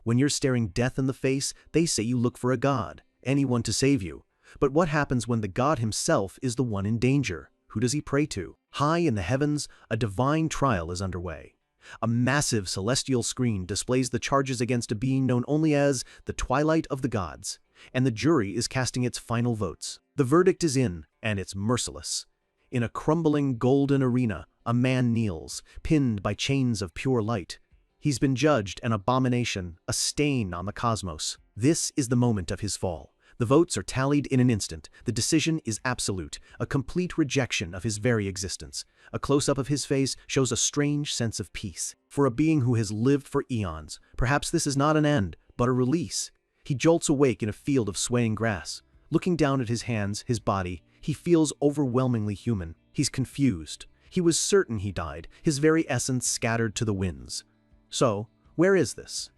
When you're staring death in the face, they say you look for a god, anyone to save you. But what happens when the god himself is the one in danger? Who does he pray to? High in the heavens, a divine trial is underway. A massive celestial screen displays the charges against a being known only as the Twilight of the Gods, and the jury is casting its final votes. The verdict is in, and it's merciless. In a crumbling golden arena, a man kneels, pinned by chains of pure light. He's been judged an abomination, a stain on the cosmos. This is the moment of his fall. The votes are tallied in an instant. The decision is absolute, a complete rejection of his very existence. A close-up of his face shows a strange sense of peace. For a being who has lived for eons, perhaps this is not an end, but a release. He jolts awake in a field of swaying grass. Looking down at his hands, his body, he feels overwhelmingly human. He's confused. He was certain he died, his very essence scattered to the winds. So, where is this?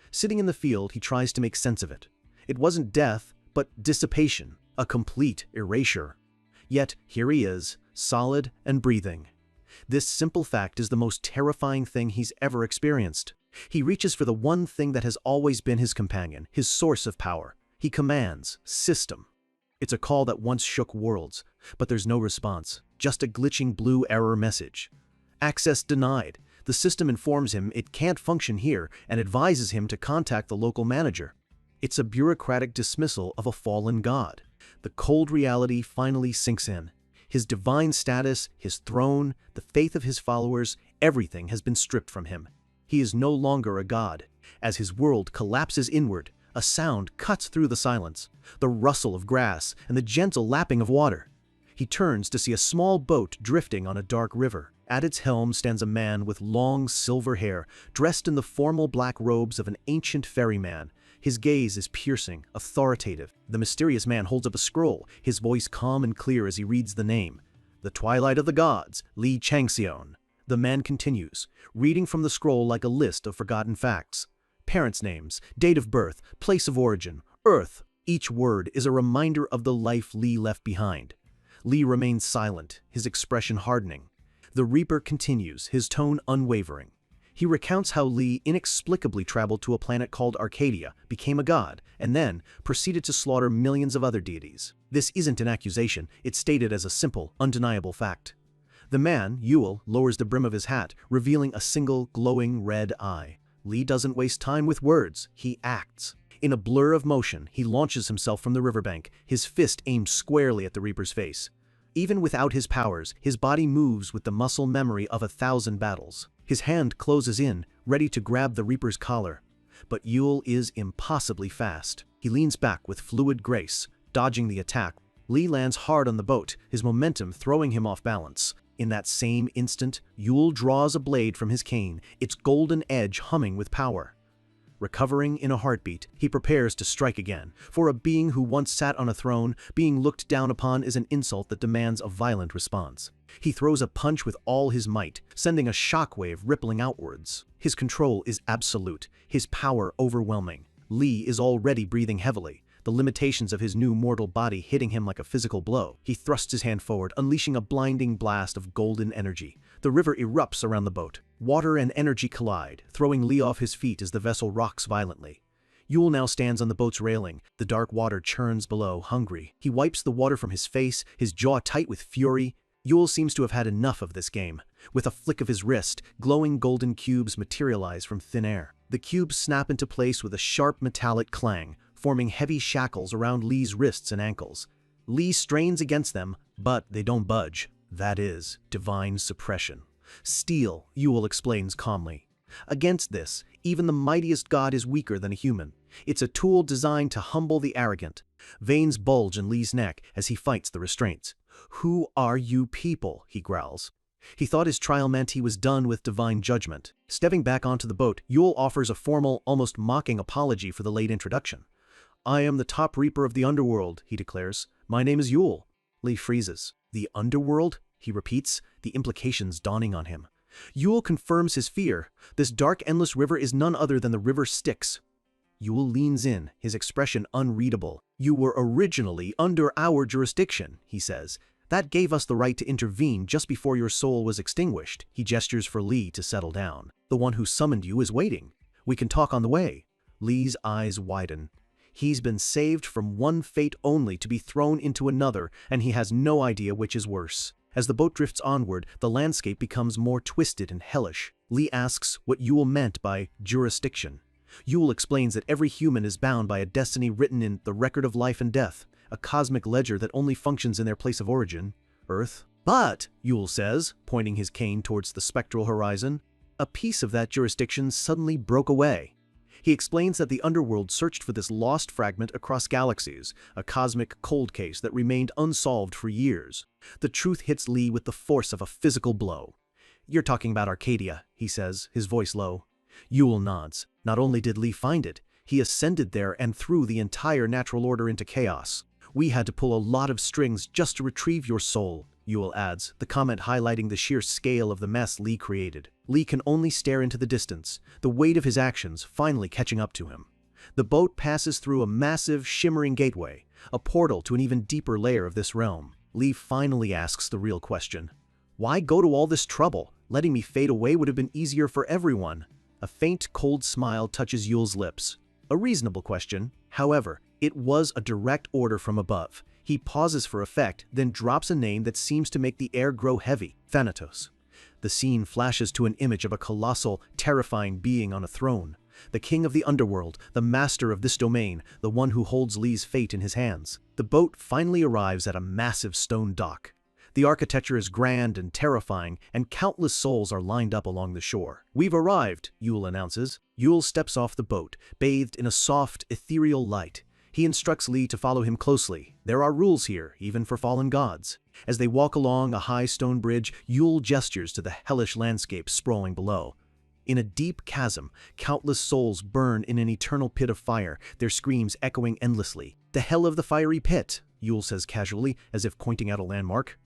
Sitting in the field, he tries to make sense of it. It wasn't death, but dissipation, a complete erasure. Yet here he is, solid and breathing. This simple fact is the most terrifying thing he's ever experienced. He reaches for the one thing that has always been his companion, his source of power. He commands, system. It's a call that once shook worlds, but there's no response, just a glitching blue error message. Access denied. The system informs him it can't function here and advises him to contact the local manager. It's a bureaucratic dismissal of a fallen god. The cold reality finally sinks in. His divine status, his throne, the faith of his followers, everything has been stripped from him. He is no longer a god. As his world collapses inward, a sound cuts through the silence, the rustle of grass and the gentle lapping of water. He turns to see a small boat drifting on a dark river. At its helm stands a man with long silver hair, dressed in the formal black robes of an ancient ferryman. His gaze is piercing, authoritative. The mysterious man holds up a scroll, his voice calm and clear as he reads the name. The Twilight of the Gods, Li Changxion. The man continues, reading from the scroll like a list of forgotten facts. Parents' names, date of birth, place of origin, Earth. Each word is a reminder of the life Li left behind. Li remains silent, his expression hardening. The Reaper continues, his tone unwavering. He recounts how Li inexplicably traveled to a planet called Arcadia, became a god, and then proceeded to slaughter millions of other deities. This isn't an accusation, it's stated as a simple, undeniable fact. The man, Yule, lowers the brim of his hat, revealing a single glowing red eye. Li doesn't waste time with words, he acts. In a blur of motion, he launches himself from the riverbank, his fist aimed squarely at the Reaper's face. Even without his powers, his body moves with the muscle memory of 1,000 battles. His hand closes in, ready to grab the Reaper's collar. But Yule is impossibly fast. He leans back with fluid grace, dodging the attack. Li lands hard on the boat, his momentum throwing him off balance. In that same instant, Yule draws a blade from his cane, its golden edge humming with power. Recovering in a heartbeat, he prepares to strike again. For a being who once sat on a throne, being looked down upon is an insult that demands a violent response. He throws a punch with all his might, sending a shockwave rippling outwards. His control is absolute, his power overwhelming. Li is already breathing heavily, the limitations of his new mortal body hitting him like a physical blow. He thrusts his hand forward, unleashing a blinding blast of golden energy. The river erupts around the boat. Water and energy collide, throwing Li off his feet as the vessel rocks violently. Yule now stands on the boat's railing. The dark water churns below, hungry. He wipes the water from his face, his jaw tight with fury. Yule seems to have had enough of this game. With a flick of his wrist, glowing golden cubes materialize from thin air. The cubes snap into place with a sharp metallic clang, forming heavy shackles around Li's wrists and ankles. Li strains against them, but they don't budge. That is divine suppression. Steel, Yule explains calmly. Against this, even the mightiest god is weaker than a human. It's a tool designed to humble the arrogant. Veins bulge in Li's neck as he fights the restraints. "Who are you people?" he growls. He thought his trial meant he was done with divine judgment. Stepping back onto the boat, Yule offers a formal, almost mocking apology for the late introduction. "I am the top Reaper of the underworld," he declares. "My name is Yule." Li freezes. "The underworld?" he repeats, the implications dawning on him. Yule confirms his fear. This dark, endless river is none other than the river Styx. Yule leans in, his expression unreadable. "You were originally under our jurisdiction," he says. "That gave us the right to intervene just before your soul was extinguished." He gestures for Li to settle down. "The one who summoned you is waiting. We can talk on the way." Li's eyes widen. He's been saved from one fate only to be thrown into another, and he has no idea which is worse. As the boat drifts onward, the landscape becomes more twisted and hellish. Li asks what Yule meant by jurisdiction. Yule explains that every human is bound by a destiny written in the record of life and death, a cosmic ledger that only functions in their place of origin, Earth. But, Yule says, pointing his cane towards the spectral horizon, a piece of that jurisdiction suddenly broke away. He explains that the underworld searched for this lost fragment across galaxies, a cosmic cold case that remained unsolved for years. The truth hits Li with the force of a physical blow. "You're talking about Arcadia," he says, his voice low. Yule nods. Not only did Li find it, he ascended there and threw the entire natural order into chaos. "We had to pull a lot of strings just to retrieve your soul," Yule adds, the comment highlighting the sheer scale of the mess Li created. Li can only stare into the distance, the weight of his actions finally catching up to him. The boat passes through a massive, shimmering gateway, a portal to an even deeper layer of this realm. Li finally asks the real question. "Why go to all this trouble? Letting me fade away would have been easier for everyone." A faint, cold smile touches Yule's lips. A reasonable question. However, it was a direct order from above. He pauses for effect, then drops a name that seems to make the air grow heavy. Thanatos. The scene flashes to an image of a colossal, terrifying being on a throne. The king of the underworld, the master of this domain, the one who holds Li's fate in his hands. The boat finally arrives at a massive stone dock. The architecture is grand and terrifying, and countless souls are lined up along the shore. "We've arrived," Yule announces. Yule steps off the boat, bathed in a soft, ethereal light. He instructs Li to follow him closely. There are rules here, even for fallen gods. As they walk along a high stone bridge, Yule gestures to the hellish landscape sprawling below. In a deep chasm, countless souls burn in an eternal pit of fire, their screams echoing endlessly. "The hell of the fiery pit," Yule says casually, as if pointing out a landmark.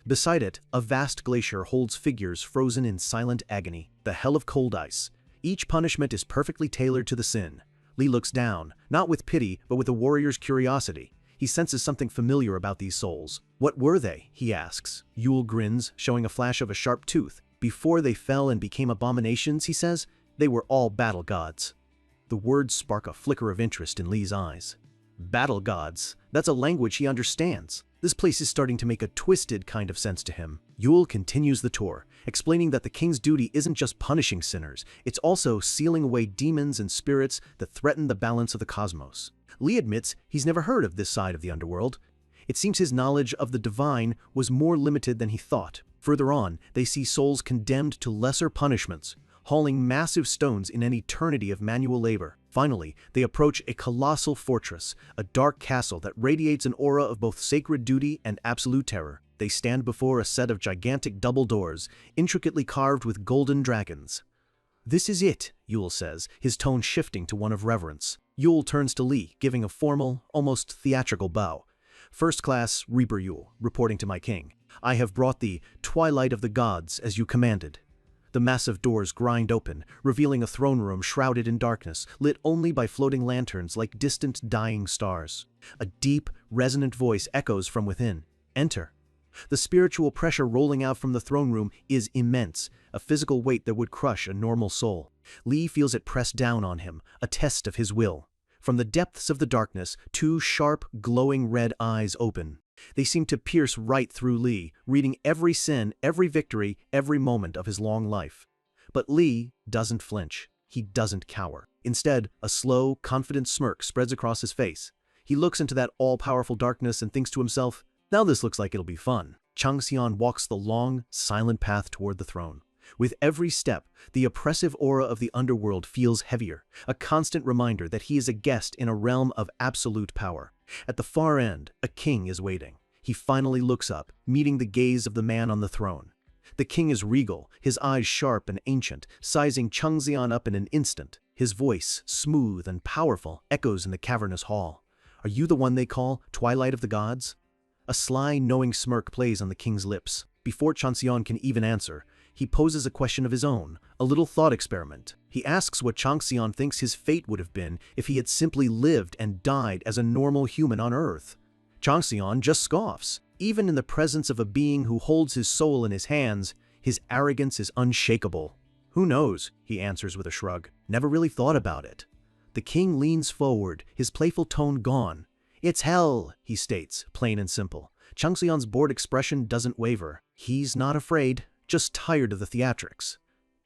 Beside it, a vast glacier holds figures frozen in silent agony. The hell of cold ice. Each punishment is perfectly tailored to the sin. Li looks down, not with pity, but with a warrior's curiosity. He senses something familiar about these souls. "What were they?" he asks. Yule grins, showing a flash of a sharp tooth. "Before they fell and became abominations," he says, "they were all battle gods." The words spark a flicker of interest in Li's eyes. Battle gods. That's a language he understands. This place is starting to make a twisted kind of sense to him. Yule continues the tour, explaining that the king's duty isn't just punishing sinners, it's also sealing away demons and spirits that threaten the balance of the cosmos. Li admits he's never heard of this side of the underworld. It seems his knowledge of the divine was more limited than he thought. Further on, they see souls condemned to lesser punishments, hauling massive stones in an eternity of manual labor. Finally, they approach a colossal fortress, a dark castle that radiates an aura of both sacred duty and absolute terror. They stand before a set of gigantic double doors, intricately carved with golden dragons. "This is it," Yule says, his tone shifting to one of reverence. Yule turns to Li, giving a formal, almost theatrical bow. "First class Reaper Yule, reporting to my king. I have brought the twilight of the gods as you commanded." The massive doors grind open, revealing a throne room shrouded in darkness, lit only by floating lanterns like distant dying stars. A deep, resonant voice echoes from within. "Enter." The spiritual pressure rolling out from the throne room is immense, a physical weight that would crush a normal soul. Li feels it pressed down on him, a test of his will. From the depths of the darkness, two sharp, glowing red eyes open. They seem to pierce right through Li, reading every sin, every victory, every moment of his long life. But Li doesn't flinch. He doesn't cower. Instead, a slow, confident smirk spreads across his face. He looks into that all-powerful darkness and thinks to himself, "Now this looks like it'll be fun." Changxian walks the long, silent path toward the throne. With every step, the oppressive aura of the underworld feels heavier, a constant reminder that he is a guest in a realm of absolute power. At the far end, a king is waiting. He finally looks up, meeting the gaze of the man on the throne. The king is regal, his eyes sharp and ancient, sizing Changxian up in an instant. His voice, smooth and powerful, echoes in the cavernous hall. "Are you the one they call Twilight of the Gods?" A sly, knowing smirk plays on the king's lips. Before Changxian can even answer, he poses a question of his own, a little thought experiment. He asks what Changxian thinks his fate would have been if he had simply lived and died as a normal human on Earth. Changxian just scoffs. Even in the presence of a being who holds his soul in his hands, his arrogance is unshakable. "Who knows?" he answers with a shrug. "Never really thought about it." The king leans forward, his playful tone gone. "It's hell," he states, plain and simple. Changxian's bored expression doesn't waver. He's not afraid, just tired of the theatrics.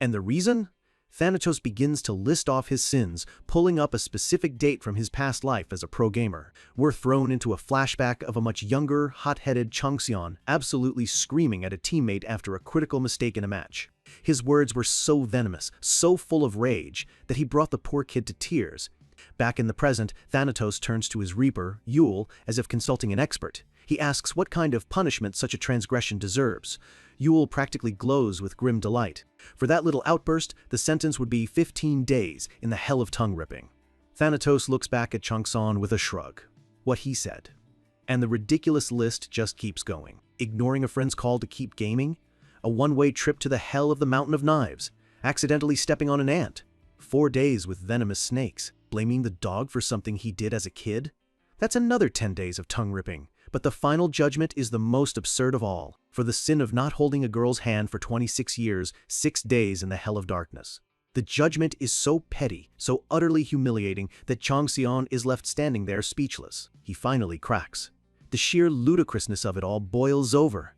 And the reason? Thanatos begins to list off his sins, pulling up a specific date from his past life as a pro gamer. We're thrown into a flashback of a much younger, hot-headed Changxian absolutely screaming at a teammate after a critical mistake in a match. His words were so venomous, so full of rage, that he brought the poor kid to tears. Back in the present, Thanatos turns to his reaper, Yule, as if consulting an expert. He asks what kind of punishment such a transgression deserves. Yule practically glows with grim delight. For that little outburst, the sentence would be 15 days in the hell of tongue-ripping. Thanatos looks back at Changxian with a shrug. What he said. And the ridiculous list just keeps going. Ignoring a friend's call to keep gaming, a one-way trip to the hell of the Mountain of Knives, accidentally stepping on an ant, 4 days with venomous snakes, blaming the dog for something he did as a kid. That's another 10 days of tongue-ripping. But the final judgment is the most absurd of all, for the sin of not holding a girl's hand for 26 years, 6 days in the hell of darkness. The judgment is so petty, so utterly humiliating that Changxian is left standing there speechless. He finally cracks. The sheer ludicrousness of it all boils over.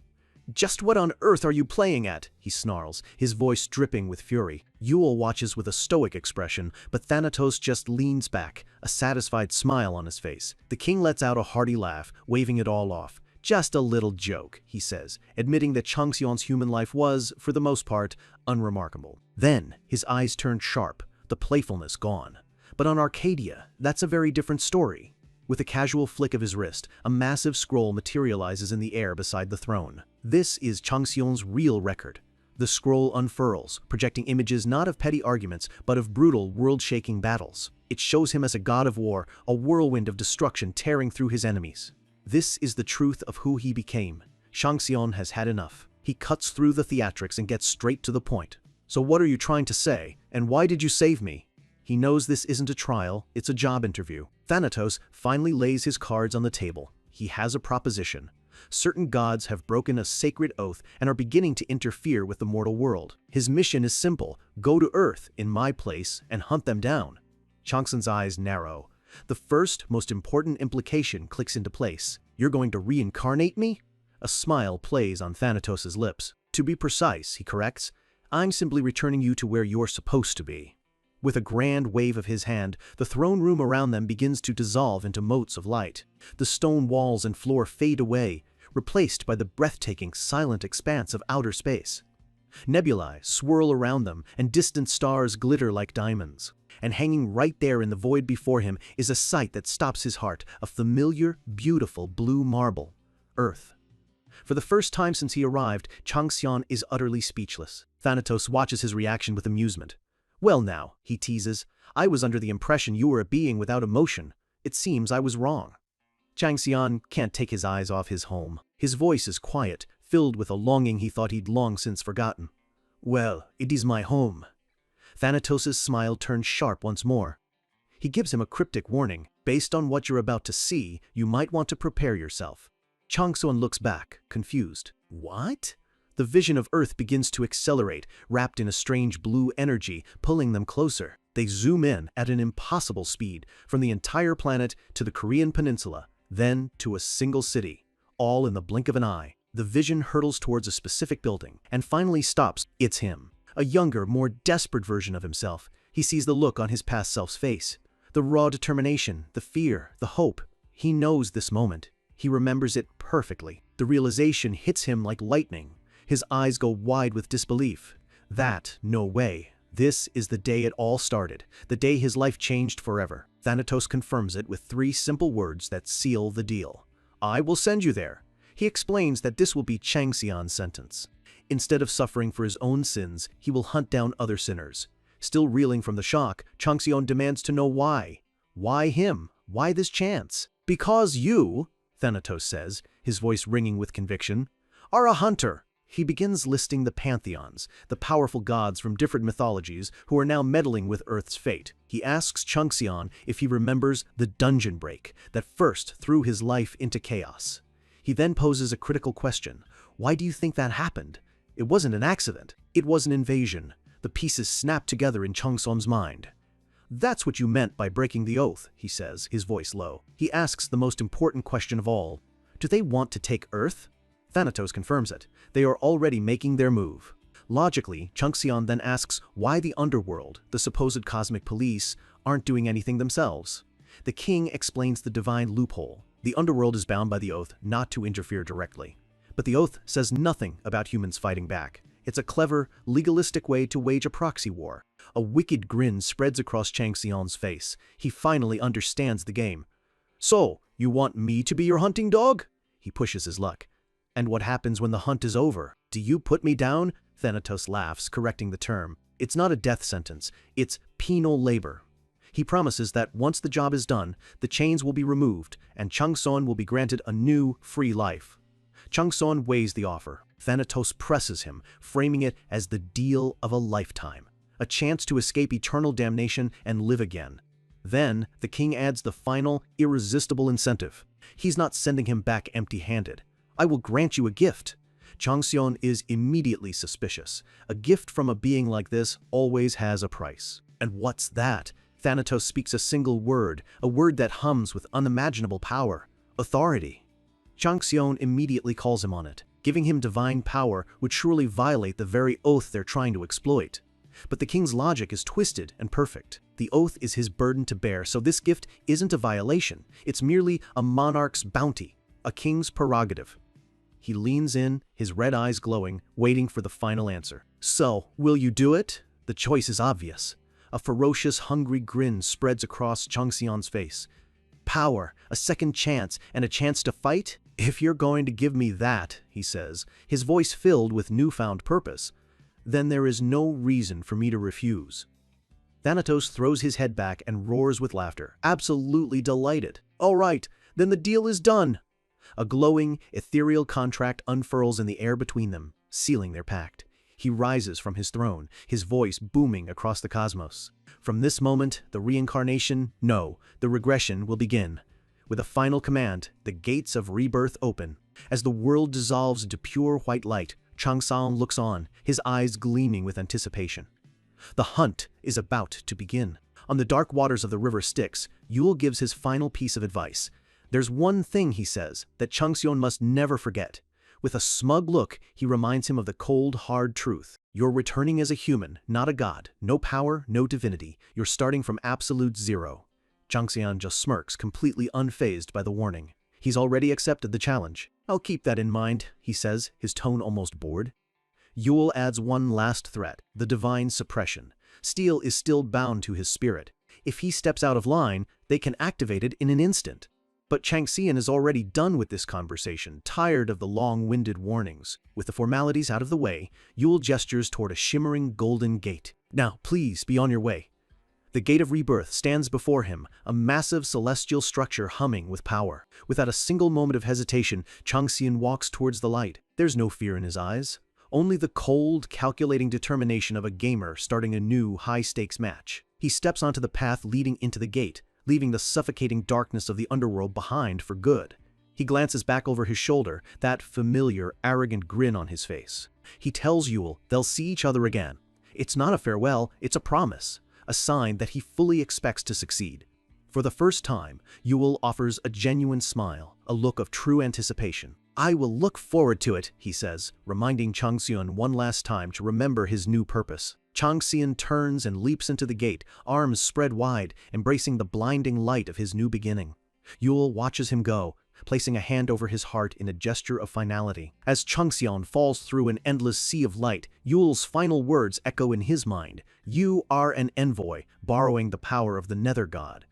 "Just what on earth are you playing at?" he snarls, his voice dripping with fury. Yule watches with a stoic expression, but Thanatos just leans back, a satisfied smile on his face. The king lets out a hearty laugh, waving it all off. "Just a little joke," he says, admitting that Changxian's human life was, for the most part, unremarkable. Then, his eyes turned sharp, the playfulness gone. But on Arcadia, that's a very different story. With a casual flick of his wrist, a massive scroll materializes in the air beside the throne. This is Changxian's real record. The scroll unfurls, projecting images not of petty arguments, but of brutal, world-shaking battles. It shows him as a god of war, a whirlwind of destruction tearing through his enemies. This is the truth of who he became. Changxian has had enough. He cuts through the theatrics and gets straight to the point. "So what are you trying to say, and why did you save me?" He knows this isn't a trial, it's a job interview. Thanatos finally lays his cards on the table. He has a proposition. Certain gods have broken a sacred oath and are beginning to interfere with the mortal world. His mission is simple: go to Earth, in my place, and hunt them down. Changxian's eyes narrow. The first, most important implication clicks into place. "You're going to reincarnate me?" A smile plays on Thanatos' lips. "To be precise," he corrects, "I'm simply returning you to where you're supposed to be." With a grand wave of his hand, the throne room around them begins to dissolve into motes of light. The stone walls and floor fade away, replaced by the breathtaking, silent expanse of outer space. Nebulae swirl around them, and distant stars glitter like diamonds. And hanging right there in the void before him is a sight that stops his heart, a familiar, beautiful blue marble. Earth. For the first time since he arrived, Changxian is utterly speechless. Thanatos watches his reaction with amusement. "Well now," he teases, "I was under the impression you were a being without emotion. It seems I was wrong." Changxian can't take his eyes off his home. His voice is quiet, filled with a longing he thought he'd long since forgotten. "Well, it is my home." Thanatos' smile turns sharp once more. He gives him a cryptic warning. "Based on what you're about to see, you might want to prepare yourself." Changxian looks back, confused. "What?" The vision of Earth begins to accelerate, wrapped in a strange blue energy, pulling them closer. They zoom in at an impossible speed, from the entire planet to the Korean peninsula, then to a single city, all in the blink of an eye. The vision hurtles towards a specific building, and finally stops. It's him. A younger, more desperate version of himself. He sees the look on his past self's face. The raw determination, the fear, the hope. He knows this moment. He remembers it perfectly. The realization hits him like lightning. His eyes go wide with disbelief. No way. This is the day it all started, the day his life changed forever. Thanatos confirms it with 3 simple words that seal the deal. "I will send you there." He explains that this will be Changxian's sentence. Instead of suffering for his own sins, he will hunt down other sinners. Still reeling from the shock, Changxian demands to know why. Why him? Why this chance? "Because you," Thanatos says, his voice ringing with conviction, "are a hunter." He begins listing the pantheons, the powerful gods from different mythologies who are now meddling with Earth's fate. He asks Changxian if he remembers the dungeon break that first threw his life into chaos. He then poses a critical question. "Why do you think that happened?" "It wasn't an accident. It was an invasion." The pieces snap together in Changxian's mind. That's what you meant by breaking the oath, he says, his voice low. He asks the most important question of all. Do they want to take Earth? Thanatos confirms it. They are already making their move. Logically, Changxian then asks why the underworld, the supposed cosmic police, aren't doing anything themselves. The king explains the divine loophole. The underworld is bound by the oath not to interfere directly. But the oath says nothing about humans fighting back. It's a clever, legalistic way to wage a proxy war. A wicked grin spreads across Changxian's face. He finally understands the game. So, you want me to be your hunting dog? He pushes his luck. And what happens when the hunt is over? Do you put me down? Thanatos laughs, correcting the term. It's not a death sentence, it's penal labor. He promises that once the job is done, the chains will be removed and Changxian will be granted a new, free life. Changxian weighs the offer. Thanatos presses him, framing it as the deal of a lifetime. A chance to escape eternal damnation and live again. Then, the king adds the final, irresistible incentive. He's not sending him back empty-handed. I will grant you a gift. Changxian is immediately suspicious. A gift from a being like this always has a price. And what's that? Thanatos speaks a single word, a word that hums with unimaginable power. Authority. Changxian immediately calls him on it. Giving him divine power would surely violate the very oath they're trying to exploit. But the king's logic is twisted and perfect. The oath is his burden to bear, so this gift isn't a violation. It's merely a monarch's bounty, a king's prerogative. He leans in, his red eyes glowing, waiting for the final answer. So, will you do it? The choice is obvious. A ferocious, hungry grin spreads across Changxian's face. Power, a second chance, and a chance to fight? If you're going to give me that, he says, his voice filled with newfound purpose, then there is no reason for me to refuse. Thanatos throws his head back and roars with laughter, absolutely delighted. All right, then the deal is done. A glowing, ethereal contract unfurls in the air between them, sealing their pact. He rises from his throne, his voice booming across the cosmos. From this moment, the reincarnation, no, the regression will begin. With a final command, the gates of rebirth open. As the world dissolves into pure white light, Changxian looks on, his eyes gleaming with anticipation. The hunt is about to begin. On the dark waters of the river Styx, Yule gives his final piece of advice. There's one thing, he says, that Changxian must never forget. With a smug look, he reminds him of the cold, hard truth. You're returning as a human, not a god. No power, no divinity. You're starting from absolute zero. Changxian just smirks, completely unfazed by the warning. He's already accepted the challenge. I'll keep that in mind, he says, his tone almost bored. Yule adds one last threat, the divine suppression. Steel is still bound to his spirit. If he steps out of line, they can activate it in an instant. But Changxian is already done with this conversation, tired of the long-winded warnings. With the formalities out of the way, Yule gestures toward a shimmering golden gate. Now, please, be on your way. The Gate of Rebirth stands before him, a massive celestial structure humming with power. Without a single moment of hesitation, Changxian walks towards the light. There's no fear in his eyes. Only the cold, calculating determination of a gamer starting a new, high-stakes match. He steps onto the path leading into the gate, leaving the suffocating darkness of the underworld behind for good. He glances back over his shoulder, that familiar, arrogant grin on his face. He tells Yule they'll see each other again. It's not a farewell, it's a promise. A sign that he fully expects to succeed. For the first time, Yule offers a genuine smile, a look of true anticipation. I will look forward to it, he says, reminding Changxian one last time to remember his new purpose. Changxian turns and leaps into the gate, arms spread wide, embracing the blinding light of his new beginning. Yule watches him go, placing a hand over his heart in a gesture of finality. As Changxian falls through an endless sea of light, Yule's final words echo in his mind. You are an envoy, borrowing the power of the nether god.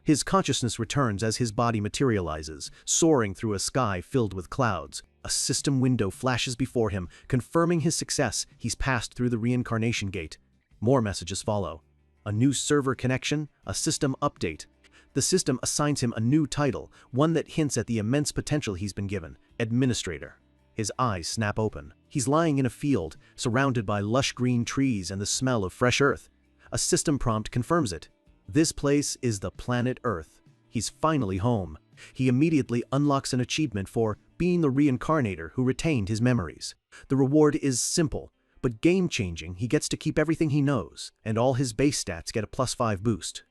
His consciousness returns as his body materializes, soaring through a sky filled with clouds. A system window flashes before him, confirming his success. He's passed through the reincarnation gate. More messages follow. A new server connection, a system update. The system assigns him a new title, one that hints at the immense potential he's been given, Administrator. His eyes snap open. He's lying in a field, surrounded by lush green trees and the smell of fresh earth. A system prompt confirms it. This place is the planet Earth. He's finally home. He immediately unlocks an achievement for being the reincarnator who retained his memories. The reward is simple, but game-changing. He gets to keep everything he knows, and all his base stats get a +5 boost.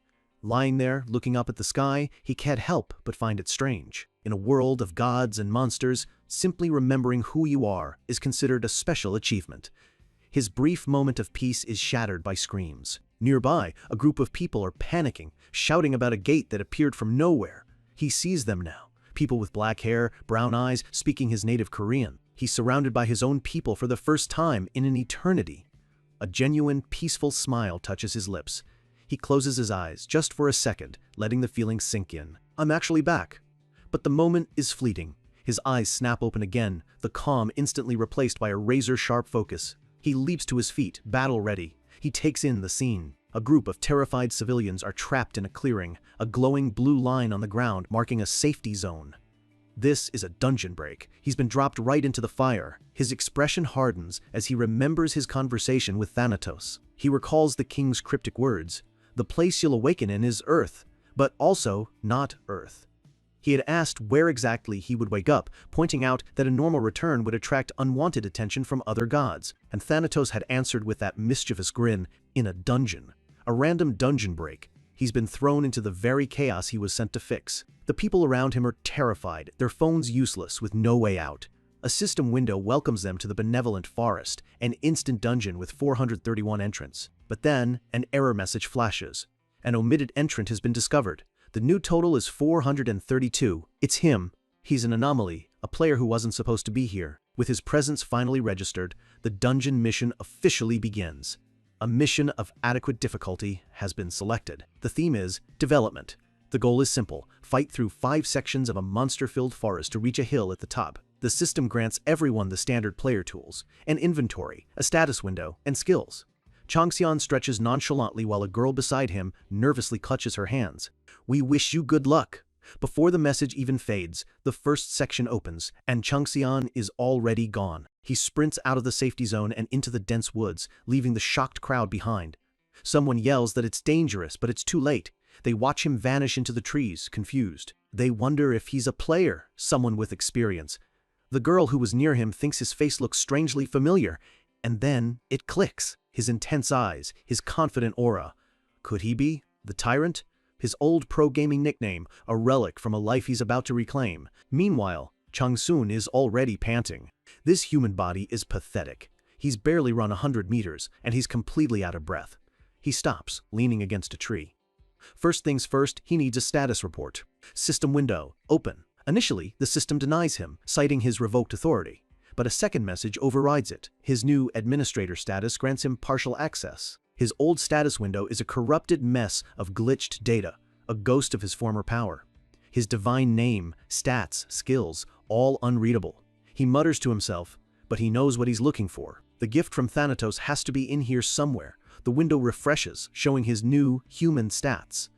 Lying there, looking up at the sky, he can't help but find it strange. In a world of gods and monsters, simply remembering who you are is considered a special achievement. His brief moment of peace is shattered by screams. Nearby, a group of people are panicking, shouting about a gate that appeared from nowhere. He sees them now. People with black hair, brown eyes, speaking his native Korean. He's surrounded by his own people for the first time in an eternity. A genuine, peaceful smile touches his lips. He closes his eyes just for a second, letting the feeling sink in. I'm actually back. But the moment is fleeting. His eyes snap open again, the calm instantly replaced by a razor-sharp focus. He leaps to his feet, battle-ready. He takes in the scene. A group of terrified civilians are trapped in a clearing, a glowing blue line on the ground marking a safety zone. This is a dungeon break. He's been dropped right into the fire. His expression hardens as he remembers his conversation with Thanatos. He recalls the king's cryptic words. The place you'll awaken in is Earth, but also not Earth. He had asked where exactly he would wake up, pointing out that a normal return would attract unwanted attention from other gods, and Thanatos had answered with that mischievous grin, in a dungeon. A random dungeon break. He's been thrown into the very chaos he was sent to fix. The people around him are terrified, their phones useless, with no way out. A system window welcomes them to the benevolent forest, an instant dungeon with 431 entrants. But then, an error message flashes. An omitted entrant has been discovered. The new total is 432. It's him. He's an anomaly, a player who wasn't supposed to be here. With his presence finally registered, the dungeon mission officially begins. A mission of adequate difficulty has been selected. The theme is development. The goal is simple: fight through 5 sections of a monster-filled forest to reach a hill at the top. The system grants everyone the standard player tools, an inventory, a status window, and skills. Changxian stretches nonchalantly while a girl beside him nervously clutches her hands. We wish you good luck. Before the message even fades, the first section opens, and Changxian is already gone. He sprints out of the safety zone and into the dense woods, leaving the shocked crowd behind. Someone yells that it's dangerous, but it's too late. They watch him vanish into the trees, confused. They wonder if he's a player, someone with experience. The girl who was near him thinks his face looks strangely familiar, and then it clicks. His intense eyes, his confident aura. Could he be the tyrant? His old pro-gaming nickname, a relic from a life he's about to reclaim. Meanwhile, Changsun is already panting. This human body is pathetic. He's barely run 100 meters, and he's completely out of breath. He stops, leaning against a tree. First things first, he needs a status report. System window, open. Initially, the system denies him, citing his revoked authority. But a second message overrides it. His new administrator status grants him partial access. His old status window is a corrupted mess of glitched data, a ghost of his former power. His divine name, stats, skills, all unreadable. He mutters to himself, but he knows what he's looking for. The gift from Thanatos has to be in here somewhere. The window refreshes, showing his new, human stats.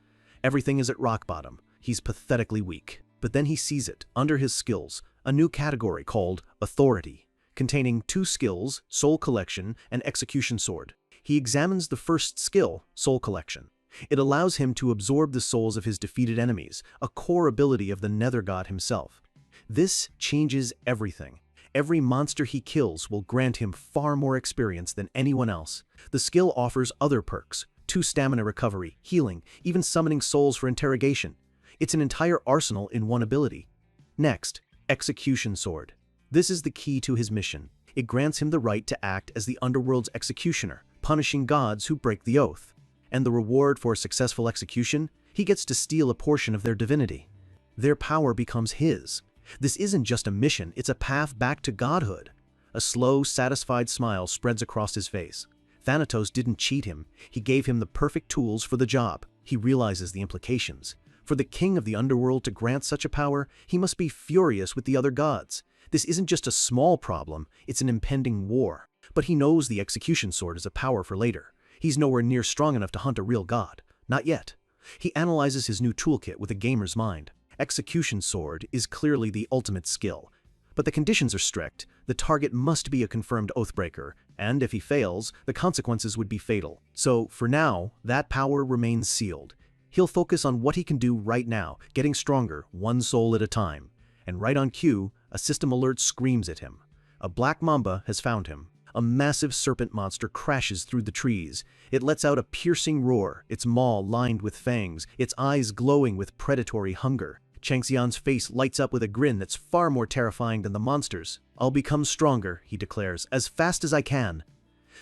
Everything is at rock bottom. He's pathetically weak. But then he sees it, under his skills, a new category called Authority, containing 2 skills, Soul Collection and Execution Sword. He examines the first skill, Soul Collection. It allows him to absorb the souls of his defeated enemies, a core ability of the Nether God himself. This changes everything. Every monster he kills will grant him far more experience than anyone else. The skill offers other perks, 2 stamina recovery, healing, even summoning souls for interrogation. It's an entire arsenal in one ability. Next, Execution Sword. This is the key to his mission. It grants him the right to act as the underworld's executioner, punishing gods who break the oath. And the reward for a successful execution? He gets to steal a portion of their divinity. Their power becomes his. This isn't just a mission, it's a path back to godhood. A slow, satisfied smile spreads across his face. Thanatos didn't cheat him. He gave him the perfect tools for the job. He realizes the implications. For the king of the underworld to grant such a power, he must be furious with the other gods. This isn't just a small problem, it's an impending war. But he knows the execution sword is a power for later. He's nowhere near strong enough to hunt a real god. Not yet. He analyzes his new toolkit with a gamer's mind. Execution sword is clearly the ultimate skill. But the conditions are strict. The target must be a confirmed oathbreaker, and if he fails, the consequences would be fatal. So, for now, that power remains sealed. He'll focus on what he can do right now, getting stronger, one soul at a time. And right on cue, a system alert screams at him. A black mamba has found him. a massive serpent monster crashes through the trees. It lets out a piercing roar, its maw lined with fangs, its eyes glowing with predatory hunger. Changxian's face lights up with a grin that's far more terrifying than the monster's. "I'll become stronger," he declares, "as fast as I can."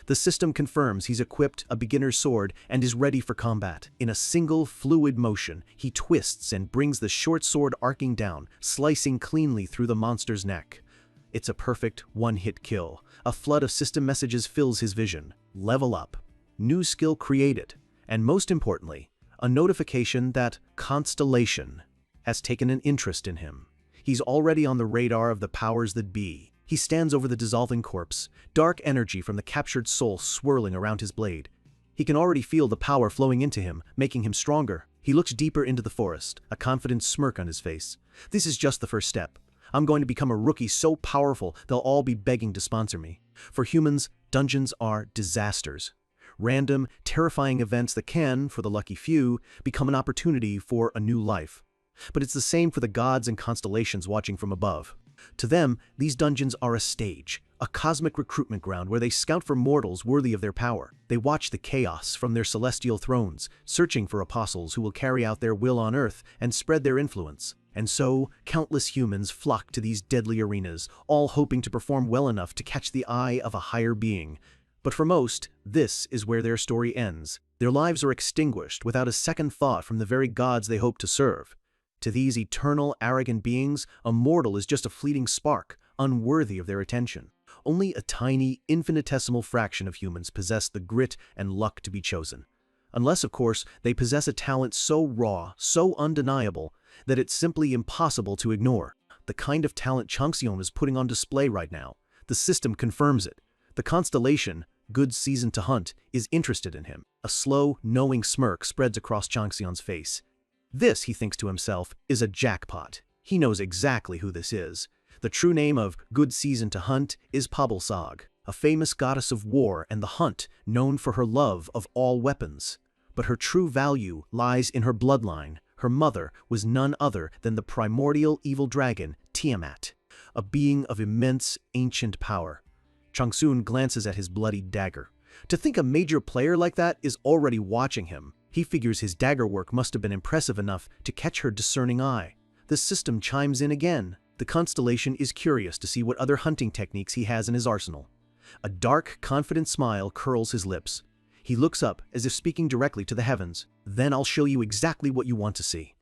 The system confirms he's equipped a beginner's sword and is ready for combat. In a single, fluid motion, he twists and brings the short sword arcing down, slicing cleanly through the monster's neck. It's a perfect one-hit kill. A flood of system messages fills his vision. Level up. New skill created. And most importantly, a notification that Constellation has taken an interest in him. He's already on the radar of the powers that be. He stands over the dissolving corpse, dark energy from the captured soul swirling around his blade. He can already feel the power flowing into him, making him stronger. He looks deeper into the forest, a confident smirk on his face. "This is just the first step. I'm going to become a rookie so powerful they'll all be begging to sponsor me." For humans, dungeons are disasters. Random, terrifying events that can, for the lucky few, become an opportunity for a new life. But it's the same for the gods and constellations watching from above. To them, these dungeons are a stage, a cosmic recruitment ground where they scout for mortals worthy of their power. They watch the chaos from their celestial thrones, searching for apostles who will carry out their will on earth and spread their influence. And so, countless humans flock to these deadly arenas, all hoping to perform well enough to catch the eye of a higher being. But for most, this is where their story ends. Their lives are extinguished without a second thought from the very gods they hope to serve. To these eternal, arrogant beings, a mortal is just a fleeting spark, unworthy of their attention. Only a tiny, infinitesimal fraction of humans possess the grit and luck to be chosen. Unless, of course, they possess a talent so raw, so undeniable, that it's simply impossible to ignore. The kind of talent Changxian is putting on display right now. The system confirms it. The constellation, good season to hunt, is interested in him. A slow, knowing smirk spreads across Changxian's face. This, he thinks to himself, is a jackpot. He knows exactly who this is. The true name of Good Season to Hunt is Pabalsag, a famous goddess of war and the hunt, known for her love of all weapons. But her true value lies in her bloodline. Her mother was none other than the primordial evil dragon, Tiamat, a being of immense, ancient power. Changsun glances at his bloodied dagger. To think a major player like that is already watching him. He figures his dagger work must have been impressive enough to catch her discerning eye. The system chimes in again. The constellation is curious to see what other hunting techniques he has in his arsenal. A dark, confident smile curls his lips. He looks up as if speaking directly to the heavens. "Then I'll show you exactly what you want to see."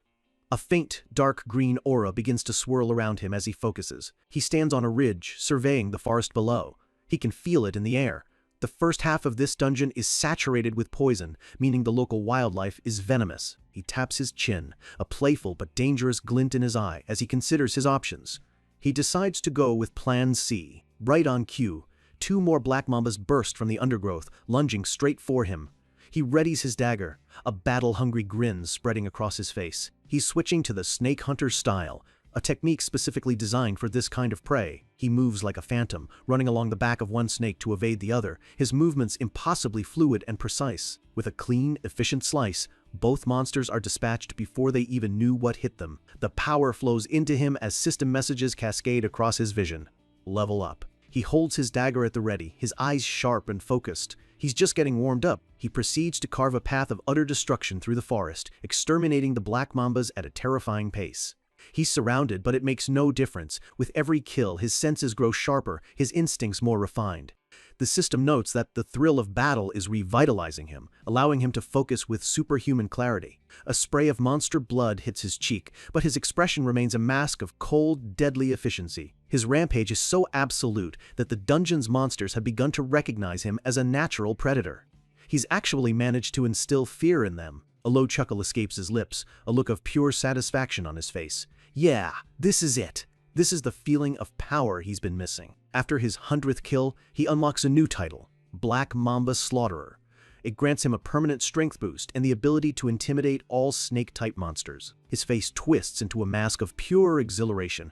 A faint, dark green aura begins to swirl around him as he focuses. He stands on a ridge, surveying the forest below. He can feel it in the air. The first half of this dungeon is saturated with poison, meaning the local wildlife is venomous. He taps his chin, a playful but dangerous glint in his eye as he considers his options. He decides to go with Plan C. Right on cue, two more black mambas burst from the undergrowth, lunging straight for him. He readies his dagger, a battle-hungry grin spreading across his face. He's switching to the snake hunter style, a technique specifically designed for this kind of prey. He moves like a phantom, running along the back of one snake to evade the other, his movements impossibly fluid and precise. With a clean, efficient slice, both monsters are dispatched before they even knew what hit them. The power flows into him as system messages cascade across his vision. Level up. He holds his dagger at the ready, his eyes sharp and focused. He's just getting warmed up. He proceeds to carve a path of utter destruction through the forest, exterminating the black mambas at a terrifying pace. He's surrounded, but it makes no difference. With every kill, his senses grow sharper, his instincts more refined. The system notes that the thrill of battle is revitalizing him, allowing him to focus with superhuman clarity. A spray of monster blood hits his cheek, but his expression remains a mask of cold, deadly efficiency. His rampage is so absolute that the dungeon's monsters have begun to recognize him as a natural predator. He's actually managed to instill fear in them. A low chuckle escapes his lips, a look of pure satisfaction on his face. Yeah, this is it. This is the feeling of power he's been missing. After his 100th kill, he unlocks a new title, Black Mamba Slaughterer. It grants him a permanent strength boost and the ability to intimidate all snake-type monsters. His face twists into a mask of pure exhilaration.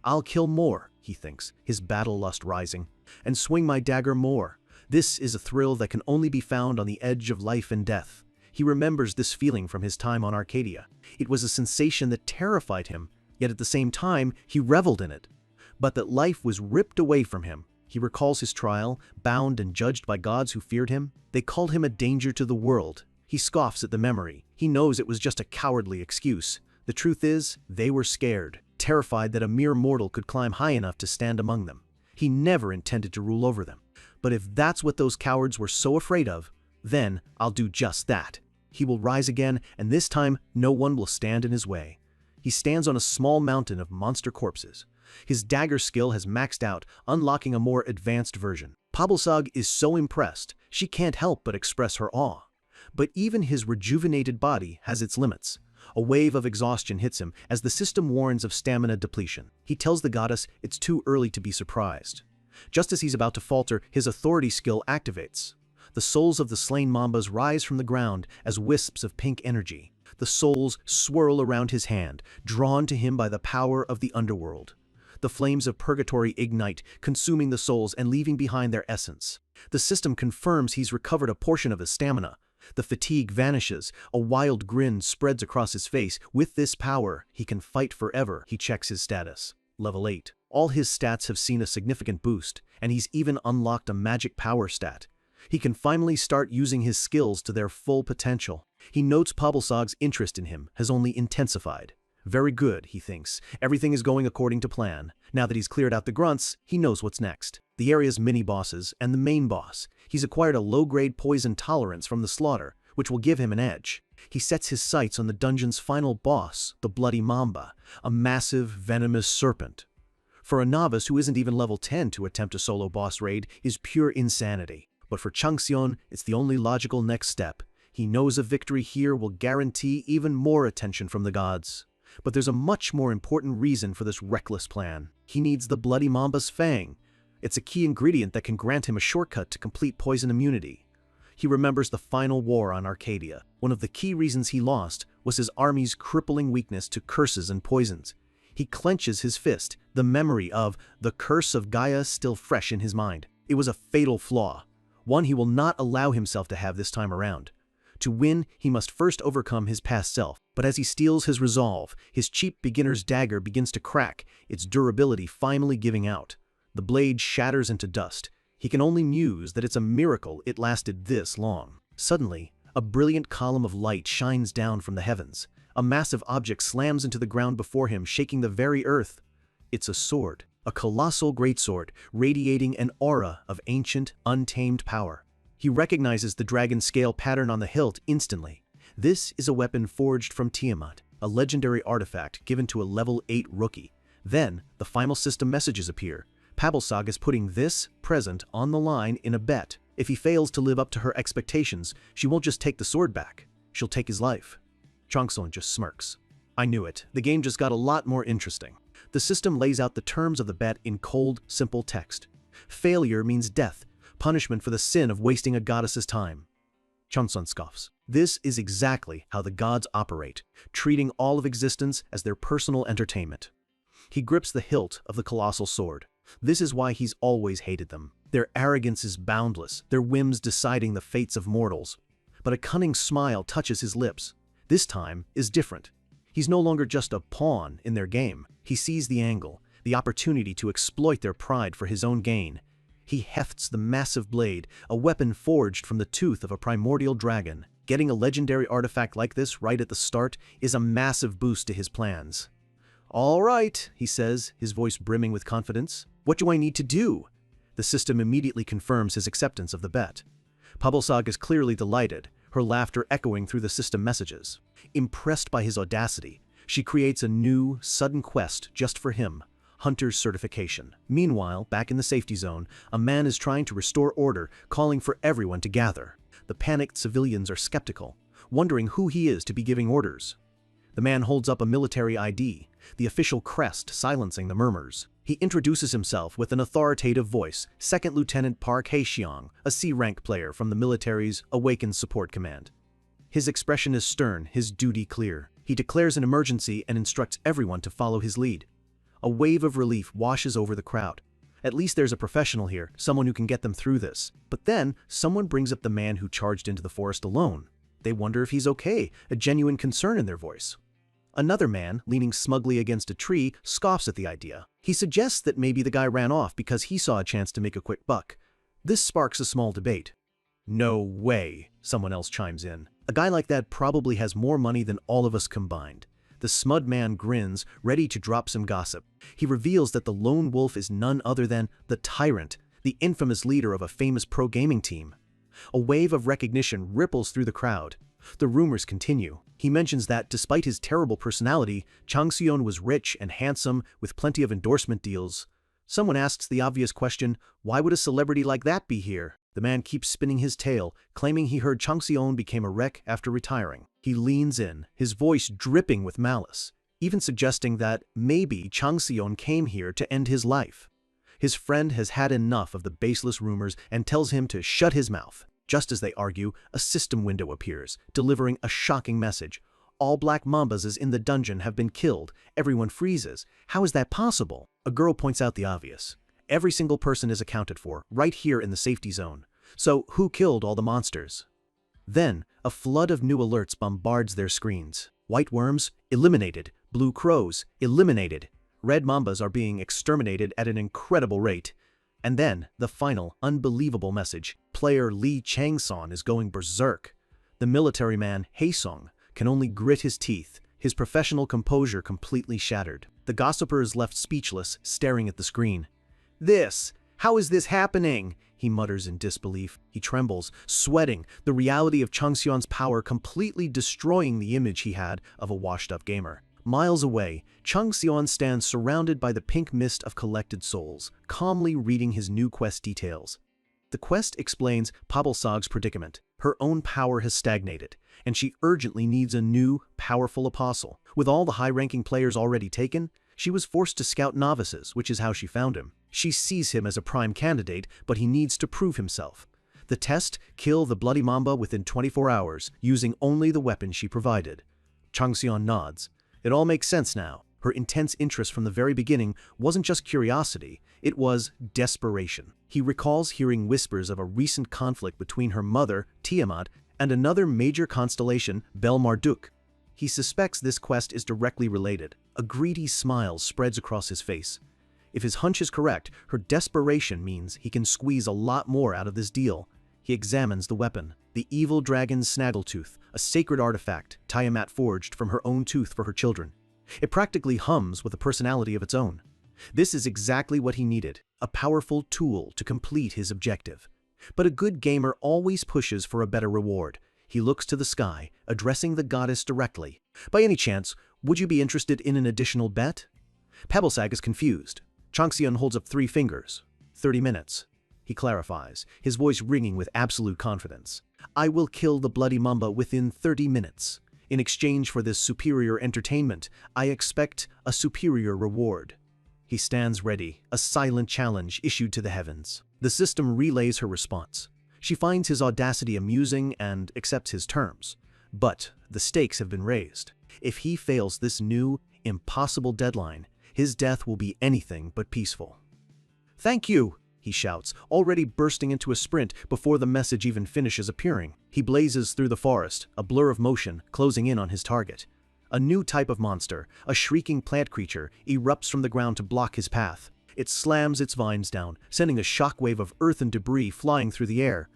"I'll kill more," he thinks, his battle lust rising, "and swing my dagger more. This is a thrill that can only be found on the edge of life and death." He remembers this feeling from his time on Arcadia. It was a sensation that terrified him, yet at the same time, he reveled in it. But that life was ripped away from him. He recalls his trial, bound and judged by gods who feared him. They called him a danger to the world. He scoffs at the memory. He knows it was just a cowardly excuse. The truth is, they were scared, terrified that a mere mortal could climb high enough to stand among them. He never intended to rule over them. But if that's what those cowards were so afraid of, then I'll do just that. He will rise again, and this time no one will stand in his way. He stands on a small mountain of monster corpses. His dagger skill has maxed out, unlocking a more advanced version. Pabalsag is so impressed, she can't help but express her awe. But even his rejuvenated body has its limits. A wave of exhaustion hits him as the system warns of stamina depletion. He tells the goddess it's too early to be surprised. Just as he's about to falter, his authority skill activates. The souls of the slain mambas rise from the ground as wisps of pink energy. The souls swirl around his hand, drawn to him by the power of the underworld. The flames of purgatory ignite, consuming the souls and leaving behind their essence. The system confirms he's recovered a portion of his stamina. The fatigue vanishes, a wild grin spreads across his face. With this power, he can fight forever. He checks his status. Level 8. All his stats have seen a significant boost, and he's even unlocked a magic power stat. He can finally start using his skills to their full potential. He notes Pabalsag's interest in him has only intensified. Very good, he thinks. Everything is going according to plan. Now that he's cleared out the grunts, he knows what's next. The area's mini-bosses and the main boss. He's acquired a low-grade poison tolerance from the slaughter, which will give him an edge. He sets his sights on the dungeon's final boss, the Bloody Mamba, a massive, venomous serpent. For a novice who isn't even level 10 to attempt a solo boss raid is pure insanity. But for Changxion, it's the only logical next step. He knows a victory here will guarantee even more attention from the gods. But there's a much more important reason for this reckless plan. He needs the Bloody Mamba's fang. It's a key ingredient that can grant him a shortcut to complete poison immunity. He remembers the final war on Arcadia. One of the key reasons he lost was his army's crippling weakness to curses and poisons. He clenches his fist, the memory of the curse of Gaia still fresh in his mind. It was a fatal flaw, one he will not allow himself to have this time around. To win, he must first overcome his past self. But as he steels his resolve, his cheap beginner's dagger begins to crack, its durability finally giving out. The blade shatters into dust. He can only muse that it's a miracle it lasted this long. Suddenly, a brilliant column of light shines down from the heavens. A massive object slams into the ground before him, shaking the very earth. It's a sword, a colossal greatsword, radiating an aura of ancient, untamed power. He recognizes the dragon scale pattern on the hilt instantly. This is a weapon forged from Tiamat, a legendary artifact given to a level 8 rookie. Then, the final system messages appear. Pabalsag is putting this present on the line in a bet. If he fails to live up to her expectations, she won't just take the sword back, she'll take his life. Changxion just smirks. I knew it. The game just got a lot more interesting. The system lays out the terms of the bet in cold, simple text. Failure means death, punishment for the sin of wasting a goddess's time. Changxion scoffs. This is exactly how the gods operate, treating all of existence as their personal entertainment. He grips the hilt of the colossal sword. This is why he's always hated them. Their arrogance is boundless, their whims deciding the fates of mortals. But a cunning smile touches his lips. This time is different. He's no longer just a pawn in their game. He sees the angle, the opportunity to exploit their pride for his own gain. He hefts the massive blade, a weapon forged from the tooth of a primordial dragon. Getting a legendary artifact like this right at the start is a massive boost to his plans. All right, he says, his voice brimming with confidence. What do I need to do? The system immediately confirms his acceptance of the bet. Pabalsag is clearly delighted, her laughter echoing through the system messages. Impressed by his audacity, she creates a new, sudden quest just for him. Hunter's certification. Meanwhile, back in the safety zone, a man is trying to restore order, calling for everyone to gather. The panicked civilians are skeptical, wondering who he is to be giving orders. The man holds up a military ID, the official crest silencing the murmurs. He introduces himself with an authoritative voice, Second Lieutenant Park Hae-xiang, a C-rank player from the military's Awakened Support Command. His expression is stern, his duty clear. He declares an emergency and instructs everyone to follow his lead. A wave of relief washes over the crowd. At least there's a professional here, someone who can get them through this. But then, someone brings up the man who charged into the forest alone. They wonder if he's okay, a genuine concern in their voice. Another man, leaning smugly against a tree, scoffs at the idea. He suggests that maybe the guy ran off because he saw a chance to make a quick buck. This sparks a small debate. "No way," someone else chimes in. "A guy like that probably has more money than all of us combined." The smug man grins, ready to drop some gossip. He reveals that the lone wolf is none other than the Tyrant, the infamous leader of a famous pro-gaming team. A wave of recognition ripples through the crowd. The rumors continue. He mentions that, despite his terrible personality, Chang Xion was rich and handsome with plenty of endorsement deals. Someone asks the obvious question, why would a celebrity like that be here? The man keeps spinning his tale, claiming he heard Chang Xion became a wreck after retiring. He leans in, his voice dripping with malice, even suggesting that maybe Chang Xion came here to end his life. His friend has had enough of the baseless rumors and tells him to shut his mouth. Just as they argue, a system window appears, delivering a shocking message. All black mambas in the dungeon have been killed. Everyone freezes. How is that possible? A girl points out the obvious. Every single person is accounted for, right here in the safety zone. So who killed all the monsters? Then, a flood of new alerts bombards their screens. White worms, eliminated. Blue crows, eliminated. Red mambas are being exterminated at an incredible rate. And then, the final, unbelievable message. Player Li Changson is going berserk. The military man, Heisong, can only grit his teeth, his professional composure completely shattered. The gossiper is left speechless, staring at the screen. How is this happening? He mutters in disbelief. He trembles, sweating, the reality of Chang Xian's power completely destroying the image he had of a washed-up gamer. Miles away, Chang Xian stands surrounded by the pink mist of collected souls, calmly reading his new quest details. The quest explains Pabalsag's predicament. Her own power has stagnated, and she urgently needs a new, powerful apostle. With all the high-ranking players already taken, she was forced to scout novices, which is how she found him. She sees him as a prime candidate, but he needs to prove himself. The test: kill the bloody mamba within 24 hours, using only the weapon she provided. Chang Xian nods. It all makes sense now. Her intense interest from the very beginning wasn't just curiosity, it was desperation. He recalls hearing whispers of a recent conflict between her mother, Tiamat, and another major constellation, Bel Marduk. He suspects this quest is directly related. A greedy smile spreads across his face. If his hunch is correct, her desperation means he can squeeze a lot more out of this deal. He examines the weapon. The evil dragon's snaggletooth, a sacred artifact Tiamat forged from her own tooth for her children. It practically hums with a personality of its own. This is exactly what he needed, a powerful tool to complete his objective. But a good gamer always pushes for a better reward. He looks to the sky, addressing the goddess directly. By any chance, would you be interested in an additional bet? Pebblesag is confused. Chang Xian holds up 3 fingers. 30 minutes. He clarifies, his voice ringing with absolute confidence. I will kill the bloody mamba within 30 minutes. In exchange for this superior entertainment, I expect a superior reward. He stands ready, a silent challenge issued to the heavens. The system relays her response. She finds his audacity amusing and accepts his terms. But the stakes have been raised. If he fails this new, impossible deadline, his death will be anything but peaceful. Thank you, he shouts, already bursting into a sprint before the message even finishes appearing. He blazes through the forest, a blur of motion, closing in on his target. A new type of monster, a shrieking plant creature, erupts from the ground to block his path. It slams its vines down, sending a shockwave of earth and debris flying through the air.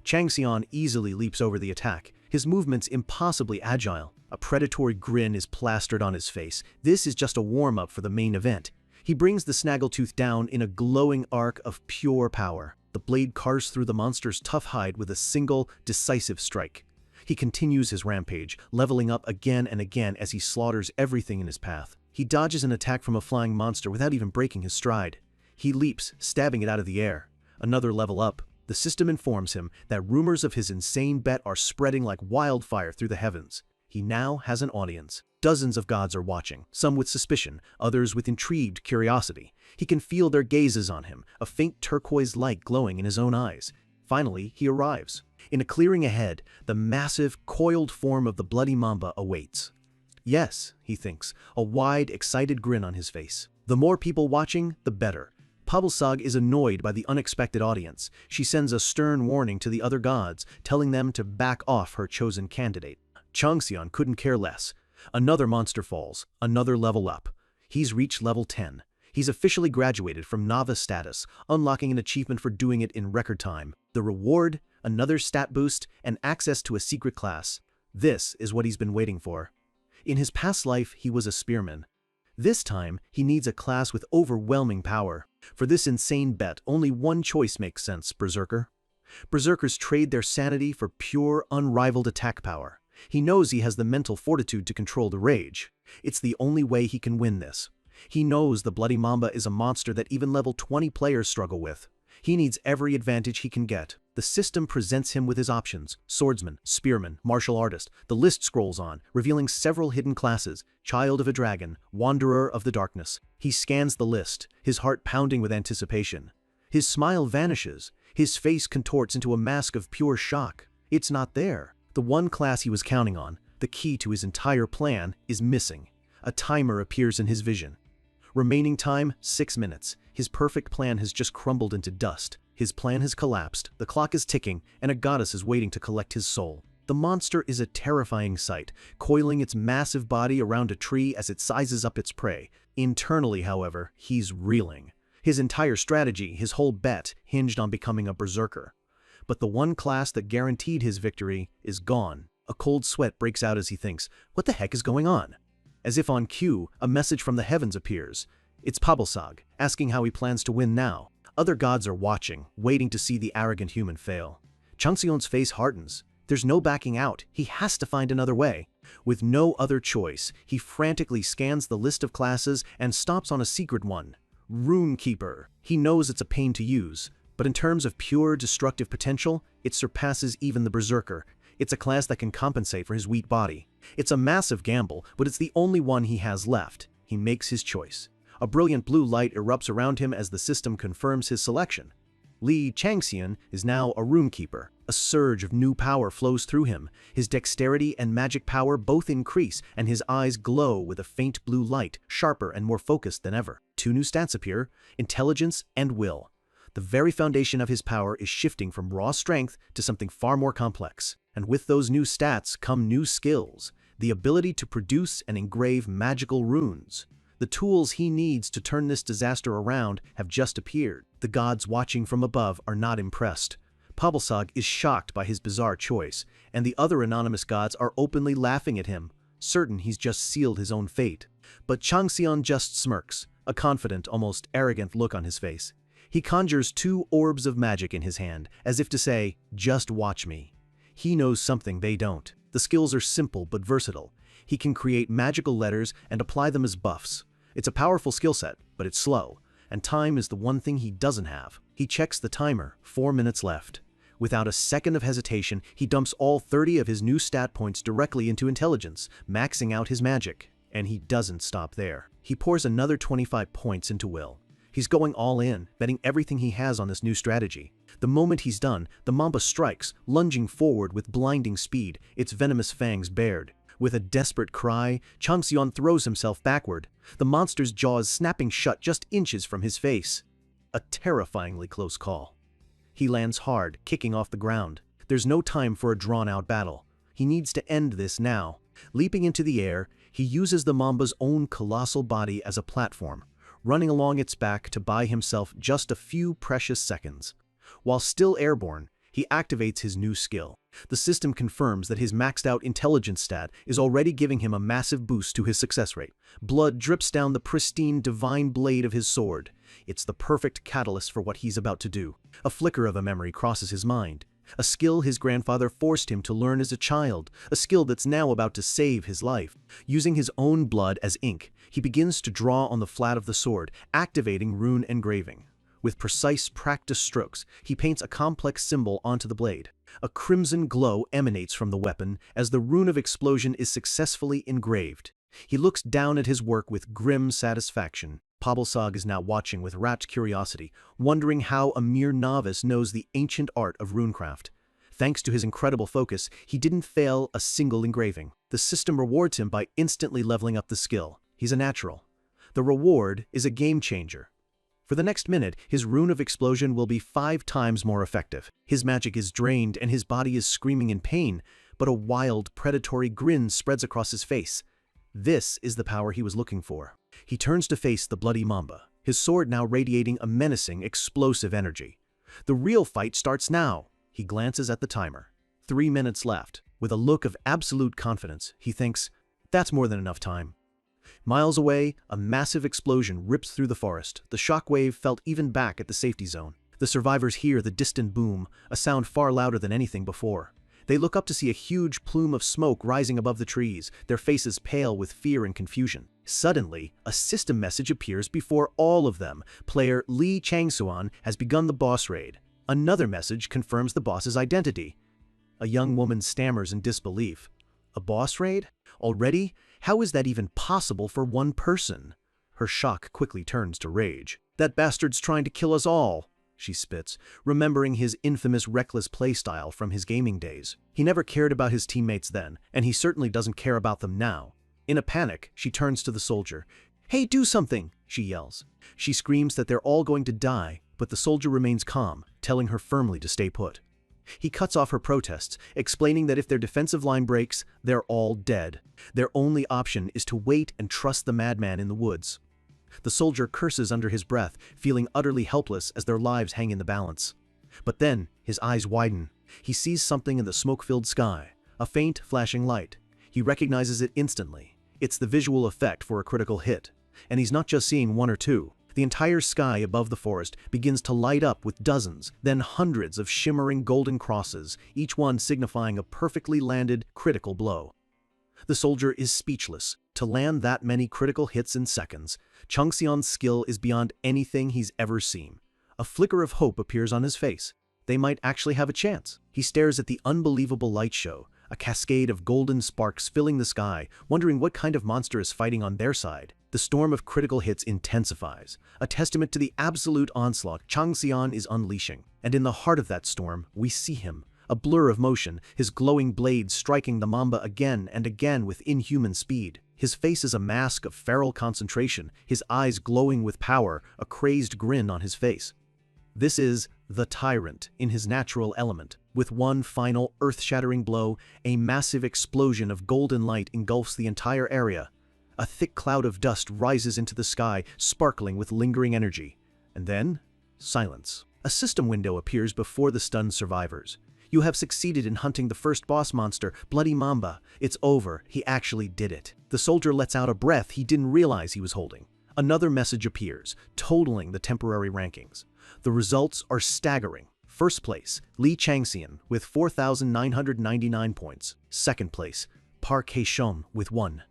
Chang Xian easily leaps over the attack, his movements impossibly agile. A predatory grin is plastered on his face. This is just a warm-up for the main event. He brings the snaggletooth down in a glowing arc of pure power. The blade carves through the monster's tough hide with a single, decisive strike. He continues his rampage, leveling up again and again as he slaughters everything in his path. He dodges an attack from a flying monster without even breaking his stride. He leaps, stabbing it out of the air. Another level up. The system informs him that rumors of his insane bet are spreading like wildfire through the heavens. He now has an audience. Dozens of gods are watching, some with suspicion, others with intrigued curiosity. He can feel their gazes on him, a faint turquoise light glowing in his own eyes. Finally, he arrives. In a clearing ahead, the massive, coiled form of the bloody mamba awaits. Yes, he thinks, a wide, excited grin on his face. The more people watching, the better. Pabalsag is annoyed by the unexpected audience. She sends a stern warning to the other gods, telling them to back off her chosen candidate. Chang Xian couldn't care less. Another monster falls, another level up. He's reached level 10. He's officially graduated from novice status, unlocking an achievement for doing it in record time. The reward, another stat boost, and access to a secret class. This is what he's been waiting for. In his past life, he was a spearman. This time, he needs a class with overwhelming power. For this insane bet, only one choice makes sense, Berserker. Berserkers trade their sanity for pure, unrivaled attack power. He knows he has the mental fortitude to control the rage. It's the only way he can win this. He knows the Bloody Mamba is a monster that even level 20 players struggle with. He needs every advantage he can get. The system presents him with his options: swordsman, spearman, martial artist. The list scrolls on, revealing several hidden classes: child of a dragon, wanderer of the darkness. He scans the list, his heart pounding with anticipation. His smile vanishes. His face contorts into a mask of pure shock. It's not there. The one class he was counting on, the key to his entire plan, is missing. A timer appears in his vision. Remaining time, 6 minutes. His perfect plan has just crumbled into dust. His plan has collapsed, the clock is ticking, and a goddess is waiting to collect his soul. The monster is a terrifying sight, coiling its massive body around a tree as it sizes up its prey. Internally, however, he's reeling. His entire strategy, his whole bet, hinged on becoming a berserker. But the one class that guaranteed his victory is gone. A cold sweat breaks out as he thinks, what the heck is going on? As if on cue, a message from the heavens appears. It's Pabalsag, asking how he plans to win now. Other gods are watching, waiting to see the arrogant human fail. Changxion's face hardens. There's no backing out. He has to find another way. With no other choice, he frantically scans the list of classes and stops on a secret one: Rune Keeper. He knows it's a pain to use, but in terms of pure destructive potential, it surpasses even the Berserker. It's a class that can compensate for his weak body. It's a massive gamble, but it's the only one he has left. He makes his choice. A brilliant blue light erupts around him as the system confirms his selection. Li Changxian is now a Rune Keeper. A surge of new power flows through him. His dexterity and magic power both increase, and his eyes glow with a faint blue light, sharper and more focused than ever. 2 new stats appear: intelligence and will. The very foundation of his power is shifting from raw strength to something far more complex. And with those new stats come new skills: the ability to produce and engrave magical runes. The tools he needs to turn this disaster around have just appeared. The gods watching from above are not impressed. Pabalsag is shocked by his bizarre choice, and the other anonymous gods are openly laughing at him, certain he's just sealed his own fate. But Changxian just smirks, a confident, almost arrogant look on his face. He conjures 2 orbs of magic in his hand, as if to say, just watch me. He knows something they don't. The skills are simple but versatile. He can create magical letters and apply them as buffs. It's a powerful skill set, but it's slow, and time is the one thing he doesn't have. He checks the timer, 4 minutes left. Without a second of hesitation, he dumps all 30 of his new stat points directly into intelligence, maxing out his magic. And he doesn't stop there. He pours another 25 points into will. He's going all in, betting everything he has on this new strategy. The moment he's done, the Mamba strikes, lunging forward with blinding speed, its venomous fangs bared. With a desperate cry, Changxian throws himself backward, the monster's jaws snapping shut just inches from his face. A terrifyingly close call. He lands hard, kicking off the ground. There's no time for a drawn-out battle. He needs to end this now. Leaping into the air, he uses the Mamba's own colossal body as a platform, running along its back to buy himself just a few precious seconds. While still airborne, he activates his new skill. The system confirms that his maxed-out intelligence stat is already giving him a massive boost to his success rate. Blood drips down the pristine, divine blade of his sword. It's the perfect catalyst for what he's about to do. A flicker of a memory crosses his mind. A skill his grandfather forced him to learn as a child, a skill that's now about to save his life. Using his own blood as ink, he begins to draw on the flat of the sword, activating rune engraving. With precise, practiced strokes, he paints a complex symbol onto the blade. A crimson glow emanates from the weapon as the rune of explosion is successfully engraved. He looks down at his work with grim satisfaction. Pabalsag is now watching with rapt curiosity, wondering how a mere novice knows the ancient art of runecraft. Thanks to his incredible focus, he didn't fail a single engraving. The system rewards him by instantly leveling up the skill. He's a natural. The reward is a game changer. For the next minute, his rune of explosion will be 5 times more effective. His magic is drained and his body is screaming in pain, but a wild, predatory grin spreads across his face. This is the power he was looking for. He turns to face the bloody Mamba, his sword now radiating a menacing, explosive energy. The real fight starts now. He glances at the timer. 3 minutes left. With a look of absolute confidence, he thinks, that's more than enough time. Miles away, a massive explosion rips through the forest. The shockwave felt even back at the safety zone. The survivors hear the distant boom, a sound far louder than anything before. They look up to see a huge plume of smoke rising above the trees, their faces pale with fear and confusion. Suddenly, a system message appears before all of them. Player Li Changsuan has begun the boss raid. Another message confirms the boss's identity. A young woman stammers in disbelief. A boss raid? Already? How is that even possible for one person? Her shock quickly turns to rage. That bastard's trying to kill us all, she spits, remembering his infamous reckless playstyle from his gaming days. He never cared about his teammates then, and he certainly doesn't care about them now. In a panic, she turns to the soldier. Hey, do something, she yells. She screams that they're all going to die, but the soldier remains calm, telling her firmly to stay put. He cuts off her protests, explaining that if their defensive line breaks, they're all dead. Their only option is to wait and trust the madman in the woods. The soldier curses under his breath, feeling utterly helpless as their lives hang in the balance. But then, his eyes widen. He sees something in the smoke-filled sky, a faint, flashing light. He recognizes it instantly. It's the visual effect for a critical hit. And he's not just seeing one or two. The entire sky above the forest begins to light up with dozens, then hundreds of shimmering golden crosses, each one signifying a perfectly landed, critical blow. The soldier is speechless. To land that many critical hits in seconds, Changxian's skill is beyond anything he's ever seen. A flicker of hope appears on his face. They might actually have a chance. He stares at the unbelievable light show, a cascade of golden sparks filling the sky, wondering what kind of monster is fighting on their side. The storm of critical hits intensifies, a testament to the absolute onslaught Changxian is unleashing. And in the heart of that storm, we see him, a blur of motion, his glowing blades striking the Mamba again and again with inhuman speed. His face is a mask of feral concentration, his eyes glowing with power, a crazed grin on his face. This is the Tyrant in his natural element. With one final earth-shattering blow, a massive explosion of golden light engulfs the entire area. A thick cloud of dust rises into the sky, sparkling with lingering energy. And then, silence. A system window appears before the stunned survivors. You have succeeded in hunting the first boss monster, Bloody Mamba. It's over. He actually did it. The soldier lets out a breath he didn't realize he was holding. Another message appears, totaling the temporary rankings. The results are staggering. First place, Li Changxian with 4,999 points. Second place, Park Hae-shun with 1.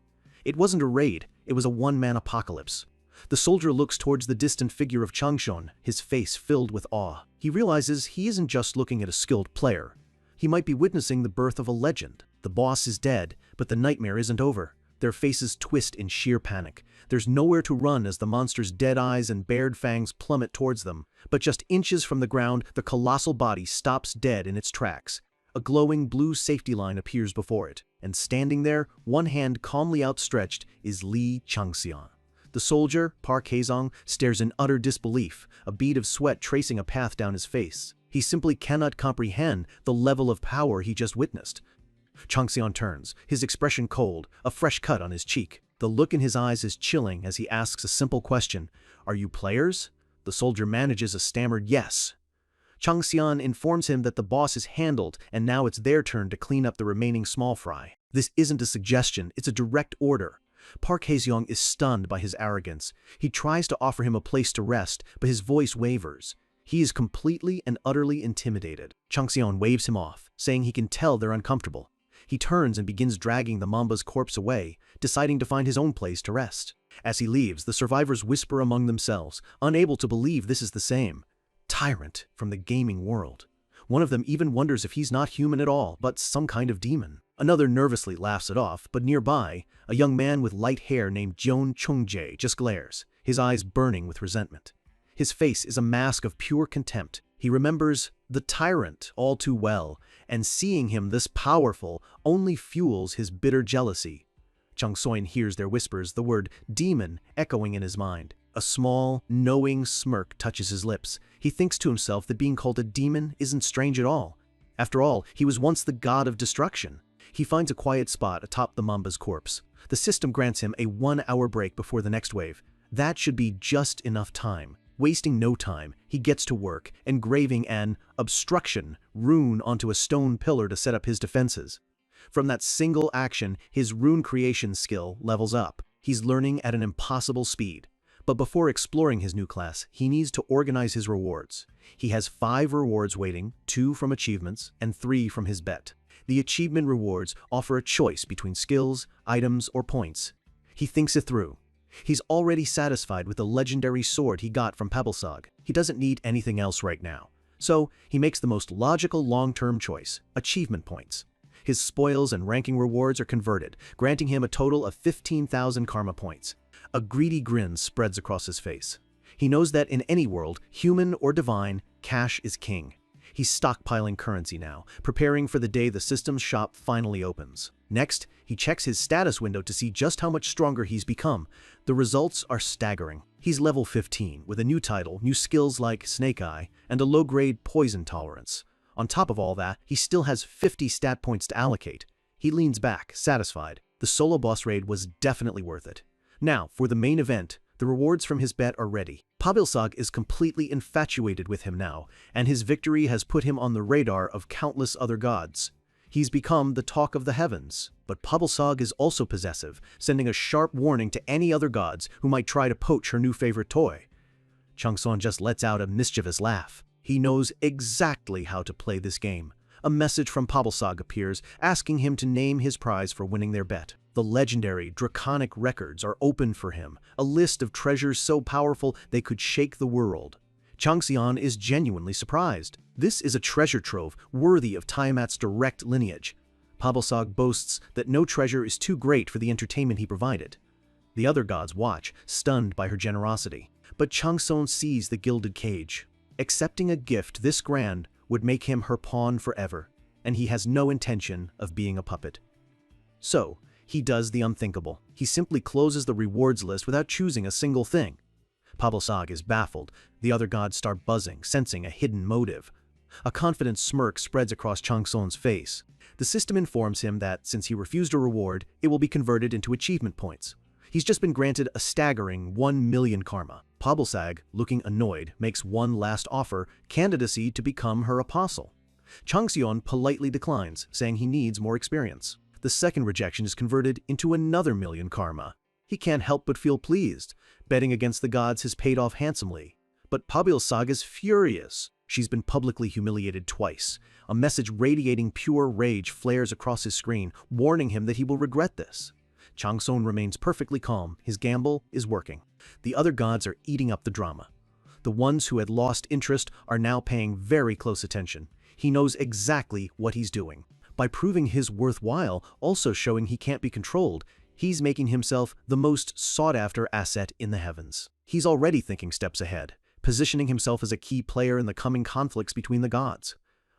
It wasn't a raid, it was a one-man apocalypse. The soldier looks towards the distant figure of Changxian, his face filled with awe. He realizes he isn't just looking at a skilled player. He might be witnessing the birth of a legend. The boss is dead, but the nightmare isn't over. Their faces twist in sheer panic. There's nowhere to run as the monster's dead eyes and bared fangs plummet towards them. But just inches from the ground, the colossal body stops dead in its tracks. A glowing blue safety line appears before it, and standing there, one hand calmly outstretched, is Li Changxian. The soldier, Park Hae-shun, stares in utter disbelief, a bead of sweat tracing a path down his face. He simply cannot comprehend the level of power he just witnessed. Changxian turns, his expression cold, a fresh cut on his cheek. The look in his eyes is chilling as he asks a simple question. Are you players? The soldier manages a stammered yes. Changxian informs him that the boss is handled and now it's their turn to clean up the remaining small fry. This isn't a suggestion, it's a direct order. Park Hae-shun is stunned by his arrogance. He tries to offer him a place to rest, but his voice wavers. He is completely and utterly intimidated. Changxian waves him off, saying he can tell they're uncomfortable. He turns and begins dragging the Mamba's corpse away, deciding to find his own place to rest. As he leaves, the survivors whisper among themselves, unable to believe this is the same Tyrant from the gaming world. One of them even wonders if he's not human at all, but some kind of demon. Another nervously laughs it off, but nearby, a young man with light hair named Joan Chungjae just glares, his eyes burning with resentment. His face is a mask of pure contempt. He remembers the Tyrant all too well, and seeing him this powerful only fuels his bitter jealousy. Changxian hears their whispers, the word demon echoing in his mind. A small, knowing smirk touches his lips. He thinks to himself that being called a demon isn't strange at all. After all, he was once the god of destruction. He finds a quiet spot atop the Mamba's corpse. The system grants him a 1-hour break before the next wave. That should be just enough time. Wasting no time, he gets to work, engraving an obstruction rune onto a stone pillar to set up his defenses. From that single action, his rune creation skill levels up. He's learning at an impossible speed. But before exploring his new class, he needs to organize his rewards. He has 5 rewards waiting, 2 from achievements, and 3 from his bet. The achievement rewards offer a choice between skills, items, or points. He thinks it through. He's already satisfied with the legendary sword he got from Pabilsog. He doesn't need anything else right now. So, he makes the most logical long-term choice, achievement points. His spoils and ranking rewards are converted, granting him a total of 15,000 karma points. A greedy grin spreads across his face. He knows that in any world, human or divine, cash is king. He's stockpiling currency now, preparing for the day the system's shop finally opens. Next, he checks his status window to see just how much stronger he's become. The results are staggering. He's level 15, with a new title, new skills like Snake Eye, and a low-grade poison tolerance. On top of all that, he still has 50 stat points to allocate. He leans back, satisfied. The solo boss raid was definitely worth it. Now, for the main event, the rewards from his bet are ready. Pabilsog is completely infatuated with him now, and his victory has put him on the radar of countless other gods. He's become the talk of the heavens. But Pabilsog is also possessive, sending a sharp warning to any other gods who might try to poach her new favorite toy. Changson just lets out a mischievous laugh. He knows exactly how to play this game. A message from Pabilsog appears, asking him to name his prize for winning their bet. The legendary, draconic records are open for him, a list of treasures so powerful they could shake the world. Changxian is genuinely surprised. This is a treasure trove worthy of Tiamat's direct lineage. Pabilsog boasts that no treasure is too great for the entertainment he provided. The other gods watch, stunned by her generosity. But Changson sees the gilded cage. Accepting a gift this grand would make him her pawn forever, and he has no intention of being a puppet. So, he does the unthinkable. He simply closes the rewards list without choosing a single thing. Pabilsog is baffled. The other gods start buzzing, sensing a hidden motive. A confident smirk spreads across Changson's face. The system informs him that, since he refused a reward, it will be converted into achievement points. He's just been granted a staggering 1 million karma. Pabilsog, looking annoyed, makes one last offer, candidacy to become her apostle. Changxian politely declines, saying he needs more experience. The second rejection is converted into another 1 million karma. He can't help but feel pleased. Betting against the gods has paid off handsomely. But Pabilsog is furious. She's been publicly humiliated twice. A message radiating pure rage flares across his screen, warning him that he will regret this. Changson remains perfectly calm. His gamble is working. The other gods are eating up the drama. The ones who had lost interest are now paying very close attention. He knows exactly what he's doing. By proving his worthwhile, also showing he can't be controlled, he's making himself the most sought-after asset in the heavens. He's already thinking steps ahead, positioning himself as a key player in the coming conflicts between the gods.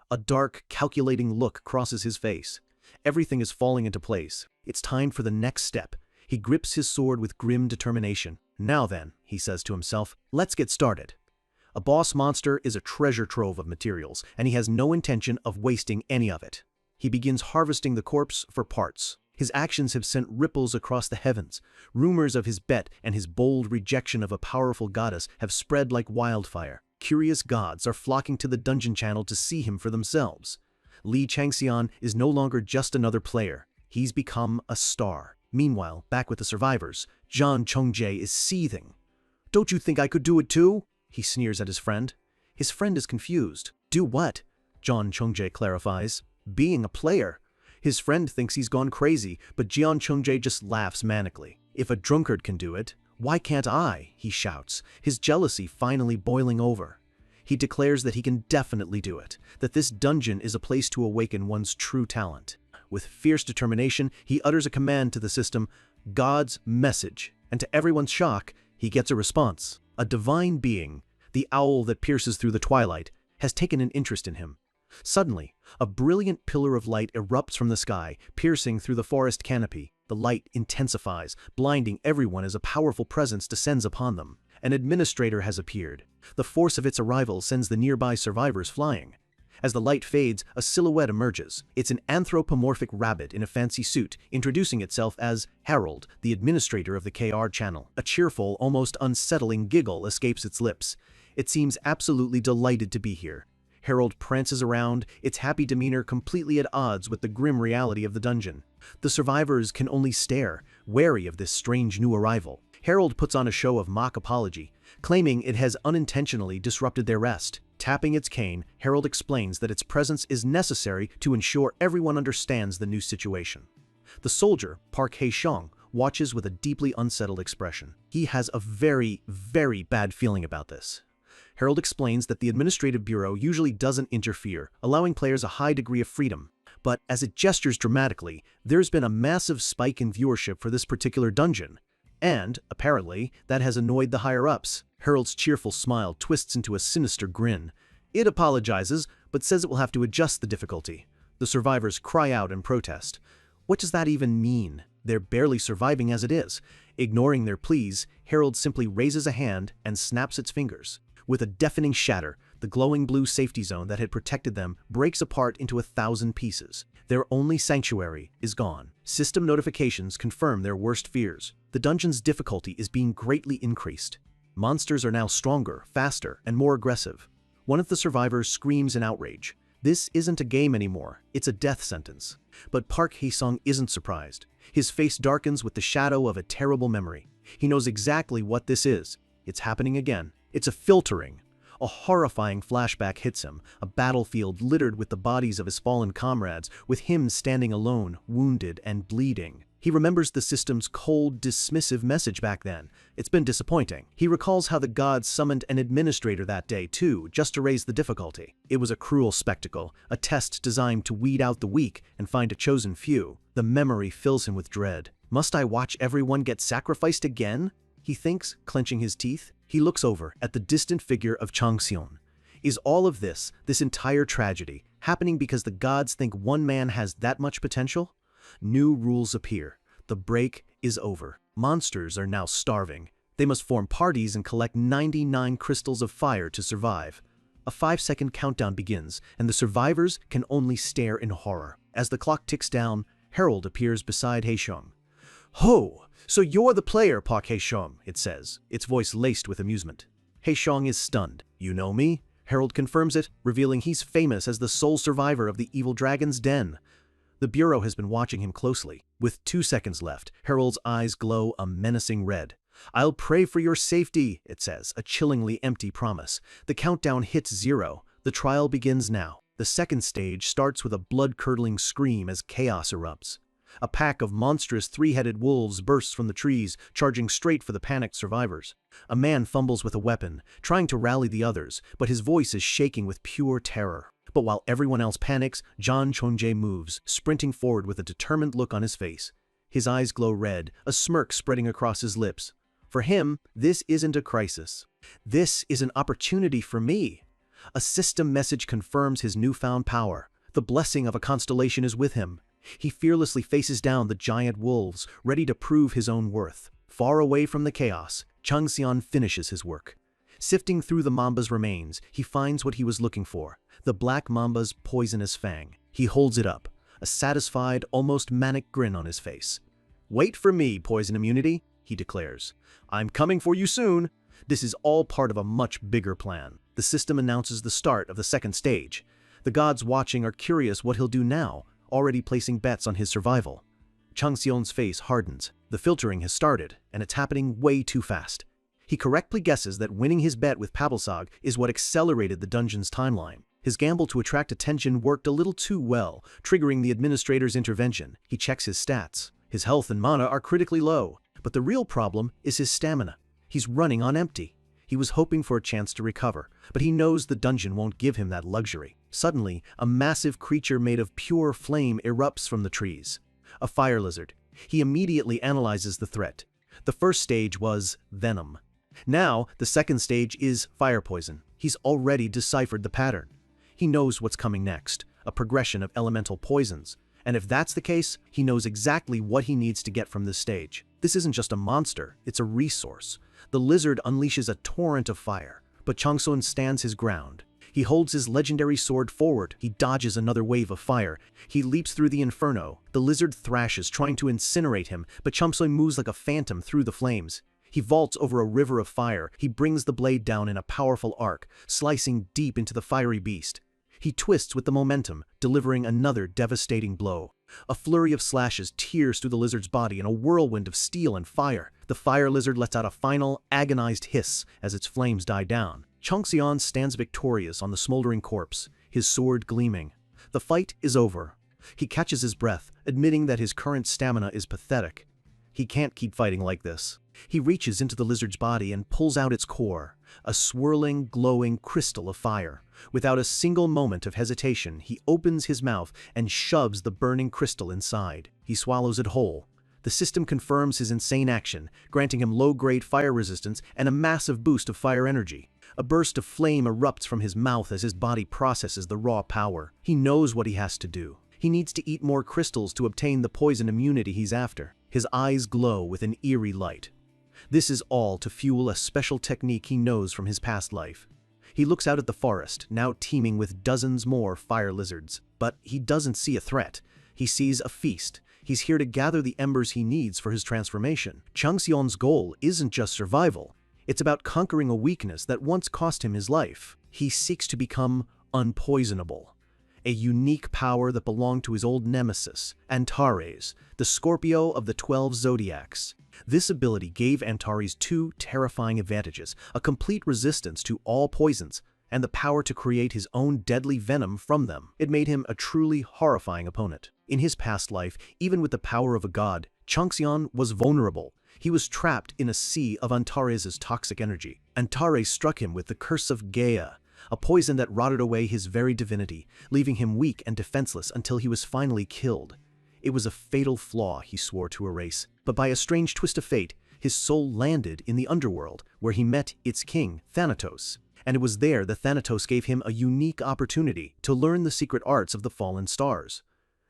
A dark, calculating look crosses his face. Everything is falling into place. It's time for the next step. He grips his sword with grim determination. Now then, he says to himself, let's get started. A boss monster is a treasure trove of materials, and he has no intention of wasting any of it. He begins harvesting the corpse for parts. His actions have sent ripples across the heavens. Rumors of his bet and his bold rejection of a powerful goddess have spread like wildfire. Curious gods are flocking to the dungeon channel to see him for themselves. Li Changxian is no longer just another player. He's become a star. Meanwhile, back with the survivors, Zhang Chongjae is seething. "Don't you think I could do it too?" he sneers at his friend. His friend is confused. Do what? Zhang Chongjae clarifies. Being a player. His friend thinks he's gone crazy, but Zhang Chongjae just laughs manically. If a drunkard can do it, why can't I? He shouts, his jealousy finally boiling over. He declares that he can definitely do it, that this dungeon is a place to awaken one's true talent. With fierce determination, he utters a command to the system, God's message, and to everyone's shock, he gets a response. A divine being, the owl that pierces through the twilight, has taken an interest in him. Suddenly, a brilliant pillar of light erupts from the sky, piercing through the forest canopy. The light intensifies, blinding everyone as a powerful presence descends upon them. An administrator has appeared. The force of its arrival sends the nearby survivors flying. As the light fades, a silhouette emerges. It's an anthropomorphic rabbit in a fancy suit, introducing itself as Harold, the administrator of the KR channel. A cheerful, almost unsettling giggle escapes its lips. It seems absolutely delighted to be here. Harold prances around, its happy demeanor completely at odds with the grim reality of the dungeon. The survivors can only stare, wary of this strange new arrival. Harold puts on a show of mock apology, claiming it has unintentionally disrupted their rest. Tapping its cane, Harold explains that its presence is necessary to ensure everyone understands the new situation. The soldier, Park Hae-shong, watches with a deeply unsettled expression. He has a very, very bad feeling about this. Harold explains that the Administrative Bureau usually doesn't interfere, allowing players a high degree of freedom. But as it gestures dramatically, there's been a massive spike in viewership for this particular dungeon. And, apparently, that has annoyed the higher-ups. Harold's cheerful smile twists into a sinister grin. It apologizes, but says it will have to adjust the difficulty. The survivors cry out in protest. What does that even mean? They're barely surviving as it is. Ignoring their pleas, Harold simply raises a hand and snaps its fingers. With a deafening shatter, the glowing blue safety zone that had protected them breaks apart into 1,000 pieces. Their only sanctuary is gone. System notifications confirm their worst fears. The dungeon's difficulty is being greatly increased. Monsters are now stronger, faster, and more aggressive. One of the survivors screams in outrage. This isn't a game anymore, it's a death sentence. But Park Hae-song isn't surprised. His face darkens with the shadow of a terrible memory. He knows exactly what this is. It's happening again. It's a filtering. A horrifying flashback hits him, a battlefield littered with the bodies of his fallen comrades, with him standing alone, wounded and bleeding. He remembers the system's cold, dismissive message back then. It's been disappointing. He recalls how the gods summoned an administrator that day, too, just to raise the difficulty. It was a cruel spectacle, a test designed to weed out the weak and find a chosen few. The memory fills him with dread. Must I watch everyone get sacrificed again? He thinks, clenching his teeth. He looks over at the distant figure of Changseon. Is all of this entire tragedy, happening because the gods think one man has that much potential? New rules appear. The break is over. Monsters are now starving. They must form parties and collect 99 crystals of fire to survive. A 5-second countdown begins, and the survivors can only stare in horror. As the clock ticks down, Harold appears beside Hae-shong. "Ho! So you're the player, Park Hae-shong," it says, its voice laced with amusement. Hae-shong is stunned. "You know me?" Harold confirms it, revealing he's famous as the sole survivor of the evil dragon's den. The Bureau has been watching him closely. With 2 seconds left, Harold's eyes glow a menacing red. "I'll pray for your safety," it says, a chillingly empty promise. The countdown hits 0. The trial begins now. The second stage starts with a blood-curdling scream as chaos erupts. A pack of monstrous 3-headed wolves bursts from the trees, charging straight for the panicked survivors. A man fumbles with a weapon, trying to rally the others, but his voice is shaking with pure terror. But while everyone else panics, John Chonjae moves, sprinting forward with a determined look on his face. His eyes glow red, a smirk spreading across his lips. For him, this isn't a crisis. This is an opportunity for me. A system message confirms his newfound power. The blessing of a constellation is with him. He fearlessly faces down the giant wolves, ready to prove his own worth. Far away from the chaos, Changseon finishes his work. Sifting through the mamba's remains, he finds what he was looking for, the black mamba's poisonous fang. He holds it up, a satisfied, almost manic grin on his face. "Wait for me, poison immunity," he declares. "I'm coming for you soon." This is all part of a much bigger plan. The system announces the start of the second stage. The gods watching are curious what he'll do now, already placing bets on his survival. Changseon's face hardens. The filtering has started, and it's happening way too fast. He correctly guesses that winning his bet with Pabalsog is what accelerated the dungeon's timeline. His gamble to attract attention worked a little too well, triggering the administrator's intervention. He checks his stats. His health and mana are critically low, but the real problem is his stamina. He's running on empty. He was hoping for a chance to recover, but he knows the dungeon won't give him that luxury. Suddenly, a massive creature made of pure flame erupts from the trees. A fire lizard. He immediately analyzes the threat. The first stage was venom. Now, the second stage is fire poison. He's already deciphered the pattern. He knows what's coming next, a progression of elemental poisons. And if that's the case, he knows exactly what he needs to get from this stage. This isn't just a monster, it's a resource. The lizard unleashes a torrent of fire, but Changseon stands his ground. He holds his legendary sword forward. He dodges another wave of fire. He leaps through the inferno. The lizard thrashes, trying to incinerate him, but Changxun moves like a phantom through the flames. He vaults over a river of fire. He brings the blade down in a powerful arc, slicing deep into the fiery beast. He twists with the momentum, delivering another devastating blow. A flurry of slashes tears through the lizard's body in a whirlwind of steel and fire. The fire lizard lets out a final, agonized hiss as its flames die down. Changxian stands victorious on the smoldering corpse, his sword gleaming. The fight is over. He catches his breath, admitting that his current stamina is pathetic. He can't keep fighting like this. He reaches into the lizard's body and pulls out its core, a swirling, glowing crystal of fire. Without a single moment of hesitation, he opens his mouth and shoves the burning crystal inside. He swallows it whole. The system confirms his insane action, granting him low-grade fire resistance and a massive boost of fire energy. A burst of flame erupts from his mouth as his body processes the raw power. He knows what he has to do. He needs to eat more crystals to obtain the poison immunity he's after. His eyes glow with an eerie light. This is all to fuel a special technique he knows from his past life. He looks out at the forest, now teeming with dozens more fire lizards. But he doesn't see a threat. He sees a feast. He's here to gather the embers he needs for his transformation. Changxian's goal isn't just survival. It's about conquering a weakness that once cost him his life. He seeks to become unpoisonable, a unique power that belonged to his old nemesis, Antares, the Scorpio of the 12 zodiacs. This ability gave Antares two terrifying advantages: a complete resistance to all poisons, and the power to create his own deadly venom from them. It made him a truly horrifying opponent. In his past life, even with the power of a god, Changxian was vulnerable. He was trapped in a sea of Antares' toxic energy. Antares struck him with the curse of Gaia, a poison that rotted away his very divinity, leaving him weak and defenseless until he was finally killed. It was a fatal flaw he swore to erase, but by a strange twist of fate, his soul landed in the underworld, where he met its king, Thanatos. And it was there that Thanatos gave him a unique opportunity to learn the secret arts of the fallen stars.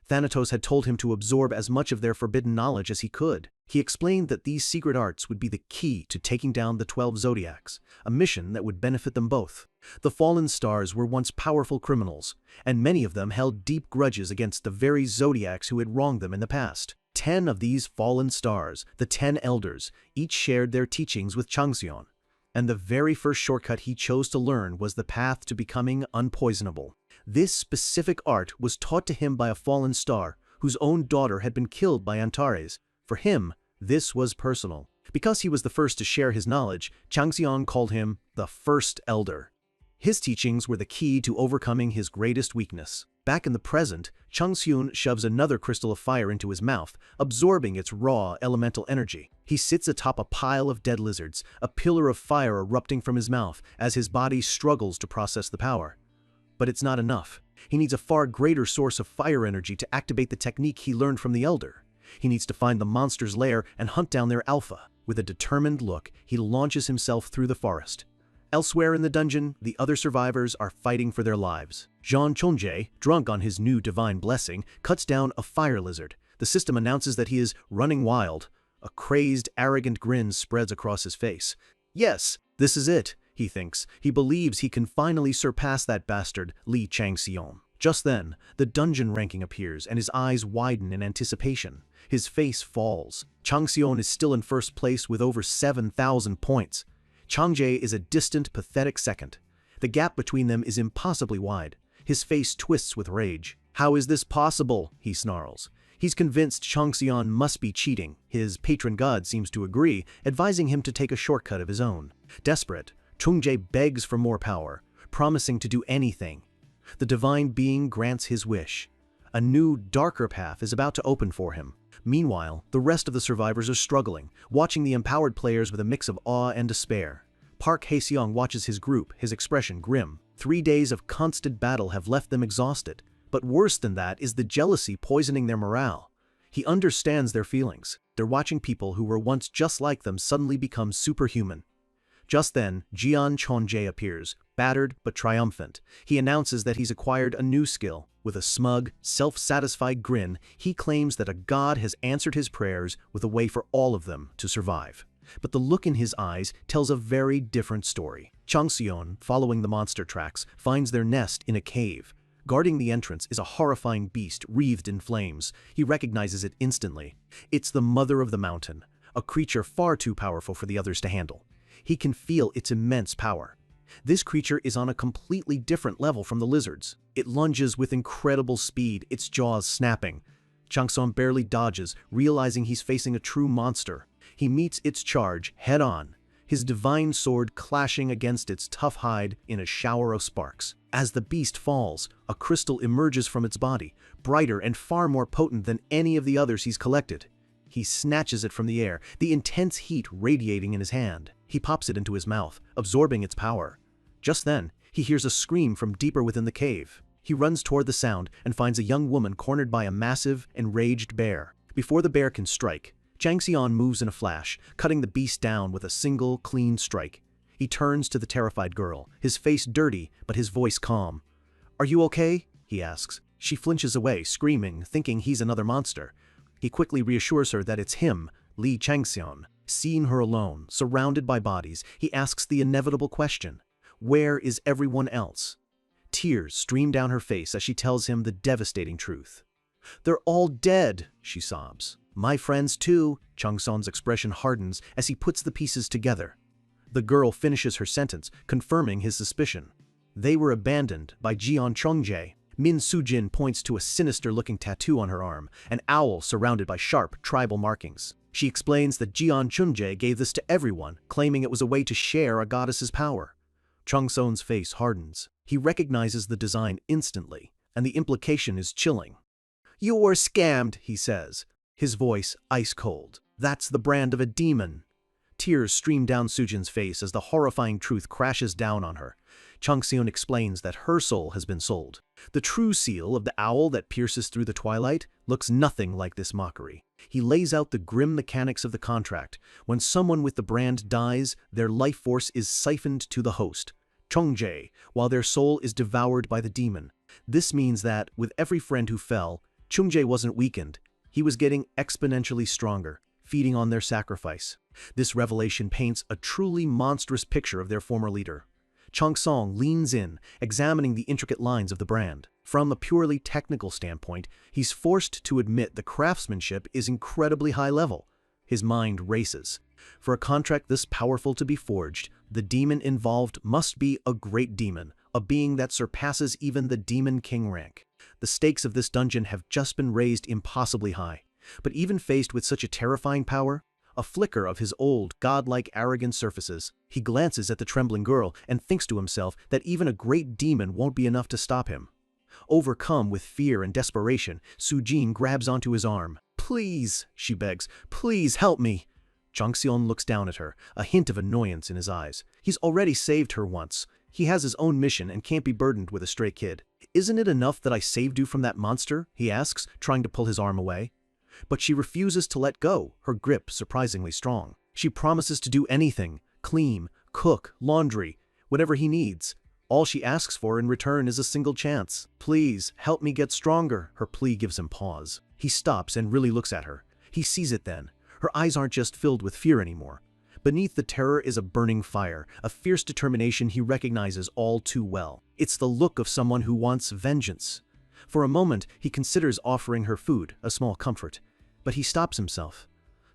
Thanatos had told him to absorb as much of their forbidden knowledge as he could. He explained that these secret arts would be the key to taking down the 12 zodiacs, a mission that would benefit them both. The fallen stars were once powerful criminals, and many of them held deep grudges against the very zodiacs who had wronged them in the past. 10 of these fallen stars, the 10 elders, each shared their teachings with Changxian. And the very first shortcut he chose to learn was the path to becoming unpoisonable. This specific art was taught to him by a fallen star whose own daughter had been killed by Antares. For him, this was personal. Because he was the first to share his knowledge, Changxian called him the First Elder. His teachings were the key to overcoming his greatest weakness. Back in the present, Changxian shoves another crystal of fire into his mouth, absorbing its raw elemental energy. He sits atop a pile of dead lizards, a pillar of fire erupting from his mouth as his body struggles to process the power. But it's not enough. He needs a far greater source of fire energy to activate the technique he learned from the Elder. He needs to find the monster's lair and hunt down their alpha. With a determined look, he launches himself through the forest. Elsewhere in the dungeon, the other survivors are fighting for their lives. Jean Chongje, drunk on his new divine blessing, cuts down a fire lizard. The system announces that he is running wild. A crazed, arrogant grin spreads across his face. Yes, this is it, he thinks. He believes he can finally surpass that bastard, Li Changxian. Just then, the dungeon ranking appears and his eyes widen in anticipation. His face falls. Changxian is still in first place with over 7,000 points. Changje is a distant, pathetic second. The gap between them is impossibly wide. His face twists with rage. How is this possible? He snarls. He's convinced Changxian must be cheating. His patron god seems to agree, advising him to take a shortcut of his own. Desperate, Changje begs for more power, promising to do anything. The divine being grants his wish. A new, darker path is about to open for him. Meanwhile, the rest of the survivors are struggling, watching the empowered players with a mix of awe and despair. Park Hae-seong watches his group, his expression grim. 3 days of constant battle have left them exhausted. But worse than that is the jealousy poisoning their morale. He understands their feelings. They're watching people who were once just like them suddenly become superhuman. Just then, Jian Chonjae appears, battered but triumphant. He announces that he's acquired a new skill. With a smug, self-satisfied grin, he claims that a god has answered his prayers with a way for all of them to survive. but the look in his eyes tells a very different story. Changxion, following the monster tracks, finds their nest in a cave. Guarding the entrance is a horrifying beast wreathed in flames. He recognizes it instantly. It's the Mother of the Mountain, a creature far too powerful for the others to handle. He can feel its immense power. This creature is on a completely different level from the lizards. It lunges with incredible speed, its jaws snapping. Changxion barely dodges, realizing he's facing a true monster. He meets its charge head-on, his divine sword clashing against its tough hide in a shower of sparks. As the beast falls, a crystal emerges from its body, brighter and far more potent than any of the others he's collected. He snatches it from the air, the intense heat radiating in his hand. He pops it into his mouth, absorbing its power. Just then, he hears a scream from deeper within the cave. He runs toward the sound and finds a young woman cornered by a massive, enraged bear. Before the bear can strike, Changxion moves in a flash, cutting the beast down with a single, clean strike. He turns to the terrified girl, his face dirty, but his voice calm. "Are you okay?" he asks. She flinches away, screaming, thinking he's another monster. He quickly reassures her that it's him, Li Changxion. Seeing her alone, surrounded by bodies, he asks the inevitable question: where is everyone else? Tears stream down her face as she tells him the devastating truth. "They're all dead," she sobs. "My friends too." Changxion's expression hardens as he puts the pieces together. The girl finishes her sentence, confirming his suspicion. "They were abandoned by Jian Chongjae." Min Sujin points to a sinister-looking tattoo on her arm, an owl surrounded by sharp, tribal markings. She explains that Jian Chongjae gave this to everyone, claiming it was a way to share a goddess's power. Changxion's face hardens. He recognizes the design instantly, and the implication is chilling. "You were scammed," he says, his voice ice-cold. "That's the brand of a demon." Tears stream down Sujin's face as the horrifying truth crashes down on her. Changxion explains that her soul has been sold. The true seal of the owl that pierces through the twilight looks nothing like this mockery. He lays out the grim mechanics of the contract. When someone with the brand dies, their life force is siphoned to the host, Chongjae, while their soul is devoured by the demon. This means that, with every friend who fell, Chongjae wasn't weakened. He was getting exponentially stronger, feeding on their sacrifice. This revelation paints a truly monstrous picture of their former leader. Changxion leans in, examining the intricate lines of the brand. From a purely technical standpoint, he's forced to admit the craftsmanship is incredibly high level. His mind races. For a contract this powerful to be forged, the demon involved must be a great demon, a being that surpasses even the demon king rank. The stakes of this dungeon have just been raised impossibly high. But even faced with such a terrifying power, a flicker of his old, godlike arrogance surfaces. He glances at the trembling girl and thinks to himself that even a great demon won't be enough to stop him. Overcome with fear and desperation, Sujin grabs onto his arm. "Please," she begs, "please help me." Changxion looks down at her, a hint of annoyance in his eyes. He's already saved her once. He has his own mission and can't be burdened with a stray kid. "Isn't it enough that I saved you from that monster?" he asks, trying to pull his arm away. But she refuses to let go, her grip surprisingly strong. She promises to do anything, clean, cook, laundry, whatever he needs. All she asks for in return is a single chance. "Please, help me get stronger." Her plea gives him pause. He stops and really looks at her. He sees it then. Her eyes aren't just filled with fear anymore. Beneath the terror is a burning fire, a fierce determination he recognizes all too well. It's the look of someone who wants vengeance. For a moment, he considers offering her food, a small comfort. But he stops himself.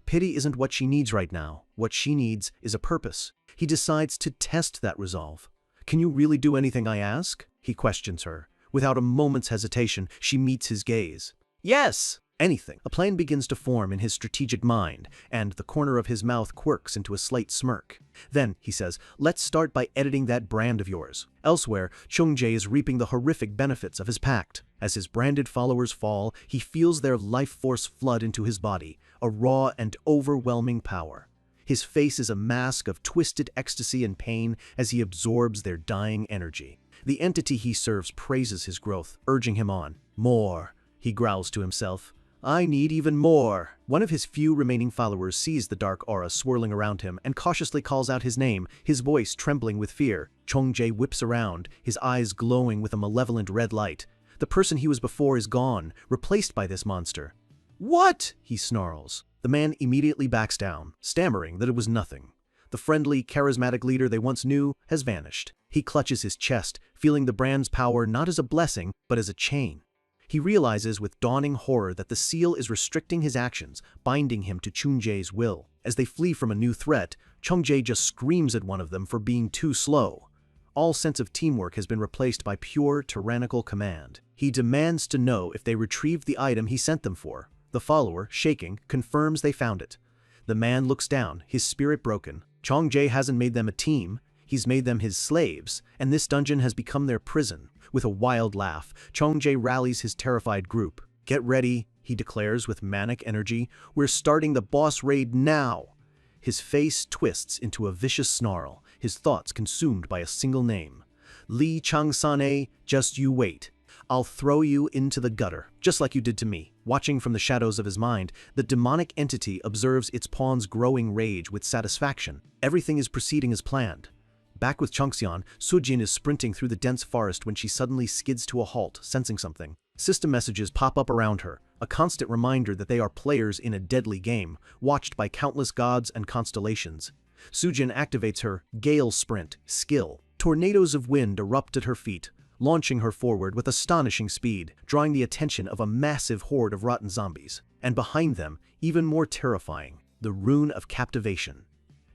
Pity isn't what she needs right now. What she needs is a purpose. He decides to test that resolve. "Can you really do anything I ask?" he questions her. Without a moment's hesitation, she meets his gaze. "Yes!" "Anything." A plan begins to form in his strategic mind, and the corner of his mouth quirks into a slight smirk. "Then," he says, "let's start by editing that brand of yours." Elsewhere, Chongjae is reaping the horrific benefits of his pact. As his branded followers fall, he feels their life force flood into his body, a raw and overwhelming power. His face is a mask of twisted ecstasy and pain as he absorbs their dying energy. The entity he serves praises his growth, urging him on. "More," he growls to himself. "I need even more." One of his few remaining followers sees the dark aura swirling around him and cautiously calls out his name, his voice trembling with fear. Chongjae whips around, his eyes glowing with a malevolent red light. The person he was before is gone, replaced by this monster. "What?" he snarls. The man immediately backs down, stammering that it was nothing. The friendly, charismatic leader they once knew has vanished. He clutches his chest, feeling the brand's power not as a blessing, but as a chain. He realizes with dawning horror that the seal is restricting his actions, binding him to Chunjae's will. As they flee from a new threat, Chunjae just screams at one of them for being too slow. All sense of teamwork has been replaced by pure, tyrannical command. He demands to know if they retrieved the item he sent them for. The follower, shaking, confirms they found it. The man looks down, his spirit broken. Chunjae hasn't made them a team, he's made them his slaves, and this dungeon has become their prison. With a wild laugh, Chunjae rallies his terrified group. "Get ready," he declares with manic energy. "We're starting the boss raid now." His face twists into a vicious snarl, his thoughts consumed by a single name. "Lee Chang-sane, just you wait. I'll throw you into the gutter, just like you did to me." Watching from the shadows of his mind, the demonic entity observes its pawn's growing rage with satisfaction. Everything is proceeding as planned. Back with Changxian, Sujin is sprinting through the dense forest when she suddenly skids to a halt, sensing something. System messages pop up around her, a constant reminder that they are players in a deadly game, watched by countless gods and constellations. Sujin activates her Gale Sprint skill. Tornadoes of wind erupt at her feet, launching her forward with astonishing speed, drawing the attention of a massive horde of rotten zombies. And behind them, even more terrifying, the Rune of Captivation.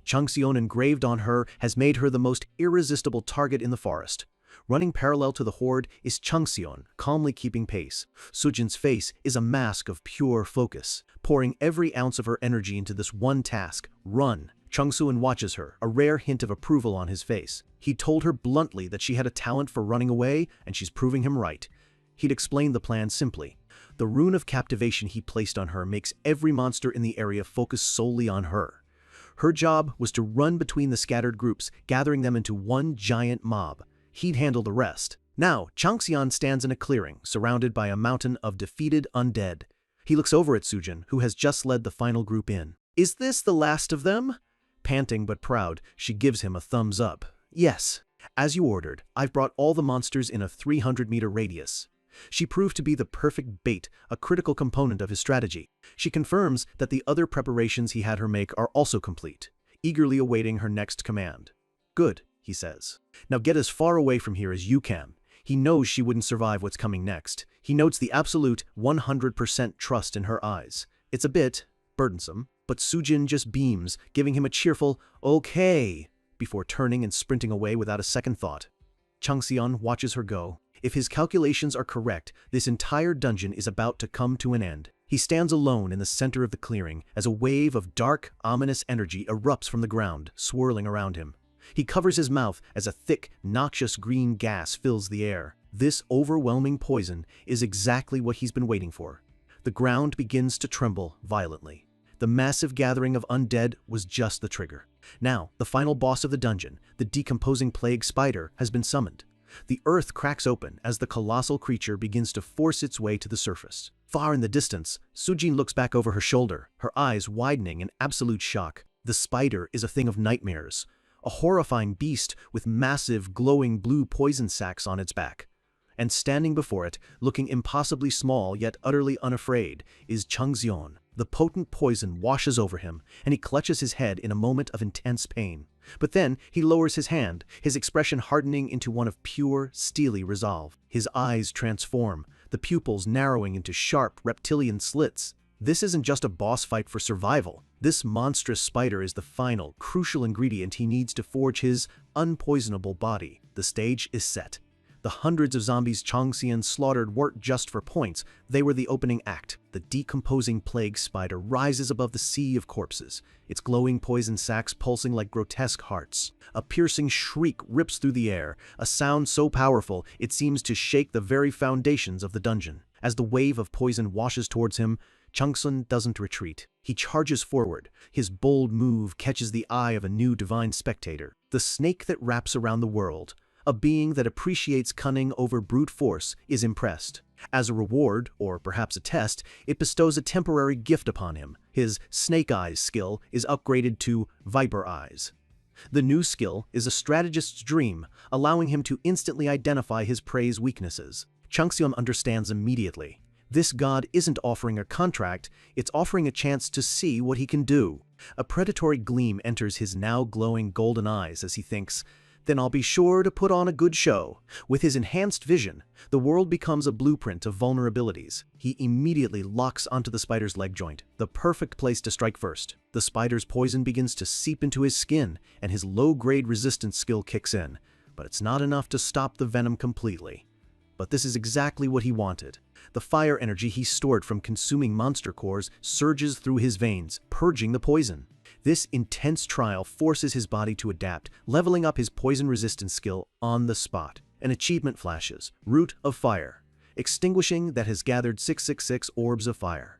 Changxion engraved on her has made her the most irresistible target in the forest. Running parallel to the horde is Changxion, calmly keeping pace. Sujin's face is a mask of pure focus, pouring every ounce of her energy into this one task: run. Changxion watches her, a rare hint of approval on his face. He told her bluntly that she had a talent for running away, and she's proving him right. He'd explained the plan simply. The Rune of Captivation he placed on her makes every monster in the area focus solely on her. Her job was to run between the scattered groups, gathering them into one giant mob. He'd handle the rest. Now, Changxian stands in a clearing, surrounded by a mountain of defeated undead. He looks over at Sujin, who has just led the final group in. "Is this the last of them?" Panting but proud, she gives him a thumbs up. "Yes. As you ordered, I've brought all the monsters in a 300-meter radius." She proved to be the perfect bait, a critical component of his strategy. She confirms that the other preparations he had her make are also complete, eagerly awaiting her next command. "Good," he says. "Now get as far away from here as you can." He knows she wouldn't survive what's coming next. He notes the absolute 100% trust in her eyes. It's a bit burdensome, but Sujin just beams, giving him a cheerful, "Okay," before turning and sprinting away without a second thought. Changxian watches her go. If his calculations are correct, this entire dungeon is about to come to an end. He stands alone in the center of the clearing as a wave of dark, ominous energy erupts from the ground, swirling around him. He covers his mouth as a thick, noxious green gas fills the air. This overwhelming poison is exactly what he's been waiting for. The ground begins to tremble violently. The massive gathering of undead was just the trigger. Now, the final boss of the dungeon, the decomposing plague spider, has been summoned. The earth cracks open as the colossal creature begins to force its way to the surface. Far in the distance, Sujin looks back over her shoulder, her eyes widening in absolute shock. The spider is a thing of nightmares, a horrifying beast with massive, glowing blue poison sacs on its back. And standing before it, looking impossibly small yet utterly unafraid, is Changxion. The potent poison washes over him, and he clutches his head in a moment of intense pain. But then he lowers his hand, his expression hardening into one of pure, steely resolve. His eyes transform, the pupils narrowing into sharp, reptilian slits. This isn't just a boss fight for survival. This monstrous spider is the final, crucial ingredient he needs to forge his unpoisonable body. The stage is set. The hundreds of zombies Changxian slaughtered weren't just for points, they were the opening act. The decomposing plague spider rises above the sea of corpses, its glowing poison sacs pulsing like grotesque hearts. A piercing shriek rips through the air, a sound so powerful it seems to shake the very foundations of the dungeon. As the wave of poison washes towards him, Changxian doesn't retreat. He charges forward. His bold move catches the eye of a new divine spectator. The snake that wraps around the world, a being that appreciates cunning over brute force, is impressed. As a reward, or perhaps a test, it bestows a temporary gift upon him. His Snake Eyes skill is upgraded to Viper Eyes. The new skill is a strategist's dream, allowing him to instantly identify his prey's weaknesses. Changxian understands immediately. This god isn't offering a contract, it's offering a chance to see what he can do. A predatory gleam enters his now glowing golden eyes as he thinks, then I'll be sure to put on a good show. With his enhanced vision, the world becomes a blueprint of vulnerabilities. He immediately locks onto the spider's leg joint, the perfect place to strike first. The spider's poison begins to seep into his skin, and his low-grade resistance skill kicks in. But it's not enough to stop the venom completely. But this is exactly what he wanted. The fire energy he stored from consuming monster cores surges through his veins, purging the poison. This intense trial forces his body to adapt, leveling up his poison resistance skill on the spot. An achievement flashes, Root of Fire, extinguishing that has gathered 666 orbs of fire.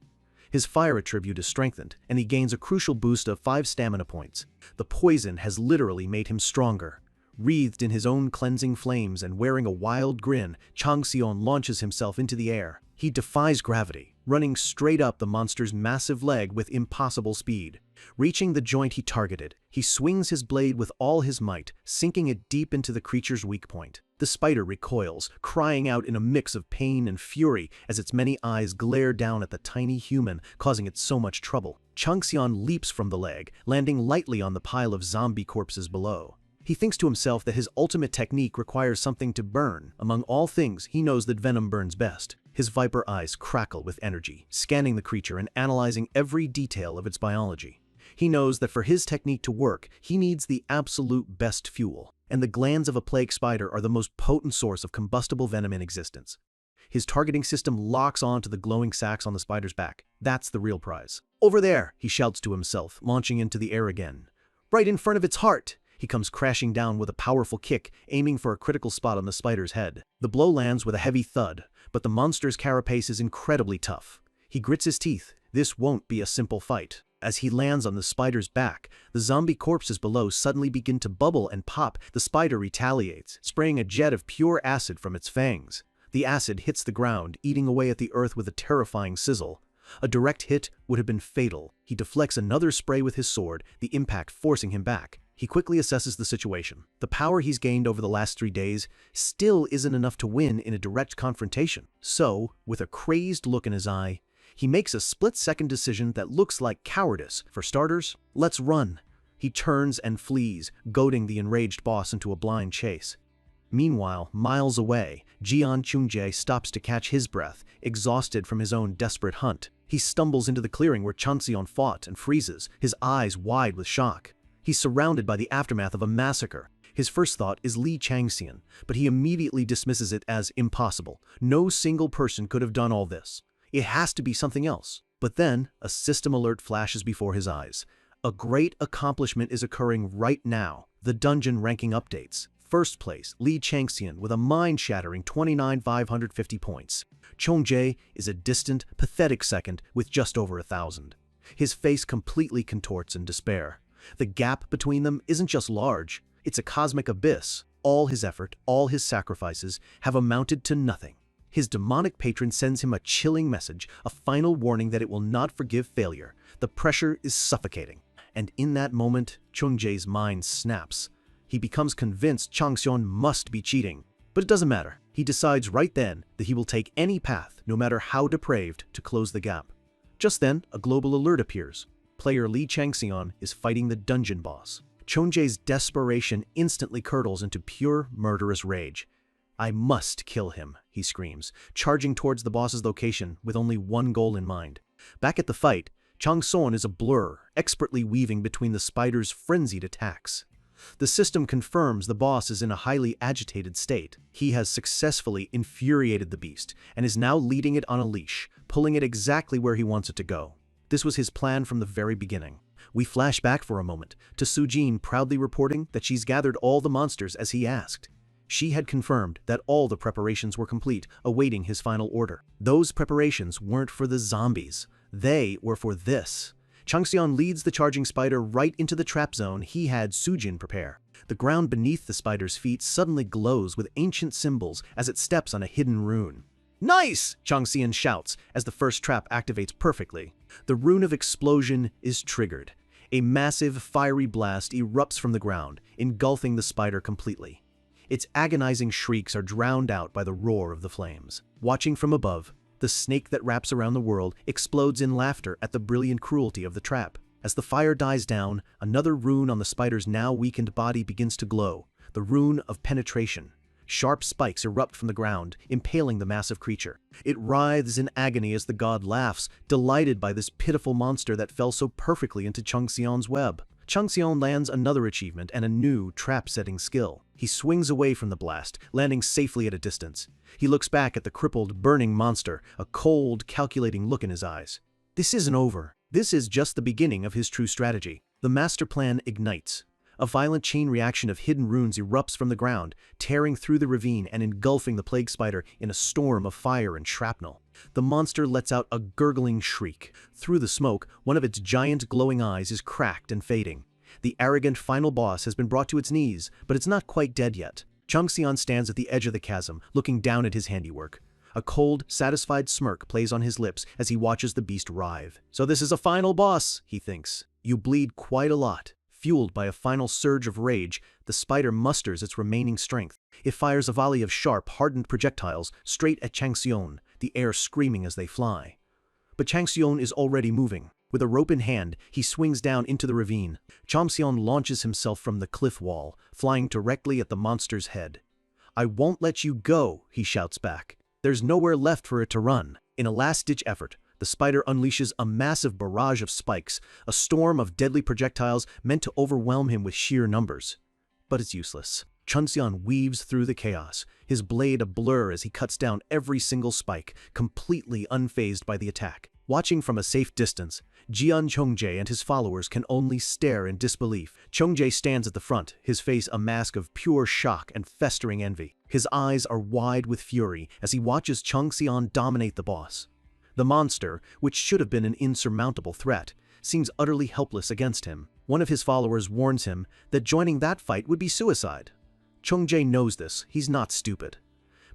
His fire attribute is strengthened, and he gains a crucial boost of 5 stamina points. The poison has literally made him stronger. Wreathed in his own cleansing flames and wearing a wild grin, Changxion launches himself into the air. He defies gravity, running straight up the monster's massive leg with impossible speed. Reaching the joint he targeted, he swings his blade with all his might, sinking it deep into the creature's weak point. The spider recoils, crying out in a mix of pain and fury as its many eyes glare down at the tiny human, causing it so much trouble. Changxion leaps from the leg, landing lightly on the pile of zombie corpses below. He thinks to himself that his ultimate technique requires something to burn. Among all things, he knows that venom burns best. His viper eyes crackle with energy, scanning the creature and analyzing every detail of its biology. He knows that for his technique to work, he needs the absolute best fuel, and the glands of a plague spider are the most potent source of combustible venom in existence. His targeting system locks onto the glowing sacs on the spider's back. That's the real prize. "Over there," he shouts to himself, launching into the air again. "Right in front of its heart!" He comes crashing down with a powerful kick, aiming for a critical spot on the spider's head. The blow lands with a heavy thud, but the monster's carapace is incredibly tough. He grits his teeth. This won't be a simple fight. As he lands on the spider's back, the zombie corpses below suddenly begin to bubble and pop. The spider retaliates, spraying a jet of pure acid from its fangs. The acid hits the ground, eating away at the earth with a terrifying sizzle. A direct hit would have been fatal. He deflects another spray with his sword, the impact forcing him back. He quickly assesses the situation. The power he's gained over the last 3 days still isn't enough to win in a direct confrontation. So, with a crazed look in his eye, he makes a split-second decision that looks like cowardice. For starters, let's run. He turns and flees, goading the enraged boss into a blind chase. Meanwhile, miles away, Jian Chungjie stops to catch his breath, exhausted from his own desperate hunt. He stumbles into the clearing where Changxion fought and freezes, his eyes wide with shock. He's surrounded by the aftermath of a massacre. His first thought is Li Changxian, but he immediately dismisses it as impossible. No single person could have done all this. It has to be something else. But then, a system alert flashes before his eyes. A great accomplishment is occurring right now. The dungeon ranking updates. First place, Li Changxian with a mind-shattering 29,550 points. Chongjie is a distant, pathetic second with just over 1,000. His face completely contorts in despair. The gap between them isn't just large, it's a cosmic abyss. All his effort, all his sacrifices have amounted to nothing. His demonic patron sends him a chilling message, a final warning that it will not forgive failure. The pressure is suffocating. And in that moment, Chongjie's mind snaps. He becomes convinced Changxion must be cheating. But it doesn't matter. He decides right then that he will take any path, no matter how depraved, to close the gap. Just then, a global alert appears. Player Li Changxian is fighting the dungeon boss. Chongjie's desperation instantly curdles into pure, murderous rage. "I must kill him," he screams, charging towards the boss's location with only one goal in mind. Back at the fight, Changxion is a blur, expertly weaving between the spider's frenzied attacks. The system confirms the boss is in a highly agitated state. He has successfully infuriated the beast and is now leading it on a leash, pulling it exactly where he wants it to go. This was his plan from the very beginning. We flash back for a moment to Sujin proudly reporting that she's gathered all the monsters as he asked. She had confirmed that all the preparations were complete, awaiting his final order. Those preparations weren't for the zombies. They were for this. Changxian leads the charging spider right into the trap zone he had Sujin prepare. The ground beneath the spider's feet suddenly glows with ancient symbols as it steps on a hidden rune. "Nice!" Changxian shouts as the first trap activates perfectly. The rune of explosion is triggered. A massive, fiery blast erupts from the ground, engulfing the spider completely. Its agonizing shrieks are drowned out by the roar of the flames. Watching from above, The snake that wraps around the world explodes in laughter at the brilliant cruelty of the trap. As the fire dies down, another rune on the spider's now weakened body begins to glow, the rune of penetration. Sharp spikes erupt from the ground, impaling the massive creature. It writhes in agony as the god laughs, delighted by this pitiful monster that fell so perfectly into Changxian's web. Changxian lands another achievement and a new trap-setting skill. He swings away from the blast, landing safely at a distance. He looks back at the crippled, burning monster, a cold, calculating look in his eyes. This isn't over. This is just the beginning of his true strategy. The master plan ignites. A violent chain reaction of hidden runes erupts from the ground, tearing through the ravine and engulfing the plague spider in a storm of fire and shrapnel. The monster lets out a gurgling shriek. Through the smoke, one of its giant glowing eyes is cracked and fading. The arrogant final boss has been brought to its knees, but it's not quite dead yet. Changxian stands at the edge of the chasm, looking down at his handiwork. A cold, satisfied smirk plays on his lips as he watches the beast writhe. So this is a final boss, he thinks. You bleed quite a lot. Fueled by a final surge of rage, the spider musters its remaining strength. It fires a volley of sharp, hardened projectiles straight at Changxian, the air screaming as they fly. But Changxian is already moving. With a rope in hand, he swings down into the ravine. Changxian launches himself from the cliff wall, flying directly at the monster's head. "I won't let you go," he shouts back. There's nowhere left for it to run. In a last-ditch effort, the spider unleashes a massive barrage of spikes, a storm of deadly projectiles meant to overwhelm him with sheer numbers. But it's useless. Changxian weaves through the chaos, his blade a blur as he cuts down every single spike, completely unfazed by the attack. Watching from a safe distance, Jian Chongjae and his followers can only stare in disbelief. Chongjae stands at the front, his face a mask of pure shock and festering envy. His eyes are wide with fury as he watches Changxian dominate the boss. The monster, which should have been an insurmountable threat, seems utterly helpless against him. One of his followers warns him that joining that fight would be suicide. Chongjae knows this, he's not stupid.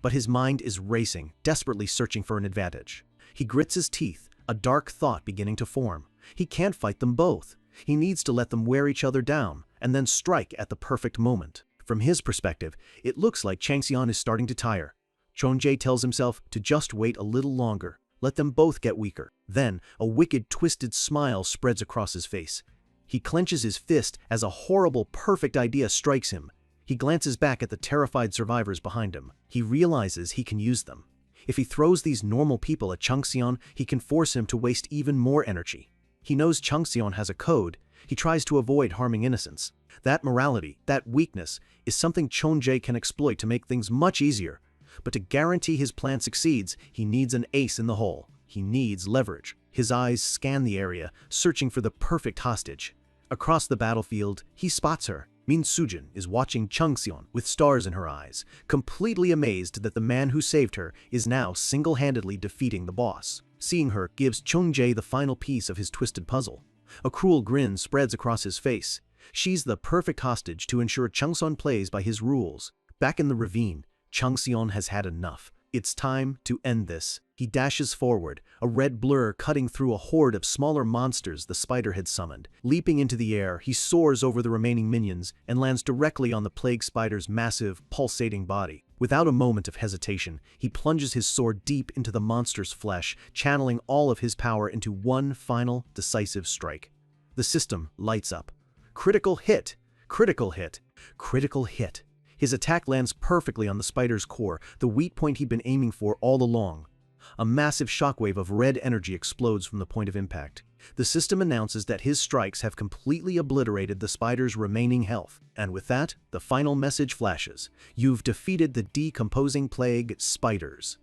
But his mind is racing, desperately searching for an advantage. He grits his teeth, a dark thought beginning to form. He can't fight them both. He needs to let them wear each other down, and then strike at the perfect moment. From his perspective, it looks like Changxian is starting to tire. Chongjae tells himself to just wait a little longer. Let them both get weaker. Then, a wicked, twisted smile spreads across his face. He clenches his fist as a horrible, perfect idea strikes him. He glances back at the terrified survivors behind him. He realizes he can use them. If he throws these normal people at Changxian, he can force him to waste even more energy. He knows Changxian has a code. He tries to avoid harming innocents. That morality, that weakness, is something Chongjae can exploit to make things much easier. But to guarantee his plan succeeds, he needs an ace in the hole. He needs leverage. His eyes scan the area, searching for the perfect hostage. Across the battlefield, he spots her. Min Sujin is watching Changxian with stars in her eyes, completely amazed that the man who saved her is now single-handedly defeating the boss. Seeing her gives Chongjae the final piece of his twisted puzzle. A cruel grin spreads across his face. She's the perfect hostage to ensure Changxian plays by his rules. Back in the ravine, Changxian has had enough. It's time to end this. He dashes forward, a red blur cutting through a horde of smaller monsters the spider had summoned. Leaping into the air, he soars over the remaining minions and lands directly on the plague spider's massive, pulsating body. Without a moment of hesitation, he plunges his sword deep into the monster's flesh, channeling all of his power into one final, decisive strike. The system lights up. Critical hit! Critical hit! Critical hit! His attack lands perfectly on the spider's core, the weak point he'd been aiming for all along. A massive shockwave of red energy explodes from the point of impact. The system announces that his strikes have completely obliterated the spider's remaining health. And with that, the final message flashes. You've defeated the decomposing plague spiders.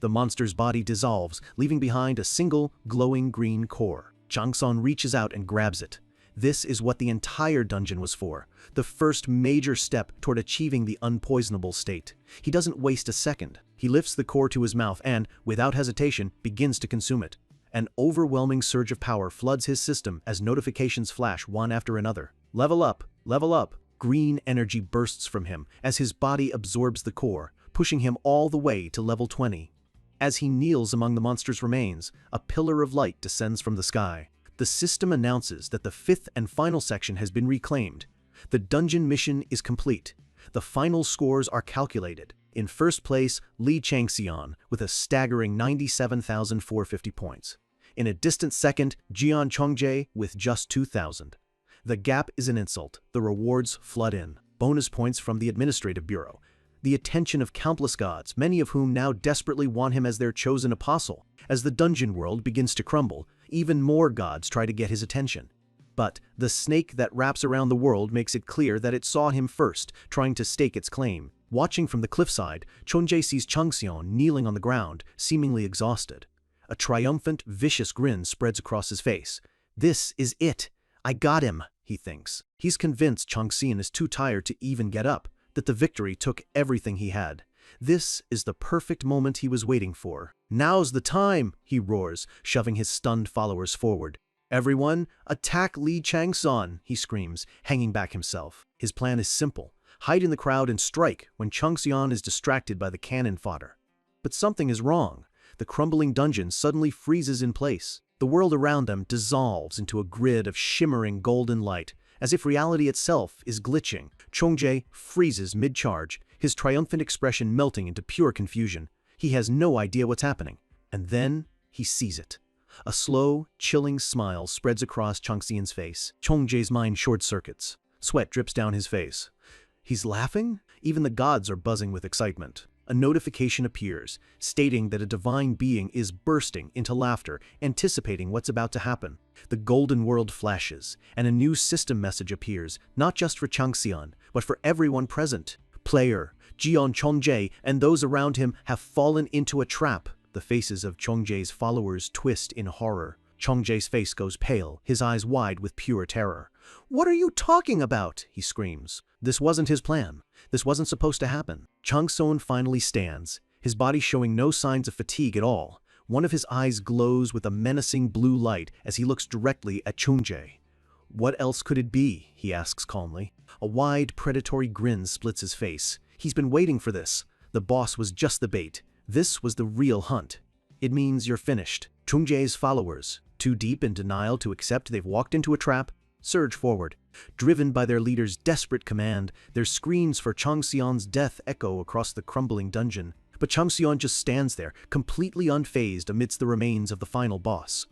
The monster's body dissolves, leaving behind a single, glowing green core. Changxian reaches out and grabs it. This is what the entire dungeon was for, the first major step toward achieving the unpoisonable state. He doesn't waste a second. He lifts the core to his mouth and, without hesitation, begins to consume it. An overwhelming surge of power floods his system as notifications flash one after another. Level up, level up. Green energy bursts from him as his body absorbs the core, pushing him all the way to level 20. As he kneels among the monster's remains, a pillar of light descends from the sky. The system announces that the fifth and final section has been reclaimed. The dungeon mission is complete. The final scores are calculated. In first place, Li Changxian with a staggering 97,450 points. In a distant second, Jian Chongjae with just 2,000. The gap is an insult. The rewards flood in. Bonus points from the Administrative Bureau. The attention of countless gods, many of whom now desperately want him as their chosen apostle. As the dungeon world begins to crumble, even more gods try to get his attention. But the snake that wraps around the world makes it clear that it saw him first, trying to stake its claim. Watching from the cliffside, Chongjae sees Changxian kneeling on the ground, seemingly exhausted. A triumphant, vicious grin spreads across his face. This is it. I got him, he thinks. He's convinced Changxian is too tired to even get up, that the victory took everything he had. This is the perfect moment he was waiting for. Now's the time, he roars, shoving his stunned followers forward. Everyone, attack Li Changxian, he screams, hanging back himself. His plan is simple. Hide in the crowd and strike when Changxian is distracted by the cannon fodder. But something is wrong. The crumbling dungeon suddenly freezes in place. The world around them dissolves into a grid of shimmering golden light, as if reality itself is glitching. Chongjae freezes mid-charge, his triumphant expression melting into pure confusion. He has no idea what's happening. And then he sees it. A slow, chilling smile spreads across Changxian's face. Chongjae's mind short-circuits. Sweat drips down his face. He's laughing? Even the gods are buzzing with excitement. A notification appears, stating that a divine being is bursting into laughter, anticipating what's about to happen. The golden world flashes, and a new system message appears, not just for Changxian, but for everyone present. Player, Jian Chongjae, and those around him have fallen into a trap. The faces of Chongjae's followers twist in horror. Chongjae's face goes pale, his eyes wide with pure terror. "What are you talking about?" he screams. This wasn't his plan. This wasn't supposed to happen. Changxian finally stands, his body showing no signs of fatigue at all. One of his eyes glows with a menacing blue light as he looks directly at Chongjae. "What else could it be?" he asks calmly. A wide, predatory grin splits his face. He's been waiting for this. The boss was just the bait. This was the real hunt. "It means you're finished." Chongjae's followers, too deep in denial to accept they've walked into a trap, surge forward. Driven by their leader's desperate command, their screams for Changxian's death echo across the crumbling dungeon. But Changxian just stands there, completely unfazed amidst the remains of the final boss.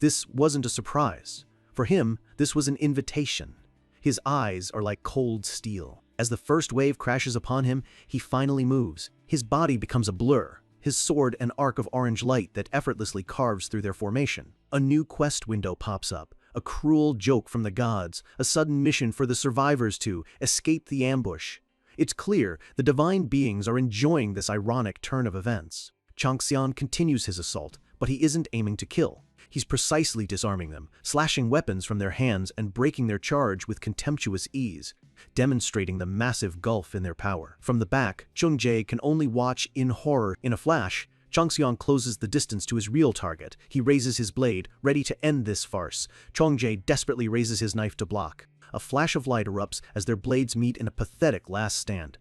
This wasn't a surprise. For him, this was an invitation. His eyes are like cold steel. As the first wave crashes upon him, he finally moves. His body becomes a blur, his sword an arc of orange light that effortlessly carves through their formation. A new quest window pops up. A cruel joke from the gods, a sudden mission for the survivors to escape the ambush. It's clear the divine beings are enjoying this ironic turn of events. Changxian continues his assault, but he isn't aiming to kill. He's precisely disarming them, slashing weapons from their hands and breaking their charge with contemptuous ease, demonstrating the massive gulf in their power. From the back, Chongjae can only watch in horror. In a flash, Changxian closes the distance to his real target. He raises his blade, ready to end this farce. Chongjae desperately raises his knife to block. A flash of light erupts as their blades meet in a pathetic last stand.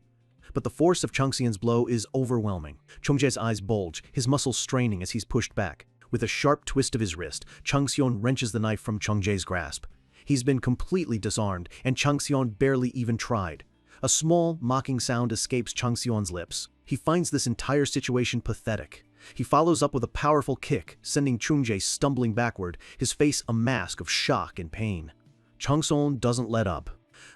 But the force of Changxian's blow is overwhelming. Chongjae's eyes bulge, his muscles straining as he's pushed back. With a sharp twist of his wrist, Changxian wrenches the knife from Chongjae's grasp. He's been completely disarmed, and Changxian barely even tried. A small, mocking sound escapes Changxian's lips. He finds this entire situation pathetic. He follows up with a powerful kick, sending Chongjae stumbling backward, his face a mask of shock and pain. Changxian doesn't let up.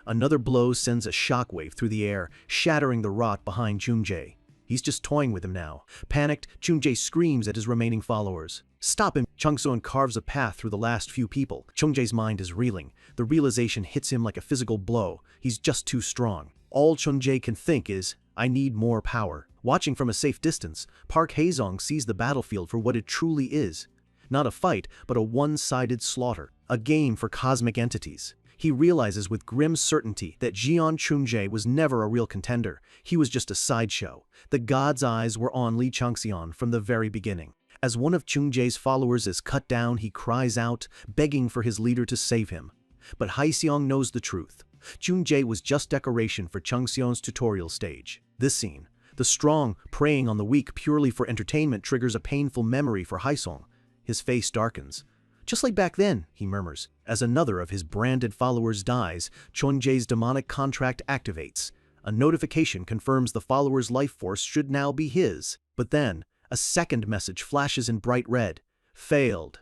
Another blow sends a shockwave through the air, shattering the rot behind Chongjae. He's just toying with him now. Panicked, Chongjae screams at his remaining followers. "Stop him!" Changxian carves a path through the last few people. Chongjae's mind is reeling. The realization hits him like a physical blow. He's just too strong. All Chongjae can think is, "I need more power." Watching from a safe distance, Park Haezong sees the battlefield for what it truly is. Not a fight, but a one-sided slaughter. A game for cosmic entities. He realizes with grim certainty that Jian Chongjae was never a real contender. He was just a sideshow. The god's eyes were on Li Changxian from the very beginning. As one of Chongjae's followers is cut down, he cries out, begging for his leader to save him. But Haeseong knows the truth. Chongjae was just decoration for Changxian's tutorial stage. This scene, the strong preying on the weak purely for entertainment, triggers a painful memory for Haeseong. His face darkens. "Just like back then," he murmurs. As another of his branded followers dies, Chongjae's demonic contract activates. A notification confirms the follower's life force should now be his. But then, a second message flashes in bright red. Failed.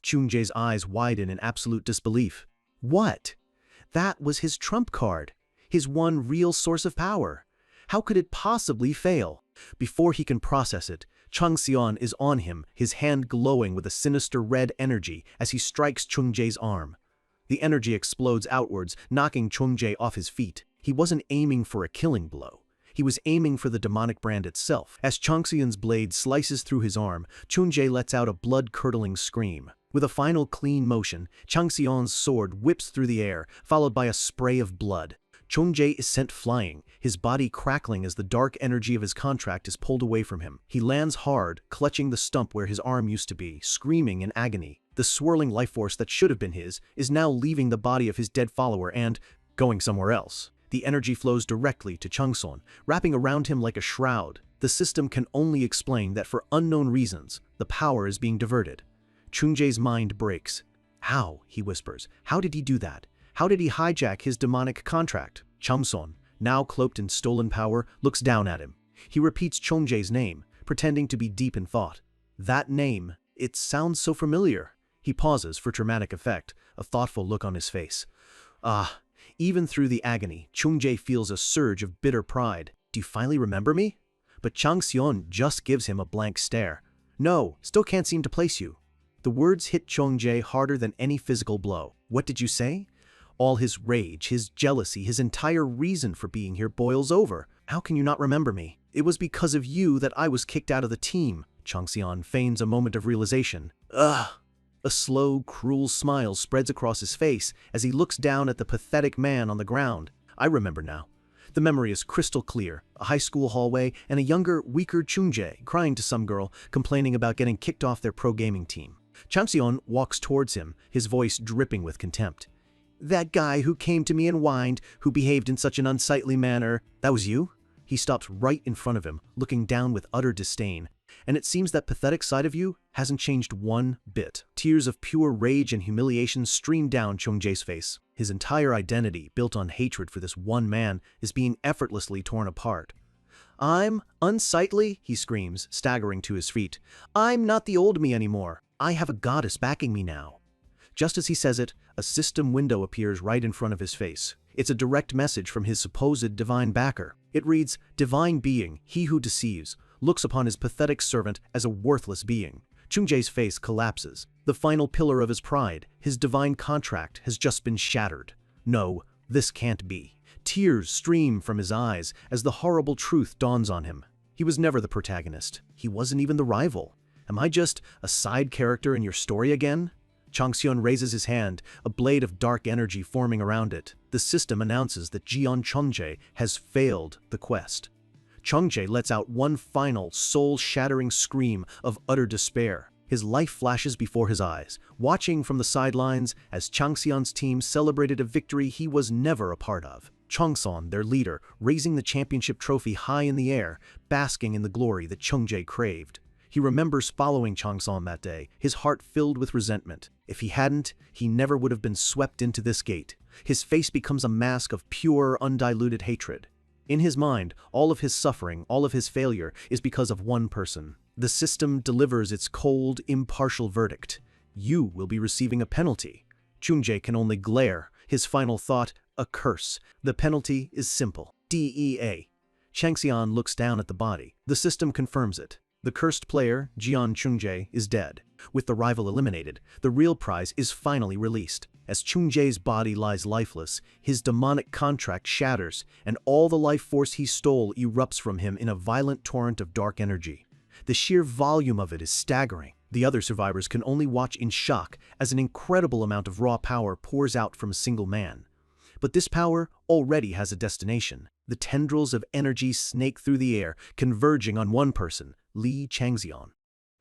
Chunjae's eyes widen in absolute disbelief. What? That was his trump card. His one real source of power. How could it possibly fail? Before he can process it, Changxian is on him, his hand glowing with a sinister red energy as he strikes Chunjae's arm. The energy explodes outwards, knocking Chunjae off his feet. He wasn't aiming for a killing blow. He was aiming for the demonic brand itself. As Changxian's blade slices through his arm, Chunjae lets out a blood-curdling scream. With a final clean motion, Changxian's sword whips through the air, followed by a spray of blood. Chunjae is sent flying, his body crackling as the dark energy of his contract is pulled away from him. He lands hard, clutching the stump where his arm used to be, screaming in agony. The swirling life force that should have been his is now leaving the body of his dead follower and going somewhere else. The energy flows directly to Changxian, wrapping around him like a shroud. The system can only explain that for unknown reasons, the power is being diverted. Chunjae's mind breaks. How? He whispers. How did he do that? How did he hijack his demonic contract? Changxian, now cloaked in stolen power, looks down at him. He repeats Chunjae's name, pretending to be deep in thought. That name, it sounds so familiar. He pauses for dramatic effect, a thoughtful look on his face. Even through the agony, Chunjae feels a surge of bitter pride. Do you finally remember me? But Changxian just gives him a blank stare. No, still can't seem to place you. The words hit Chunjae harder than any physical blow. What did you say? All his rage, his jealousy, his entire reason for being here boils over. How can you not remember me? It was because of you that I was kicked out of the team. Changxian feigns a moment of realization. Ugh. A slow, cruel smile spreads across his face as he looks down at the pathetic man on the ground. I remember now. The memory is crystal clear. A high school hallway and a younger, weaker Chunjae crying to some girl, complaining about getting kicked off their pro gaming team. Changxian walks towards him, his voice dripping with contempt. That guy who came to me and whined, who behaved in such an unsightly manner, that was you? He stops right in front of him, looking down with utter disdain. And it seems that pathetic side of you hasn't changed one bit. Tears of pure rage and humiliation stream down Chunjae's face. His entire identity, built on hatred for this one man, is being effortlessly torn apart. I'm unsightly, he screams, staggering to his feet. I'm not the old me anymore. I have a goddess backing me now. Just as he says it, a system window appears right in front of his face. It's a direct message from his supposed divine backer. It reads, Divine being, he who deceives, looks upon his pathetic servant as a worthless being. Chunjae's face collapses. The final pillar of his pride, his divine contract, has just been shattered. No, this can't be. Tears stream from his eyes as the horrible truth dawns on him. He was never the protagonist. He wasn't even the rival. Am I just a side character in your story again? Changxian raises his hand, a blade of dark energy forming around it. The system announces that Jian Chunjae has failed the quest. Chunjae lets out one final, soul-shattering scream of utter despair. His life flashes before his eyes, watching from the sidelines as Changxian's team celebrated a victory he was never a part of. Changxian, their leader, raising the championship trophy high in the air, basking in the glory that Chunjae craved. He remembers following Changxian that day, his heart filled with resentment. If he hadn't, he never would have been swept into this gate. His face becomes a mask of pure, undiluted hatred. In his mind, all of his suffering, all of his failure, is because of one person. The system delivers its cold, impartial verdict. You will be receiving a penalty. Chunjae can only glare, his final thought, a curse. The penalty is simple. DEA. Changxian looks down at the body. The system confirms it. The cursed player, Jian Chunjae, is dead. With the rival eliminated, the real prize is finally released. As Chunjae's body lies lifeless, his demonic contract shatters, and all the life force he stole erupts from him in a violent torrent of dark energy. The sheer volume of it is staggering. The other survivors can only watch in shock as an incredible amount of raw power pours out from a single man. But this power already has a destination. The tendrils of energy snake through the air, converging on one person, Li Changxian.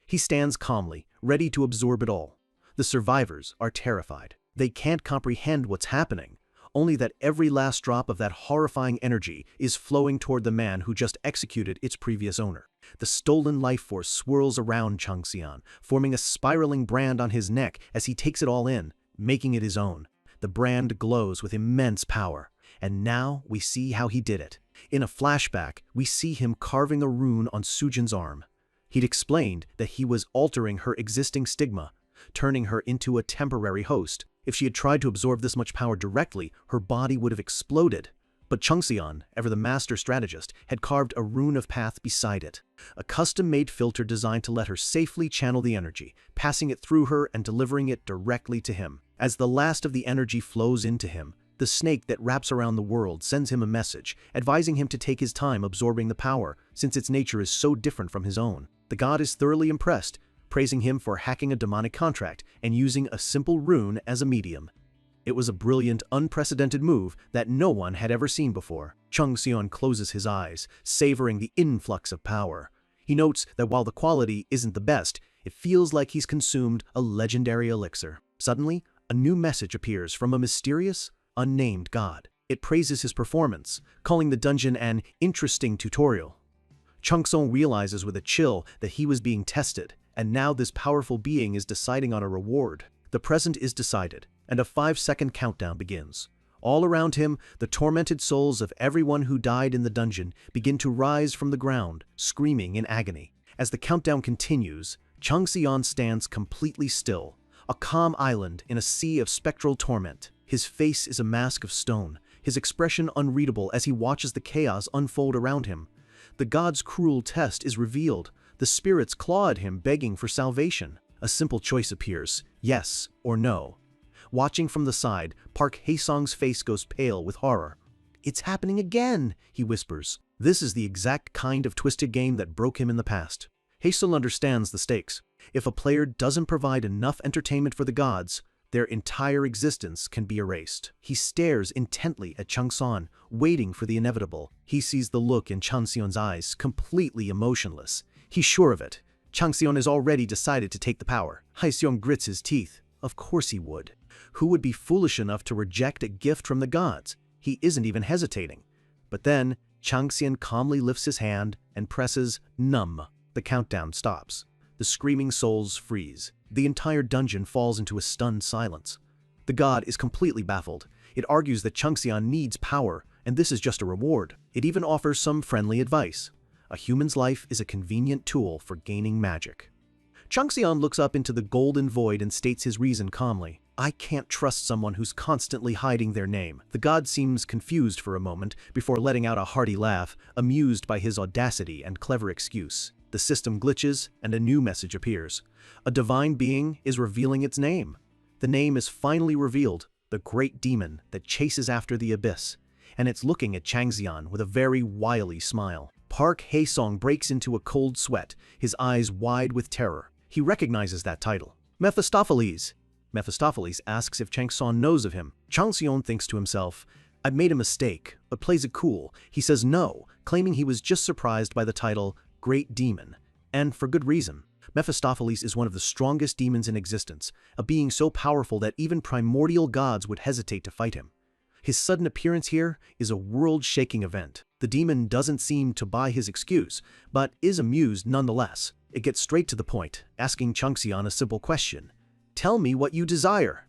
He stands calmly, ready to absorb it all. The survivors are terrified. They can't comprehend what's happening, only that every last drop of that horrifying energy is flowing toward the man who just executed its previous owner. The stolen life force swirls around Changxian, forming a spiraling brand on his neck as he takes it all in, making it his own. The brand glows with immense power. And now we see how he did it. In a flashback, we see him carving a rune on Sujin's arm. He'd explained that he was altering her existing stigma, turning her into a temporary host. If she had tried to absorb this much power directly, her body would have exploded. But Changxian, ever the master strategist, had carved a rune of path beside it. A custom-made filter designed to let her safely channel the energy, passing it through her and delivering it directly to him. As the last of the energy flows into him, the snake that wraps around the world sends him a message, advising him to take his time absorbing the power, since its nature is so different from his own. The god is thoroughly impressed, praising him for hacking a demonic contract and using a simple rune as a medium. It was a brilliant, unprecedented move that no one had ever seen before. Changxian closes his eyes, savoring the influx of power. He notes that while the quality isn't the best, it feels like he's consumed a legendary elixir. Suddenly, a new message appears from a mysterious, unnamed god. It praises his performance, calling the dungeon an interesting tutorial. Changxian realizes with a chill that he was being tested, and now this powerful being is deciding on a reward. The present is decided, and a 5-second countdown begins. All around him, the tormented souls of everyone who died in the dungeon begin to rise from the ground, screaming in agony. As the countdown continues, Changxian stands completely still, a calm island in a sea of spectral torment. His face is a mask of stone, his expression unreadable as he watches the chaos unfold around him. The god's cruel test is revealed. The spirits claw at him, begging for salvation. A simple choice appears, yes or no. Watching from the side, Park Haesong's face goes pale with horror. "It's happening again," he whispers. This is the exact kind of twisted game that broke him in the past. Haesong understands the stakes. If a player doesn't provide enough entertainment for the gods, their entire existence can be erased. He stares intently at Changxian, waiting for the inevitable. He sees the look in Changxian's eyes, completely emotionless. He's sure of it. Changxian has already decided to take the power. Haesong grits his teeth. Of course he would. Who would be foolish enough to reject a gift from the gods? He isn't even hesitating. But then, Changxian calmly lifts his hand and presses numb. The countdown stops. The screaming souls freeze. The entire dungeon falls into a stunned silence. The god is completely baffled. It argues that Changxian needs power, and this is just a reward. It even offers some friendly advice. A human's life is a convenient tool for gaining magic. Changxian looks up into the golden void and states his reason calmly. "I can't trust someone who's constantly hiding their name." The god seems confused for a moment before letting out a hearty laugh, amused by his audacity and clever excuse. The system glitches and a new message appears. A divine being is revealing its name. The name is finally revealed, the great demon that chases after the abyss, and it's looking at Changxian with a very wily smile. Park Haesong breaks into a cold sweat, his eyes wide with terror. He recognizes that title. Mephistopheles. Mephistopheles asks if Changxian knows of him. Changxian thinks to himself, "I've made a mistake," but plays it cool. He says no, claiming he was just surprised by the title, Great Demon, and for good reason. Mephistopheles is one of the strongest demons in existence, a being so powerful that even primordial gods would hesitate to fight him. His sudden appearance here is a world-shaking event. The demon doesn't seem to buy his excuse, but is amused nonetheless. It gets straight to the point, asking Changxian a simple question. "Tell me what you desire."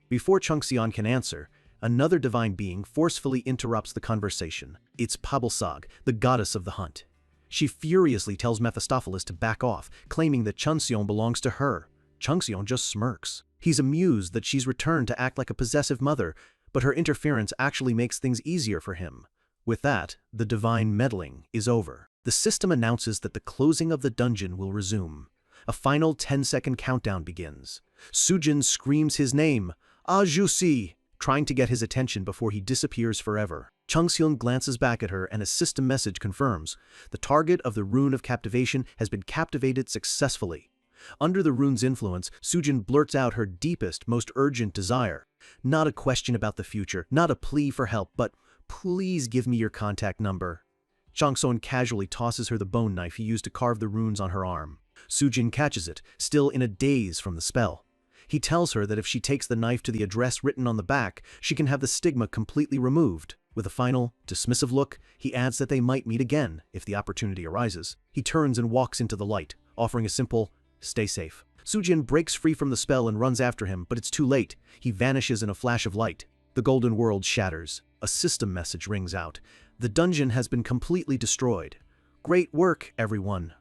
Before Changxian can answer, another divine being forcefully interrupts the conversation. It's Pabalsag, the goddess of the hunt. She furiously tells Mephistopheles to back off, claiming that Changxian belongs to her. Changxian just smirks. He's amused that she's returned to act like a possessive mother, but her interference actually makes things easier for him. With that, the divine meddling is over. The system announces that the closing of the dungeon will resume. A final 10-second countdown begins. Sujin screams his name, "Ah Jusi," trying to get his attention before he disappears forever. Changxian glances back at her and a system message confirms. The target of the rune of captivation has been captivated successfully. Under the rune's influence, Sujin blurts out her deepest, most urgent desire. Not a question about the future, not a plea for help, but "Please give me your contact number." Changxian casually tosses her the bone knife he used to carve the runes on her arm. Sujin catches it, still in a daze from the spell. He tells her that if she takes the knife to the address written on the back, she can have the stigma completely removed. With a final, dismissive look, he adds that they might meet again if the opportunity arises. He turns and walks into the light, offering a simple, "Stay safe." Sujin breaks free from the spell and runs after him, but it's too late. He vanishes in a flash of light. The golden world shatters. A system message rings out. The dungeon has been completely destroyed. Great work, everyone.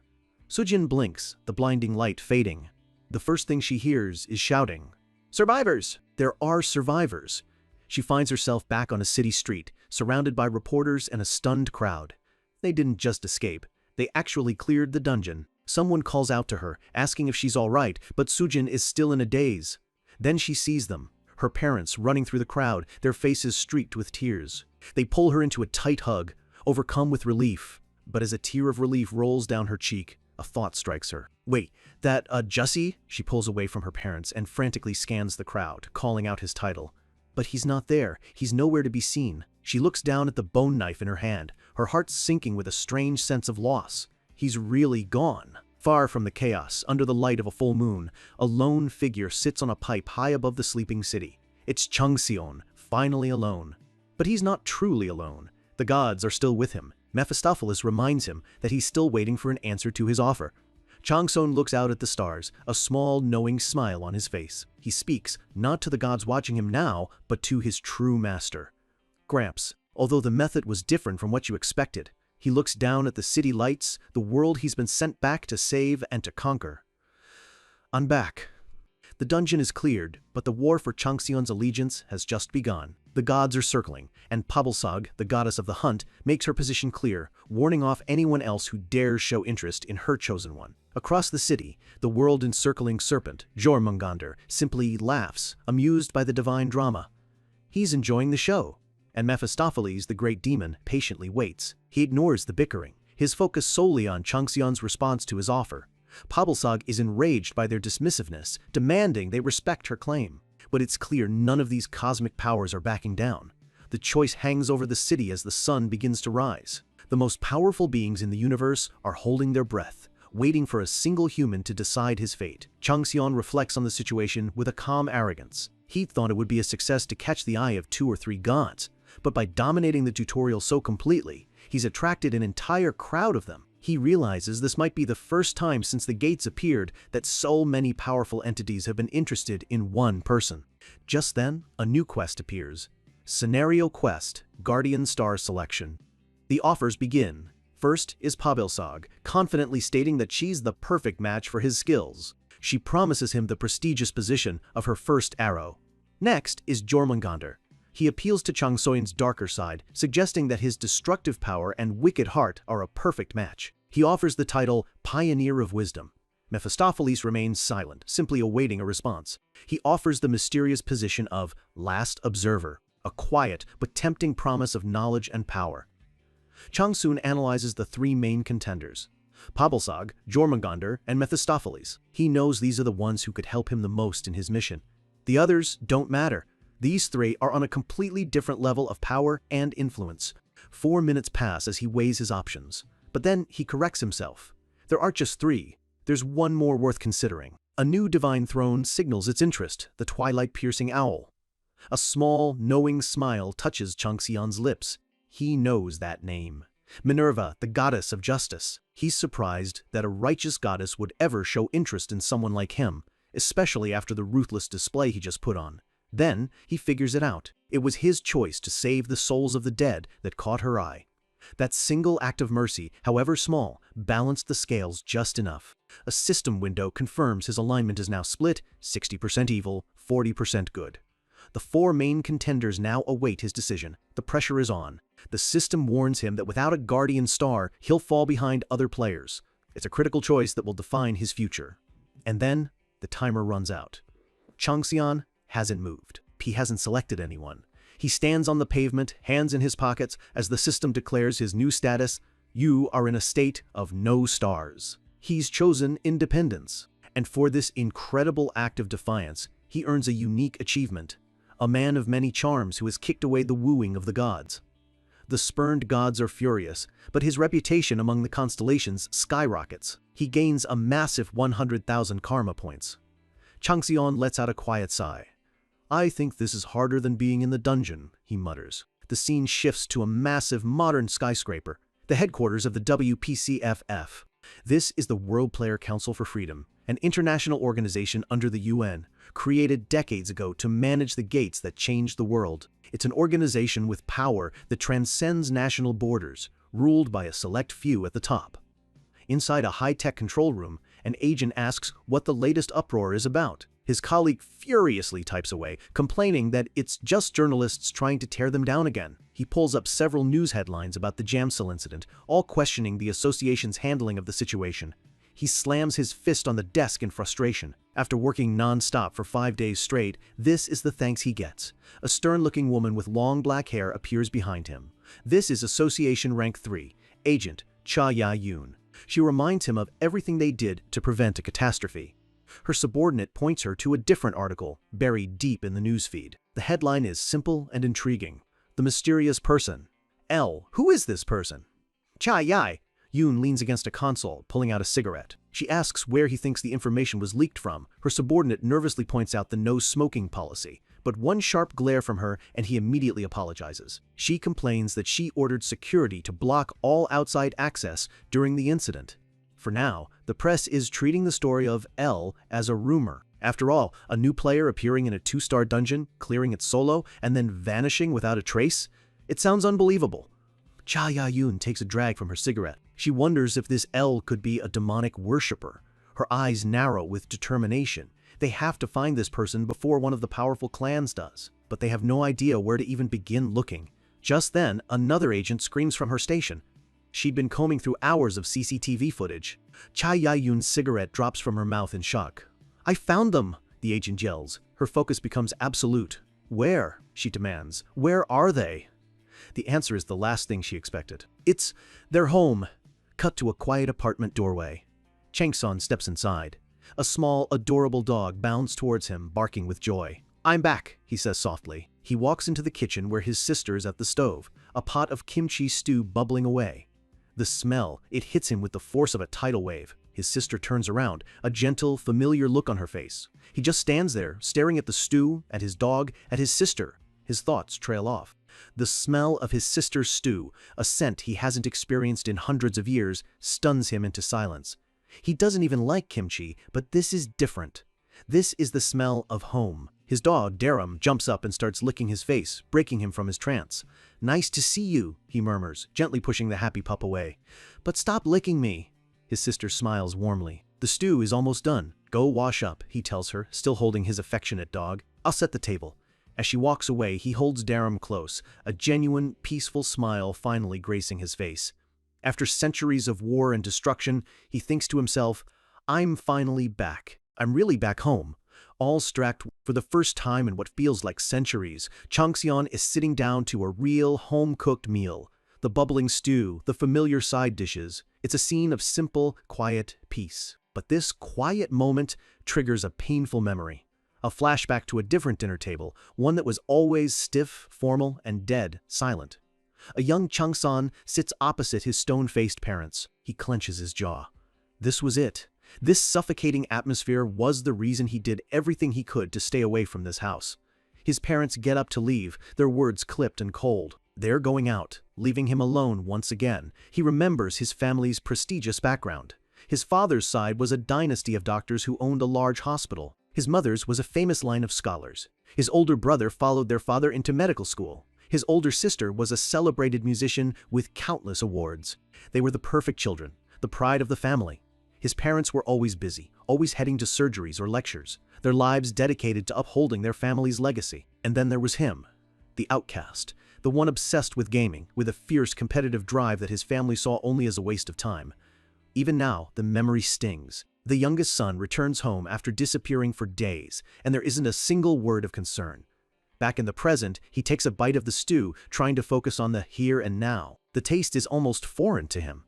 Sujin blinks, the blinding light fading. The first thing she hears is shouting. Survivors! There are survivors. She finds herself back on a city street, surrounded by reporters and a stunned crowd. They didn't just escape. They actually cleared the dungeon. Someone calls out to her, asking if she's all right, but Sujin is still in a daze. Then she sees them. Her parents running through the crowd, their faces streaked with tears. They pull her into a tight hug, overcome with relief. But as a tear of relief rolls down her cheek, a thought strikes her. Wait, that, Jussie? She pulls away from her parents and frantically scans the crowd, calling out his title. But he's not there. He's nowhere to be seen. She looks down at the bone knife in her hand, her heart sinking with a strange sense of loss. He's really gone. Far from the chaos, under the light of a full moon, a lone figure sits on a pipe high above the sleeping city. It's Changseon, finally alone. But he's not truly alone. The gods are still with him. Mephistopheles reminds him that he's still waiting for an answer to his offer. Changseon looks out at the stars, a small, knowing smile on his face. He speaks, not to the gods watching him now, but to his true master. Gramps, although the method was different from what you expected, he looks down at the city lights, the world he's been sent back to save and to conquer. I'm back. The dungeon is cleared, but the war for Changseon's allegiance has just begun. The gods are circling, and Pabalsag, the goddess of the hunt, makes her position clear, warning off anyone else who dares show interest in her chosen one. Across the city, the world-encircling serpent, Jormungandr, simply laughs, amused by the divine drama. He's enjoying the show. And Mephistopheles, the great demon, patiently waits. He ignores the bickering, his focus solely on Changseon's response to his offer. Pabalsag is enraged by their dismissiveness, demanding they respect her claim. But it's clear none of these cosmic powers are backing down. The choice hangs over the city as the sun begins to rise. The most powerful beings in the universe are holding their breath, waiting for a single human to decide his fate. Changseon reflects on the situation with a calm arrogance. He thought it would be a success to catch the eye of 2 or 3 gods, but by dominating the tutorial so completely, he's attracted an entire crowd of them. He realizes this might be the first time since the gates appeared that so many powerful entities have been interested in one person. Just then, a new quest appears. Scenario Quest, Guardian Star Selection. The offers begin. First is Pabalsag, confidently stating that she's the perfect match for his skills. She promises him the prestigious position of her first arrow. Next is Jormungandr. He appeals to Changseon's darker side, suggesting that his destructive power and wicked heart are a perfect match. He offers the title Pioneer of Wisdom. Mephistopheles remains silent, simply awaiting a response. He offers the mysterious position of Last Observer, a quiet but tempting promise of knowledge and power. Changseon analyzes the 3 main contenders: Pabalsag, Jormungandr, and Mephistopheles. He knows these are the ones who could help him the most in his mission. The others don't matter. These 3 are on a completely different level of power and influence. 4 minutes pass as he weighs his options. But then he corrects himself. There aren't just 3. There's one more worth considering. A new divine throne signals its interest, the twilight-piercing owl. A small, knowing smile touches Changseon's lips. He knows that name. Minerva, the goddess of justice. He's surprised that a righteous goddess would ever show interest in someone like him, especially after the ruthless display he just put on. Then, he figures it out. It was his choice to save the souls of the dead that caught her eye. That single act of mercy, however small, balanced the scales just enough. A system window confirms his alignment is now split, 60% evil, 40% good. The 4 main contenders now await his decision. The pressure is on. The system warns him that without a guardian star, he'll fall behind other players. It's a critical choice that will define his future. And then, the timer runs out. Changseon hasn't moved. He hasn't selected anyone. He stands on the pavement, hands in his pockets, as the system declares his new status: you are in a state of no stars. He's chosen independence. And for this incredible act of defiance, he earns a unique achievement: a man of many charms who has kicked away the wooing of the gods. The spurned gods are furious, but his reputation among the constellations skyrockets. He gains a massive 100,000 karma points. Changseon lets out a quiet sigh. I think this is harder than being in the dungeon, he mutters. The scene shifts to a massive modern skyscraper, the headquarters of the WPCFF. This is the World Player Council for Freedom, an international organization under the UN, created decades ago to manage the gates that changed the world. It's an organization with power that transcends national borders, ruled by a select few at the top. Inside a high-tech control room, an agent asks what the latest uproar is about. His colleague furiously types away, complaining that it's just journalists trying to tear them down again. He pulls up several news headlines about the Jamsil incident, all questioning the association's handling of the situation. He slams his fist on the desk in frustration. After working non-stop for 5 days straight, this is the thanks he gets. A stern-looking woman with long black hair appears behind him. This is Association Rank 3, Agent Cha Ya-yoon. She reminds him of everything they did to prevent a catastrophe. Her subordinate points her to a different article, buried deep in the newsfeed. The headline is simple and intriguing. The mysterious person. L. Who is this person? Cha Ya. Yoon leans against a console, pulling out a cigarette. She asks where he thinks the information was leaked from. Her subordinate nervously points out the no-smoking policy, but one sharp glare from her and he immediately apologizes. She complains that she ordered security to block all outside access during the incident. For now, the press is treating the story of L as a rumor. After all, a new player appearing in a 2-star dungeon, clearing it solo, and then vanishing without a trace? It sounds unbelievable. Cha Ya-yoon takes a drag from her cigarette. She wonders if this L could be a demonic worshipper. Her eyes narrow with determination. They have to find this person before one of the powerful clans does. But they have no idea where to even begin looking. Just then, another agent screams from her station. She'd been combing through hours of CCTV footage. Cha Ya-yoon's cigarette drops from her mouth in shock. "I found them!" the agent yells. Her focus becomes absolute. "Where?" she demands. "Where are they?" The answer is the last thing she expected. It's their home. Cut to a quiet apartment doorway. Changson steps inside. A small, adorable dog bounds towards him, barking with joy. "I'm back," he says softly. He walks into the kitchen where his sister is at the stove, a pot of kimchi stew bubbling away. The smell, it hits him with the force of a tidal wave. His sister turns around, a gentle, familiar look on her face. He just stands there, staring at the stew, at his dog, at his sister. His thoughts trail off. The smell of his sister's stew, a scent he hasn't experienced in hundreds of years, stuns him into silence. He doesn't even like kimchi, but this is different. This is the smell of home. His dog, Darum, jumps up and starts licking his face, breaking him from his trance. "Nice to see you," he murmurs, gently pushing the happy pup away. "But stop licking me." His sister smiles warmly. "The stew is almost done. Go wash up," he tells her, still holding his affectionate dog. "I'll set the table." As she walks away, he holds Darum close, a genuine, peaceful smile finally gracing his face. After centuries of war and destruction, he thinks to himself, "I'm finally back. I'm really back home." All strapped for the first time in what feels like centuries, Changseon is sitting down to a real home-cooked meal. The bubbling stew, the familiar side dishes. It's a scene of simple, quiet peace. But this quiet moment triggers a painful memory. A flashback to a different dinner table, one that was always stiff, formal, and dead silent. A young Changsan sits opposite his stone-faced parents. He clenches his jaw. This was it. This suffocating atmosphere was the reason he did everything he could to stay away from this house. His parents get up to leave, their words clipped and cold. They're going out, leaving him alone once again. He remembers his family's prestigious background. His father's side was a dynasty of doctors who owned a large hospital. His mother's was a famous line of scholars. His older brother followed their father into medical school. His older sister was a celebrated musician with countless awards. They were the perfect children, the pride of the family. His parents were always busy, always heading to surgeries or lectures, their lives dedicated to upholding their family's legacy. And then there was him, the outcast, the one obsessed with gaming, with a fierce competitive drive that his family saw only as a waste of time. Even now, the memory stings. The youngest son returns home after disappearing for days, and there isn't a single word of concern. Back in the present, he takes a bite of the stew, trying to focus on the here and now. The taste is almost foreign to him.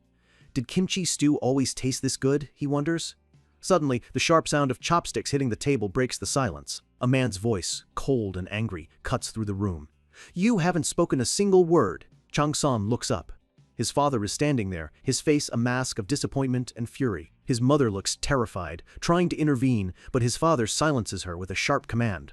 Did kimchi stew always taste this good, he wonders? Suddenly, the sharp sound of chopsticks hitting the table breaks the silence. A man's voice, cold and angry, cuts through the room. "You haven't spoken a single word." Changsan looks up. His father is standing there, his face a mask of disappointment and fury. His mother looks terrified, trying to intervene, but his father silences her with a sharp command.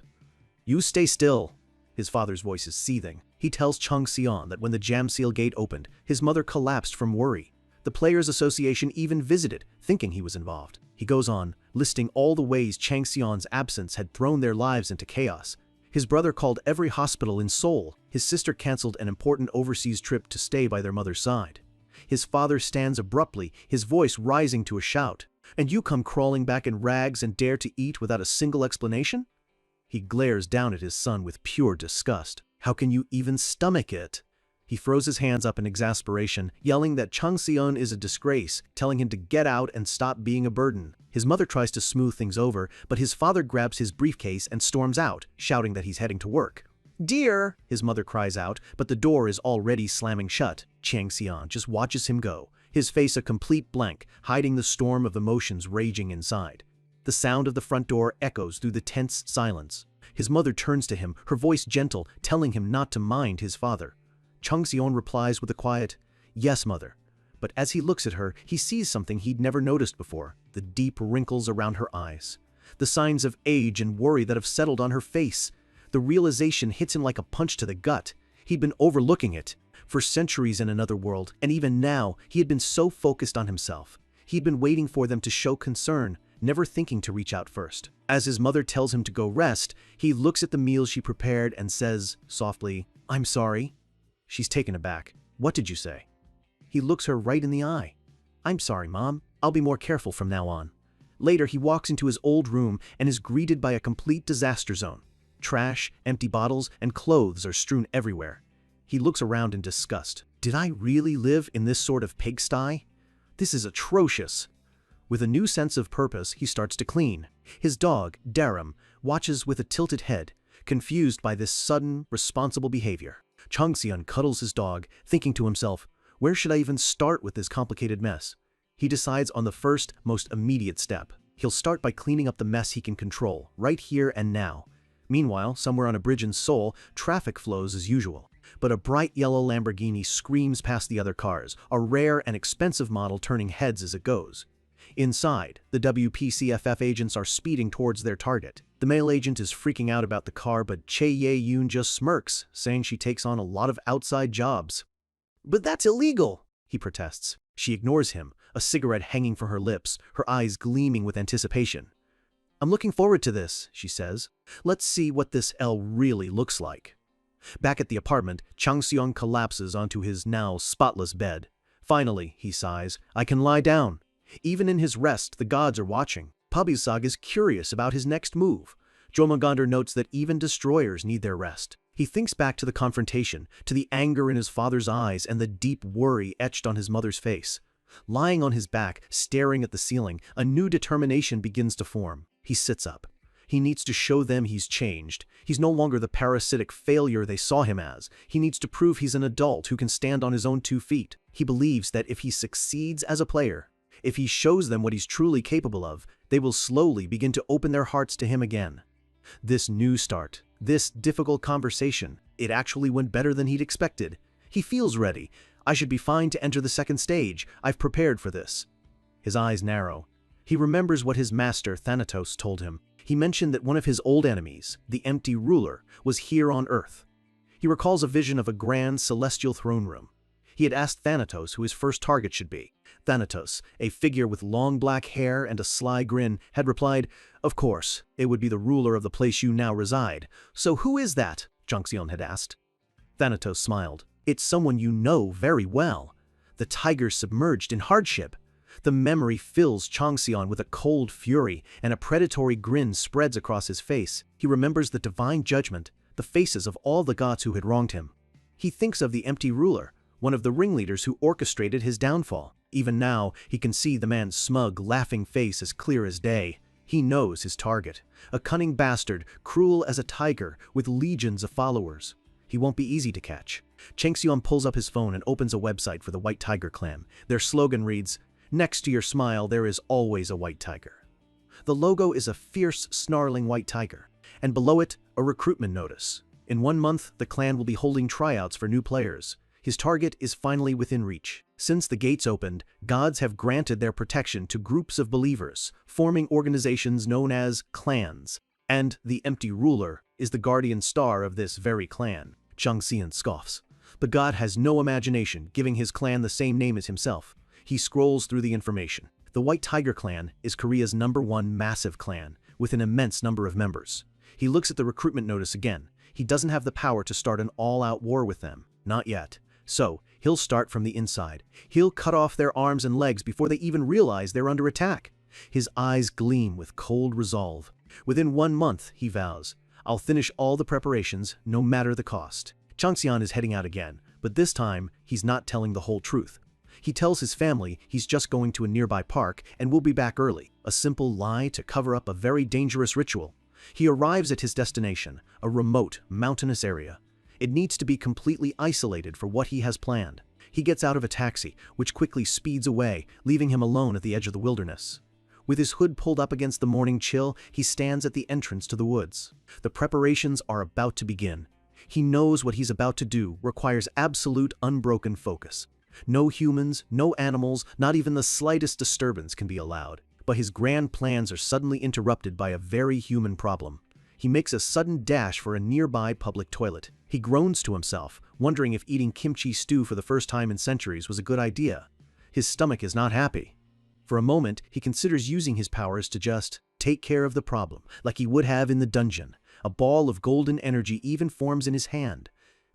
"You stay still." His father's voice is seething. He tells Changseon that when the Jamsil gate opened, his mother collapsed from worry. The Players Association even visited, thinking he was involved. He goes on, listing all the ways Chang Xian's absence had thrown their lives into chaos. His brother called every hospital in Seoul. His sister canceled an important overseas trip to stay by their mother's side. His father stands abruptly, his voice rising to a shout. "And you come crawling back in rags and dare to eat without a single explanation?" He glares down at his son with pure disgust. "How can you even stomach it?" He throws his hands up in exasperation, yelling that Chang Xian is a disgrace, telling him to get out and stop being a burden. His mother tries to smooth things over, but his father grabs his briefcase and storms out, shouting that he's heading to work. "Dear," his mother cries out, but the door is already slamming shut. Chang Xian just watches him go, his face a complete blank, hiding the storm of emotions raging inside. The sound of the front door echoes through the tense silence. His mother turns to him, her voice gentle, telling him not to mind his father. Chang Xian replies with a quiet, "Yes, mother." But as he looks at her, he sees something he'd never noticed before, the deep wrinkles around her eyes, the signs of age and worry that have settled on her face. The realization hits him like a punch to the gut. He'd been overlooking it for centuries in another world, and even now, he had been so focused on himself. He'd been waiting for them to show concern, never thinking to reach out first. As his mother tells him to go rest, he looks at the meal she prepared and says, softly, "I'm sorry." She's taken aback. "What did you say?" He looks her right in the eye. "I'm sorry, Mom. I'll be more careful from now on." Later, he walks into his old room and is greeted by a complete disaster zone. Trash, empty bottles, and clothes are strewn everywhere. He looks around in disgust. "Did I really live in this sort of pigsty? This is atrocious." With a new sense of purpose, he starts to clean. His dog, Daram, watches with a tilted head, confused by this sudden, responsible behavior. Chang Xian cuddles his dog, thinking to himself, where should I even start with this complicated mess? He decides on the first, most immediate step. He'll start by cleaning up the mess he can control, right here and now. Meanwhile, somewhere on a bridge in Seoul, traffic flows as usual. But a bright yellow Lamborghini screams past the other cars, a rare and expensive model turning heads as it goes. Inside, the WPCFF agents are speeding towards their target. The male agent is freaking out about the car, but Che Ye-yoon just smirks, saying she takes on a lot of outside jobs. "But that's illegal," he protests. She ignores him, a cigarette hanging from her lips, her eyes gleaming with anticipation. "I'm looking forward to this," she says. "Let's see what this L really looks like." Back at the apartment, Chang Xian collapses onto his now spotless bed. "Finally," he sighs, "I can lie down." Even in his rest, the gods are watching. Pabisag is curious about his next move. Jomagander notes that even destroyers need their rest. He thinks back to the confrontation, to the anger in his father's eyes and the deep worry etched on his mother's face. Lying on his back, staring at the ceiling, a new determination begins to form. He sits up. He needs to show them he's changed. He's no longer the parasitic failure they saw him as. He needs to prove he's an adult who can stand on his own 2 feet. He believes that if he succeeds as a player, if he shows them what he's truly capable of, they will slowly begin to open their hearts to him again. This new start, this difficult conversation, it actually went better than he'd expected. He feels ready. "I should be fine to enter the second stage. I've prepared for this." His eyes narrow. He remembers what his master, Thanos, told him. He mentioned that one of his old enemies, the empty ruler, was here on Earth. He recalls a vision of a grand celestial throne room. He had asked Thanatos who his first target should be. Thanatos, a figure with long black hair and a sly grin, had replied, "Of course, it would be the ruler of the place you now reside." "So who is that?" Chang Xian had asked. Thanatos smiled. "It's someone you know very well. The tiger submerged in hardship." The memory fills Chang Xian with a cold fury, and a predatory grin spreads across his face. He remembers the divine judgment, the faces of all the gods who had wronged him. He thinks of the empty ruler, one of the ringleaders who orchestrated his downfall. Even now, he can see the man's smug, laughing face as clear as day. He knows his target, a cunning bastard, cruel as a tiger, with legions of followers. He won't be easy to catch. Chang Xian pulls up his phone and opens a website for the White Tiger clan. Their slogan reads, "Next to your smile, there is always a white tiger." The logo is a fierce, snarling white tiger, and below it, a recruitment notice. In 1 month, the clan will be holding tryouts for new players. His target is finally within reach. Since the gates opened, gods have granted their protection to groups of believers, forming organizations known as clans. And the empty ruler is the guardian star of this very clan. Chang Xian scoffs. The god has no imagination, giving his clan the same name as himself. He scrolls through the information. The White Tiger clan is Korea's #1 massive clan, with an immense number of members. He looks at the recruitment notice again. He doesn't have the power to start an all-out war with them. Not yet. So, he'll start from the inside. He'll cut off their arms and legs before they even realize they're under attack. His eyes gleam with cold resolve. Within 1 month, he vows, I'll finish all the preparations, no matter the cost. Changxian is heading out again, but this time, he's not telling the whole truth. He tells his family he's just going to a nearby park and will be back early, a simple lie to cover up a very dangerous ritual. He arrives at his destination, a remote, mountainous area. It needs to be completely isolated for what he has planned. He gets out of a taxi, which quickly speeds away, leaving him alone at the edge of the wilderness. With his hood pulled up against the morning chill, he stands at the entrance to the woods. The preparations are about to begin. He knows what he's about to do requires absolute, unbroken focus. No humans, no animals, not even the slightest disturbance can be allowed. But his grand plans are suddenly interrupted by a very human problem. He makes a sudden dash for a nearby public toilet. He groans to himself, wondering if eating kimchi stew for the first time in centuries was a good idea. His stomach is not happy. For a moment, he considers using his powers to just take care of the problem, like he would have in the dungeon. A ball of golden energy even forms in his hand.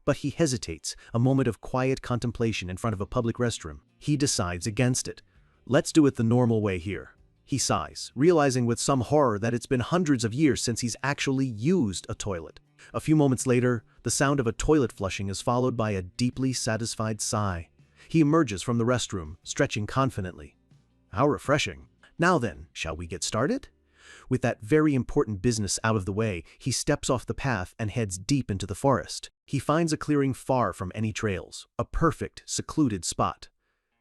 But he hesitates, a moment of quiet contemplation in front of a public restroom. He decides against it. Let's do it the normal way here. He sighs, realizing with some horror that it's been hundreds of years since he's actually used a toilet. A few moments later, the sound of a toilet flushing is followed by a deeply satisfied sigh. He emerges from the restroom, stretching confidently. How refreshing. Now then, shall we get started? With that very important business out of the way, he steps off the path and heads deep into the forest. He finds a clearing far from any trails, a perfect, secluded spot.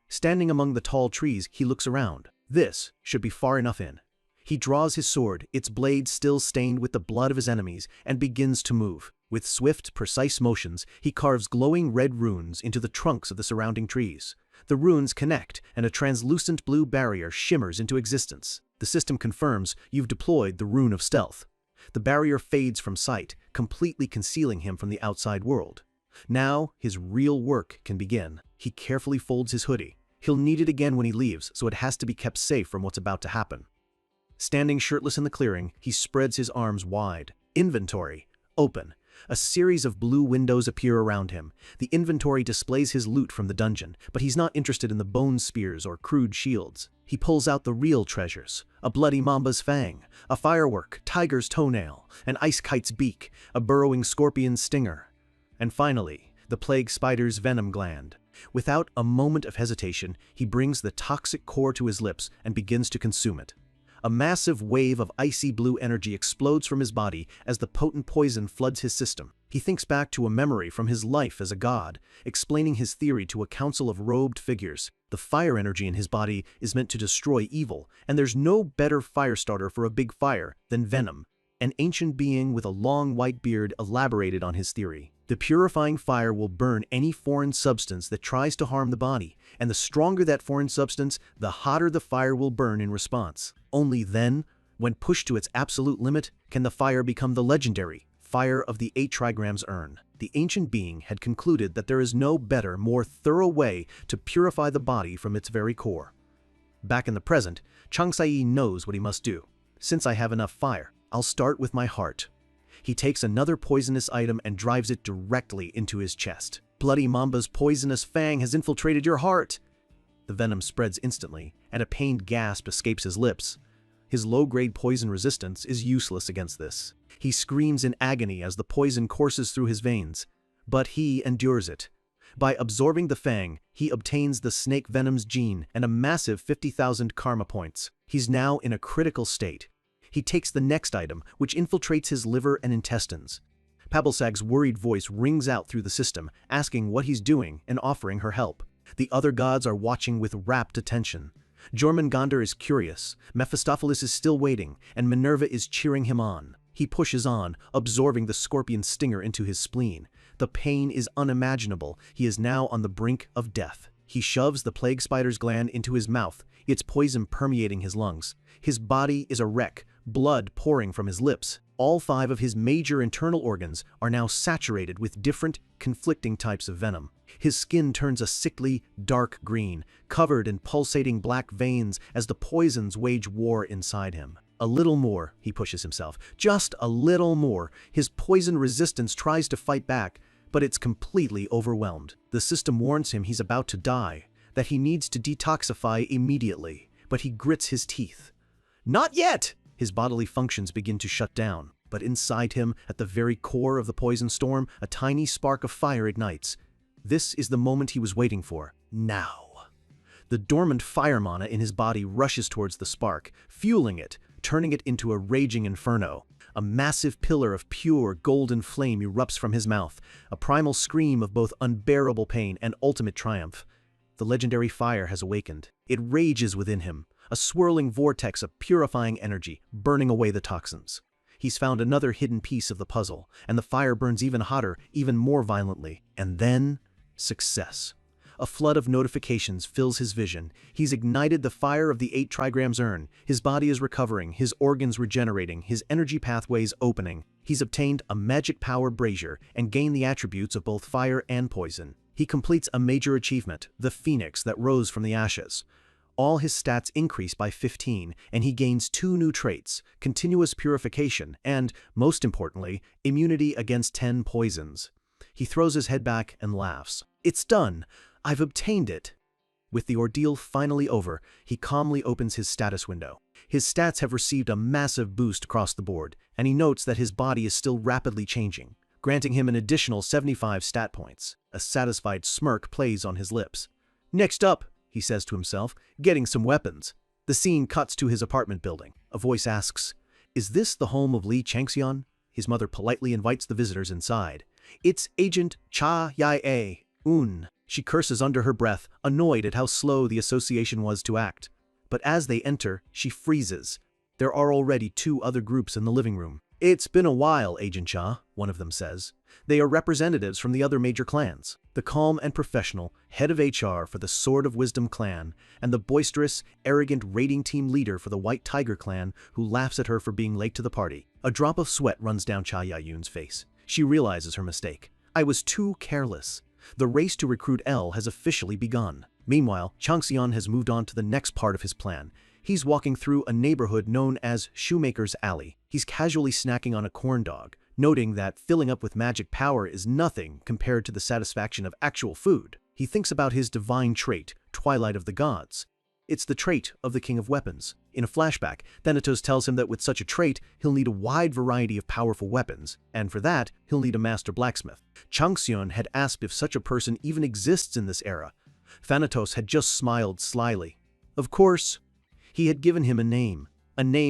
Standing among the tall trees, he looks around. This should be far enough in. He draws his sword, its blade still stained with the blood of his enemies, and begins to move. With swift, precise motions, he carves glowing red runes into the trunks of the surrounding trees. The runes connect, and a translucent blue barrier shimmers into existence. The system confirms you've deployed the rune of stealth. The barrier fades from sight, completely concealing him from the outside world. Now, his real work can begin. He carefully folds his hoodie. He'll need it again when he leaves, so it has to be kept safe from what's about to happen. Standing shirtless in the clearing, he spreads his arms wide. Inventory. Open. A series of blue windows appear around him. The inventory displays his loot from the dungeon, but he's not interested in the bone spears or crude shields. He pulls out the real treasures: a bloody mamba's fang, a firework, tiger's toenail, an ice kite's beak, a burrowing scorpion's stinger, and finally, the plague spider's venom gland. Without a moment of hesitation, he brings the toxic core to his lips and begins to consume it. A massive wave of icy blue energy explodes from his body as the potent poison floods his system. He thinks back to a memory from his life as a god, explaining his theory to a council of robed figures. The fire energy in his body is meant to destroy evil, and there's no better fire starter for a big fire than venom. An ancient being with a long white beard elaborated on his theory. The purifying fire will burn any foreign substance that tries to harm the body, and the stronger that foreign substance, the hotter the fire will burn in response. Only then, when pushed to its absolute limit, can the fire become the legendary fire of the 8 trigrams urn. The ancient being had concluded that there is no better, more thorough way to purify the body from its very core. Back in the present, Changxi knows what he must do. Since I have enough fire, I'll start with my heart. He takes another poisonous item and drives it directly into his chest. Bloody Mamba's poisonous fang has infiltrated your heart. The venom spreads instantly, and a pained gasp escapes his lips. His low-grade poison resistance is useless against this. He screams in agony as the poison courses through his veins, but he endures it. By absorbing the fang, he obtains the snake venom's gene and a massive 50,000 karma points. He's now in a critical state. He takes the next item, which infiltrates his liver and intestines. Pabelsag's worried voice rings out through the system, asking what he's doing and offering her help. The other gods are watching with rapt attention. Jormungandr is curious, Mephistopheles is still waiting, and Minerva is cheering him on. He pushes on, absorbing the scorpion stinger into his spleen. The pain is unimaginable. He is now on the brink of death. He shoves the plague spider's gland into his mouth, its poison permeating his lungs. His body is a wreck, blood pouring from his lips. All 5 of his major internal organs are now saturated with different, conflicting types of venom. His skin turns a sickly, dark green, covered in pulsating black veins as the poisons wage war inside him. A little more, he pushes himself. Just a little more. His poison resistance tries to fight back, but it's completely overwhelmed. The system warns him he's about to die, that he needs to detoxify immediately, but he grits his teeth. Not yet! His bodily functions begin to shut down, but inside him, at the very core of the poison storm, a tiny spark of fire ignites. This is the moment he was waiting for. Now. The dormant fire mana in his body rushes towards the spark, fueling it, turning it into a raging inferno. A massive pillar of pure golden flame erupts from his mouth, a primal scream of both unbearable pain and ultimate triumph. The legendary fire has awakened. It rages within him, a swirling vortex of purifying energy, burning away the toxins. He's found another hidden piece of the puzzle, and the fire burns even hotter, even more violently. And then, success. A flood of notifications fills his vision. He's ignited the fire of the 8 trigrams urn. His body is recovering, his organs regenerating, his energy pathways opening. He's obtained a magic power brazier and gained the attributes of both fire and poison. He completes a major achievement, the phoenix that rose from the ashes. All his stats increase by 15, and he gains 2 new traits, continuous purification and, most importantly, immunity against 10 poisons. He throws his head back and laughs. It's done! I've obtained it! With the ordeal finally over, he calmly opens his status window. His stats have received a massive boost across the board, and he notes that his body is still rapidly changing, granting him an additional 75 stat points. A satisfied smirk plays on his lips. Next up, he says to himself, getting some weapons. The scene cuts to his apartment building. A voice asks, "Is this the home of Li Changxian?" His mother politely invites the visitors inside. "It's Agent Cha Yae Un." She curses under her breath, annoyed at how slow the association was to act. But as they enter, she freezes. There are already 2 other groups in the living room. "It's been a while, Agent Cha," one of them says. They are representatives from the other major clans. The calm and professional head of HR for the Sword of Wisdom clan, and the boisterous, arrogant raiding team leader for the White Tiger clan who laughs at her for being late to the party. A drop of sweat runs down Cha Yayun's face. She realizes her mistake. I was too careless. The race to recruit L has officially begun. Meanwhile, Changxian has moved on to the next part of his plan. He's walking through a neighborhood known as Shoemaker's Alley. He's casually snacking on a corn dog, noting that filling up with magic power is nothing compared to the satisfaction of actual food. He thinks about his divine trait, Twilight of the Gods. It's the trait of the King of Weapons. In a flashback, Thanatos tells him that with such a trait, he'll need a wide variety of powerful weapons, and for that, he'll need a master blacksmith. Changxian had asked if such a person even exists in this era. Thanatos had just smiled slyly. Of course. He had given him a name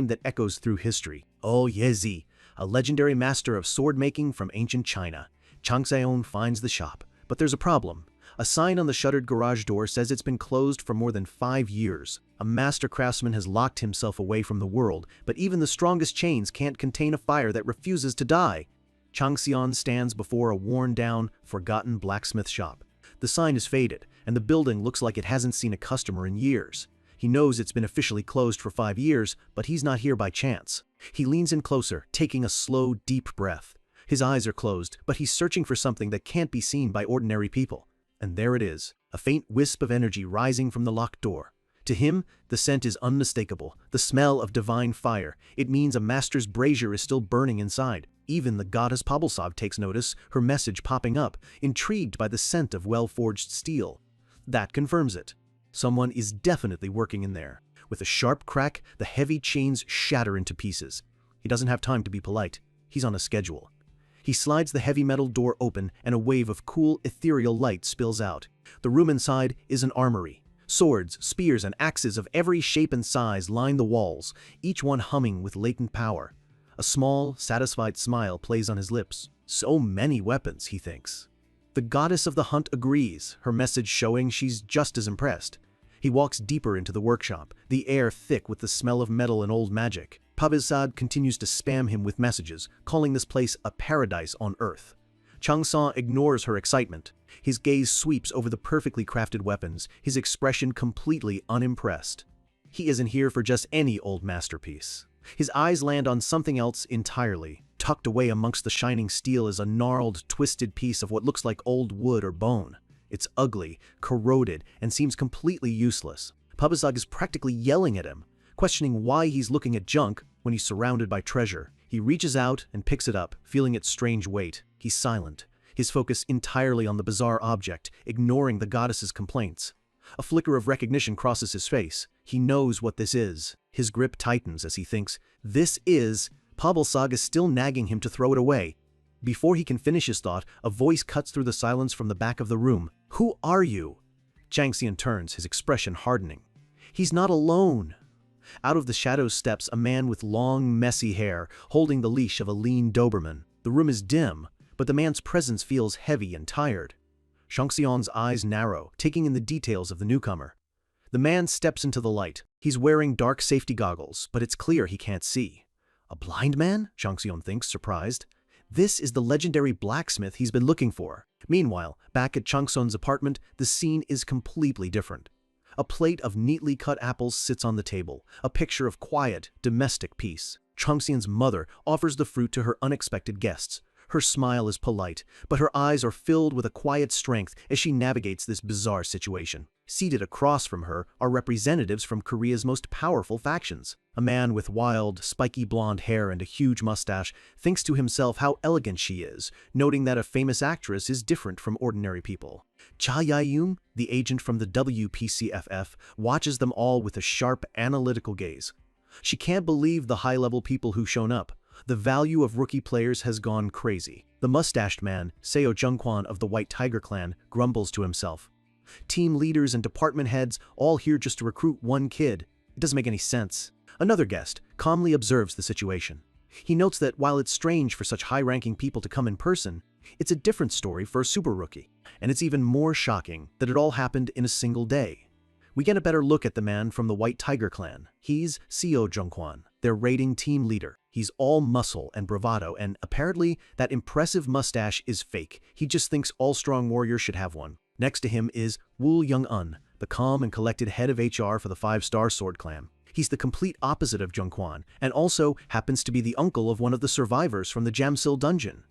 that echoes through history. Oh Yezi, a legendary master of sword-making from ancient China. Changxian finds the shop, but there's a problem. A sign on the shuttered garage door says it's been closed for more than 5 years. A master craftsman has locked himself away from the world, but even the strongest chains can't contain a fire that refuses to die. Changxian stands before a worn-down, forgotten blacksmith shop. The sign is faded, and the building looks like it hasn't seen a customer in years. He knows it's been officially closed for 5 years, but he's not here by chance. He leans in closer, taking a slow, deep breath. His eyes are closed, but he's searching for something that can't be seen by ordinary people. And there it is, a faint wisp of energy rising from the locked door. To him, the scent is unmistakable, the smell of divine fire. It means a master's brazier is still burning inside. Even the goddess Pabelsov takes notice, her message popping up, intrigued by the scent of well-forged steel. That confirms it. Someone is definitely working in there. With a sharp crack, the heavy chains shatter into pieces. He doesn't have time to be polite. He's on a schedule. He slides the heavy metal door open and a wave of cool, ethereal light spills out. The room inside is an armory. Swords, spears, and axes of every shape and size line the walls, each one humming with latent power. A small, satisfied smile plays on his lips. So many weapons, he thinks. The goddess of the hunt agrees, her message showing she's just as impressed. He walks deeper into the workshop, the air thick with the smell of metal and old magic. Pabelsad continues to spam him with messages, calling this place a paradise on earth. Changxian ignores her excitement. His gaze sweeps over the perfectly crafted weapons, his expression completely unimpressed. He isn't here for just any old masterpiece. His eyes land on something else entirely. Tucked away amongst the shining steel is a gnarled, twisted piece of what looks like old wood or bone. It's ugly, corroded, and seems completely useless. Pabasag is practically yelling at him, questioning why he's looking at junk when he's surrounded by treasure. He reaches out and picks it up, feeling its strange weight. He's silent, his focus entirely on the bizarre object, ignoring the goddess's complaints. A flicker of recognition crosses his face. He knows what this is. His grip tightens as he thinks, this is... Pabasag is still nagging him to throw it away. Before he can finish his thought, a voice cuts through the silence from the back of the room. Who are you? Changxian turns, his expression hardening. He's not alone. Out of the shadows steps a man with long, messy hair, holding the leash of a lean Doberman. The room is dim, but the man's presence feels heavy and tired. Changxian's eyes narrow, taking in the details of the newcomer. The man steps into the light. He's wearing dark safety goggles, but it's clear he can't see. A blind man? Changxian thinks, surprised. This is the legendary blacksmith he's been looking for. Meanwhile, back at Changxian's apartment, the scene is completely different. A plate of neatly cut apples sits on the table, a picture of quiet, domestic peace. Changxian's mother offers the fruit to her unexpected guests. Her smile is polite, but her eyes are filled with a quiet strength as she navigates this bizarre situation. Seated across from her are representatives from Korea's most powerful factions. A man with wild, spiky blonde hair and a huge mustache thinks to himself how elegant she is, noting that a famous actress is different from ordinary people. Cha Yayum, the agent from the WPCFF, watches them all with a sharp, analytical gaze. She can't believe the high-level people who've shown up. The value of rookie players has gone crazy. The mustached man, Seo Jungkwan of the White Tiger clan, grumbles to himself. Team leaders and department heads all here just to recruit one kid. It doesn't make any sense. Another guest calmly observes the situation. He notes that while it's strange for such high-ranking people to come in person, it's a different story for a super rookie. And it's even more shocking that it all happened in a single day. We get a better look at the man from the White Tiger clan. He's Seo Jungkwan, their raiding team leader. He's all muscle and bravado, and apparently that impressive mustache is fake. He just thinks all strong warriors should have one. Next to him is Woo Young-un, the calm and collected head of HR for the 5-star Sword Clan. He's the complete opposite of Jungkwan, and also happens to be the uncle of one of the survivors from the Jamsil dungeon.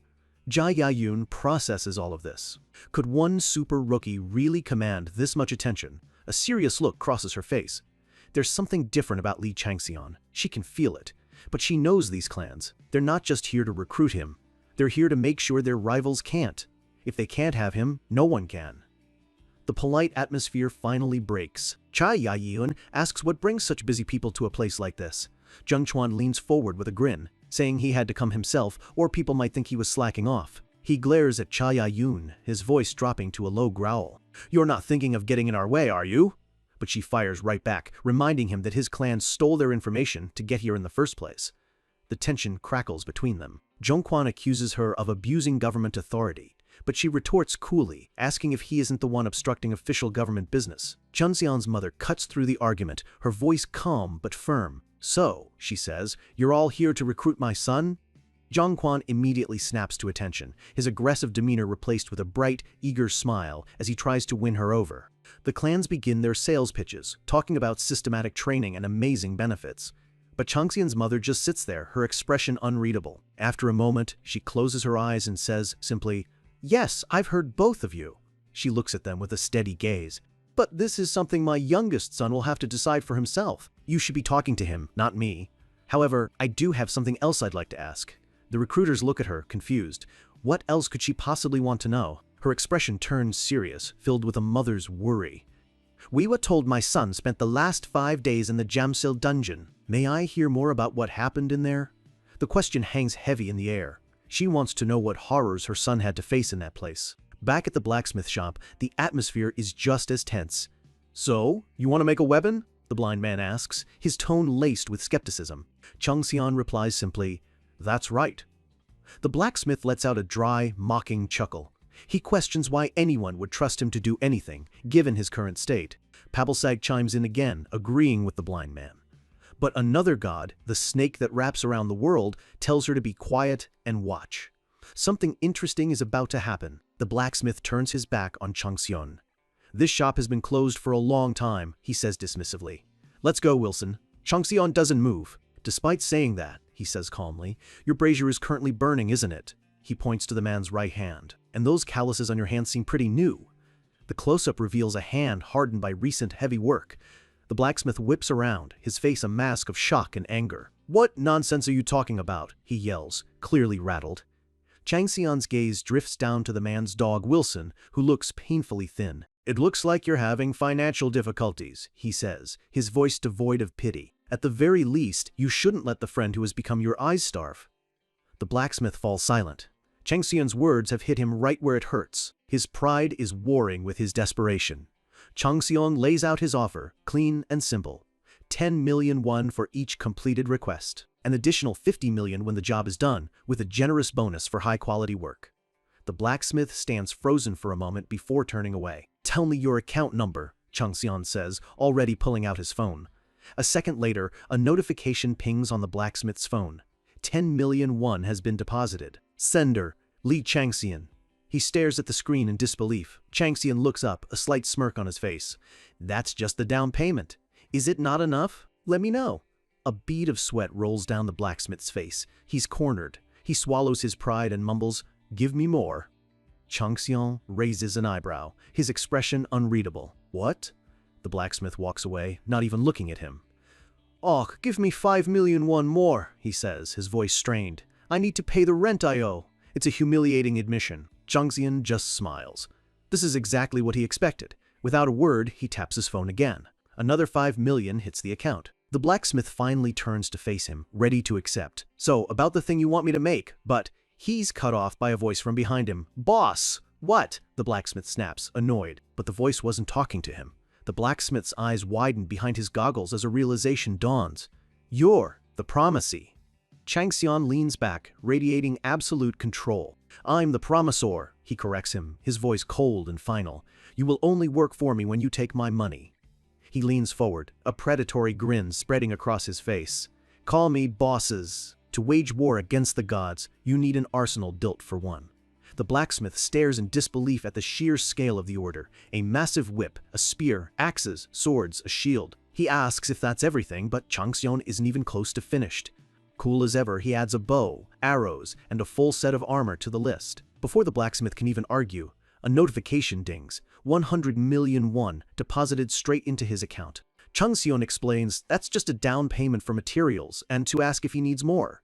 Jia Yayun processes all of this. Could one super rookie really command this much attention? A serious look crosses her face. There's something different about Li Changxian. She can feel it. But she knows these clans. They're not just here to recruit him. They're here to make sure their rivals can't. If they can't have him, no one can. The polite atmosphere finally breaks. Cha Yayun asks what brings such busy people to a place like this. Jungchuan leans forward with a grin, saying he had to come himself or people might think he was slacking off. He glares at Cha Yayun, his voice dropping to a low growl. You're not thinking of getting in our way, are you? But she fires right back, reminding him that his clan stole their information to get here in the first place. The tension crackles between them. Jungkwan accuses her of abusing government authority, but she retorts coolly, asking if he isn't the one obstructing official government business. Chunxian's mother cuts through the argument, her voice calm but firm. So, she says, you're all here to recruit my son? Jungkwan immediately snaps to attention, his aggressive demeanor replaced with a bright, eager smile as he tries to win her over. The clans begin their sales pitches, talking about systematic training and amazing benefits. But Changxian's mother just sits there, her expression unreadable. After a moment, she closes her eyes and says simply, Yes, I've heard both of you. She looks at them with a steady gaze. But this is something my youngest son will have to decide for himself. You should be talking to him, not me. However, I do have something else I'd like to ask. The recruiters look at her, confused. What else could she possibly want to know? Her expression turns serious, filled with a mother's worry. We were told my son spent the last 5 days in the Jamsil dungeon. May I hear more about what happened in there? The question hangs heavy in the air. She wants to know what horrors her son had to face in that place. Back at the blacksmith shop, the atmosphere is just as tense. So, you want to make a weapon? The blind man asks, his tone laced with skepticism. Changxian replies simply, That's right. The blacksmith lets out a dry, mocking chuckle. He questions why anyone would trust him to do anything, given his current state. Pabelsag chimes in again, agreeing with the blind man. But another god, the snake that wraps around the world, tells her to be quiet and watch. Something interesting is about to happen. The blacksmith turns his back on Changxian. This shop has been closed for a long time, he says dismissively. Let's go, Wilson. Changxian doesn't move. Despite saying that, he says calmly, your brazier is currently burning, isn't it? He points to the man's right hand. And those calluses on your hand seem pretty new. The close-up reveals a hand hardened by recent heavy work. The blacksmith whips around, his face a mask of shock and anger. What nonsense are you talking about? He yells, clearly rattled. Chang Xian's gaze drifts down to the man's dog Wilson, who looks painfully thin. It looks like you're having financial difficulties, he says, his voice devoid of pity. At the very least, you shouldn't let the friend who has become your eyes starve. The blacksmith falls silent. Chang Xian's words have hit him right where it hurts. His pride is warring with his desperation. Chang Xian lays out his offer, clean and simple. 10 million won for each completed request. An additional 50 million when the job is done, with a generous bonus for high-quality work. The blacksmith stands frozen for a moment before turning away. Tell me your account number, Chang Xian says, already pulling out his phone. A second later, a notification pings on the blacksmith's phone. 10 million won has been deposited. Sender, Li Changxian. He stares at the screen in disbelief. Changxian looks up, a slight smirk on his face. That's just the down payment. Is it not enough? Let me know. A bead of sweat rolls down the blacksmith's face. He's cornered. He swallows his pride and mumbles, "Give me more." Changxian raises an eyebrow, his expression unreadable. What? The blacksmith walks away, not even looking at him. "Oh, give me 5 million won more," he says, his voice strained. "I need to pay the rent I owe." It's a humiliating admission. Changxian just smiles. This is exactly what he expected. Without a word, he taps his phone again. Another 5 million hits the account. The blacksmith finally turns to face him, ready to accept. "So, about the thing you want me to make, but..." He's cut off by a voice from behind him. "Boss!" "What?" The blacksmith snaps, annoyed. But the voice wasn't talking to him. The blacksmith's eyes widen behind his goggles as a realization dawns. "You're the promisee." Chang Xian leans back, radiating absolute control. "I'm the promisor," he corrects him, his voice cold and final. "You will only work for me when you take my money." He leans forward, a predatory grin spreading across his face. "Call me bosses. To wage war against the gods, you need an arsenal built for one." The blacksmith stares in disbelief at the sheer scale of the order. A massive whip, a spear, axes, swords, a shield. He asks if that's everything, but Chang Xian isn't even close to finished. Cool as ever, he adds a bow, arrows, and a full set of armor to the list. Before the blacksmith can even argue, a notification dings. 100 million won deposited straight into his account. Chang Xian explains that's just a down payment for materials and to ask if he needs more.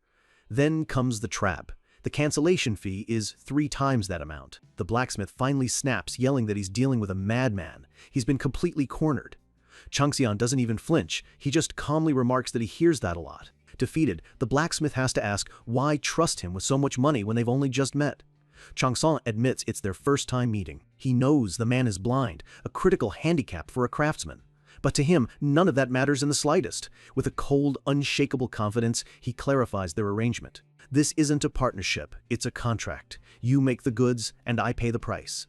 Then comes the trap. The cancellation fee is 3 times that amount. The blacksmith finally snaps, yelling that he's dealing with a madman. He's been completely cornered. Chang Xian doesn't even flinch. He just calmly remarks that he hears that a lot. Defeated, the blacksmith has to ask why trust him with so much money when they've only just met. Chang Xian admits it's their first time meeting. He knows the man is blind, a critical handicap for a craftsman. But to him, none of that matters in the slightest. With a cold, unshakable confidence, he clarifies their arrangement. This isn't a partnership, it's a contract. You make the goods, and I pay the price.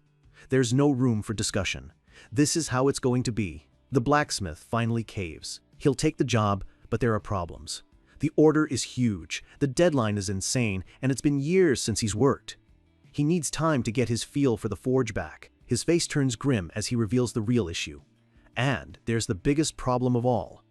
There's no room for discussion. This is how it's going to be. The blacksmith finally caves. He'll take the job, but there are problems. The order is huge, the deadline is insane, and it's been years since he's worked. He needs time to get his feel for the forge back. His face turns grim as he reveals the real issue. And there's the biggest problem of all.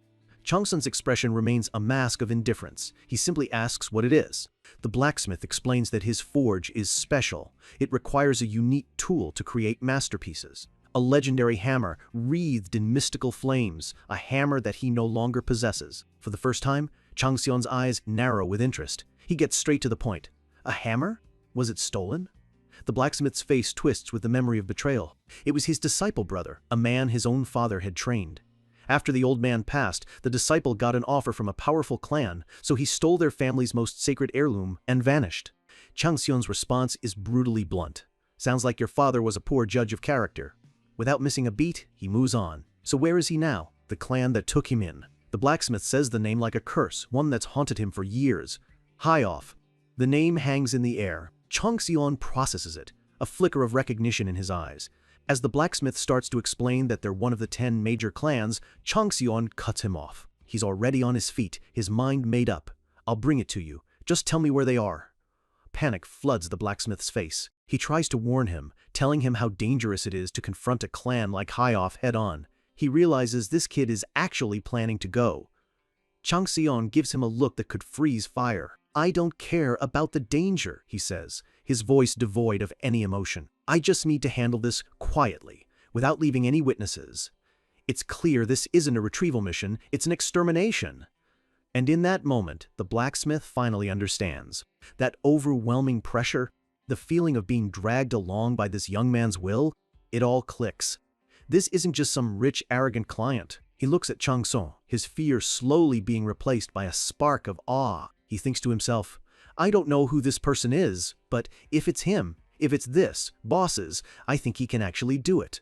Chang Xian's expression remains a mask of indifference. He simply asks what it is. The blacksmith explains that his forge is special. It requires a unique tool to create masterpieces. A legendary hammer wreathed in mystical flames, a hammer that he no longer possesses. For the first time, Chang Xian's eyes narrow with interest. He gets straight to the point. A hammer? Was it stolen? The blacksmith's face twists with the memory of betrayal. It was his disciple brother, a man his own father had trained. After the old man passed, the disciple got an offer from a powerful clan, so he stole their family's most sacred heirloom and vanished. Chang Xian's response is brutally blunt. Sounds like your father was a poor judge of character. Without missing a beat, he moves on. So where is he now? The clan that took him in. The blacksmith says the name like a curse, one that's haunted him for years. High off. The name hangs in the air. Chang Xian processes it, a flicker of recognition in his eyes. As the blacksmith starts to explain that they're one of the 10 major clans, Chang Xian cuts him off. He's already on his feet, his mind made up. "I'll bring it to you. Just tell me where they are." Panic floods the blacksmith's face. He tries to warn him, telling him how dangerous it is to confront a clan like High Off head-on. He realizes this kid is actually planning to go. Chang Xion gives him a look that could freeze fire. "I don't care about the danger," he says, his voice devoid of any emotion. "I just need to handle this quietly, without leaving any witnesses. It's clear this isn't a retrieval mission, it's an extermination." And in that moment, the blacksmith finally understands. That overwhelming pressure, the feeling of being dragged along by this young man's will, it all clicks. This isn't just some rich, arrogant client. He looks at Chang Xion, his fear slowly being replaced by a spark of awe. He thinks to himself, "I don't know who this person is, but if it's him, if it's this, bosses, I think he can actually do it."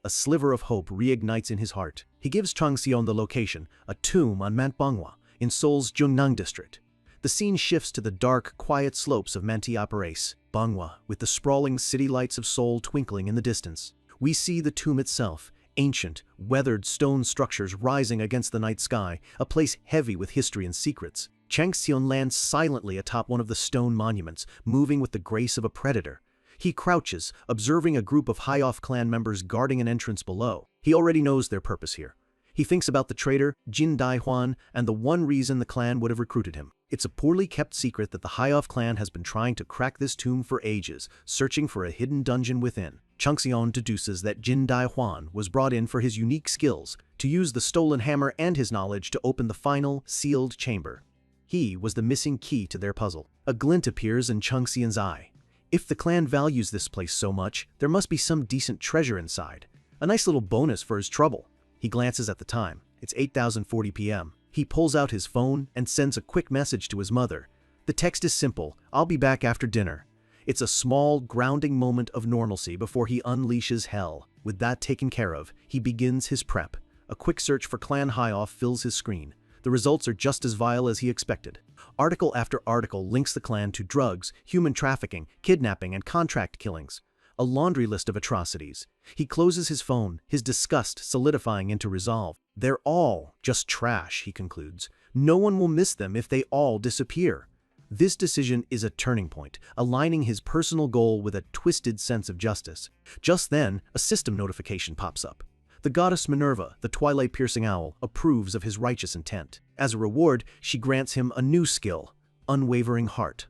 A sliver of hope reignites in his heart. He gives Chang Xion the location, a tomb on MANHWA, in Seoul's Jungnam district. The scene shifts to the dark, quiet slopes of MANHWA, Bangwa, with the sprawling city lights of Seoul twinkling in the distance. We see the tomb itself, ancient, weathered stone structures rising against the night sky, a place heavy with history and secrets. Chang Xion lands silently atop one of the stone monuments, moving with the grace of a predator. He crouches, observing a group of High-Off clan members guarding an entrance below. He already knows their purpose here. He thinks about the traitor, Jin Dai-hwan, and the one reason the clan would have recruited him. It's a poorly kept secret that the High-Off clan has been trying to crack this tomb for ages, searching for a hidden dungeon within. Chang Xion deduces that Jin Dai-hwan was brought in for his unique skills, to use the stolen hammer and his knowledge to open the final, sealed chamber. He was the missing key to their puzzle. A glint appears in Chang Xion's eye. If the clan values this place so much, there must be some decent treasure inside. A nice little bonus for his trouble. He glances at the time. It's 8:40 p.m. He pulls out his phone and sends a quick message to his mother. The text is simple: "I'll be back after dinner." It's a small, grounding moment of normalcy before he unleashes hell. With that taken care of, he begins his prep. A quick search for Clan High-Off fills his screen. The results are just as vile as he expected. Article after article links the clan to drugs, human trafficking, kidnapping, and contract killings. A laundry list of atrocities. He closes his phone, his disgust solidifying into resolve. "They're all just trash," he concludes. "No one will miss them if they all disappear." This decision is a turning point, aligning his personal goal with a twisted sense of justice. Just then, a system notification pops up. The goddess Minerva, the twilight-piercing owl, approves of his righteous intent. As a reward, she grants him a new skill, Unwavering Heart.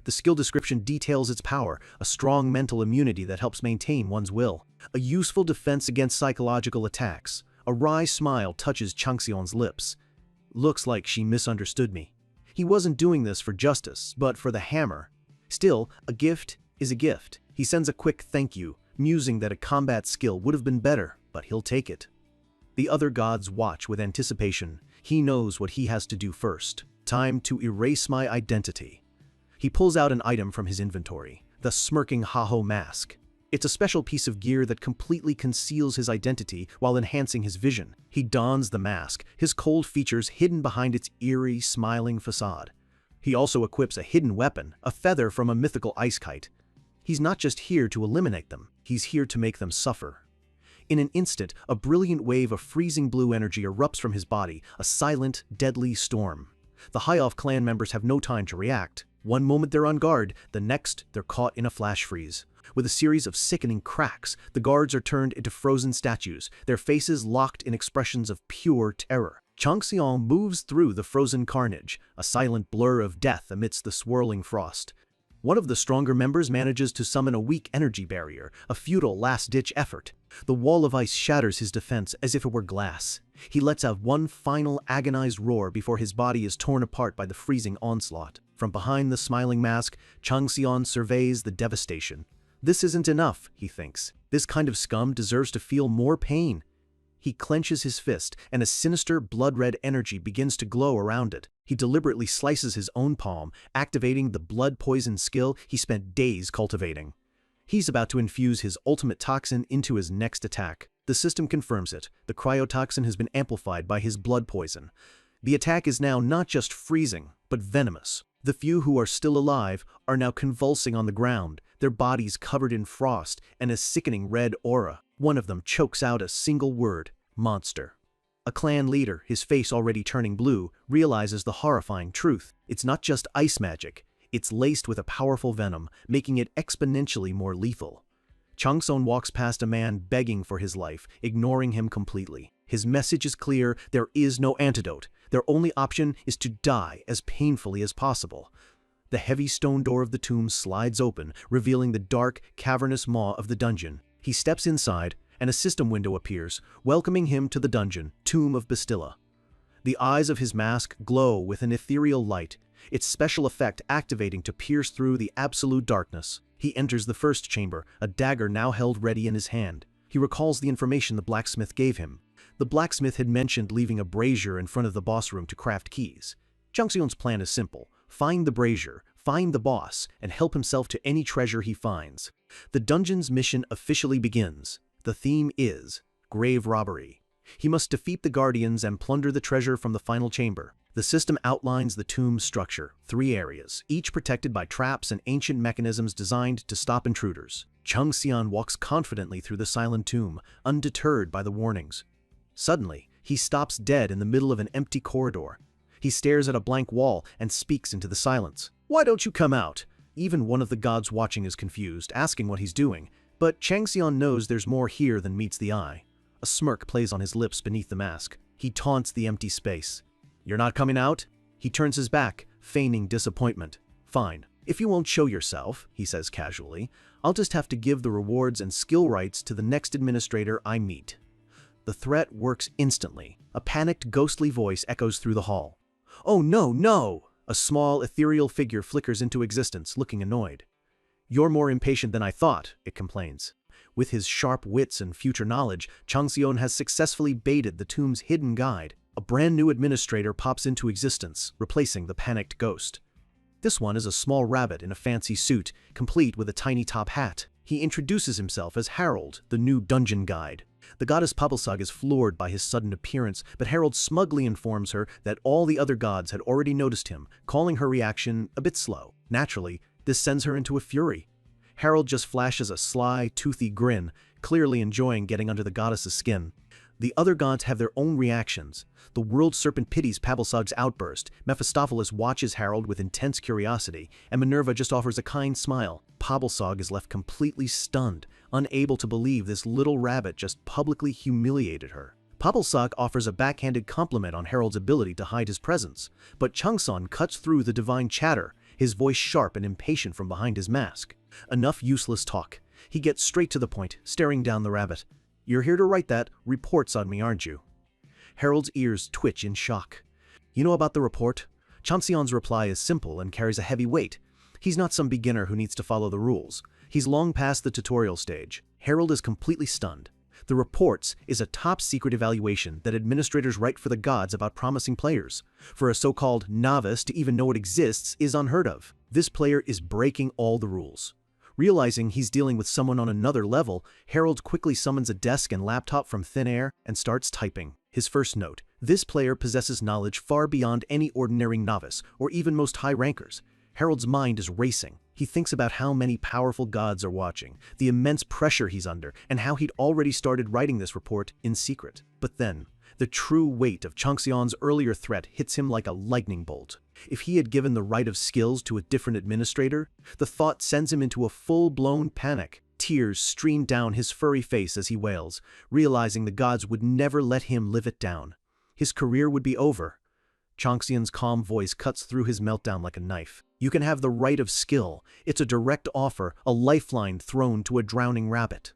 The skill description details its power, a strong mental immunity that helps maintain one's will, a useful defense against psychological attacks. A wry smile touches Chang Xion's lips. "Looks like she misunderstood me." He wasn't doing this for justice, but for the hammer. Still, a gift is a gift. He sends a quick thank you, musing that a combat skill would have been better, but he'll take it. The other gods watch with anticipation. He knows what he has to do first. Time to erase my identity. He pulls out an item from his inventory, the smirking Haho mask. It's a special piece of gear that completely conceals his identity while enhancing his vision. He dons the mask, his cold features hidden behind its eerie, smiling facade. He also equips a hidden weapon, a feather from a mythical ice kite. He's not just here to eliminate them, he's here to make them suffer. In an instant, a brilliant wave of freezing blue energy erupts from his body, a silent, deadly storm. The High-Off clan members have no time to react. One moment they're on guard, the next they're caught in a flash freeze. With a series of sickening cracks, the guards are turned into frozen statues, their faces locked in expressions of pure terror. Chang Xion moves through the frozen carnage, a silent blur of death amidst the swirling frost. One of the stronger members manages to summon a weak energy barrier, a futile last-ditch effort. The wall of ice shatters his defense as if it were glass. He lets out one final agonized roar before his body is torn apart by the freezing onslaught. From behind the smiling mask, Chang Xion surveys the devastation. This isn't enough, he thinks. This kind of scum deserves to feel more pain. He clenches his fist, and a sinister, blood-red energy begins to glow around it. He deliberately slices his own palm, activating the blood-poison skill he spent days cultivating. He's about to infuse his ultimate toxin into his next attack. The system confirms it. The cryotoxin has been amplified by his blood poison. The attack is now not just freezing, but venomous. The few who are still alive are now convulsing on the ground, their bodies covered in frost and a sickening red aura. One of them chokes out a single word: monster. A clan leader, his face already turning blue, realizes the horrifying truth. It's not just ice magic. It's laced with a powerful venom, making it exponentially more lethal. Chang Xion walks past a man begging for his life, ignoring him completely. His message is clear: there is no antidote. Their only option is to die as painfully as possible. The heavy stone door of the tomb slides open, revealing the dark, cavernous maw of the dungeon. He steps inside, and a system window appears, welcoming him to the dungeon, Tomb of Bastilla. The eyes of his mask glow with an ethereal light, its special effect activating to pierce through the absolute darkness. He enters the first chamber, a dagger now held ready in his hand. He recalls the information the blacksmith gave him. The blacksmith had mentioned leaving a brazier in front of the boss room to craft keys. Changxion's plan is simple. Find the brazier, find the boss, and help himself to any treasure he finds. The dungeon's mission officially begins. The theme is grave robbery. He must defeat the guardians and plunder the treasure from the final chamber. The system outlines the tomb's structure, 3 areas, each protected by traps and ancient mechanisms designed to stop intruders. Changxion walks confidently through the silent tomb, undeterred by the warnings. Suddenly, he stops dead in the middle of an empty corridor. He stares at a blank wall and speaks into the silence. "Why don't you come out?" Even one of the gods watching is confused, asking what he's doing. But Changxion knows there's more here than meets the eye. A smirk plays on his lips beneath the mask. He taunts the empty space. "You're not coming out?" He turns his back, feigning disappointment. "Fine. If you won't show yourself," he says casually, "I'll just have to give the rewards and skill rights to the next administrator I meet." The threat works instantly. A panicked, ghostly voice echoes through the hall. "Oh no, no!" A small, ethereal figure flickers into existence, looking annoyed. "You're more impatient than I thought," it complains. With his sharp wits and future knowledge, Changxion has successfully baited the tomb's hidden guide. A brand new administrator pops into existence, replacing the panicked ghost. This one is a small rabbit in a fancy suit, complete with a tiny top hat. He introduces himself as Harold, the new dungeon guide. The goddess Pabalsag is floored by his sudden appearance, but Harold smugly informs her that all the other gods had already noticed him, calling her reaction a bit slow. Naturally, this sends her into a fury. Harold just flashes a sly, toothy grin, clearly enjoying getting under the goddess's skin. The other gods have their own reactions. The world serpent pities Pabalsag's outburst, Mephistopheles watches Harold with intense curiosity, and Minerva just offers a kind smile. Pabalsag is left completely stunned, unable to believe this little rabbit just publicly humiliated her. Pabalsag offers a backhanded compliment on Harold's ability to hide his presence, but Changxion cuts through the divine chatter, his voice sharp and impatient from behind his mask. Enough useless talk. He gets straight to the point, staring down the rabbit. "You're here to write that reports on me, aren't you?" Harold's ears twitch in shock. "You know about the report?" Changxion's reply is simple and carries a heavy weight. He's not some beginner who needs to follow the rules. He's long past the tutorial stage. Harold is completely stunned. The reports is a top-secret evaluation that administrators write for the gods about promising players. For a so-called novice to even know it exists is unheard of. This player is breaking all the rules. Realizing he's dealing with someone on another level, Harold quickly summons a desk and laptop from thin air and starts typing. His first note: this player possesses knowledge far beyond any ordinary novice or even most high rankers. Harold's mind is racing. He thinks about how many powerful gods are watching, the immense pressure he's under, and how he'd already started writing this report in secret. But then, the true weight of Changxion's earlier threat hits him like a lightning bolt. If he had given the right of skills to a different administrator, the thought sends him into a full-blown panic. Tears stream down his furry face as he wails, realizing the gods would never let him live it down. His career would be over. Changxion's calm voice cuts through his meltdown like a knife. "You can have the right of skill. It's a direct offer, a lifeline thrown to a drowning rabbit."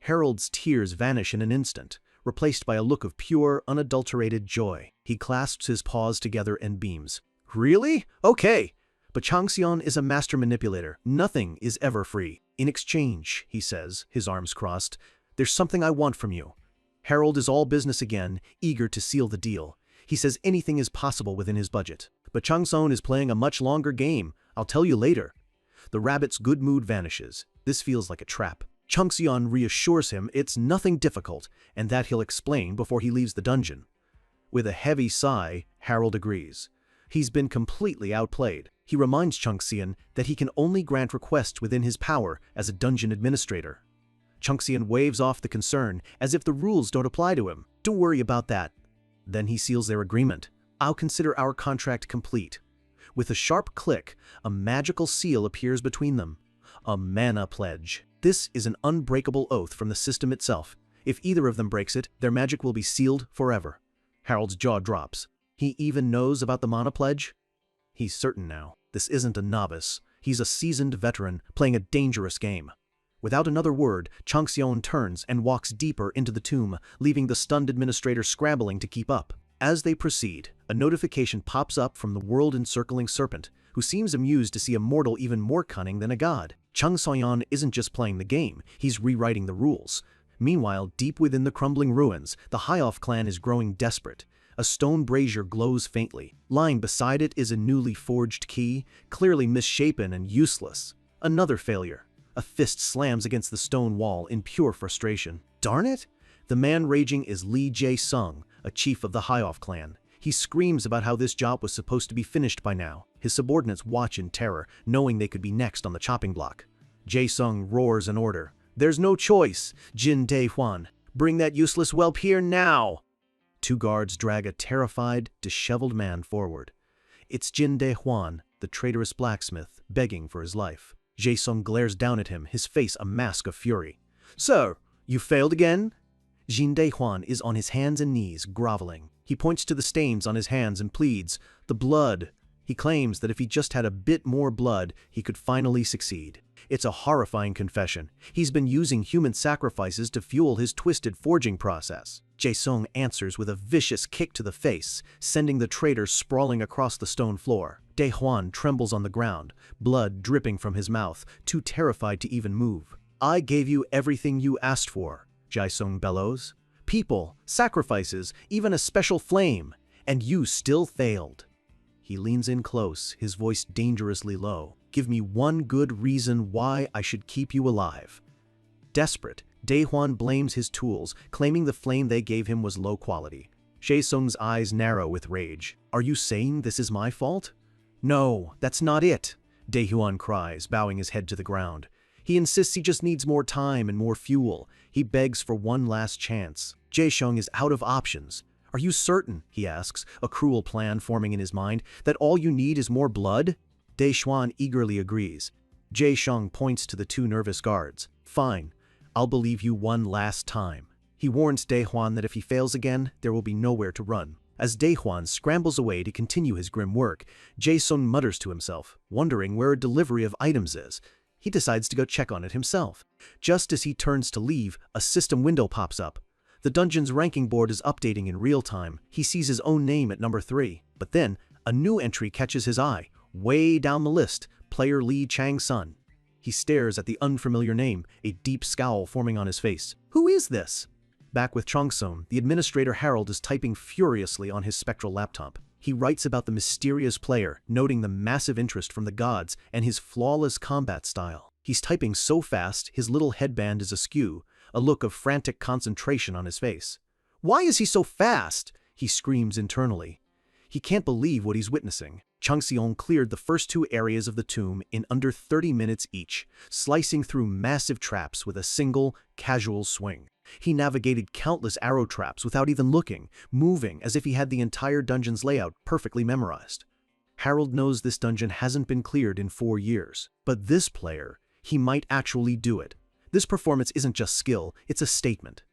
Harold's tears vanish in an instant, replaced by a look of pure, unadulterated joy. He clasps his paws together and beams. "Really? Okay." But Changxion is a master manipulator. Nothing is ever free. "In exchange," he says, his arms crossed, "there's something I want from you." Harold is all business again, eager to seal the deal. He says anything is possible within his budget. But Changxion is playing a much longer game. "I'll tell you later." The rabbit's good mood vanishes. This feels like a trap. Changxion reassures him it's nothing difficult, and that he'll explain before he leaves the dungeon. With a heavy sigh, Harold agrees. He's been completely outplayed. He reminds Changxion that he can only grant requests within his power as a dungeon administrator. Changxion waves off the concern as if the rules don't apply to him. "Don't worry about that." Then he seals their agreement. "I'll consider our contract complete." With a sharp click, a magical seal appears between them. A mana pledge. This is an unbreakable oath from the system itself. If either of them breaks it, their magic will be sealed forever. Harold's jaw drops. He even knows about the mana pledge? He's certain now. This isn't a novice. He's a seasoned veteran playing a dangerous game. Without another word, Changxion turns and walks deeper into the tomb, leaving the stunned administrator scrambling to keep up. As they proceed, a notification pops up from the world-encircling serpent, who seems amused to see a mortal even more cunning than a god. Changxion isn't just playing the game, he's rewriting the rules. Meanwhile, deep within the crumbling ruins, the Highoff clan is growing desperate. A stone brazier glows faintly. Lying beside it is a newly forged key, clearly misshapen and useless. Another failure. A fist slams against the stone wall in pure frustration. Darn it! The man raging is Li Jae-sung, a chief of the Highoff clan. He screams about how this job was supposed to be finished by now. His subordinates watch in terror, knowing they could be next on the chopping block. Jae-sung roars an order. "There's no choice! Jin Dae-hwan, bring that useless whelp here now!" Two guards drag a terrified, disheveled man forward. It's Jin Dae-hwan, the traitorous blacksmith, begging for his life. Jae-sung glares down at him, his face a mask of fury. "Sir, you failed again?" Jin Dae-hwan is on his hands and knees, groveling. He points to the stains on his hands and pleads, "The blood." He claims that if he just had a bit more blood, he could finally succeed. It's a horrifying confession. He's been using human sacrifices to fuel his twisted forging process. Jae-sung answers with a vicious kick to the face, sending the traitor sprawling across the stone floor. Dae-hwan trembles on the ground, blood dripping from his mouth, too terrified to even move. "I gave you everything you asked for," Jae-sung bellows. "People, sacrifices, even a special flame, and you still failed." He leans in close, his voice dangerously low. "Give me one good reason why I should keep you alive." Desperate, Dae-hwan blames his tools, claiming the flame they gave him was low quality. Jae-sung's eyes narrow with rage. "Are you saying this is my fault?" "No, that's not it," Dae-hwan cries, bowing his head to the ground. He insists he just needs more time and more fuel. He begs for one last chance. Jae-sung is out of options. "Are you certain," he asks, a cruel plan forming in his mind, "that all you need is more blood?" Dae-hwan eagerly agrees. Jae-sung points to the two nervous guards. "Fine, I'll believe you one last time." He warns Dae-hwan that if he fails again, there will be nowhere to run. As Dae-hwan scrambles away to continue his grim work, Jae-sung mutters to himself, wondering where a delivery of items is. He decides to go check on it himself. Just as he turns to leave, a system window pops up. The dungeon's ranking board is updating in real time. He sees his own name at number 3. But then, a new entry catches his eye. Way down the list, player Li Chang-sun. He stares at the unfamiliar name, a deep scowl forming on his face. Who is this? Back with Changsun, the administrator Harold is typing furiously on his spectral laptop. He writes about the mysterious player, noting the massive interest from the gods and his flawless combat style. He's typing so fast, his little headband is askew, a look of frantic concentration on his face. "Why is he so fast?" he screams internally. He can't believe what he's witnessing. Changxiong cleared the first 2 areas of the tomb in under 30 minutes each, slicing through massive traps with a single, casual swing. He navigated countless arrow traps without even looking, moving as if he had the entire dungeon's layout perfectly memorized. Harold knows this dungeon hasn't been cleared in 4 years, but this player, he might actually do it. This performance isn't just skill, it's a statement.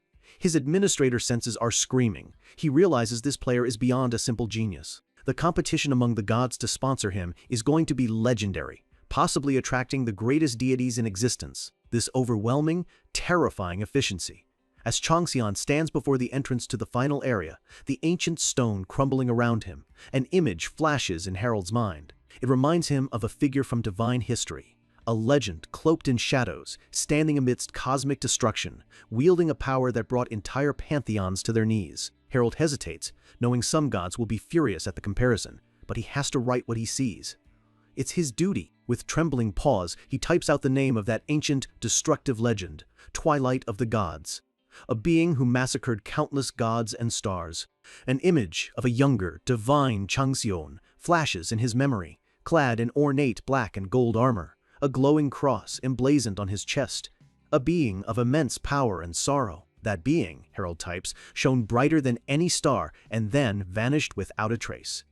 His administrator senses are screaming. He realizes this player is beyond a simple genius. The competition among the gods to sponsor him is going to be legendary, possibly attracting the greatest deities in existence. This overwhelming, terrifying efficiency. As Changxian stands before the entrance to the final area, the ancient stone crumbling around him, an image flashes in Harold's mind. It reminds him of a figure from divine history, a legend cloaked in shadows, standing amidst cosmic destruction, wielding a power that brought entire pantheons to their knees. Harold hesitates, knowing some gods will be furious at the comparison, but he has to write what he sees. It's his duty. With trembling paws, he types out the name of that ancient, destructive legend, Twilight of the Gods. A being who massacred countless gods and stars. An image of a younger, divine Changxion flashes in his memory, clad in ornate black and gold armor, a glowing cross emblazoned on his chest. A being of immense power and sorrow. That being, Harold types, shone brighter than any star and then vanished without a trace.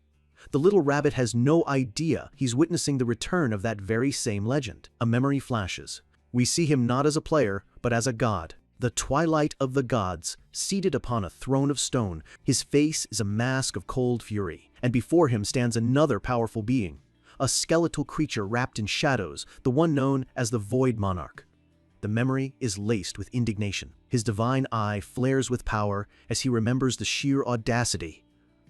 The little rabbit has no idea he's witnessing the return of that very same legend. A memory flashes. We see him not as a player, but as a god. The twilight of the gods, seated upon a throne of stone, his face is a mask of cold fury, and before him stands another powerful being, a skeletal creature wrapped in shadows, the one known as the Void Monarch. The memory is laced with indignation. His divine eye flares with power as he remembers the sheer audacity.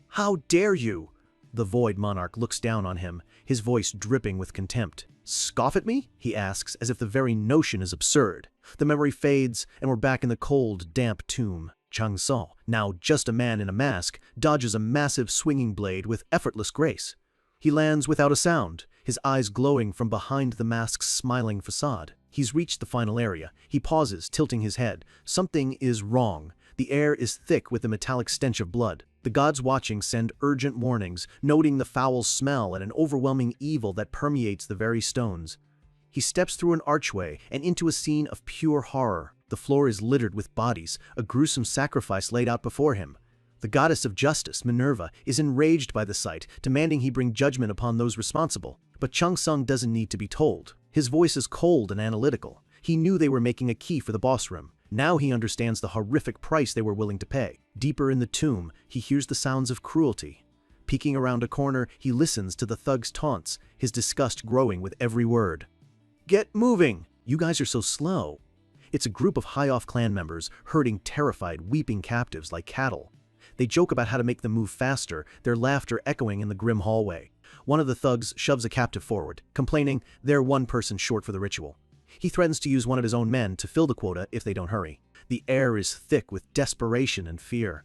"How dare you?" The Void Monarch looks down on him, his voice dripping with contempt. "Scoff at me?" he asks, as if the very notion is absurd. The memory fades, and we're back in the cold, damp tomb. Chang Tsung, now just a man in a mask, dodges a massive swinging blade with effortless grace. He lands without a sound, his eyes glowing from behind the mask's smiling facade. He's reached the final area. He pauses, tilting his head. Something is wrong. The air is thick with the metallic stench of blood. The gods watching send urgent warnings, noting the foul smell and an overwhelming evil that permeates the very stones. He steps through an archway and into a scene of pure horror. The floor is littered with bodies, a gruesome sacrifice laid out before him. The goddess of justice, Minerva, is enraged by the sight, demanding he bring judgment upon those responsible. But Chang Tsung doesn't need to be told. His voice is cold and analytical. He knew they were making a key for the boss room. Now he understands the horrific price they were willing to pay. Deeper in the tomb, he hears the sounds of cruelty. Peeking around a corner, he listens to the thug's taunts, his disgust growing with every word. "Get moving! You guys are so slow." It's a group of High-Off clan members herding terrified, weeping captives like cattle. They joke about how to make them move faster, their laughter echoing in the grim hallway. One of the thugs shoves a captive forward, complaining they're one person short for the ritual. He threatens to use one of his own men to fill the quota if they don't hurry. The air is thick with desperation and fear.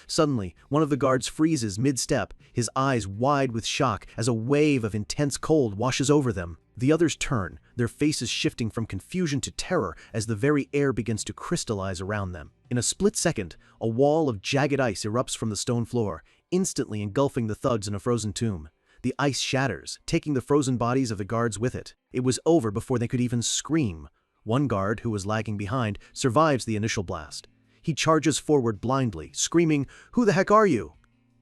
Suddenly, one of the guards freezes mid-step, his eyes wide with shock as a wave of intense cold washes over them. The others turn, their faces shifting from confusion to terror as the very air begins to crystallize around them. In a split second, a wall of jagged ice erupts from the stone floor, instantly engulfing the thugs in a frozen tomb. The ice shatters, taking the frozen bodies of the guards with it. It was over before they could even scream. One guard, who was lagging behind, survives the initial blast. He charges forward blindly, screaming, "Who the heck are you?"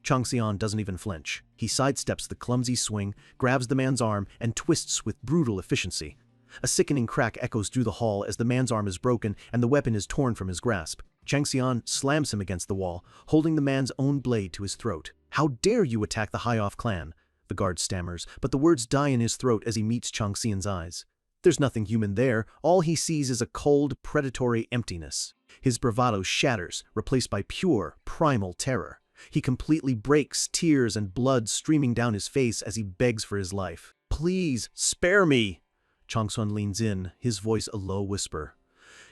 Chang Tsung doesn't even flinch. He sidesteps the clumsy swing, grabs the man's arm, and twists with brutal efficiency. A sickening crack echoes through the hall as the man's arm is broken and the weapon is torn from his grasp. Chang Tsung slams him against the wall, holding the man's own blade to his throat. "How dare you attack the High-Off clan?" The guard stammers, but the words die in his throat as he meets Chang Tsung's eyes. There's nothing human there. All he sees is a cold, predatory emptiness. His bravado shatters, replaced by pure, primal terror. He completely breaks, tears and blood streaming down his face as he begs for his life. "Please, spare me!" Chang Tsung leans in, his voice a low whisper.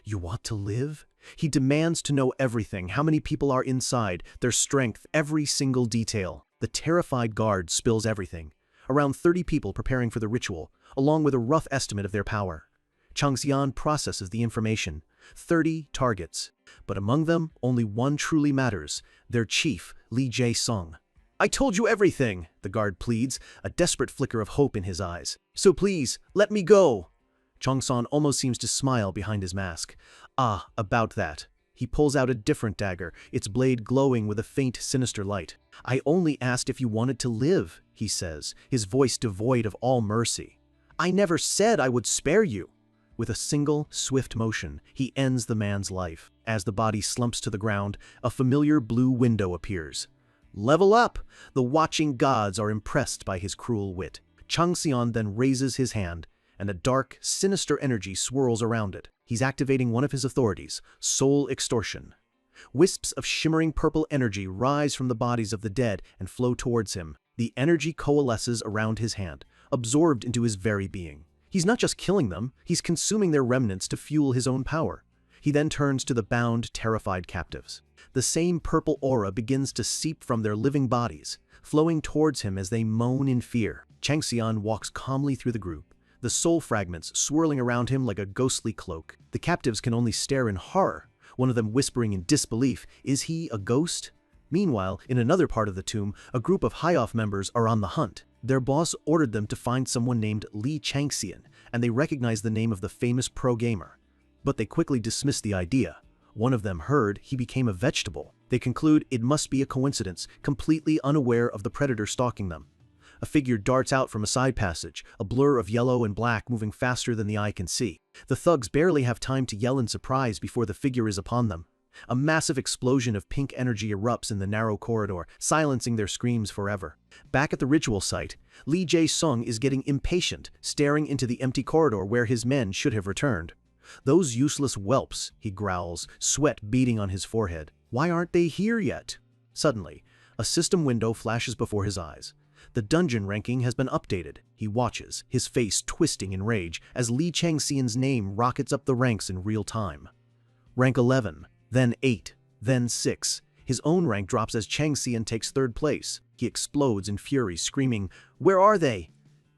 "You want to live?" He demands to know everything, how many people are inside, their strength, every single detail. The terrified guard spills everything. Around 30 people preparing for the ritual, along with a rough estimate of their power. Chang Tsung processes the information. 30 targets. But among them, only one truly matters, their chief, Li Jae-sung. "I told you everything," the guard pleads, a desperate flicker of hope in his eyes. "So please, let me go." Chang Tsung almost seems to smile behind his mask. "Ah, about that." He pulls out a different dagger, its blade glowing with a faint, sinister light. "I only asked if you wanted to live," he says, his voice devoid of all mercy. "I never said I would spare you." With a single, swift motion, he ends the man's life. As the body slumps to the ground, a familiar blue window appears. Level up! The watching gods are impressed by his cruel wit. Chang Tsung then raises his hand, and a dark, sinister energy swirls around it. He's activating one of his authorities, soul extortion. Wisps of shimmering purple energy rise from the bodies of the dead and flow towards him. The energy coalesces around his hand, absorbed into his very being. He's not just killing them, he's consuming their remnants to fuel his own power. He then turns to the bound, terrified captives. The same purple aura begins to seep from their living bodies, flowing towards him as they moan in fear. Chang Tsung walks calmly through the group, the soul fragments swirling around him like a ghostly cloak. The captives can only stare in horror, one of them whispering in disbelief, "Is he a ghost?" Meanwhile, in another part of the tomb, a group of High-Off members are on the hunt. Their boss ordered them to find someone named Li Changxian, and they recognize the name of the famous pro-gamer. But they quickly dismiss the idea. One of them heard he became a vegetable. They conclude it must be a coincidence, completely unaware of the predator stalking them. A figure darts out from a side passage, a blur of yellow and black moving faster than the eye can see. The thugs barely have time to yell in surprise before the figure is upon them. A massive explosion of pink energy erupts in the narrow corridor, silencing their screams forever. Back at the ritual site, Lee Jae-sung is getting impatient, staring into the empty corridor where his men should have returned. "Those useless whelps," he growls, sweat beading on his forehead. "Why aren't they here yet?" Suddenly, a system window flashes before his eyes. The dungeon ranking has been updated. He watches, his face twisting in rage, as Lee Changxian's name rockets up the ranks in real time. Rank 11, then 8, then 6. His own rank drops as Changxian takes third place. He explodes in fury, screaming, "Where are they?"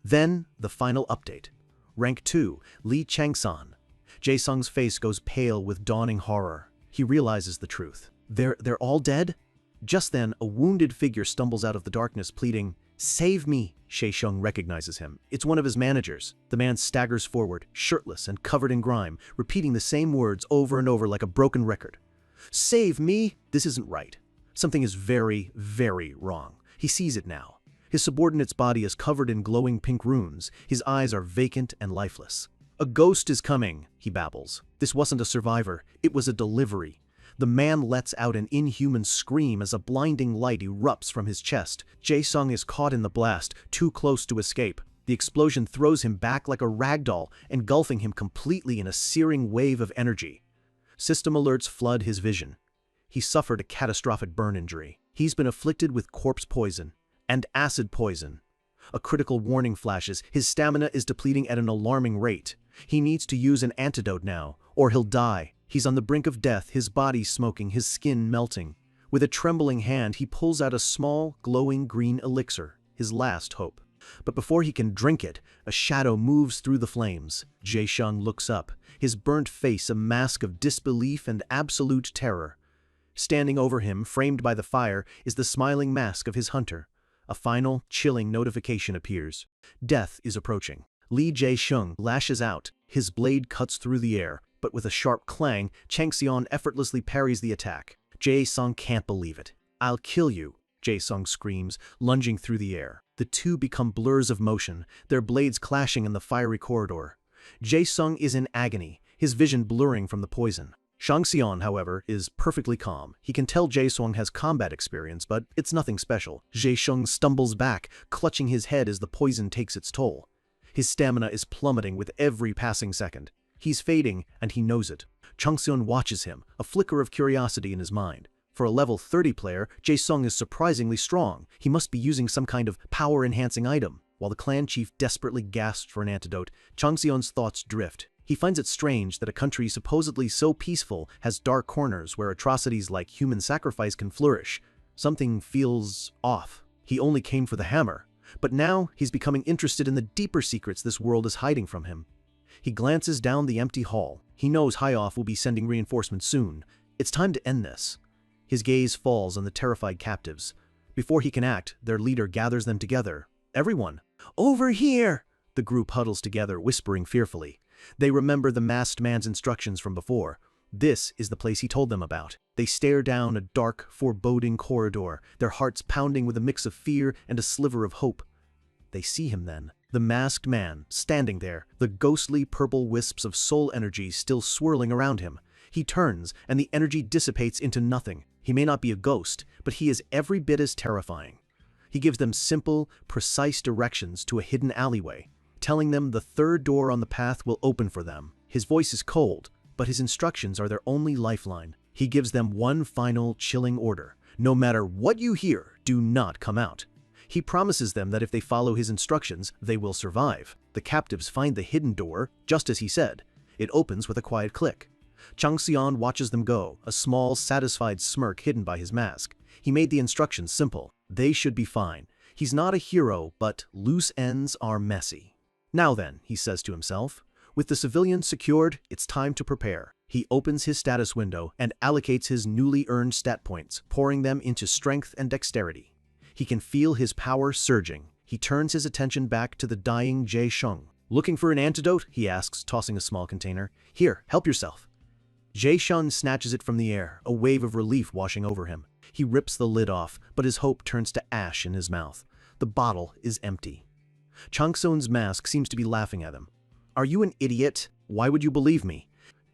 Then, the final update. Rank 2, Lee Changsan. Jae-sung's face goes pale with dawning horror. He realizes the truth. They're all dead? Just then, a wounded figure stumbles out of the darkness, pleading, "Save me!" Jae-sung recognizes him. It's one of his managers. The man staggers forward, shirtless and covered in grime, repeating the same words over and over like a broken record. "Save me!" This isn't right. Something is very, very wrong. He sees it now. His subordinate's body is covered in glowing pink runes. His eyes are vacant and lifeless. "A ghost is coming," he babbles. This wasn't a survivor. It was a delivery. The man lets out an inhuman scream as a blinding light erupts from his chest. Jae-sung is caught in the blast, too close to escape. The explosion throws him back like a ragdoll, engulfing him completely in a searing wave of energy. System alerts flood his vision. He suffered a catastrophic burn injury. He's been afflicted with corpse poison and acid poison. A critical warning flashes. His stamina is depleting at an alarming rate. He needs to use an antidote now, or he'll die. He's on the brink of death, his body smoking, his skin melting. With a trembling hand, he pulls out a small, glowing green elixir, his last hope. But before he can drink it, a shadow moves through the flames. Jae-sung looks up, his burnt face a mask of disbelief and absolute terror. Standing over him, framed by the fire, is the smiling mask of his hunter. A final, chilling notification appears. Death is approaching. Lee Jae-sung lashes out. His blade cuts through the air, but with a sharp clang, Changxian effortlessly parries the attack. Jae-sung can't believe it. "I'll kill you," Jae-sung screams, lunging through the air. The two become blurs of motion, their blades clashing in the fiery corridor. Jae-sung is in agony, his vision blurring from the poison. Changxian, however, is perfectly calm. He can tell Jae-sung has combat experience, but it's nothing special. Jae-sung stumbles back, clutching his head as the poison takes its toll. His stamina is plummeting with every passing second. He's fading, and he knows it. Changxian watches him, a flicker of curiosity in his mind. For a level 30 player, Jae-sung is surprisingly strong. He must be using some kind of power-enhancing item. While the clan chief desperately gasps for an antidote, Changxian's thoughts drift. He finds it strange that a country supposedly so peaceful has dark corners where atrocities like human sacrifice can flourish. Something feels off. He only came for the hammer. But now, he's becoming interested in the deeper secrets this world is hiding from him. He glances down the empty hall. He knows High-Off will be sending reinforcements soon. It's time to end this. His gaze falls on the terrified captives. Before he can act, their leader gathers them together. "Everyone, over here!" The group huddles together, whispering fearfully. They remember the masked man's instructions from before. This is the place he told them about. They stare down a dark, foreboding corridor, their hearts pounding with a mix of fear and a sliver of hope. They see him then. The masked man, standing there, the ghostly purple wisps of soul energy still swirling around him. He turns, and the energy dissipates into nothing. He may not be a ghost, but he is every bit as terrifying. He gives them simple, precise directions to a hidden alleyway, telling them the third door on the path will open for them. His voice is cold, but his instructions are their only lifeline. He gives them one final, chilling order. No matter what you hear, do not come out. He promises them that if they follow his instructions, they will survive. The captives find the hidden door, just as he said. It opens with a quiet click. Changxian watches them go, a small, satisfied smirk hidden by his mask. He made the instructions simple. They should be fine. He's not a hero, but loose ends are messy. "Now then," he says to himself, "with the civilians secured, it's time to prepare." He opens his status window and allocates his newly earned stat points, pouring them into strength and dexterity. He can feel his power surging. He turns his attention back to the dying Jae-sung. "Looking for an antidote?" he asks, tossing a small container. "Here, help yourself." Jae-sung snatches it from the air, a wave of relief washing over him. He rips the lid off, but his hope turns to ash in his mouth. The bottle is empty. Changson's mask seems to be laughing at him. "Are you an idiot? Why would you believe me?"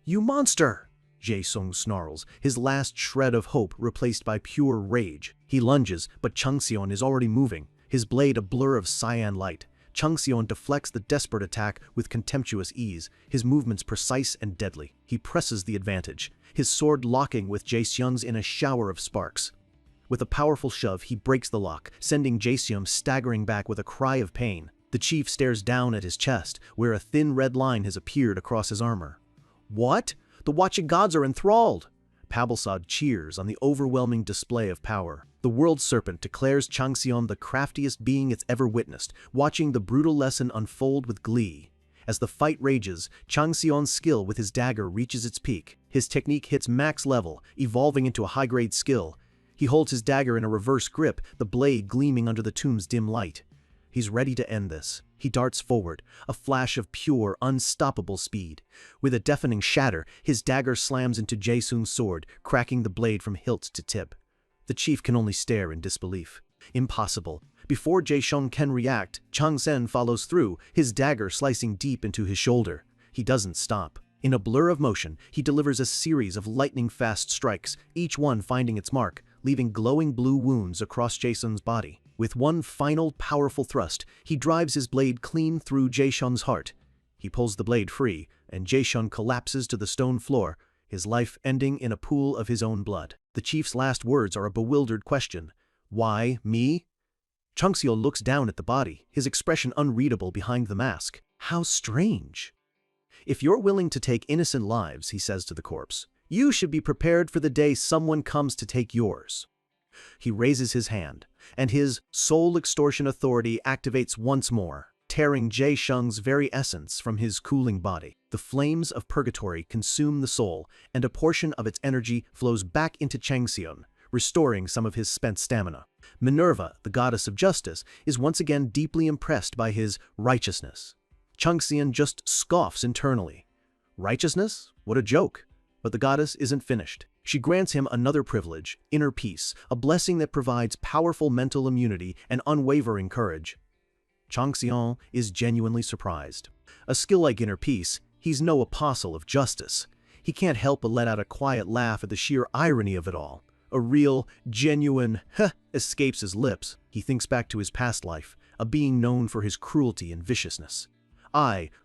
"You monster!" Jae-sung snarls, his last shred of hope replaced by pure rage. He lunges, but Changseon is already moving, his blade a blur of cyan light. Changseon deflects the desperate attack with contemptuous ease, his movements precise and deadly. He presses the advantage, his sword locking with Jae-seung's in a shower of sparks. With a powerful shove, he breaks the lock, sending Jae-seung staggering back with a cry of pain. The chief stares down at his chest, where a thin red line has appeared across his armor. "What? The watching gods are enthralled!" Pabalsad cheers on the overwhelming display of power. The world serpent declares Changseon the craftiest being it's ever witnessed, watching the brutal lesson unfold with glee. As the fight rages, Changseon's skill with his dagger reaches its peak. His technique hits max level, evolving into a high-grade skill. He holds his dagger in a reverse grip, the blade gleaming under the tomb's dim light. He's ready to end this. He darts forward, a flash of pure, unstoppable speed. With a deafening shatter, his dagger slams into Jae-sung's sword, cracking the blade from hilt to tip. The chief can only stare in disbelief. Impossible. Before Jae-sung can react, Changsen follows through, his dagger slicing deep into his shoulder. He doesn't stop. In a blur of motion, he delivers a series of lightning-fast strikes, each one finding its mark, leaving glowing blue wounds across Jae-sung's body. With one final, powerful thrust, he drives his blade clean through Jae-sung's heart. He pulls the blade free, and Jae-sung collapses to the stone floor, his life ending in a pool of his own blood. The chief's last words are a bewildered question. "Why, me?" Changseon looks down at the body, his expression unreadable behind the mask. "How strange." "If you're willing to take innocent lives," he says to the corpse, "you should be prepared for the day someone comes to take yours." He raises his hand, and his soul extortion authority activates once more, tearing Jae-sung's very essence from his cooling body. The flames of purgatory consume the soul, and a portion of its energy flows back into Changseon, restoring some of his spent stamina. Minerva, the goddess of justice, is once again deeply impressed by his righteousness. Changseon just scoffs internally. Righteousness? What a joke. But the goddess isn't finished. She grants him another privilege, inner peace, a blessing that provides powerful mental immunity and unwavering courage. Changseon is genuinely surprised. A skill like inner peace, he's no apostle of justice. He can't help but let out a quiet laugh at the sheer irony of it all. A real, genuine "huh" escapes his lips. He thinks back to his past life, a being known for his cruelty and viciousness.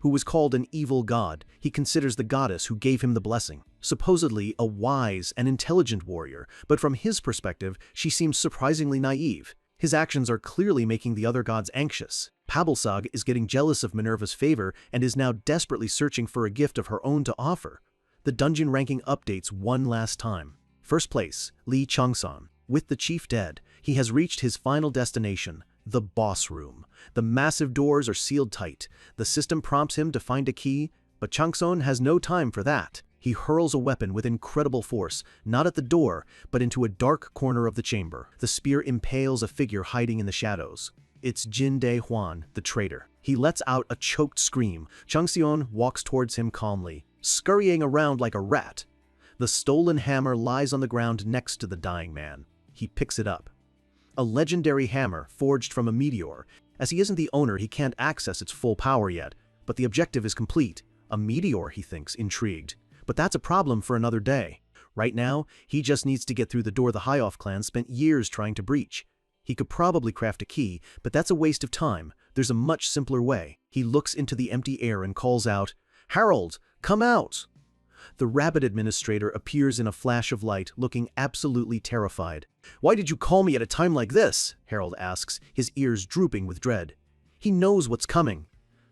Who was called an evil god, he considers the goddess who gave him the blessing. Supposedly a wise and intelligent warrior, but from his perspective, she seems surprisingly naive. His actions are clearly making the other gods anxious. Pabalsag is getting jealous of Minerva's favor and is now desperately searching for a gift of her own to offer. The dungeon ranking updates one last time. First place, Lee Changsan. With the chief dead, he has reached his final destination, the boss room. The massive doors are sealed tight. The system prompts him to find a key, but Changson has no time for that. He hurls a weapon with incredible force, not at the door, but into a dark corner of the chamber. The spear impales a figure hiding in the shadows. It's Jin Dae-hwan, the traitor. He lets out a choked scream. Changseon walks towards him calmly, scurrying around like a rat. The stolen hammer lies on the ground next to the dying man. He picks it up. A legendary hammer forged from a meteor. As he isn't the owner, he can't access its full power yet, but the objective is complete. A meteor, he thinks, intrigued. But that's a problem for another day. Right now, he just needs to get through the door the Highoff clan spent years trying to breach. He could probably craft a key, but that's a waste of time. There's a much simpler way. He looks into the empty air and calls out, "Harold, come out!" The rabbit administrator appears in a flash of light, looking absolutely terrified. "Why did you call me at a time like this?" Harold asks, his ears drooping with dread. He knows what's coming.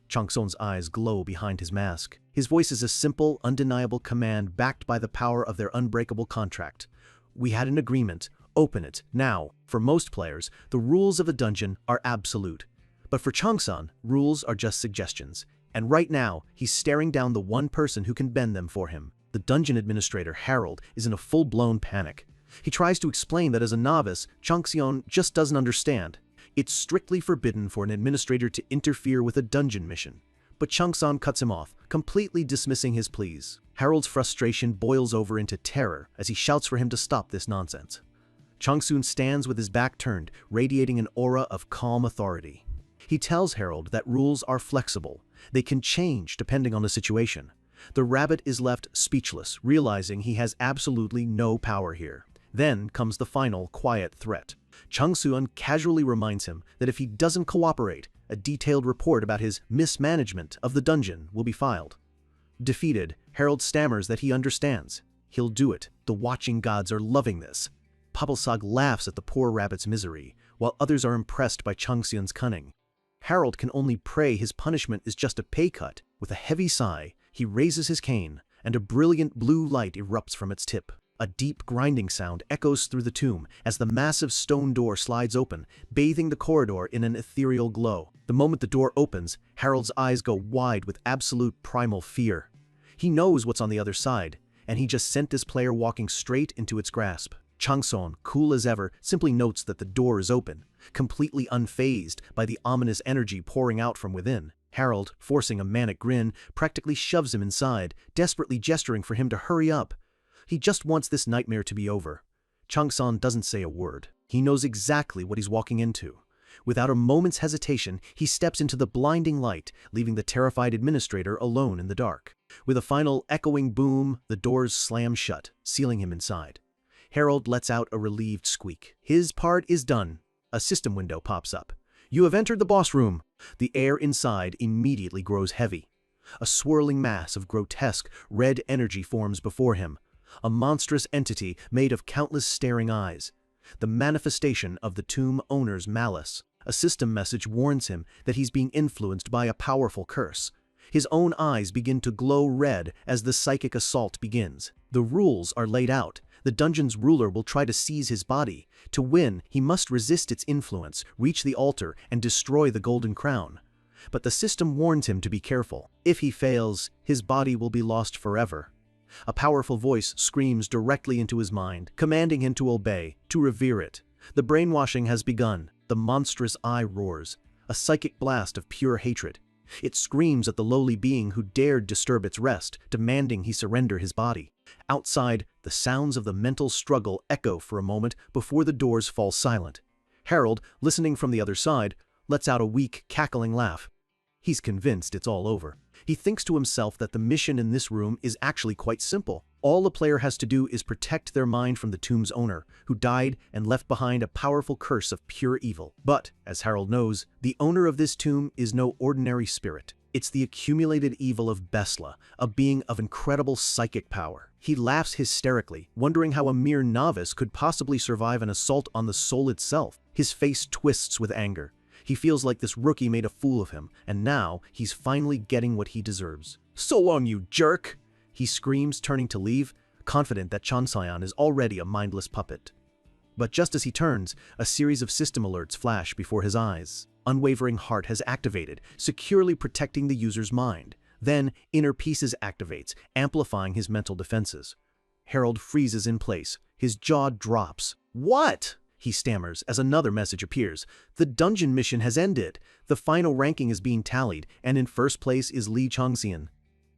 Changson's eyes glow behind his mask. His voice is a simple, undeniable command backed by the power of their unbreakable contract. "We had an agreement. Open it, now." For most players, the rules of the dungeon are absolute. But for Changsan, rules are just suggestions. And right now, he's staring down the one person who can bend them for him. The dungeon administrator, Harold, is in a full-blown panic. He tries to explain that as a novice, Changseon just doesn't understand. It's strictly forbidden for an administrator to interfere with a dungeon mission. But Changsan cuts him off, completely dismissing his pleas. Harold's frustration boils over into terror as he shouts for him to stop this nonsense. Changsun stands with his back turned, radiating an aura of calm authority. He tells Harold that rules are flexible. They can change depending on the situation. The rabbit is left speechless, realizing he has absolutely no power here. Then comes the final, quiet threat. Changsun casually reminds him that if he doesn't cooperate, a detailed report about his mismanagement of the dungeon will be filed. Defeated, Harold stammers that he understands. He'll do it. The watching gods are loving this. Pabalsag laughs at the poor rabbit's misery, while others are impressed by Changsun's cunning. Harold can only pray his punishment is just a pay cut. With a heavy sigh, he raises his cane, and a brilliant blue light erupts from its tip. A deep grinding sound echoes through the tomb as the massive stone door slides open, bathing the corridor in an ethereal glow. The moment the door opens, Harold's eyes go wide with absolute primal fear. He knows what's on the other side, and he just sent this player walking straight into its grasp. Changsun, cool as ever, simply notes that the door is open, completely unfazed by the ominous energy pouring out from within. Harold, forcing a manic grin, practically shoves him inside, desperately gesturing for him to hurry up. He just wants this nightmare to be over. Changsun doesn't say a word. He knows exactly what he's walking into. Without a moment's hesitation, he steps into the blinding light, leaving the terrified administrator alone in the dark. With a final echoing boom, the doors slam shut, sealing him inside. Harold lets out a relieved squeak. His part is done. A system window pops up. You have entered the boss room. The air inside immediately grows heavy. A swirling mass of grotesque, red energy forms before him. A monstrous entity made of countless staring eyes. The manifestation of the tomb owner's malice. A system message warns him that he's being influenced by a powerful curse. His own eyes begin to glow red as the psychic assault begins. The rules are laid out. The dungeon's ruler will try to seize his body. To win, he must resist its influence, reach the altar, and destroy the golden crown. But the system warns him to be careful. If he fails, his body will be lost forever. A powerful voice screams directly into his mind, commanding him to obey, to revere it. The brainwashing has begun. The monstrous eye roars, a psychic blast of pure hatred. It screams at the lowly being who dared disturb its rest, demanding he surrender his body. Outside, the sounds of the mental struggle echo for a moment before the doors fall silent. Harold, listening from the other side, lets out a weak, cackling laugh. He's convinced it's all over. He thinks to himself that the mission in this room is actually quite simple. All a player has to do is protect their mind from the tomb's owner, who died and left behind a powerful curse of pure evil. But, as Harold knows, the owner of this tomb is no ordinary spirit. It's the accumulated evil of Besla, a being of incredible psychic power. He laughs hysterically, wondering how a mere novice could possibly survive an assault on the soul itself. His face twists with anger. He feels like this rookie made a fool of him, and now he's finally getting what he deserves. "So long, you jerk!" he screams, turning to leave, confident that Changsun is already a mindless puppet. But just as he turns, a series of system alerts flash before his eyes. Unwavering Heart has activated, securely protecting the user's mind. Then, Inner Pieces activates, amplifying his mental defenses. Harold freezes in place. His jaw drops. "What?" he stammers as another message appears. The dungeon mission has ended. The final ranking is being tallied, and in first place is Li Changxian.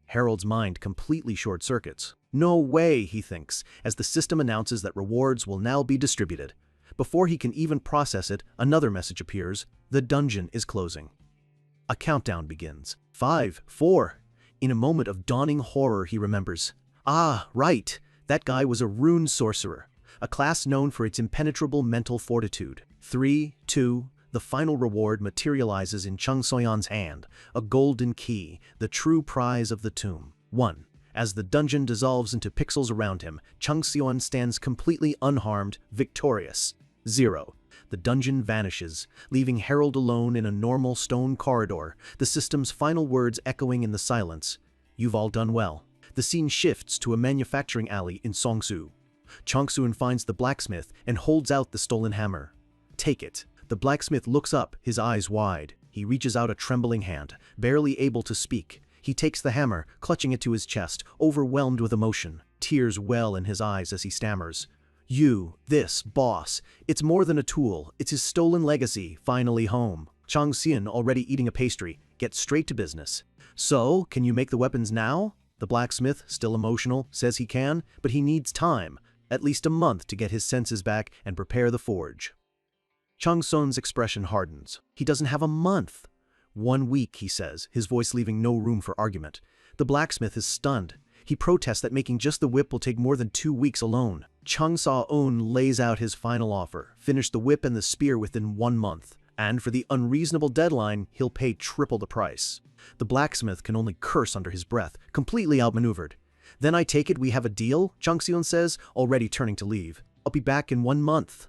Harold's mind completely short-circuits. No way, he thinks, as the system announces that rewards will now be distributed. Before he can even process it, another message appears. The dungeon is closing. A countdown begins. 5, 4. In a moment of dawning horror, he remembers. Ah, right. That guy was a rune sorcerer, a class known for its impenetrable mental fortitude. 3, 2. The final reward materializes in Changsun's hand, a golden key, the true prize of the tomb. 1. As the dungeon dissolves into pixels around him, Changsun stands completely unharmed, victorious. 0. The dungeon vanishes, leaving Harold alone in a normal stone corridor, the system's final words echoing in the silence. You've all done well. The scene shifts to a manufacturing alley in Songsu. Changsun finds the blacksmith and holds out the stolen hammer. Take it. The blacksmith looks up, his eyes wide. He reaches out a trembling hand, barely able to speak. He takes the hammer, clutching it to his chest, overwhelmed with emotion. Tears well in his eyes as he stammers. This, boss, it's more than a tool, it's his stolen legacy, finally home. Changsun, already eating a pastry, gets straight to business. So, can you make the weapons now? The blacksmith, still emotional, says he can, but he needs time. at least a month to get his senses back and prepare the forge. Chung Sun's expression hardens. He doesn't have a month. 1 week, he says, his voice leaving no room for argument. The blacksmith is stunned. He protests that making just the whip will take more than 2 weeks alone. Chung Sa-un lays out his final offer: finish the whip and the spear within 1 month. And for the unreasonable deadline, he'll pay triple the price. The blacksmith can only curse under his breath, completely outmaneuvered. Then I take it we have a deal, Chung Seon says, already turning to leave. I'll be back in 1 month.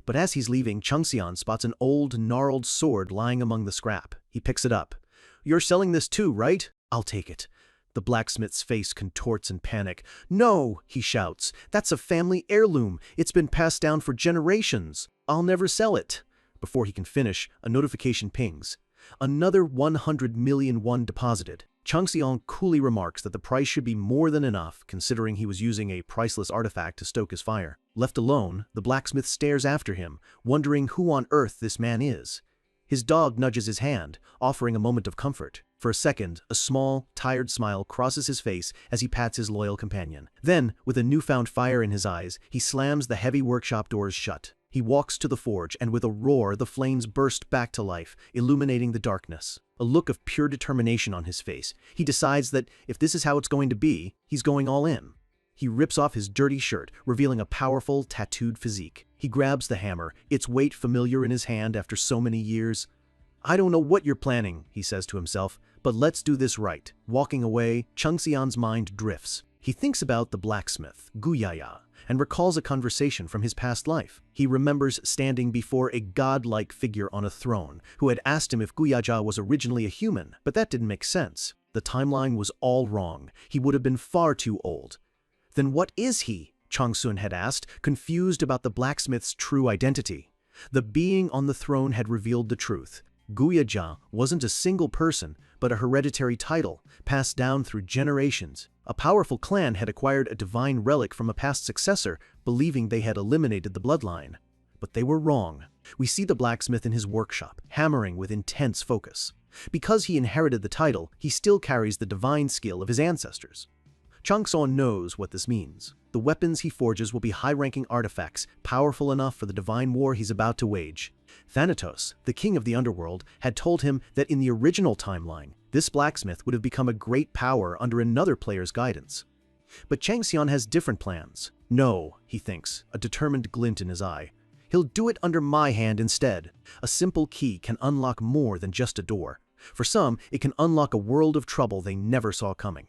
But as he's leaving, Chung Seon spots an old, gnarled sword lying among the scrap. He picks it up. You're selling this too, right? I'll take it. The blacksmith's face contorts in panic. No, he shouts. That's a family heirloom. It's been passed down for generations. I'll never sell it. Before he can finish, a notification pings. Another 100 million won deposited. Chung Seon coolly remarks that the price should be more than enough, considering he was using a priceless artifact to stoke his fire. Left alone, the blacksmith stares after him, wondering who on earth this man is. His dog nudges his hand, offering a moment of comfort. For a second, a small, tired smile crosses his face as he pats his loyal companion. Then, with a newfound fire in his eyes, he slams the heavy workshop doors shut. He walks to the forge, and with a roar, the flames burst back to life, illuminating the darkness. A look of pure determination on his face. He decides that if this is how it's going to be, he's going all in. He rips off his dirty shirt, revealing a powerful, tattooed physique. He grabs the hammer, its weight familiar in his hand after so many years. I don't know what you're planning, he says to himself, but let's do this right. Walking away, Chung Seon's mind drifts. He thinks about the blacksmith, Guyaya, and recalls a conversation from his past life. He remembers standing before a godlike figure on a throne who had asked him if Guyaja was originally a human, but that didn't make sense. The timeline was all wrong. He would have been far too old. Then what is he? Chung Sun had asked, confused about the blacksmith's true identity. The being on the throne had revealed the truth. Guyaja wasn't a single person, but a hereditary title, passed down through generations. A powerful clan had acquired a divine relic from a past successor, believing they had eliminated the bloodline. But they were wrong. We see the blacksmith in his workshop, hammering with intense focus. Because he inherited the title, he still carries the divine skill of his ancestors. Chung Seon knows what this means. The weapons he forges will be high-ranking artifacts, powerful enough for the divine war he's about to wage. Thanatos, the king of the underworld, had told him that in the original timeline, this blacksmith would have become a great power under another player's guidance. But Chung Seon has different plans. No, he thinks, a determined glint in his eye. He'll do it under my hand instead. A simple key can unlock more than just a door. For some, it can unlock a world of trouble they never saw coming.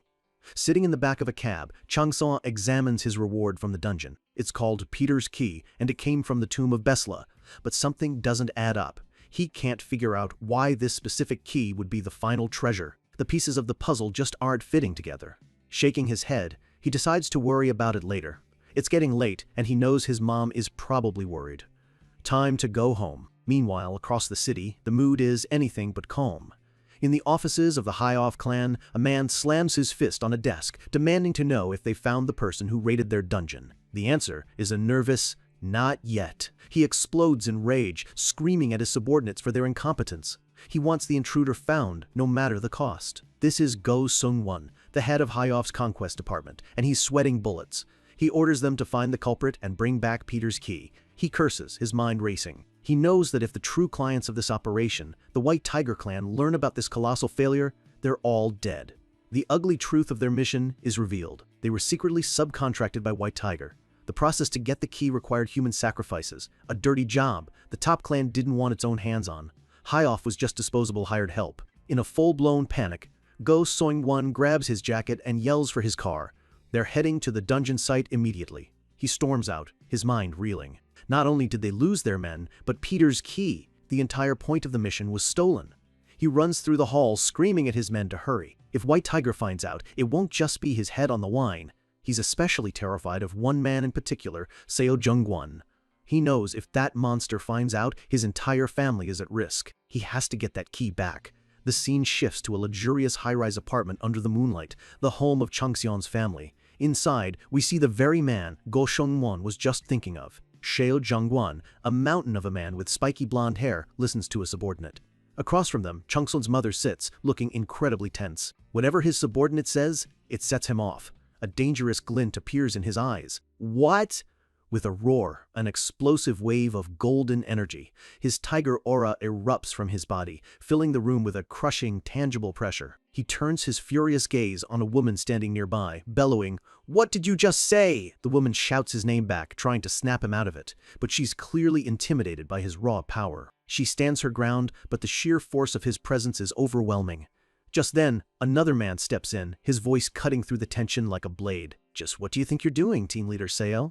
Sitting in the back of a cab, Chung Seon examines his reward from the dungeon. It's called Peter's Key, and it came from the tomb of Besla. But something doesn't add up. He can't figure out why this specific key would be the final treasure. The pieces of the puzzle just aren't fitting together. Shaking his head, he decides to worry about it later. It's getting late, and he knows his mom is probably worried. Time to go home. Meanwhile, across the city, the mood is anything but calm. In the offices of the High-Off clan, a man slams his fist on a desk, demanding to know if they found the person who raided their dungeon. The answer is a nervous, "Not yet." He explodes in rage, screaming at his subordinates for their incompetence. He wants the intruder found, no matter the cost. This is Go Sung-won, the head of High-Off's conquest department, and he's sweating bullets. He orders them to find the culprit and bring back Peter's Key. He curses, his mind racing. He knows that if the true clients of this operation, the White Tiger clan, learn about this colossal failure, they're all dead. The ugly truth of their mission is revealed. They were secretly subcontracted by White Tiger. The process to get the key required human sacrifices, a dirty job the top clan didn't want its own hands on. High-Off was just disposable hired help. In a full-blown panic, Go Sung-won grabs his jacket and yells for his car. They're heading to the dungeon site immediately. He storms out, his mind reeling. Not only did they lose their men, but Peter's Key, the entire point of the mission, was stolen. He runs through the halls screaming at his men to hurry. If White Tiger finds out, it won't just be his head on the line. He's especially terrified of one man in particular, Seo Jung-won. He knows if that monster finds out, his entire family is at risk. He has to get that key back. The scene shifts to a luxurious high-rise apartment under the moonlight, the home of Chung Seon's family. Inside, we see the very man Go Sung-won was just thinking of. Seo Jung-won, a mountain of a man with spiky blonde hair, listens to a subordinate. Across from them, Chung Seon's mother sits, looking incredibly tense. Whatever his subordinate says, it sets him off. A dangerous glint appears in his eyes. What? With a roar, an explosive wave of golden energy, his tiger aura erupts from his body, filling the room with a crushing, tangible pressure. He turns his furious gaze on a woman standing nearby, bellowing, "What did you just say?" The woman shouts his name back, trying to snap him out of it, but she's clearly intimidated by his raw power. She stands her ground, but the sheer force of his presence is overwhelming. Just then, another man steps in, his voice cutting through the tension like a blade. "Just what do you think you're doing, Team Leader Seo?"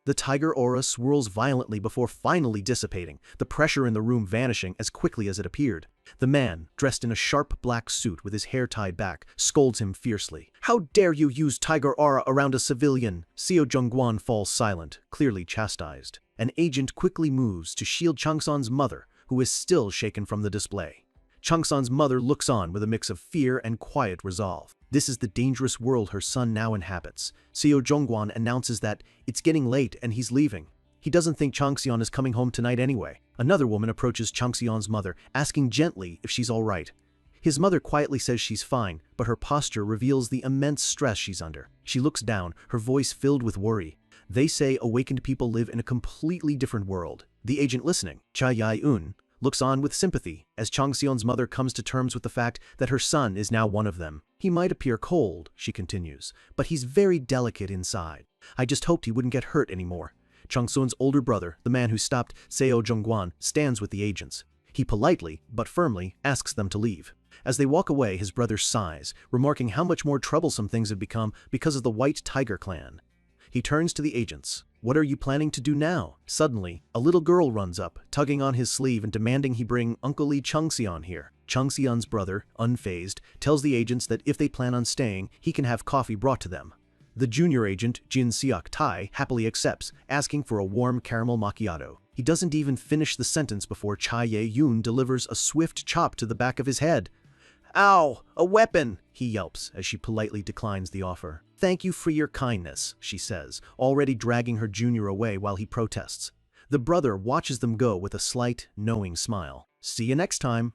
The tiger aura swirls violently before finally dissipating, the pressure in the room vanishing as quickly as it appeared. The man, dressed in a sharp black suit with his hair tied back, scolds him fiercely. "How dare you use tiger aura around a civilian?" Seo Jongguan falls silent, clearly chastised. An agent quickly moves to shield Changson's mother, who is still shaken from the display. Changson's mother looks on with a mix of fear and quiet resolve. This is the dangerous world her son now inhabits. Seo Jongguan announces that it's getting late and he's leaving. He doesn't think Changxian is coming home tonight anyway. Another woman approaches Changxian's mother, asking gently if she's all right. His mother quietly says she's fine, but her posture reveals the immense stress she's under. She looks down, her voice filled with worry. They say awakened people live in a completely different world. The agent listening, Cha Yai-un, looks on with sympathy as Changxian's mother comes to terms with the fact that her son is now one of them. "He might appear cold," she continues, "but he's very delicate inside. I just hoped he wouldn't get hurt anymore." Changsun's older brother, the man who stopped Seo Jongguan, stands with the agents. He politely, but firmly, asks them to leave. As they walk away, his brother sighs, remarking how much more troublesome things have become because of the White Tiger clan. He turns to the agents. "What are you planning to do now?" Suddenly, a little girl runs up, tugging on his sleeve and demanding he bring Uncle Lee Changxian here. Changxian's brother, unfazed, tells the agents that if they plan on staying, he can have coffee brought to them. The junior agent, Jin Seok Tai, happily accepts, asking for a warm caramel macchiato. He doesn't even finish the sentence before Cha Ye-yoon delivers a swift chop to the back of his head. "Ow! A weapon!" he yelps as she politely declines the offer. "Thank you for your kindness," she says, already dragging her junior away while he protests. The brother watches them go with a slight, knowing smile. "See you next time."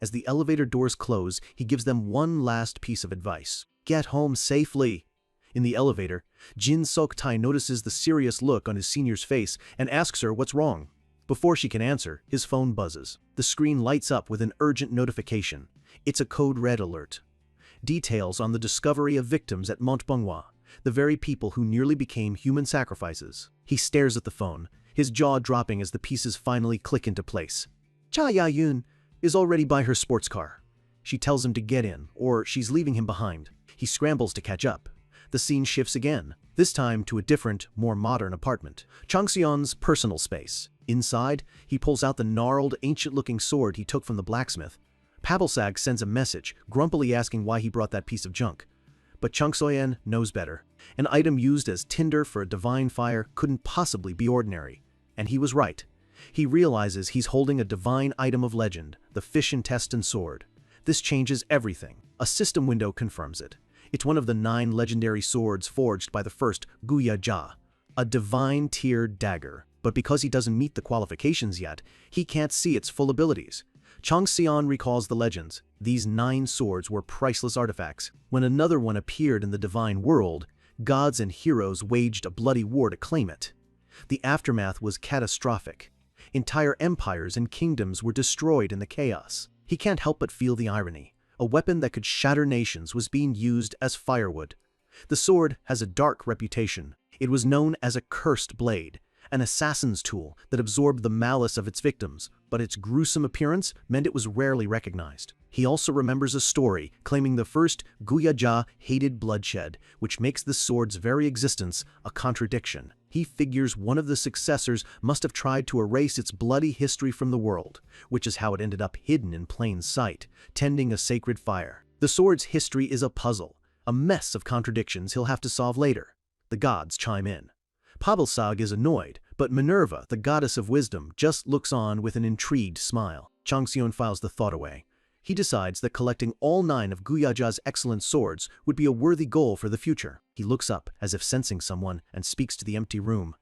As the elevator doors close, he gives them one last piece of advice. "Get home safely." In the elevator, Jin Seok-tai notices the serious look on his senior's face and asks her what's wrong. Before she can answer, his phone buzzes. The screen lights up with an urgent notification. It's a code red alert. Details on the discovery of victims at MANHWA, the very people who nearly became human sacrifices. He stares at the phone, his jaw dropping as the pieces finally click into place. Cha Ya-yoon is already by her sports car. She tells him to get in, or she's leaving him behind. He scrambles to catch up. The scene shifts again, this time to a different, more modern apartment. Changxian's personal space. Inside, he pulls out the gnarled, ancient-looking sword he took from the blacksmith. Pabalsag sends a message, grumpily asking why he brought that piece of junk. But Changsoyen knows better. An item used as tinder for a divine fire couldn't possibly be ordinary. And he was right. He realizes he's holding a divine item of legend, the fish intestine sword. This changes everything. A system window confirms it. It's one of the 9 legendary swords forged by the first Guya-ja, a divine tiered dagger. But because he doesn't meet the qualifications yet, he can't see its full abilities. Changxian recalls the legends. These 9 swords were priceless artifacts. When another one appeared in the divine world, gods and heroes waged a bloody war to claim it. The aftermath was catastrophic. Entire empires and kingdoms were destroyed in the chaos. He can't help but feel the irony. A weapon that could shatter nations was being used as firewood. The sword has a dark reputation. It was known as a cursed blade, an assassin's tool that absorbed the malice of its victims, but its gruesome appearance meant it was rarely recognized. He also remembers a story claiming the first Guya-ja hated bloodshed, which makes the sword's very existence a contradiction. He figures one of the successors must have tried to erase its bloody history from the world, which is how it ended up hidden in plain sight, tending a sacred fire. The sword's history is a puzzle, a mess of contradictions he'll have to solve later. The gods chime in. Pabalsag is annoyed, but Minerva, the goddess of wisdom, just looks on with an intrigued smile. Changxian files the thought away. He decides that collecting all 9 of Guya-ja's excellent swords would be a worthy goal for the future. He looks up, as if sensing someone, and speaks to the empty room.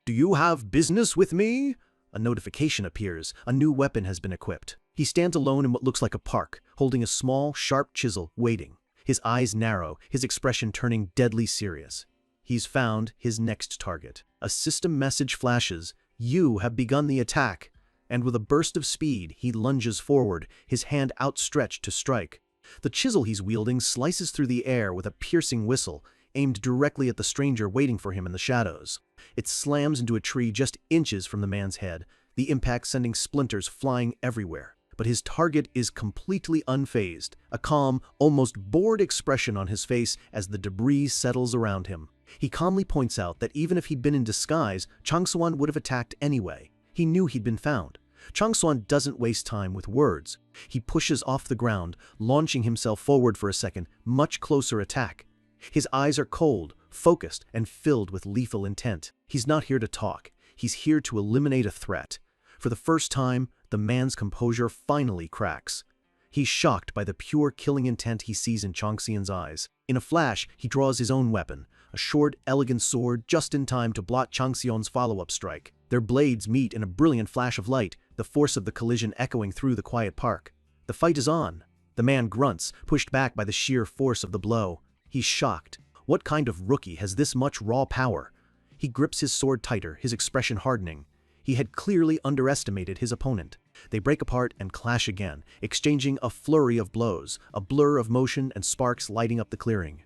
"Do you have business with me?" A notification appears. A new weapon has been equipped. He stands alone in what looks like a park, holding a small, sharp chisel, waiting. His eyes narrow, his expression turning deadly serious. He's found his next target. A system message flashes. You have begun the attack. And with a burst of speed, he lunges forward, his hand outstretched to strike. The chisel he's wielding slices through the air with a piercing whistle, aimed directly at the stranger waiting for him in the shadows. It slams into a tree just inches from the man's head, the impact sending splinters flying everywhere. But his target is completely unfazed, a calm, almost bored expression on his face as the debris settles around him. He calmly points out that even if he'd been in disguise, Changsuan would have attacked anyway. He knew he'd been found. Changsuan doesn't waste time with words. He pushes off the ground, launching himself forward for a second, much closer attack. His eyes are cold, focused, and filled with lethal intent. He's not here to talk. He's here to eliminate a threat. For the first time, the man's composure finally cracks. He's shocked by the pure killing intent he sees in Changxian's eyes. In a flash, he draws his own weapon, a short, elegant sword just in time to blot Changxian's follow-up strike. Their blades meet in a brilliant flash of light, the force of the collision echoing through the quiet park. The fight is on. The man grunts, pushed back by the sheer force of the blow. He's shocked. What kind of rookie has this much raw power? He grips his sword tighter, his expression hardening. He had clearly underestimated his opponent. They break apart and clash again, exchanging a flurry of blows, a blur of motion and sparks lighting up the clearing.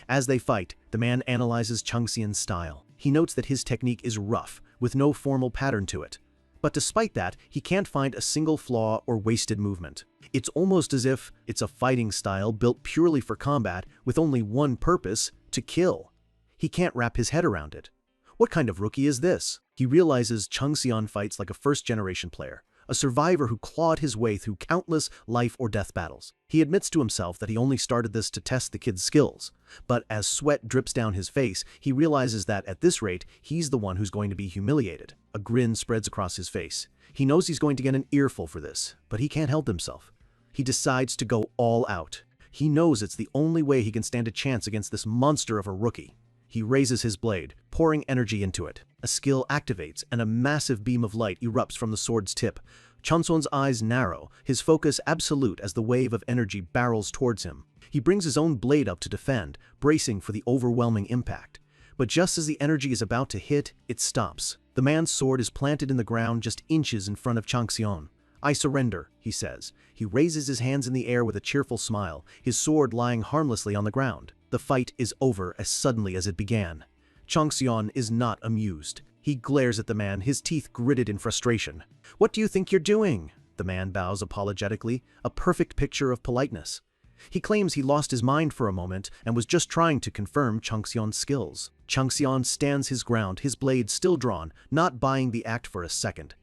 As they fight, the man analyzes Changxian's style. He notes that his technique is rough, with no formal pattern to it. But despite that, he can't find a single flaw or wasted movement. It's almost as if it's a fighting style built purely for combat with only one purpose, to kill. He can't wrap his head around it. What kind of rookie is this? He realizes Changxian fights like a first-generation player, a survivor who clawed his way through countless life-or-death battles. He admits to himself that he only started this to test the kid's skills, but as sweat drips down his face, he realizes that at this rate, he's the one who's going to be humiliated. A grin spreads across his face. He knows he's going to get an earful for this, but he can't help himself. He decides to go all out. He knows it's the only way he can stand a chance against this monster of a rookie. He raises his blade, pouring energy into it. A skill activates, and a massive beam of light erupts from the sword's tip. Changsuan's eyes narrow, his focus absolute as the wave of energy barrels towards him. He brings his own blade up to defend, bracing for the overwhelming impact. But just as the energy is about to hit, it stops. The man's sword is planted in the ground just inches in front of Changxian. "I surrender," he says. He raises his hands in the air with a cheerful smile, his sword lying harmlessly on the ground. The fight is over as suddenly as it began. Changxian is not amused. He glares at the man, his teeth gritted in frustration. "What do you think you're doing?" The man bows apologetically, a perfect picture of politeness. He claims he lost his mind for a moment and was just trying to confirm Changxian's skills. Changxian stands his ground, his blade still drawn, not buying the act for a second.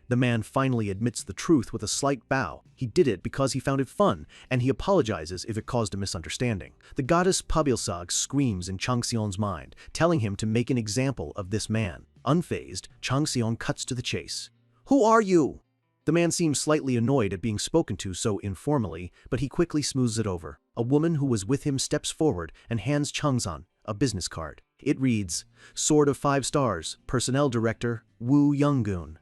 The man finally admits the truth with a slight bow. He did it because he found it fun, and he apologizes if it caused a misunderstanding. The goddess Pabilsag screams in Changxian's mind, telling him to make an example of this man. Unfazed, Changxian cuts to the chase. "Who are you?" The man seems slightly annoyed at being spoken to so informally, but he quickly smooths it over. A woman who was with him steps forward and hands Changxian a business card. It reads, "Sword of 5 stars, Personnel Director, Wu Yonggun."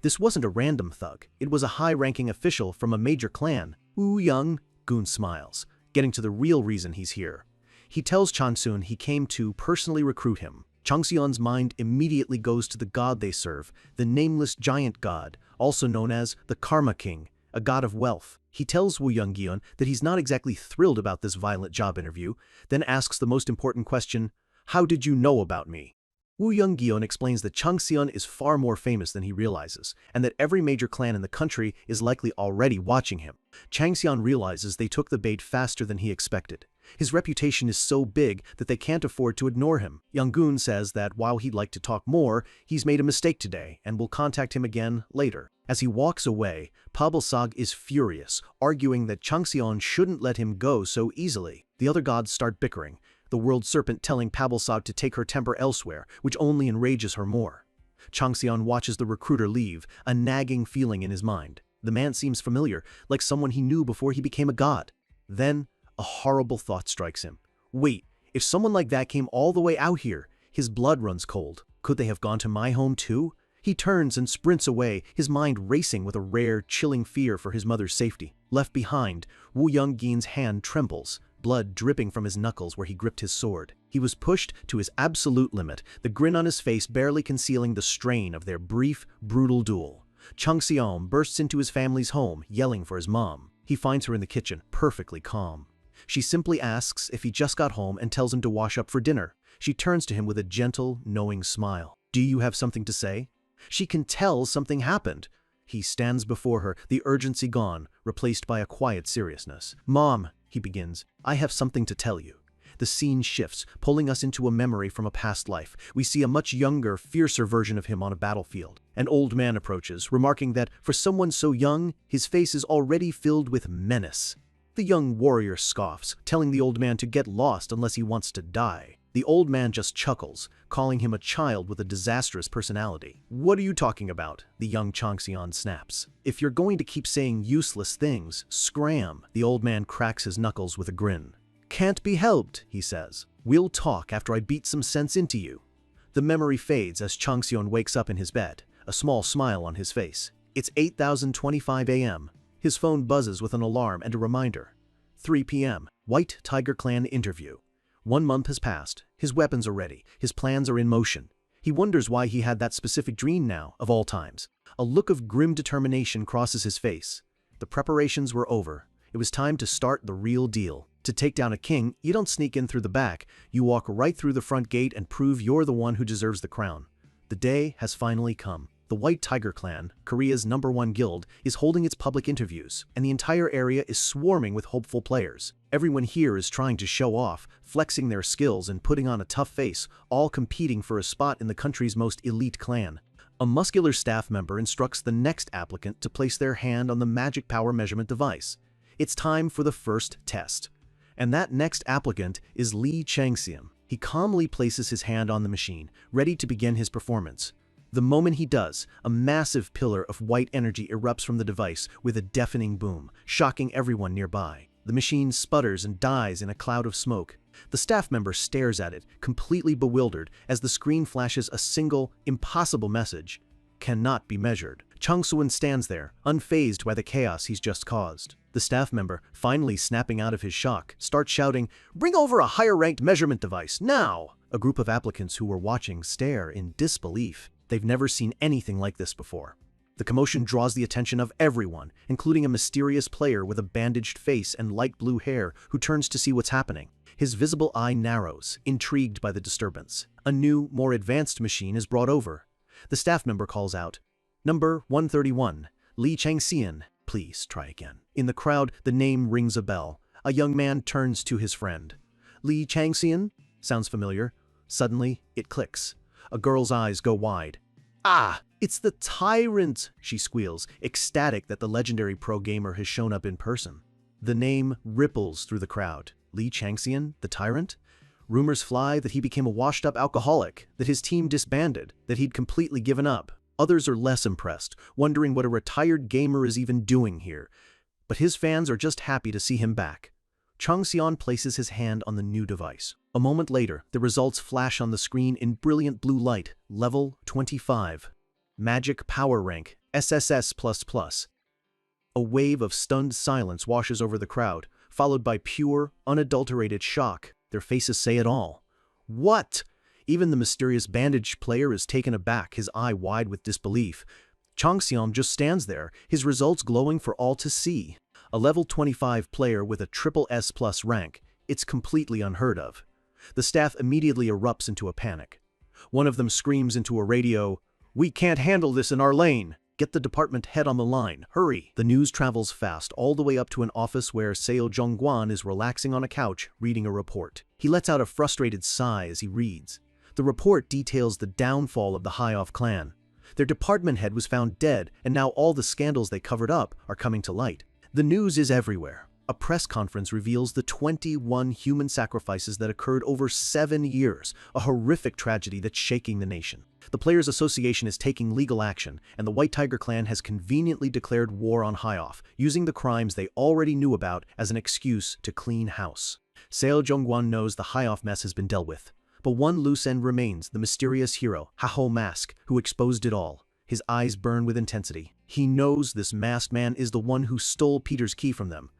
This wasn't a random thug. It was a high-ranking official from a major clan. "Wu Yonggun smiles, getting to the real reason he's here. He tells Changxun he came to personally recruit him. Changxian's mind immediately goes to the god they serve, the nameless giant god, also known as the Karma King, a god of wealth. He tells Wu Yonggun that he's not exactly thrilled about this violent job interview, then asks the most important question, "How did you know about me?" Wu Yonggun explains that Changxian is far more famous than he realizes, and that every major clan in the country is likely already watching him. Changxian realizes they took the bait faster than he expected. His reputation is so big that they can't afford to ignore him. Yonggun says that while he'd like to talk more, he's made a mistake today and will contact him again later. As he walks away, Pabilsag is furious, arguing that Changxian shouldn't let him go so easily. The other gods start bickering, the world serpent telling Pabilsag to take her temper elsewhere, which only enrages her more. Changxian watches the recruiter leave, a nagging feeling in his mind. The man seems familiar, like someone he knew before he became a god. Then, a horrible thought strikes him. Wait, if someone like that came all the way out here, his blood runs cold. Could they have gone to my home too? He turns and sprints away, his mind racing with a rare, chilling fear for his mother's safety. Left behind, Wu Yonggun's hand trembles, blood dripping from his knuckles where he gripped his sword. He was pushed to his absolute limit, the grin on his face barely concealing the strain of their brief, brutal duel. Chung Seom bursts into his family's home, yelling for his mom. He finds her in the kitchen, perfectly calm. She simply asks if he just got home and tells him to wash up for dinner. She turns to him with a gentle, knowing smile. "Do you have something to say?" She can tell something happened. He stands before her, the urgency gone, replaced by a quiet seriousness. "Mom," he begins, "I have something to tell you." The scene shifts, pulling us into a memory from a past life. We see a much younger, fiercer version of him on a battlefield. An old man approaches, remarking that, for someone so young, his face is already filled with menace. The young warrior scoffs, telling the old man to get lost unless he wants to die. The old man just chuckles, calling him a child with a disastrous personality. "What are you talking about?" the young Changxian snaps. "If you're going to keep saying useless things, scram." The old man cracks his knuckles with a grin. "Can't be helped," he says. "We'll talk after I beat some sense into you." The memory fades as Changxian wakes up in his bed, a small smile on his face. It's 8:25 a.m. His phone buzzes with an alarm and a reminder. 3 p.m. White Tiger Clan interview. 1 month has passed. His weapons are ready. His plans are in motion. He wonders why he had that specific dream now, of all times. A look of grim determination crosses his face. The preparations were over. It was time to start the real deal. To take down a king, you don't sneak in through the back. You walk right through the front gate and prove you're the one who deserves the crown. The day has finally come. The White Tiger Clan, Korea's #1 guild, is holding its public interviews, and the entire area is swarming with hopeful players. Everyone here is trying to show off, flexing their skills and putting on a tough face, all competing for a spot in the country's most elite clan. A muscular staff member instructs the next applicant to place their hand on the magic power measurement device. It's time for the first test. And that next applicant is Lee Changxian. He calmly places his hand on the machine, ready to begin his performance. The moment he does, a massive pillar of white energy erupts from the device with a deafening boom, shocking everyone nearby. The machine sputters and dies in a cloud of smoke. The staff member stares at it, completely bewildered, as the screen flashes a single, impossible message. Cannot be measured. Chung Seom stands there, unfazed by the chaos he's just caused. The staff member, finally snapping out of his shock, starts shouting, "Bring over a higher-ranked measurement device, now!" A group of applicants who were watching stare in disbelief. They've never seen anything like this before. The commotion draws the attention of everyone, including a mysterious player with a bandaged face and light blue hair who turns to see what's happening. His visible eye narrows, intrigued by the disturbance. A new, more advanced machine is brought over. The staff member calls out, "Number 131, Lee Changxian, please try again." In the crowd, the name rings a bell. A young man turns to his friend. "Lee Changxian? Sounds familiar." Suddenly, it clicks. A girl's eyes go wide. "Ah, it's the Tyrant!" she squeals, ecstatic that the legendary pro gamer has shown up in person. The name ripples through the crowd. Lee Changxian, the Tyrant? Rumors fly that he became a washed-up alcoholic, that his team disbanded, that he'd completely given up. Others are less impressed, wondering what a retired gamer is even doing here. But his fans are just happy to see him back. Chung Seom places his hand on the new device. A moment later, the results flash on the screen in brilliant blue light. Level 25. Magic Power Rank, SSS++. A wave of stunned silence washes over the crowd, followed by pure, unadulterated shock. Their faces say it all. What? Even the mysterious bandaged player is taken aback, his eye wide with disbelief. Chung Seom just stands there, his results glowing for all to see. A level 25 player with a triple S+ rank. It's completely unheard of. The staff immediately erupts into a panic. One of them screams into a radio, "We can't handle this in our lane. Get the department head on the line. Hurry." The news travels fast all the way up to an office where Seo Jongguan is relaxing on a couch, reading a report. He lets out a frustrated sigh as he reads. The report details the downfall of the High-Off clan. Their department head was found dead, and now all the scandals they covered up are coming to light. The news is everywhere. A press conference reveals the 21 human sacrifices that occurred over 7 years, a horrific tragedy that's shaking the nation. The Players Association is taking legal action, and the White Tiger Clan has conveniently declared war on High-Off, using the crimes they already knew about as an excuse to clean house. Seo Jongguan knows the High-Off mess has been dealt with, but one loose end remains: the mysterious hero, Haho Mask, who exposed it all. His eyes burn with intensity. He knows this masked man is the one who stole Peter's key from them.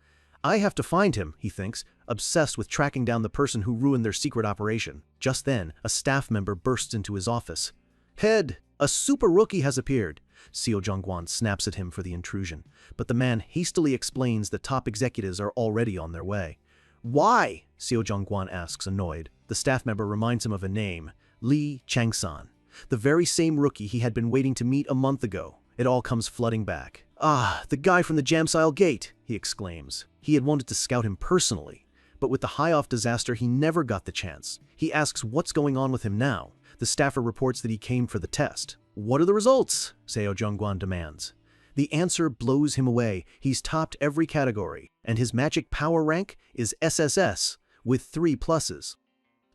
I have to find him, he thinks, obsessed with tracking down the person who ruined their secret operation. Just then, a staff member bursts into his office. Head, a super rookie has appeared. Seo Jongguan snaps at him for the intrusion, but the man hastily explains that top executives are already on their way. Why? Seo Jongguan asks, annoyed. The staff member reminds him of a name, Li Changsan, the very same rookie he had been waiting to meet a month ago. It all comes flooding back. Ah, the guy from the Jamsile Gate, he exclaims. He had wanted to scout him personally, but with the high-off disaster he never got the chance. He asks what's going on with him now. The staffer reports that he came for the test. What are the results? Seo Jongguan demands. The answer blows him away. He's topped every category, and his magic power rank is SSS, with 3 pluses.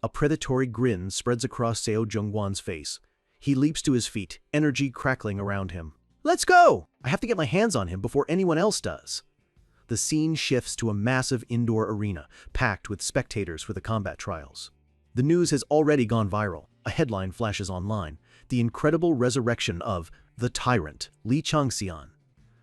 A predatory grin spreads across Seo Jongguan's face. He leaps to his feet, energy crackling around him. Let's go! I have to get my hands on him before anyone else does. The scene shifts to a massive indoor arena, packed with spectators for the combat trials. The news has already gone viral. A headline flashes online. The incredible resurrection of the tyrant, Li Changxian.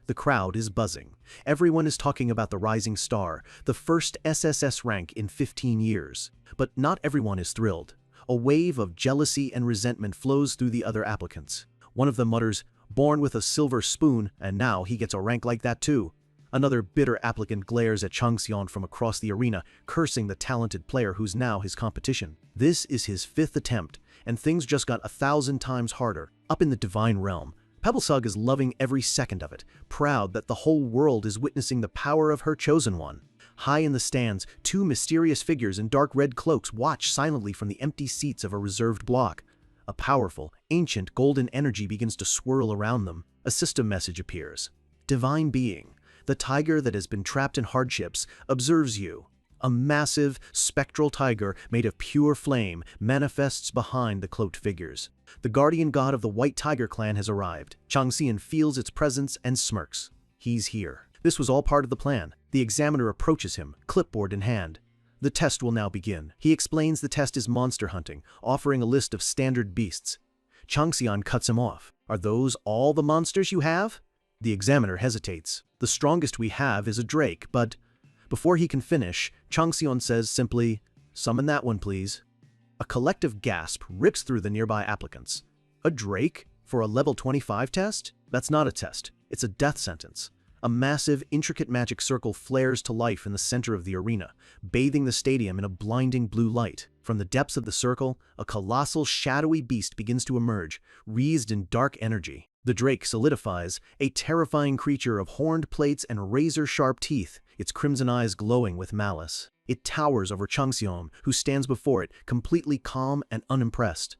The crowd is buzzing. Everyone is talking about the rising star, the first SSS rank in 15 years. But not everyone is thrilled. A wave of jealousy and resentment flows through the other applicants. One of them mutters, "Born with a silver spoon, and now he gets a rank like that too." Another bitter applicant glares at Changxian from across the arena, cursing the talented player who's now his competition. This is his 5th attempt, and things just got 1,000 times harder. Up in the divine realm, Pebblesug is loving every second of it, proud that the whole world is witnessing the power of her chosen one. High in the stands, 2 mysterious figures in dark red cloaks watch silently from the empty seats of a reserved block. A powerful, ancient golden energy begins to swirl around them. A system message appears. Divine being, the tiger that has been trapped in hardships, observes you. A massive, spectral tiger made of pure flame manifests behind the cloaked figures. The guardian god of the White Tiger clan has arrived. Changxian feels its presence and smirks. He's here. This was all part of the plan. The examiner approaches him, clipboard in hand. The test will now begin. He explains the test is monster hunting, offering a list of standard beasts. Changxian cuts him off. Are those all the monsters you have? The examiner hesitates. The strongest we have is a drake, but before he can finish, Changxian says simply, "Summon that one, please." A collective gasp rips through the nearby applicants. A drake? For a level 25 test? That's not a test. It's a death sentence. A massive, intricate magic circle flares to life in the center of the arena, bathing the stadium in a blinding blue light. From the depths of the circle, a colossal, shadowy beast begins to emerge, wreathed in dark energy. The drake solidifies, a terrifying creature of horned plates and razor-sharp teeth, its crimson eyes glowing with malice. It towers over Changxian, who stands before it, completely calm and unimpressed.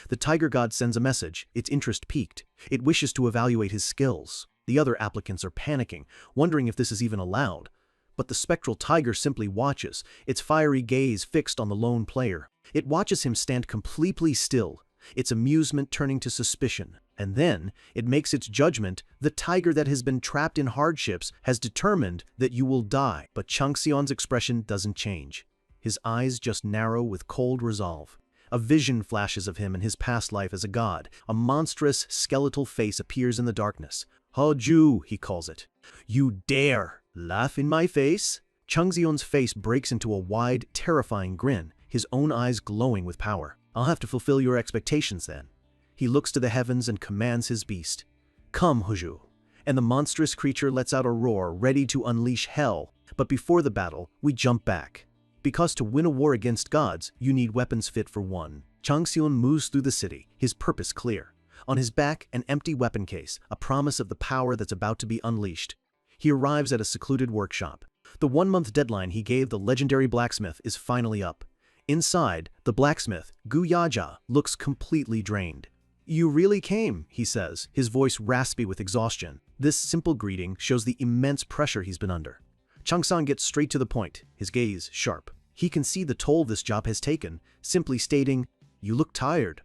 The tiger god sends a message, its interest piqued. It wishes to evaluate his skills. The other applicants are panicking, wondering if this is even allowed. But the spectral tiger simply watches, its fiery gaze fixed on the lone player. It watches him stand completely still, its amusement turning to suspicion. And then, it makes its judgment. The tiger that has been trapped in hardships has determined that you will die. But Changxian's expression doesn't change. His eyes just narrow with cold resolve. A vision flashes of him in his past life as a god. A monstrous, skeletal face appears in the darkness. "Hao-ju," he calls it. "You dare laugh in my face?" Changxian's face breaks into a wide, terrifying grin, his own eyes glowing with power. "I'll have to fulfill your expectations then." He looks to the heavens and commands his beast. "Come, Hao-ju." And the monstrous creature lets out a roar, ready to unleash hell. But before the battle, we jump back. Because to win a war against gods, you need weapons fit for one. Changxian moves through the city, his purpose clear. On his back, an empty weapon case, a promise of the power that's about to be unleashed. He arrives at a secluded workshop. The 1-month deadline he gave the legendary blacksmith is finally up. Inside, the blacksmith, Gu Yaja, looks completely drained. "You really came," he says, his voice raspy with exhaustion. This simple greeting shows the immense pressure he's been under. Changxian gets straight to the point, his gaze sharp. He can see the toll this job has taken, simply stating, "You look tired."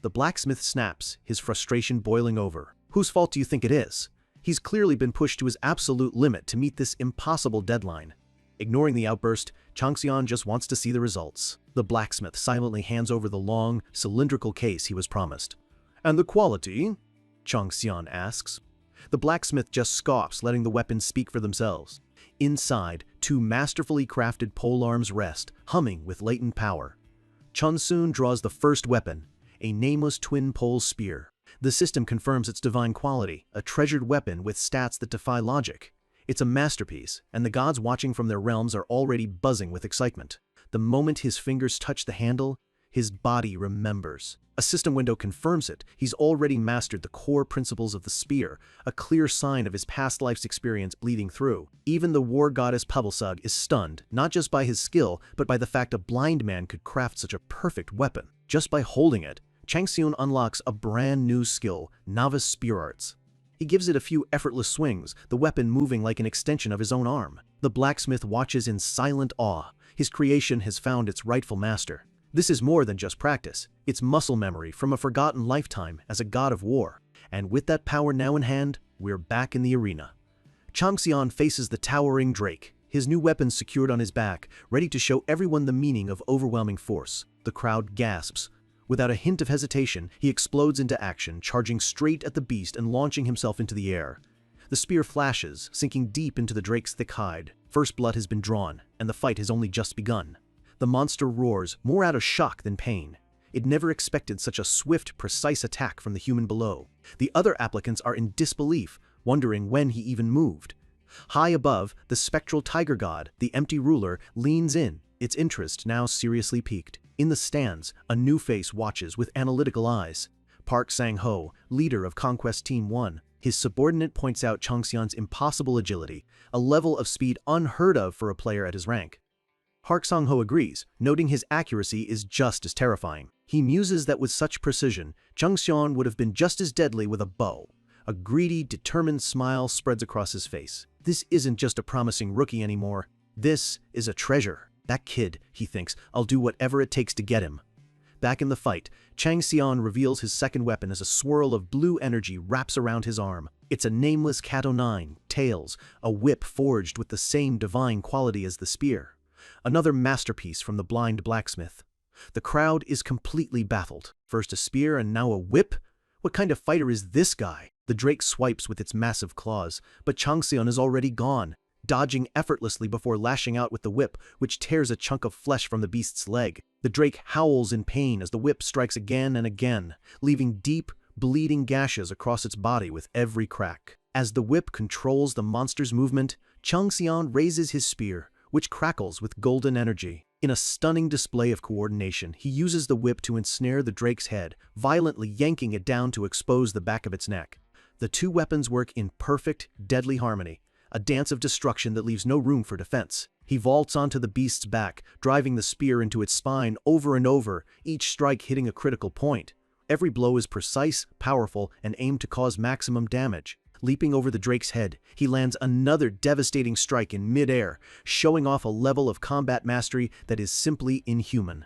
The blacksmith snaps, his frustration boiling over. Whose fault do you think it is? He's clearly been pushed to his absolute limit to meet this impossible deadline. Ignoring the outburst, Changxian just wants to see the results. The blacksmith silently hands over the long, cylindrical case he was promised. "And the quality?" Changxian asks. The blacksmith just scoffs, letting the weapons speak for themselves. Inside, two masterfully crafted polearms rest, humming with latent power. Chunsoon draws the first weapon, a nameless twin-pole spear. The system confirms its divine quality, a treasured weapon with stats that defy logic. It's a masterpiece, and the gods watching from their realms are already buzzing with excitement. The moment his fingers touch the handle, his body remembers. A system window confirms it. He's already mastered the core principles of the spear, a clear sign of his past life's experience bleeding through. Even the war goddess Pabelsug is stunned, not just by his skill, but by the fact a blind man could craft such a perfect weapon. Just by holding it, Changxion unlocks a brand new skill, Novice Spear Arts. He gives it a few effortless swings, the weapon moving like an extension of his own arm. The blacksmith watches in silent awe. His creation has found its rightful master. This is more than just practice. It's muscle memory from a forgotten lifetime as a god of war. And with that power now in hand, we're back in the arena. Changxion faces the towering Drake, his new weapon secured on his back, ready to show everyone the meaning of overwhelming force. The crowd gasps. Without a hint of hesitation, he explodes into action, charging straight at the beast and launching himself into the air. The spear flashes, sinking deep into the Drake's thick hide. First blood has been drawn, and the fight has only just begun. The monster roars, more out of shock than pain. It never expected such a swift, precise attack from the human below. The other applicants are in disbelief, wondering when he even moved. High above, the spectral tiger god, the empty ruler, leans in, its interest now seriously piqued. In the stands, a new face watches with analytical eyes. Park Sang-ho, leader of Conquest Team 1. His subordinate points out Changxion's impossible agility, a level of speed unheard of for a player at his rank. Park Sang-ho agrees, noting his accuracy is just as terrifying. He muses that with such precision, Changxion would have been just as deadly with a bow. A greedy, determined smile spreads across his face. This isn't just a promising rookie anymore. This is a treasure. That kid, he thinks, I'll do whatever it takes to get him. Back in the fight, Changxion reveals his second weapon as a swirl of blue energy wraps around his arm. It's a nameless Cat-O-9, Tails, a whip forged with the same divine quality as the spear. Another masterpiece from the blind blacksmith. The crowd is completely baffled. First a spear and now a whip? What kind of fighter is this guy? The Drake swipes with its massive claws, but Changxion is already gone, dodging effortlessly before lashing out with the whip, which tears a chunk of flesh from the beast's leg. The Drake howls in pain as the whip strikes again and again, leaving deep, bleeding gashes across its body with every crack. As the whip controls the monster's movement, Changxion raises his spear, which crackles with golden energy. In a stunning display of coordination, he uses the whip to ensnare the Drake's head, violently yanking it down to expose the back of its neck. The two weapons work in perfect, deadly harmony, a dance of destruction that leaves no room for defense. He vaults onto the beast's back, driving the spear into its spine over and over, each strike hitting a critical point. Every blow is precise, powerful, and aimed to cause maximum damage. Leaping over the Drake's head, he lands another devastating strike in mid-air, showing off a level of combat mastery that is simply inhuman.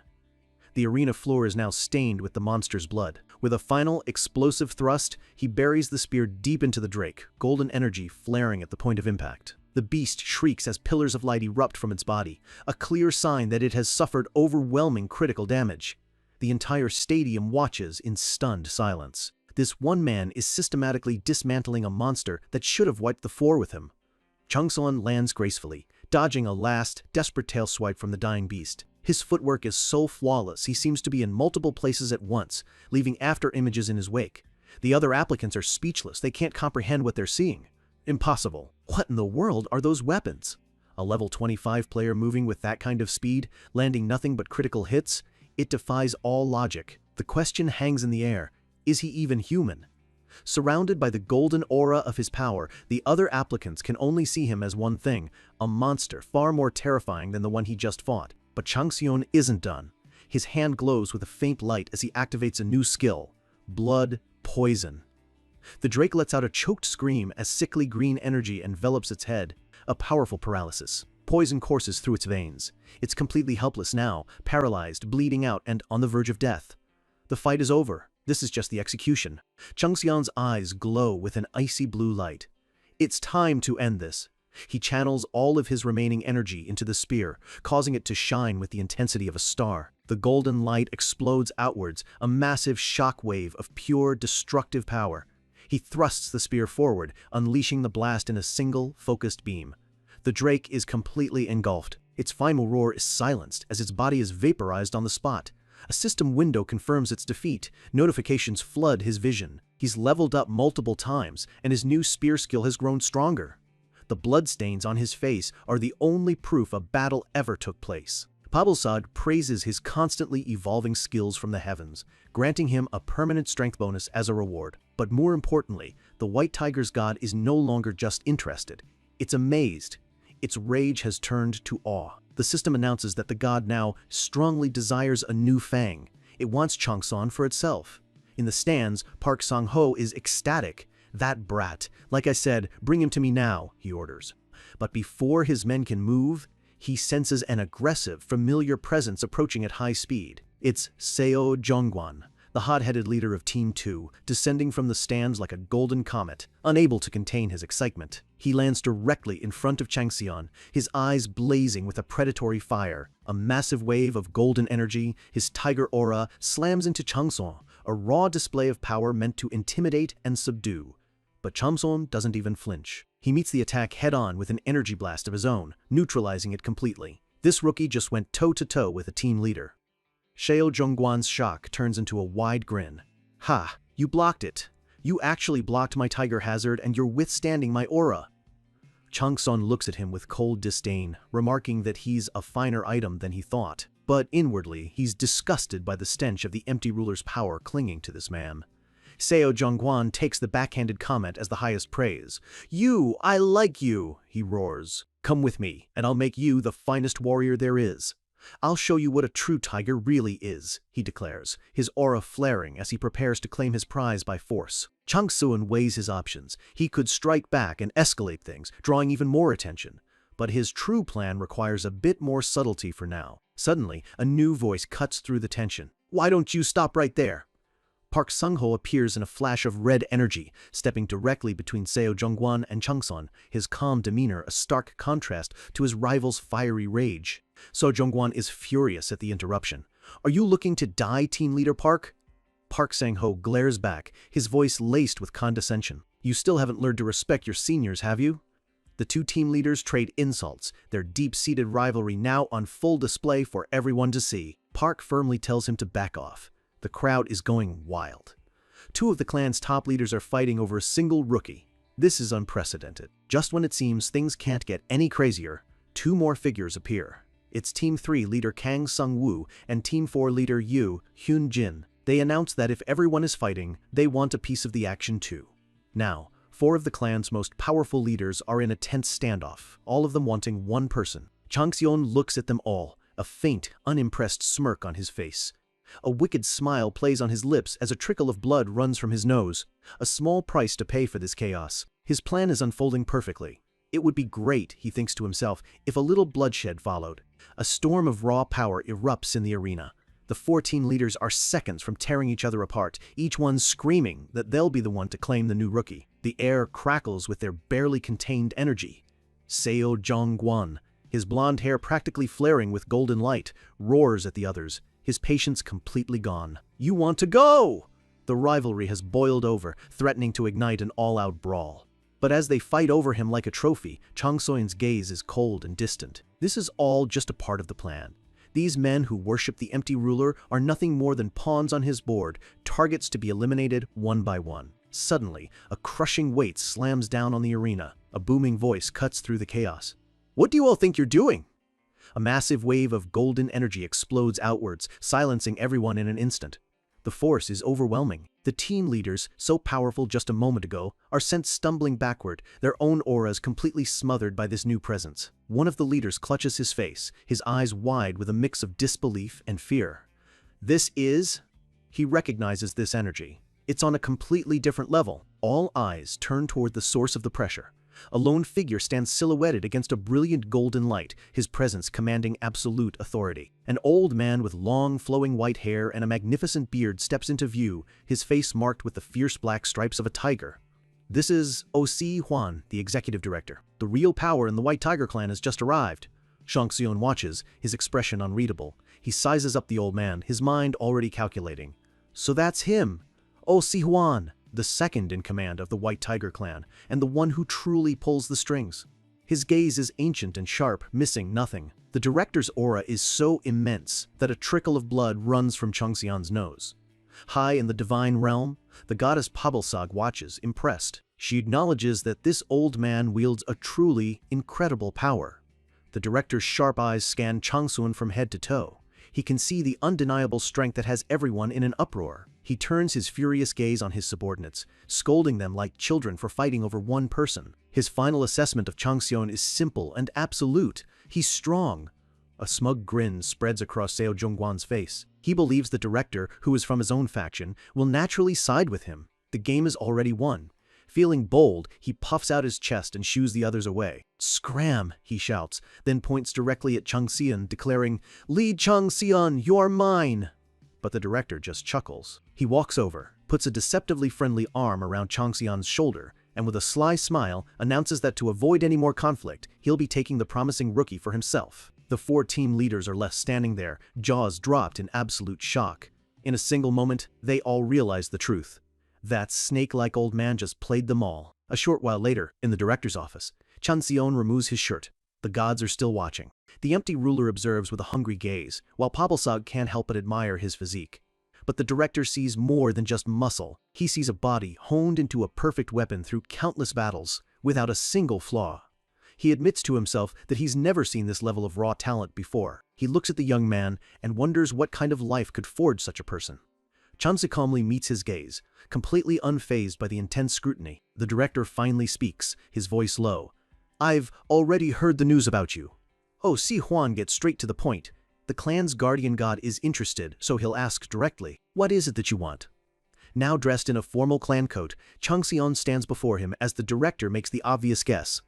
The arena floor is now stained with the monster's blood. With a final, explosive thrust, he buries the spear deep into the Drake, golden energy flaring at the point of impact. The beast shrieks as pillars of light erupt from its body, a clear sign that it has suffered overwhelming critical damage. The entire stadium watches in stunned silence. This one man is systematically dismantling a monster that should have wiped the floor with him. Changxion lands gracefully, dodging a last, desperate tail swipe from the dying beast. His footwork is so flawless he seems to be in multiple places at once, leaving after images in his wake. The other applicants are speechless, they can't comprehend what they're seeing. Impossible. What in the world are those weapons? A level 25 player moving with that kind of speed, landing nothing but critical hits? It defies all logic. The question hangs in the air. Is he even human? Surrounded by the golden aura of his power, the other applicants can only see him as one thing, a monster far more terrifying than the one he just fought. But Changxion isn't done. His hand glows with a faint light as he activates a new skill, Blood Poison. The Drake lets out a choked scream as sickly green energy envelops its head, a powerful paralysis. Poison courses through its veins. It's completely helpless now, paralyzed, bleeding out, and on the verge of death. The fight is over. This is just the execution. Changxion's eyes glow with an icy blue light. It's time to end this. He channels all of his remaining energy into the spear, causing it to shine with the intensity of a star. The golden light explodes outwards, a massive shock wave of pure, destructive power. He thrusts the spear forward, unleashing the blast in a single, focused beam. The drake is completely engulfed. Its final roar is silenced as its body is vaporized on the spot. A system window confirms its defeat. Notifications flood his vision. He's leveled up multiple times, and his new spear skill has grown stronger. The bloodstains on his face are the only proof a battle ever took place. Pabalsad praises his constantly evolving skills from the heavens, granting him a permanent strength bonus as a reward. But more importantly, the White Tiger's god is no longer just interested. It's amazed. Its rage has turned to awe. The system announces that the god now strongly desires a new fang. It wants Changson for itself. In the stands, Park Sang-ho is ecstatic. "That brat. Like I said, bring him to me now," he orders. But before his men can move, he senses an aggressive, familiar presence approaching at high speed. It's Seo Jongguan, the hot-headed leader of Team 2, descending from the stands like a golden comet, unable to contain his excitement. He lands directly in front of Changxian, his eyes blazing with a predatory fire. A massive wave of golden energy, his tiger aura, slams into Changson, a raw display of power meant to intimidate and subdue. But Changson doesn't even flinch. He meets the attack head-on with an energy blast of his own, neutralizing it completely. This rookie just went toe-to-toe with a team leader. Seo Jongguan's shock turns into a wide grin. "Ha, you blocked it. You actually blocked my tiger hazard and you're withstanding my aura." Changson looks at him with cold disdain, remarking that he's a finer item than he thought. But inwardly, he's disgusted by the stench of the empty ruler's power clinging to this man. Seo Jongguan takes the backhanded comment as the highest praise. I like you," he roars. "Come with me, and I'll make you the finest warrior there is. I'll show you what a true tiger really is," he declares, his aura flaring as he prepares to claim his prize by force. Changsun weighs his options. He could strike back and escalate things, drawing even more attention. But his true plan requires a bit more subtlety for now. Suddenly, a new voice cuts through the tension. "Why don't you stop right there?" Park Sang-ho appears in a flash of red energy, stepping directly between Seo Jongguan and Changson, his calm demeanor a stark contrast to his rival's fiery rage. Seo Jongguan is furious at the interruption. "Are you looking to die, team leader Park?" Park Sang-ho glares back, his voice laced with condescension. "You still haven't learned to respect your seniors, have you?" The two team leaders trade insults, their deep-seated rivalry now on full display for everyone to see. Park firmly tells him to back off. The crowd is going wild. Two of the clan's top leaders are fighting over a single rookie. This is unprecedented. Just when it seems things can't get any crazier, two more figures appear. It's Team 3 leader Kang Sung-woo and Team 4 leader Yu Hyun-jin. They announce that if everyone is fighting, they want a piece of the action too. Now, 4 of the clan's most powerful leaders are in a tense standoff, all of them wanting one person. Changxion looks at them all, a faint, unimpressed smirk on his face. A wicked smile plays on his lips as a trickle of blood runs from his nose. A small price to pay for this chaos. His plan is unfolding perfectly. It would be great, he thinks to himself, if a little bloodshed followed. A storm of raw power erupts in the arena. The 14 leaders are seconds from tearing each other apart, each one screaming that they'll be the one to claim the new rookie. The air crackles with their barely contained energy. Seo Jongguan, his blonde hair practically flaring with golden light, roars at the others, his patience completely gone. "You want to go!" The rivalry has boiled over, threatening to ignite an all-out brawl. But as they fight over him like a trophy, Changsoin's gaze is cold and distant. This is all just a part of the plan. These men who worship the empty ruler are nothing more than pawns on his board, targets to be eliminated one by one. Suddenly, a crushing weight slams down on the arena. A booming voice cuts through the chaos. "What do you all think you're doing?" A massive wave of golden energy explodes outwards, silencing everyone in an instant. The force is overwhelming. The team leaders, so powerful just a moment ago, are sent stumbling backward, their own auras completely smothered by this new presence. One of the leaders clutches his face, his eyes wide with a mix of disbelief and fear. He recognizes this energy. It's on a completely different level. All eyes turn toward the source of the pressure. A lone figure stands silhouetted against a brilliant golden light, his presence commanding absolute authority. An old man with long, flowing white hair and a magnificent beard steps into view, his face marked with the fierce black stripes of a tiger. This is O.C. Huan, the executive director. The real power in the White Tiger clan has just arrived. Changxion watches, his expression unreadable. He sizes up the old man, his mind already calculating. So that's him, O.C. Huan, the second in command of the White Tiger clan, and the one who truly pulls the strings. His gaze is ancient and sharp, missing nothing. The director's aura is so immense that a trickle of blood runs from Changxian's nose. High in the divine realm, the goddess Pabalsag watches, impressed. She acknowledges that this old man wields a truly incredible power. The director's sharp eyes scan Changxun from head to toe. He can see the undeniable strength that has everyone in an uproar. He turns his furious gaze on his subordinates, scolding them like children for fighting over one person. His final assessment of Changxian is simple and absolute. He's strong. A smug grin spreads across Seo Zhongguan's face. He believes the director, who is from his own faction, will naturally side with him. The game is already won. Feeling bold, he puffs out his chest and shoos the others away. "Scram!" he shouts, then points directly at Changxian, declaring, "Lead Changxian, you're mine!" But the director just chuckles. He walks over, puts a deceptively friendly arm around Changxian's shoulder, and with a sly smile announces that to avoid any more conflict, he'll be taking the promising rookie for himself. The 4 team leaders are left standing there, jaws dropped in absolute shock. In a single moment, they all realize the truth. That snake-like old man just played them all. A short while later, in the director's office, Changxian removes his shirt. The gods are still watching. The empty ruler observes with a hungry gaze, while Pabalsag can't help but admire his physique. But the director sees more than just muscle. He sees a body honed into a perfect weapon through countless battles, without a single flaw. He admits to himself that he's never seen this level of raw talent before. He looks at the young man and wonders what kind of life could forge such a person. Changxi calmly meets his gaze, completely unfazed by the intense scrutiny. The director finally speaks, his voice low. "I've already heard the news about you." Oh, Si Huan gets straight to the point. The clan's guardian god is interested, so he'll ask directly, "What is it that you want?" Now dressed in a formal clan coat, Changxian stands before him as the director makes the obvious guess.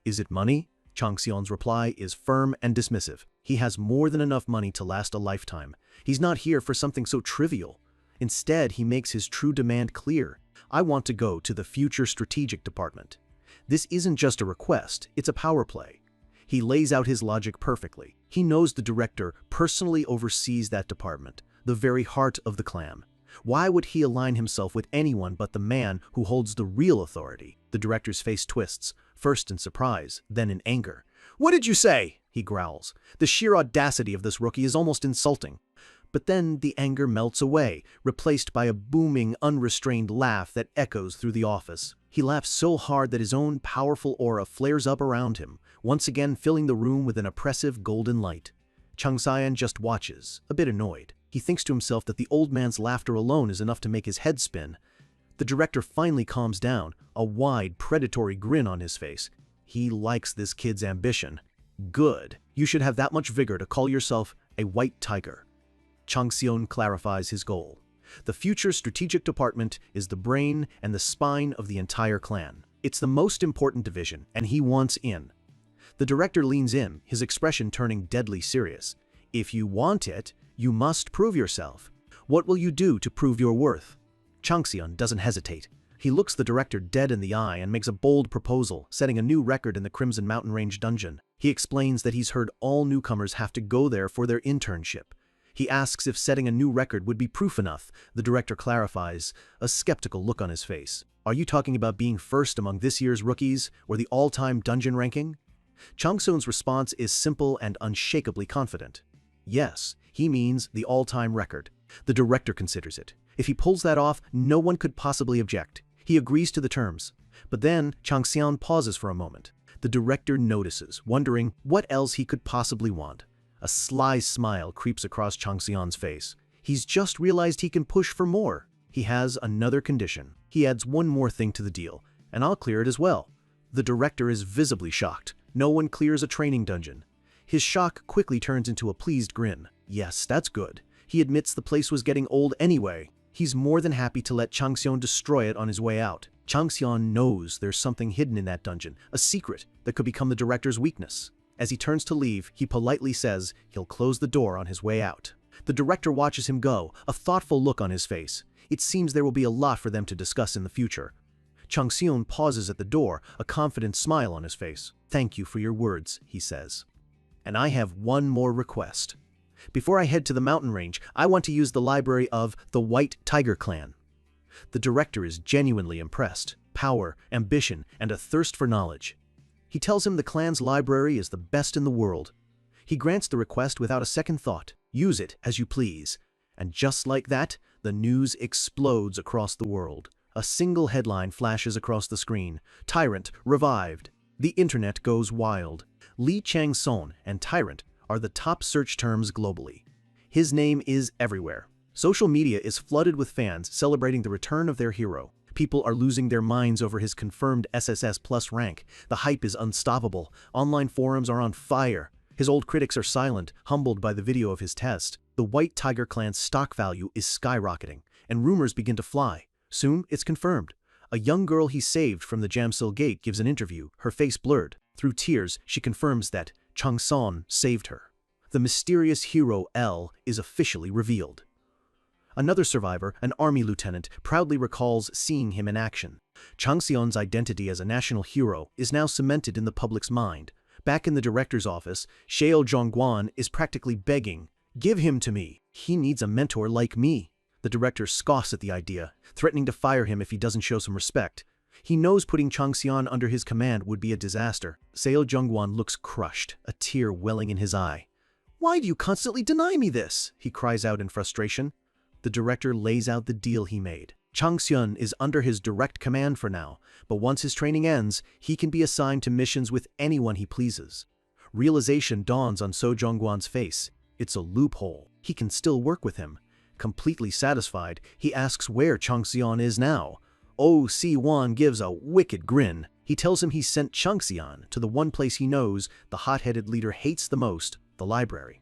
"Is it money?" Changxian's reply is firm and dismissive. He has more than enough money to last a lifetime. He's not here for something so trivial. Instead, he makes his true demand clear. "I want to go to the future strategic department." This isn't just a request, it's a power play. He lays out his logic perfectly. He knows the director personally oversees that department, the very heart of the clan. Why would he align himself with anyone but the man who holds the real authority? The director's face twists, first in surprise, then in anger. "What did you say?" he growls. The sheer audacity of this rookie is almost insulting. But then the anger melts away, replaced by a booming, unrestrained laugh that echoes through the office. He laughs so hard that his own powerful aura flares up around him, once again filling the room with an oppressive golden light. Changxian just watches, a bit annoyed. He thinks to himself that the old man's laughter alone is enough to make his head spin. The director finally calms down, a wide, predatory grin on his face. He likes this kid's ambition. "Good. You should have that much vigor to call yourself a white tiger." Changxian clarifies his goal. The future strategic department is the brain and the spine of the entire clan. It's the most important division, and he wants in. The director leans in, his expression turning deadly serious. "If you want it, you must prove yourself. What will you do to prove your worth?" Changxian doesn't hesitate. He looks the director dead in the eye and makes a bold proposal, setting a new record in the Crimson Mountain Range dungeon. He explains that he's heard all newcomers have to go there for their internship. He asks if setting a new record would be proof enough. The director clarifies, a skeptical look on his face. "Are you talking about being first among this year's rookies, or the all-time dungeon ranking?" Changxian's response is simple and unshakably confident. Yes, he means the all-time record. The director considers it. If he pulls that off, no one could possibly object. He agrees to the terms. But then Changxian pauses for a moment. The director notices, wondering what else he could possibly want. A sly smile creeps across Changxian's face. He's just realized he can push for more. He has another condition. He adds one more thing to the deal, and I'll clear it as well. The director is visibly shocked. No one clears a training dungeon. His shock quickly turns into a pleased grin. Yes, that's good. He admits the place was getting old anyway. He's more than happy to let Changxian destroy it on his way out. Changxian knows there's something hidden in that dungeon, a secret that could become the director's weakness. As he turns to leave, he politely says he'll close the door on his way out. The director watches him go, a thoughtful look on his face. It seems there will be a lot for them to discuss in the future. Changxian pauses at the door, a confident smile on his face. "Thank you for your words," he says. "And I have one more request. Before I head to the mountain range, I want to use the library of the White Tiger Clan." The director is genuinely impressed. Power, ambition, and a thirst for knowledge. He tells him the clan's library is the best in the world. He grants the request without a second thought. Use it as you please. And just like that, the news explodes across the world. A single headline flashes across the screen. Tyrant revived. The internet goes wild. Li Changson and tyrant are the top search terms globally. His name is everywhere. Social media is flooded with fans celebrating the return of their hero. People are losing their minds over his confirmed SSS Plus rank. The hype is unstoppable. Online forums are on fire. His old critics are silent, humbled by the video of his test. The White Tiger clan's stock value is skyrocketing, and rumors begin to fly. Soon, it's confirmed. A young girl he saved from the Jamsil Gate gives an interview, her face blurred. Through tears, she confirms that Changson saved her. The mysterious hero L is officially revealed. Another survivor, an army lieutenant, proudly recalls seeing him in action. Changsion's identity as a national hero is now cemented in the public's mind. Back in the director's office, Xiao Zhongguan is practically begging, "Give him to me. He needs a mentor like me." The director scoffs at the idea, threatening to fire him if he doesn't show some respect. He knows putting Changxian under his command would be a disaster. Xiao Zhongguan looks crushed, a tear welling in his eye. "Why do you constantly deny me this?" he cries out in frustration. The director lays out the deal he made. Changxian is under his direct command for now, but once his training ends, he can be assigned to missions with anyone he pleases. Realization dawns on So Zhongguan's face. It's a loophole. He can still work with him. Completely satisfied, he asks where Changxian is now. Oh, Si-Wan gives a wicked grin. He tells him he sent Changxian to the one place he knows the hot-headed leader hates the most, the library.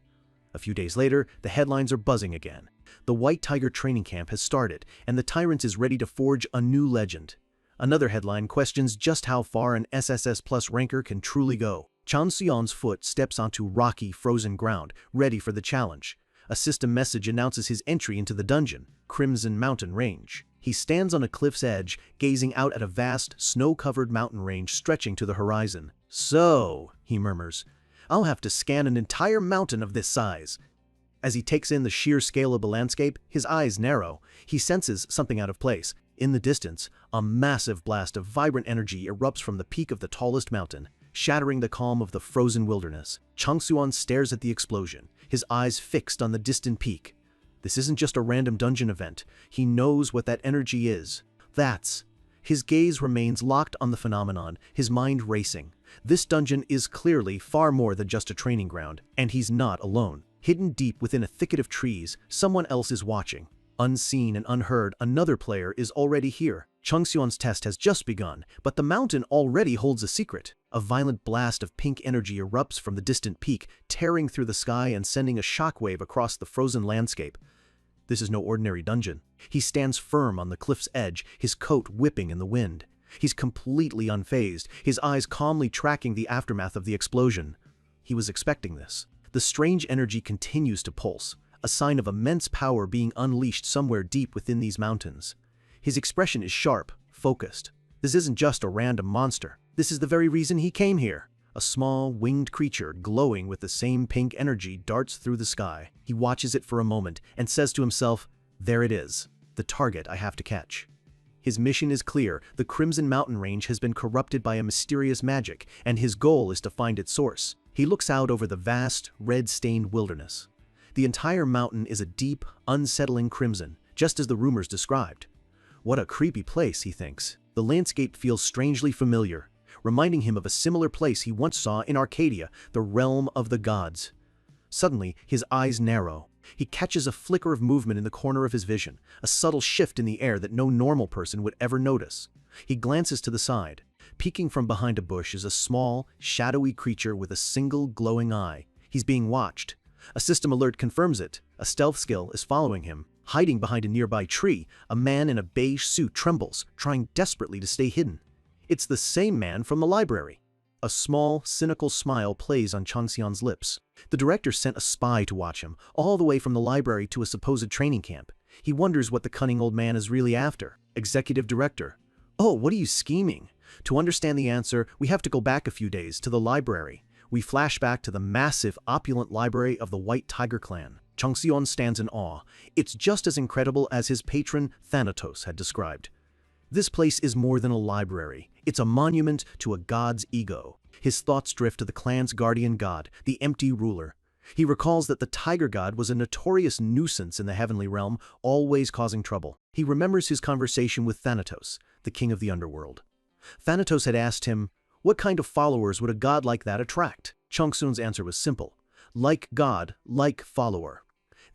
A few days later, the headlines are buzzing again. The White Tiger training camp has started, and the tyrant is ready to forge a new legend. Another headline questions just how far an SSS Plus ranker can truly go. Changxian's foot steps onto rocky, frozen ground, ready for the challenge. A system message announces his entry into the dungeon, Crimson Mountain Range. He stands on a cliff's edge, gazing out at a vast, snow-covered mountain range stretching to the horizon. "So," he murmurs, "I'll have to scan an entire mountain of this size." As he takes in the sheer scale of the landscape, his eyes narrow. He senses something out of place. In the distance, a massive blast of vibrant energy erupts from the peak of the tallest mountain, shattering the calm of the frozen wilderness. Changxian stares at the explosion, his eyes fixed on the distant peak. This isn't just a random dungeon event. He knows what that energy is. His gaze remains locked on the phenomenon, his mind racing. This dungeon is clearly far more than just a training ground, and he's not alone. Hidden deep within a thicket of trees, someone else is watching. Unseen and unheard, another player is already here. Changxian's test has just begun, but the mountain already holds a secret. A violent blast of pink energy erupts from the distant peak, tearing through the sky and sending a shockwave across the frozen landscape. This is no ordinary dungeon. He stands firm on the cliff's edge, his coat whipping in the wind. He's completely unfazed, his eyes calmly tracking the aftermath of the explosion. He was expecting this. The strange energy continues to pulse, a sign of immense power being unleashed somewhere deep within these mountains. His expression is sharp, focused. This isn't just a random monster. This is the very reason he came here. A small, winged creature glowing with the same pink energy darts through the sky. He watches it for a moment and says to himself, "There it is, the target I have to catch." His mission is clear. The Crimson Mountain Range has been corrupted by a mysterious magic, and his goal is to find its source. He looks out over the vast, red-stained wilderness. The entire mountain is a deep, unsettling crimson, just as the rumors described. What a creepy place, he thinks. The landscape feels strangely familiar, reminding him of a similar place he once saw in Arcadia, the realm of the gods. Suddenly, his eyes narrow. He catches a flicker of movement in the corner of his vision, a subtle shift in the air that no normal person would ever notice. He glances to the side. Peeking from behind a bush is a small, shadowy creature with a single glowing eye. He's being watched. A system alert confirms it. A stealth skill is following him. Hiding behind a nearby tree, a man in a beige suit trembles, trying desperately to stay hidden. It's the same man from the library. A small, cynical smile plays on Changxian's lips. The director sent a spy to watch him, all the way from the library to a supposed training camp. He wonders what the cunning old man is really after. Executive Director. "Oh, what are you scheming?" To understand the answer, we have to go back a few days to the library. We flash back to the massive, opulent library of the White Tiger clan. Changxian stands in awe. It's just as incredible as his patron Thanos had described. This place is more than a library. It's a monument to a god's ego. His thoughts drift to the clan's guardian god, the empty ruler. He recalls that the tiger god was a notorious nuisance in the heavenly realm, always causing trouble. He remembers his conversation with Thanatos, the king of the underworld. Thanatos had asked him, what kind of followers would a god like that attract? Changsun's answer was simple. Like God, like follower.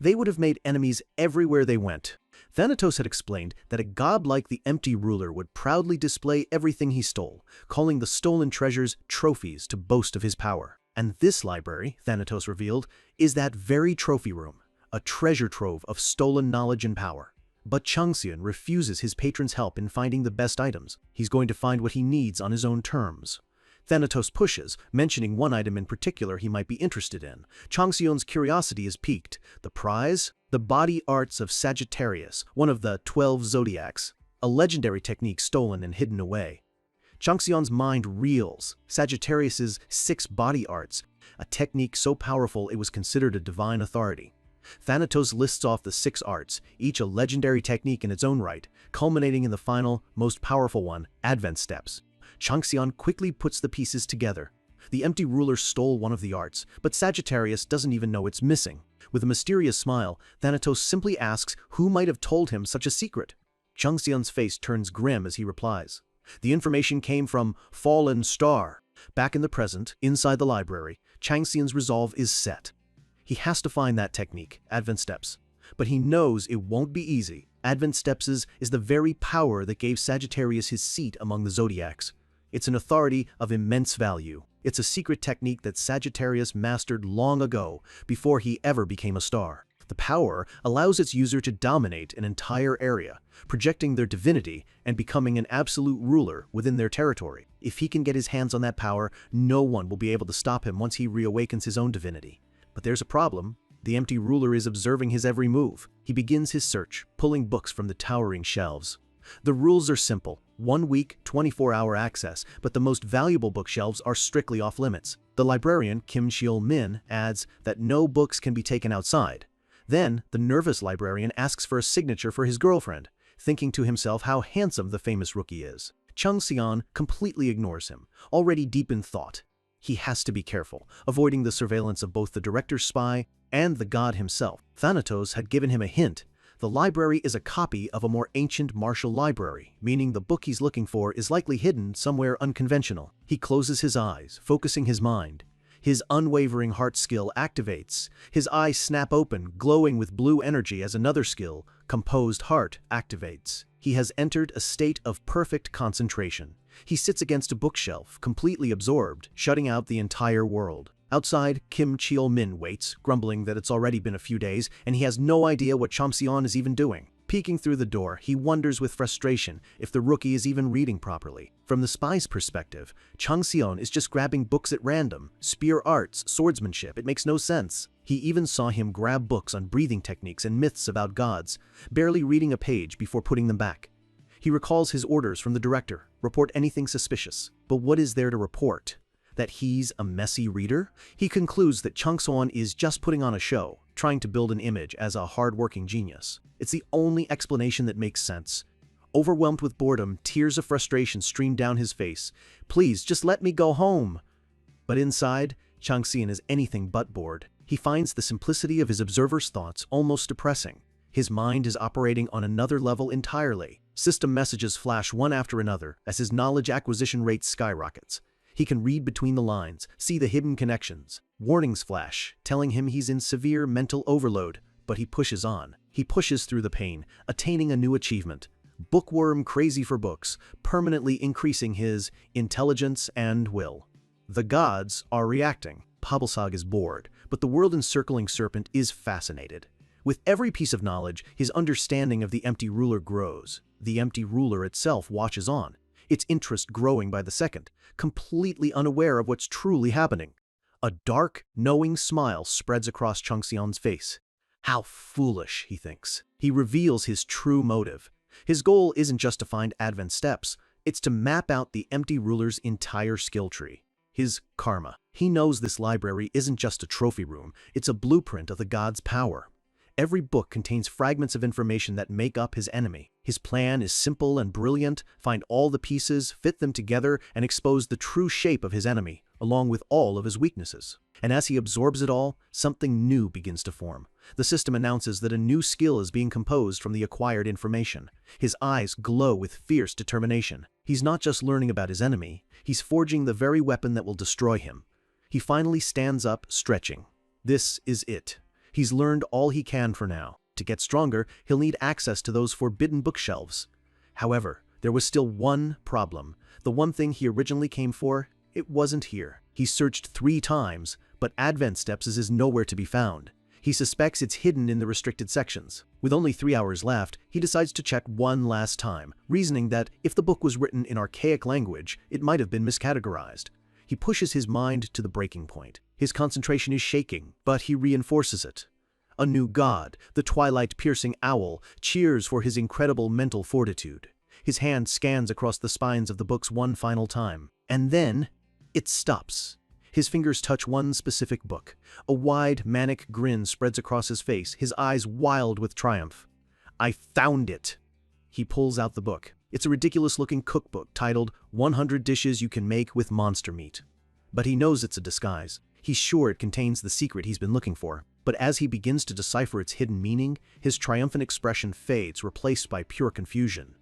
They would have made enemies everywhere they went. Thanatos had explained that a god like the empty ruler would proudly display everything he stole, calling the stolen treasures trophies to boast of his power. And this library, Thanatos revealed, is that very trophy room, a treasure trove of stolen knowledge and power. But Changxian refuses his patron's help in finding the best items. He's going to find what he needs on his own terms. Thanatos pushes, mentioning one item in particular he might be interested in. Changxian's curiosity is piqued. The prize? The body arts of Sagittarius, one of the 12 zodiacs, a legendary technique stolen and hidden away. Changxian's mind reels. Sagittarius's 6 body arts, a technique so powerful it was considered a divine authority. Thanatos lists off the 6 arts, each a legendary technique in its own right, culminating in the final, most powerful one, Advent Steps. Changxian quickly puts the pieces together. The empty ruler stole one of the arts, but Sagittarius doesn't even know it's missing. With a mysterious smile, Thanatos simply asks who might have told him such a secret. Changxian's face turns grim as he replies. The information came from Fallen Star. Back in the present, inside the library, Changxian's resolve is set. He has to find that technique, Advent Steps. But he knows it won't be easy. Advent Steps is the very power that gave Sagittarius his seat among the zodiacs. It's an authority of immense value. It's a secret technique that Sagittarius mastered long ago, before he ever became a star. The power allows its user to dominate an entire area, projecting their divinity and becoming an absolute ruler within their territory. If he can get his hands on that power, no one will be able to stop him once he reawakens his own divinity. But there's a problem. The empty ruler is observing his every move. He begins his search, pulling books from the towering shelves. The rules are simple. 1 week, 24-hour access, but the most valuable bookshelves are strictly off-limits. The librarian, Kim Cheol-min, adds that no books can be taken outside. Then, the nervous librarian asks for a signature for his girlfriend, thinking to himself how handsome the famous rookie is. Changxian completely ignores him, already deep in thought. He has to be careful, avoiding the surveillance of both the director's spy and the god himself. Thanatos had given him a hint. The library is a copy of a more ancient martial library, meaning the book he's looking for is likely hidden somewhere unconventional. He closes his eyes, focusing his mind. His unwavering heart skill activates. His eyes snap open, glowing with blue energy as another skill, composed heart, activates. He has entered a state of perfect concentration. He sits against a bookshelf, completely absorbed, shutting out the entire world. Outside, Kim Cheol-min waits, grumbling that it's already been a few days, and he has no idea what Changxian is even doing. Peeking through the door, he wonders with frustration if the rookie is even reading properly. From the spy's perspective, Changxian is just grabbing books at random. Spear arts, swordsmanship, it makes no sense. He even saw him grab books on breathing techniques and myths about gods, barely reading a page before putting them back. He recalls his orders from the director, report anything suspicious. But what is there to report? That he's a messy reader? He concludes that Changxian is just putting on a show, trying to build an image as a hard-working genius. It's the only explanation that makes sense. Overwhelmed with boredom, tears of frustration stream down his face. Please, just let me go home. But inside, Changxian is anything but bored. He finds the simplicity of his observer's thoughts almost depressing. His mind is operating on another level entirely. System messages flash one after another as his knowledge acquisition rate skyrockets. He can read between the lines, see the hidden connections. Warnings flash, telling him he's in severe mental overload, but he pushes on. He pushes through the pain, attaining a new achievement. Bookworm crazy for books, permanently increasing his intelligence and will. The gods are reacting. Pabelsag is bored, but the world-encircling serpent is fascinated. With every piece of knowledge, his understanding of the empty ruler grows. The empty ruler itself watches on, its interest growing by the second, completely unaware of what's truly happening. A dark, knowing smile spreads across Changxian's face. How foolish, he thinks. He reveals his true motive. His goal isn't just to find Advent Steps, it's to map out the empty ruler's entire skill tree. His karma. He knows this library isn't just a trophy room, it's a blueprint of the god's power. Every book contains fragments of information that make up his enemy. His plan is simple and brilliant: find all the pieces, fit them together, and expose the true shape of his enemy, along with all of his weaknesses. And as he absorbs it all, something new begins to form. The system announces that a new skill is being composed from the acquired information. His eyes glow with fierce determination. He's not just learning about his enemy, he's forging the very weapon that will destroy him. He finally stands up, stretching. This is it. He's learned all he can for now. To get stronger, he'll need access to those forbidden bookshelves. However, there was still one problem. The one thing he originally came for, it wasn't here. He searched 3 times, but Advent Steps is nowhere to be found. He suspects it's hidden in the restricted sections. With only 3 hours left, he decides to check one last time, reasoning that if the book was written in archaic language, it might have been miscategorized. He pushes his mind to the breaking point. His concentration is shaking, but he reinforces it. A new god, the twilight-piercing owl, cheers for his incredible mental fortitude. His hand scans across the spines of the books one final time. And then, it stops. His fingers touch one specific book. A wide, manic grin spreads across his face, his eyes wild with triumph. "I found it!" He pulls out the book. It's a ridiculous-looking cookbook titled 100 Dishes You Can Make with Monster Meat. But he knows it's a disguise. He's sure it contains the secret he's been looking for. But as he begins to decipher its hidden meaning, his triumphant expression fades, replaced by pure confusion.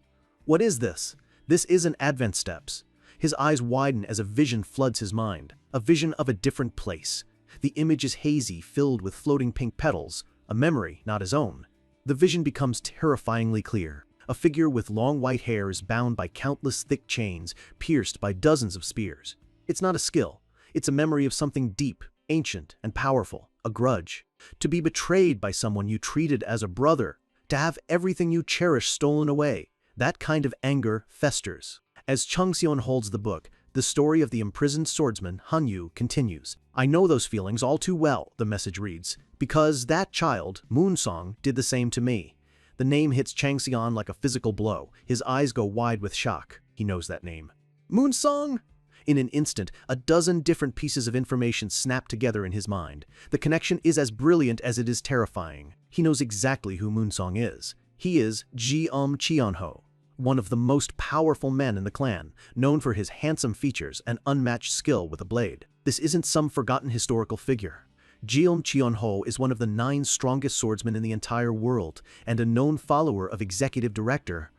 What is this? This isn't Advent Steps. His eyes widen as a vision floods his mind, a vision of a different place. The image is hazy, filled with floating pink petals, a memory not his own. The vision becomes terrifyingly clear. A figure with long white hair is bound by countless thick chains, pierced by dozens of spears. It's not a skill. It's a memory of something deep, ancient, and powerful, a grudge. To be betrayed by someone you treated as a brother, to have everything you cherish stolen away, that kind of anger festers. As Chung Seon holds the book, the story of the imprisoned swordsman, Hanyu, continues. "I know those feelings all too well," the message reads, "because that child, Moonsong, did the same to me." The name hits Chang Seon like a physical blow. His eyes go wide with shock. He knows that name. Moonsong? In an instant, a dozen different pieces of information snap together in his mind. The connection is as brilliant as it is terrifying. He knows exactly who Moonsong is. He is Cheonho, one of the most powerful men in the clan, known for his handsome features and unmatched skill with a blade. This isn't some forgotten historical figure. Cheonho is one of the 9 strongest swordsmen in the entire world, and a known follower of Executive Director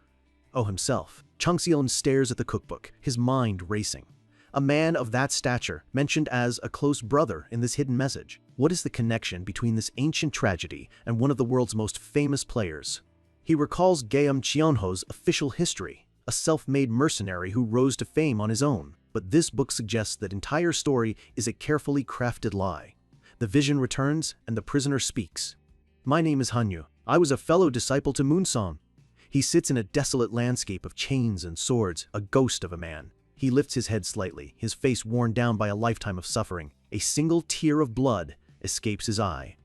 Oh himself. Chung Seon stares at the cookbook, his mind racing. A man of that stature, mentioned as a close brother in this hidden message. What is the connection between this ancient tragedy and one of the world's most famous players? He recalls Cheonho's official history, a self-made mercenary who rose to fame on his own. But this book suggests that entire story is a carefully crafted lie. The vision returns, and the prisoner speaks. "My name is Hanyu. I was a fellow disciple to Moonsong." He sits in a desolate landscape of chains and swords, a ghost of a man. He lifts his head slightly, his face worn down by a lifetime of suffering. A single tear of blood escapes his eye.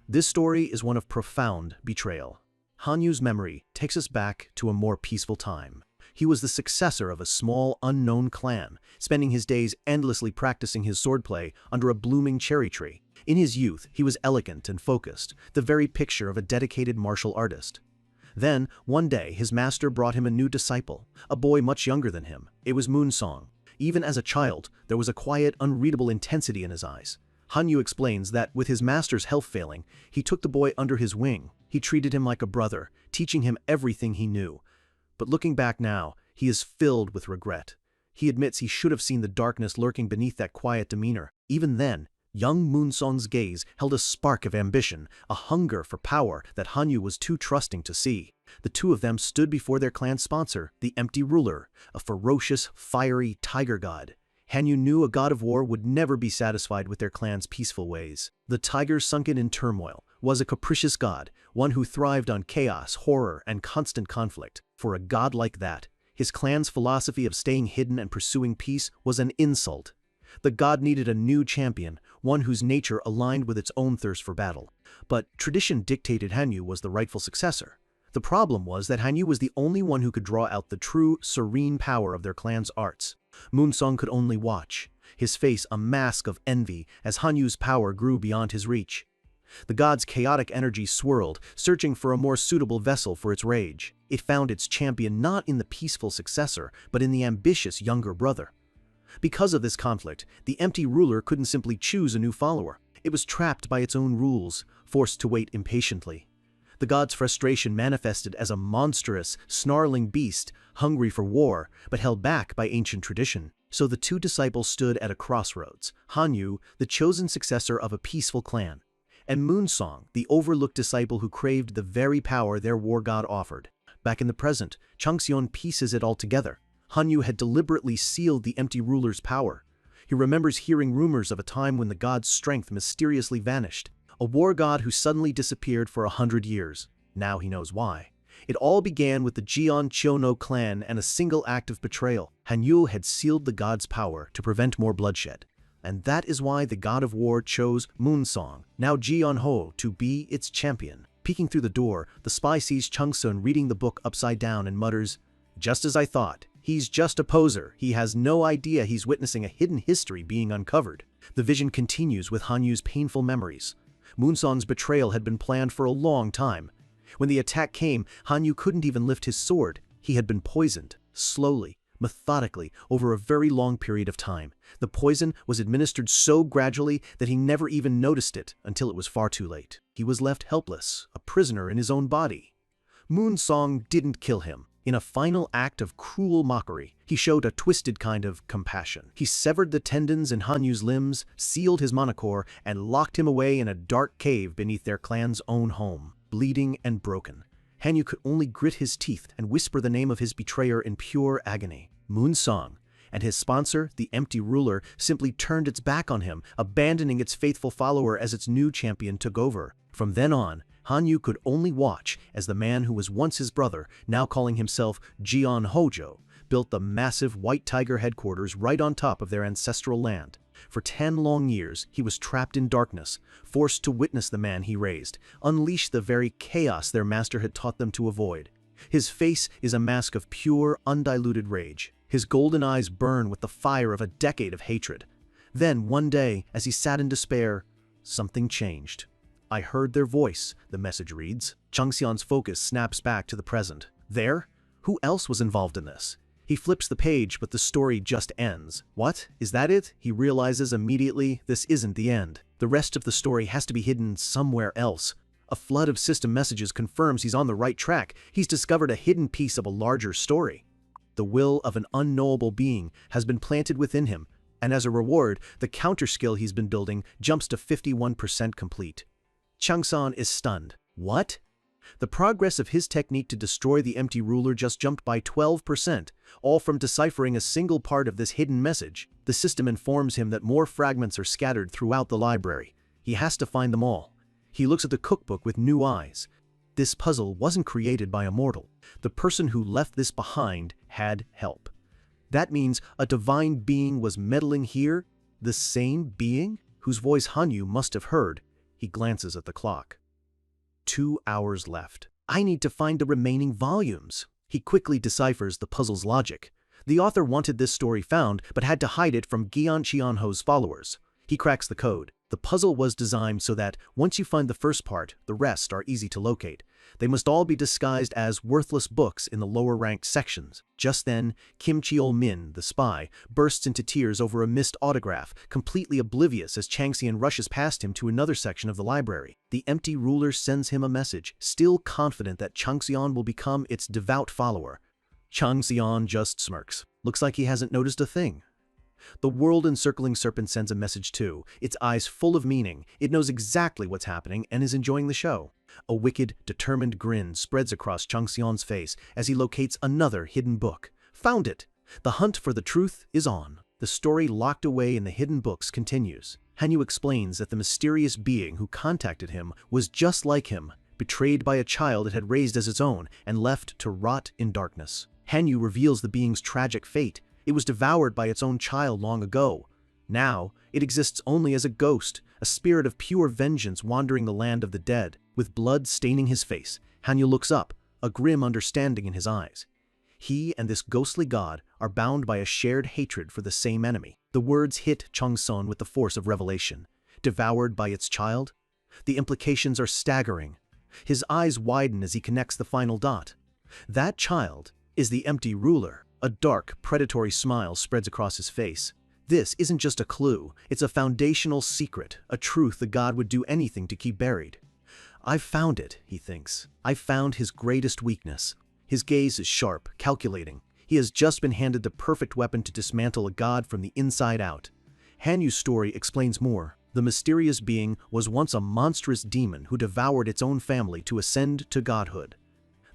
This story is one of profound betrayal. Hanyu's memory takes us back to a more peaceful time. He was the successor of a small, unknown clan, spending his days endlessly practicing his swordplay under a blooming cherry tree. In his youth, he was elegant and focused, the very picture of a dedicated martial artist. Then, one day, his master brought him a new disciple, a boy much younger than him. It was Moonsong. Even as a child, there was a quiet, unreadable intensity in his eyes. Hanyu explains that, with his master's health failing, he took the boy under his wing. He treated him like a brother, teaching him everything he knew. But looking back now, he is filled with regret. He admits he should have seen the darkness lurking beneath that quiet demeanor. Even then, young Moonsong's gaze held a spark of ambition, a hunger for power that Hanyu was too trusting to see. The two of them stood before their clan sponsor, the Empty Ruler, a ferocious, fiery tiger god. Hanyu knew a god of war would never be satisfied with their clan's peaceful ways. The tiger, sunken in turmoil, was a capricious god, one who thrived on chaos, horror, and constant conflict. For a god like that, his clan's philosophy of staying hidden and pursuing peace was an insult. The god needed a new champion, one whose nature aligned with its own thirst for battle. But tradition dictated Hanyu was the rightful successor. The problem was that Hanyu was the only one who could draw out the true, serene power of their clan's arts. Moonsong could only watch, his face a mask of envy as Hanyu's power grew beyond his reach. The god's chaotic energy swirled, searching for a more suitable vessel for its rage. It found its champion not in the peaceful successor, but in the ambitious younger brother. Because of this conflict, the empty ruler couldn't simply choose a new follower. It was trapped by its own rules, forced to wait impatiently. The god's frustration manifested as a monstrous, snarling beast, hungry for war, but held back by ancient tradition. So the two disciples stood at a crossroads, Hanyu, the chosen successor of a peaceful clan, and Moonsong, the overlooked disciple who craved the very power their war god offered. Back in the present, Changxion pieces it all together. Hanyu had deliberately sealed the empty ruler's power. He remembers hearing rumors of a time when the god's strength mysteriously vanished, a war god who suddenly disappeared for 100 years. Now he knows why. It all began with the Jian Chono clan and a single act of betrayal. Hanyu had sealed the god's power to prevent more bloodshed. And that is why the god of war chose Moonsong, now Jian Ho, to be its champion. Peeking through the door, the spy sees Changsun reading the book upside down and mutters, "Just as I thought. He's just a poser. He has no idea he's witnessing a hidden history being uncovered." The vision continues with Hanyu's painful memories. Moonsong's betrayal had been planned for a long time. When the attack came, Hanyu couldn't even lift his sword. He had been poisoned, slowly, methodically, over a very long period of time. The poison was administered so gradually that he never even noticed it until it was far too late. He was left helpless, a prisoner in his own body. Moonsong didn't kill him. In a final act of cruel mockery, he showed a twisted kind of compassion. He severed the tendons in Hanyu's limbs, sealed his monocore, and locked him away in a dark cave beneath their clan's own home, bleeding and broken. Hanyu could only grit his teeth and whisper the name of his betrayer in pure agony. Moonsong, and his sponsor, the empty ruler, simply turned its back on him, abandoning its faithful follower as its new champion took over. From then on, Hanyu could only watch as the man who was once his brother, now calling himself Jian Hojo, built the massive White Tiger headquarters right on top of their ancestral land. For 10 long years, he was trapped in darkness, forced to witness the man he raised, unleash the very chaos their master had taught them to avoid. His face is a mask of pure, undiluted rage. His golden eyes burn with the fire of a decade of hatred. Then, one day, as he sat in despair, something changed. "I heard their voice," the message reads. Changxian's focus snaps back to the present. There? Who else was involved in this? He flips the page, but the story just ends. What? Is that it? He realizes immediately this isn't the end. The rest of the story has to be hidden somewhere else. A flood of system messages confirms he's on the right track. He's discovered a hidden piece of a larger story. The will of an unknowable being has been planted within him, and as a reward, the counter-skill he's been building jumps to 51% complete. Changxian is stunned. What? The progress of his technique to destroy the empty ruler just jumped by 12%, all from deciphering a single part of this hidden message. The system informs him that more fragments are scattered throughout the library. He has to find them all. He looks at the cookbook with new eyes. This puzzle wasn't created by a mortal. The person who left this behind had help. That means a divine being was meddling here? The same being whose voice Hanyu must have heard. He glances at the clock. 2 hours left. I need to find the remaining volumes. He quickly deciphers the puzzle's logic. The author wanted this story found, but had to hide it from Jian Qianho's followers. He cracks the code. The puzzle was designed so that, once you find the first part, the rest are easy to locate. They must all be disguised as worthless books in the lower-ranked sections. Just then, Kim Cheol-min, the spy, bursts into tears over a missed autograph, completely oblivious as Changxian rushes past him to another section of the library. The empty ruler sends him a message, still confident that Changxian will become its devout follower. Changxian just smirks. Looks like he hasn't noticed a thing. The world-encircling serpent sends a message too, its eyes full of meaning. It knows exactly what's happening and is enjoying the show. A wicked, determined grin spreads across Changxian's face as he locates another hidden book. Found it! The hunt for the truth is on. The story locked away in the hidden books continues. Hanyu explains that the mysterious being who contacted him was just like him, betrayed by a child it had raised as its own and left to rot in darkness. Hanyu reveals the being's tragic fate. It was devoured by its own child long ago. Now, it exists only as a ghost, a spirit of pure vengeance wandering the land of the dead. With blood staining his face, Hanyu looks up, a grim understanding in his eyes. He and this ghostly god are bound by a shared hatred for the same enemy. The words hit Changxian with the force of revelation. Devoured by its child? The implications are staggering. His eyes widen as he connects the final dot. That child is the empty ruler. A dark, predatory smile spreads across his face. This isn't just a clue, it's a foundational secret, a truth the god would do anything to keep buried. I've found it, he thinks. I've found his greatest weakness. His gaze is sharp, calculating. He has just been handed the perfect weapon to dismantle a god from the inside out. Hanyu's story explains more. The mysterious being was once a monstrous demon who devoured its own family to ascend to godhood.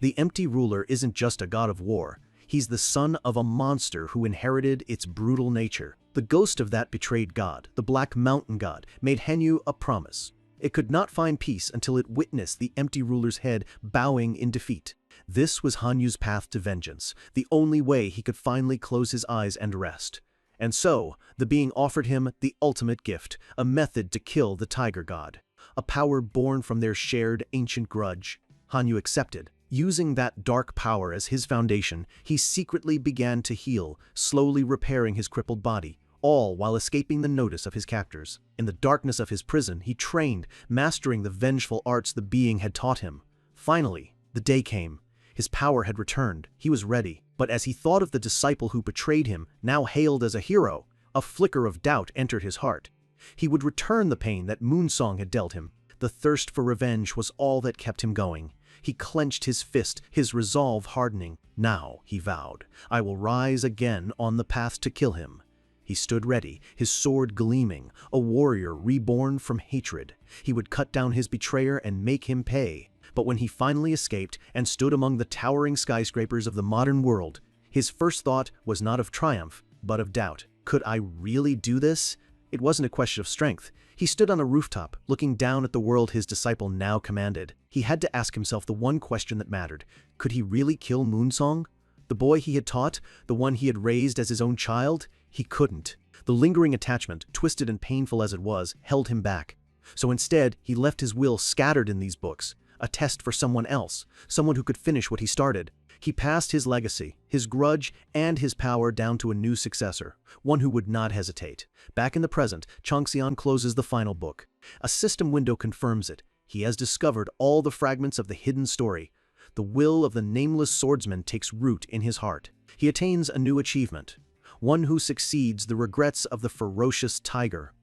The empty ruler isn't just a god of war. He's the son of a monster who inherited its brutal nature. The ghost of that betrayed god, the Black Mountain god, made Hanyu a promise. It could not find peace until it witnessed the empty ruler's head bowing in defeat. This was Hanyu's path to vengeance, the only way he could finally close his eyes and rest. And so, the being offered him the ultimate gift, a method to kill the tiger god. A power born from their shared ancient grudge. Hanyu accepted. Using that dark power as his foundation, he secretly began to heal, slowly repairing his crippled body, all while escaping the notice of his captors. In the darkness of his prison, he trained, mastering the vengeful arts the being had taught him. Finally, the day came. His power had returned. He was ready. But as he thought of the disciple who betrayed him, now hailed as a hero, a flicker of doubt entered his heart. He would return the pain that Moonsong had dealt him. The thirst for revenge was all that kept him going. He clenched his fist, his resolve hardening. Now, he vowed, I will rise again on the path to kill him. He stood ready, his sword gleaming, a warrior reborn from hatred. He would cut down his betrayer and make him pay. But when he finally escaped and stood among the towering skyscrapers of the modern world, his first thought was not of triumph, but of doubt. Could I really do this? It wasn't a question of strength. He stood on a rooftop, looking down at the world his disciple now commanded. He had to ask himself the one question that mattered. Could he really kill Moonsong? The boy he had taught, the one he had raised as his own child? He couldn't. The lingering attachment, twisted and painful as it was, held him back. So instead, he left his will scattered in these books. A test for someone else, someone who could finish what he started. He passed his legacy, his grudge, and his power down to a new successor, one who would not hesitate. Back in the present, Changxian closes the final book. A system window confirms it. He has discovered all the fragments of the hidden story. The will of the nameless swordsman takes root in his heart. He attains a new achievement, one who succeeds the regrets of the ferocious tiger.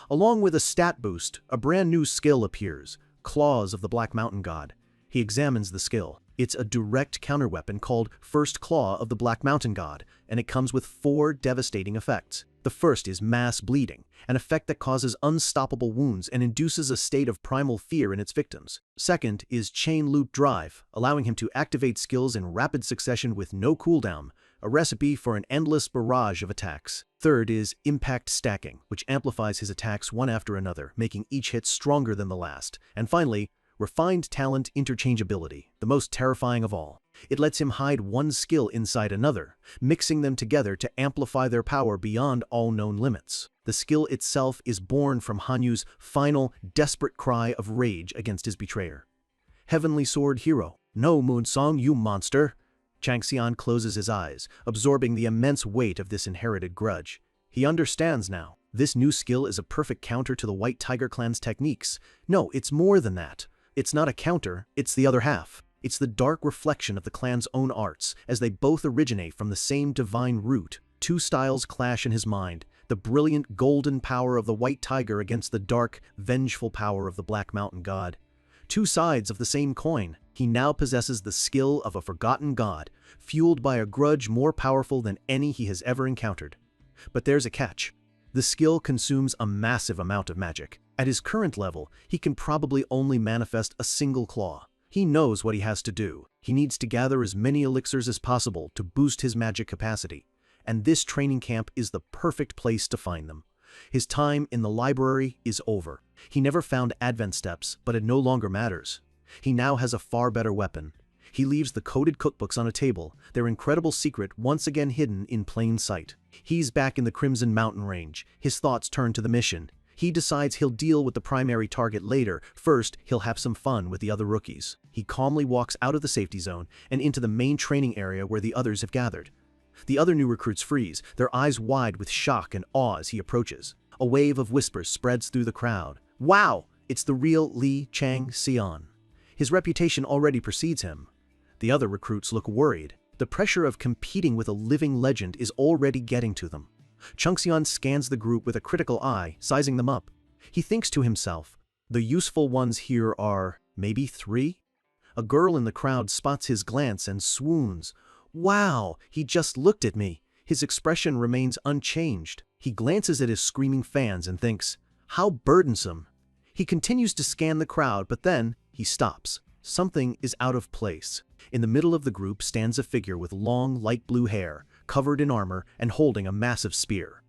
Along with a stat boost, a brand new skill appears. Claws of the Black Mountain God. He examines the skill. It's a direct counterweapon called First Claw of the Black Mountain God, and it comes with 4 devastating effects. The first is mass bleeding, an effect that causes unstoppable wounds and induces a state of primal fear in its victims. Second is Chain Loop Drive, allowing him to activate skills in rapid succession with no cooldown, a recipe for an endless barrage of attacks. Third is Impact Stacking, which amplifies his attacks one after another, making each hit stronger than the last. And finally, Refined Talent Interchangeability, the most terrifying of all. It lets him hide one skill inside another, mixing them together to amplify their power beyond all known limits. The skill itself is born from Hanyu's final, desperate cry of rage against his betrayer. Heavenly Sword Hero. No, Moonsong, you monster! Changxian closes his eyes, absorbing the immense weight of this inherited grudge. He understands now. This new skill is a perfect counter to the White Tiger clan's techniques. No, it's more than that. It's not a counter, it's the other half. It's the dark reflection of the clan's own arts, as they both originate from the same divine root. Two styles clash in his mind, the brilliant golden power of the White Tiger against the dark, vengeful power of the Black Mountain God. Two sides of the same coin. He now possesses the skill of a forgotten god, fueled by a grudge more powerful than any he has ever encountered. But there's a catch. The skill consumes a massive amount of magic. At his current level, he can probably only manifest a single claw. He knows what he has to do. He needs to gather as many elixirs as possible to boost his magic capacity. And this training camp is the perfect place to find them. His time in the library is over. He never found Advent steps, but it no longer matters. He now has a far better weapon. He leaves the coded cookbooks on a table, their incredible secret once again hidden in plain sight. He's back in the Crimson Mountain Range. His thoughts turn to the mission. He decides he'll deal with the primary target later. First, he'll have some fun with the other rookies. He calmly walks out of the safety zone and into the main training area where the others have gathered. The other new recruits freeze, their eyes wide with shock and awe as he approaches. A wave of whispers spreads through the crowd. Wow! It's the real Li Changxian. His reputation already precedes him. The other recruits look worried. The pressure of competing with a living legend is already getting to them. Changxian scans the group with a critical eye, sizing them up. He thinks to himself, the useful ones here are, maybe 3? A girl in the crowd spots his glance and swoons. Wow, he just looked at me. His expression remains unchanged. He glances at his screaming fans and thinks, how burdensome. He continues to scan the crowd, but then he stops. Something is out of place. In the middle of the group stands a figure with long, light blue hair, covered in armor and holding a massive spear.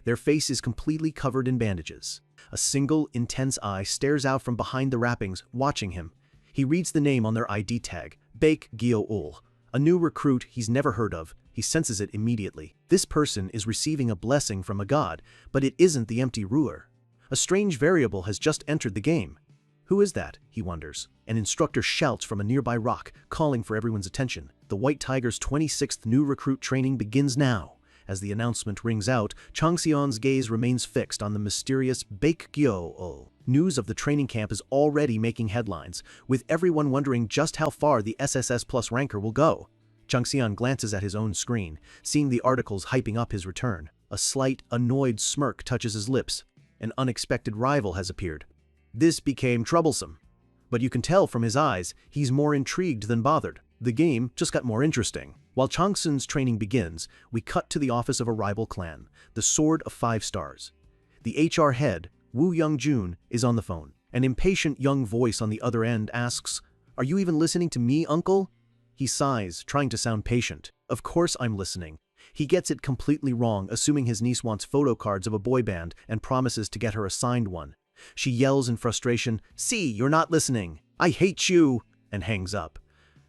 Their face is completely covered in bandages. A single, intense eye stares out from behind the wrappings, watching him. He reads the name on their ID tag, Baek Gyo-ul. A new recruit he's never heard of. He senses it immediately. This person is receiving a blessing from a god, but it isn't the empty ruler. A strange variable has just entered the game. Who is that? He wonders. An instructor shouts from a nearby rock, calling for everyone's attention. The White Tiger's 26th new recruit training begins now. As the announcement rings out, Changxian's gaze remains fixed on the mysterious Baek Gyo-ul. News of the training camp is already making headlines, with everyone wondering just how far the SSS Plus ranker will go. Changxian glances at his own screen, seeing the articles hyping up his return. A slight, annoyed smirk touches his lips. An unexpected rival has appeared. This became troublesome. But you can tell from his eyes, he's more intrigued than bothered. The game just got more interesting. While Changxian's training begins, we cut to the office of a rival clan, the Sword of 5 Stars. The HR head, Wu Youngjun, is on the phone. An impatient young voice on the other end asks, "Are you even listening to me, uncle?" He sighs, trying to sound patient. "Of course I'm listening." He gets it completely wrong, assuming his niece wants photo cards of a boy band and promises to get her a signed one. She yells in frustration, "See, you're not listening. I hate you," and hangs up.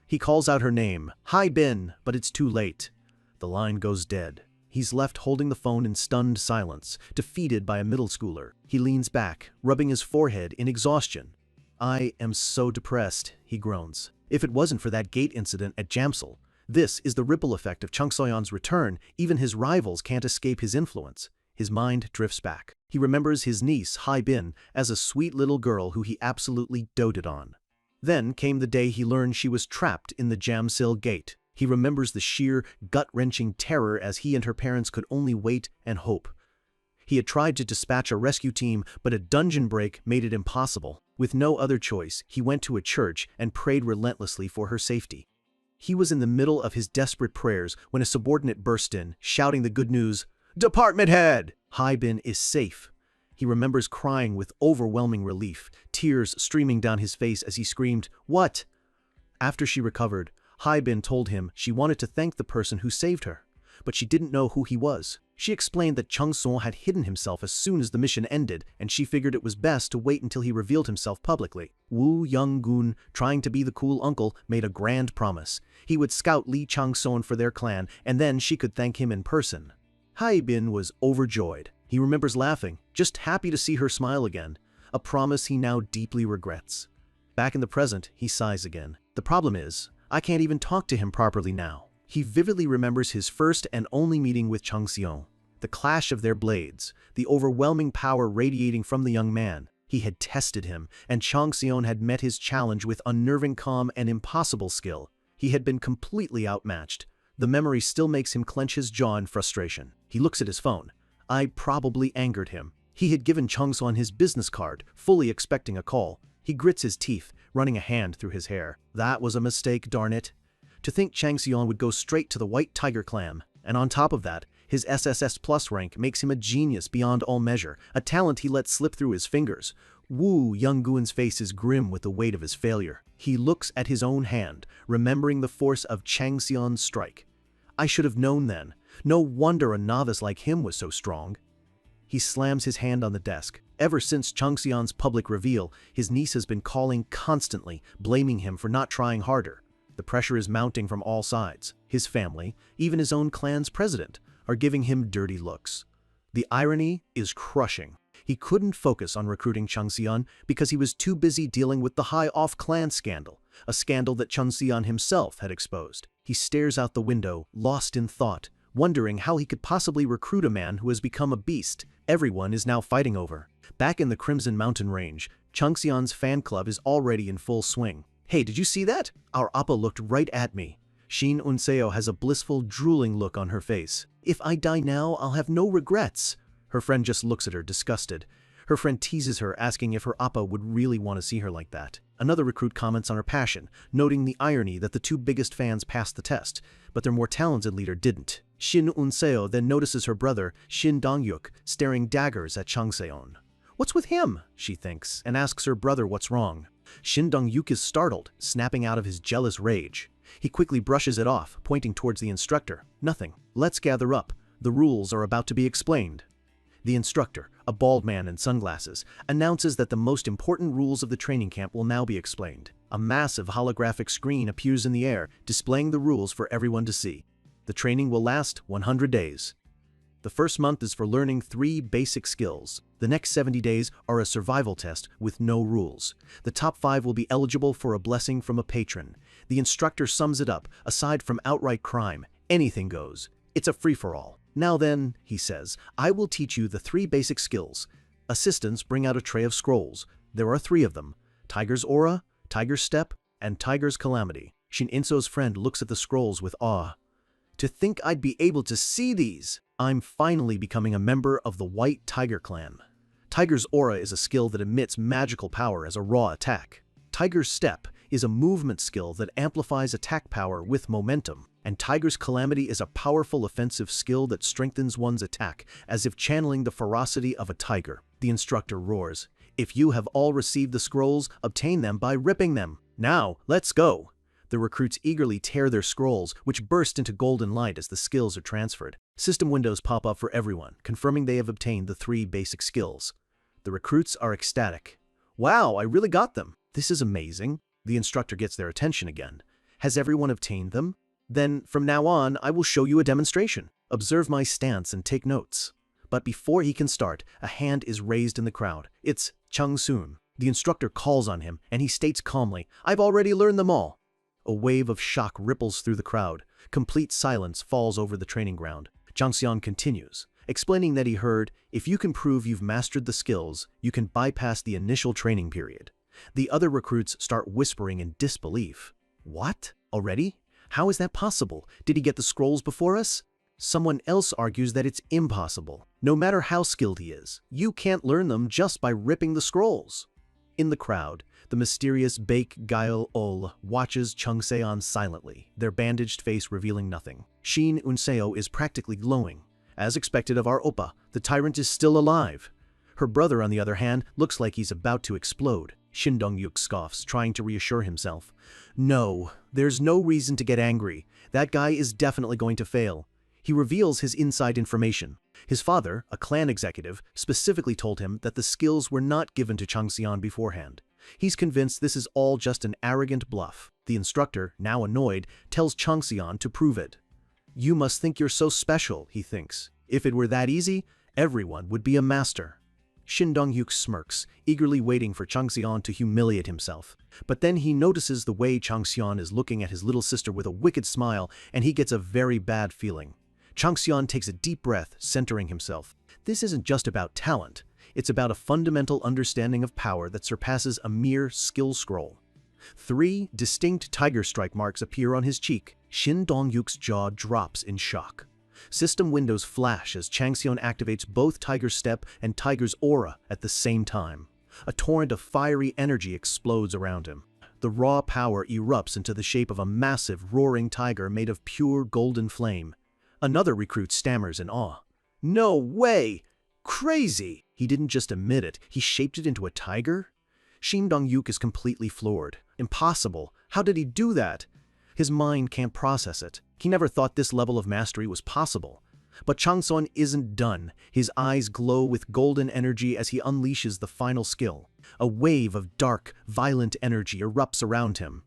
He calls out her name, "Hi Bin," but it's too late. The line goes dead. He's left holding the phone in stunned silence, defeated by a middle schooler. He leans back, rubbing his forehead in exhaustion. "I am so depressed," he groans. If it wasn't for that gate incident at Jamsil, this is the ripple effect of Changxian's return. Even his rivals can't escape his influence. His mind drifts back. He remembers his niece, Hai Bin, as a sweet little girl who he absolutely doted on. Then came the day he learned she was trapped in the Jamsil gate. He remembers the sheer, gut-wrenching terror as he and her parents could only wait and hope. He had tried to dispatch a rescue team, but a dungeon break made it impossible. With no other choice, he went to a church and prayed relentlessly for her safety. He was in the middle of his desperate prayers when a subordinate burst in, shouting the good news, "Department head! Hai Bin is safe." He remembers crying with overwhelming relief, tears streaming down his face as he screamed, "What?" After she recovered, Hai Bin told him she wanted to thank the person who saved her, but she didn't know who he was. She explained that Changxian had hidden himself as soon as the mission ended, and she figured it was best to wait until he revealed himself publicly. Wu Younggun, trying to be the cool uncle, made a grand promise. He would scout Li Changxian for their clan, and then she could thank him in person. Hai Bin was overjoyed. He remembers laughing, just happy to see her smile again, a promise he now deeply regrets. Back in the present, he sighs again. The problem is, I can't even talk to him properly now. He vividly remembers his first and only meeting with Changxian, the clash of their blades, the overwhelming power radiating from the young man. He had tested him, and Changxian had met his challenge with unnerving calm and impossible skill. He had been completely outmatched. The memory still makes him clench his jaw in frustration. He looks at his phone. I probably angered him. He had given Changxian his business card, fully expecting a call. He grits his teeth, running a hand through his hair. That was a mistake, darn it. To think Changxian would go straight to the White Tiger clan, and on top of that, his SSS Plus rank makes him a genius beyond all measure, a talent he let slip through his fingers. Wu Younggun's face is grim with the weight of his failure. He looks at his own hand, remembering the force of Changxian's strike. I should have known then. No wonder a novice like him was so strong. He slams his hand on the desk. Ever since Changxian's public reveal, his niece has been calling constantly, blaming him for not trying harder. The pressure is mounting from all sides. His family, even his own clan's president, are giving him dirty looks. The irony is crushing. He couldn't focus on recruiting Changxian because he was too busy dealing with the high-off clan scandal, a scandal that Changxian himself had exposed. He stares out the window, lost in thought, wondering how he could possibly recruit a man who has become a beast everyone is now fighting over. Back in the Crimson Mountain Range, Changxian's fan club is already in full swing. Hey, did you see that? Our Appa looked right at me. Shin Unseo has a blissful, drooling look on her face. If I die now, I'll have no regrets. Her friend just looks at her, disgusted. Her friend teases her, asking if her appa would really want to see her like that. Another recruit comments on her passion, noting the irony that the two biggest fans passed the test, but their more talented leader didn't. Shin Unseo then notices her brother, Shin Dongyuk, staring daggers at Changseon. What's with him? She thinks, and asks her brother what's wrong. Shin Dongyuk is startled, snapping out of his jealous rage. He quickly brushes it off, pointing towards the instructor. Nothing. Let's gather up. The rules are about to be explained. The instructor, a bald man in sunglasses, announces that the most important rules of the training camp will now be explained. A massive holographic screen appears in the air, displaying the rules for everyone to see. The training will last 100 days. The first month is for learning 3 basic skills. The next 70 days are a survival test with no rules. The top 5 will be eligible for a blessing from a patron. The instructor sums it up. Aside from outright crime, anything goes. It's a free-for-all. Now then, he says, I will teach you the 3 basic skills. Assistants bring out a tray of scrolls. There are 3 of them: Tiger's Aura, Tiger's Step, and Tiger's Calamity. Shin Inso's friend looks at the scrolls with awe. To think I'd be able to see these! I'm finally becoming a member of the White Tiger Clan. Tiger's Aura is a skill that emits magical power as a raw attack. Tiger's Step is a movement skill that amplifies attack power with momentum. And Tiger's Calamity is a powerful offensive skill that strengthens one's attack, as if channeling the ferocity of a tiger. The instructor roars. If you have all received the scrolls, obtain them by ripping them. Now, let's go! The recruits eagerly tear their scrolls, which burst into golden light as the skills are transferred. System windows pop up for everyone, confirming they have obtained the 3 basic skills. The recruits are ecstatic. Wow, I really got them! This is amazing. The instructor gets their attention again. Has everyone obtained them? Then, from now on, I will show you a demonstration. Observe my stance and take notes. But before he can start, a hand is raised in the crowd. It's Chung Soon. The instructor calls on him, and he states calmly, I've already learned them all. A wave of shock ripples through the crowd. Complete silence falls over the training ground. Changseon continues, explaining that he heard, if you can prove you've mastered the skills, you can bypass the initial training period. The other recruits start whispering in disbelief. What? Already? How is that possible? Did he get the scrolls before us? Someone else argues that it's impossible. No matter how skilled he is, you can't learn them just by ripping the scrolls. In the crowd, the mysterious Baek Gyeol-ol watches Changseon silently, their bandaged face revealing nothing. Shin Unseo is practically glowing. As expected of our oppa, the tyrant is still alive. Her brother, on the other hand, looks like he's about to explode. Shin Dongyuk scoffs, trying to reassure himself. No, there's no reason to get angry. That guy is definitely going to fail. He reveals his inside information. His father, a clan executive, specifically told him that the skills were not given to Changseon beforehand. He's convinced this is all just an arrogant bluff. The instructor, now annoyed, tells Changseon to prove it. You must think you're so special, he thinks. If it were that easy, everyone would be a master. Shin Dongyuk smirks, eagerly waiting for Changseon to humiliate himself. But then he notices the way Changseon is looking at his little sister with a wicked smile, and he gets a very bad feeling. Changseon takes a deep breath, centering himself. This isn't just about talent. It's about a fundamental understanding of power that surpasses a mere skill scroll. 3 distinct tiger strike marks appear on his cheek. Shin Dongyuk's jaw drops in shock. System windows flash as Changseon activates both Tiger's Step and Tiger's Aura at the same time. A torrent of fiery energy explodes around him. The raw power erupts into the shape of a massive, roaring tiger made of pure golden flame. Another recruit stammers in awe. No way! Crazy! He didn't just emit it, he shaped it into a tiger? Shin Dongyuk is completely floored. Impossible! How did he do that? His mind can't process it. He never thought this level of mastery was possible. But Changseon isn't done. His eyes glow with golden energy as he unleashes the final skill. A wave of dark, violent energy erupts around him.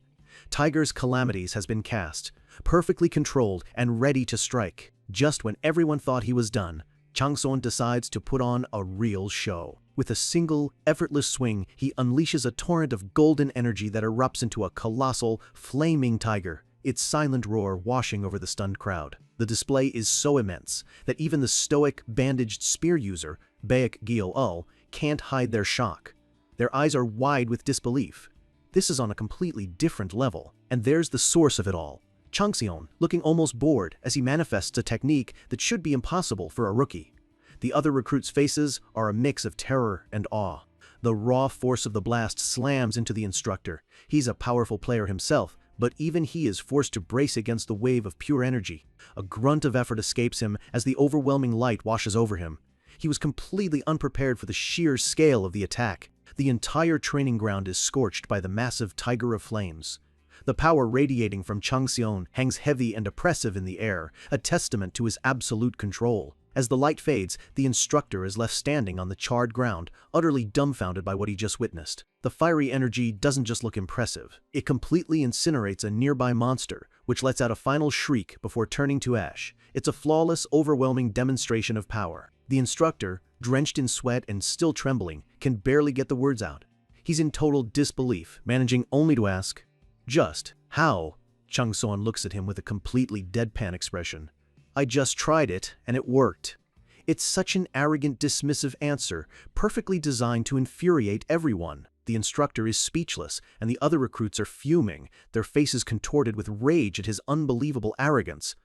Tiger's Calamities has been cast, perfectly controlled and ready to strike. Just when everyone thought he was done, Changseon decides to put on a real show. With a single, effortless swing, he unleashes a torrent of golden energy that erupts into a colossal, flaming tiger, its silent roar washing over the stunned crowd. The display is so immense that even the stoic, bandaged spear user, Baek Gyeol-ol, can't hide their shock. Their eyes are wide with disbelief. This is on a completely different level. And there's the source of it all. Changxion, looking almost bored as he manifests a technique that should be impossible for a rookie. The other recruits' faces are a mix of terror and awe. The raw force of the blast slams into the instructor. He's a powerful player himself, but even he is forced to brace against the wave of pure energy. A grunt of effort escapes him as the overwhelming light washes over him. He was completely unprepared for the sheer scale of the attack. The entire training ground is scorched by the massive tiger of flames. The power radiating from Changxion hangs heavy and oppressive in the air, a testament to his absolute control. As the light fades, the instructor is left standing on the charred ground, utterly dumbfounded by what he just witnessed. The fiery energy doesn't just look impressive. It completely incinerates a nearby monster, which lets out a final shriek before turning to ash. It's a flawless, overwhelming demonstration of power. The instructor, drenched in sweat and still trembling, can barely get the words out. He's in total disbelief, managing only to ask, "Just how?" Changxion looks at him with a completely deadpan expression. "I just tried it, and it worked." It's such an arrogant, dismissive answer, perfectly designed to infuriate everyone. The instructor is speechless, and the other recruits are fuming, their faces contorted with rage at his unbelievable arrogance.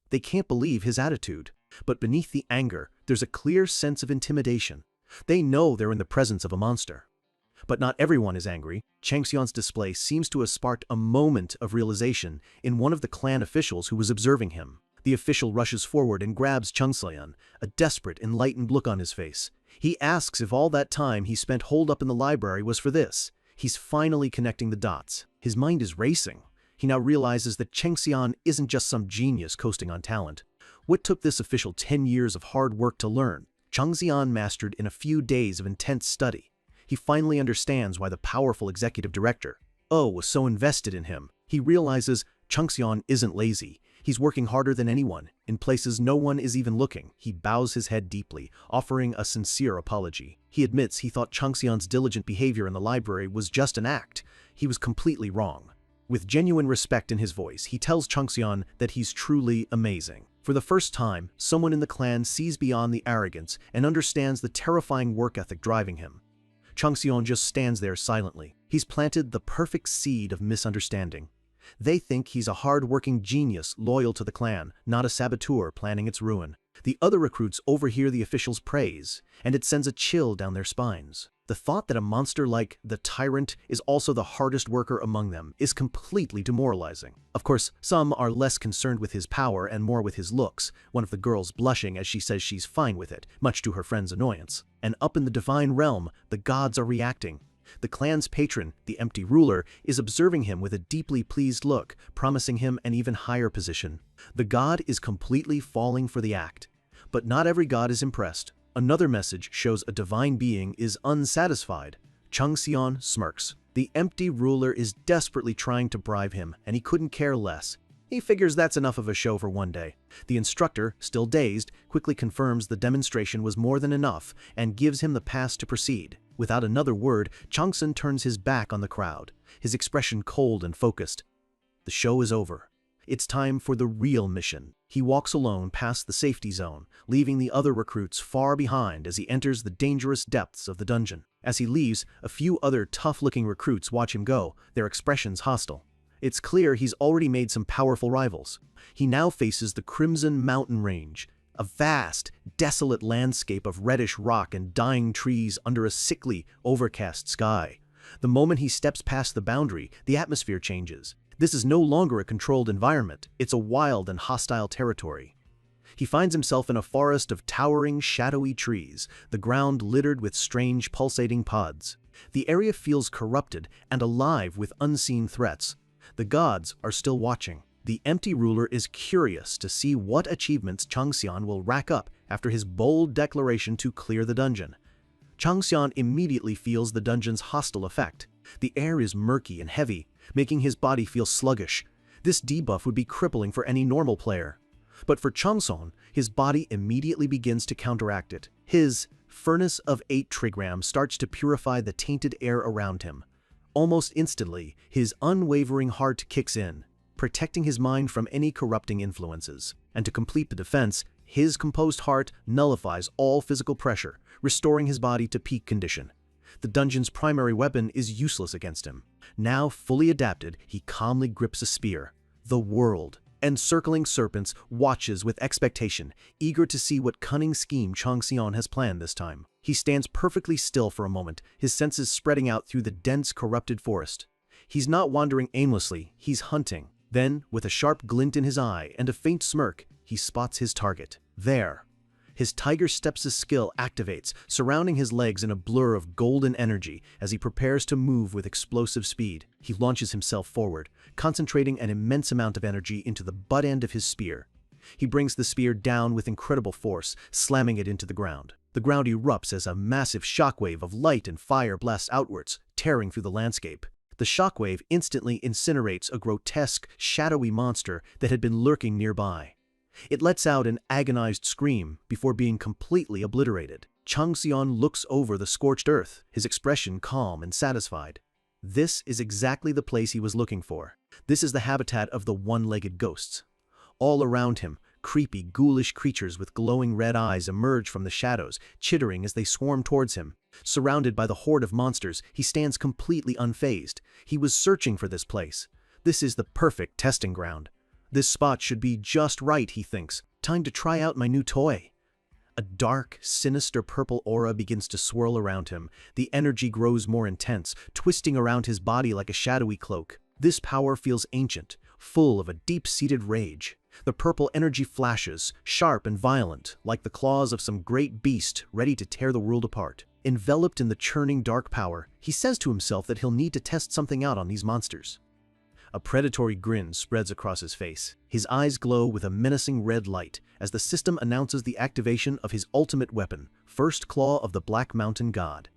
They can't believe his attitude. But beneath the anger, there's a clear sense of intimidation. They know they're in the presence of a monster. But not everyone is angry. Changxion's display seems to have sparked a moment of realization in one of the clan officials who was observing him. The official rushes forward and grabs Changxion, a desperate, enlightened look on his face. He asks if all that time he spent holed up in the library was for this. He's finally connecting the dots. His mind is racing. He now realizes that Changxion isn't just some genius coasting on talent. What took this official 10 years of hard work to learn, Changxion mastered in a few days of intense study. He finally understands why the powerful executive director, was so invested in him. He realizes Changxion isn't lazy. He's working harder than anyone, in places no one is even looking. He bows his head deeply, offering a sincere apology. He admits he thought Changxion's diligent behavior in the library was just an act. He was completely wrong. With genuine respect in his voice, he tells Changxion that he's truly amazing. For the first time, someone in the clan sees beyond the arrogance and understands the terrifying work ethic driving him. Changxion just stands there silently. He's planted the perfect seed of misunderstanding. They think he's a hard-working genius loyal to the clan, not a saboteur planning its ruin. The other recruits overhear the official's praise, and it sends a chill down their spines. The thought that a monster like the Tyrant is also the hardest worker among them is completely demoralizing. Of course, some are less concerned with his power and more with his looks, one of the girls blushing as she says she's fine with it, much to her friend's annoyance. And up in the divine realm, the gods are reacting. The clan's patron, the empty ruler, is observing him with a deeply pleased look, promising him an even higher position. The god is completely falling for the act. But not every god is impressed. Another message shows a divine being is unsatisfied. Changxion smirks. The empty ruler is desperately trying to bribe him, and he couldn't care less. He figures that's enough of a show for one day. The instructor, still dazed, quickly confirms the demonstration was more than enough and gives him the pass to proceed. Without another word, Changxion turns his back on the crowd, his expression cold and focused. The show is over. It's time for the real mission. He walks alone past the safety zone, leaving the other recruits far behind as he enters the dangerous depths of the dungeon. As he leaves, a few other tough-looking recruits watch him go, their expressions hostile. It's clear he's already made some powerful rivals. He now faces the Crimson Mountain Range, a vast, desolate landscape of reddish rock and dying trees under a sickly, overcast sky. The moment he steps past the boundary, the atmosphere changes. This is no longer a controlled environment, it's a wild and hostile territory. He finds himself in a forest of towering, shadowy trees, the ground littered with strange, pulsating pods. The area feels corrupted and alive with unseen threats. The gods are still watching. The empty ruler is curious to see what achievements Changxion will rack up after his bold declaration to clear the dungeon. Changxion immediately feels the dungeon's hostile effect. The air is murky and heavy, making his body feel sluggish. This debuff would be crippling for any normal player. But for Changxion, his body immediately begins to counteract it. His furnace of 8 trigrams starts to purify the tainted air around him. Almost instantly, his unwavering heart kicks in, protecting his mind from any corrupting influences. And to complete the defense, his composed heart nullifies all physical pressure, restoring his body to peak condition. The dungeon's primary weapon is useless against him. Now fully adapted, he calmly grips a spear. The world. Encircling serpents watches with expectation, eager to see what cunning scheme Changxian has planned this time. He stands perfectly still for a moment, his senses spreading out through the dense, corrupted forest. He's not wandering aimlessly, he's hunting. Then, with a sharp glint in his eye and a faint smirk, he spots his target. There. His tiger steps' skill activates, surrounding his legs in a blur of golden energy as he prepares to move with explosive speed. He launches himself forward, concentrating an immense amount of energy into the butt end of his spear. He brings the spear down with incredible force, slamming it into the ground. The ground erupts as a massive shockwave of light and fire blasts outwards, tearing through the landscape. The shockwave instantly incinerates a grotesque, shadowy monster that had been lurking nearby. It lets out an agonized scream before being completely obliterated. Changxian looks over the scorched earth, his expression calm and satisfied. This is exactly the place he was looking for. This is the habitat of the one-legged ghosts. All around him, creepy, ghoulish creatures with glowing red eyes emerge from the shadows, chittering as they swarm towards him. Surrounded by the horde of monsters, he stands completely unfazed. He was searching for this place. This is the perfect testing ground. This spot should be just right, he thinks. Time to try out my new toy. A dark, sinister purple aura begins to swirl around him. The energy grows more intense, twisting around his body like a shadowy cloak. This power feels ancient, full of a deep-seated rage. The purple energy flashes, sharp and violent, like the claws of some great beast ready to tear the world apart. Enveloped in the churning dark power, he says to himself that he'll need to test something out on these monsters. A predatory grin spreads across his face. His eyes glow with a menacing red light as the system announces the activation of his ultimate weapon, First Claw of the Black Mountain God.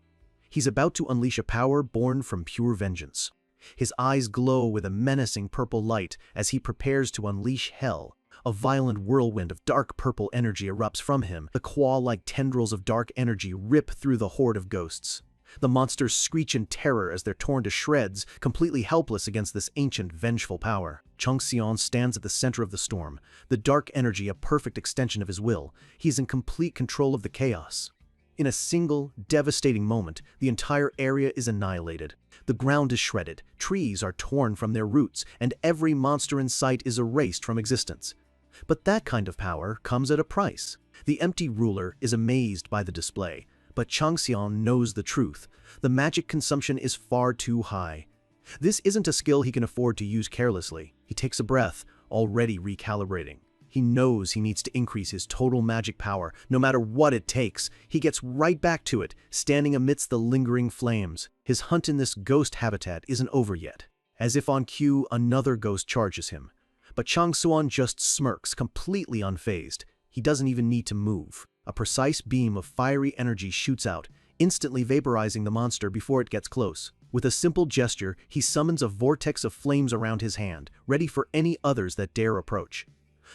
He's about to unleash a power born from pure vengeance. His eyes glow with a menacing purple light as he prepares to unleash hell. A violent whirlwind of dark purple energy erupts from him. The claw-like tendrils of dark energy rip through the horde of ghosts. The monsters screech in terror as they're torn to shreds, completely helpless against this ancient, vengeful power. Changxian stands at the center of the storm, the dark energy a perfect extension of his will. He is in complete control of the chaos. In a single, devastating moment, the entire area is annihilated. The ground is shredded, trees are torn from their roots, and every monster in sight is erased from existence. But that kind of power comes at a price. The empty ruler is amazed by the display. But Changxian knows the truth. The magic consumption is far too high. This isn't a skill he can afford to use carelessly. He takes a breath, already recalibrating. He knows he needs to increase his total magic power, no matter what it takes. He gets right back to it, standing amidst the lingering flames. His hunt in this ghost habitat isn't over yet. As if on cue, another ghost charges him. But Changxian just smirks, completely unfazed. He doesn't even need to move. A precise beam of fiery energy shoots out, instantly vaporizing the monster before it gets close. With a simple gesture, he summons a vortex of flames around his hand, ready for any others that dare approach.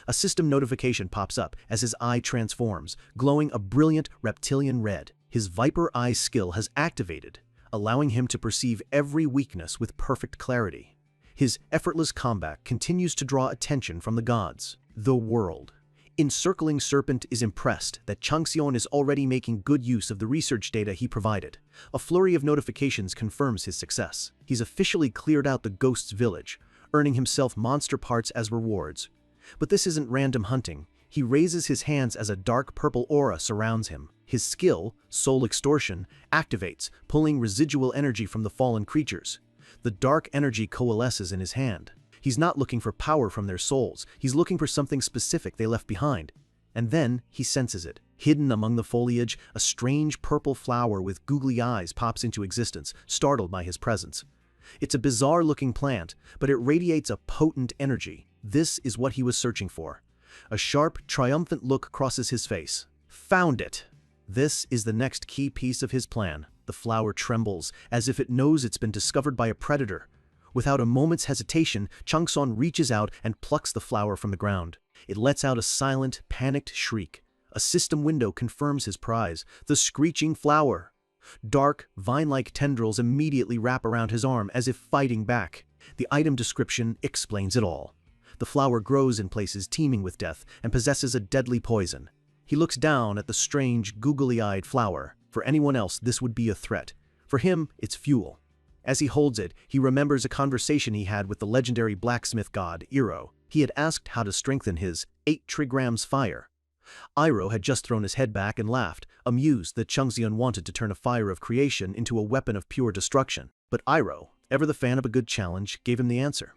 A system notification pops up as his eye transforms, glowing a brilliant reptilian red. His Viper Eye skill has activated, allowing him to perceive every weakness with perfect clarity. His effortless combat continues to draw attention from the gods. The world. Encircling Serpent is impressed that Changxian is already making good use of the research data he provided. A flurry of notifications confirms his success. He's officially cleared out the Ghost's village, earning himself monster parts as rewards. But this isn't random hunting. He raises his hands as a dark purple aura surrounds him. His skill, Soul Extortion, activates, pulling residual energy from the fallen creatures. The dark energy coalesces in his hand. He's not looking for power from their souls. He's looking for something specific they left behind. And then he senses it. Hidden among the foliage, a strange purple flower with googly eyes pops into existence, startled by his presence. It's a bizarre-looking plant, but it radiates a potent energy. This is what he was searching for. A sharp, triumphant look crosses his face. Found it! This is the next key piece of his plan. The flower trembles, as if it knows it's been discovered by a predator. Without a moment's hesitation, Changxian reaches out and plucks the flower from the ground. It lets out a silent, panicked shriek. A system window confirms his prize, the screeching flower. Dark, vine-like tendrils immediately wrap around his arm as if fighting back. The item description explains it all. The flower grows in places teeming with death and possesses a deadly poison. He looks down at the strange, googly-eyed flower. For anyone else, this would be a threat. For him, it's fuel. As he holds it, he remembers a conversation he had with the legendary blacksmith god, Iroh. He had asked how to strengthen his 8 trigrams fire. Iroh had just thrown his head back and laughed, amused that Changxian wanted to turn a fire of creation into a weapon of pure destruction. But Iroh, ever the fan of a good challenge, gave him the answer.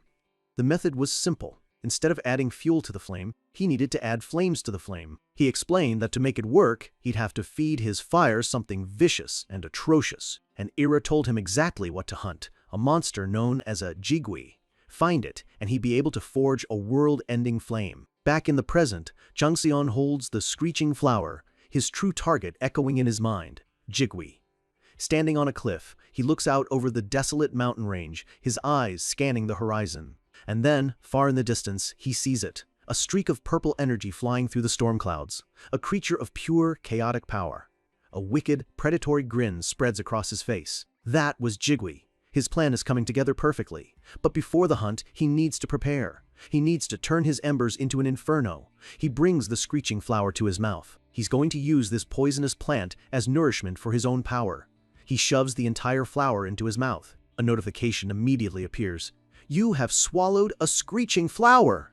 The method was simple. Instead of adding fuel to the flame, he needed to add flames to the flame. He explained that to make it work, he'd have to feed his fire something vicious and atrocious. And Iroh told him exactly what to hunt, a monster known as a jigui. Find it, and he'd be able to forge a world-ending flame. Back in the present, Changxian holds the screeching flower, his true target echoing in his mind, Jigui. Standing on a cliff, he looks out over the desolate mountain range, his eyes scanning the horizon. And then, far in the distance, he sees it, a streak of purple energy flying through the storm clouds, a creature of pure, chaotic power. A wicked, predatory grin spreads across his face. That was Jigui. His plan is coming together perfectly. But before the hunt, he needs to prepare. He needs to turn his embers into an inferno. He brings the screeching flower to his mouth. He's going to use this poisonous plant as nourishment for his own power. He shoves the entire flower into his mouth. A notification immediately appears. You have swallowed a screeching flower!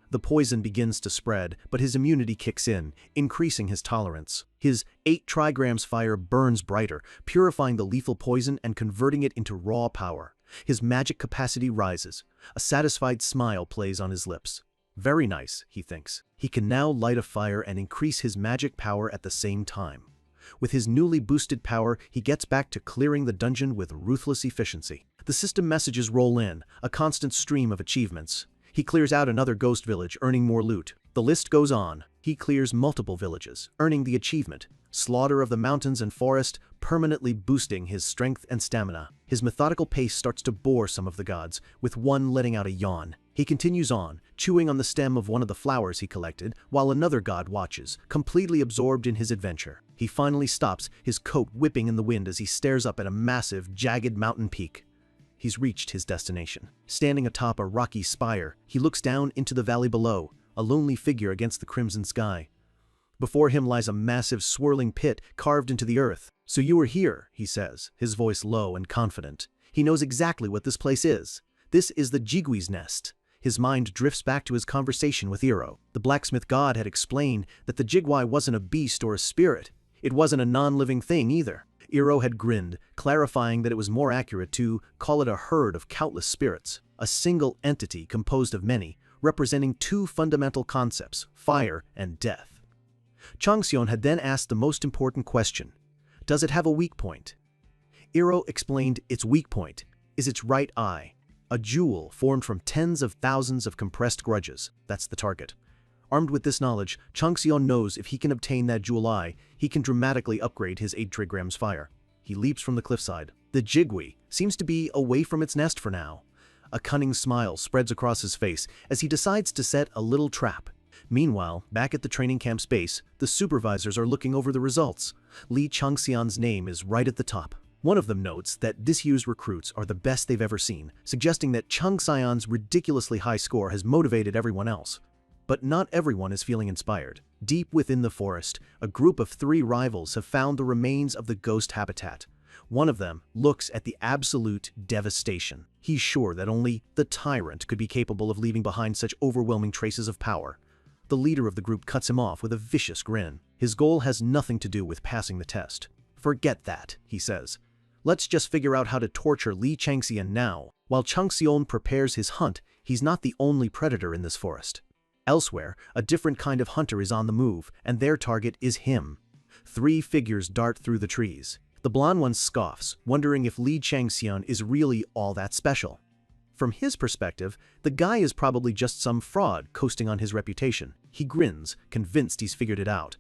The poison begins to spread, but his immunity kicks in, increasing his tolerance. His 8 trigrams fire burns brighter, purifying the lethal poison and converting it into raw power. His magic capacity rises. A satisfied smile plays on his lips. Very nice, he thinks. He can now light a fire and increase his magic power at the same time. With his newly boosted power, he gets back to clearing the dungeon with ruthless efficiency. The system messages roll in, a constant stream of achievements. He clears out another ghost village, earning more loot. The list goes on. He clears multiple villages, earning the achievement. Slaughter of the mountains and forest, permanently boosting his strength and stamina. His methodical pace starts to bore some of the gods, with one letting out a yawn. He continues on, chewing on the stem of one of the flowers he collected, while another god watches, completely absorbed in his adventure. He finally stops, his coat whipping in the wind as he stares up at a massive, jagged mountain peak. He's reached his destination. Standing atop a rocky spire, he looks down into the valley below, a lonely figure against the crimson sky. Before him lies a massive, swirling pit carved into the earth. So you are here, he says, his voice low and confident. He knows exactly what this place is. This is the Jigui's nest. His mind drifts back to his conversation with Iroh. The blacksmith god had explained that the Jigui wasn't a beast or a spirit. It wasn't a non-living thing either. Iroh had grinned, clarifying that it was more accurate to call it a herd of countless spirits, a single entity composed of many, representing 2 fundamental concepts, fire and death. Changxian had then asked the most important question. Does it have a weak point? Iroh explained its weak point is its right eye, a jewel formed from tens of thousands of compressed grudges. That's the target. Armed with this knowledge, Changxian knows if he can obtain that jewel eye, he can dramatically upgrade his 8 trigrams fire. He leaps from the cliffside. The Jigui seems to be away from its nest for now. A cunning smile spreads across his face as he decides to set a little trap. Meanwhile, back at the training camp's base, the supervisors are looking over the results. Li Changxian's name is right at the top. One of them notes that this year's recruits are the best they've ever seen, suggesting that Changxian's ridiculously high score has motivated everyone else. But not everyone is feeling inspired. Deep within the forest, a group of 3 rivals have found the remains of the ghost habitat. One of them looks at the absolute devastation. He's sure that only the tyrant could be capable of leaving behind such overwhelming traces of power. The leader of the group cuts him off with a vicious grin. His goal has nothing to do with passing the test. Forget that, he says. Let's just figure out how to torture Li Changxian now. While Changxian prepares his hunt, he's not the only predator in this forest. Elsewhere, a different kind of hunter is on the move, and their target is him. 3 figures dart through the trees. The blonde one scoffs, wondering if Li Changxian is really all that special. From his perspective, the guy is probably just some fraud coasting on his reputation. He grins, convinced he's figured it out.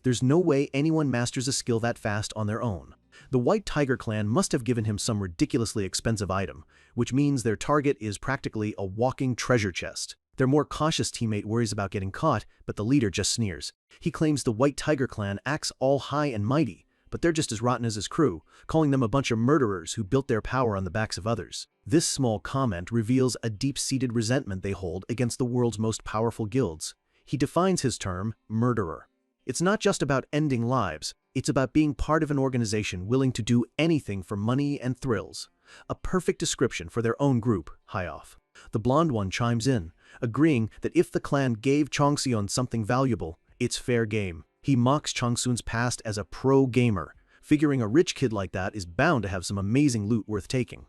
There's no way anyone masters a skill that fast on their own. The White Tiger clan must have given him some ridiculously expensive item, which means their target is practically a walking treasure chest. Their more cautious teammate worries about getting caught, but the leader just sneers. He claims the White Tiger clan acts all high and mighty, but they're just as rotten as his crew, calling them a bunch of murderers who built their power on the backs of others. This small comment reveals a deep-seated resentment they hold against the world's most powerful guilds. He defines his term, murderer. It's not just about ending lives, It's about being part of an organization willing to do anything for money and thrills. A perfect description for their own group, high off. The blonde one chimes in, agreeing that if the clan gave Changseon something valuable, it's fair game. He mocks Changseon's past as a pro gamer, figuring a rich kid like that is bound to have some amazing loot worth taking.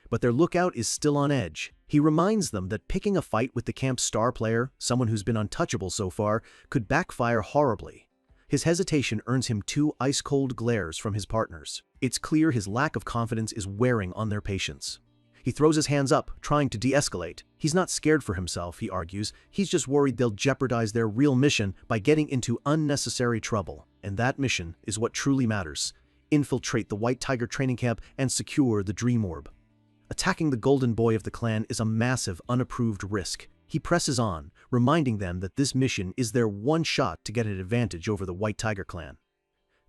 But their lookout is still on edge. He reminds them that picking a fight with the camp's star player, someone who's been untouchable so far, could backfire horribly. His hesitation earns him 2 ice-cold glares from his partners. It's clear his lack of confidence is wearing on their patience. He throws his hands up, trying to de-escalate. He's not scared for himself, he argues. He's just worried they'll jeopardize their real mission by getting into unnecessary trouble. And that mission is what truly matters. Infiltrate the White Tiger training camp and secure the Dream Orb. Attacking the golden boy of the clan is a massive, unapproved risk. He presses on, reminding them that this mission is their one shot to get an advantage over the White Tiger clan.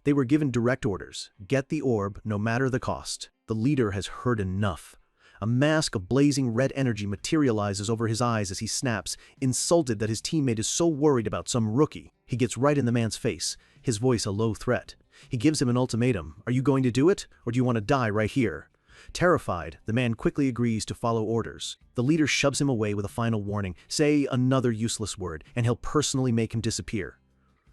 They were given direct orders: get the orb no matter the cost. The leader has heard enough. A mask of blazing red energy materializes over his eyes as he snaps, insulted that his teammate is so worried about some rookie. He gets right in the man's face, his voice a low threat. He gives him an ultimatum: are you going to do it, or do you want to die right here? Terrified, the man quickly agrees to follow orders. The leader shoves him away with a final warning: say another useless word, and he'll personally make him disappear.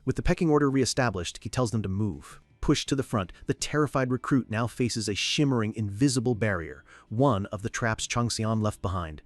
With the pecking order re-established, he tells them to move. Pushed to the front, the terrified recruit now faces a shimmering, invisible barrier, one of the traps Changseon left behind.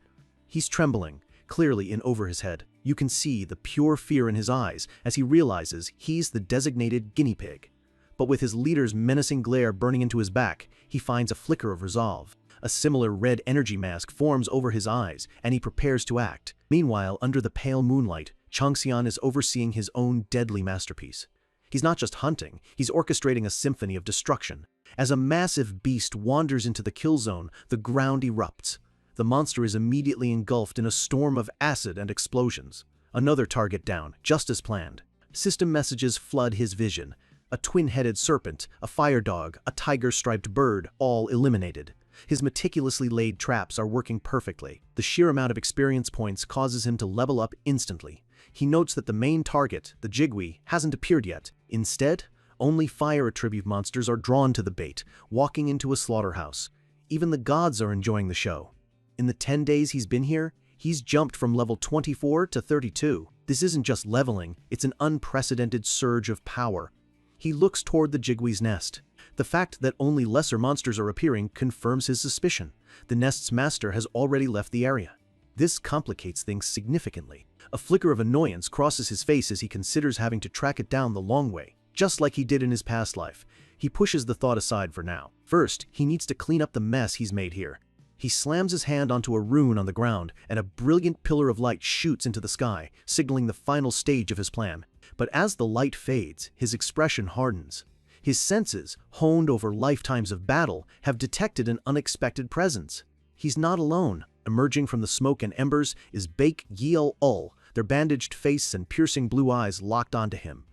He's trembling, clearly in over his head. You can see the pure fear in his eyes as he realizes he's the designated guinea pig. But with his leader's menacing glare burning into his back, he finds a flicker of resolve. A similar red energy mask forms over his eyes, and he prepares to act. Meanwhile, under the pale moonlight, Changseon is overseeing his own deadly masterpiece. He's not just hunting, he's orchestrating a symphony of destruction. As a massive beast wanders into the kill zone, the ground erupts. The monster is immediately engulfed in a storm of acid and explosions. Another target down, just as planned. System messages flood his vision. A twin-headed serpent, a fire dog, a tiger-striped bird, all eliminated. His meticulously laid traps are working perfectly. The sheer amount of experience points causes him to level up instantly. He notes that the main target, the Jigwe, hasn't appeared yet. Instead, only fire attribute monsters are drawn to the bait, walking into a slaughterhouse. Even the gods are enjoying the show. In the 10 days he's been here, he's jumped from level 24 to 32. This isn't just leveling, it's an unprecedented surge of power. He looks toward the Jigwe's nest. The fact that only lesser monsters are appearing confirms his suspicion. The nest's master has already left the area. This complicates things significantly. A flicker of annoyance crosses his face as he considers having to track it down the long way, just like he did in his past life. He pushes the thought aside for now. First, he needs to clean up the mess he's made here. He slams his hand onto a rune on the ground, and a brilliant pillar of light shoots into the sky, signaling the final stage of his plan. But as the light fades, his expression hardens. His senses, honed over lifetimes of battle, have detected an unexpected presence. He's not alone. Emerging from the smoke and embers is Baek Gyeol-ul, their bandaged face and piercing blue eyes locked onto him.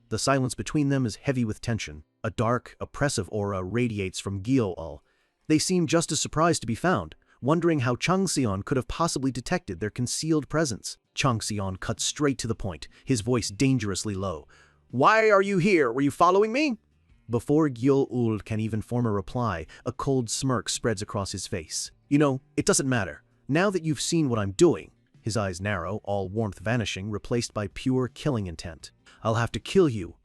The silence between them is heavy with tension. A dark, oppressive aura radiates from Gyeol-ul. They seem just as surprised to be found, wondering how Changseon could have possibly detected their concealed presence. Changseon cuts straight to the point, his voice dangerously low. "Why are you here? Were you following me?" Before Gyeol-ul can even form a reply, a cold smirk spreads across his face. "You know, it doesn't matter. Now that you've seen what I'm doing," his eyes narrow, all warmth vanishing, replaced by pure killing intent, "I'll have to kill you."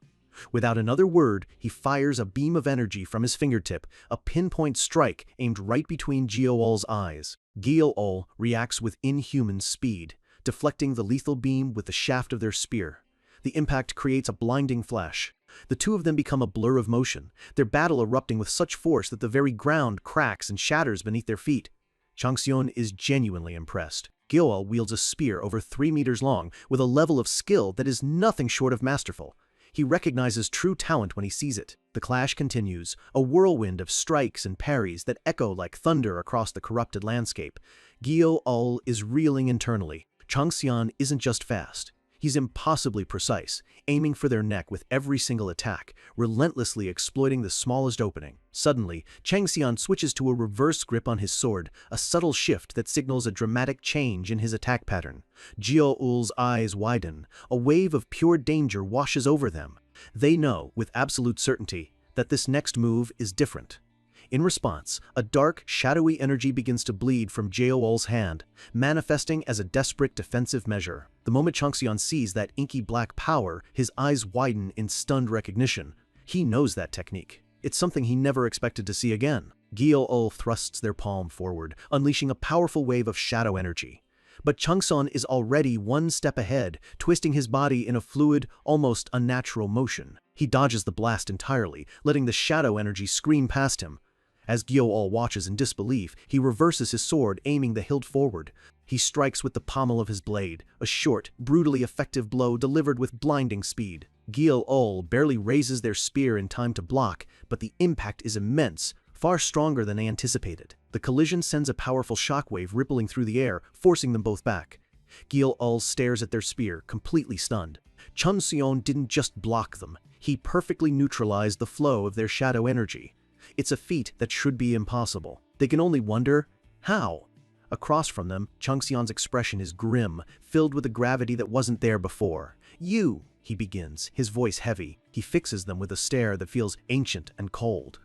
Without another word, he fires a beam of energy from his fingertip, a pinpoint strike aimed right between Gyeol-ul's eyes. Gyeol-ul reacts with inhuman speed, deflecting the lethal beam with the shaft of their spear. The impact creates a blinding flash. The two of them become a blur of motion, their battle erupting with such force that the very ground cracks and shatters beneath their feet. Changseon is genuinely impressed. Gyeol-ul wields a spear over 3 meters long with a level of skill that is nothing short of masterful. He recognizes true talent when he sees it. The clash continues, a whirlwind of strikes and parries that echo like thunder across the corrupted landscape. Gyeol-ul is reeling internally. Changseon isn't just fast. He's impossibly precise, aiming for their neck with every single attack, relentlessly exploiting the smallest opening. Suddenly, Changseon switches to a reverse grip on his sword, a subtle shift that signals a dramatic change in his attack pattern. Gyeol-ul's eyes widen. A wave of pure danger washes over them. They know, with absolute certainty, that this next move is different. In response, a dark, shadowy energy begins to bleed from Jeol's hand, manifesting as a desperate defensive measure. The moment Changxian sees that inky black power, his eyes widen in stunned recognition. He knows that technique. It's something he never expected to see again. Jeol thrusts their palm forward, unleashing a powerful wave of shadow energy. But Changxian is already one step ahead, twisting his body in a fluid, almost unnatural motion. He dodges the blast entirely, letting the shadow energy scream past him. As Jeol watches in disbelief, he reverses his sword, aiming the hilt forward. He strikes with the pommel of his blade, a short, brutally effective blow delivered with blinding speed. Jeol barely raises their spear in time to block, but the impact is immense, far stronger than they anticipated. The collision sends a powerful shockwave rippling through the air, forcing them both back. Jeol stares at their spear, completely stunned. Changxian didn't just block them, he perfectly neutralized the flow of their shadow energy. It's a feat that should be impossible. They can only wonder, how? Across from them, Changxian's expression is grim, filled with a gravity that wasn't there before. "You," he begins, his voice heavy. He fixes them with a stare that feels ancient and cold.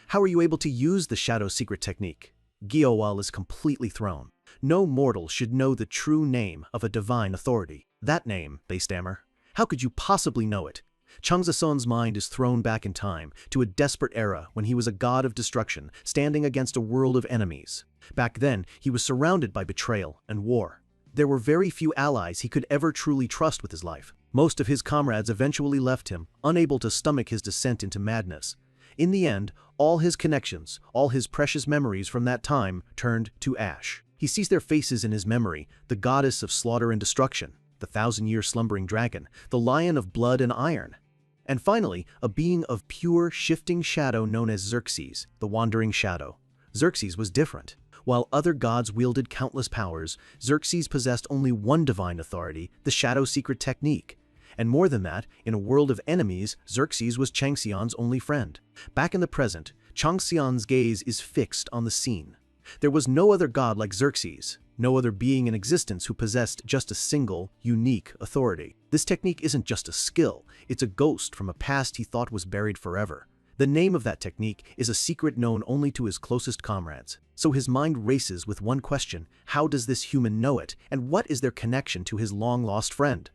"How are you able to use the shadow secret technique?" Jeol is completely thrown. No mortal should know the true name of a divine authority. "That name," they stammer. "How could you possibly know it?" Changxian's mind is thrown back in time, to a desperate era when he was a god of destruction, standing against a world of enemies. Back then, he was surrounded by betrayal and war. There were very few allies he could ever truly trust with his life. Most of his comrades eventually left him, unable to stomach his descent into madness. In the end, all his connections, all his precious memories from that time, turned to ash. He sees their faces in his memory, the goddess of slaughter and destruction, the 1,000-year slumbering dragon, the lion of blood and iron. And finally, a being of pure, shifting shadow known as Xerxes, the wandering shadow. Xerxes was different. While other gods wielded countless powers, Xerxes possessed only one divine authority, the shadow secret technique. And more than that, in a world of enemies, Xerxes was Changxian's only friend. Back in the present, Changxian's gaze is fixed on the scene. There was no other god like Xerxes, no other being in existence who possessed just a single, unique authority. This technique isn't just a skill, it's a ghost from a past he thought was buried forever. The name of that technique is a secret known only to his closest comrades. So his mind races with one question: how does this human know it, and what is their connection to his long-lost friend?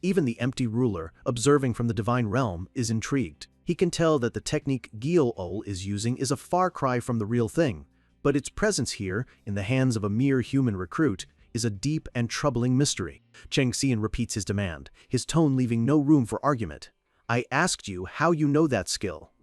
Even the empty ruler, observing from the divine realm, is intrigued. He can tell that the technique Jeol is using is a far cry from the real thing, but its presence here, in the hands of a mere human recruit, is a deep and troubling mystery. Changxian repeats his demand, his tone leaving no room for argument. "I asked you how you know that skill."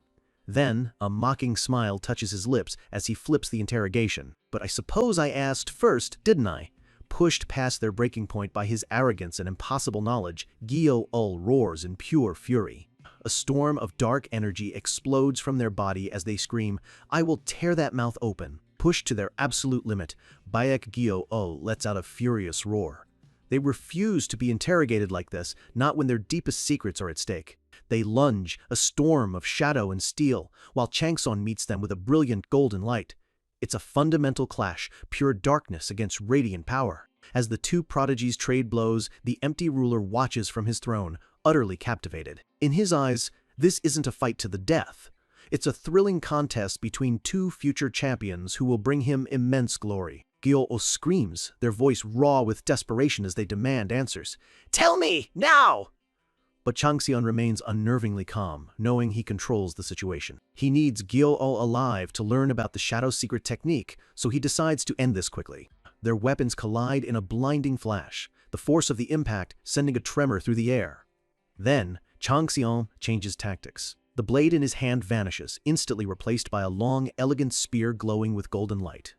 Then, a mocking smile touches his lips as he flips the interrogation. "But I suppose I asked first, didn't I?" Pushed past their breaking point by his arrogance and impossible knowledge, Jeol roars in pure fury. A storm of dark energy explodes from their body as they scream, "I will tear that mouth open." Pushed to their absolute limit, Bayek Jeol lets out a furious roar. They refuse to be interrogated like this, not when their deepest secrets are at stake. They lunge, a storm of shadow and steel, while Changxian meets them with a brilliant golden light. It's a fundamental clash, pure darkness against radiant power. As the two prodigies trade blows, the empty ruler watches from his throne, utterly captivated. In his eyes, this isn't a fight to the death. It's a thrilling contest between two future champions who will bring him immense glory. Jeol screams, their voice raw with desperation as they demand answers. "Tell me, now!" But Changxian remains unnervingly calm, knowing he controls the situation. He needs Jeol alive to learn about the shadow secret technique, so he decides to end this quickly. Their weapons collide in a blinding flash, the force of the impact sending a tremor through the air. Then, Changxian changes tactics. The blade in his hand vanishes, instantly replaced by a long, elegant spear glowing with golden light.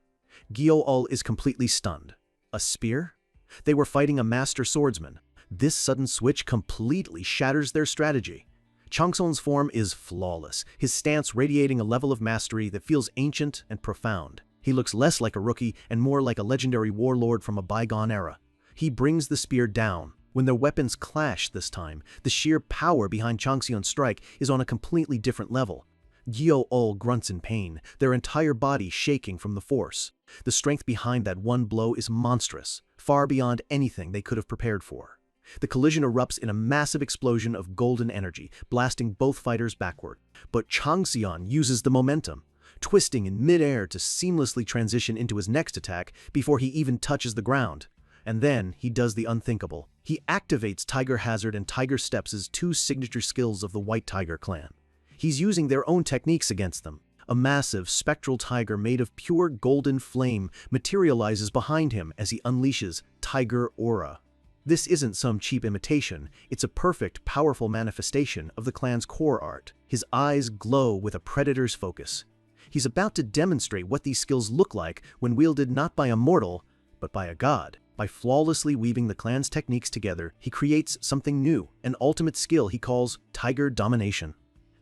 Jeol is completely stunned. A spear? They were fighting a master swordsman. This sudden switch completely shatters their strategy. Changxian's form is flawless, his stance radiating a level of mastery that feels ancient and profound. He looks less like a rookie and more like a legendary warlord from a bygone era. He brings the spear down. When their weapons clash this time, the sheer power behind Changxian's strike is on a completely different level. Jeol grunts in pain, their entire body shaking from the force. The strength behind that one blow is monstrous, far beyond anything they could have prepared for. The collision erupts in a massive explosion of golden energy, blasting both fighters backward. But Chang Xian uses the momentum, twisting in mid-air to seamlessly transition into his next attack before he even touches the ground. And then he does the unthinkable. He activates Tiger Hazard and Tiger Steps as two signature skills of the White Tiger clan. He's using their own techniques against them. A massive, spectral tiger made of pure golden flame materializes behind him as he unleashes Tiger Aura. This isn't some cheap imitation, it's a perfect, powerful manifestation of the clan's core art. His eyes glow with a predator's focus. He's about to demonstrate what these skills look like when wielded not by a mortal, but by a god. By flawlessly weaving the clan's techniques together, he creates something new, an ultimate skill he calls Tiger Domination.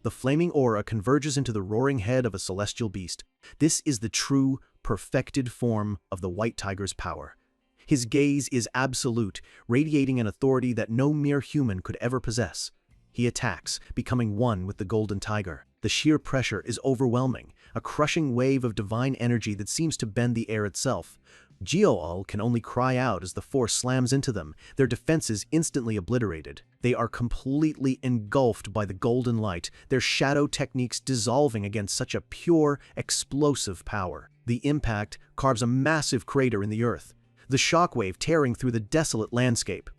The flaming aura converges into the roaring head of a celestial beast. This is the true, perfected form of the White Tiger's power. His gaze is absolute, radiating an authority that no mere human could ever possess. He attacks, becoming one with the Golden Tiger. The sheer pressure is overwhelming, a crushing wave of divine energy that seems to bend the air itself. Jiao can only cry out as the force slams into them, their defenses instantly obliterated. They are completely engulfed by the golden light, their shadow techniques dissolving against such a pure, explosive power. The impact carves a massive crater in the earth, the shockwave tearing through the desolate landscape.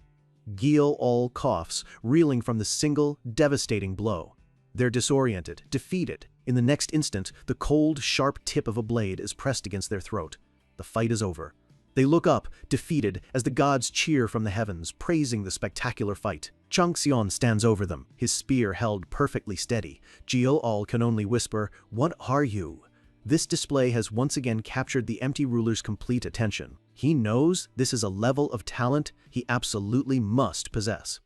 Jiao coughs, reeling from the single, devastating blow. They're disoriented, defeated. In the next instant, the cold, sharp tip of a blade is pressed against their throat. The fight is over. They look up, defeated, as the gods cheer from the heavens, praising the spectacular fight. Chang Xian stands over them, his spear held perfectly steady. Jiao can only whisper, "What are you?" This display has once again captured the empty ruler's complete attention. He knows this is a level of talent he absolutely must possess.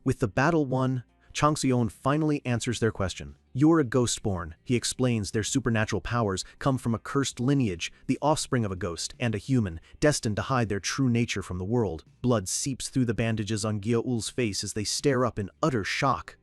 With the battle won, Chang Xian finally answers their question. "You're a ghostborn," he explains. Their supernatural powers come from a cursed lineage, the offspring of a ghost and a human, destined to hide their true nature from the world. Blood seeps through the bandages on Jiao's face as they stare up in utter shock.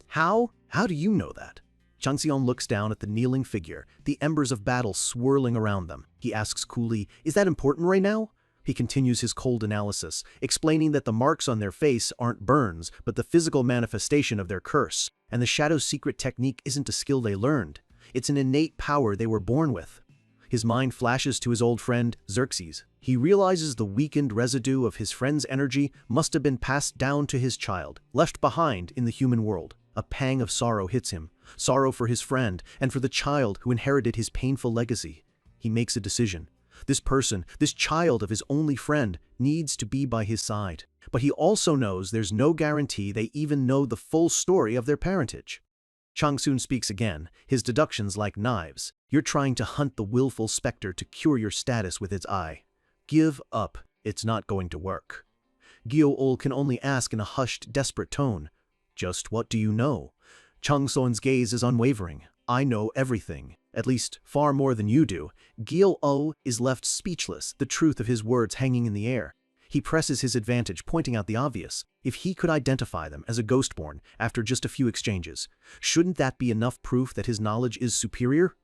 How do you know that?" Chang Xian looks down at the kneeling figure, the embers of battle swirling around them. He asks coolly, "Is that important right now?" He continues his cold analysis, explaining that the marks on their face aren't burns, but the physical manifestation of their curse. And the Shadow's secret technique isn't a skill they learned. It's an innate power they were born with. His mind flashes to his old friend, Xerxes. He realizes the weakened residue of his friend's energy must have been passed down to his child, left behind in the human world. A pang of sorrow hits him, sorrow for his friend and for the child who inherited his painful legacy. He makes a decision. This person, this child of his only friend, needs to be by his side. But he also knows there's no guarantee they even know the full story of their parentage. Chang Xian speaks again, his deductions like knives. "You're trying to hunt the willful specter to cure your status with its eye. Give up, it's not going to work." Jiao can only ask in a hushed, desperate tone, "Just what do you know?" Chang Xian's gaze is unwavering. "I know everything. At least, far more than you do." Jiao is left speechless, the truth of his words hanging in the air. He presses his advantage, pointing out the obvious. If he could identify them as a ghostborn after just a few exchanges, shouldn't that be enough proof that his knowledge is superior?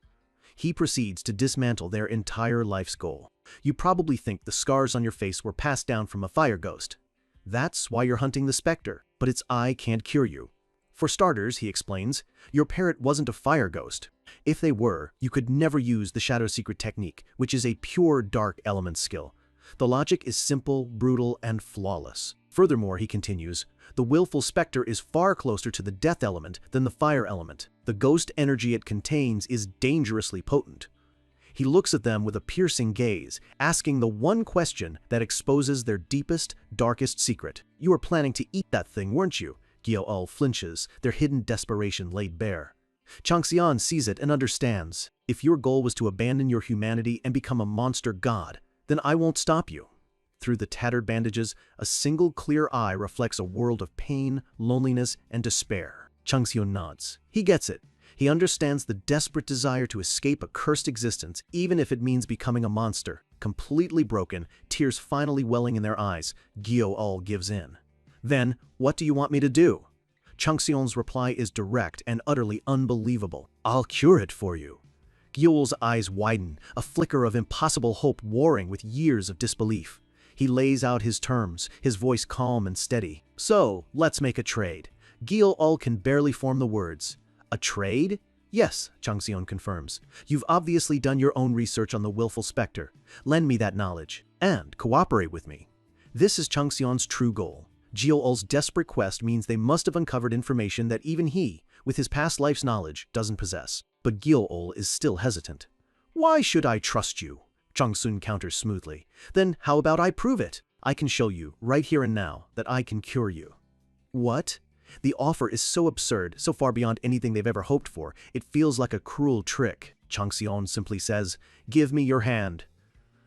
He proceeds to dismantle their entire life's goal. "You probably think the scars on your face were passed down from a fire ghost. That's why you're hunting the specter, but its eye can't cure you. For starters," he explains, "your parent wasn't a fire ghost. If they were, you could never use the Shadow Secret technique, which is a pure dark element skill. The logic is simple, brutal, and flawless. Furthermore," he continues, "the willful specter is far closer to the death element than the fire element. The ghost energy it contains is dangerously potent." He looks at them with a piercing gaze, asking the one question that exposes their deepest, darkest secret. "You were planning to eat that thing, weren't you?" Jiao flinches, their hidden desperation laid bare. Chang Xian sees it and understands. "If your goal was to abandon your humanity and become a monster god, then I won't stop you." Through the tattered bandages, a single clear eye reflects a world of pain, loneliness, and despair. Chang Xian nods. He gets it. He understands the desperate desire to escape a cursed existence, even if it means becoming a monster. Completely broken, tears finally welling in their eyes, Jiao gives in. "Then, what do you want me to do?" Chang Xian's reply is direct and utterly unbelievable. "I'll cure it for you." Jiao's eyes widen, a flicker of impossible hope warring with years of disbelief. He lays out his terms, his voice calm and steady. "So, let's make a trade." Gil-ul can barely form the words. "A trade?" "Yes," Changxion confirms. "You've obviously done your own research on the willful specter. Lend me that knowledge, and cooperate with me." This is Changxion's true goal. Gil-ul's desperate quest means they must have uncovered information that even he, with his past life's knowledge, doesn't possess. But Gil-ul is still hesitant. "Why should I trust you?" Changsun counters smoothly. "Then how about I prove it? I can show you, right here and now, that I can cure you." What? The offer is so absurd, so far beyond anything they've ever hoped for, it feels like a cruel trick. Changxion simply says, "Give me your hand."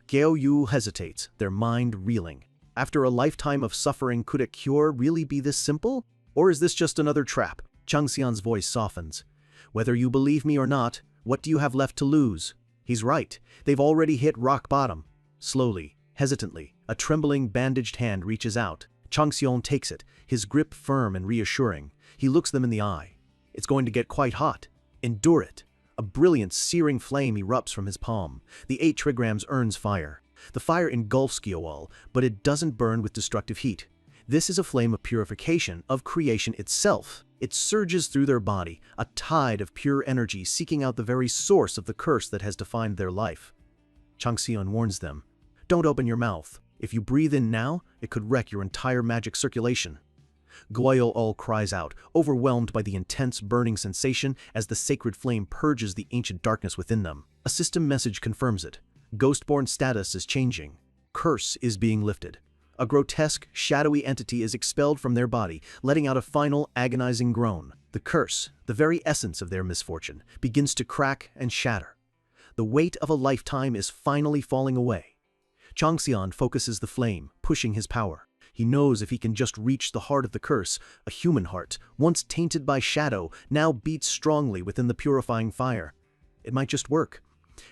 Gao Yu hesitates, their mind reeling. After a lifetime of suffering, could a cure really be this simple? Or is this just another trap? Changxian's voice softens. "Whether you believe me or not, what do you have left to lose?" He's right. They've already hit rock bottom. Slowly, hesitantly, a trembling, bandaged hand reaches out. Changxion takes it, his grip firm and reassuring. He looks them in the eye. "It's going to get quite hot. Endure it." A brilliant, searing flame erupts from his palm. The 8 trigrams earns fire. The fire engulfs Gil-ul, but it doesn't burn with destructive heat. This is a flame of purification, of creation itself. It surges through their body, a tide of pure energy seeking out the very source of the curse that has defined their life. Changxion warns them, "Don't open your mouth. If you breathe in now, it could wreck your entire magic circulation." Gil-ul cries out, overwhelmed by the intense burning sensation as the sacred flame purges the ancient darkness within them. A system message confirms it. Ghostborn status is changing. Curse is being lifted. A grotesque, shadowy entity is expelled from their body, letting out a final, agonizing groan. The curse, the very essence of their misfortune, begins to crack and shatter. The weight of a lifetime is finally falling away. Changxion focuses the flame, pushing his power. He knows if he can just reach the heart of the curse, a human heart, once tainted by shadow, now beats strongly within the purifying fire. It might just work.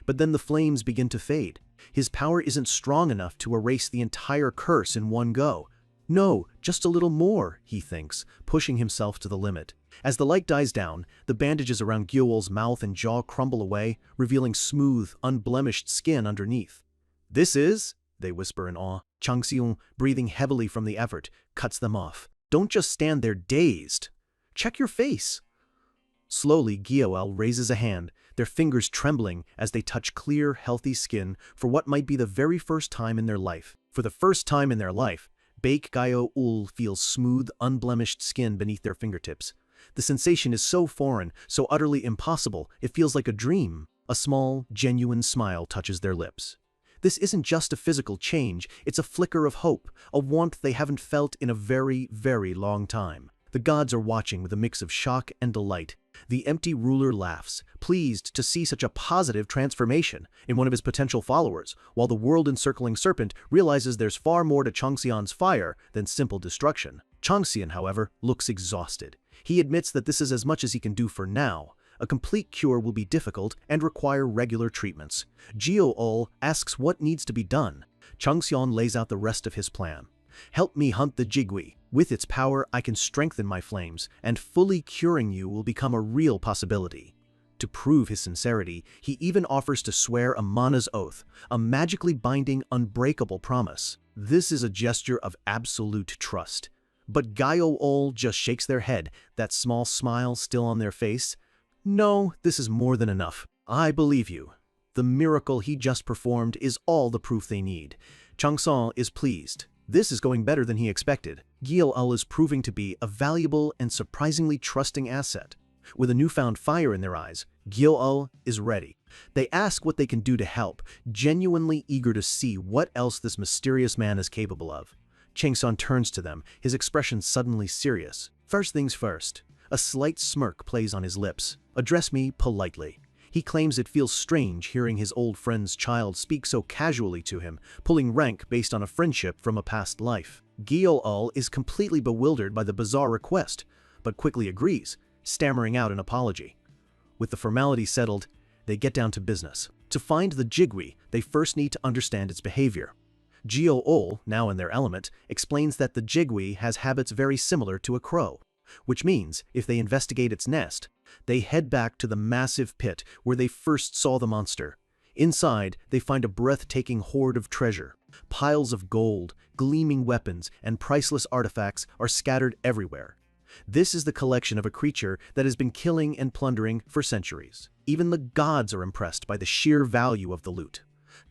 But then the flames begin to fade. His power isn't strong enough to erase the entire curse in one go. No, just a little more, he thinks, pushing himself to the limit. As the light dies down, the bandages around Gil-ul's mouth and jaw crumble away, revealing smooth, unblemished skin underneath. "This is?" they whisper in awe. Changxion, breathing heavily from the effort, cuts them off. "Don't just stand there dazed. Check your face." Slowly, Gil-ul raises a hand, their fingers trembling as they touch clear, healthy skin for what might be the very first time in their life. For the first time in their life, Baek Gil-ul feels smooth, unblemished skin beneath their fingertips. The sensation is so foreign, so utterly impossible, it feels like a dream. A small, genuine smile touches their lips. This isn't just a physical change, it's a flicker of hope, a warmth they haven't felt in a very, very long time. The gods are watching with a mix of shock and delight. The empty ruler laughs, pleased to see such a positive transformation in one of his potential followers, while the world-encircling serpent realizes there's far more to Changxion's fire than simple destruction. Changxion, however, looks exhausted. He admits that this is as much as he can do for now. A complete cure will be difficult and require regular treatments. Gil-ul asks what needs to be done. Changxion lays out the rest of his plan. "Help me hunt the Jigui. With its power, I can strengthen my flames, and fully curing you will become a real possibility." To prove his sincerity, he even offers to swear a Mana's oath, a magically binding, unbreakable promise. This is a gesture of absolute trust. But Gil-ul just shakes their head, that small smile still on their face. "No, this is more than enough. I believe you. The miracle he just performed is all the proof they need." Changxion is pleased. This is going better than he expected. Gil-ul is proving to be a valuable and surprisingly trusting asset. With a newfound fire in their eyes, Gil-ul is ready. They ask what they can do to help, genuinely eager to see what else this mysterious man is capable of. Changxion turns to them, his expression suddenly serious. "First things first." A slight smirk plays on his lips. "Address me politely." He claims it feels strange hearing his old friend's child speak so casually to him, pulling rank based on a friendship from a past life. Gil-ul is completely bewildered by the bizarre request, but quickly agrees, stammering out an apology. With the formality settled, they get down to business. To find the Jigui, they first need to understand its behavior. Gil-ul, now in their element, explains that the Jigui has habits very similar to a crow, which means if they investigate its nest, they head back to the massive pit where they first saw the monster. Inside, they find a breathtaking hoard of treasure. Piles of gold, gleaming weapons, and priceless artifacts are scattered everywhere. This is the collection of a creature that has been killing and plundering for centuries. Even the gods are impressed by the sheer value of the loot.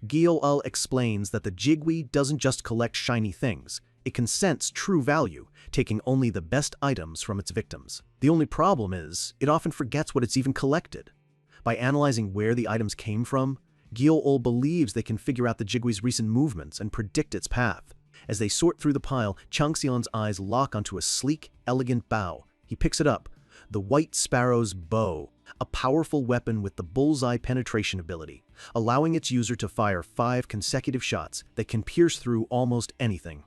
Gil explains that the Jigui doesn't just collect shiny things, it can sense true value, taking only the best items from its victims. The only problem is, it often forgets what it's even collected. By analyzing where the items came from, Gil believes they can figure out the Jigui's recent movements and predict its path. As they sort through the pile, Changxian's eyes lock onto a sleek, elegant bow. He picks it up. The White Sparrow's bow, a powerful weapon with the bullseye penetration ability, allowing its user to fire 5 consecutive shots that can pierce through almost anything.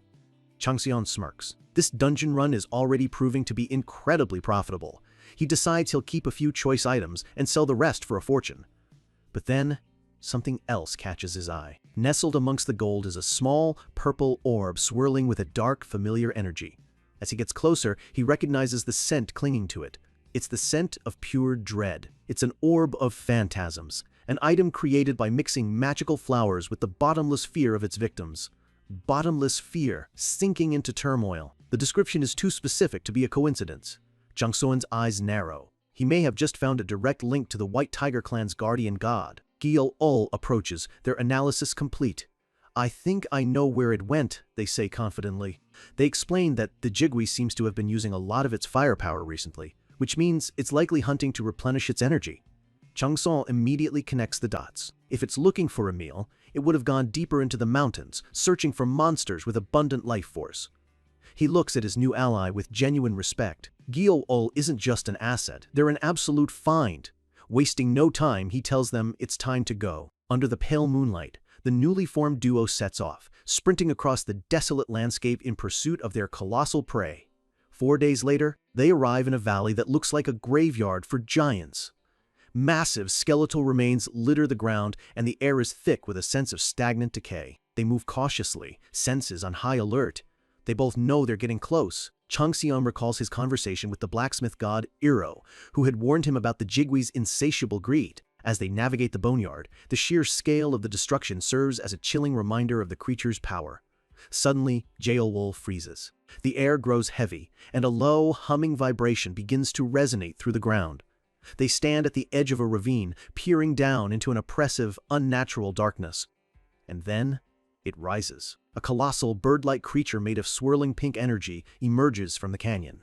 Changxian smirks. This dungeon run is already proving to be incredibly profitable. He decides he'll keep a few choice items and sell the rest for a fortune. But then, something else catches his eye. Nestled amongst the gold is a small, purple orb swirling with a dark, familiar energy. As he gets closer, he recognizes the scent clinging to it. It's the scent of pure dread. It's an orb of phantasms, an item created by mixing magical flowers with the bottomless fear of its victims. Bottomless fear, sinking into turmoil. The description is too specific to be a coincidence. Zhang Xuan's eyes narrow. He may have just found a direct link to the White Tiger clan's guardian god. Gil approaches, their analysis complete. "I think I know where it went," they say confidently. They explain that the Jigui seems to have been using a lot of its firepower recently, which means it's likely hunting to replenish its energy. Changxian immediately connects the dots. If it's looking for a meal, it would have gone deeper into the mountains, searching for monsters with abundant life force. He looks at his new ally with genuine respect. Gil isn't just an asset, they're an absolute find. Wasting no time, he tells them it's time to go. Under the pale moonlight, the newly formed duo sets off, sprinting across the desolate landscape in pursuit of their colossal prey. 4 days later, they arrive in a valley that looks like a graveyard for giants. Massive skeletal remains litter the ground, and the air is thick with a sense of stagnant decay. They move cautiously, senses on high alert. They both know they're getting close. Changxian recalls his conversation with the blacksmith god Iro, who had warned him about the Jigui's insatiable greed. As they navigate the boneyard, the sheer scale of the destruction serves as a chilling reminder of the creature's power. Suddenly, Jailwolf freezes. The air grows heavy, and a low, humming vibration begins to resonate through the ground. They stand at the edge of a ravine, peering down into an oppressive, unnatural darkness. And then, it rises. A colossal, bird-like creature made of swirling pink energy emerges from the canyon.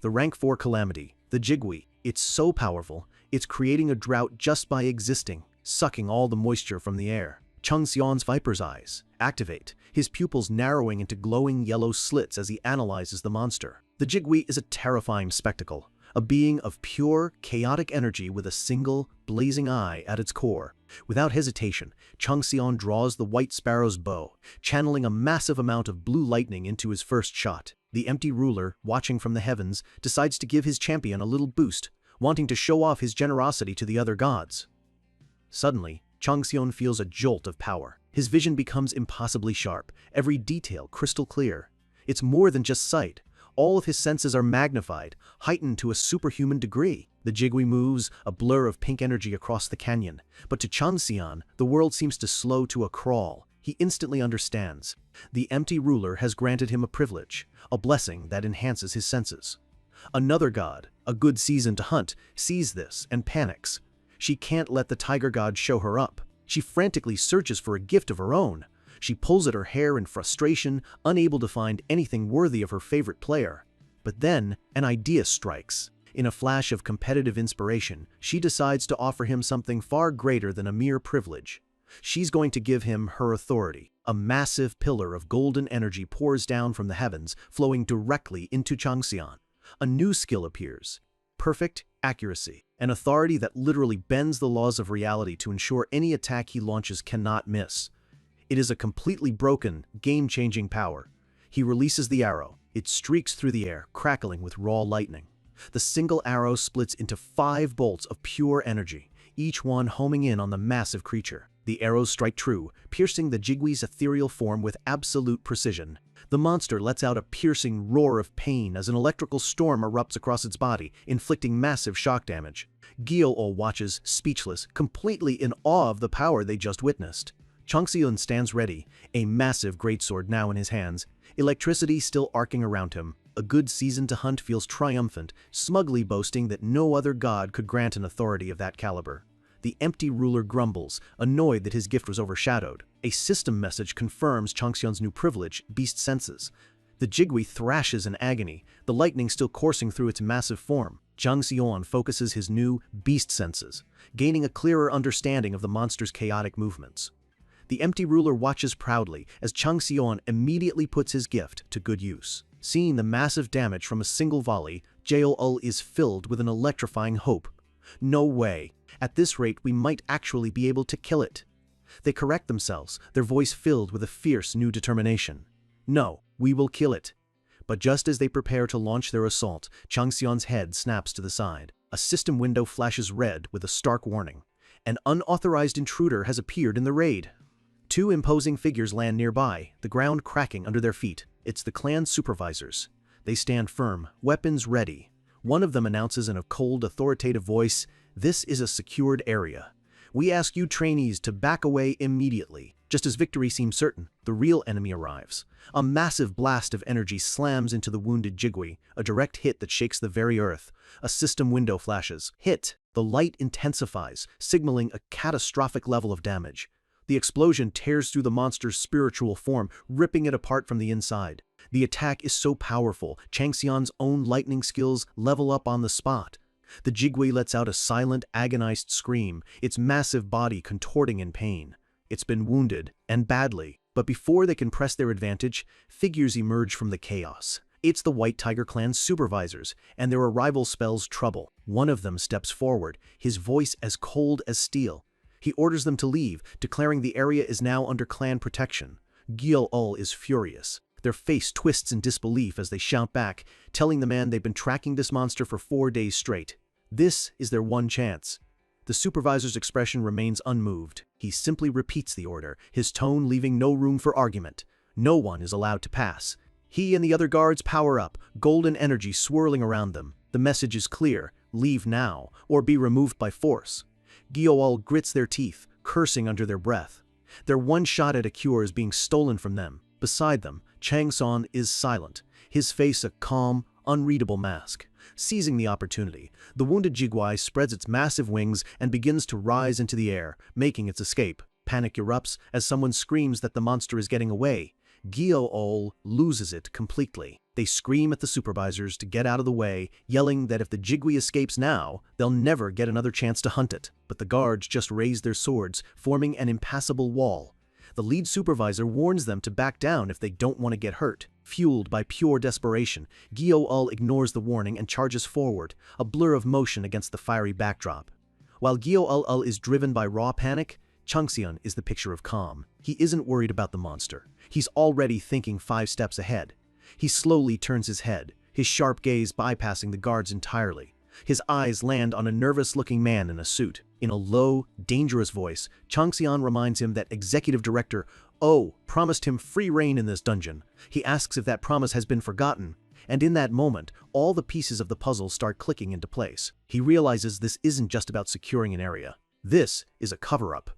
The rank 4 calamity, the Jigui. It's so powerful, it's creating a drought just by existing, sucking all the moisture from the air. Changxian's viper's eyes activate, his pupils narrowing into glowing yellow slits as he analyzes the monster. The Jigui is a terrifying spectacle, a being of pure, chaotic energy with a single, blazing eye at its core. Without hesitation, Changxian draws the White Sparrow's bow, channeling a massive amount of blue lightning into his first shot. The empty ruler, watching from the heavens, decides to give his champion a little boost, wanting to show off his generosity to the other gods. Suddenly, Changxian feels a jolt of power. His vision becomes impossibly sharp, every detail crystal clear. It's more than just sight. All of his senses are magnified, heightened to a superhuman degree. The Jigui moves, a blur of pink energy across the canyon. But to Changxian, the world seems to slow to a crawl. He instantly understands. The empty ruler has granted him a privilege, a blessing that enhances his senses. Another god, a good season to hunt, sees this and panics. She can't let the tiger god show her up. She frantically searches for a gift of her own. She pulls at her hair in frustration, unable to find anything worthy of her favorite player. But then, an idea strikes. In a flash of competitive inspiration, she decides to offer him something far greater than a mere privilege. She's going to give him her authority. A massive pillar of golden energy pours down from the heavens, flowing directly into Changxian. A new skill appears. Perfect accuracy. An authority that literally bends the laws of reality to ensure any attack he launches cannot miss. It is a completely broken, game-changing power. He releases the arrow. It streaks through the air, crackling with raw lightning. The single arrow splits into 5 bolts of pure energy, each one homing in on the massive creature. The arrows strike true, piercing the Jigwee's ethereal form with absolute precision. The monster lets out a piercing roar of pain as an electrical storm erupts across its body, inflicting massive shock damage. Gyo-ol watches, speechless, completely in awe of the power they just witnessed. Changxian stands ready, a massive greatsword now in his hands, electricity still arcing around him. A good season to hunt feels triumphant, smugly boasting that no other god could grant an authority of that caliber. The empty ruler grumbles, annoyed that his gift was overshadowed. A system message confirms Changxian's new privilege, beast senses. The Jigwee thrashes in agony, the lightning still coursing through its massive form. Changxian focuses his new beast senses, gaining a clearer understanding of the monster's chaotic movements. The empty ruler watches proudly as Changxian immediately puts his gift to good use. Seeing the massive damage from a single volley, Gyo-ol is filled with an electrifying hope. No way. At this rate, we might actually be able to kill it. They correct themselves, their voice filled with a fierce new determination. No, we will kill it. But just as they prepare to launch their assault, Changxian's head snaps to the side. A system window flashes red with a stark warning. An unauthorized intruder has appeared in the raid. Two imposing figures land nearby, the ground cracking under their feet. It's the clan supervisors. They stand firm, weapons ready. One of them announces in a cold, authoritative voice, "This is a secured area. We ask you trainees to back away immediately." Just as victory seems certain, the real enemy arrives. A massive blast of energy slams into the wounded Jigwee, a direct hit that shakes the very earth. A system window flashes. Hit! The light intensifies, signaling a catastrophic level of damage. The explosion tears through the monster's spiritual form, ripping it apart from the inside. The attack is so powerful, Changxian's own lightning skills level up on the spot. The Jigwee lets out a silent, agonized scream, its massive body contorting in pain. It's been wounded, and badly. But before they can press their advantage, figures emerge from the chaos. It's the White Tiger Clan's supervisors, and their arrival spells trouble. One of them steps forward, his voice as cold as steel. He orders them to leave, declaring the area is now under clan protection. Gyo-ol is furious. Their face twists in disbelief as they shout back, telling the man they've been tracking this monster for 4 days straight. This is their one chance. The supervisor's expression remains unmoved. He simply repeats the order, his tone leaving no room for argument. No one is allowed to pass. He and the other guards power up, golden energy swirling around them. The message is clear: leave now, or be removed by force. Gyo-ol grits their teeth, cursing under their breath. Their one shot at a cure is being stolen from them. Beside them, Changxian is silent, his face a calm, unreadable mask. Seizing the opportunity, the wounded Jigwee spreads its massive wings and begins to rise into the air, making its escape. Panic erupts as someone screams that the monster is getting away. Gyo-ol loses it completely. They scream at the supervisors to get out of the way, yelling that if the Jigwee escapes now, they'll never get another chance to hunt it. But the guards just raise their swords, forming an impassable wall. The lead supervisor warns them to back down if they don't want to get hurt. Fueled by pure desperation, Gyo-ol ignores the warning and charges forward, a blur of motion against the fiery backdrop. While Gyo-ol is driven by raw panic, Changxian is the picture of calm. He isn't worried about the monster. He's already thinking 5 steps ahead. He slowly turns his head, his sharp gaze bypassing the guards entirely. His eyes land on a nervous-looking man in a suit. In a low, dangerous voice, Changxian reminds him that Executive Director O promised him free reign in this dungeon. He asks if that promise has been forgotten, and in that moment, all the pieces of the puzzle start clicking into place. He realizes this isn't just about securing an area. This is a cover-up.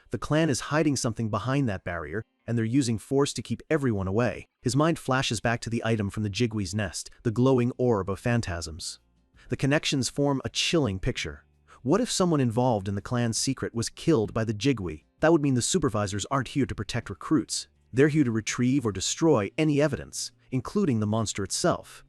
The clan is hiding something behind that barrier, and they're using force to keep everyone away. His mind flashes back to the item from the Jigwee's nest, the glowing orb of phantasms. The connections form a chilling picture. What if someone involved in the clan's secret was killed by the Jigwee? That would mean the supervisors aren't here to protect recruits. They're here to retrieve or destroy any evidence, including the monster itself.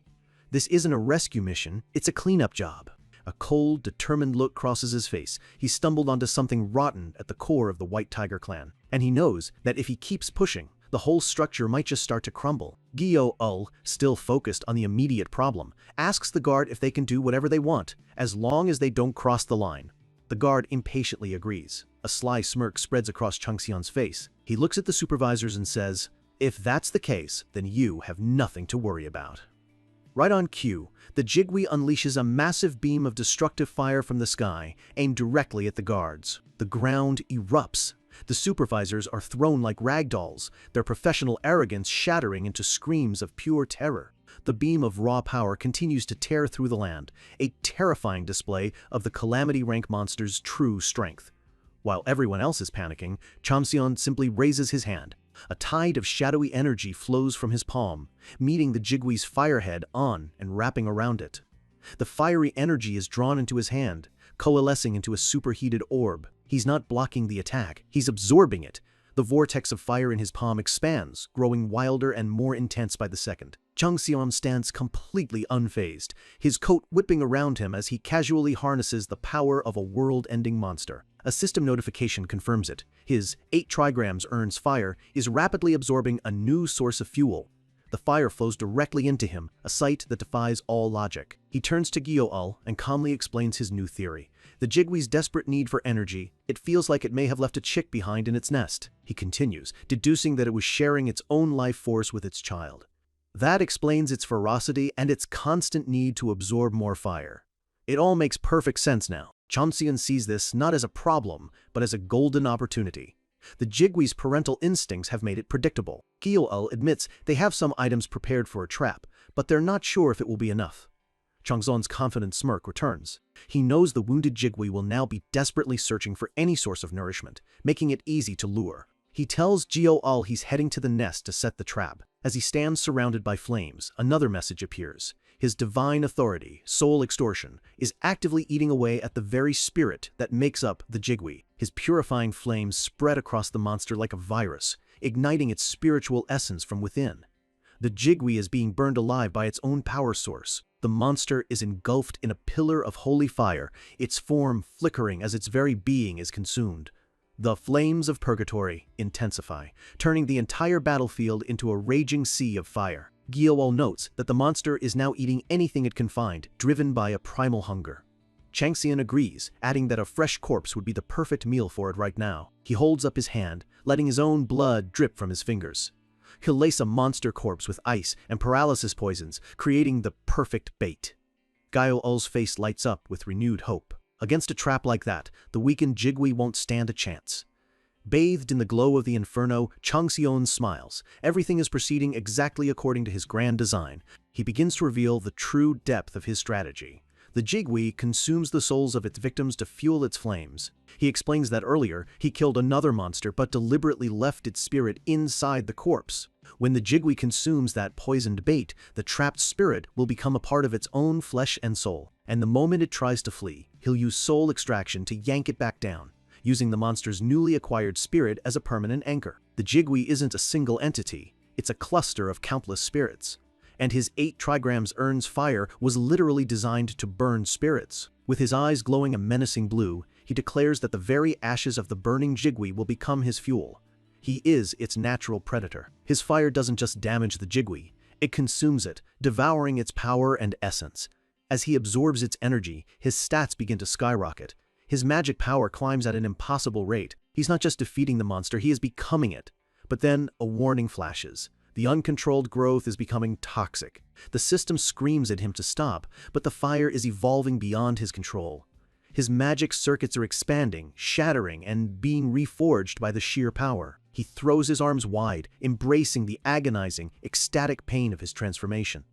This isn't a rescue mission, it's a cleanup job. A cold, determined look crosses his face. He stumbled onto something rotten at the core of the White Tiger Clan, and he knows that if he keeps pushing, the whole structure might just start to crumble. Gyo-ol, still focused on the immediate problem, asks the guard if they can do whatever they want, as long as they don't cross the line. The guard impatiently agrees. A sly smirk spreads across Changxian's face. He looks at the supervisors and says, "If that's the case, then you have nothing to worry about." Right on cue, the Jigwee unleashes a massive beam of destructive fire from the sky, aimed directly at the guards. The ground erupts. The supervisors are thrown like rag dolls, their professional arrogance shattering into screams of pure terror. The beam of raw power continues to tear through the land, a terrifying display of the Calamity rank monster's true strength. While everyone else is panicking, Chamseon simply raises his hand. A tide of shadowy energy flows from his palm, meeting the Jigwee's firehead on and wrapping around it. The fiery energy is drawn into his hand, coalescing into a superheated orb. He's not blocking the attack, he's absorbing it. The vortex of fire in his palm expands, growing wilder and more intense by the second. Chamseon stands completely unfazed, his coat whipping around him as he casually harnesses the power of a world-ending monster. A system notification confirms it. His 8 trigrams earns fire is rapidly absorbing a new source of fuel. The fire flows directly into him, a sight that defies all logic. He turns to Gyo-ul and calmly explains his new theory. The Jigwee's desperate need for energy, it feels like it may have left a chick behind in its nest. He continues, deducing that it was sharing its own life force with its child. That explains its ferocity and its constant need to absorb more fire. It all makes perfect sense now. Chamseon sees this not as a problem, but as a golden opportunity. The Jigwee's parental instincts have made it predictable. Gyo-ul admits they have some items prepared for a trap, but they're not sure if it will be enough. Changzon's confident smirk returns. He knows the wounded Jigwee will now be desperately searching for any source of nourishment, making it easy to lure. He tells Gyo-ul he's heading to the nest to set the trap. As he stands surrounded by flames, another message appears. His divine authority, soul extortion, is actively eating away at the very spirit that makes up the Jigwee. His purifying flames spread across the monster like a virus, igniting its spiritual essence from within. The Jigwee is being burned alive by its own power source. The monster is engulfed in a pillar of holy fire, its form flickering as its very being is consumed. The flames of purgatory intensify, turning the entire battlefield into a raging sea of fire. Gyo-ul notes that the monster is now eating anything it can find, driven by a primal hunger. Chamseon agrees, adding that a fresh corpse would be the perfect meal for it right now. He holds up his hand, letting his own blood drip from his fingers. He'll lace a monster corpse with ice and paralysis poisons, creating the perfect bait. Gyo-ul's face lights up with renewed hope. Against a trap like that, the weakened Jigwee won't stand a chance. Bathed in the glow of the inferno, Chamseon smiles. Everything is proceeding exactly according to his grand design. He begins to reveal the true depth of his strategy. The Jigwee consumes the souls of its victims to fuel its flames. He explains that earlier, he killed another monster but deliberately left its spirit inside the corpse. When the Jigwee consumes that poisoned bait, the trapped spirit will become a part of its own flesh and soul. And the moment it tries to flee, he'll use soul extraction to yank it back down, using the monster's newly acquired spirit as a permanent anchor. The Jigwee isn't a single entity, it's a cluster of countless spirits. And his 8 trigrams earns fire was literally designed to burn spirits. With his eyes glowing a menacing blue, he declares that the very ashes of the burning Jigwee will become his fuel. He is its natural predator. His fire doesn't just damage the Jigwee, it consumes it, devouring its power and essence. As he absorbs its energy, his stats begin to skyrocket. His magic power climbs at an impossible rate. He's not just defeating the monster, he is becoming it. But then a warning flashes. The uncontrolled growth is becoming toxic. The system screams at him to stop, but the fire is evolving beyond his control. His magic circuits are expanding, shattering, and being reforged by the sheer power. He throws his arms wide, embracing the agonizing, ecstatic pain of his transformation.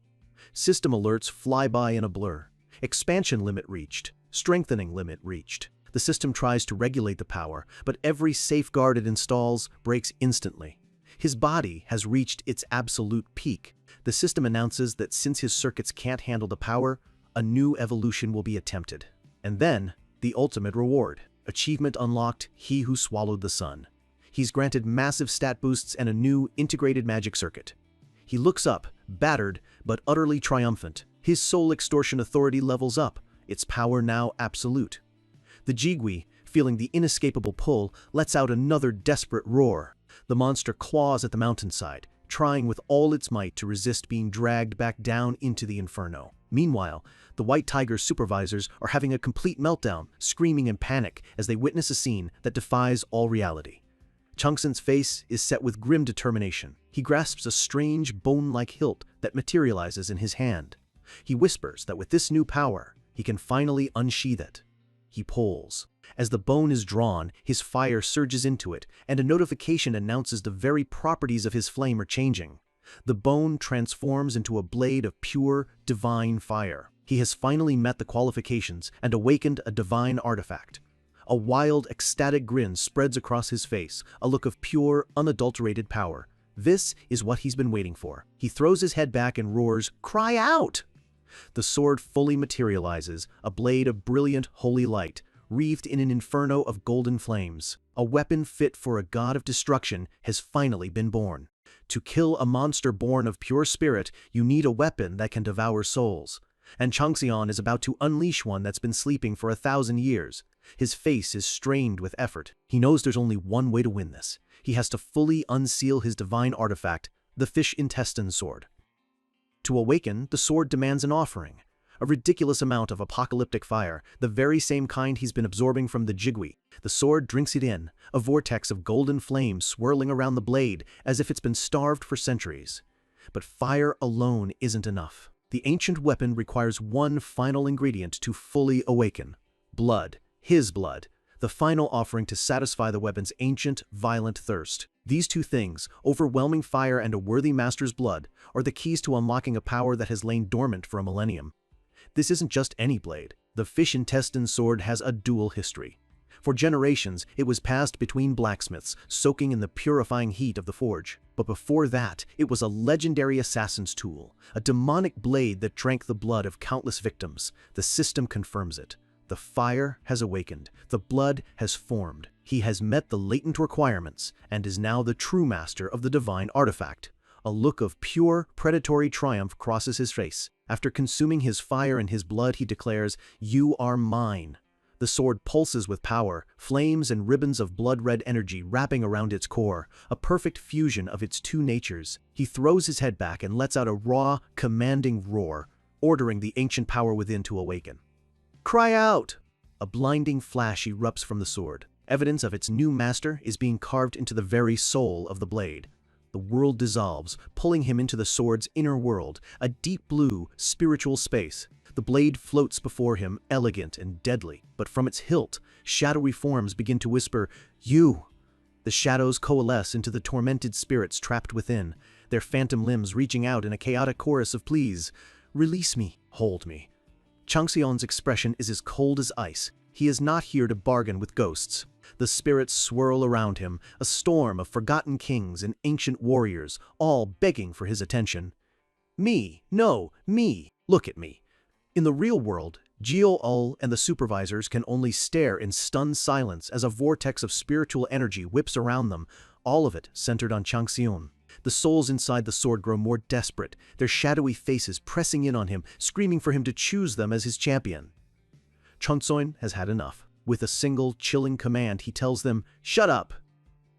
System alerts fly by in a blur. Expansion limit reached. Strengthening limit reached. The system tries to regulate the power, but every safeguard it installs breaks instantly. His body has reached its absolute peak. The system announces that since his circuits can't handle the power, a new evolution will be attempted. And then, the ultimate reward. Achievement unlocked, He Who Swallowed the Sun. He's granted massive stat boosts and a new integrated magic circuit. He looks up, battered, but utterly triumphant. His soul extortion authority levels up, its power now absolute. The Jigwee, feeling the inescapable pull, lets out another desperate roar. The monster claws at the mountainside, trying with all its might to resist being dragged back down into the inferno. Meanwhile, the White Tiger's supervisors are having a complete meltdown, screaming in panic as they witness a scene that defies all reality. Changson's face is set with grim determination. He grasps a strange, bone-like hilt that materializes in his hand. He whispers that with this new power, he can finally unsheath it. He pulls. As the bone is drawn, his fire surges into it, and a notification announces the very properties of his flame are changing. The bone transforms into a blade of pure, divine fire. He has finally met the qualifications and awakened a divine artifact. A wild, ecstatic grin spreads across his face, a look of pure, unadulterated power. This is what he's been waiting for. He throws his head back and roars, "Cry out!" The sword fully materializes, a blade of brilliant, holy light, wreathed in an inferno of golden flames. A weapon fit for a god of destruction has finally been born. To kill a monster born of pure spirit, you need a weapon that can devour souls. And Changxian is about to unleash one that's been sleeping for 1,000 years. His face is strained with effort. He knows there's only one way to win this. He has to fully unseal his divine artifact, the fish intestine sword. To awaken, the sword demands an offering. A ridiculous amount of apocalyptic fire, the very same kind he's been absorbing from the Jigui. The sword drinks it in, a vortex of golden flame swirling around the blade as if it's been starved for centuries. But fire alone isn't enough. The ancient weapon requires one final ingredient to fully awaken. Blood. His blood. The final offering to satisfy the weapon's ancient, violent thirst. These two things, overwhelming fire and a worthy master's blood, are the keys to unlocking a power that has lain dormant for a millennium. This isn't just any blade. The fish intestine sword has a dual history. For generations, it was passed between blacksmiths, soaking in the purifying heat of the forge. But before that, it was a legendary assassin's tool, a demonic blade that drank the blood of countless victims. The system confirms it. The fire has awakened. The blood has formed. He has met the latent requirements and is now the true master of the divine artifact. A look of pure, predatory triumph crosses his face. After consuming his fire and his blood, he declares, "You are mine." The sword pulses with power, flames and ribbons of blood-red energy wrapping around its core, a perfect fusion of its two natures. He throws his head back and lets out a raw, commanding roar, ordering the ancient power within to awaken. "Cry out!" A blinding flash erupts from the sword. Evidence of its new master is being carved into the very soul of the blade. The world dissolves, pulling him into the sword's inner world, a deep blue, spiritual space. The blade floats before him, elegant and deadly, but from its hilt, shadowy forms begin to whisper, "You!" The shadows coalesce into the tormented spirits trapped within, their phantom limbs reaching out in a chaotic chorus of pleas. "Release me, hold me." Changxian's expression is as cold as ice. He is not here to bargain with ghosts. The spirits swirl around him, a storm of forgotten kings and ancient warriors, all begging for his attention. "Me, no, me, look at me." In the real world, Jiao and the supervisors can only stare in stunned silence as a vortex of spiritual energy whips around them, all of it centered on Changxian. The souls inside the sword grow more desperate, their shadowy faces pressing in on him, screaming for him to choose them as his champion. Changxian has had enough. With a single, chilling command, he tells them, "Shut up!"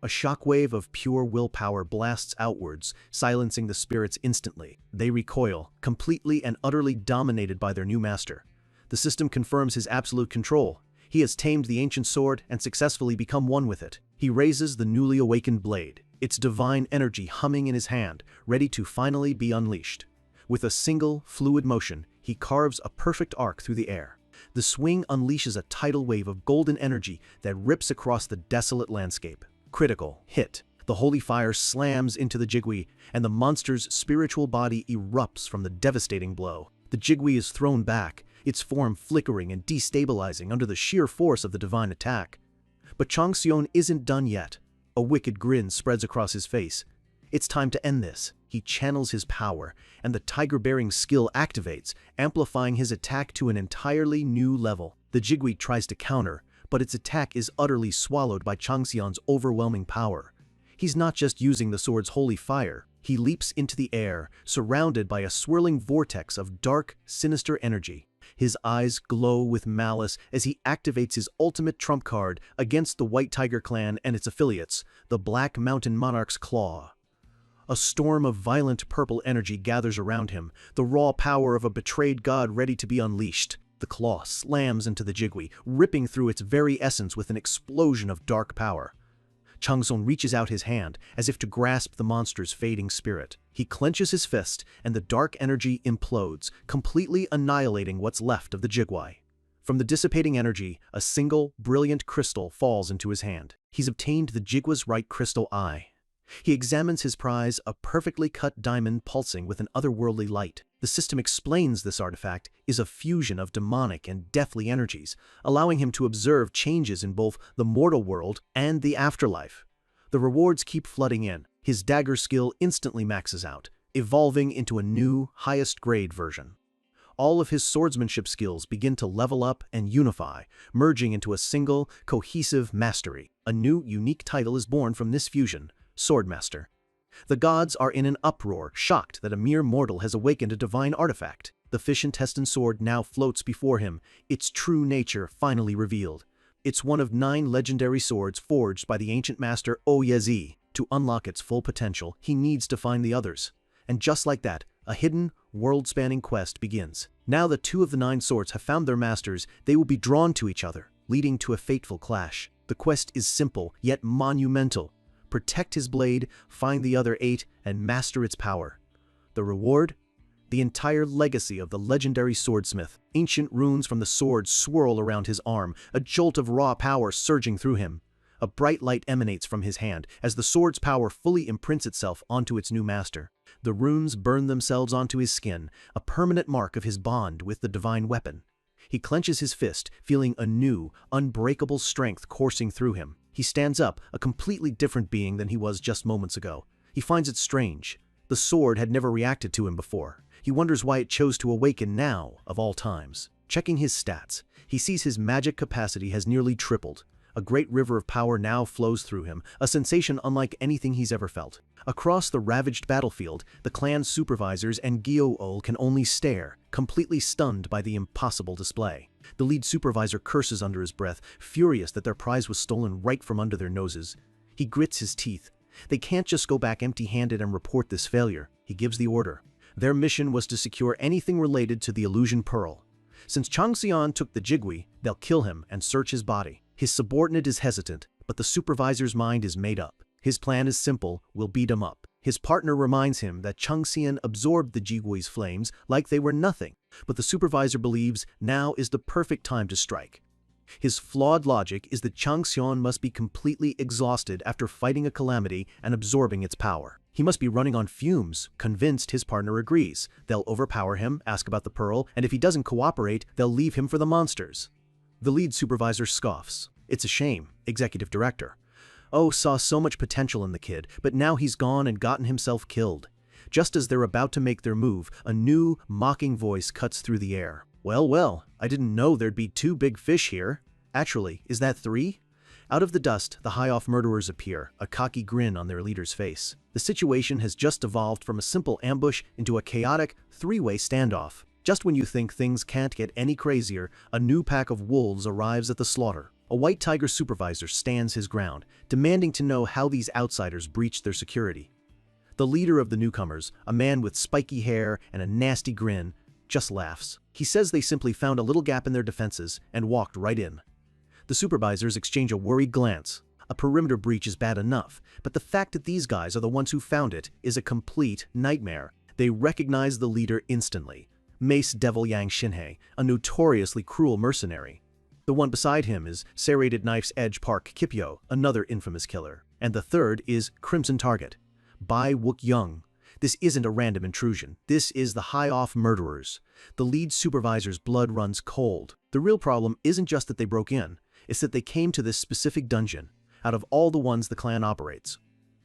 A shockwave of pure willpower blasts outwards, silencing the spirits instantly. They recoil, completely and utterly dominated by their new master. The system confirms his absolute control. He has tamed the ancient sword and successfully become one with it. He raises the newly awakened blade, its divine energy humming in his hand, ready to finally be unleashed. With a single, fluid motion, he carves a perfect arc through the air. The swing unleashes a tidal wave of golden energy that rips across the desolate landscape. Critical hit. The holy fire slams into the Jigui, and the monster's spiritual body erupts from the devastating blow. The Jigui is thrown back, its form flickering and destabilizing under the sheer force of the divine attack. But Changxian isn't done yet. A wicked grin spreads across his face. It's time to end this. He channels his power, and the tiger-bearing skill activates, amplifying his attack to an entirely new level. The Jigui tries to counter, but its attack is utterly swallowed by Changxian's overwhelming power. He's not just using the sword's holy fire. He leaps into the air, surrounded by a swirling vortex of dark, sinister energy. His eyes glow with malice as he activates his ultimate trump card against the White Tiger Clan and its affiliates, the Black Mountain Monarch's Claw. A storm of violent purple energy gathers around him, the raw power of a betrayed god ready to be unleashed. The claw slams into the Jigui, ripping through its very essence with an explosion of dark power. Changxian reaches out his hand, as if to grasp the monster's fading spirit. He clenches his fist, and the dark energy implodes, completely annihilating what's left of the Jigui. From the dissipating energy, a single, brilliant crystal falls into his hand. He's obtained the Jigwa's right crystal eye. He examines his prize, a perfectly cut diamond pulsing with an otherworldly light. The system explains this artifact is a fusion of demonic and deathly energies, allowing him to observe changes in both the mortal world and the afterlife. The rewards keep flooding in. His dagger skill instantly maxes out, evolving into a new, highest-grade version. All of his swordsmanship skills begin to level up and unify, merging into a single, cohesive mastery. A new, unique title is born from this fusion, Swordmaster. The gods are in an uproar, shocked that a mere mortal has awakened a divine artifact. The fish-intestine sword now floats before him, its true nature finally revealed. It's one of 9 legendary swords forged by the ancient master Oyezi. To unlock its full potential, he needs to find the others. And just like that, a hidden, world-spanning quest begins. Now that 2 of the 9 swords have found their masters, they will be drawn to each other, leading to a fateful clash. The quest is simple, yet monumental. Protect his blade, find the other 8, and master its power. The reward? The entire legacy of the legendary swordsmith. Ancient runes from the sword swirl around his arm, a jolt of raw power surging through him. A bright light emanates from his hand as the sword's power fully imprints itself onto its new master. The runes burn themselves onto his skin, a permanent mark of his bond with the divine weapon. He clenches his fist, feeling a new, unbreakable strength coursing through him. He stands up, a completely different being than he was just moments ago. He finds it strange. The sword had never reacted to him before. He wonders why it chose to awaken now, of all times. Checking his stats, he sees his magic capacity has nearly tripled. A great river of power now flows through him, a sensation unlike anything he's ever felt. Across the ravaged battlefield, the clan's supervisors and Gyo-ol can only stare, completely stunned by the impossible display. The lead supervisor curses under his breath, furious that their prize was stolen right from under their noses. He grits his teeth. They can't just go back empty-handed and report this failure. He gives the order. Their mission was to secure anything related to the illusion pearl. Since Changxian took the Jigwi, they'll kill him and search his body. His subordinate is hesitant, but the supervisor's mind is made up. His plan is simple, we'll beat him up. His partner reminds him that Changxian absorbed the Jigwi's flames like they were nothing, but the supervisor believes now is the perfect time to strike. His flawed logic is that Changxian must be completely exhausted after fighting a calamity and absorbing its power. He must be running on fumes. Convinced, his partner agrees. They'll overpower him, ask about the pearl, and if he doesn't cooperate, they'll leave him for the monsters. The lead supervisor scoffs. It's a shame, executive director. Oh, saw so much potential in the kid, but now he's gone and gotten himself killed. Just as they're about to make their move, a new, mocking voice cuts through the air. Well, well, I didn't know there'd be 2 big fish here. Actually, is that 3? Out of the dust, the high-off murderers appear, a cocky grin on their leader's face. The situation has just evolved from a simple ambush into a chaotic, 3-way standoff. Just when you think things can't get any crazier, a new pack of wolves arrives at the slaughter. A white tiger supervisor stands his ground, demanding to know how these outsiders breached their security. The leader of the newcomers, a man with spiky hair and a nasty grin, just laughs. He says they simply found a little gap in their defenses and walked right in. The supervisors exchange a worried glance. A perimeter breach is bad enough, but the fact that these guys are the ones who found it is a complete nightmare. They recognize the leader instantly. Mace Devil Yang Shinhei, a notoriously cruel mercenary. The one beside him is Serrated Knife's Edge Park Kipyo, another infamous killer. And the third is Crimson Target, Bai Wook Young. This isn't a random intrusion. This is the high-off murderers. The lead supervisor's blood runs cold. The real problem isn't just that they broke in, it's that they came to this specific dungeon, out of all the ones the clan operates.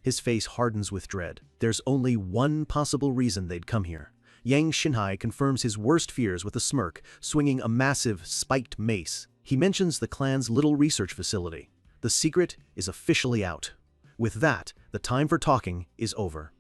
His face hardens with dread. There's only one possible reason they'd come here. Yang Shinhai confirms his worst fears with a smirk, swinging a massive, spiked mace. He mentions the clan's little research facility. The secret is officially out. With that, the time for talking is over.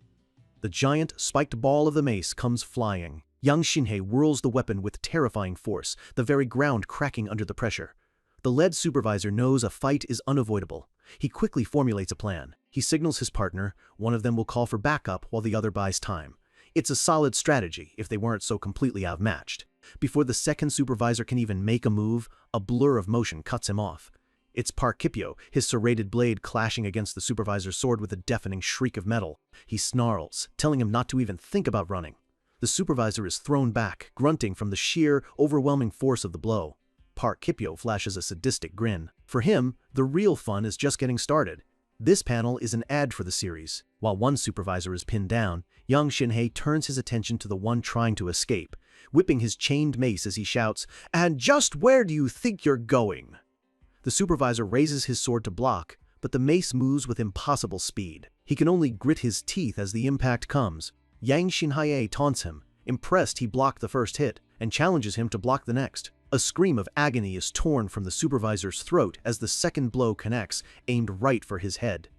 The giant, spiked ball of the mace comes flying. Yang Shinhei whirls the weapon with terrifying force, the very ground cracking under the pressure. The lead supervisor knows a fight is unavoidable. He quickly formulates a plan. He signals his partner. One of them will call for backup while the other buys time. It's a solid strategy if they weren't so completely outmatched. Before the second supervisor can even make a move, a blur of motion cuts him off. It's Park Kipyo, his serrated blade clashing against the supervisor's sword with a deafening shriek of metal. He snarls, telling him not to even think about running. The supervisor is thrown back, grunting from the sheer, overwhelming force of the blow. Park Kipyo flashes a sadistic grin. For him, the real fun is just getting started. This panel is an ad for the series. While one supervisor is pinned down, Yang Shinhei turns his attention to the one trying to escape, whipping his chained mace as he shouts, "And just where do you think you're going?" The supervisor raises his sword to block, but the mace moves with impossible speed. He can only grit his teeth as the impact comes. Yang Shinhei taunts him. Impressed, he blocked the first hit, and challenges him to block the next. A scream of agony is torn from the supervisor's throat as the second blow connects, aimed right for his head.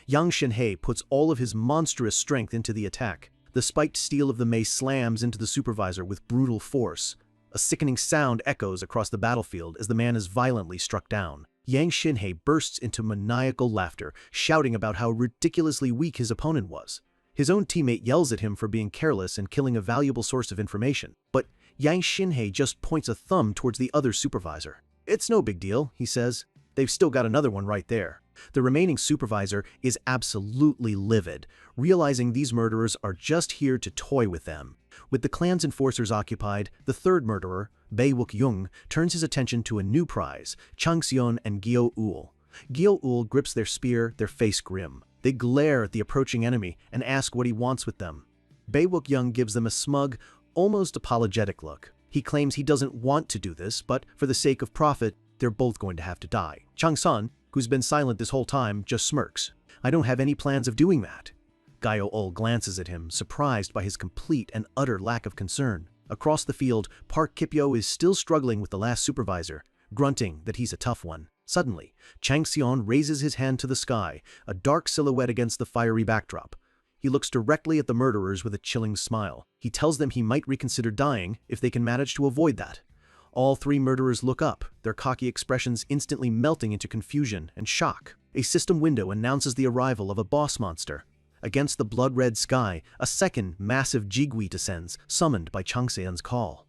Yang Shinhei puts all of his monstrous strength into the attack. The spiked steel of the mace slams into the supervisor with brutal force. A sickening sound echoes across the battlefield as the man is violently struck down. Yang Shinhei bursts into maniacal laughter, shouting about how ridiculously weak his opponent was. His own teammate yells at him for being careless and killing a valuable source of information, but Yang Shinhei just points a thumb towards the other supervisor. "It's no big deal," he says. "They've still got another one right there." The remaining supervisor is absolutely livid, realizing these murderers are just here to toy with them. With the clan's enforcers occupied, the third murderer, Bae Wook-young, turns his attention to a new prize, Chang Xion and Gyo-ul. Gyo-ul grips their spear, their face grim. They glare at the approaching enemy and ask what he wants with them. Bae Wook-young gives them a smug, almost apologetic look. He claims he doesn't want to do this, but for the sake of profit, they're both going to have to die. Chang Sun, who's been silent this whole time, just smirks. "I don't have any plans of doing that." Gyo-ul glances at him, surprised by his complete and utter lack of concern. Across the field, Park Kipyo is still struggling with the last supervisor, grunting that he's a tough one. Suddenly, Chang Xion raises his hand to the sky, a dark silhouette against the fiery backdrop. He looks directly at the murderers with a chilling smile. He tells them he might reconsider dying if they can manage to avoid that. All three murderers look up, their cocky expressions instantly melting into confusion and shock. A system window announces the arrival of a boss monster. Against the blood-red sky, a second massive Jigui descends, summoned by Chang Xian's call.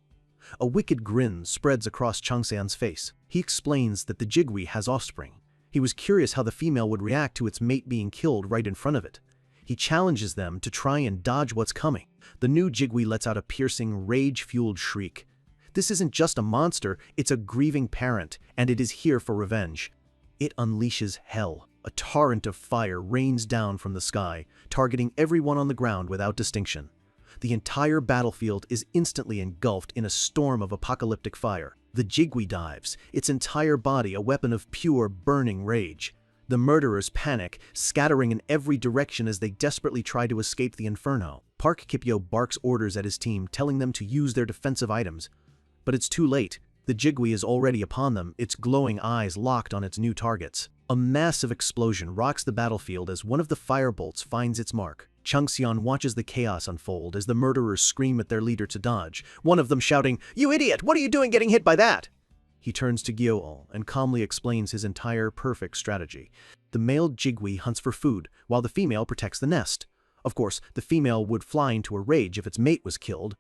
A wicked grin spreads across Chang Xian's face. He explains that the Jigui has offspring. He was curious how the female would react to its mate being killed right in front of it. He challenges them to try and dodge what's coming. The new Jigui lets out a piercing, rage-fueled shriek. This isn't just a monster, it's a grieving parent, and it is here for revenge. It unleashes hell. A torrent of fire rains down from the sky, targeting everyone on the ground without distinction. The entire battlefield is instantly engulfed in a storm of apocalyptic fire. The Jigui dives, its entire body a weapon of pure, burning rage. The murderers panic, scattering in every direction as they desperately try to escape the inferno. Park Kipyo barks orders at his team, telling them to use their defensive items. But it's too late. The Jigui is already upon them, its glowing eyes locked on its new targets. A massive explosion rocks the battlefield as one of the firebolts finds its mark. Chang Xian watches the chaos unfold as the murderers scream at their leader to dodge, one of them shouting, "You idiot! What are you doing getting hit by that?" He turns to Gyo-ul and calmly explains his entire perfect strategy. The male Jigui hunts for food, while the female protects the nest. Of course, the female would fly into a rage if its mate was killed.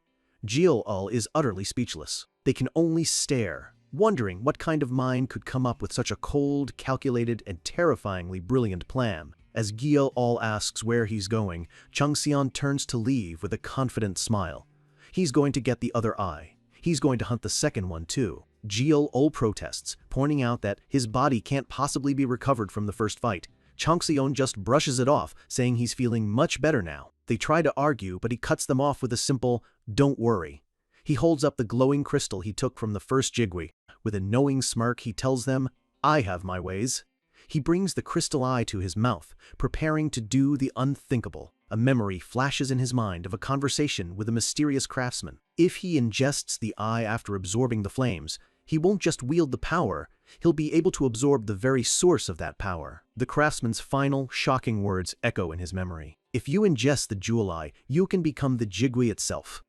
Gyo-ul is utterly speechless. They can only stare, wondering what kind of mind could come up with such a cold, calculated, and terrifyingly brilliant plan. As Gyo-ul asks where he's going, Chang Xian turns to leave with a confident smile. He's going to get the other eye. He's going to hunt the second one too. Gyo-ul protests, pointing out that his body can't possibly be recovered from the first fight. Chang Xian just brushes it off, saying he's feeling much better now. They try to argue, but he cuts them off with a simple, "Don't worry." He holds up the glowing crystal he took from the first Jigui. With a knowing smirk, he tells them, "I have my ways." He brings the crystal eye to his mouth, preparing to do the unthinkable. A memory flashes in his mind of a conversation with a mysterious craftsman. If he ingests the eye after absorbing the flames, he won't just wield the power, he'll be able to absorb the very source of that power. The craftsman's final, shocking words echo in his memory. If you ingest the jewel eye, you can become the Jigui itself.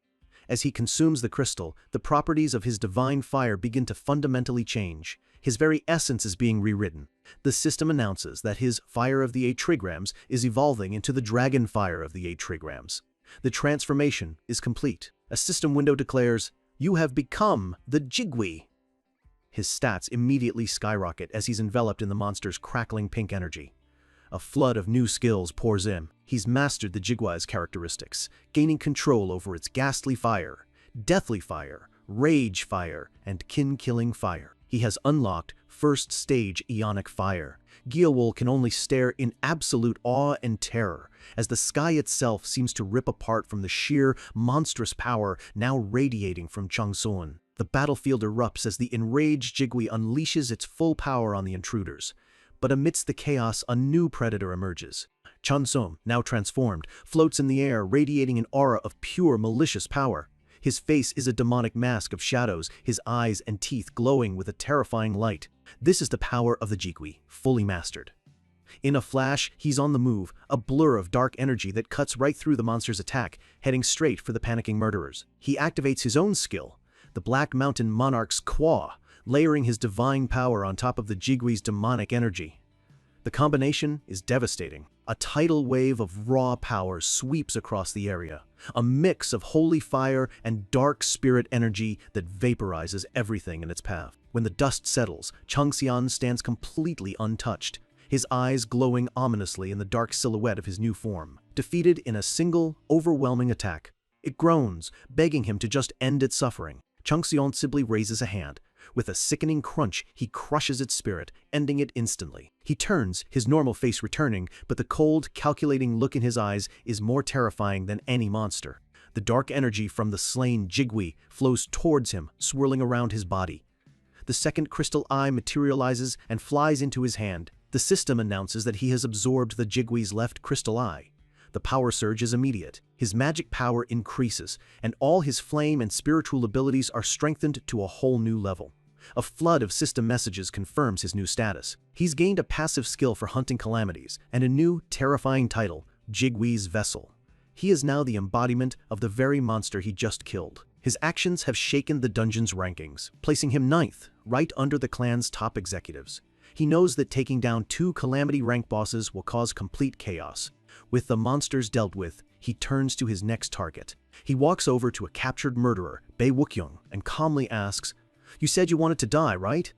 As he consumes the crystal, the properties of his divine fire begin to fundamentally change. His very essence is being rewritten. The system announces that his fire of the 8 trigrams is evolving into the dragon fire of the 8 trigrams. The transformation is complete. A system window declares, "You have become the Jigui." His stats immediately skyrocket as he's enveloped in the monster's crackling pink energy. A flood of new skills pours in. He's mastered the Jigui's characteristics, gaining control over its ghastly fire, deathly fire, rage fire, and kin-killing fire. He has unlocked first stage Ionic fire. Gyowol can only stare in absolute awe and terror, as the sky itself seems to rip apart from the sheer, monstrous power now radiating from Changsun. The battlefield erupts as the enraged Jigui unleashes its full power on the intruders. But amidst the chaos, a new predator emerges. Changsun, now transformed, floats in the air, radiating an aura of pure, malicious power. His face is a demonic mask of shadows, his eyes and teeth glowing with a terrifying light. This is the power of the Jigui, fully mastered. In a flash, he's on the move, a blur of dark energy that cuts right through the monster's attack, heading straight for the panicking murderers. He activates his own skill, the Black Mountain Monarch's Qua, layering his divine power on top of the Jigui's demonic energy. The combination is devastating. A tidal wave of raw power sweeps across the area, a mix of holy fire and dark spirit energy that vaporizes everything in its path. When the dust settles, Changxian stands completely untouched, his eyes glowing ominously in the dark silhouette of his new form. Defeated in a single, overwhelming attack, it groans, begging him to just end its suffering. Changxian simply raises a hand. With a sickening crunch, he crushes its spirit, ending it instantly. He turns, his normal face returning, but the cold, calculating look in his eyes is more terrifying than any monster. The dark energy from the slain Jigui flows towards him, swirling around his body. The second crystal eye materializes and flies into his hand. The system announces that he has absorbed the Jigui's left crystal eye. The power surge is immediate. His magic power increases, and all his flame and spiritual abilities are strengthened to a whole new level. A flood of system messages confirms his new status. He's gained a passive skill for hunting calamities, and a new, terrifying title, Jigui's Vessel. He is now the embodiment of the very monster he just killed. His actions have shaken the dungeon's rankings, placing him 9th, right under the clan's top executives. He knows that taking down 2 calamity rank bosses will cause complete chaos. With the monsters dealt with, he turns to his next target. He walks over to a captured murderer, Bei Wukyung, and calmly asks, "You said you wanted to die, right?"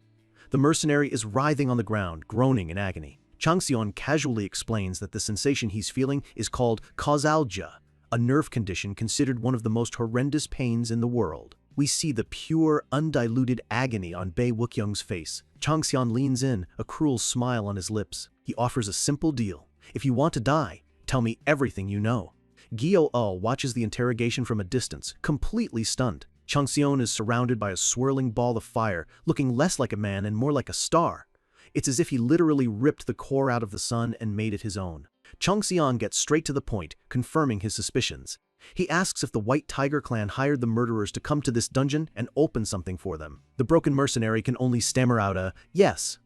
The mercenary is writhing on the ground, groaning in agony. Changxian casually explains that the sensation he's feeling is called causalgia, a nerve condition considered one of the most horrendous pains in the world. We see the pure, undiluted agony on Bei Wukyung's face. Changxian leans in, a cruel smile on his lips. He offers a simple deal. "If you want to die, tell me everything you know." Gyowol watches the interrogation from a distance, completely stunned. Changxian is surrounded by a swirling ball of fire, looking less like a man and more like a star. It's as if he literally ripped the core out of the sun and made it his own. Changxian gets straight to the point, confirming his suspicions. He asks if the White Tiger clan hired the murderers to come to this dungeon and open something for them. The broken mercenary can only stammer out a yes.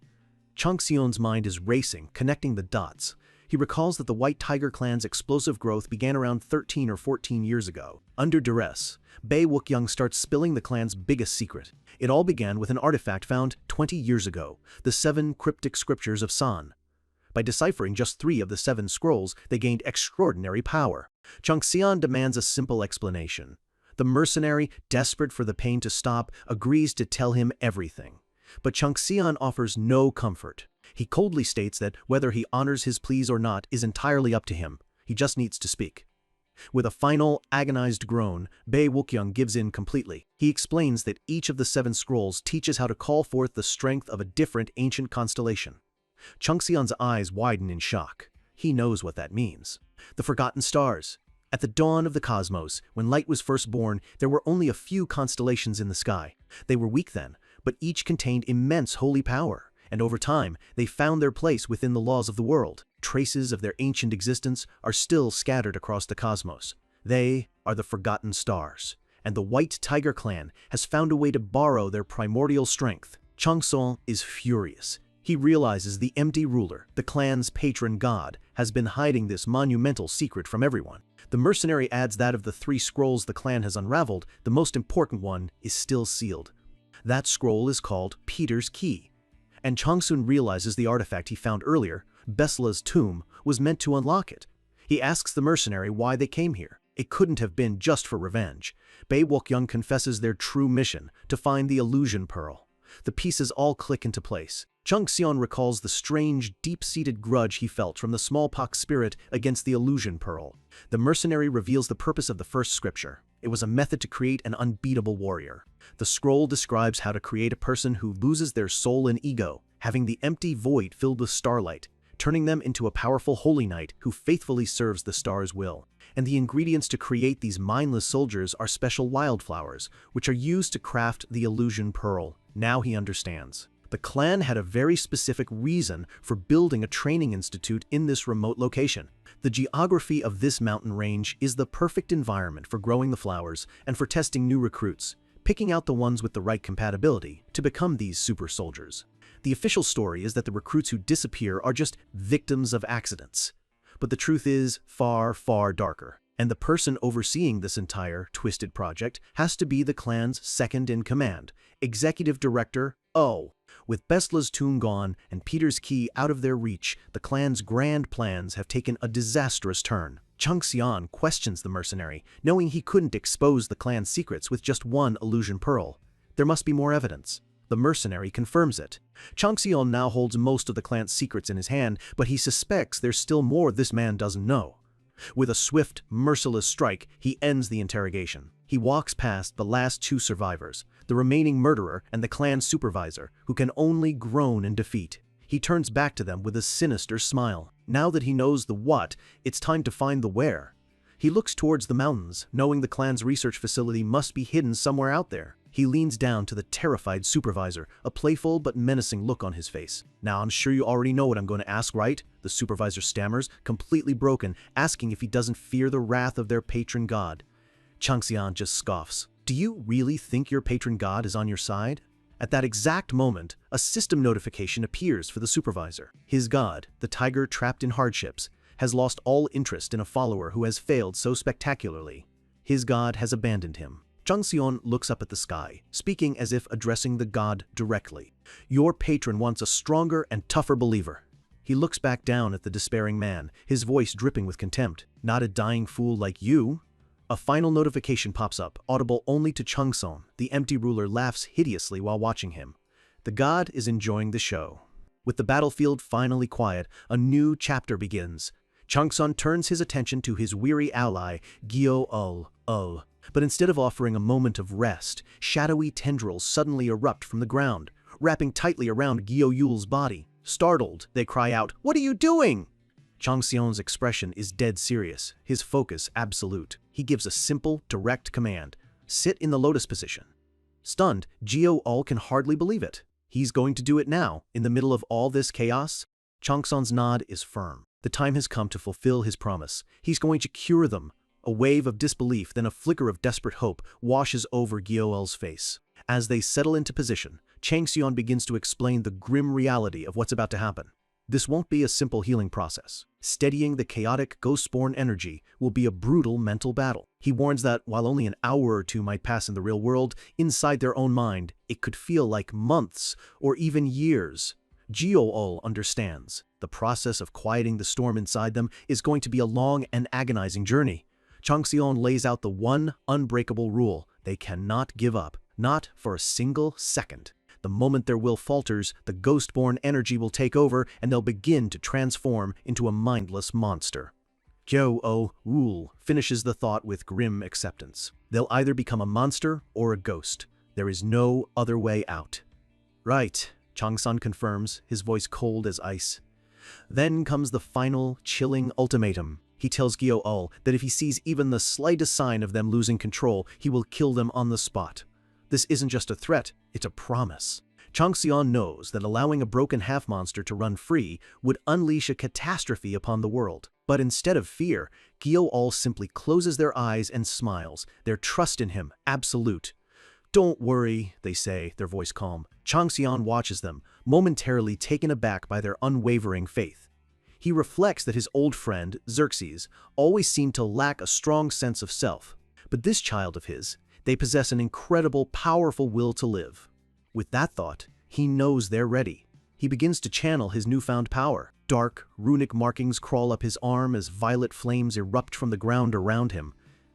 Changxian's mind is racing, connecting the dots. He recalls that the White Tiger clan's explosive growth began around 13 or 14 years ago. Under duress, Bei Wukyung starts spilling the clan's biggest secret. It all began with an artifact found 20 years ago, the 7 cryptic scriptures of San. By deciphering just 3 of the 7 scrolls, they gained extraordinary power. Changxian demands a simple explanation. The mercenary, desperate for the pain to stop, agrees to tell him everything. But Changxian offers no comfort. He coldly states that whether he honors his pleas or not is entirely up to him. He just needs to speak. With a final, agonized groan, Bei Wukyung gives in completely. He explains that each of the 7 scrolls teaches how to call forth the strength of a different ancient constellation. Changxian's eyes widen in shock. He knows what that means. The Forgotten Stars. At the dawn of the cosmos, when light was first born, there were only a few constellations in the sky. They were weak then, but each contained immense holy power, and over time, they found their place within the laws of the world. Traces of their ancient existence are still scattered across the cosmos. They are the Forgotten Stars, and the White Tiger clan has found a way to borrow their primordial strength. Changxian is furious. He realizes the empty ruler, the clan's patron god, has been hiding this monumental secret from everyone. The mercenary adds that of the 3 scrolls the clan has unraveled, the most important one is still sealed. That scroll is called Peter's Key. And Changxian realizes the artifact he found earlier, Besla's tomb, was meant to unlock it. He asks the mercenary why they came here. It couldn't have been just for revenge. Bei Wukyung confesses their true mission, to find the illusion pearl. The pieces all click into place. Changxian recalls the strange, deep-seated grudge he felt from the smallpox spirit against the illusion pearl. The mercenary reveals the purpose of the first scripture. It was a method to create an unbeatable warrior. The scroll describes how to create a person who loses their soul and ego, having the empty void filled with starlight, turning them into a powerful holy knight who faithfully serves the star's will. And the ingredients to create these mindless soldiers are special wildflowers, which are used to craft the illusion pearl. Now he understands. The clan had a very specific reason for building a training institute in this remote location. The geography of this mountain range is the perfect environment for growing the flowers and for testing new recruits, picking out the ones with the right compatibility to become these super soldiers. The official story is that the recruits who disappear are just victims of accidents. But the truth is far, far darker. And the person overseeing this entire twisted project has to be the clan's second-in-command, Executive Director O. With Bestla's tomb gone and Peter's key out of their reach, the clan's grand plans have taken a disastrous turn. Chung Xian questions the mercenary, knowing he couldn't expose the clan's secrets with just one illusion pearl. There must be more evidence. The mercenary confirms it. Chung Xian now holds most of the clan's secrets in his hand, but he suspects there's still more this man doesn't know. With a swift, merciless strike, he ends the interrogation. He walks past the last two survivors, the remaining murderer and the clan supervisor, who can only groan in defeat. He turns back to them with a sinister smile. Now that he knows the what, it's time to find the where. He looks towards the mountains, knowing the clan's research facility must be hidden somewhere out there. He leans down to the terrified supervisor, a playful but menacing look on his face. "Now I'm sure you already know what I'm going to ask, right?" The supervisor stammers, completely broken, asking if he doesn't fear the wrath of their patron god. Chung Xian just scoffs. "Do you really think your patron god is on your side?" At that exact moment, a system notification appears for the supervisor. His god, the tiger trapped in hardships, has lost all interest in a follower who has failed so spectacularly. His god has abandoned him. Chung Xian looks up at the sky, speaking as if addressing the god directly. "Your patron wants a stronger and tougher believer." He looks back down at the despairing man, his voice dripping with contempt. "Not a dying fool like you." A final notification pops up, audible only to Chung Xian. The empty ruler laughs hideously while watching him. The god is enjoying the show. With the battlefield finally quiet, a new chapter begins. Chung Xian turns his attention to his weary ally, Gyo-ul. But instead of offering a moment of rest, shadowy tendrils suddenly erupt from the ground, wrapping tightly around Gyo-ul's body. Startled, they cry out, "What are you doing?" Chung Xian's expression is dead serious, his focus absolute. He gives a simple, direct command: "Sit in the lotus position." Stunned, Gyo-ul can hardly believe it. He's going to do it now, in the middle of all this chaos? Chung Xian's nod is firm. The time has come to fulfill his promise. He's going to cure them. A wave of disbelief, then a flicker of desperate hope washes over Gyo-ul's face. As they settle into position, Chung Xian begins to explain the grim reality of what's about to happen. This won't be a simple healing process. Steadying the chaotic, ghost-born energy will be a brutal mental battle. He warns that while only an hour or two might pass in the real world, inside their own mind, it could feel like months or even years. Gyo-ul understands. The process of quieting the storm inside them is going to be a long and agonizing journey. Chung Xian lays out the one unbreakable rule: they cannot give up, not for a single second. The moment their will falters, the ghost-born energy will take over and they'll begin to transform into a mindless monster. Gyo-ul finishes the thought with grim acceptance. They'll either become a monster or a ghost. There is no other way out. "Right," Chung Xian confirms, his voice cold as ice. Then comes the final, chilling ultimatum. He tells Gyo-ul that if he sees even the slightest sign of them losing control, he will kill them on the spot. This isn't just a threat, it's a promise. Chung Xian knows that allowing a broken half-monster to run free would unleash a catastrophe upon the world. But instead of fear, Gyo-ul simply closes their eyes and smiles, their trust in him absolute. "Don't worry," they say, their voice calm. Chung Xian watches them, momentarily taken aback by their unwavering faith. He reflects that his old friend, Xerxes, always seemed to lack a strong sense of self. But this child of his, they possess an incredible, powerful will to live. With that thought, he knows they're ready. He begins to channel his newfound power. Dark, runic markings crawl up his arm as violet flames erupt from the ground around him.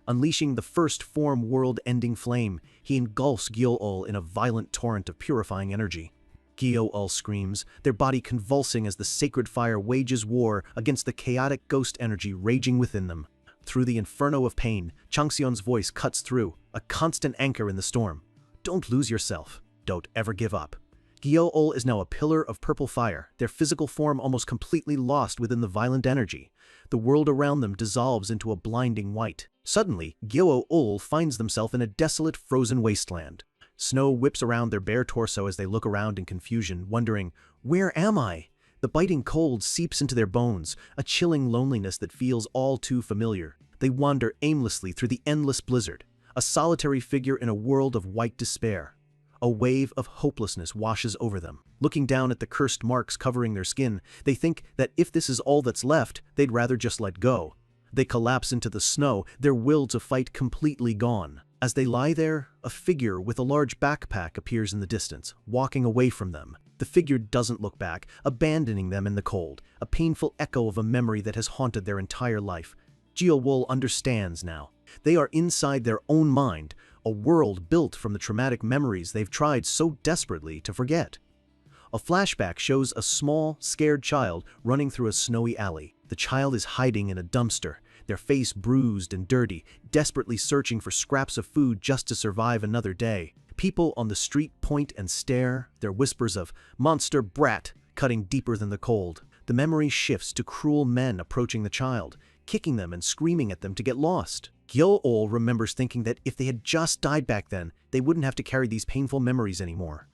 Unleashing the first form world-ending flame, he engulfs Gyo-ul in a violent torrent of purifying energy. Gyo-ul screams, their body convulsing as the sacred fire wages war against the chaotic ghost energy raging within them. Through the inferno of pain, Changxian's voice cuts through, a constant anchor in the storm. Don't lose yourself. Don't ever give up. Gyo-ol is now a pillar of purple fire, their physical form almost completely lost within the violent energy. The world around them dissolves into a blinding white. Suddenly, Gyo-ol finds themselves in a desolate, frozen wasteland. Snow whips around their bare torso as they look around in confusion, wondering, "Where am I?" The biting cold seeps into their bones, a chilling loneliness that feels all too familiar. They wander aimlessly through the endless blizzard, a solitary figure in a world of white despair. A wave of hopelessness washes over them. Looking down at the cursed marks covering their skin, they think that if this is all that's left, they'd rather just let go. They collapse into the snow, their will to fight completely gone. As they lie there, a figure with a large backpack appears in the distance, walking away from them. The figure doesn't look back, abandoning them in the cold, a painful echo of a memory that has haunted their entire life. Gyo-ol understands now. They are inside their own mind, a world built from the traumatic memories they've tried so desperately to forget. A flashback shows a small, scared child running through a snowy alley. The child is hiding in a dumpster, their face bruised and dirty, desperately searching for scraps of food just to survive another day. People on the street point and stare, their whispers of "monster brat" cutting deeper than the cold. The memory shifts to cruel men approaching the child, kicking them and screaming at them to get lost. Gyo-ol remembers thinking that if they had just died back then, they wouldn't have to carry these painful memories anymore.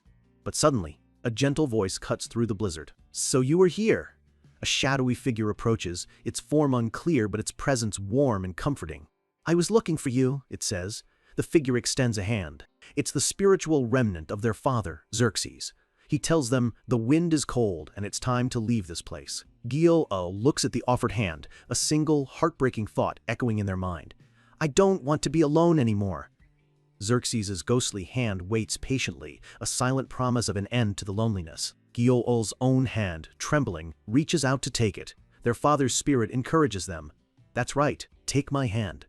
But suddenly, a gentle voice cuts through the blizzard. "So you were here." A shadowy figure approaches, its form unclear but its presence warm and comforting. "I was looking for you," it says. The figure extends a hand. It's the spiritual remnant of their father, Xerxes. He tells them the wind is cold and it's time to leave this place. Gyo-ol looks at the offered hand, a single, heartbreaking thought echoing in their mind. "I don't want to be alone anymore." Xerxes' ghostly hand waits patiently, a silent promise of an end to the loneliness. Gyo-ol's own hand, trembling, reaches out to take it. Their father's spirit encourages them. "That's right, take my hand."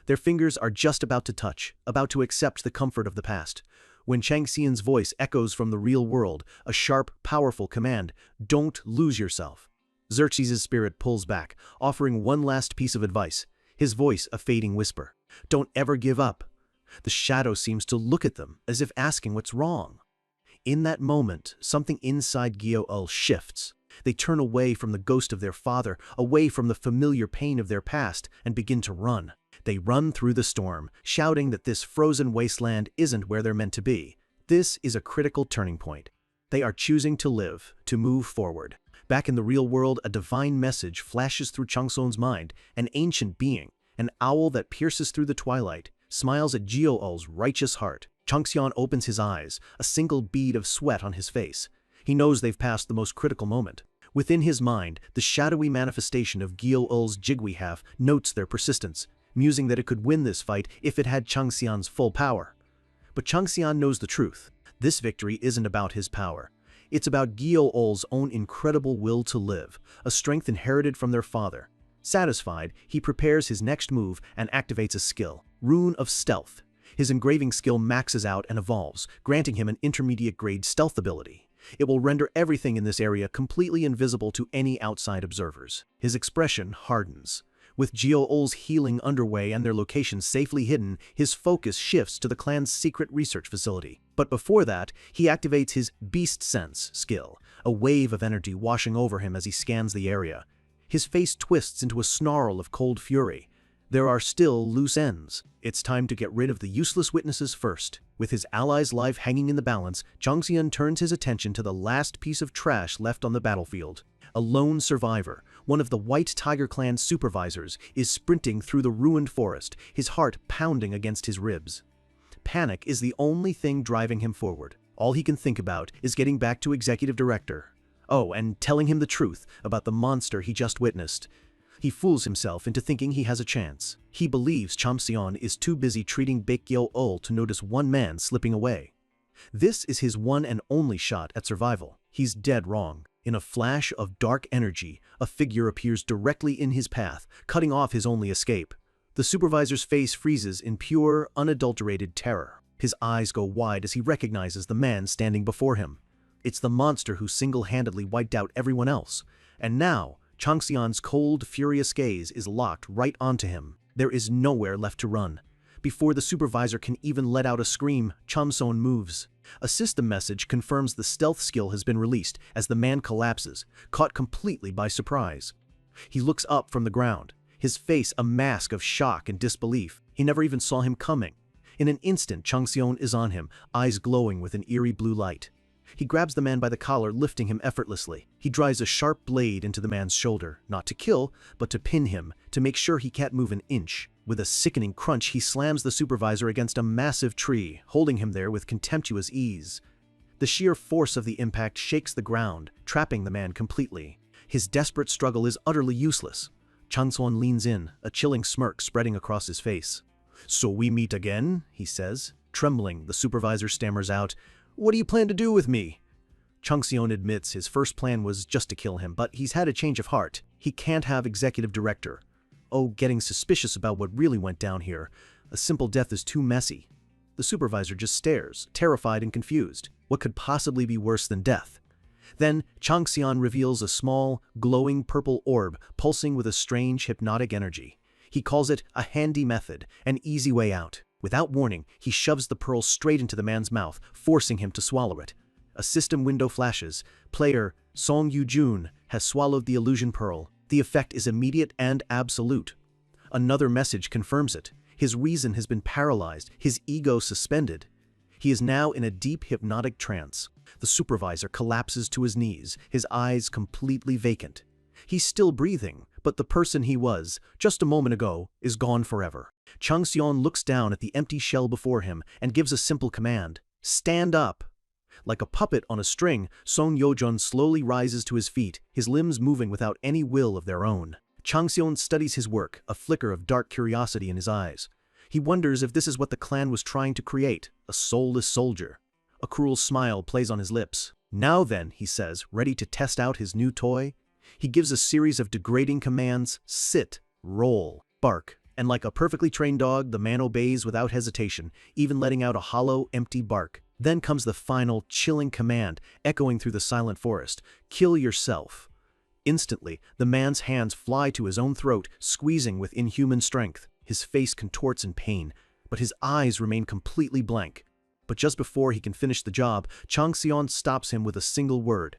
Their fingers are just about to touch, about to accept the comfort of the past. When Changxian's voice echoes from the real world, a sharp, powerful command, "Don't lose yourself." Xerxes' spirit pulls back, offering one last piece of advice, his voice a fading whisper. "Don't ever give up." The shadow seems to look at them, as if asking what's wrong. In that moment, something inside Gyo-ol shifts. They turn away from the ghost of their father, away from the familiar pain of their past, and begin to run. They run through the storm, shouting that this frozen wasteland isn't where they're meant to be. This is a critical turning point. They are choosing to live, to move forward. Back in the real world, a divine message flashes through Changxian's mind, an ancient being, an owl that pierces through the twilight, smiles at Gyo-ol's righteous heart. Changxian opens his eyes, a single bead of sweat on his face. He knows they've passed the most critical moment. Within his mind, the shadowy manifestation of Gyo-ol's Jigwe-half notes their persistence, musing that it could win this fight if it had Changxian's full power. But Changxian knows the truth. This victory isn't about his power. It's about Gyo-ol's own incredible will to live, a strength inherited from their father. Satisfied, he prepares his next move and activates a skill, Rune of Stealth. His engraving skill maxes out and evolves, granting him an intermediate-grade stealth ability. It will render everything in this area completely invisible to any outside observers. His expression hardens. With Gyo-ol's healing underway and their location safely hidden, his focus shifts to the clan's secret research facility. But before that, he activates his Beast Sense skill, a wave of energy washing over him as he scans the area. His face twists into a snarl of cold fury. There are still loose ends. It's time to get rid of the useless witnesses first. With his allies' life hanging in the balance, Changxian turns his attention to the last piece of trash left on the battlefield. A lone survivor, one of the White Tiger Clan's supervisors, is sprinting through the ruined forest, his heart pounding against his ribs. Panic is the only thing driving him forward. All he can think about is getting back to Executive Director. Oh, and telling him the truth about the monster he just witnessed. He fools himself into thinking he has a chance. He believes Changxian is too busy treating Gyo-ol to notice one man slipping away. This is his one and only shot at survival. He's dead wrong. In a flash of dark energy, a figure appears directly in his path, cutting off his only escape. The supervisor's face freezes in pure, unadulterated terror. His eyes go wide as he recognizes the man standing before him. It's the monster who single-handedly wiped out everyone else. And now, Changxian's cold, furious gaze is locked right onto him. There is nowhere left to run. Before the supervisor can even let out a scream, Changson moves. A system message confirms the stealth skill has been released as the man collapses, caught completely by surprise. He looks up from the ground, his face a mask of shock and disbelief. He never even saw him coming. In an instant, Changxion is on him, eyes glowing with an eerie blue light. He grabs the man by the collar, lifting him effortlessly. He drives a sharp blade into the man's shoulder, not to kill, but to pin him, to make sure he can't move an inch. With a sickening crunch, he slams the supervisor against a massive tree, holding him there with contemptuous ease. The sheer force of the impact shakes the ground, trapping the man completely. His desperate struggle is utterly useless. Changson leans in, a chilling smirk spreading across his face. "So we meet again?" he says. Trembling, the supervisor stammers out, "What do you plan to do with me?" Changxion admits his first plan was just to kill him, but he's had a change of heart. He can't have executive director. Oh, getting suspicious about what really went down here. A simple death is too messy. The supervisor just stares, terrified and confused. What could possibly be worse than death? Then Changxion reveals a small, glowing purple orb pulsing with a strange hypnotic energy. He calls it a handy method, an easy way out. Without warning, he shoves the pearl straight into the man's mouth, forcing him to swallow it. A system window flashes. Player Song Yu-jun has swallowed the illusion pearl. The effect is immediate and absolute. Another message confirms it. His reason has been paralyzed, his ego suspended. He is now in a deep hypnotic trance. The supervisor collapses to his knees, his eyes completely vacant. He's still breathing, but the person he was, just a moment ago, is gone forever. Changxion looks down at the empty shell before him and gives a simple command: "Stand up!" Like a puppet on a string, Song Yojun slowly rises to his feet, his limbs moving without any will of their own. Changxion studies his work, a flicker of dark curiosity in his eyes. He wonders if this is what the clan was trying to create, a soulless soldier. A cruel smile plays on his lips. "Now then," he says, ready to test out his new toy. He gives a series of degrading commands: sit, roll, bark, and like a perfectly trained dog, the man obeys without hesitation, even letting out a hollow, empty bark. Then comes the final, chilling command, echoing through the silent forest: kill yourself. Instantly, the man's hands fly to his own throat, squeezing with inhuman strength. His face contorts in pain, but his eyes remain completely blank. But just before he can finish the job, Changxion stops him with a single word: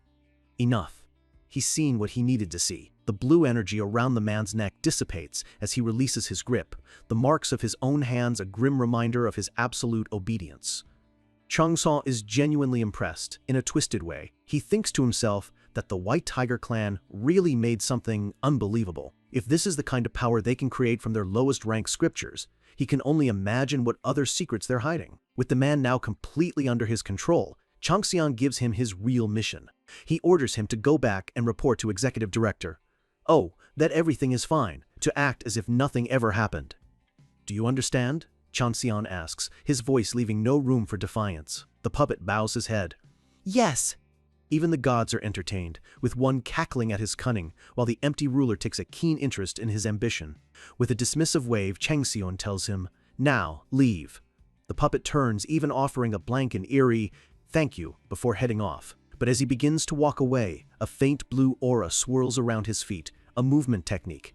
enough. He's seen what he needed to see. The blue energy around the man's neck dissipates as he releases his grip, the marks of his own hands a grim reminder of his absolute obedience. Changxion is genuinely impressed, in a twisted way. He thinks to himself that the White Tiger clan really made something unbelievable. If this is the kind of power they can create from their lowest rank scriptures, he can only imagine what other secrets they're hiding. With the man now completely under his control, Changxion gives him his real mission. He orders him to go back and report to Executive Director. Oh, that everything is fine, to act as if nothing ever happened. "Do you understand?" Changxion asks, his voice leaving no room for defiance. The puppet bows his head. "Yes." Even the gods are entertained, with one cackling at his cunning, while the empty ruler takes a keen interest in his ambition. With a dismissive wave, Changxion tells him, "Now, leave." The puppet turns, even offering a blank and eerie "thank you" before heading off. But as he begins to walk away, a faint blue aura swirls around his feet, a movement technique.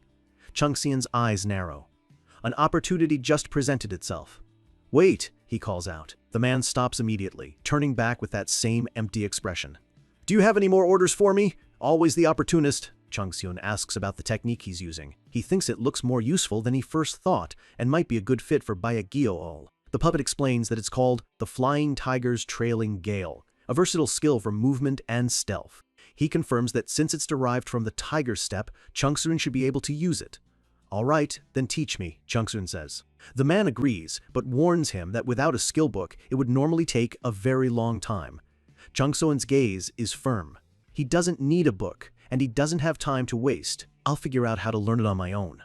Changxion's eyes narrow. An opportunity just presented itself. "Wait," he calls out. The man stops immediately, turning back with that same empty expression. "Do you have any more orders for me? Always the opportunist." Changxion asks about the technique he's using. He thinks it looks more useful than he first thought, and might be a good fit for Bayagyo-ol. The puppet explains that it's called the Flying Tiger's Trailing Gale, a versatile skill for movement and stealth. He confirms that since it's derived from the tiger's step, Changxion should be able to use it. "All right, then teach me," Changxion says. The man agrees, but warns him that without a skill book, it would normally take a very long time. Changxion's gaze is firm. He doesn't need a book, and he doesn't have time to waste. "I'll figure out how to learn it on my own."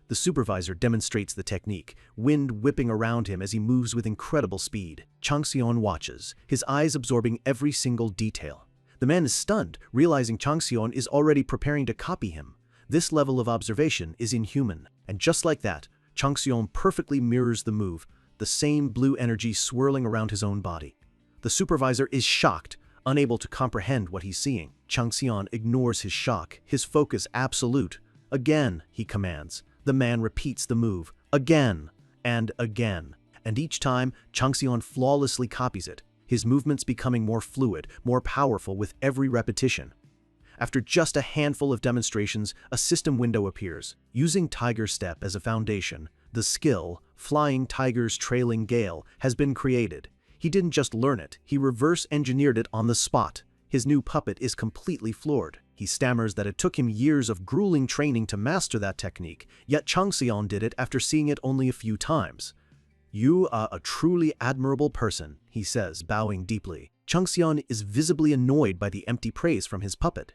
The supervisor demonstrates the technique, wind whipping around him as he moves with incredible speed. Changxion watches, his eyes absorbing every single detail. The man is stunned, realizing Changxion is already preparing to copy him. This level of observation is inhuman. And just like that, Changxion perfectly mirrors the move, the same blue energy swirling around his own body. The supervisor is shocked, unable to comprehend what he's seeing. Changxion ignores his shock, his focus absolute. "Again," he commands. The man repeats the move, again and again, and each time Changxian flawlessly copies it, his movements becoming more fluid, more powerful with every repetition. After just a handful of demonstrations, a system window appears. Using Tiger Step as a foundation, the skill, Flying Tiger's Trailing Gale, has been created. He didn't just learn it, he reverse-engineered it on the spot. His new puppet is completely floored. He stammers that it took him years of grueling training to master that technique, yet Changxian did it after seeing it only a few times. "You are a truly admirable person," he says, bowing deeply. Changxian is visibly annoyed by the empty praise from his puppet.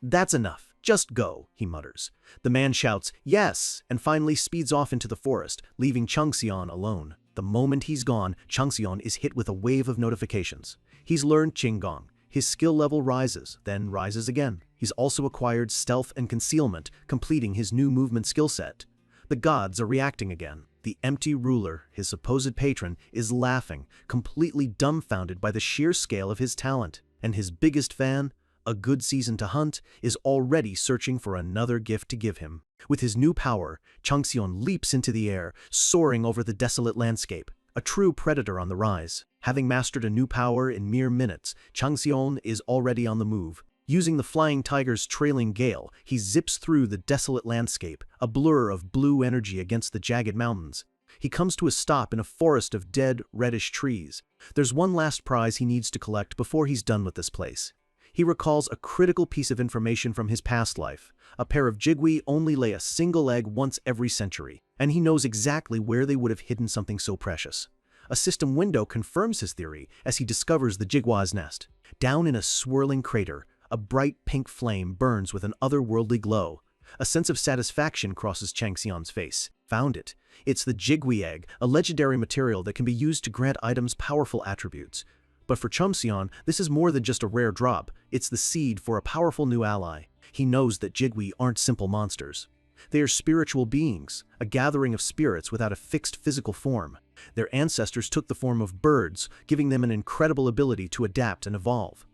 "That's enough. Just go," he mutters. The man shouts, "Yes," and finally speeds off into the forest, leaving Changxian alone. The moment he's gone, Changxian is hit with a wave of notifications. He's learned Qinggong. His skill level rises, then rises again. He's also acquired stealth and concealment, completing his new movement skill set. The gods are reacting again. The empty ruler, his supposed patron, is laughing, completely dumbfounded by the sheer scale of his talent. And his biggest fan, a good season to hunt, is already searching for another gift to give him. With his new power, Changxian leaps into the air, soaring over the desolate landscape, a true predator on the rise. Having mastered a new power in mere minutes, Changxian is already on the move. Using the Flying Tiger's Trailing Gale, he zips through the desolate landscape, a blur of blue energy against the jagged mountains. He comes to a stop in a forest of dead, reddish trees. There's one last prize he needs to collect before he's done with this place. He recalls a critical piece of information from his past life. A pair of jigui only lay a single egg once every century, and he knows exactly where they would have hidden something so precious. A system window confirms his theory as he discovers the jigua's nest. Down in a swirling crater, a bright pink flame burns with an otherworldly glow. A sense of satisfaction crosses Changxian's face. Found it. It's the jigui egg, a legendary material that can be used to grant items powerful attributes. But for Changxian, this is more than just a rare drop. It's the seed for a powerful new ally. He knows that jigui aren't simple monsters. They are spiritual beings, a gathering of spirits without a fixed physical form. Their ancestors took the form of birds, giving them an incredible ability to adapt and evolve.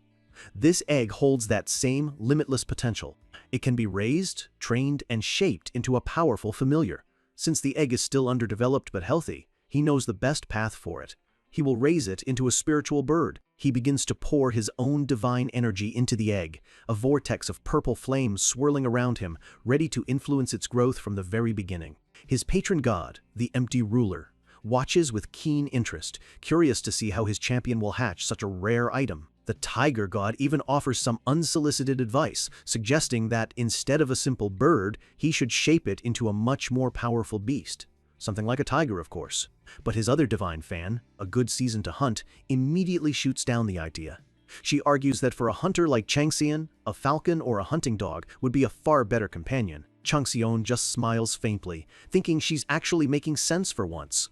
This egg holds that same limitless potential. It can be raised, trained, and shaped into a powerful familiar. Since the egg is still underdeveloped but healthy, he knows the best path for it. He will raise it into a spiritual bird. He begins to pour his own divine energy into the egg, a vortex of purple flames swirling around him, ready to influence its growth from the very beginning. His patron god, the empty ruler, watches with keen interest, curious to see how his champion will hatch such a rare item. The tiger god even offers some unsolicited advice, suggesting that instead of a simple bird, he should shape it into a much more powerful beast. Something like a tiger, of course. But his other divine fan, a good season to hunt, immediately shoots down the idea. She argues that for a hunter like Changxian, a falcon or a hunting dog would be a far better companion. Changxian just smiles faintly, thinking she's actually making sense for once.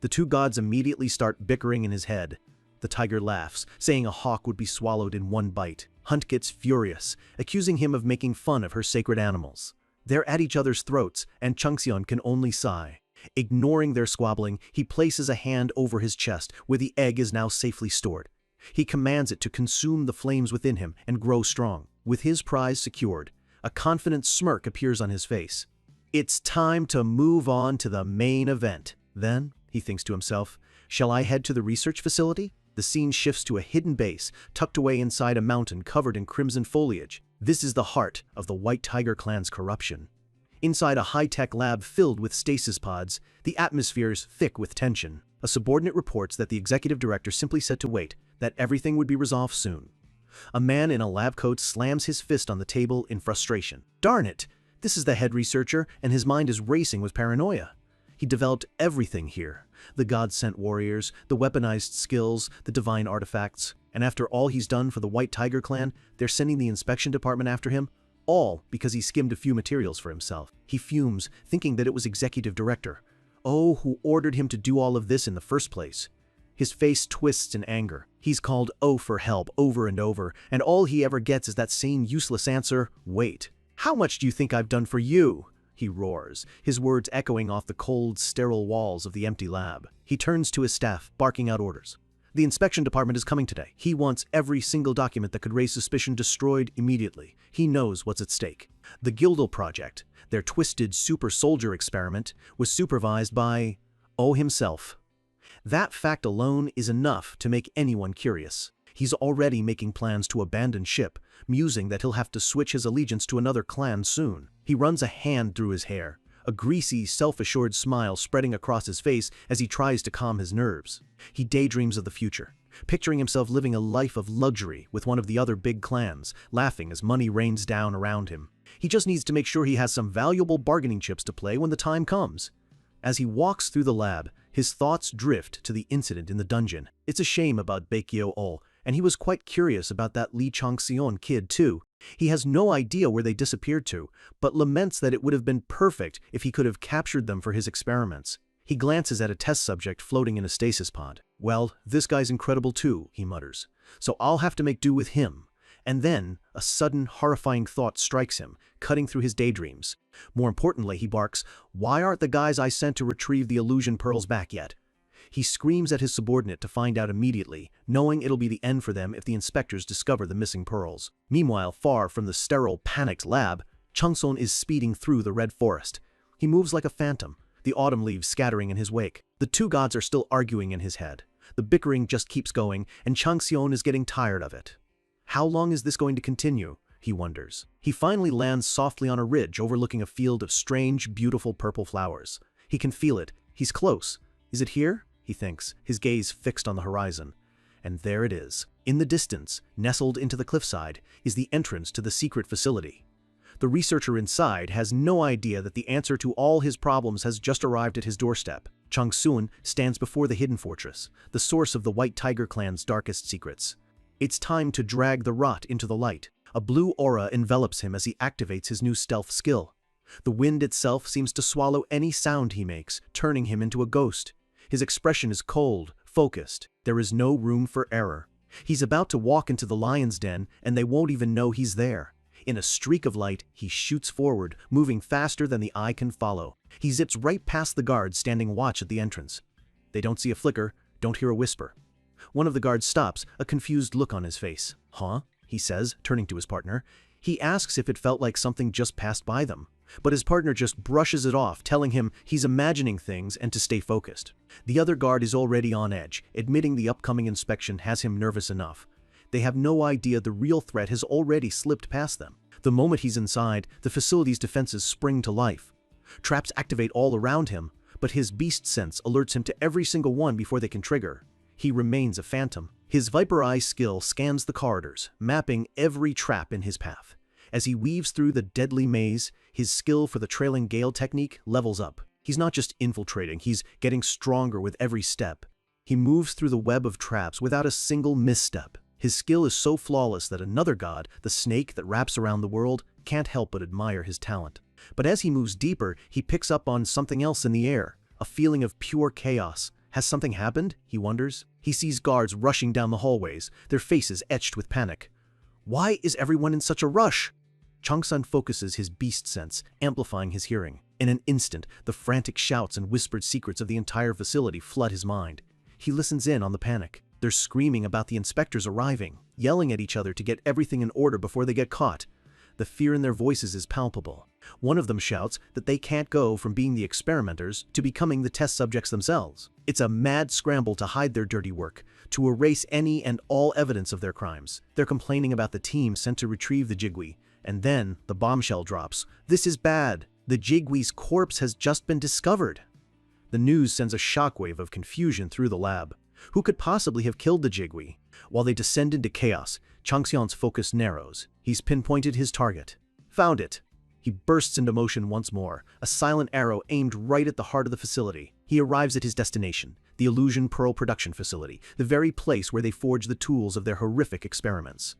The two gods immediately start bickering in his head. The tiger laughs, saying a hawk would be swallowed in one bite. Hunt gets furious, accusing him of making fun of her sacred animals. They're at each other's throats, and Changxian can only sigh. Ignoring their squabbling, he places a hand over his chest, where the egg is now safely stored. He commands it to consume the flames within him and grow strong. With his prize secured, a confident smirk appears on his face. It's time to move on to the main event. Then, he thinks to himself, shall I head to the research facility? The scene shifts to a hidden base, tucked away inside a mountain covered in crimson foliage. This is the heart of the White Tiger clan's corruption. Inside a high-tech lab filled with stasis pods, the atmosphere is thick with tension. A subordinate reports that the executive director simply said to wait, that everything would be resolved soon. A man in a lab coat slams his fist on the table in frustration. Darn it! This is the head researcher, and his mind is racing with paranoia. He developed everything here. The God-sent warriors, the weaponized skills, the divine artifacts. And after all he's done for the White Tiger clan, they're sending the inspection department after him? All because he skimmed a few materials for himself. He fumes, thinking that it was executive director. Oh, who ordered him to do all of this in the first place? His face twists in anger. He's called "oh" for help over and over, and all he ever gets is that same useless answer, wait. How much do you think I've done for you? He roars, his words echoing off the cold, sterile walls of the empty lab. He turns to his staff, barking out orders. The inspection department is coming today. He wants every single document that could raise suspicion destroyed immediately. He knows what's at stake. The Gildal project. Their twisted super soldier experiment was supervised by O himself. That fact alone is enough to make anyone curious. He's already making plans to abandon ship, musing that he'll have to switch his allegiance to another clan soon. He runs a hand through his hair, a greasy, self-assured smile spreading across his face as he tries to calm his nerves. He daydreams of the future, picturing himself living a life of luxury with one of the other big clans, laughing as money rains down around him. He just needs to make sure he has some valuable bargaining chips to play when the time comes. As he walks through the lab, his thoughts drift to the incident in the dungeon. It's a shame about Baekgyo-ul, and he was quite curious about that Lee Chang-seon kid too. He has no idea where they disappeared to, but laments that it would have been perfect if he could have captured them for his experiments. He glances at a test subject floating in a stasis pod. Well, this guy's incredible too, he mutters, so I'll have to make do with him. And then, a sudden, horrifying thought strikes him, cutting through his daydreams. More importantly, he barks, "Why aren't the guys I sent to retrieve the illusion pearls back yet?" He screams at his subordinate to find out immediately, knowing it'll be the end for them if the inspectors discover the missing pearls. Meanwhile, far from the sterile, panicked lab, Changson is speeding through the red forest. He moves like a phantom, the autumn leaves scattering in his wake. The two gods are still arguing in his head. The bickering just keeps going, and Changseon is getting tired of it. How long is this going to continue? He wonders. He finally lands softly on a ridge overlooking a field of strange, beautiful purple flowers. He can feel it. He's close. Is it here? He thinks, his gaze fixed on the horizon. And there it is. In the distance, nestled into the cliffside, is the entrance to the secret facility. The researcher inside has no idea that the answer to all his problems has just arrived at his doorstep. Changsun stands before the hidden fortress, the source of the White Tiger clan's darkest secrets. It's time to drag the rot into the light. A blue aura envelops him as he activates his new stealth skill. The wind itself seems to swallow any sound he makes, turning him into a ghost. His expression is cold, focused. There is no room for error. He's about to walk into the lion's den, and they won't even know he's there. In a streak of light, he shoots forward, moving faster than the eye can follow. He zips right past the guards standing watch at the entrance. They don't see a flicker, don't hear a whisper. One of the guards stops, a confused look on his face. "Huh?" he says, turning to his partner. He asks if it felt like something just passed by them. But his partner just brushes it off, telling him he's imagining things and to stay focused. The other guard is already on edge, admitting the upcoming inspection has him nervous enough. They have no idea the real threat has already slipped past them. The moment he's inside, the facility's defenses spring to life. Traps activate all around him, but his beast sense alerts him to every single one before they can trigger. He remains a phantom. His Viper Eye skill scans the corridors, mapping every trap in his path. As he weaves through the deadly maze, his skill for the trailing gale technique levels up. He's not just infiltrating, he's getting stronger with every step. He moves through the web of traps without a single misstep. His skill is so flawless that another god, the snake that wraps around the world, can't help but admire his talent. But as he moves deeper, he picks up on something else in the air, a feeling of pure chaos. Has something happened? He wonders. He sees guards rushing down the hallways, their faces etched with panic. Why is everyone in such a rush? Changsun focuses his beast sense, amplifying his hearing. In an instant, the frantic shouts and whispered secrets of the entire facility flood his mind. He listens in on the panic. They're screaming about the inspectors arriving, yelling at each other to get everything in order before they get caught. The fear in their voices is palpable. One of them shouts that they can't go from being the experimenters to becoming the test subjects themselves. It's a mad scramble to hide their dirty work, to erase any and all evidence of their crimes. They're complaining about the team sent to retrieve the Jigui. And then, the bombshell drops. This is bad. The Jigui's corpse has just been discovered. The news sends a shockwave of confusion through the lab. Who could possibly have killed the Jigui? While they descend into chaos, Changseon's focus narrows. He's pinpointed his target. Found it. He bursts into motion once more, a silent arrow aimed right at the heart of the facility. He arrives at his destination, the Illusion Pearl Production Facility, the very place where they forge the tools of their horrific experiments.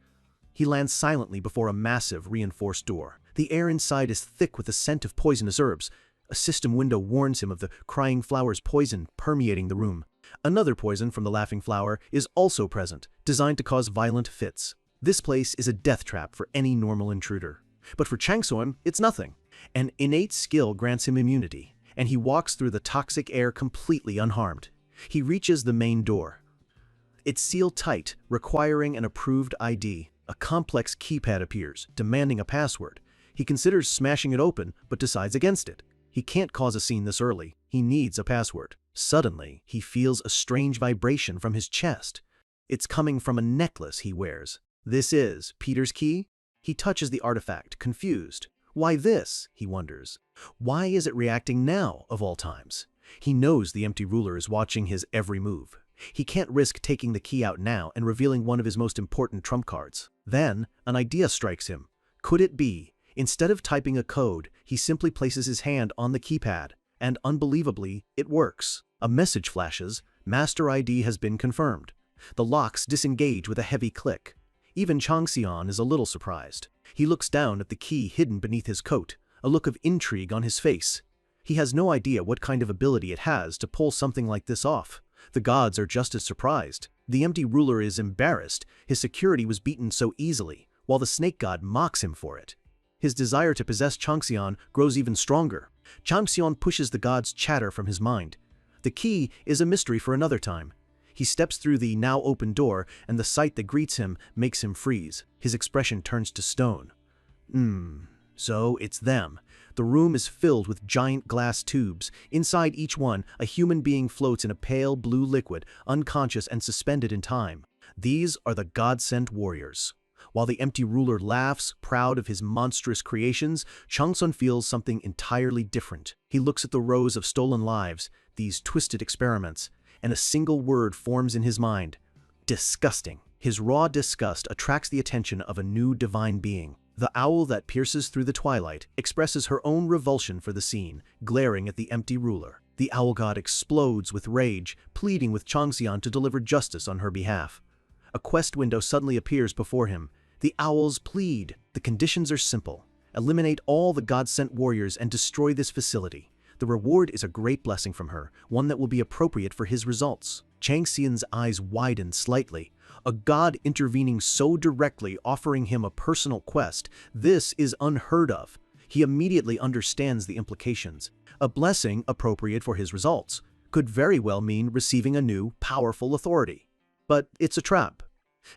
He lands silently before a massive, reinforced door. The air inside is thick with the scent of poisonous herbs. A system window warns him of the crying flower's poison permeating the room. Another poison from the laughing flower is also present, designed to cause violent fits. This place is a death trap for any normal intruder. But for Changseon, it's nothing. An innate skill grants him immunity, and he walks through the toxic air completely unharmed. He reaches the main door. It's sealed tight, requiring an approved ID. A complex keypad appears, demanding a password. He considers smashing it open, but decides against it. He can't cause a scene this early. He needs a password. Suddenly, he feels a strange vibration from his chest. It's coming from a necklace he wears. This is Peter's key? He touches the artifact, confused. Why this? He wonders. Why is it reacting now, of all times? He knows the empty ruler is watching his every move. He can't risk taking the key out now and revealing one of his most important trump cards. Then, an idea strikes him. Could it be, instead of typing a code, he simply places his hand on the keypad, and unbelievably, it works. A message flashes, Master ID has been confirmed. The locks disengage with a heavy click. Even Changxian is a little surprised. He looks down at the key hidden beneath his coat, a look of intrigue on his face. He has no idea what kind of ability it has to pull something like this off. The gods are just as surprised. The empty ruler is embarrassed. His security was beaten so easily, while the snake god mocks him for it. His desire to possess Changxian grows even stronger. Changxian pushes the god's chatter from his mind. The key is a mystery for another time. He steps through the now open door, and the sight that greets him makes him freeze. His expression turns to stone. So it's them. The room is filled with giant glass tubes. Inside each one, a human being floats in a pale blue liquid, unconscious and suspended in time. These are the God-sent warriors. While the empty ruler laughs, proud of his monstrous creations, Changsun feels something entirely different. He looks at the rows of stolen lives, these twisted experiments, and a single word forms in his mind: disgusting. His raw disgust attracts the attention of a new divine being. The owl that pierces through the twilight expresses her own revulsion for the scene, glaring at the empty ruler. The owl god explodes with rage, pleading with Changxian to deliver justice on her behalf. A quest window suddenly appears before him. The owls plead. The conditions are simple. Eliminate all the God-sent warriors and destroy this facility. The reward is a great blessing from her, one that will be appropriate for his results. Changxian's eyes widen slightly. A god intervening so directly, offering him a personal quest. This is unheard of. He immediately understands the implications. A blessing appropriate for his results could very well mean receiving a new, powerful authority. But it's a trap.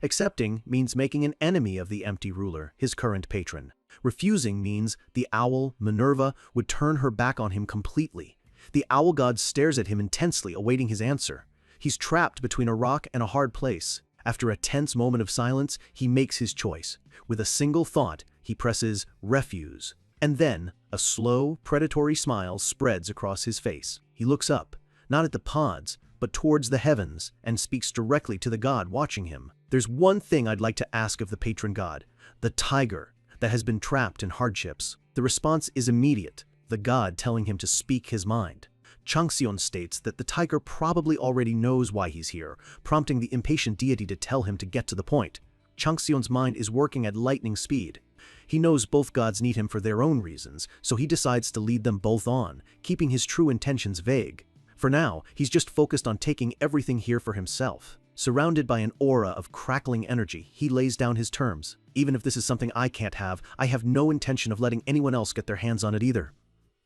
Accepting means making an enemy of the empty ruler, his current patron. Refusing means the owl, Minerva, would turn her back on him completely. The owl god stares at him intensely, awaiting his answer. He's trapped between a rock and a hard place. After a tense moment of silence, he makes his choice. With a single thought, he presses refuse. And then, a slow, predatory smile spreads across his face. He looks up, not at the pods, but towards the heavens, and speaks directly to the god watching him. There's one thing I'd like to ask of the patron god, the tiger that has been trapped in hardships. The response is immediate, the god telling him to speak his mind. Changxian states that the tiger probably already knows why he's here, prompting the impatient deity to tell him to get to the point. Changxian's mind is working at lightning speed. He knows both gods need him for their own reasons, so he decides to lead them both on, keeping his true intentions vague. For now, he's just focused on taking everything here for himself. Surrounded by an aura of crackling energy, he lays down his terms. Even if this is something I can't have, I have no intention of letting anyone else get their hands on it either.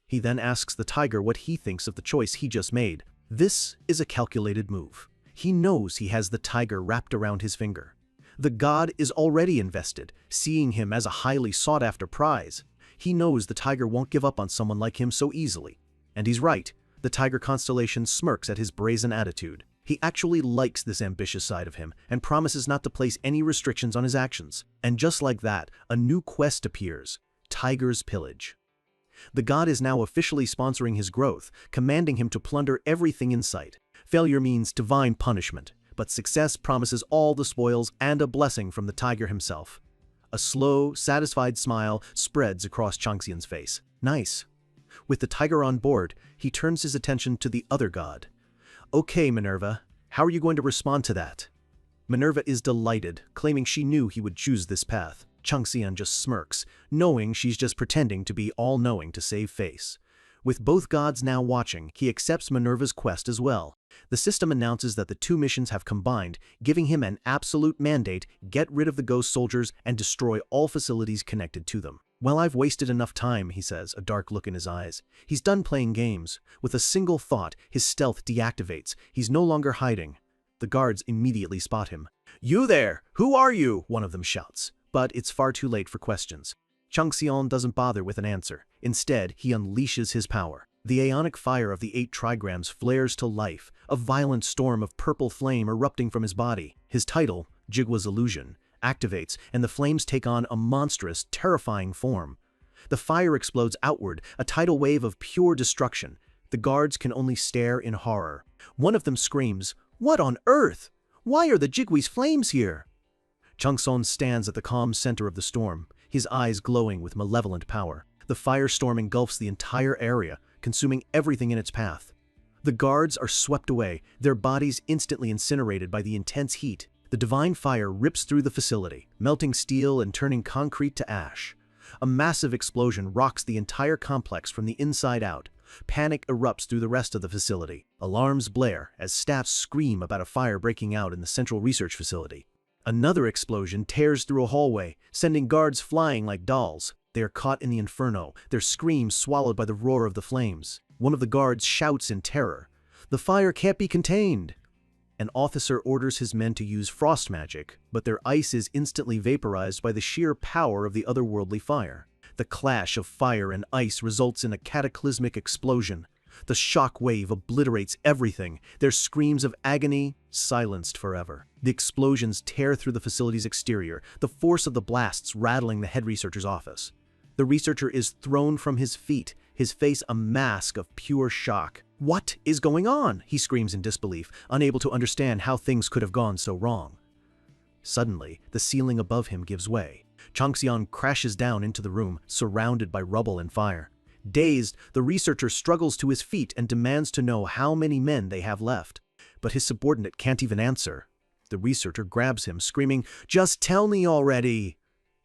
He then asks the tiger what he thinks of the choice he just made. This is a calculated move. He knows he has the tiger wrapped around his finger. The god is already invested, seeing him as a highly sought-after prize. He knows the tiger won't give up on someone like him so easily. And he's right. The tiger constellation smirks at his brazen attitude. He actually likes this ambitious side of him and promises not to place any restrictions on his actions. And just like that, a new quest appears: Tiger's Pillage. The god is now officially sponsoring his growth, commanding him to plunder everything in sight. Failure means divine punishment, but success promises all the spoils and a blessing from the tiger himself. A slow, satisfied smile spreads across Changxian's face. Nice. With the tiger on board, he turns his attention to the other god. Okay, Minerva, how are you going to respond to that? Minerva is delighted, claiming she knew he would choose this path. Changxian just smirks, knowing she's just pretending to be all-knowing to save face. With both gods now watching, he accepts Minerva's quest as well. The system announces that the two missions have combined, giving him an absolute mandate: get rid of the ghost soldiers and destroy all facilities connected to them. Well, I've wasted enough time, he says, a dark look in his eyes. He's done playing games. With a single thought, his stealth deactivates. He's no longer hiding. The guards immediately spot him. You there! Who are you? One of them shouts. But it's far too late for questions. Changxian doesn't bother with an answer. Instead, he unleashes his power. The aeonic fire of the 8 trigrams flares to life, a violent storm of purple flame erupting from his body. His title, Jigwa's Illusion, activates, and the flames take on a monstrous, terrifying form. The fire explodes outward, a tidal wave of pure destruction. The guards can only stare in horror. One of them screams, "What on earth? Why are the Jigwi's flames here?" Changxian stands at the calm center of the storm, his eyes glowing with malevolent power. The firestorm engulfs the entire area, consuming everything in its path. The guards are swept away, their bodies instantly incinerated by the intense heat. The divine fire rips through the facility, melting steel and turning concrete to ash. A massive explosion rocks the entire complex from the inside out. Panic erupts through the rest of the facility. Alarms blare as staffs scream about a fire breaking out in the central research facility. Another explosion tears through a hallway, sending guards flying like dolls. They are caught in the inferno, their screams swallowed by the roar of the flames. One of the guards shouts in terror, "The fire can't be contained!" An officer orders his men to use frost magic, but their ice is instantly vaporized by the sheer power of the otherworldly fire. The clash of fire and ice results in a cataclysmic explosion. The shock wave obliterates everything, their screams of agony silenced forever. The explosions tear through the facility's exterior, the force of the blasts rattling the head researcher's office. The researcher is thrown from his feet, his face a mask of pure shock. "What is going on?" he screams in disbelief, unable to understand how things could have gone so wrong. Suddenly, the ceiling above him gives way. Changxian crashes down into the room, surrounded by rubble and fire. Dazed, the researcher struggles to his feet and demands to know how many men they have left. But his subordinate can't even answer. The researcher grabs him, screaming, "Just tell me already!"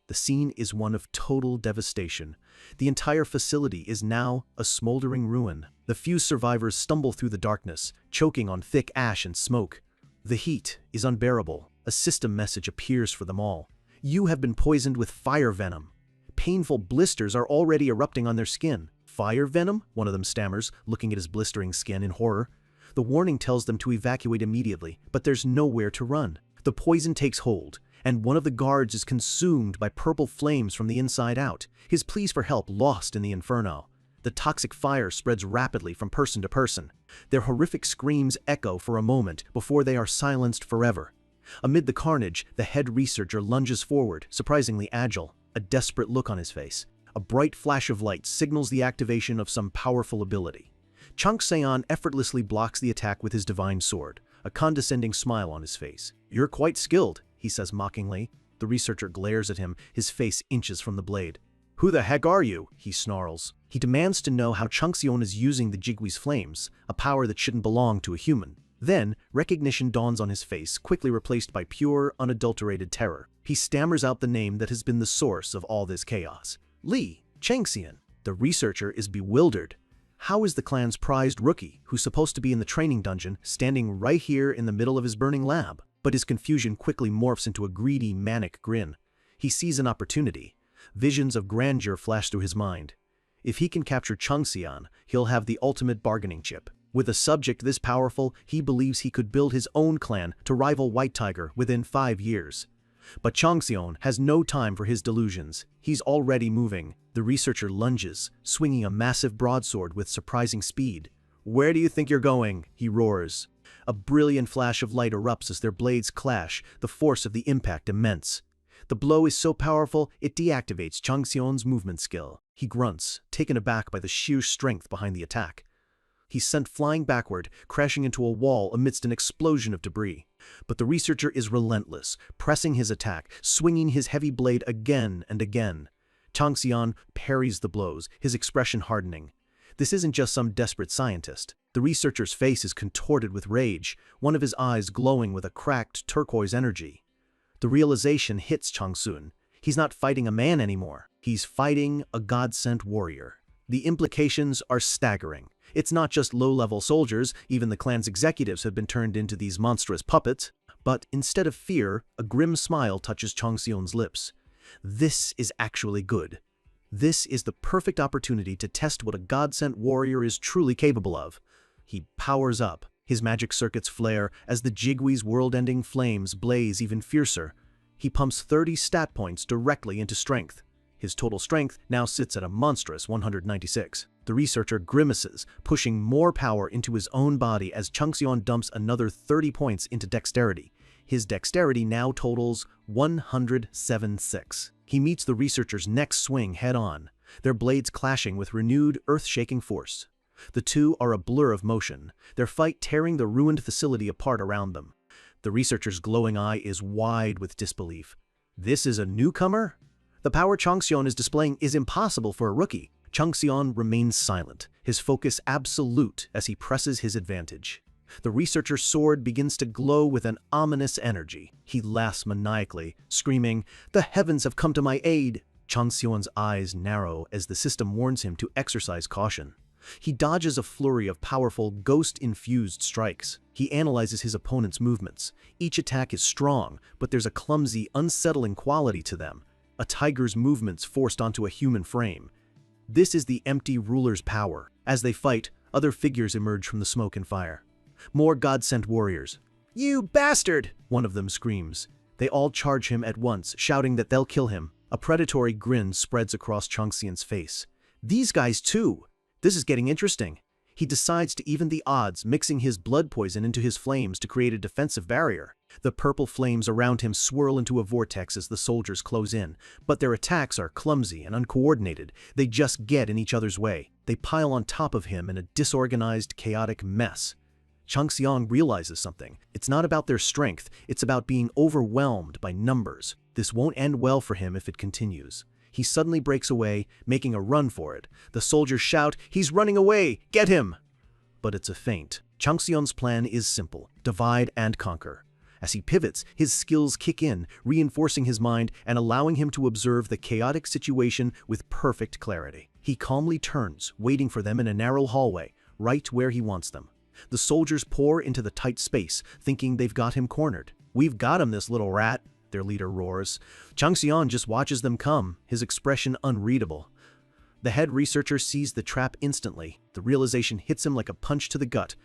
The scene is one of total devastation. The entire facility is now a smoldering ruin. The few survivors stumble through the darkness, choking on thick ash and smoke. The heat is unbearable. A system message appears for them all. "You have been poisoned with fire venom." Painful blisters are already erupting on their skin. "Fire venom?" one of them stammers, looking at his blistering skin in horror. The warning tells them to evacuate immediately, but there's nowhere to run. The poison takes hold, and one of the guards is consumed by purple flames from the inside out, his pleas for help lost in the inferno. The toxic fire spreads rapidly from person to person. Their horrific screams echo for a moment before they are silenced forever. Amid the carnage, the head researcher lunges forward, surprisingly agile, a desperate look on his face. A bright flash of light signals the activation of some powerful ability. Changxian effortlessly blocks the attack with his divine sword, a condescending smile on his face. "You're quite skilled," he says mockingly. The researcher glares at him, his face inches from the blade. "Who the heck are you?" he snarls. He demands to know how Changxian is using the Jigwi's flames, a power that shouldn't belong to a human. Then, recognition dawns on his face, quickly replaced by pure, unadulterated terror. He stammers out the name that has been the source of all this chaos. "Li Changxian." The researcher is bewildered. How is the clan's prized rookie, who's supposed to be in the training dungeon, standing right here in the middle of his burning lab? But his confusion quickly morphs into a greedy, manic grin. He sees an opportunity. Visions of grandeur flash through his mind. If he can capture Changxian, he'll have the ultimate bargaining chip. With a subject this powerful, he believes he could build his own clan to rival White Tiger within 5 years. But Changxian has no time for his delusions. He's already moving. The researcher lunges, swinging a massive broadsword with surprising speed. "Where do you think you're going?" he roars. A brilliant flash of light erupts as their blades clash, the force of the impact immense. The blow is so powerful, it deactivates Changxian's movement skill. He grunts, taken aback by the sheer strength behind the attack. He's sent flying backward, crashing into a wall amidst an explosion of debris. But the researcher is relentless, pressing his attack, swinging his heavy blade again and again. Changxian parries the blows, his expression hardening. This isn't just some desperate scientist. The researcher's face is contorted with rage, one of his eyes glowing with a cracked turquoise energy. The realization hits Changxian. He's not fighting a man anymore. He's fighting a god-sent warrior. The implications are staggering. It's not just low-level soldiers, even the clan's executives have been turned into these monstrous puppets. But instead of fear, a grim smile touches Changxian's lips. This is actually good. This is the perfect opportunity to test what a god-sent warrior is truly capable of. He powers up. His magic circuits flare as the Jigwi's world-ending flames blaze even fiercer. He pumps 30 stat points directly into strength. His total strength now sits at a monstrous 196. The researcher grimaces, pushing more power into his own body as Changxian dumps another 30 points into dexterity. His dexterity now totals 107.6. He meets the researcher's next swing head-on, their blades clashing with renewed, earth-shaking force. The two are a blur of motion, their fight tearing the ruined facility apart around them. The researcher's glowing eye is wide with disbelief. This is a newcomer? The power Changxian is displaying is impossible for a rookie. Changxian remains silent, his focus absolute as he presses his advantage. The researcher's sword begins to glow with an ominous energy. He laughs maniacally, screaming, "The heavens have come to my aid!" Changxian's eyes narrow as the system warns him to exercise caution. He dodges a flurry of powerful, ghost-infused strikes. He analyzes his opponent's movements. Each attack is strong, but there's a clumsy, unsettling quality to them. A tiger's movements forced onto a human frame. This is the empty ruler's power. As they fight, other figures emerge from the smoke and fire. More God-sent warriors. "You bastard!" one of them screams. They all charge him at once, shouting that they'll kill him. A predatory grin spreads across Changxian's face. "These guys too! This is getting interesting." He decides to even the odds, mixing his blood poison into his flames to create a defensive barrier. The purple flames around him swirl into a vortex as the soldiers close in, but their attacks are clumsy and uncoordinated. They just get in each other's way. They pile on top of him in a disorganized, chaotic mess. Changxian realizes something. It's not about their strength, it's about being overwhelmed by numbers. This won't end well for him if it continues. He suddenly breaks away, making a run for it. The soldiers shout, "He's running away! Get him!" But it's a feint. Changxian's plan is simple: divide and conquer. As he pivots, his skills kick in, reinforcing his mind and allowing him to observe the chaotic situation with perfect clarity. He calmly turns, waiting for them in a narrow hallway, right where he wants them. The soldiers pour into the tight space, thinking they've got him cornered. "We've got him, this little rat," their leader roars. Changxian just watches them come, his expression unreadable. The head researcher sees the trap instantly. The realization hits him like a punch to the gut.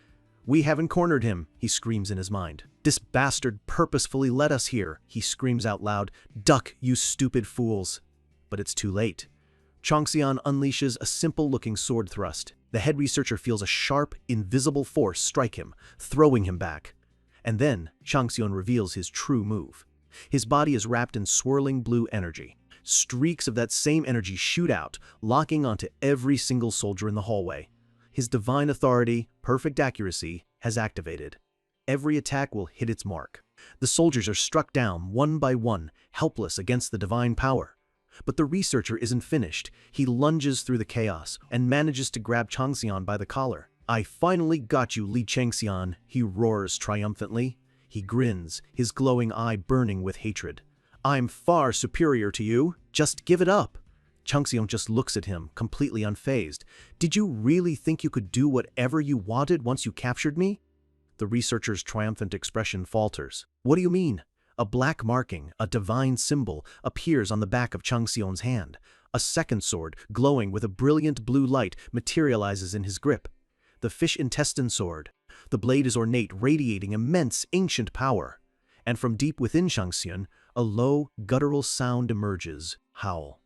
"We haven't cornered him," he screams in his mind. "This bastard purposefully led us here," he screams out loud. "Duck, you stupid fools." But it's too late. Changxian unleashes a simple-looking sword thrust. The head researcher feels a sharp, invisible force strike him, throwing him back. And then, Changxian reveals his true move. His body is wrapped in swirling blue energy. Streaks of that same energy shoot out, locking onto every single soldier in the hallway. His divine authority, perfect accuracy, has activated. Every attack will hit its mark. The soldiers are struck down one by one, helpless against the divine power. But the researcher isn't finished. He lunges through the chaos and manages to grab Changxian by the collar. "I finally got you, Li Changxian," he roars triumphantly. He grins, his glowing eye burning with hatred. "I'm far superior to you. Just give it up." Changxian just looks at him, completely unfazed. "Did you really think you could do whatever you wanted once you captured me?" The researcher's triumphant expression falters. "What do you mean?" A black marking, a divine symbol, appears on the back of Changxian's hand. A second sword, glowing with a brilliant blue light, materializes in his grip. The fish intestine sword. The blade is ornate, radiating immense, ancient power. And from deep within Changxian, a low, guttural sound emerges. Howl.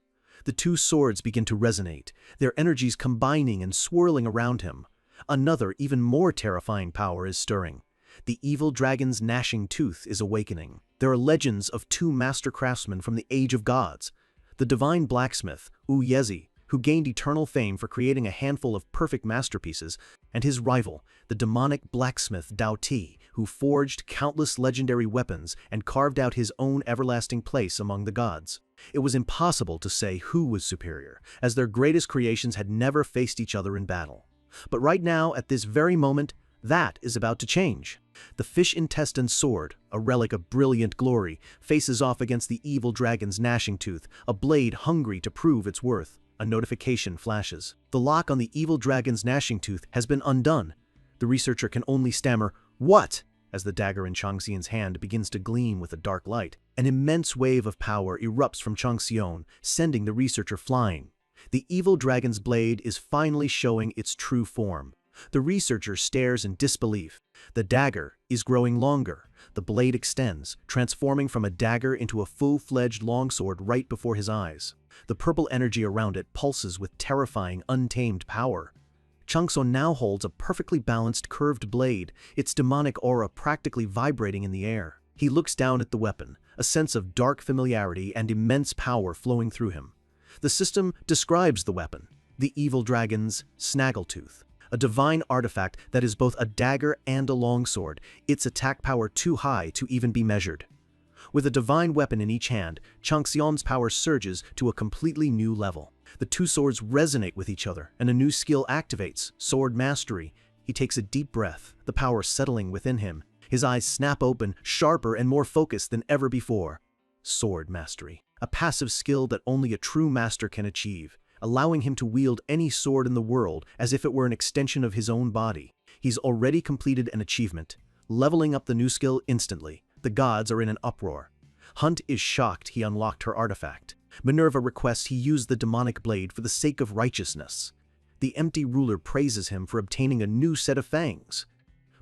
The two swords begin to resonate, their energies combining and swirling around him. Another, even more terrifying power is stirring. The evil dragon's gnashing tooth is awakening. There are legends of two master craftsmen from the Age of Gods. The divine blacksmith, Yezi, who gained eternal fame for creating a handful of perfect masterpieces, and his rival, the demonic blacksmith Dao Ti, who forged countless legendary weapons and carved out his own everlasting place among the gods. It was impossible to say who was superior, as their greatest creations had never faced each other in battle. But right now, at this very moment, that is about to change. The fish intestine sword, a relic of brilliant glory, faces off against the evil dragon's gnashing tooth, a blade hungry to prove its worth. A notification flashes. The lock on the evil dragon's gnashing tooth has been undone. The researcher can only stammer, "What?" as the dagger in Changxian's hand begins to gleam with a dark light. An immense wave of power erupts from Changxian, sending the researcher flying. The evil dragon's blade is finally showing its true form. The researcher stares in disbelief. The dagger is growing longer. The blade extends, transforming from a dagger into a full-fledged longsword right before his eyes. The purple energy around it pulses with terrifying, untamed power. Changsun now holds a perfectly balanced curved blade, its demonic aura practically vibrating in the air. He looks down at the weapon, a sense of dark familiarity and immense power flowing through him. The system describes the weapon, the evil dragon's snaggletooth, a divine artifact that is both a dagger and a longsword, its attack power too high to even be measured. With a divine weapon in each hand, Changxion's power surges to a completely new level. The two swords resonate with each other, and a new skill activates, sword mastery. He takes a deep breath, the power settling within him. His eyes snap open, sharper and more focused than ever before. Sword mastery, a passive skill that only a true master can achieve, allowing him to wield any sword in the world as if it were an extension of his own body. He's already completed an achievement, leveling up the new skill instantly. The gods are in an uproar. Hunt is shocked he unlocked her artifact. Minerva requests he use the demonic blade for the sake of righteousness. The empty ruler praises him for obtaining a new set of fangs.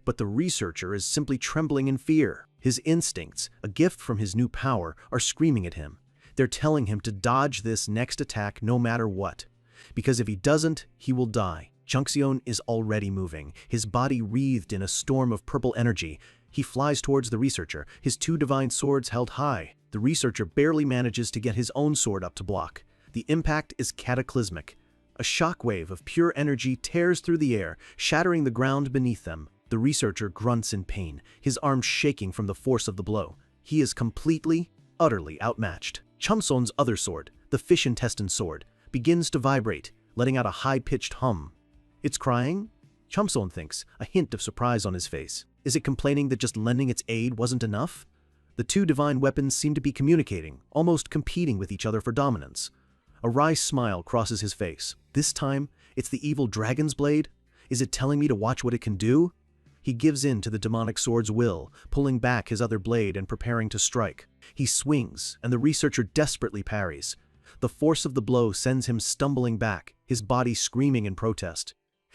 But the researcher is simply trembling in fear. His instincts, a gift from his new power, are screaming at him. They're telling him to dodge this next attack no matter what. Because if he doesn't, he will die. Changxion is already moving, his body wreathed in a storm of purple energy. He flies towards the researcher, his two divine swords held high. The researcher barely manages to get his own sword up to block. The impact is cataclysmic. A shockwave of pure energy tears through the air, shattering the ground beneath them. The researcher grunts in pain, his arms shaking from the force of the blow. He is completely, utterly outmatched. Changxion's other sword, the fish intestine sword, begins to vibrate, letting out a high-pitched hum. It's crying? Changxion thinks, a hint of surprise on his face. Is it complaining that just lending its aid wasn't enough? The two divine weapons seem to be communicating, almost competing with each other for dominance. A wry smile crosses his face. This time, it's the evil dragon's blade? Is it telling me to watch what it can do? He gives in to the demonic sword's will, pulling back his other blade and preparing to strike. He swings, and the researcher desperately parries. The force of the blow sends him stumbling back, his body screaming in protest.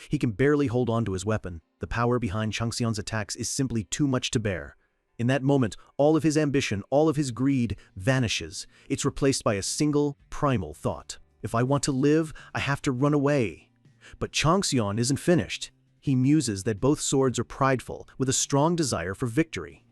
He can barely hold on to his weapon. The power behind Changxion's attacks is simply too much to bear. In that moment, all of his ambition, all of his greed vanishes. It's replaced by a single, primal thought. If I want to live, I have to run away. But Changxion isn't finished. He muses that both swords are prideful, with a strong desire for victory.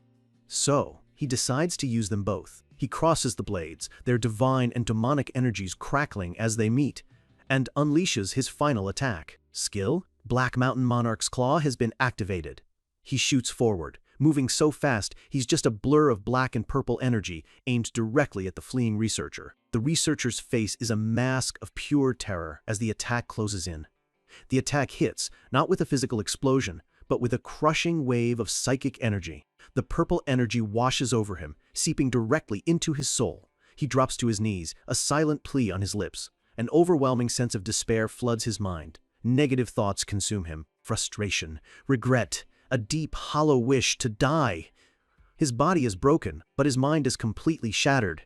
So, he decides to use them both. He crosses the blades, their divine and demonic energies crackling as they meet, and unleashes his final attack. Skill? Black Mountain Monarch's Claw has been activated. He shoots forward, moving so fast he's just a blur of black and purple energy aimed directly at the fleeing researcher. The researcher's face is a mask of pure terror as the attack closes in. The attack hits, not with a physical explosion, but with a crushing wave of psychic energy. The purple energy washes over him, seeping directly into his soul. He drops to his knees, a silent plea on his lips. An overwhelming sense of despair floods his mind. Negative thoughts consume him. Frustration, regret, a deep, hollow wish to die. His body is broken, but his mind is completely shattered.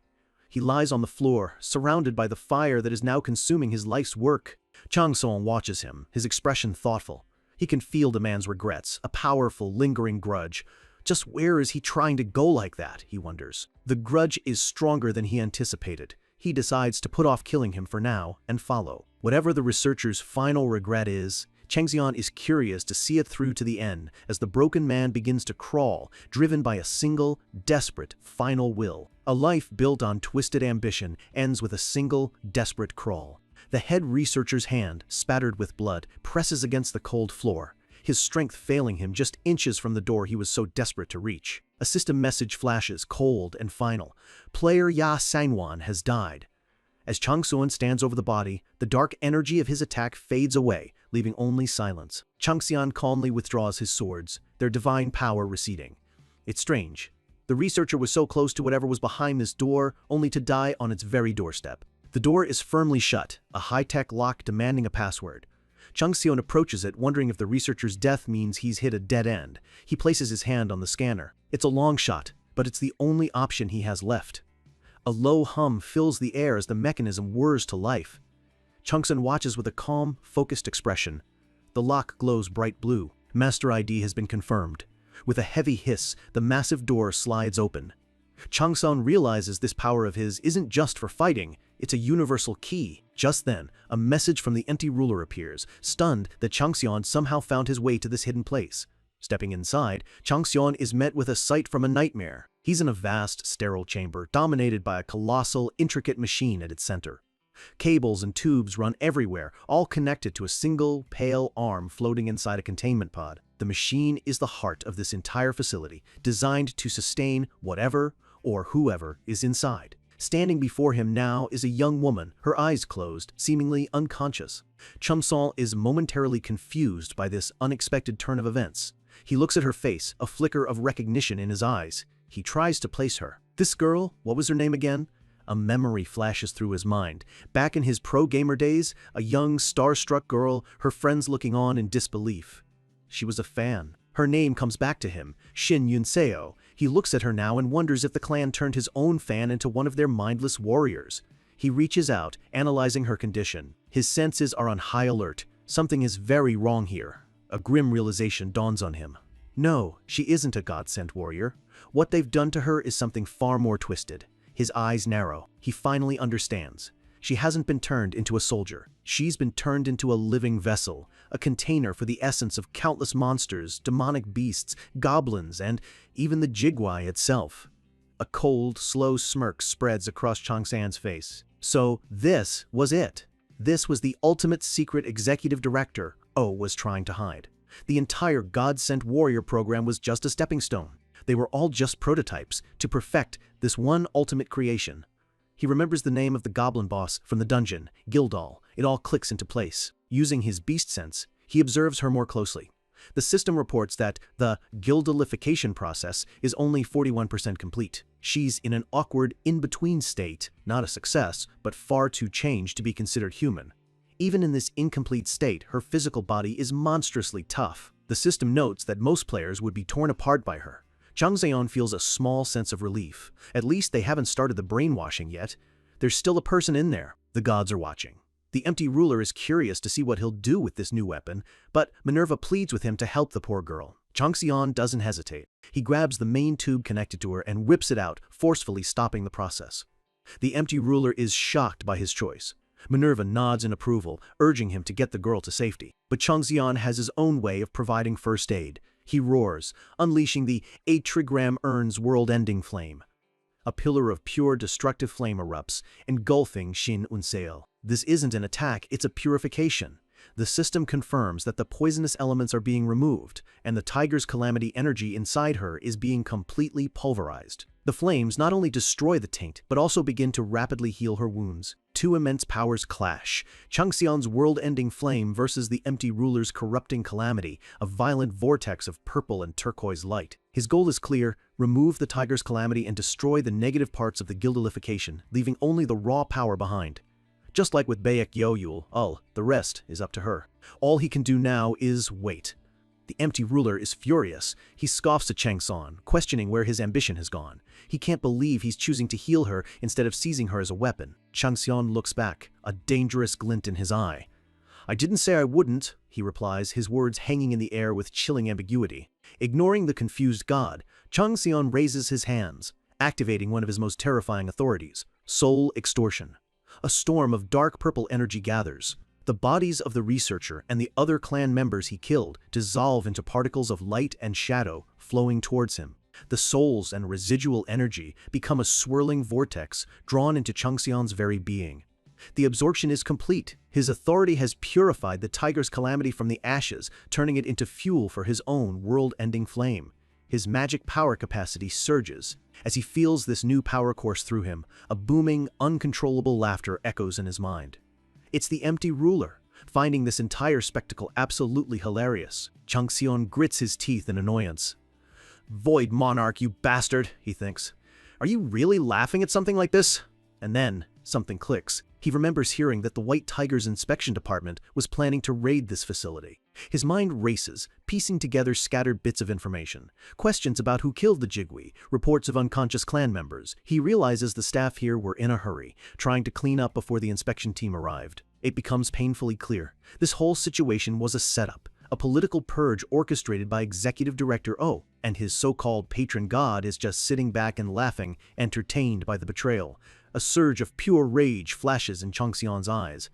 He lies on the floor, surrounded by the fire that is now consuming his life's work. Changxion watches him, his expression thoughtful. He can feel the man's regrets, a powerful, lingering grudge. Just where is he trying to go like that, he wonders. The grudge is stronger than he anticipated. He decides to put off killing him for now and follow. Whatever the researcher's final regret is, Changxion is curious to see it through to the end as the broken man begins to crawl, driven by a single, desperate, final will. A life built on twisted ambition ends with a single, desperate crawl. The head researcher's hand, spattered with blood, presses against the cold floor, his strength failing him just inches from the door he was so desperate to reach. A system message flashes, cold and final. Player Ya Sangwan has died. As Changxion stands over the body, the dark energy of his attack fades away, leaving only silence. Changxion calmly withdraws his swords, their divine power receding. It's strange. The researcher was so close to whatever was behind this door, only to die on its very doorstep. The door is firmly shut, a high-tech lock demanding a password. Changxion approaches it, wondering if the researcher's death means he's hit a dead end. He places his hand on the scanner. It's a long shot, but it's the only option he has left. A low hum fills the air as the mechanism whirs to life. Changxion watches with a calm, focused expression. The lock glows bright blue. Master ID has been confirmed. With a heavy hiss, the massive door slides open. Changsun realizes this power of his isn't just for fighting, it's a universal key. Just then, a message from the empty ruler appears, stunned that Changxian somehow found his way to this hidden place. Stepping inside, Changxian is met with a sight from a nightmare. He's in a vast, sterile chamber dominated by a colossal, intricate machine at its center. Cables and tubes run everywhere, all connected to a single, pale arm floating inside a containment pod. The machine is the heart of this entire facility, designed to sustain whatever or whoever is inside. Standing before him now is a young woman, her eyes closed, seemingly unconscious. Changsun is momentarily confused by this unexpected turn of events. He looks at her face, a flicker of recognition in his eyes. He tries to place her. This girl, what was her name again? A memory flashes through his mind. Back in his pro-gamer days, a young, starstruck girl, her friends looking on in disbelief. She was a fan. Her name comes back to him, Shin Yunseo. He looks at her now and wonders if the clan turned his own fan into one of their mindless warriors. He reaches out, analyzing her condition. His senses are on high alert. Something is very wrong here. A grim realization dawns on him. No, she isn't a God-sent warrior. What they've done to her is something far more twisted. His eyes narrow. He finally understands. She hasn't been turned into a soldier. She's been turned into a living vessel, a container for the essence of countless monsters, demonic beasts, goblins, and even the Jigwai itself. A cold, slow smirk spreads across Changsan's face. So this was it. This was the ultimate secret executive director O was trying to hide. The entire God-sent warrior program was just a stepping stone. They were all just prototypes to perfect this one ultimate creation. He remembers the name of the goblin boss from the dungeon, Gildal. It all clicks into place. Using his beast sense, he observes her more closely. The system reports that the Gildalification process is only 41% complete. She's in an awkward in-between state, not a success, but far too changed to be considered human. Even in this incomplete state, her physical body is monstrously tough. The system notes that most players would be torn apart by her. Changxian feels a small sense of relief. At least they haven't started the brainwashing yet. There's still a person in there. The gods are watching. The empty ruler is curious to see what he'll do with this new weapon, but Minerva pleads with him to help the poor girl. Changxian doesn't hesitate. He grabs the main tube connected to her and whips it out, forcefully stopping the process. The empty ruler is shocked by his choice. Minerva nods in approval, urging him to get the girl to safety. But Changxian has his own way of providing first aid. He roars, unleashing the 8-trigram Urn's world-ending flame. A pillar of pure destructive flame erupts, engulfing Shin Unseo. This isn't an attack, it's a purification. The system confirms that the poisonous elements are being removed, and the tiger's calamity energy inside her is being completely pulverized. The flames not only destroy the taint, but also begin to rapidly heal her wounds. Two immense powers clash. Changxian's world-ending flame versus the empty ruler's corrupting calamity, a violent vortex of purple and turquoise light. His goal is clear: remove the tiger's calamity and destroy the negative parts of the Gildalification, leaving only the raw power behind. Just like with Bayek Yoyul, the rest is up to her. All he can do now is wait. The empty ruler is furious. He scoffs at Changsun, questioning where his ambition has gone. He can't believe he's choosing to heal her instead of seizing her as a weapon. Changsun looks back, a dangerous glint in his eye. "I didn't say I wouldn't," he replies, his words hanging in the air with chilling ambiguity. Ignoring the confused god, Changsun raises his hands, activating one of his most terrifying authorities, soul extortion. A storm of dark purple energy gathers. The bodies of the researcher and the other clan members he killed dissolve into particles of light and shadow flowing towards him. The souls and residual energy become a swirling vortex drawn into Changxian's very being. The absorption is complete. His authority has purified the tiger's calamity from the ashes, turning it into fuel for his own world-ending flame. His magic power capacity surges. As he feels this new power course through him, a booming, uncontrollable laughter echoes in his mind. It's the empty ruler, finding this entire spectacle absolutely hilarious. Changxian grits his teeth in annoyance. "Void monarch, you bastard," he thinks. "Are you really laughing at something like this?" And then, something clicks. He remembers hearing that the White Tiger's inspection department was planning to raid this facility. His mind races, piecing together scattered bits of information. Questions about who killed the Jigwi, reports of unconscious clan members. He realizes the staff here were in a hurry, trying to clean up before the inspection team arrived. It becomes painfully clear. This whole situation was a setup, a political purge orchestrated by Executive Director O, and his so-called patron god is just sitting back and laughing, entertained by the betrayal. A surge of pure rage flashes in Changxian's eyes.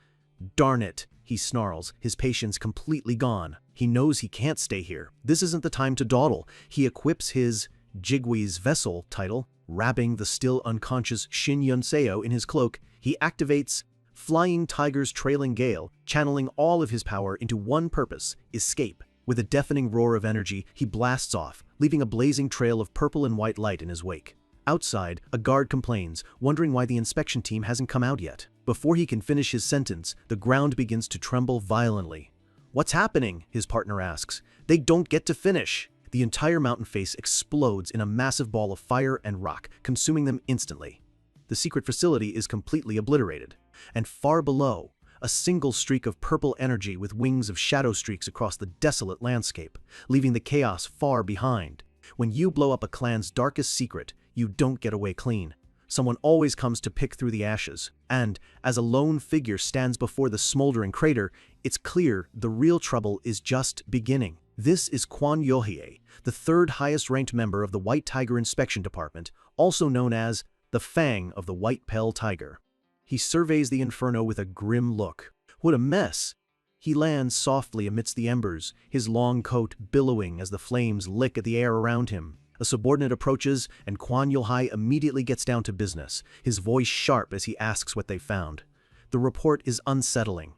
"Darn it," he snarls, his patience completely gone. He knows he can't stay here. This isn't the time to dawdle. He equips his Jigwee's vessel title, wrapping the still unconscious Shin Yunseo in his cloak. He activates Flying Tiger's trailing gale, channeling all of his power into one purpose: escape. With a deafening roar of energy, he blasts off, leaving a blazing trail of purple and white light in his wake. Outside, a guard complains, wondering why the inspection team hasn't come out yet. Before he can finish his sentence, the ground begins to tremble violently. "What's happening?" his partner asks. "They don't get to finish." The entire mountain face explodes in a massive ball of fire and rock, consuming them instantly. The secret facility is completely obliterated. And far below, a single streak of purple energy with wings of shadow streaks across the desolate landscape, leaving the chaos far behind. When you blow up a clan's darkest secret, you don't get away clean. Someone always comes to pick through the ashes, and as a lone figure stands before the smoldering crater, it's clear the real trouble is just beginning. This is Quan Yohie, the third highest-ranked member of the White Tiger Inspection Department, also known as the Fang of the White Pell Tiger. He surveys the inferno with a grim look. What a mess! He lands softly amidst the embers, his long coat billowing as the flames lick at the air around him. A subordinate approaches, and Quan Yohie immediately gets down to business, his voice sharp as he asks what they found. The report is unsettling.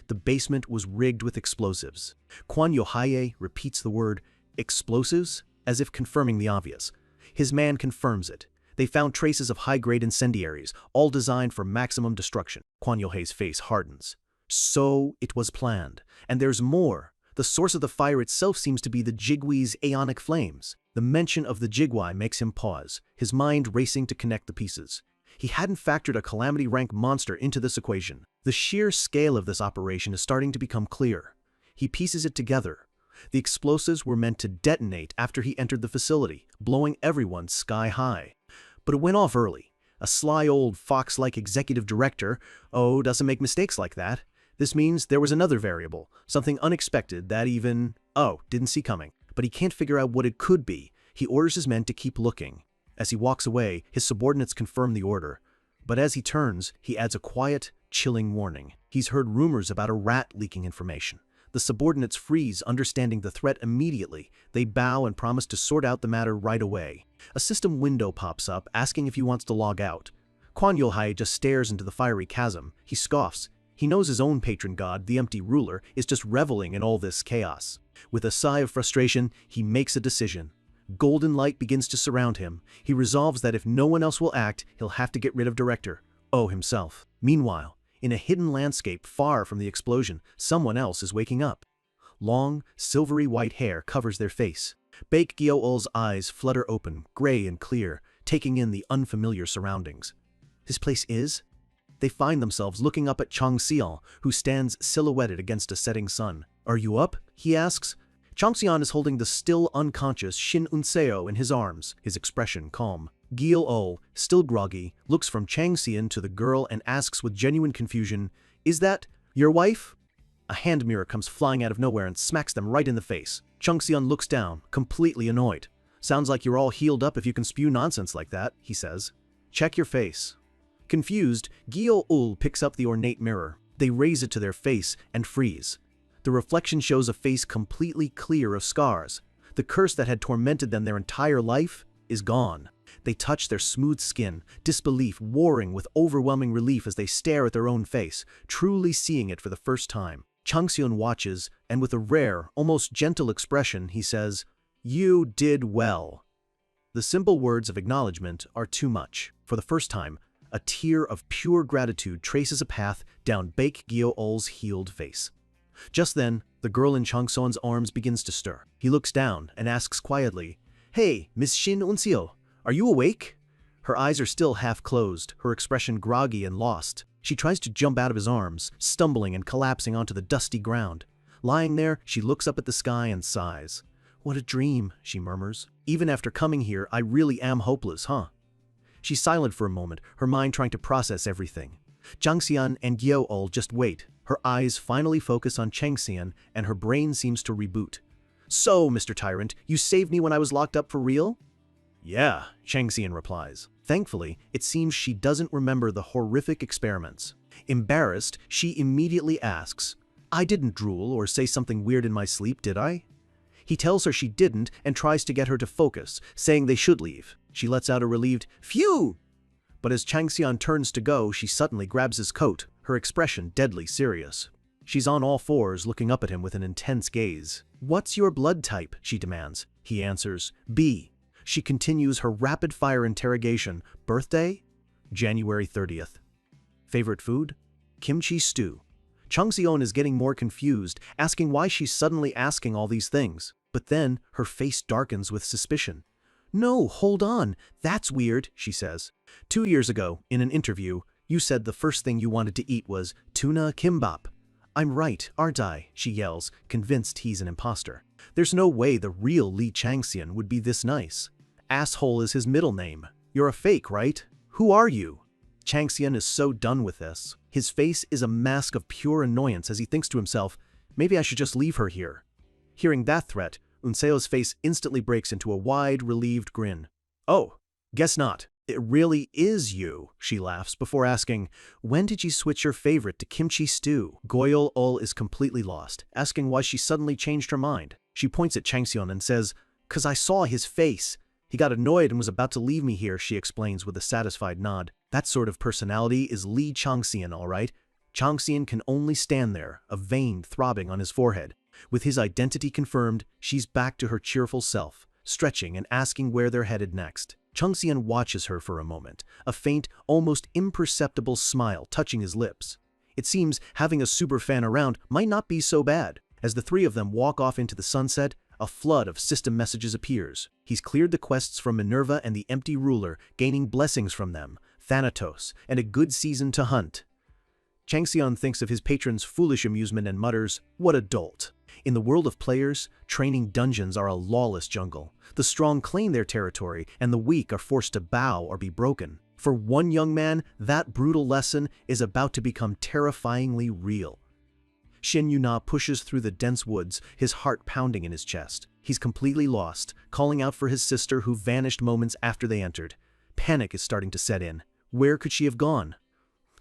The basement was rigged with explosives. Quan Yohie repeats the word explosives as if confirming the obvious. His man confirms it. They found traces of high-grade incendiaries, all designed for maximum destruction. Quan Yohie's face hardens. So it was planned. And there's more. The source of the fire itself seems to be the Jigwee's aeonic flames. The mention of the Jigwei makes him pause, his mind racing to connect the pieces. He hadn't factored a calamity-rank monster into this equation. The sheer scale of this operation is starting to become clear. He pieces it together. The explosives were meant to detonate after he entered the facility, blowing everyone sky high. But it went off early. A sly old fox-like executive director, doesn't make mistakes like that. This means there was another variable, something unexpected that even, didn't see coming. But he can't figure out what it could be. He orders his men to keep looking. As he walks away, his subordinates confirm the order. But as he turns, he adds a quiet, chilling warning. He's heard rumors about a rat leaking information. The subordinates freeze, understanding the threat immediately. They bow and promise to sort out the matter right away. A system window pops up, asking if he wants to log out. Quan Yohie just stares into the fiery chasm. He scoffs. He knows his own patron god, the empty ruler, is just reveling in all this chaos. With a sigh of frustration, he makes a decision. Golden light begins to surround him. He resolves that if no one else will act, he'll have to get rid of Director O himself. Meanwhile, in a hidden landscape far from the explosion, someone else is waking up. Long, silvery white hair covers their face. Baek Gyo-ul's eyes flutter open, gray and clear, taking in the unfamiliar surroundings. This place is? They find themselves looking up at Changxian, who stands silhouetted against a setting sun. "Are you up?" he asks. Changxian is holding the still unconscious Shin Unseo in his arms, his expression calm. Gyo-ul, still groggy, looks from Changxian to the girl and asks with genuine confusion, "Is that your wife?" A hand mirror comes flying out of nowhere and smacks them right in the face. Changxian looks down, completely annoyed. "Sounds like you're all healed up if you can spew nonsense like that," he says. "Check your face." Confused, Gyo-ul picks up the ornate mirror. They raise it to their face and freeze. The reflection shows a face completely clear of scars. The curse that had tormented them their entire life is gone. They touch their smooth skin, disbelief warring with overwhelming relief as they stare at their own face, truly seeing it for the first time. Changxian watches, and with a rare, almost gentle expression, he says, "You did well." The simple words of acknowledgement are too much. For the first time, a tear of pure gratitude traces a path down Baek Gyo-ul's healed face. Just then, the girl in Changxian's arms begins to stir. He looks down and asks quietly, "Hey, Miss Shin Unseo, are you awake?" Her eyes are still half closed, her expression groggy and lost. She tries to jump out of his arms, stumbling and collapsing onto the dusty ground. Lying there, she looks up at the sky and sighs. "What a dream," she murmurs. "Even after coming here, I really am hopeless, huh?" She's silent for a moment, her mind trying to process everything. Changxian and Gyo-ul just wait. Her eyes finally focus on Changxian, and her brain seems to reboot. "So, Mr. Tyrant, you saved me when I was locked up for real?" "Yeah," Changxian replies. Thankfully, it seems she doesn't remember the horrific experiments. Embarrassed, she immediately asks, "I didn't drool or say something weird in my sleep, did I?" He tells her she didn't and tries to get her to focus, saying they should leave. She lets out a relieved, "Phew!" But as Changxian turns to go, she suddenly grabs his coat, her expression deadly serious. She's on all fours, looking up at him with an intense gaze. "What's your blood type?" she demands. He answers, "B." She continues her rapid-fire interrogation. "Birthday?" "January 30th. "Favorite food?" "Kimchi stew." Changxian is getting more confused, asking why she's suddenly asking all these things. But then, her face darkens with suspicion. "No, hold on. That's weird," she says. 2 years ago, in an interview, you said the first thing you wanted to eat was tuna kimbap. "I'm right, aren't I?" she yells, convinced he's an imposter. There's no way the real Li Changxian would be this nice. Asshole is his middle name. "You're a fake, right? Who are you?" Changxian is so done with this. His face is a mask of pure annoyance as he thinks to himself, maybe I should just leave her here. Hearing that threat, Unseo's face instantly breaks into a wide, relieved grin. "Oh, guess not. It really is you," she laughs before asking, "When did you switch your favorite to kimchi stew?" Goyol Ul is completely lost, asking why she suddenly changed her mind. She points at Changxian and says, "'Cause I saw his face. He got annoyed and was about to leave me here," she explains with a satisfied nod. That sort of personality is Li Changxian, all right. Changxian can only stand there, a vein throbbing on his forehead. With his identity confirmed, she's back to her cheerful self, stretching and asking where they're headed next. Changxian watches her for a moment, a faint, almost imperceptible smile touching his lips. It seems having a superfan around might not be so bad. As the three of them walk off into the sunset, a flood of system messages appears. He's cleared the quests from Minerva and the Empty Ruler, gaining blessings from them, Thanatos, and a good season to hunt. Changxian thinks of his patron's foolish amusement and mutters, "What a dolt." In the world of players, training dungeons are a lawless jungle. The strong claim their territory, and the weak are forced to bow or be broken. For one young man, that brutal lesson is about to become terrifyingly real. Shen Yuna pushes through the dense woods, his heart pounding in his chest. He's completely lost, calling out for his sister who vanished moments after they entered. Panic is starting to set in. Where could she have gone?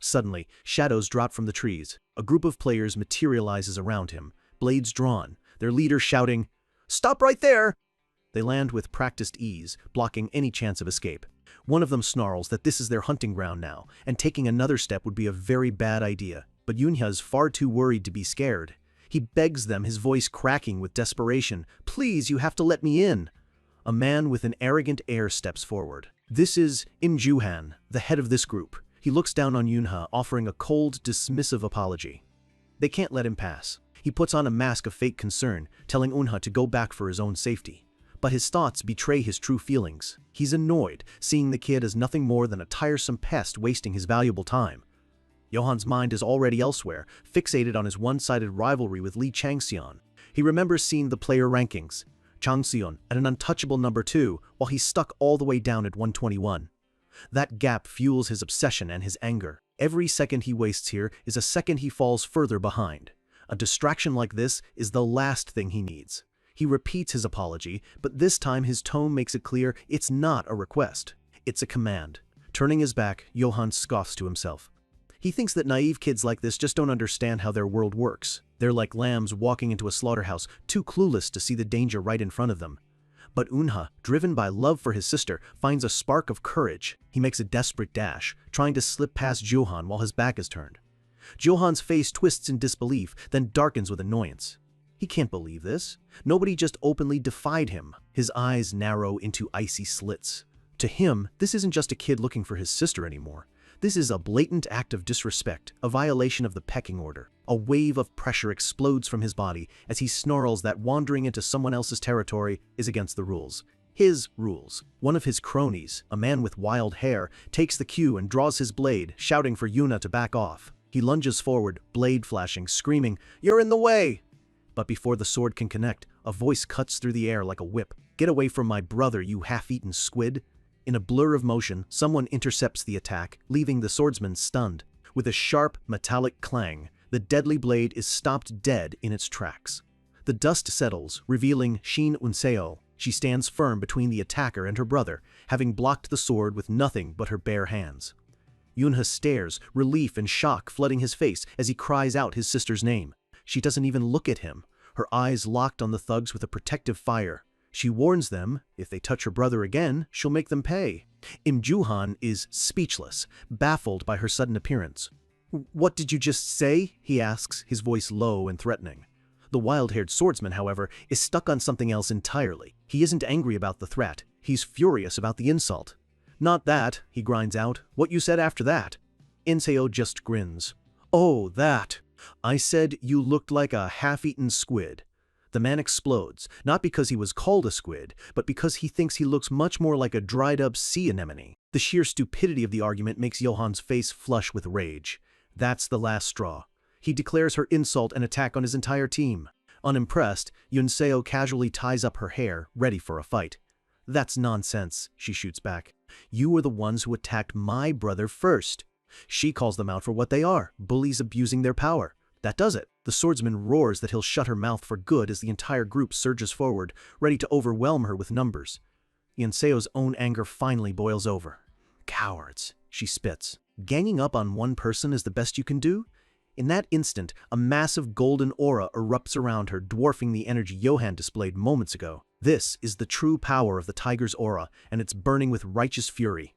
Suddenly, shadows drop from the trees. A group of players materializes around him, blades drawn, their leader shouting, "Stop right there!" They land with practiced ease, blocking any chance of escape. One of them snarls that this is their hunting ground now, and taking another step would be a very bad idea. But Yunya's far too worried to be scared. He begs them, his voice cracking with desperation, "Please, you have to let me in." A man with an arrogant air steps forward. This is Im Juhan, the head of this group. He looks down on Yunha, offering a cold, dismissive apology. They can't let him pass. He puts on a mask of fake concern, telling Unha to go back for his own safety. But his thoughts betray his true feelings. He's annoyed, seeing the kid as nothing more than a tiresome pest wasting his valuable time. Johan's mind is already elsewhere, fixated on his one-sided rivalry with Li Changxian. He remembers seeing the player rankings. Changxian at an untouchable number 2, while he's stuck all the way down at 121. That gap fuels his obsession and his anger. Every second he wastes here is a second he falls further behind. A distraction like this is the last thing he needs. He repeats his apology, but this time his tone makes it clear it's not a request. It's a command. Turning his back, Johan scoffs to himself. He thinks that naive kids like this just don't understand how their world works. They're like lambs walking into a slaughterhouse, too clueless to see the danger right in front of them. But Unha, driven by love for his sister, finds a spark of courage. He makes a desperate dash, trying to slip past Johan while his back is turned. Johan's face twists in disbelief, then darkens with annoyance. He can't believe this. Nobody just openly defied him. His eyes narrow into icy slits. To him, this isn't just a kid looking for his sister anymore. This is a blatant act of disrespect, a violation of the pecking order. A wave of pressure explodes from his body as he snarls that wandering into someone else's territory is against the rules. His rules. One of his cronies, a man with wild hair, takes the cue and draws his blade, shouting for Yuna to back off. He lunges forward, blade flashing, screaming, "You're in the way!" But before the sword can connect, a voice cuts through the air like a whip. "Get away from my brother, you half-eaten squid!" In a blur of motion, someone intercepts the attack, leaving the swordsman stunned. With a sharp, metallic clang, The deadly blade is stopped dead in its tracks. The dust settles, revealing Shin Unseo. She stands firm between the attacker and her brother, having blocked the sword with nothing but her bare hands. Yunha stares, relief and shock flooding his face as he cries out his sister's name. She doesn't even look at him, her eyes locked on the thugs with a protective fire. She warns them, if they touch her brother again, she'll make them pay. Im Juhan is speechless, baffled by her sudden appearance. "What did you just say?" he asks, his voice low and threatening. The wild-haired swordsman, however, is stuck on something else entirely. He isn't angry about the threat, he's furious about the insult. "Not that," he grinds out. "What you said after that?" Inseo just grins. "Oh, that. I said you looked like a half-eaten squid." The man explodes, not because he was called a squid, but because he thinks he looks much more like a dried-up sea anemone. The sheer stupidity of the argument makes Johan's face flush with rage. That's the last straw. He declares her insult an attack on his entire team. Unimpressed, Yunseo casually ties up her hair, ready for a fight. "That's nonsense," she shoots back. "You were the ones who attacked my brother first." She calls them out for what they are, bullies abusing their power. That does it. The swordsman roars that he'll shut her mouth for good as the entire group surges forward, ready to overwhelm her with numbers. Yunseo's own anger finally boils over. "Cowards," she spits. "Ganging up on one person is the best you can do?" In that instant, a massive golden aura erupts around her, dwarfing the energy Johan displayed moments ago. This is the true power of the tiger's aura, and it's burning with righteous fury.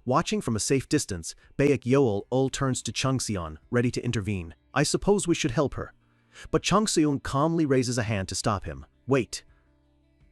Watching from a safe distance, Baek Yoel turns to Changseon, ready to intervene. "I suppose we should help her." But Changseon calmly raises a hand to stop him. "Wait."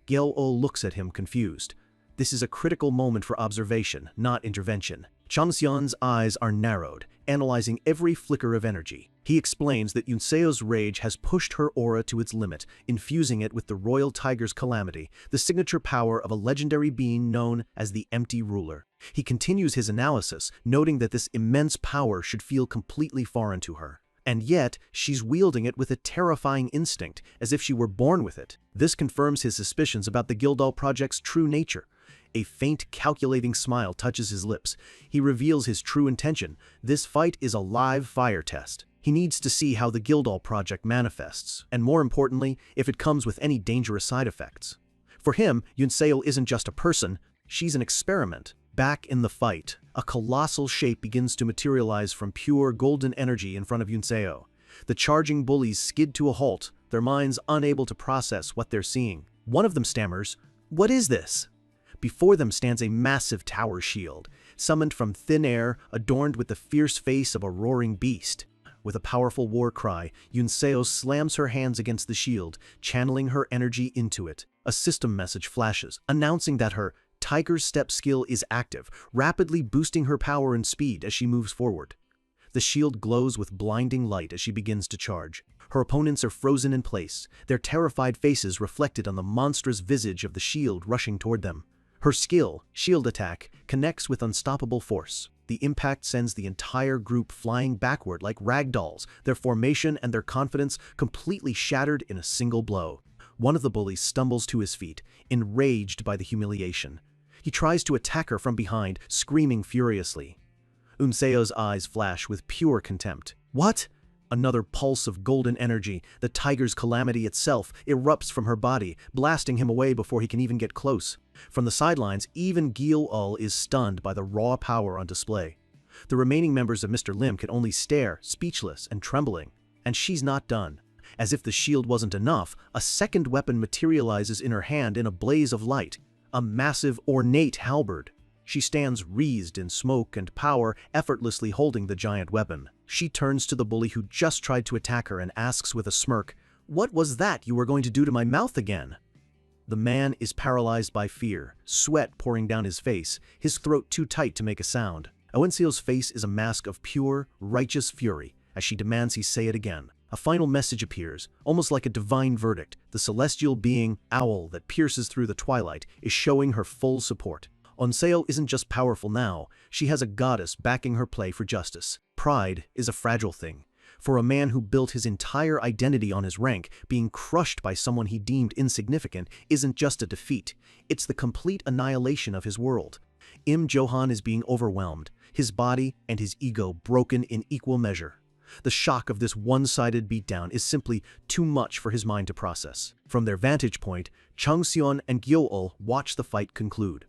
Yoel looks at him confused. This is a critical moment for observation, not intervention. Changseon's eyes are narrowed, analyzing every flicker of energy. He explains that Yunseo's rage has pushed her aura to its limit, infusing it with the royal tiger's calamity, the signature power of a legendary being known as the Empty Ruler. He continues his analysis, noting that this immense power should feel completely foreign to her. And yet, she's wielding it with a terrifying instinct, as if she were born with it. This confirms his suspicions about the Gildal Project's true nature. A faint, calculating smile touches his lips. He reveals his true intention. This fight is a live fire test. He needs to see how the Gildal Project manifests, and more importantly, if it comes with any dangerous side effects. For him, Yunseo isn't just a person, she's an experiment. Back in the fight, a colossal shape begins to materialize from pure golden energy in front of Yunseo. The charging bullies skid to a halt, their minds unable to process what they're seeing. One of them stammers, "What is this?" Before them stands a massive tower shield, summoned from thin air, adorned with the fierce face of a roaring beast. With a powerful war cry, Yunseo slams her hands against the shield, channeling her energy into it. A system message flashes, announcing that her Tiger's Step skill is active, rapidly boosting her power and speed as she moves forward. The shield glows with blinding light as she begins to charge. Her opponents are frozen in place, their terrified faces reflected on the monstrous visage of the shield rushing toward them. Her skill, Shield Attack, connects with unstoppable force. The impact sends the entire group flying backward like ragdolls, their formation and their confidence completely shattered in a single blow. One of the bullies stumbles to his feet, enraged by the humiliation. He tries to attack her from behind, screaming furiously. Unseo's eyes flash with pure contempt. "What?" Another pulse of golden energy, the tiger's calamity itself, erupts from her body, blasting him away before he can even get close. From the sidelines, even Gil-ul is stunned by the raw power on display. The remaining members of Mr. Lim can only stare, speechless and trembling. And she's not done. As if the shield wasn't enough, a second weapon materializes in her hand in a blaze of light. A massive, ornate halberd. She stands wreathed in smoke and power, effortlessly holding the giant weapon. She turns to the bully who just tried to attack her and asks with a smirk, "What was that you were going to do to my mouth again?" The man is paralyzed by fear, sweat pouring down his face, his throat too tight to make a sound. Owenseo's face is a mask of pure, righteous fury, as she demands he say it again. A final message appears, almost like a divine verdict. The celestial being, Owl, that pierces through the twilight, is showing her full support. Onseo isn't just powerful now, she has a goddess backing her play for justice. Pride is a fragile thing. For a man who built his entire identity on his rank, being crushed by someone he deemed insignificant isn't just a defeat, it's the complete annihilation of his world. Im Johan is being overwhelmed, his body and his ego broken in equal measure. The shock of this one-sided beatdown is simply too much for his mind to process. From their vantage point, Changxion and Gyo-ul watch the fight conclude.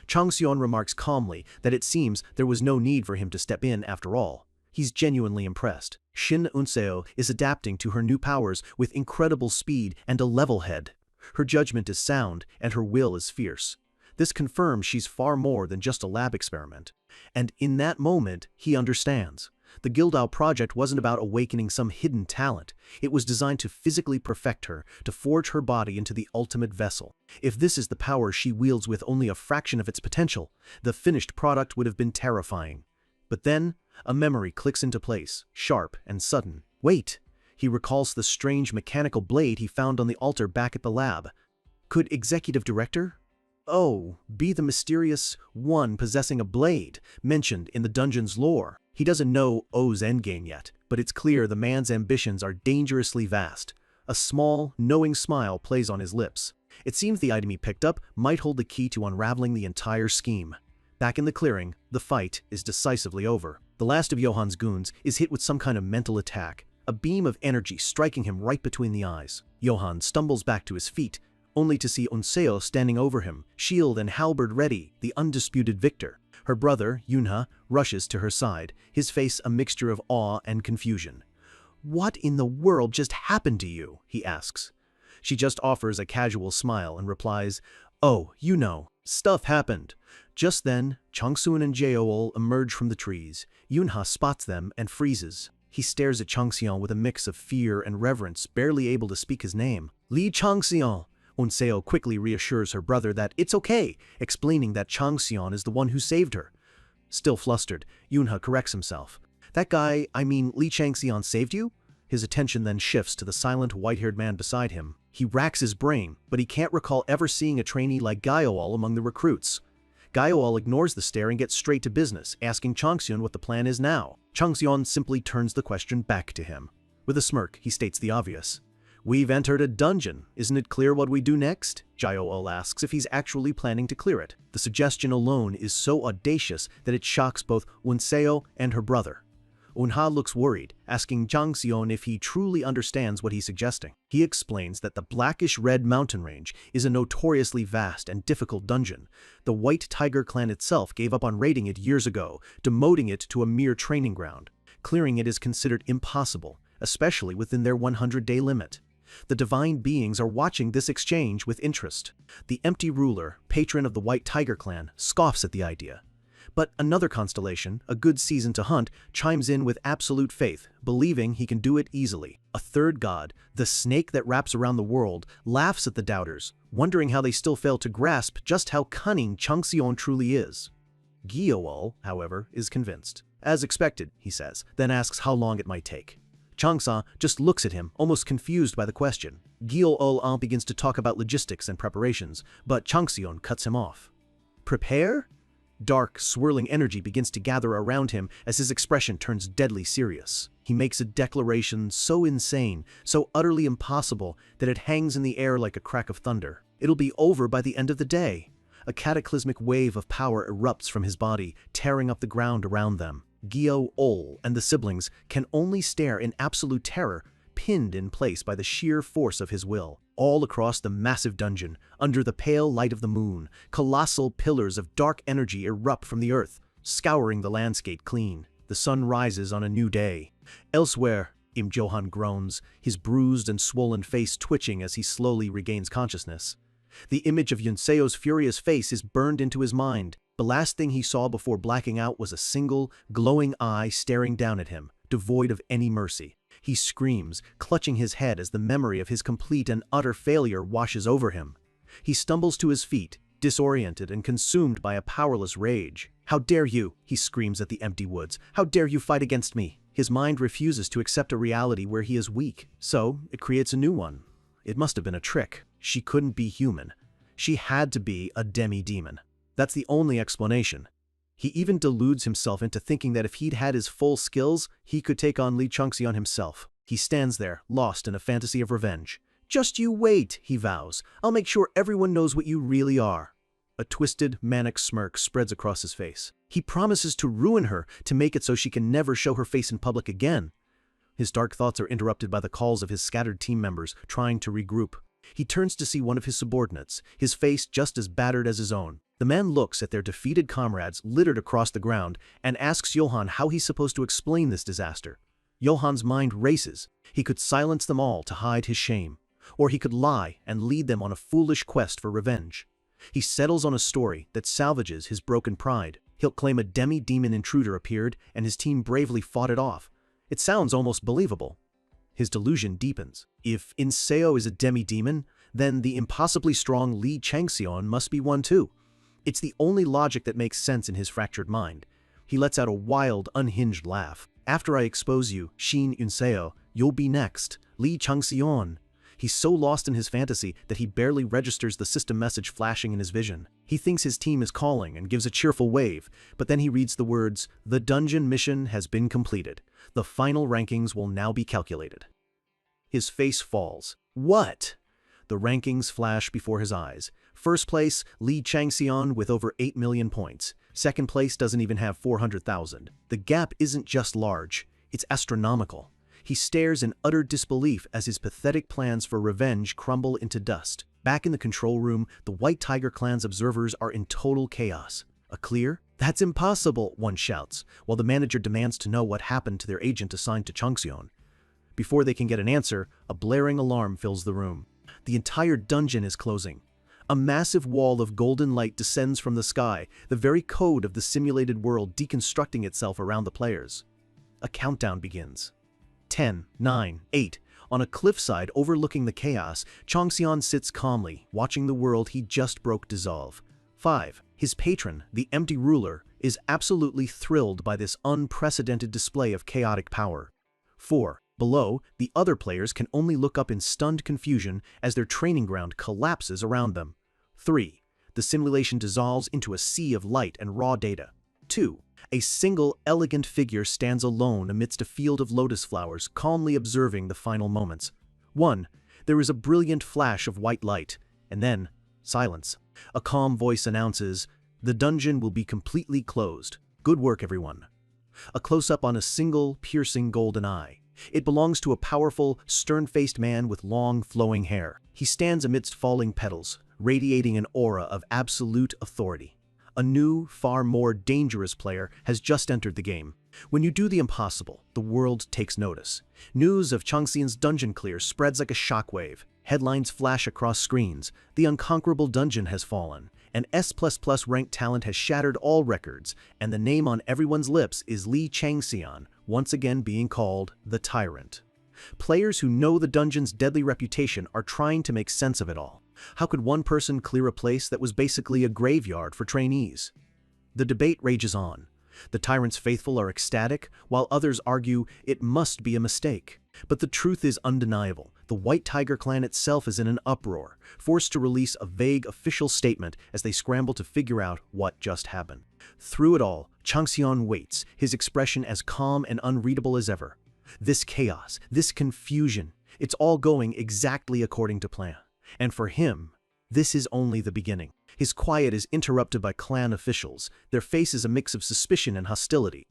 Changxion remarks calmly that it seems there was no need for him to step in after all. He's genuinely impressed. Shin Unseo is adapting to her new powers with incredible speed and a level head. Her judgment is sound and her will is fierce. This confirms she's far more than just a lab experiment. And in that moment, he understands. The Gildau project wasn't about awakening some hidden talent. It was designed to physically perfect her, to forge her body into the ultimate vessel. If this is the power she wields with only a fraction of its potential, the finished product would have been terrifying. But then, a memory clicks into place, sharp and sudden. Wait! He recalls the strange mechanical blade he found on the altar back at the lab. Could Executive Director? Oh, be the mysterious one possessing a blade mentioned in the dungeon's lore. He doesn't know O's endgame yet, but it's clear the man's ambitions are dangerously vast. A small, knowing smile plays on his lips. It seems the item he picked up might hold the key to unraveling the entire scheme. Back in the clearing, the fight is decisively over. The last of Johann's goons is hit with some kind of mental attack, a beam of energy striking him right between the eyes. Johann stumbles back to his feet, only to see Unseo standing over him, shield and halberd ready, the undisputed victor. Her brother, Yunha, rushes to her side, his face a mixture of awe and confusion. "What in the world just happened to you?" he asks. She just offers a casual smile and replies, "Oh, you know, stuff happened." Just then, Changsun and Jeol emerge from the trees. Yunha spots them and freezes. He stares at Changxion with a mix of fear and reverence, barely able to speak his name. "Li Changxion!" Unseo quickly reassures her brother that it's okay, explaining that Changxion is the one who saved her. Still flustered, Yunha corrects himself. "That guy, I mean Li Changxion, saved you?" His attention then shifts to the silent, white-haired man beside him. He racks his brain, but he can't recall ever seeing a trainee like Gaioal among the recruits. Gaioal ignores the stare and gets straight to business, asking Changxion what the plan is now. Changxion simply turns the question back to him. With a smirk, he states the obvious. "We've entered a dungeon. Isn't it clear what we do next?" Gaioal asks if he's actually planning to clear it. The suggestion alone is so audacious that it shocks both Unseo and her brother. Unha looks worried, asking Changxion if he truly understands what he's suggesting. He explains that the blackish-red mountain range is a notoriously vast and difficult dungeon. The White Tiger clan itself gave up on raiding it years ago, demoting it to a mere training ground. Clearing it is considered impossible, especially within their 100-day limit. The divine beings are watching this exchange with interest. The empty ruler, patron of the White Tiger clan, scoffs at the idea. But another constellation, a good season to hunt, chimes in with absolute faith, believing he can do it easily. A third god, the snake that wraps around the world, laughs at the doubters, wondering how they still fail to grasp just how cunning Changxion truly is. Gyoal, however, is convinced. "As expected," he says, then asks how long it might take. Changsa just looks at him, almost confused by the question. Gyoal begins to talk about logistics and preparations, but Changxion cuts him off. "Prepare?" Dark, swirling energy begins to gather around him as his expression turns deadly serious. He makes a declaration so insane, so utterly impossible, that it hangs in the air like a crack of thunder. It'll be over by the end of the day. A cataclysmic wave of power erupts from his body, tearing up the ground around them. Gyo-ul and the siblings can only stare in absolute terror, pinned in place by the sheer force of his will. All across the massive dungeon, under the pale light of the moon, colossal pillars of dark energy erupt from the earth, scouring the landscape clean. The sun rises on a new day. Elsewhere, Im Johann groans, his bruised and swollen face twitching as he slowly regains consciousness. The image of Yunseo's furious face is burned into his mind. The last thing he saw before blacking out was a single, glowing eye staring down at him, devoid of any mercy. He screams, clutching his head as the memory of his complete and utter failure washes over him. He stumbles to his feet, disoriented and consumed by a powerless rage. "How dare you!" he screams at the empty woods. "How dare you fight against me!" His mind refuses to accept a reality where he is weak, so it creates a new one. It must have been a trick. She couldn't be human. She had to be a demi-demon. That's the only explanation. He even deludes himself into thinking that if he'd had his full skills, he could take on Li Changxion himself. He stands there, lost in a fantasy of revenge. "Just you wait," he vows. "I'll make sure everyone knows what you really are." A twisted, manic smirk spreads across his face. He promises to ruin her, to make it so she can never show her face in public again. His dark thoughts are interrupted by the calls of his scattered team members trying to regroup. He turns to see one of his subordinates, his face just as battered as his own. The man looks at their defeated comrades littered across the ground and asks Johann how he's supposed to explain this disaster. Johann's mind races. He could silence them all to hide his shame, or he could lie and lead them on a foolish quest for revenge. He settles on a story that salvages his broken pride. He'll claim a demi-demon intruder appeared and his team bravely fought it off. It sounds almost believable. His delusion deepens. If Inseo is a demi-demon, then the impossibly strong Li Changxion must be one too. It's the only logic that makes sense in his fractured mind. He lets out a wild, unhinged laugh. After I expose you, Shin Unseo, you'll be next, Li Changxion. He's so lost in his fantasy that he barely registers the system message flashing in his vision. He thinks his team is calling and gives a cheerful wave, but then he reads the words, "The dungeon mission has been completed. The final rankings will now be calculated." His face falls. What? The rankings flash before his eyes. First place, Li Changxion with over 8 million points. Second place doesn't even have 400,000. The gap isn't just large, it's astronomical. He stares in utter disbelief as his pathetic plans for revenge crumble into dust. Back in the control room, the White Tiger Clan's observers are in total chaos. A clear? That's impossible, one shouts, while the manager demands to know what happened to their agent assigned to Changxion. Before they can get an answer, a blaring alarm fills the room. The entire dungeon is closing. A massive wall of golden light descends from the sky, the very code of the simulated world deconstructing itself around the players. A countdown begins. 10, 9, 8. On a cliffside overlooking the chaos, Changxion sits calmly, watching the world he just broke dissolve. 5. His patron, the empty ruler, is absolutely thrilled by this unprecedented display of chaotic power. 4. Below, the other players can only look up in stunned confusion as their training ground collapses around them. 3. The simulation dissolves into a sea of light and raw data. 2. A single, elegant figure stands alone amidst a field of lotus flowers, calmly observing the final moments. 1. There is a brilliant flash of white light, and then silence. A calm voice announces, "The dungeon will be completely closed. Good work, everyone." A close-up on a single, piercing golden eye. It belongs to a powerful, stern-faced man with long, flowing hair. He stands amidst falling petals, radiating an aura of absolute authority. A new, far more dangerous player has just entered the game. When you do the impossible, the world takes notice. News of Changxion's dungeon clear spreads like a shockwave. Headlines flash across screens. The unconquerable dungeon has fallen. An S++ ranked talent has shattered all records, and the name on everyone's lips is Li Changxion, once again being called the Tyrant. Players who know the dungeon's deadly reputation are trying to make sense of it all. How could one person clear a place that was basically a graveyard for trainees? The debate rages on. The Tyrant's faithful are ecstatic, while others argue it must be a mistake. But the truth is undeniable. The White Tiger Clan itself is in an uproar, forced to release a vague official statement as they scramble to figure out what just happened. Through it all, Changxion waits, his expression as calm and unreadable as ever. This chaos, this confusion, it's all going exactly according to plan. And for him, this is only the beginning. His quiet is interrupted by clan officials, their faces a mix of suspicion and hostility.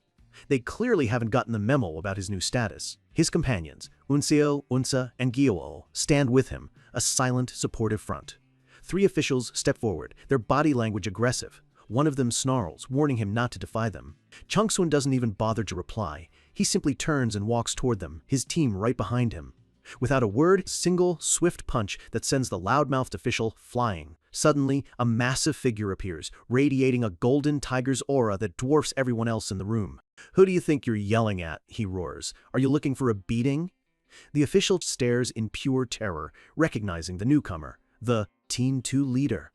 They clearly haven't gotten the memo about his new status. His companions, Unseo, Unsa, and Gyoo, stand with him, a silent, supportive front. 3 officials step forward, their body language aggressive. One of them snarls, warning him not to defy them. Changxion doesn't even bother to reply. He simply turns and walks toward them, his team right behind him. Without a word, single, swift punch that sends the loud-mouthed official flying. Suddenly, a massive figure appears, radiating a golden tiger's aura that dwarfs everyone else in the room. "Who do you think you're yelling at?" he roars. "Are you looking for a beating?" The official stares in pure terror, recognizing the newcomer, the Team 2 leader.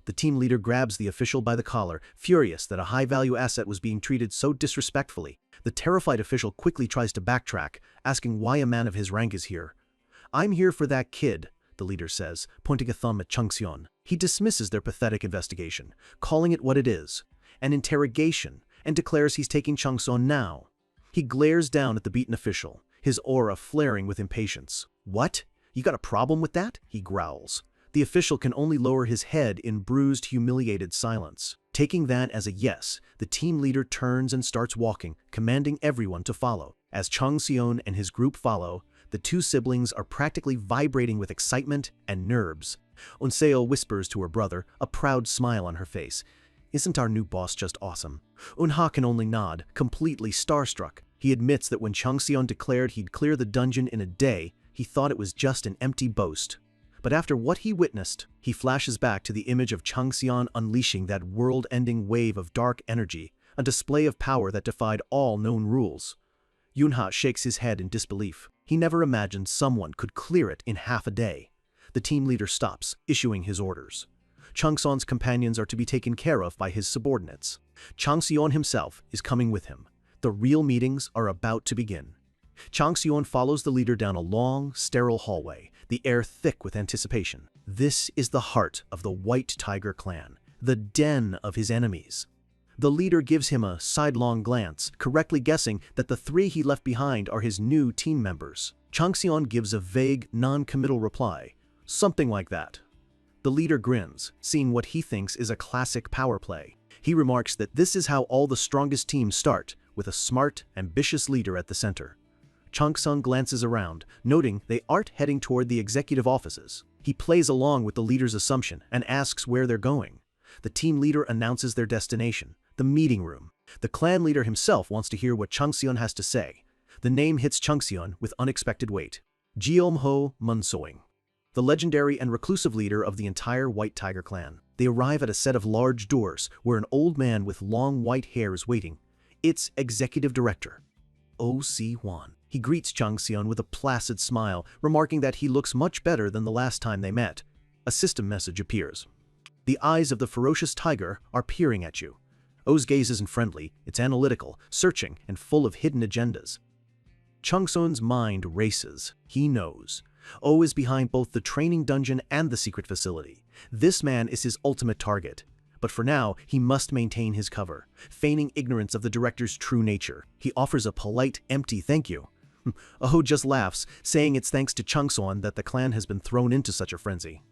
The team leader grabs the official by the collar, furious that a high-value asset was being treated so disrespectfully. The terrified official quickly tries to backtrack, asking why a man of his rank is here. "I'm here for that kid," the leader says, pointing a thumb at Changxion. He dismisses their pathetic investigation, calling it what it is, an interrogation, and declares he's taking Changxion now. He glares down at the beaten official, his aura flaring with impatience. "What? You got a problem with that?" he growls. The official can only lower his head in bruised, humiliated silence. Taking that as a yes, the team leader turns and starts walking, commanding everyone to follow. As Chung Seon and his group follow, the two siblings are practically vibrating with excitement and nerves. Unseo whispers to her brother, a proud smile on her face. "Isn't our new boss just awesome?" Unha can only nod, completely starstruck. He admits that when Chung Seon declared he'd clear the dungeon in a day, he thought it was just an empty boast. But after what he witnessed, he flashes back to the image of Chung Seon unleashing that world-ending wave of dark energy, a display of power that defied all known rules. Yunha shakes his head in disbelief. He never imagined someone could clear it in half a day. The team leader stops, issuing his orders. Chung Seon's companions are to be taken care of by his subordinates. Chung Seon himself is coming with him. The real meetings are about to begin. Chung Seon follows the leader down a long, sterile hallway, the air thick with anticipation. This is the heart of the White Tiger clan, the den of his enemies. The leader gives him a sidelong glance, correctly guessing that the three he left behind are his new team members. Chung Seon gives a vague, non-committal reply, something like that. The leader grins, seeing what he thinks is a classic power play. He remarks that this is how all the strongest teams start, with a smart, ambitious leader at the center. Chung Seon glances around, noting they aren't heading toward the executive offices. He plays along with the leader's assumption and asks where they're going. The team leader announces their destination, the meeting room. The clan leader himself wants to hear what Chung Seon has to say. The name hits Chung Seon with unexpected weight. Jeomho Munsoing, the legendary and reclusive leader of the entire White Tiger clan. They arrive at a set of large doors where an old man with long white hair is waiting. It's Executive Director O.C. Hwan. He greets Chung Seon with a placid smile, remarking that he looks much better than the last time they met. A system message appears. The eyes of the ferocious tiger are peering at you. O's gaze isn't friendly, it's analytical, searching, and full of hidden agendas. Chung Seon's mind races. He knows. O is behind both the training dungeon and the secret facility. This man is his ultimate target. But for now, he must maintain his cover, feigning ignorance of the director's true nature. He offers a polite, empty thank you. Oh just laughs, saying it's thanks to Chung Seon that the clan has been thrown into such a frenzy.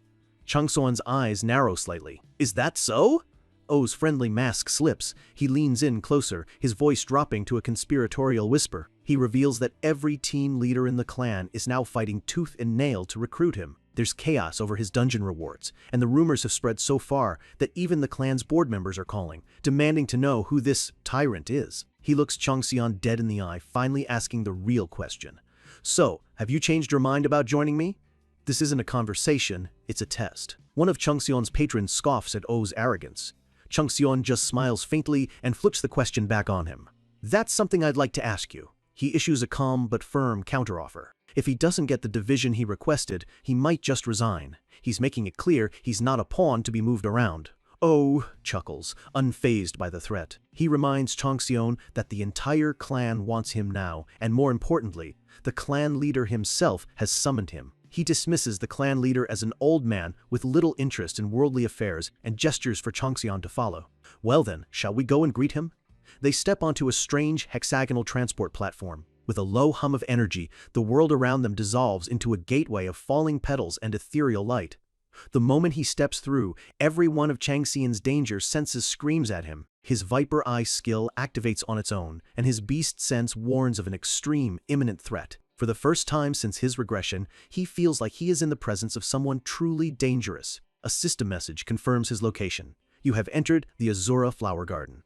Chung Seon's eyes narrow slightly. Is that so? O's friendly mask slips. He leans in closer, his voice dropping to a conspiratorial whisper. He reveals that every team leader in the clan is now fighting tooth and nail to recruit him. There's chaos over his dungeon rewards, and the rumors have spread so far that even the clan's board members are calling, demanding to know who this tyrant is. He looks Chung Seon dead in the eye, finally asking the real question. So, have you changed your mind about joining me? This isn't a conversation, it's a test. One of Chung Seon's patrons scoffs at O's arrogance. Chung Seon just smiles faintly and flips the question back on him. That's something I'd like to ask you. He issues a calm but firm counteroffer. If he doesn't get the division he requested, he might just resign. He's making it clear he's not a pawn to be moved around. Oh, chuckles, unfazed by the threat. He reminds Chung Seon that the entire clan wants him now, and more importantly, the clan leader himself has summoned him. He dismisses the clan leader as an old man with little interest in worldly affairs and gestures for Chung Seon to follow. Well then, shall we go and greet him? They step onto a strange hexagonal transport platform. With a low hum of energy, the world around them dissolves into a gateway of falling petals and ethereal light. The moment he steps through, every one of Chung Seon's danger senses screams at him. His Viper Eye skill activates on its own, and his beast sense warns of an extreme, imminent threat. For the first time since his regression, he feels like he is in the presence of someone truly dangerous. A system message confirms his location. You have entered the Azura Flower Garden.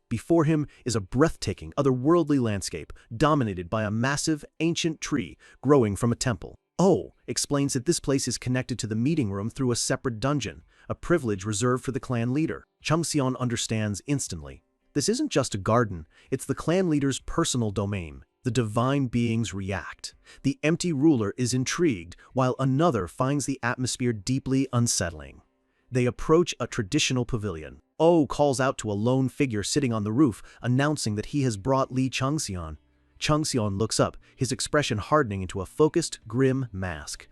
Before him is a breathtaking, otherworldly landscape, dominated by a massive, ancient tree growing from a temple. O explains that this place is connected to the meeting room through a separate dungeon, a privilege reserved for the clan leader. Chung Seon understands instantly. This isn't just a garden, it's the clan leader's personal domain. The divine beings react. The empty ruler is intrigued, while another finds the atmosphere deeply unsettling. They approach a traditional pavilion. O calls out to a lone figure sitting on the roof, announcing that he has brought Lee Chung Seon. Chung Seon looks up, his expression hardening into a focused, grim mask.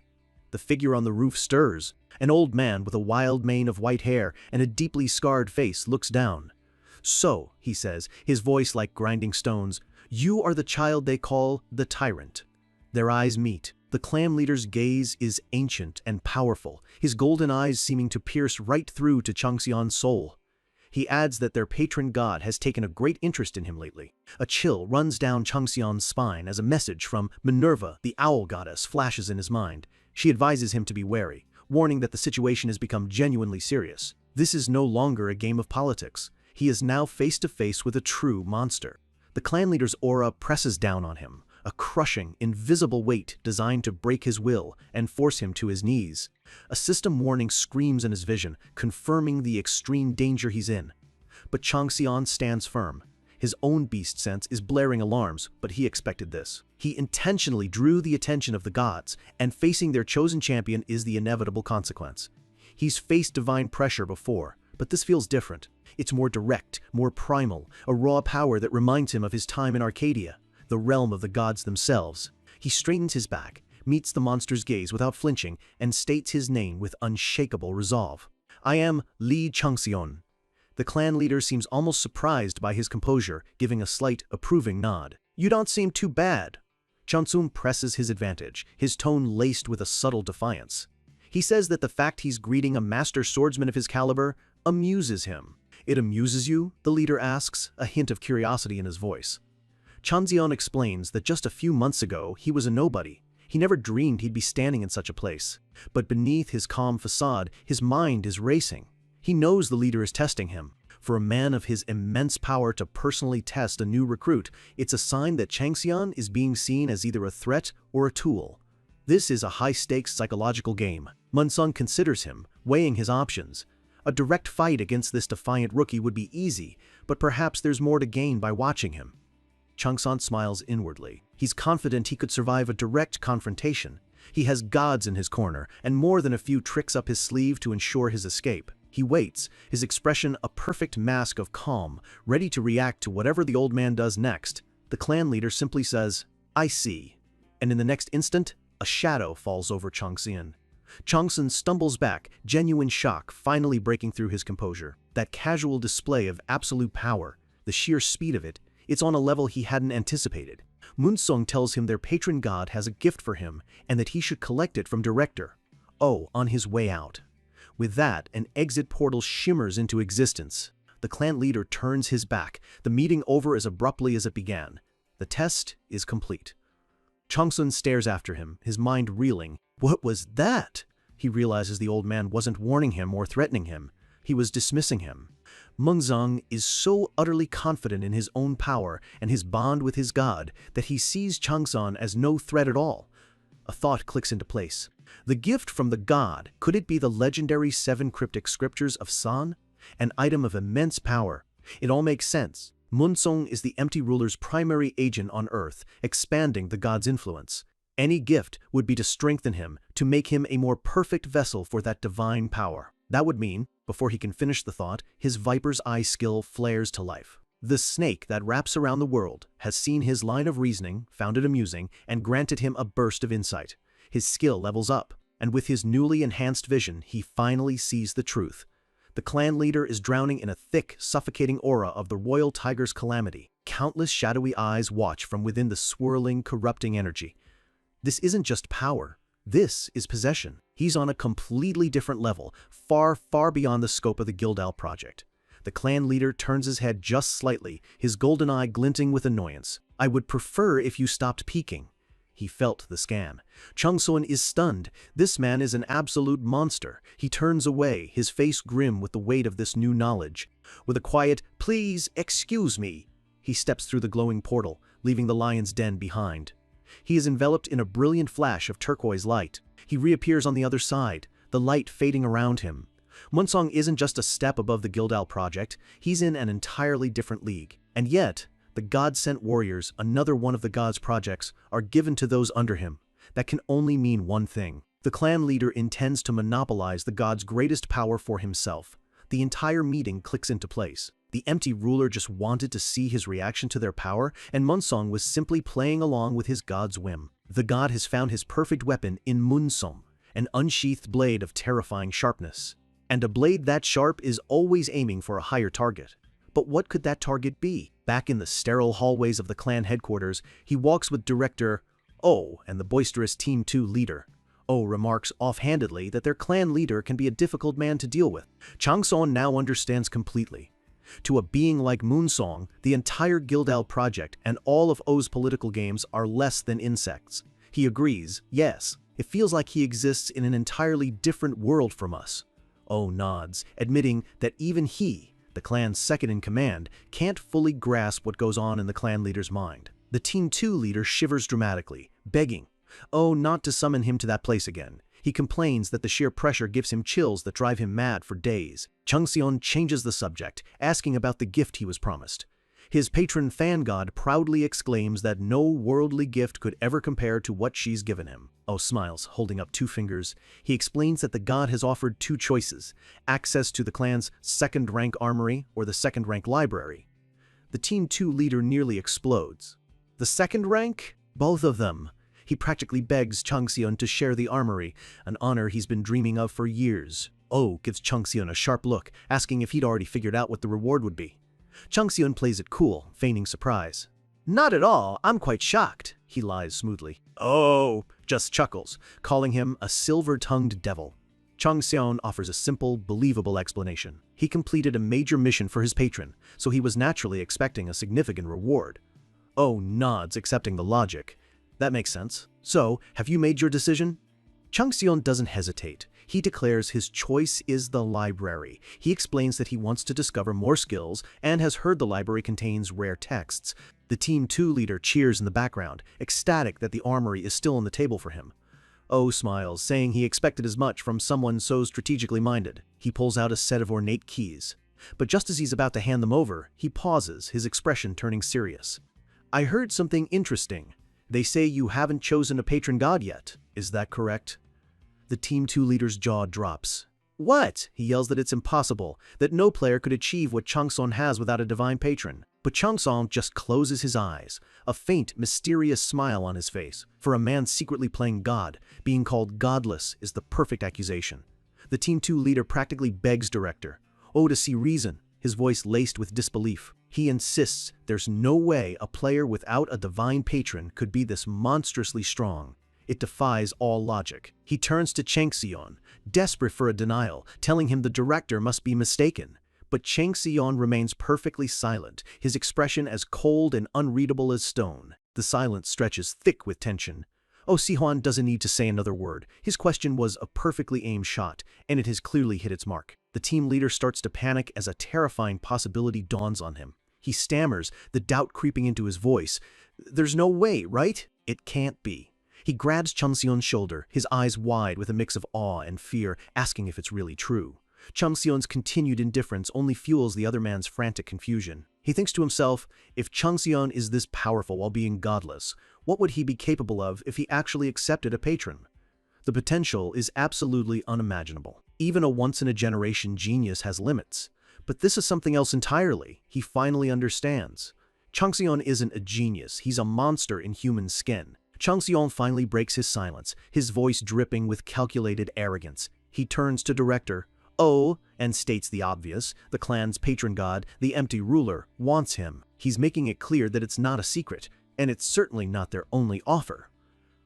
The figure on the roof stirs. An old man with a wild mane of white hair and a deeply scarred face looks down. So, he says, his voice like grinding stones, you are the child they call the tyrant. Their eyes meet. The clan leader's gaze is ancient and powerful, his golden eyes seeming to pierce right through to Chung Seon's soul. He adds that their patron god has taken a great interest in him lately. A chill runs down Changxian's spine as a message from Minerva, the owl goddess, flashes in his mind. She advises him to be wary, warning that the situation has become genuinely serious. This is no longer a game of politics. He is now face to face with a true monster. The clan leader's aura presses down on him, a crushing, invisible weight designed to break his will and force him to his knees. A system warning screams in his vision, confirming the extreme danger he's in. But Changxian stands firm. His own beast sense is blaring alarms, but he expected this. He intentionally drew the attention of the gods, and facing their chosen champion is the inevitable consequence. He's faced divine pressure before, but this feels different. It's more direct, more primal, a raw power that reminds him of his time in Arcadia, the realm of the gods themselves. He straightens his back, meets the monster's gaze without flinching, and states his name with unshakable resolve. "I am Li Changxian." The clan leader seems almost surprised by his composure, giving a slight, approving nod. "You don't seem too bad." Changsun presses his advantage, his tone laced with a subtle defiance. He says that the fact he's greeting a master swordsman of his caliber amuses him. "It amuses you?" the leader asks, a hint of curiosity in his voice. Changxian explains that just a few months ago he was a nobody. He never dreamed he'd be standing in such a place. But beneath his calm facade, his mind is racing. He knows the leader is testing him. For a man of his immense power to personally test a new recruit, it's a sign that Changxian is being seen as either a threat or a tool. This is a high-stakes psychological game. Munsung considers him, weighing his options. A direct fight against this defiant rookie would be easy, but perhaps there's more to gain by watching him. Changsan smiles inwardly. He's confident he could survive a direct confrontation. He has gods in his corner, and more than a few tricks up his sleeve to ensure his escape. He waits, his expression a perfect mask of calm, ready to react to whatever the old man does next. The clan leader simply says, "I see." And in the next instant, a shadow falls over Changxian. Changsun stumbles back, genuine shock finally breaking through his composure. That casual display of absolute power, the sheer speed of it, it's on a level he hadn't anticipated. Munsung tells him their patron god has a gift for him and that he should collect it from Director. On his way out. With that, an exit portal shimmers into existence. The clan leader turns his back, the meeting over as abruptly as it began. The test is complete. Changsun stares after him, his mind reeling. What was that? He realizes the old man wasn't warning him or threatening him. He was dismissing him. Mengzong is so utterly confident in his own power and his bond with his god that he sees Changsun as no threat at all. A thought clicks into place. The gift from the god, could it be the legendary 7 cryptic scriptures of San? An item of immense power. It all makes sense. Munsung is the empty ruler's primary agent on Earth, expanding the god's influence. Any gift would be to strengthen him, to make him a more perfect vessel for that divine power. That would mean, before he can finish the thought, his viper's eye skill flares to life. The snake that wraps around the world has seen his line of reasoning, found it amusing, and granted him a burst of insight. His skill levels up, and with his newly enhanced vision, he finally sees the truth. The clan leader is drowning in a thick, suffocating aura of the royal tiger's calamity. Countless shadowy eyes watch from within the swirling, corrupting energy. This isn't just power. This is possession. He's on a completely different level, far, far beyond the scope of the Guildal project. The clan leader turns his head just slightly, his golden eye glinting with annoyance. "I would prefer if you stopped peeking." He felt the scan. Changsun is stunned. This man is an absolute monster. He turns away, his face grim with the weight of this new knowledge. With a quiet, "Please, excuse me," he steps through the glowing portal, leaving the lion's den behind. He is enveloped in a brilliant flash of turquoise light. He reappears on the other side, the light fading around him. Munsung isn't just a step above the Guildal project, he's in an entirely different league. And yet, the God-sent warriors, another one of the gods' projects, are given to those under him. That can only mean one thing. The clan leader intends to monopolize the god's greatest power for himself. The entire meeting clicks into place. The empty ruler just wanted to see his reaction to their power, and Munsung was simply playing along with his god's whim. The god has found his perfect weapon in Munsung, an unsheathed blade of terrifying sharpness. And a blade that sharp is always aiming for a higher target. But what could that target be? Back in the sterile hallways of the clan headquarters, he walks with Director and the boisterous Team 2 leader. Remarks offhandedly that their clan leader can be a difficult man to deal with. Changsun now understands completely. To a being like Moonsong, the entire Guildhall project and all of O's political games are less than insects. He agrees, yes, it feels like he exists in an entirely different world from us. O nods, admitting that even he, the clan's second-in-command, can't fully grasp what goes on in the clan leader's mind. The Team 2 leader shivers dramatically, begging O not to summon him to that place again. He complains that the sheer pressure gives him chills that drive him mad for days. Changxion changes the subject, asking about the gift he was promised. His patron fan god proudly exclaims that no worldly gift could ever compare to what she's given him. O smiles, holding up 2 fingers. He explains that the god has offered 2 choices, access to the clan's second-rank armory or the second-rank library. The Team 2 leader nearly explodes. The second rank? Both of them. He practically begs Changxion to share the armory, an honor he's been dreaming of for years. O gives Changxion a sharp look, asking if he'd already figured out what the reward would be. Changxion plays it cool, feigning surprise. Not at all, I'm quite shocked, he lies smoothly. Oh, just chuckles, calling him a silver-tongued devil. Changxion offers a simple, believable explanation. He completed a major mission for his patron, so he was naturally expecting a significant reward. O nods, accepting the logic. That makes sense. So, have you made your decision? Changxion doesn't hesitate. He declares his choice is the library. He explains that he wants to discover more skills and has heard the library contains rare texts. The Team 2 leader cheers in the background, ecstatic that the armory is still on the table for him. O smiles, saying he expected as much from someone so strategically minded. He pulls out a set of ornate keys. But just as he's about to hand them over, he pauses, his expression turning serious. I heard something interesting. They say you haven't chosen a patron god yet. Is that correct? The Team 2 leader's jaw drops. What? He yells that it's impossible, that no player could achieve what Changxion has without a divine patron. But Changxion just closes his eyes, a faint, mysterious smile on his face. For a man secretly playing God, being called godless is the perfect accusation. The Team 2 leader practically begs Director O to see reason, his voice laced with disbelief. He insists there's no way a player without a divine patron could be this monstrously strong. It defies all logic. He turns to Changxion, desperate for a denial, telling him the director must be mistaken. But Changxion remains perfectly silent, his expression as cold and unreadable as stone. The silence stretches thick with tension. Oh, Sihuan doesn't need to say another word. His question was a perfectly aimed shot, and it has clearly hit its mark. The team leader starts to panic as a terrifying possibility dawns on him. He stammers, the doubt creeping into his voice. There's no way, right? It can't be. He grabs Changxion's shoulder, his eyes wide with a mix of awe and fear, asking if it's really true. Changxion's continued indifference only fuels the other man's frantic confusion. He thinks to himself, if Changxion is this powerful while being godless, what would he be capable of if he actually accepted a patron? The potential is absolutely unimaginable. Even a once-in-a-generation genius has limits. But this is something else entirely. He finally understands. Changxion isn't a genius, he's a monster in human skin. Changxion finally breaks his silence, his voice dripping with calculated arrogance. He turns to Director O and states the obvious. The clan's patron god, the empty ruler, wants him. He's making it clear that it's not a secret, and it's certainly not their only offer.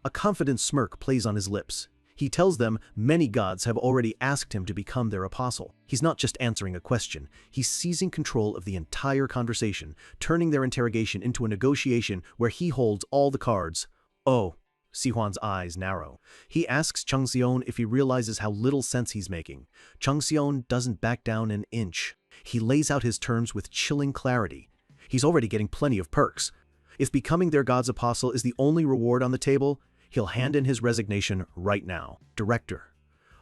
A confident smirk plays on his lips. He tells them many gods have already asked him to become their apostle. He's not just answering a question, he's seizing control of the entire conversation, turning their interrogation into a negotiation where he holds all the cards. Oh, Sihuan's eyes narrow. He asks Changxion if he realizes how little sense he's making. Changxion doesn't back down an inch. He lays out his terms with chilling clarity. He's already getting plenty of perks. If becoming their god's apostle is the only reward on the table, he'll hand in his resignation right now. Director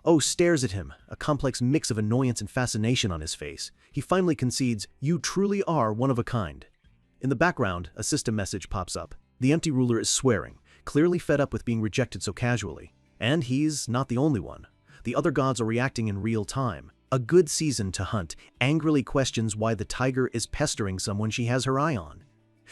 O stares at him, a complex mix of annoyance and fascination on his face. He finally concedes, you truly are one of a kind. In the background, a system message pops up. The empty ruler is swearing, clearly fed up with being rejected so casually. And he's not the only one. The other gods are reacting in real time. A good season to hunt angrily questions why the tiger is pestering someone she has her eye on.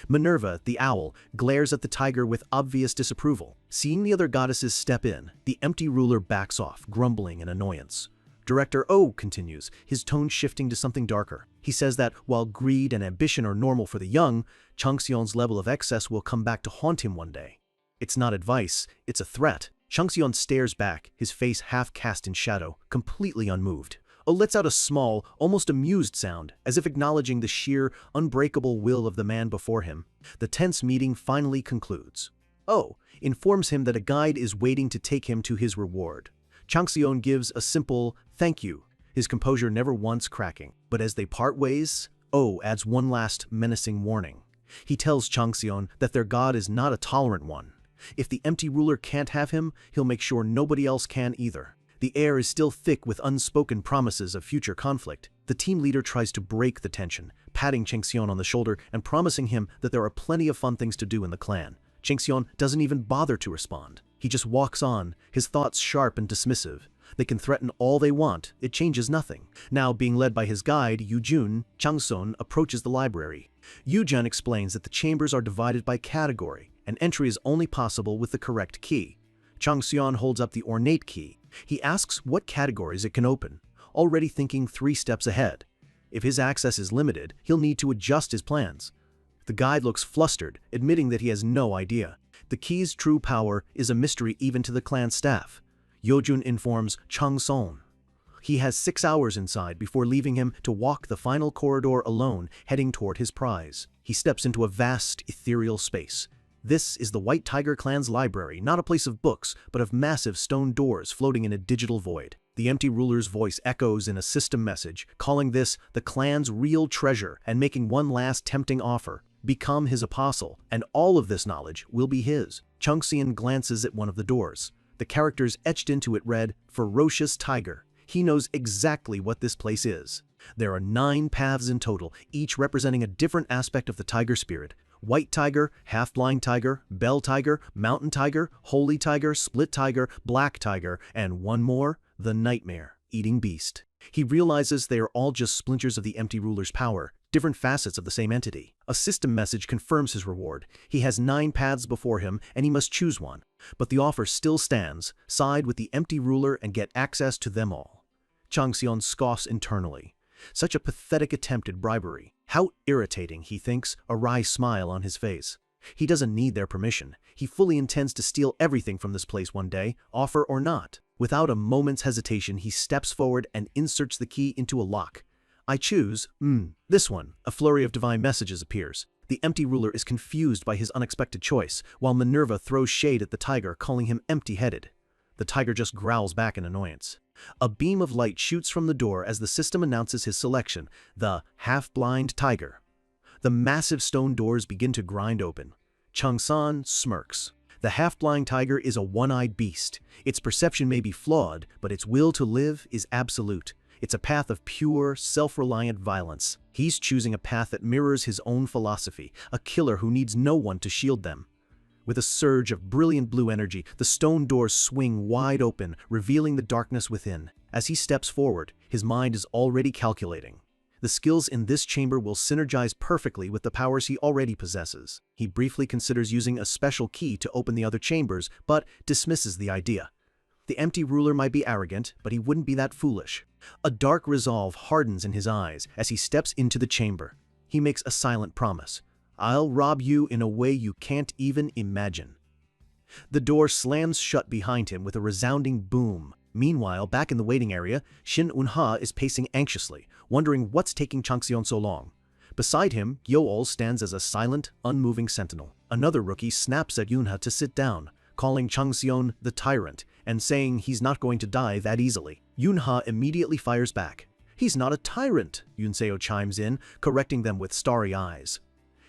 Minerva, the owl, glares at the tiger with obvious disapproval. Seeing the other goddesses step in, the empty ruler backs off, grumbling in annoyance. Director O continues, his tone shifting to something darker. He says that while greed and ambition are normal for the young, Changxion's level of excess will come back to haunt him one day. It's not advice, it's a threat. Changxion stares back, his face half cast in shadow, completely unmoved. lets out a small, almost amused sound, as if acknowledging the sheer, unbreakable will of the man before him. The tense meeting finally concludes. Oh informs him that a guide is waiting to take him to his reward. Changxion gives a simple thank you, his composure never once cracking. But as they part ways, adds one last menacing warning. He tells Changxion that their god is not a tolerant one. If the empty ruler can't have him, he'll make sure nobody else can either. The air is still thick with unspoken promises of future conflict. The team leader tries to break the tension, patting Changxion on the shoulder and promising him that there are plenty of fun things to do in the clan. Changxion doesn't even bother to respond. He just walks on, his thoughts sharp and dismissive. They can threaten all they want, it changes nothing. Now, being led by his guide, Yujun, Changson approaches the library. Yujun explains that the chambers are divided by category, and entry is only possible with the correct key. Changxion holds up the ornate key. He asks what categories it can open, already thinking 3 steps ahead. If his access is limited, he'll need to adjust his plans. The guide looks flustered, admitting that he has no idea. The key's true power is a mystery even to the clan staff. Yojun informs Changson. He has 6 hours inside before leaving him to walk the final corridor alone, heading toward his prize. He steps into a vast, ethereal space. This is the White Tiger clan's library, not a place of books, but of massive stone doors floating in a digital void. The empty ruler's voice echoes in a system message, calling this the clan's real treasure and making one last tempting offer. Become his apostle, and all of this knowledge will be his. Changxion glances at one of the doors. The characters etched into it read, Ferocious Tiger. He knows exactly what this place is. There are 9 paths in total, each representing a different aspect of the tiger spirit. White tiger, half-blind tiger, bell tiger, mountain tiger, holy tiger, split tiger, black tiger, and one more, the nightmare-eating beast. He realizes they are all just splinters of the empty ruler's power, different facets of the same entity. A system message confirms his reward. He has 9 paths before him, and he must choose one. But the offer still stands: side with the empty ruler and get access to them all. Changxion scoffs internally. Such a pathetic attempt at bribery. How irritating, he thinks, a wry smile on his face. He doesn't need their permission. He fully intends to steal everything from this place one day, offer or not. Without a moment's hesitation, he steps forward and inserts the key into a lock. I choose, this one. A flurry of divine messages appears. The empty ruler is confused by his unexpected choice, while Minerva throws shade at the tiger, calling him empty-headed. The tiger just growls back in annoyance. A beam of light shoots from the door as the system announces his selection, the half-blind tiger. The massive stone doors begin to grind open. Changsan smirks. The half-blind tiger is a one-eyed beast. Its perception may be flawed, but its will to live is absolute. It's a path of pure, self-reliant violence. He's choosing a path that mirrors his own philosophy, a killer who needs no one to shield them. With a surge of brilliant blue energy, the stone doors swing wide open, revealing the darkness within. As he steps forward, his mind is already calculating. The skills in this chamber will synergize perfectly with the powers he already possesses. He briefly considers using a special key to open the other chambers, but dismisses the idea. The empty ruler might be arrogant, but he wouldn't be that foolish. A dark resolve hardens in his eyes as he steps into the chamber. He makes a silent promise. I'll rob you in a way you can't even imagine. The door slams shut behind him with a resounding boom. Meanwhile, back in the waiting area, Shin Unha is pacing anxiously, wondering what's taking Changxion so long. Beside him, Gyo-ol stands as a silent, unmoving sentinel. Another rookie snaps at Yunha to sit down, calling Changxion the tyrant and saying he's not going to die that easily. Yunha immediately fires back. He's not a tyrant, Yunseo chimes in, correcting them with starry eyes.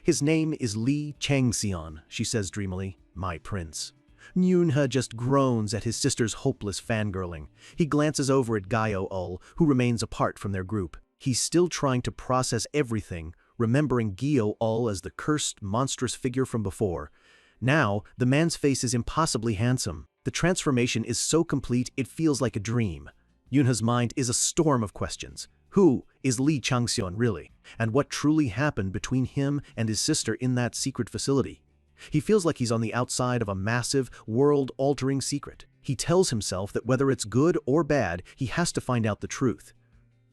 His name is Li Changxion, she says dreamily, my prince. Yunha just groans at his sister's hopeless fangirling. He glances over at Gyo-ol, who remains apart from their group. He's still trying to process everything, remembering Gyo-ol as the cursed, monstrous figure from before. Now, the man's face is impossibly handsome. The transformation is so complete it feels like a dream. Yunha's mind is a storm of questions. Who is Li Changxion really? And what truly happened between him and his sister in that secret facility? He feels like he's on the outside of a massive, world-altering secret. He tells himself that whether it's good or bad, he has to find out the truth.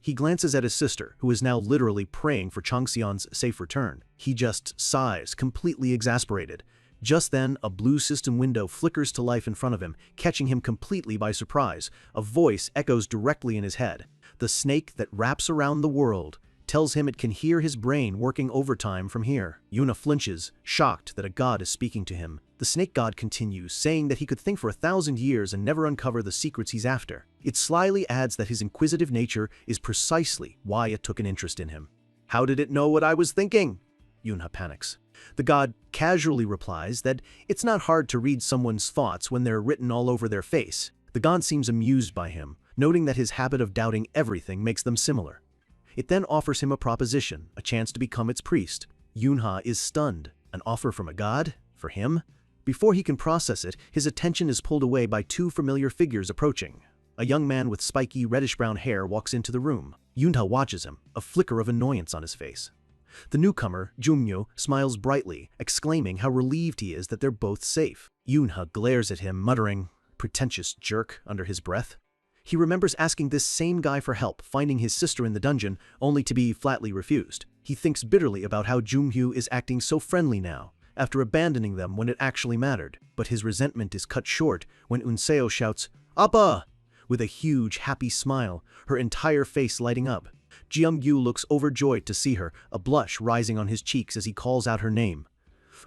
He glances at his sister, who is now literally praying for Changxion's safe return. He just sighs, completely exasperated. Just then, a blue system window flickers to life in front of him, catching him completely by surprise. A voice echoes directly in his head. The snake that wraps around the world tells him it can hear his brain working overtime from here. Yuna flinches, shocked that a god is speaking to him. The snake god continues, saying that he could think for 1,000 years and never uncover the secrets he's after. It slyly adds that his inquisitive nature is precisely why it took an interest in him. How did it know what I was thinking? Yuna panics. The god casually replies that it's not hard to read someone's thoughts when they're written all over their face. The god seems amused by him, noting that his habit of doubting everything makes them similar. It then offers him a proposition, a chance to become its priest. Yunha is stunned. An offer from a god? For him? Before he can process it, his attention is pulled away by two familiar figures approaching. A young man with spiky reddish-brown hair walks into the room. Yunha watches him, a flicker of annoyance on his face. The newcomer, Jumyo, smiles brightly, exclaiming how relieved he is that they're both safe. Yunha glares at him, muttering, "Pretentious jerk," under his breath. He remembers asking this same guy for help, finding his sister in the dungeon, only to be flatly refused. He thinks bitterly about how Jumhyo is acting so friendly now, after abandoning them when it actually mattered. But his resentment is cut short when Unseo shouts, "Appa!" with a huge, happy smile, her entire face lighting up. Jeongyu looks overjoyed to see her, a blush rising on his cheeks as he calls out her name.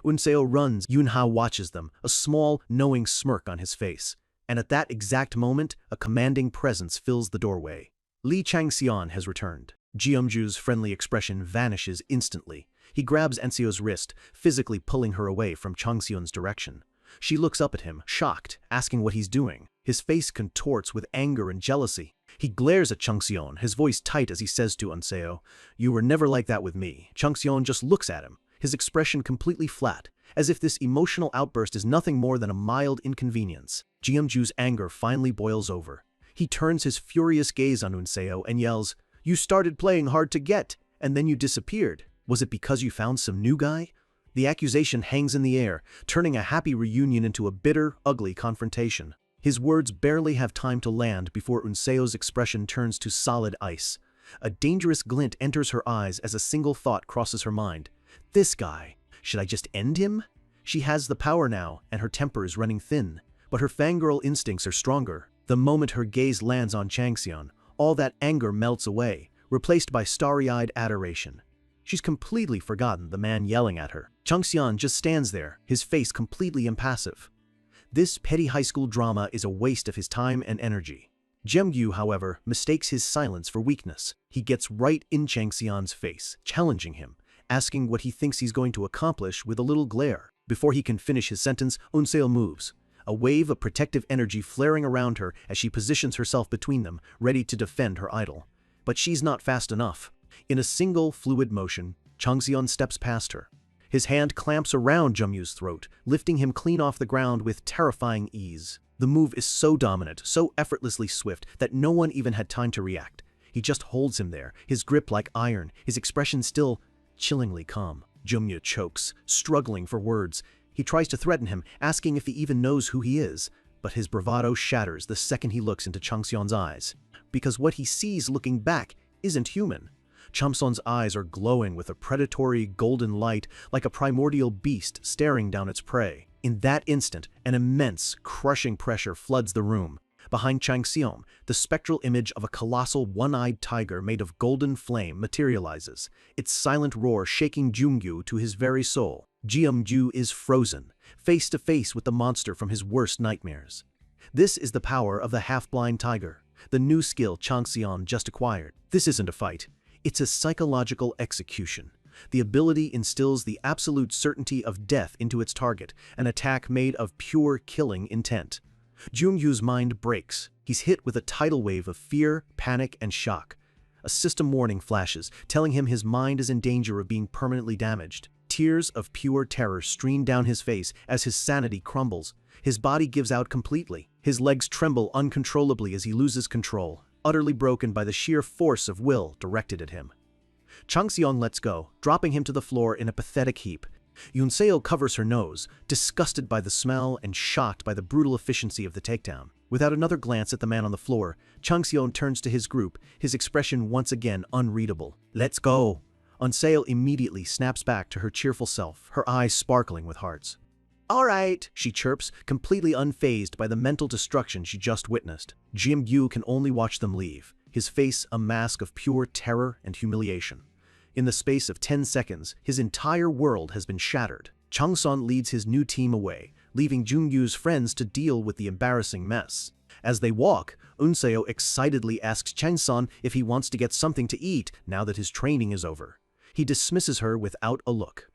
Unseo runs. Yunha watches them, a small, knowing smirk on his face. And at that exact moment, a commanding presence fills the doorway. Li Changxian has returned. Jeongju's friendly expression vanishes instantly. He grabs Enseo's wrist, physically pulling her away from Changxian's direction. She looks up at him, shocked, asking what he's doing. His face contorts with anger and jealousy. He glares at Changxian, his voice tight as he says to Unseo, "You were never like that with me." Changxian just looks at him, his expression completely flat, as if this emotional outburst is nothing more than a mild inconvenience. Jeongju's anger finally boils over. He turns his furious gaze on Unseo and yells, "You started playing hard to get, and then you disappeared. Was it because you found some new guy?" The accusation hangs in the air, turning a happy reunion into a bitter, ugly confrontation. His words barely have time to land before Unseo's expression turns to solid ice. A dangerous glint enters her eyes as a single thought crosses her mind. This guy. Should I just end him? She has the power now, and her temper is running thin. But her fangirl instincts are stronger. The moment her gaze lands on Changxian, all that anger melts away, replaced by starry-eyed adoration. She's completely forgotten the man yelling at her. Changxian just stands there, his face completely impassive. This petty high school drama is a waste of his time and energy. Jeongyu, however, mistakes his silence for weakness. He gets right in Changxian's face, challenging him, asking what he thinks he's going to accomplish with a little glare. Before he can finish his sentence, Unseo moves, a wave of protective energy flaring around her as she positions herself between them, ready to defend her idol. But she's not fast enough. In a single, fluid motion, Changxian steps past her. His hand clamps around Jeongju's throat, lifting him clean off the ground with terrifying ease. The move is so dominant, so effortlessly swift, that no one even had time to react. He just holds him there, his grip like iron, his expression still chillingly calm. Jeongju chokes, struggling for words. He tries to threaten him, asking if he even knows who he is, but his bravado shatters the second he looks into Changxian's eyes. Because what he sees looking back isn't human. Changxian's eyes are glowing with a predatory golden light, like a primordial beast staring down its prey. In that instant, an immense, crushing pressure floods the room. Behind Changxian, the spectral image of a colossal one-eyed tiger made of golden flame materializes, its silent roar shaking Jeongju to his very soul. Jeongju is frozen, face to face with the monster from his worst nightmares. This is the power of the half-blind tiger, the new skill Changxian just acquired. This isn't a fight. It's a psychological execution. The ability instills the absolute certainty of death into its target, an attack made of pure killing intent. Jeongyu's mind breaks. He's hit with a tidal wave of fear, panic, and shock. A system warning flashes, telling him his mind is in danger of being permanently damaged. Tears of pure terror stream down his face as his sanity crumbles. His body gives out completely. His legs tremble uncontrollably as he loses control, utterly broken by the sheer force of will directed at him. Changxian lets go, dropping him to the floor in a pathetic heap. Unseo covers her nose, disgusted by the smell and shocked by the brutal efficiency of the takedown. Without another glance at the man on the floor, Changxian turns to his group, his expression once again unreadable. "Let's go." Unseo immediately snaps back to her cheerful self, her eyes sparkling with hearts. "All right," she chirps, completely unfazed by the mental destruction she just witnessed. Jeongju can only watch them leave, his face a mask of pure terror and humiliation. In the space of 10 seconds, his entire world has been shattered. Changsun leads his new team away, leaving Jungyu's friends to deal with the embarrassing mess. As they walk, Unseo excitedly asks Changsun if he wants to get something to eat now that his training is over. He dismisses her without a look.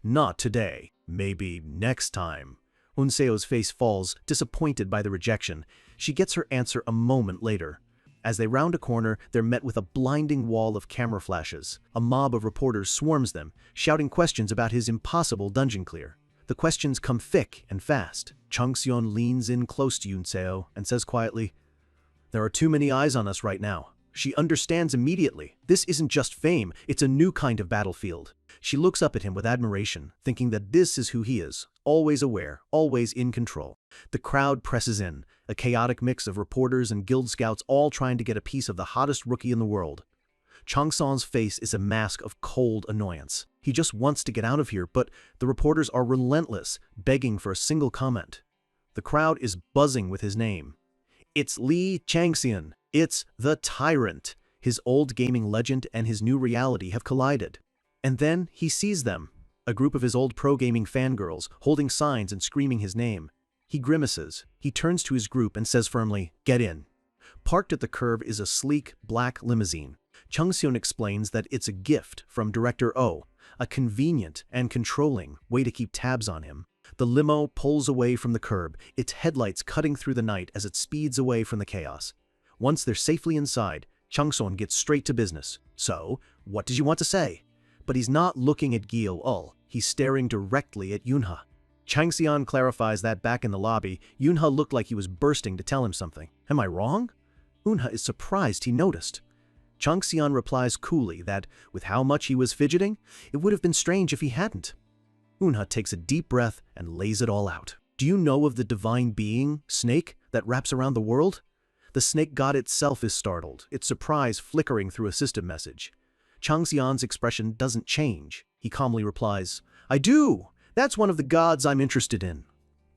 Not today, maybe next time. Unseo's face falls, disappointed by the rejection. She gets her answer a moment later. As they round a corner, they're met with a blinding wall of camera flashes. A mob of reporters swarms them, shouting questions about his impossible dungeon clear. The questions come thick and fast. Changsun leans in close to Unseo and says quietly, "There are too many eyes on us right now." She understands immediately. This isn't just fame, it's a new kind of battlefield. She looks up at him with admiration, thinking that this is who he is, always aware, always in control. The crowd presses in, a chaotic mix of reporters and guild scouts all trying to get a piece of the hottest rookie in the world. Changsun's face is a mask of cold annoyance. He just wants to get out of here, but the reporters are relentless, begging for a single comment. The crowd is buzzing with his name. It's Li Changxian. It's the Tyrant. His old gaming legend and his new reality have collided. And then he sees them, a group of his old pro-gaming fangirls, holding signs and screaming his name. He grimaces. He turns to his group and says firmly, "Get in." Parked at the curb is a sleek, black limousine. Changsun explains that it's a gift from Director O, a convenient and controlling way to keep tabs on him. The limo pulls away from the curb, its headlights cutting through the night as it speeds away from the chaos. Once they're safely inside, Changsun gets straight to business. "So, what did you want to say?" But he's not looking at Gyo-ul, he's staring directly at Yunha. Changxian clarifies that back in the lobby, Yunha looked like he was bursting to tell him something. "Am I wrong?" Yunha is surprised he noticed. Changxian replies coolly that, with how much he was fidgeting, it would have been strange if he hadn't. Yunha takes a deep breath and lays it all out. "Do you know of the divine being, snake, that wraps around the world?" The snake god itself is startled, its surprise flickering through a system message. Changxian's expression doesn't change. He calmly replies, "I do! That's one of the gods I'm interested in."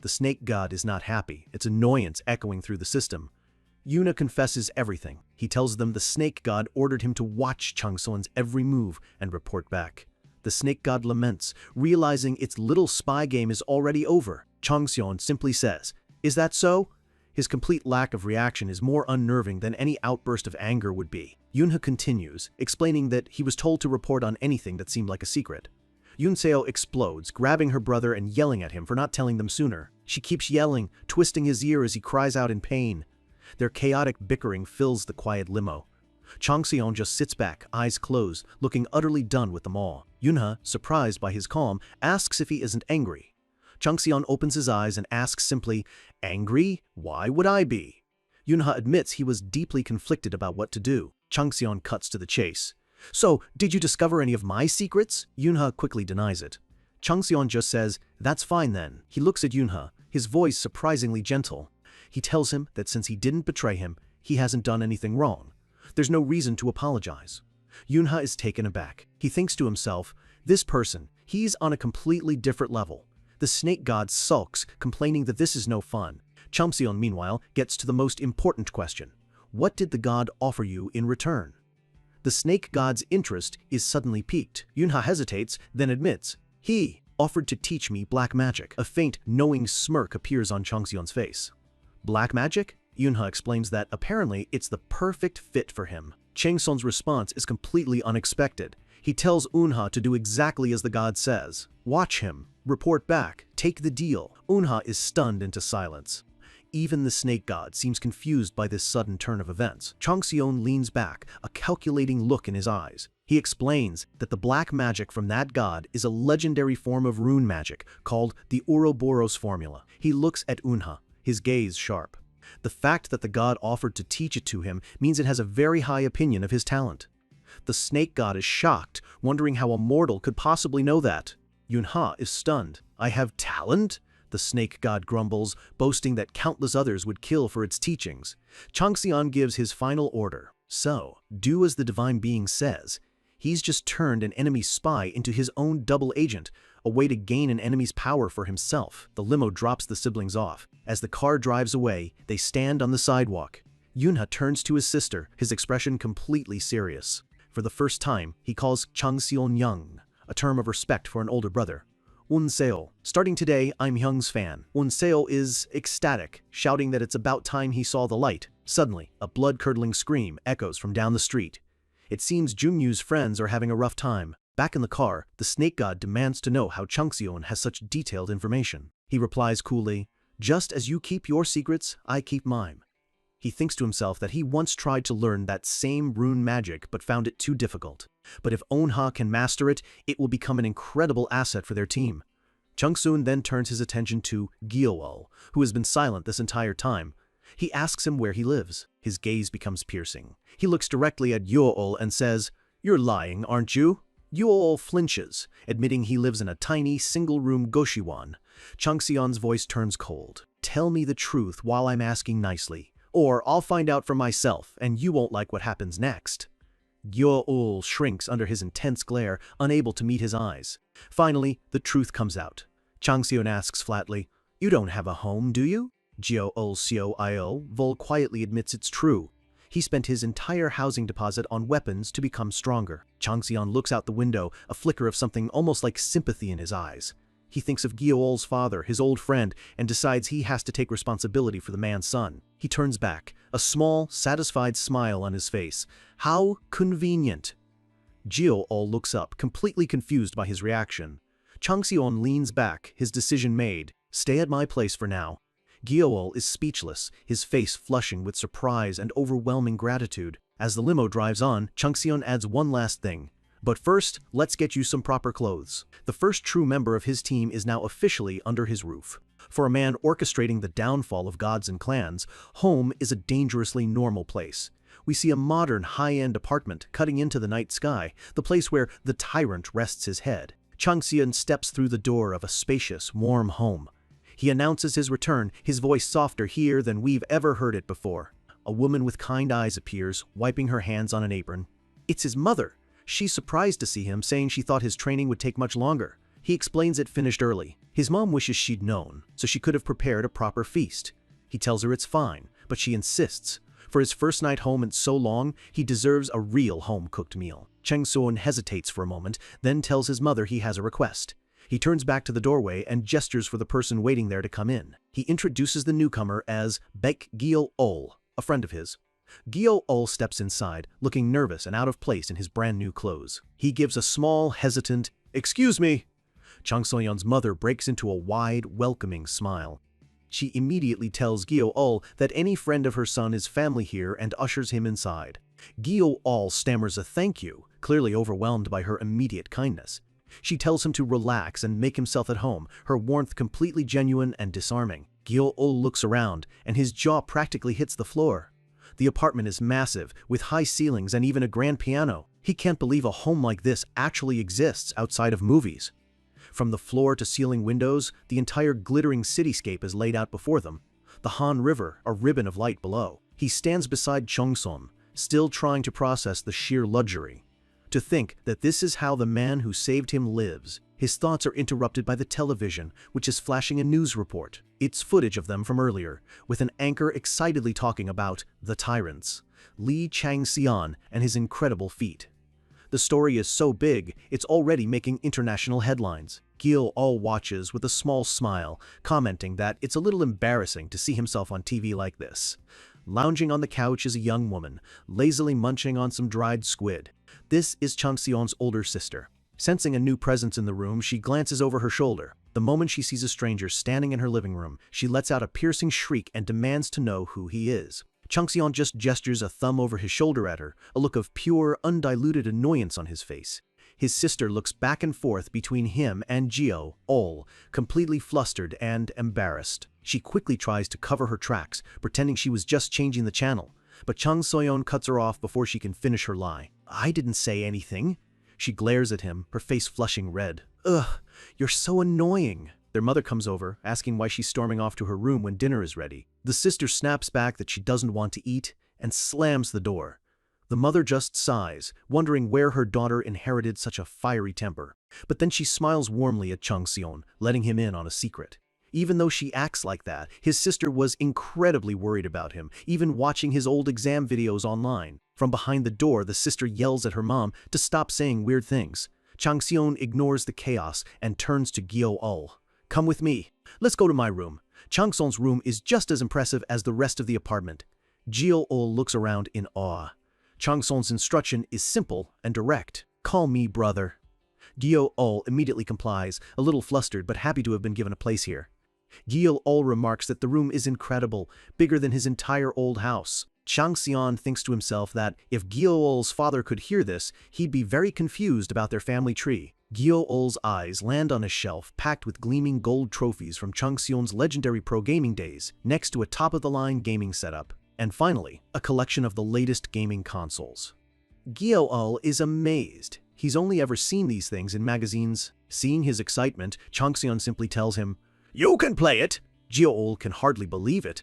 The snake god is not happy, its annoyance echoing through the system. Yuna confesses everything. He tells them the snake god ordered him to watch Changsun's every move and report back. The snake god laments, realizing its little spy game is already over. Changsun simply says, "Is that so?" His complete lack of reaction is more unnerving than any outburst of anger would be. Yunha continues, explaining that he was told to report on anything that seemed like a secret. Yunseo explodes, grabbing her brother and yelling at him for not telling them sooner. She keeps yelling, twisting his ear as he cries out in pain. Their chaotic bickering fills the quiet limo. Changxian just sits back, eyes closed, looking utterly done with them all. Yunha, surprised by his calm, asks if he isn't angry. Changxian opens his eyes and asks simply, "Angry? Why would I be?" Yunha admits he was deeply conflicted about what to do. Changxian cuts to the chase. "So, did you discover any of my secrets?" Yunha quickly denies it. Changxian just says, "That's fine then." He looks at Yunha, his voice surprisingly gentle. He tells him that since he didn't betray him, he hasn't done anything wrong. There's no reason to apologize. Yunha is taken aback. He thinks to himself, this person, he's on a completely different level. The snake god sulks, complaining that this is no fun. Changxian, meanwhile, gets to the most important question. What did the god offer you in return? The snake god's interest is suddenly piqued. Yunha hesitates, then admits, "He offered to teach me black magic." A faint, knowing smirk appears on Changxian's face. Black magic? Yunha explains that apparently it's the perfect fit for him. Changsun's response is completely unexpected. He tells Yunha to do exactly as the god says. Watch him, report back, take the deal. Yunha is stunned into silence. Even the snake god seems confused by this sudden turn of events. Changxian leans back, a calculating look in his eyes. He explains that the black magic from that god is a legendary form of rune magic called the Ouroboros formula. He looks at Yunha, his gaze sharp. The fact that the god offered to teach it to him means it has a very high opinion of his talent. The snake god is shocked, wondering how a mortal could possibly know that. Yunha is stunned. I have talent? The snake god grumbles, boasting that countless others would kill for its teachings. Changxian gives his final order. So, do as the divine being says. He's just turned an enemy spy into his own double agent, a way to gain an enemy's power for himself. The limo drops the siblings off. As the car drives away, they stand on the sidewalk. Yunha turns to his sister, his expression completely serious. For the first time, he calls Chang Seon young, a term of respect for an older brother. Unseo. Starting today, I'm Hyung's fan. Unseo is ecstatic, shouting that it's about time he saw the light. Suddenly, a blood-curdling scream echoes from down the street. It seems Jungyu's friends are having a rough time. Back in the car, the snake god demands to know how Changseon has such detailed information. He replies coolly, "Just as you keep your secrets, I keep mine." He thinks to himself that he once tried to learn that same rune magic but found it too difficult. But if Onha can master it, it will become an incredible asset for their team. Changseon then turns his attention to Gyeol, who has been silent this entire time. He asks him where he lives. His gaze becomes piercing. He looks directly at Gyeol and says, "You're lying, aren't you?" Gyeol flinches, admitting he lives in a tiny, single-room goshiwon. Changseon's voice turns cold. "Tell me the truth while I'm asking nicely, or I'll find out for myself and you won't like what happens next." Gyeol shrinks under his intense glare, unable to meet his eyes. Finally, the truth comes out. Changseon asks flatly, "You don't have a home, do you?" Vol quietly admits it's true. He spent his entire housing deposit on weapons to become stronger. Changseon looks out the window, a flicker of something almost like sympathy in his eyes. He thinks of Gyeol's father, his old friend, and decides he has to take responsibility for the man's son. He turns back, a small, satisfied smile on his face. How convenient. Gyeol looks up, completely confused by his reaction. Changseon leans back, his decision made. "Stay at my place for now." Gyeol is speechless, his face flushing with surprise and overwhelming gratitude. As the limo drives on, Changseon adds one last thing. "But first, let's get you some proper clothes." The first true member of his team is now officially under his roof. For a man orchestrating the downfall of gods and clans, home is a dangerously normal place. We see a modern, high-end apartment cutting into the night sky, the place where the tyrant rests his head. Changseon steps through the door of a spacious, warm home. He announces his return, his voice softer here than we've ever heard it before. A woman with kind eyes appears, wiping her hands on an apron. It's his mother. She's surprised to see him, saying she thought his training would take much longer. He explains it finished early. His mom wishes she'd known, so she could have prepared a proper feast. He tells her it's fine, but she insists. For his first night home in so long, he deserves a real home-cooked meal. Changseon hesitates for a moment, then tells his mother he has a request. He turns back to the doorway and gestures for the person waiting there to come in. He introduces the newcomer as Baek Gyeol, a friend of his. Gyeol steps inside, looking nervous and out of place in his brand new clothes. He gives a small, hesitant, "Excuse me." Changseon's mother breaks into a wide, welcoming smile. She immediately tells Gyeol that any friend of her son is family here and ushers him inside. Gyeol stammers a thank you, clearly overwhelmed by her immediate kindness. She tells him to relax and make himself at home, her warmth completely genuine and disarming. Gyeol looks around, and his jaw practically hits the floor. The apartment is massive, with high ceilings and even a grand piano. He can't believe a home like this actually exists outside of movies. From the floor to ceiling windows, the entire glittering cityscape is laid out before them. The Han River, a ribbon of light below. He stands beside Changseon, still trying to process the sheer luxury. To think that this is how the man who saved him lives. His thoughts are interrupted by the television, which is flashing a news report. It's footage of them from earlier, with an anchor excitedly talking about the tyrants, Lee Changseon and his incredible feat. The story is so big, it's already making international headlines. Gyeol watches with a small smile, commenting that it's a little embarrassing to see himself on TV like this. Lounging on the couch is a young woman, lazily munching on some dried squid. This is Changseon's older sister. Sensing a new presence in the room, she glances over her shoulder. The moment she sees a stranger standing in her living room, she lets out a piercing shriek and demands to know who he is. Changseon just gestures a thumb over his shoulder at her, a look of pure, undiluted annoyance on his face. His sister looks back and forth between him and Gyeol, completely flustered and embarrassed. She quickly tries to cover her tracks, pretending she was just changing the channel. But Changseon cuts her off before she can finish her lie. "I didn't say anything." She glares at him, her face flushing red. "Ugh, you're so annoying." Their mother comes over, asking why she's storming off to her room when dinner is ready. The sister snaps back that she doesn't want to eat and slams the door. The mother just sighs, wondering where her daughter inherited such a fiery temper. But then she smiles warmly at Changseon, letting him in on a secret. Even though she acts like that, his sister was incredibly worried about him, even watching his old exam videos online. From behind the door, the sister yells at her mom to stop saying weird things. Changxion ignores the chaos and turns to Gyo-ul. "Come with me. Let's go to my room." Changxion's room is just as impressive as the rest of the apartment. Gyo-ul looks around in awe. Changxion's instruction is simple and direct. "Call me brother." Gyo-ul immediately complies, a little flustered but happy to have been given a place here. Gyo-ul remarks that the room is incredible, bigger than his entire old house. Changxion thinks to himself that if Gyo-ul's father could hear this, he'd be very confused about their family tree. Gyo-ul's eyes land on a shelf packed with gleaming gold trophies from Changxion's legendary pro gaming days, next to a top-of-the-line gaming setup. And finally, a collection of the latest gaming consoles. Gyo-ul is amazed. He's only ever seen these things in magazines. Seeing his excitement, Changxion simply tells him, "You can play it!" Gyo-ul can hardly believe it.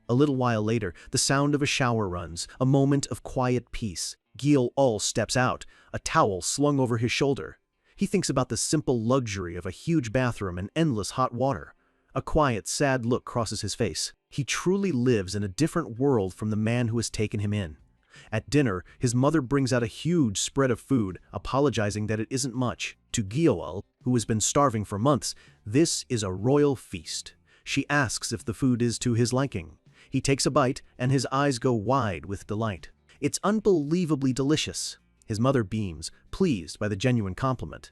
A little while later, the sound of a shower runs, a moment of quiet peace. Gyo-ul steps out, a towel slung over his shoulder. He thinks about the simple luxury of a huge bathroom and endless hot water. A quiet, sad look crosses his face. He truly lives in a different world from the man who has taken him in. At dinner, his mother brings out a huge spread of food, apologizing that it isn't much. To Gyo-ul, who has been starving for months, this is a royal feast. She asks if the food is to his liking. He takes a bite, and his eyes go wide with delight. It's unbelievably delicious. His mother beams, pleased by the genuine compliment.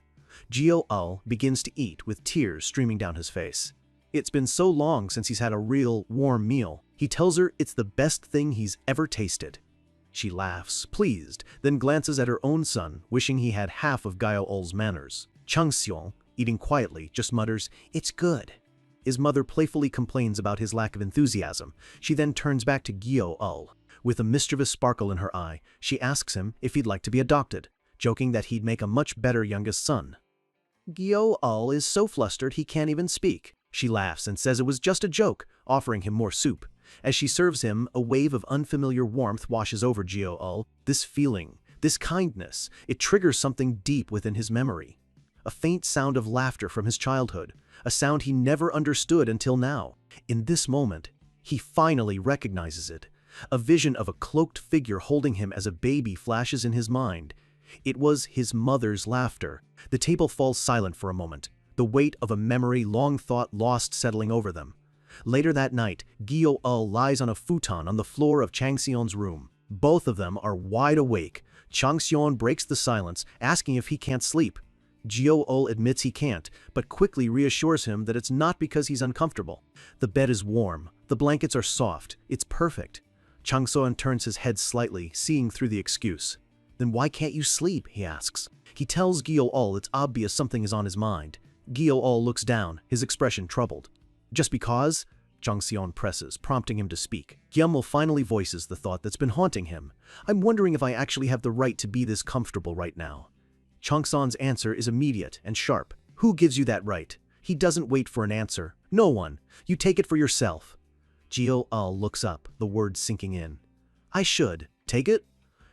Gyo-ul begins to eat with tears streaming down his face. It's been so long since he's had a real, warm meal. He tells her it's the best thing he's ever tasted. She laughs, pleased, then glances at her own son, wishing he had half of Gyo-ul's manners. Changxion, eating quietly, just mutters, "It's good." His mother playfully complains about his lack of enthusiasm. She then turns back to Gyo-ul. With a mischievous sparkle in her eye, she asks him if he'd like to be adopted, joking that he'd make a much better youngest son. Gyo-ul is so flustered he can't even speak. She laughs and says it was just a joke, offering him more soup. As she serves him, a wave of unfamiliar warmth washes over Gyo-ul. This feeling, this kindness, it triggers something deep within his memory. A faint sound of laughter from his childhood, a sound he never understood until now. In this moment, he finally recognizes it. A vision of a cloaked figure holding him as a baby flashes in his mind. It was his mother's laughter. The table falls silent for a moment, the weight of a memory long thought lost settling over them. Later that night, Gyo-ul lies on a futon on the floor of Changxion's room. Both of them are wide awake. Changxion breaks the silence, asking if he can't sleep. Gyo-ul admits he can't, but quickly reassures him that it's not because he's uncomfortable. The bed is warm, the blankets are soft, it's perfect. Changxion turns his head slightly, seeing through the excuse. "Then why can't you sleep?" he asks. He tells Gyo-ul it's obvious something is on his mind. Gyo-ul looks down, his expression troubled. "Just because?" Changxion presses, prompting him to speak. Gyumul finally voices the thought that's been haunting him. "I'm wondering if I actually have the right to be this comfortable right now." Changxion's answer is immediate and sharp. "Who gives you that right?" He doesn't wait for an answer. "No one. You take it for yourself." Gyo-ul looks up, the words sinking in. "I should. Take it?"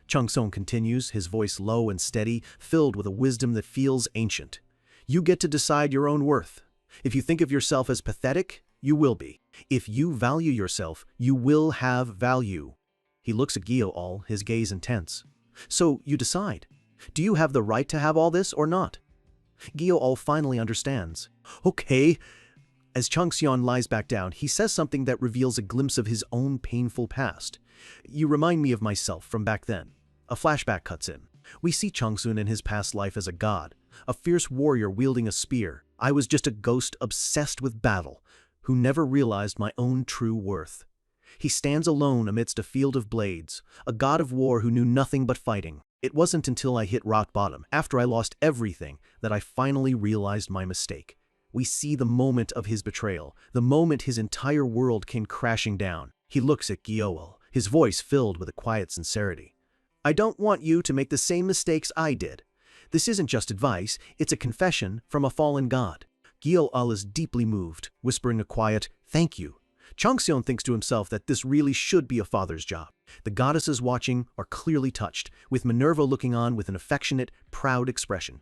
Changxion continues, his voice low and steady, filled with a wisdom that feels ancient. "You get to decide your own worth. If you think of yourself as pathetic, you will be. If you value yourself, you will have value." He looks at Gyo-ul, his gaze intense. "So, you decide. Do you have the right to have all this or not?" Gyo-ul finally understands. "Okay." As Changxion lies back down, he says something that reveals a glimpse of his own painful past. "You remind me of myself from back then." A flashback cuts in. We see Changxun in his past life as a god, a fierce warrior wielding a spear. "I was just a ghost obsessed with battle, who never realized my own true worth." He stands alone amidst a field of blades, a god of war who knew nothing but fighting. "It wasn't until I hit rock bottom, after I lost everything, that I finally realized my mistake." We see the moment of his betrayal, the moment his entire world came crashing down. He looks at Gyo-ul, his voice filled with a quiet sincerity. "I don't want you to make the same mistakes I did. This isn't just advice, it's a confession from a fallen god." Gyo-ul is deeply moved, whispering a quiet, "Thank you." Changxion thinks to himself that this really should be a father's job. The goddesses watching are clearly touched, with Minerva looking on with an affectionate, proud expression.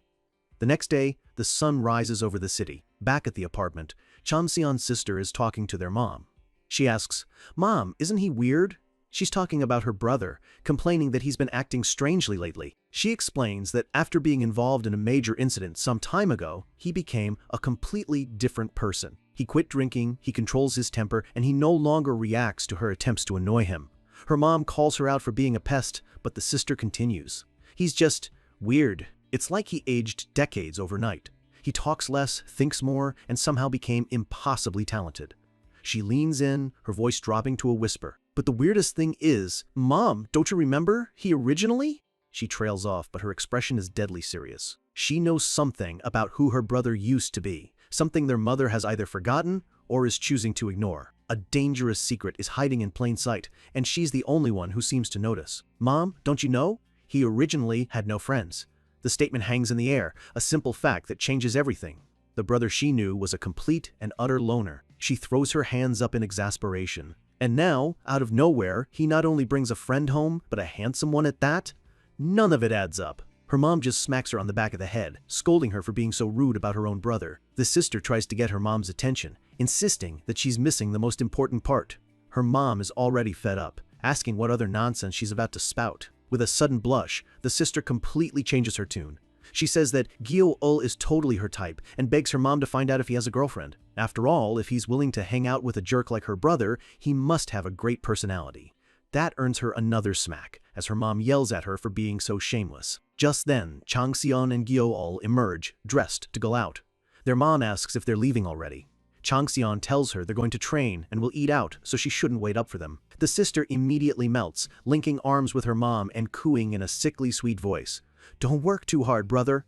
The next day, the sun rises over the city, Back at the apartment, Chamseon's sister is talking to their mom. She asks, "Mom, isn't he weird?" She's talking about her brother, complaining that he's been acting strangely lately. She explains that after being involved in a major incident some time ago, he became a completely different person. He quit drinking, he controls his temper, and he no longer reacts to her attempts to annoy him. Her mom calls her out for being a pest, but the sister continues. "He's just weird. It's like he aged decades overnight. He talks less, thinks more, and somehow became impossibly talented." She leans in, her voice dropping to a whisper. "But the weirdest thing is, Mom, don't you remember? He originally—" She trails off, but her expression is deadly serious. She knows something about who her brother used to be, something their mother has either forgotten or is choosing to ignore. A dangerous secret is hiding in plain sight, and she's the only one who seems to notice. "Mom, don't you know? He originally had no friends." The statement hangs in the air, a simple fact that changes everything. The brother she knew was a complete and utter loner. She throws her hands up in exasperation. And now, out of nowhere, he not only brings a friend home, but a handsome one at that? None of it adds up. Her mom just smacks her on the back of the head, scolding her for being so rude about her own brother. The sister tries to get her mom's attention, insisting that she's missing the most important part. Her mom is already fed up, asking what other nonsense she's about to spout. With a sudden blush, the sister completely changes her tune. She says that Gyo-ul is totally her type and begs her mom to find out if he has a girlfriend. After all, if he's willing to hang out with a jerk like her brother, he must have a great personality. That earns her another smack, as her mom yells at her for being so shameless. Just then, Changseon and Gyo-ul emerge, dressed to go out. Their mom asks if they're leaving already. Changseon tells her they're going to train and will eat out, so she shouldn't wait up for them. The sister immediately melts, linking arms with her mom and cooing in a sickly sweet voice. "Don't work too hard, brother."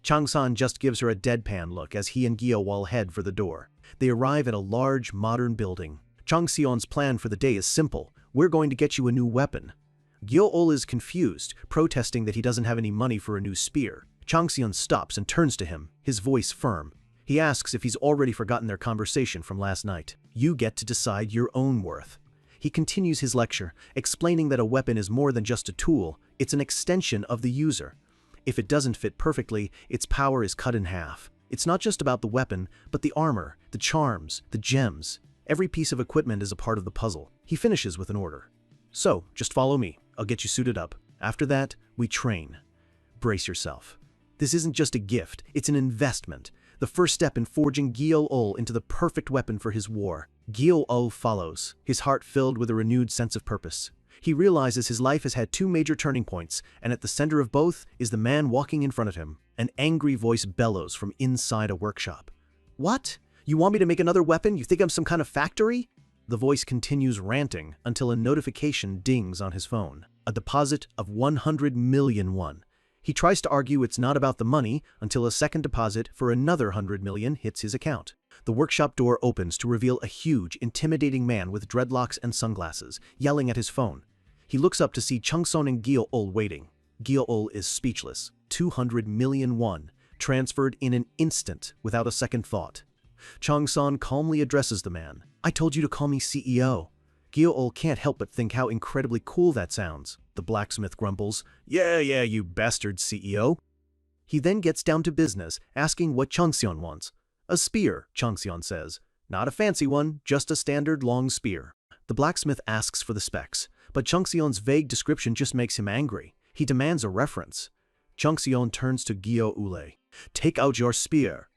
Changseon just gives her a deadpan look as he and Gyo-ul head for the door. They arrive at a large, modern building. Changseon's plan for the day is simple. "We're going to get you a new weapon." Gyo-ul is confused, protesting that he doesn't have any money for a new spear. Changseon stops and turns to him, his voice firm. He asks if he's already forgotten their conversation from last night. "You get to decide your own worth." He continues his lecture, explaining that a weapon is more than just a tool, it's an extension of the user. If it doesn't fit perfectly, its power is cut in half. It's not just about the weapon, but the armor, the charms, the gems. Every piece of equipment is a part of the puzzle. He finishes with an order. "So, just follow me. I'll get you suited up. After that, we train. Brace yourself." This isn't just a gift, it's an investment. The first step in forging Gyo-ul into the perfect weapon for his war. Gyo-ul follows, his heart filled with a renewed sense of purpose. He realizes his life has had two major turning points, and at the center of both is the man walking in front of him. An angry voice bellows from inside a workshop. "What? You want me to make another weapon? You think I'm some kind of factory?" The voice continues ranting until a notification dings on his phone. A deposit of 100 million won. He tries to argue it's not about the money until a second deposit for another 100 million hits his account. The workshop door opens to reveal a huge, intimidating man with dreadlocks and sunglasses, yelling at his phone. He looks up to see Changseon and Gyo-ul waiting. Gyo-ul is speechless. 200 million won, transferred in an instant without a second thought. Changseon calmly addresses the man. "I told you to call me CEO." Gyo-ul can't help but think how incredibly cool that sounds. The blacksmith grumbles, Yeah, you bastard CEO." He then gets down to business, asking what Changseon wants. "A spear," Changseon says. "Not a fancy one, just a standard long spear." The blacksmith asks for the specs, but Changseon's vague description just makes him angry. He demands a reference. Changseon turns to Gyo-ul. "Take out your spear."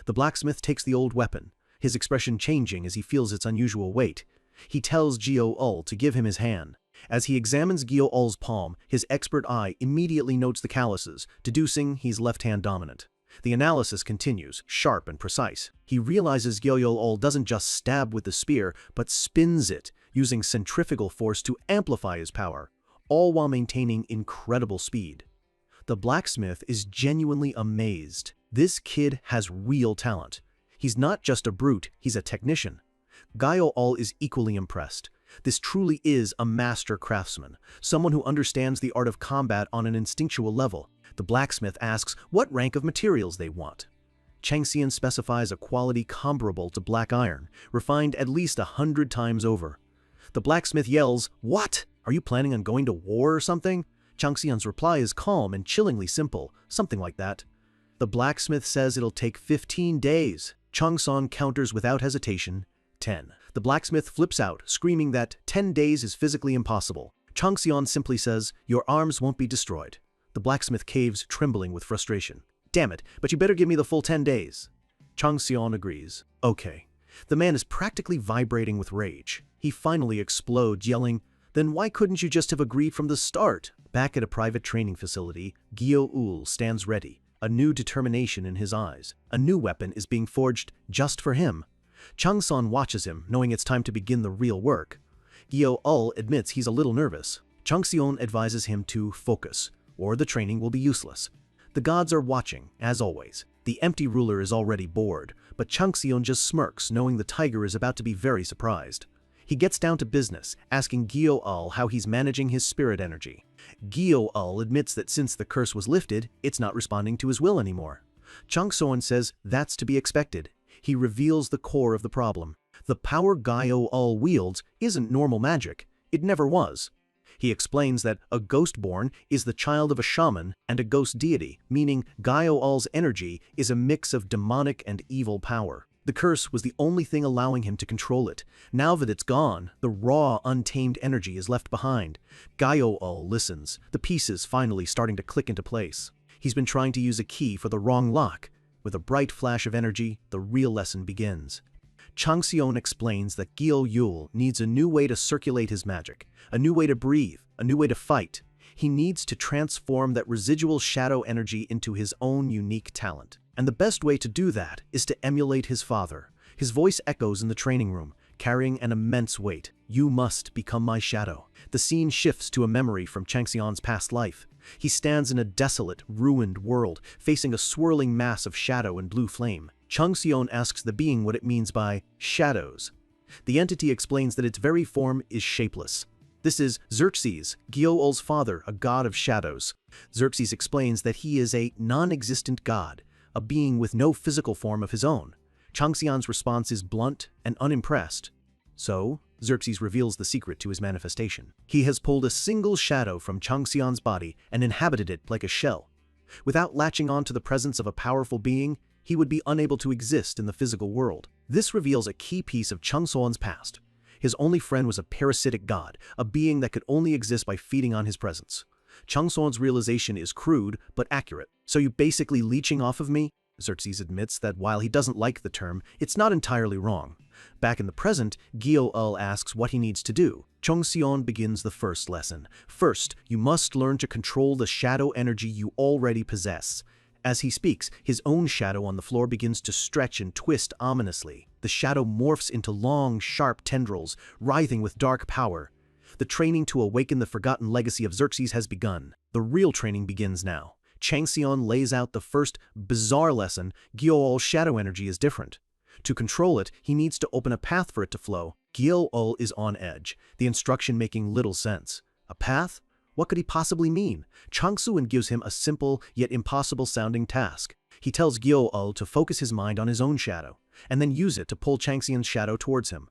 The blacksmith takes the old weapon, his expression changing as he feels its unusual weight. He tells Gyo-ul to give him his hand. As he examines Gyo-ul's palm, his expert eye immediately notes the calluses, deducing he's left-hand dominant. The analysis continues, sharp and precise. He realizes Gyo-ul doesn't just stab with the spear, but spins it, using centrifugal force to amplify his power, all while maintaining incredible speed. The blacksmith is genuinely amazed. This kid has real talent. He's not just a brute, he's a technician. Gyo-ul is equally impressed. This truly is a master craftsman, someone who understands the art of combat on an instinctual level. The blacksmith asks what rank of materials they want. Changseon specifies a quality comparable to black iron, refined at least 100 times over. The blacksmith yells, "What? Are you planning on going to war or something?" Changseon's reply is calm and chillingly simple, something like that. The blacksmith says it'll take 15 days. Changson counters without hesitation, 10. The blacksmith flips out, screaming that 10 days is physically impossible. Changxian simply says, "Your arms won't be destroyed." The blacksmith caves, trembling with frustration. "Damn it, but you better give me the full 10 days. Changxian agrees. Okay. The man is practically vibrating with rage. He finally explodes, yelling, "Then why couldn't you just have agreed from the start?" Back at a private training facility, Gyo Ul stands ready, a new determination in his eyes. A new weapon is being forged just for him. Changson watches him, knowing it's time to begin the real work. Gyo Ul admits he's a little nervous. Changxion advises him to focus, or the training will be useless. The gods are watching, as always. The empty ruler is already bored, but Changxion just smirks, knowing the tiger is about to be very surprised. He gets down to business, asking Gyo Ul how he's managing his spirit energy. Gyo Ul admits that since the curse was lifted, it's not responding to his will anymore. Changxion says that's to be expected. He reveals the core of the problem. The power Gyo Ul wields isn't normal magic. It never was. He explains that a ghost-born is the child of a shaman and a ghost deity, meaning Gyo Ul's energy is a mix of demonic and evil power. The curse was the only thing allowing him to control it. Now that it's gone, the raw, untamed energy is left behind. Gyo Ul listens, the pieces finally starting to click into place. He's been trying to use a key for the wrong lock. With a bright flash of energy, the real lesson begins. Changxion explains that Gyo Ul needs a new way to circulate his magic, a new way to breathe, a new way to fight. He needs to transform that residual shadow energy into his own unique talent. And the best way to do that is to emulate his father. His voice echoes in the training room, carrying an immense weight. "You must become my shadow." The scene shifts to a memory from Changxion's past life. He stands in a desolate, ruined world, facing a swirling mass of shadow and blue flame. Changxion asks the being what it means by shadows. The entity explains that its very form is shapeless. This is Xerxes, Gyo Ul's father, a god of shadows. Xerxes explains that he is a non-existent god, a being with no physical form of his own. Changxion's response is blunt and unimpressed. So, Xerxes reveals the secret to his manifestation. He has pulled a single shadow from Changxion's body and inhabited it like a shell. Without latching on to the presence of a powerful being, he would be unable to exist in the physical world. This reveals a key piece of Changxion's past. His only friend was a parasitic god, a being that could only exist by feeding on his presence. Changxion's realization is crude, but accurate. "So you basically leeching off of me?" Xerxes admits that while he doesn't like the term, it's not entirely wrong. Back in the present, Gyo Ul asks what he needs to do. Changxion begins the first lesson. First, you must learn to control the shadow energy you already possess. As he speaks, his own shadow on the floor begins to stretch and twist ominously. The shadow morphs into long, sharp tendrils, writhing with dark power. The training to awaken the forgotten legacy of Xerxes has begun. The real training begins now. Changxion lays out the first bizarre lesson. Gyo Ul's shadow energy is different. To control it, he needs to open a path for it to flow. Gyo Ul is on edge, the instruction making little sense. A path? What could he possibly mean? Changxion gives him a simple yet impossible-sounding task. He tells Gyo Ul to focus his mind on his own shadow, and then use it to pull Changxion's shadow towards him.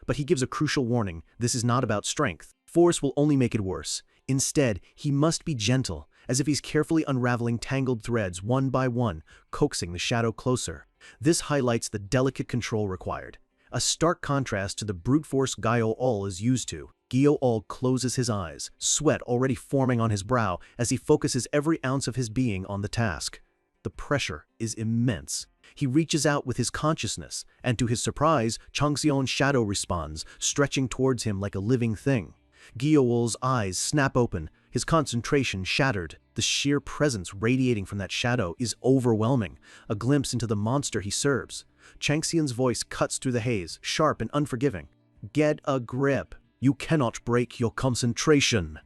But he gives a crucial warning: this is not about strength. Force will only make it worse. Instead, he must be gentle, as if he's carefully unraveling tangled threads one by one, coaxing the shadow closer. This highlights the delicate control required, a stark contrast to the brute force Gyo Ul is used to. Gyo Ul closes his eyes, sweat already forming on his brow as he focuses every ounce of his being on the task. The pressure is immense. He reaches out with his consciousness, and to his surprise, Changxion's shadow responds, stretching towards him like a living thing. Gyo Ul's eyes snap open, his concentration shattered. The sheer presence radiating from that shadow is overwhelming, a glimpse into the monster he serves. Changxion's voice cuts through the haze, sharp and unforgiving. "Get a grip. You cannot break your concentration."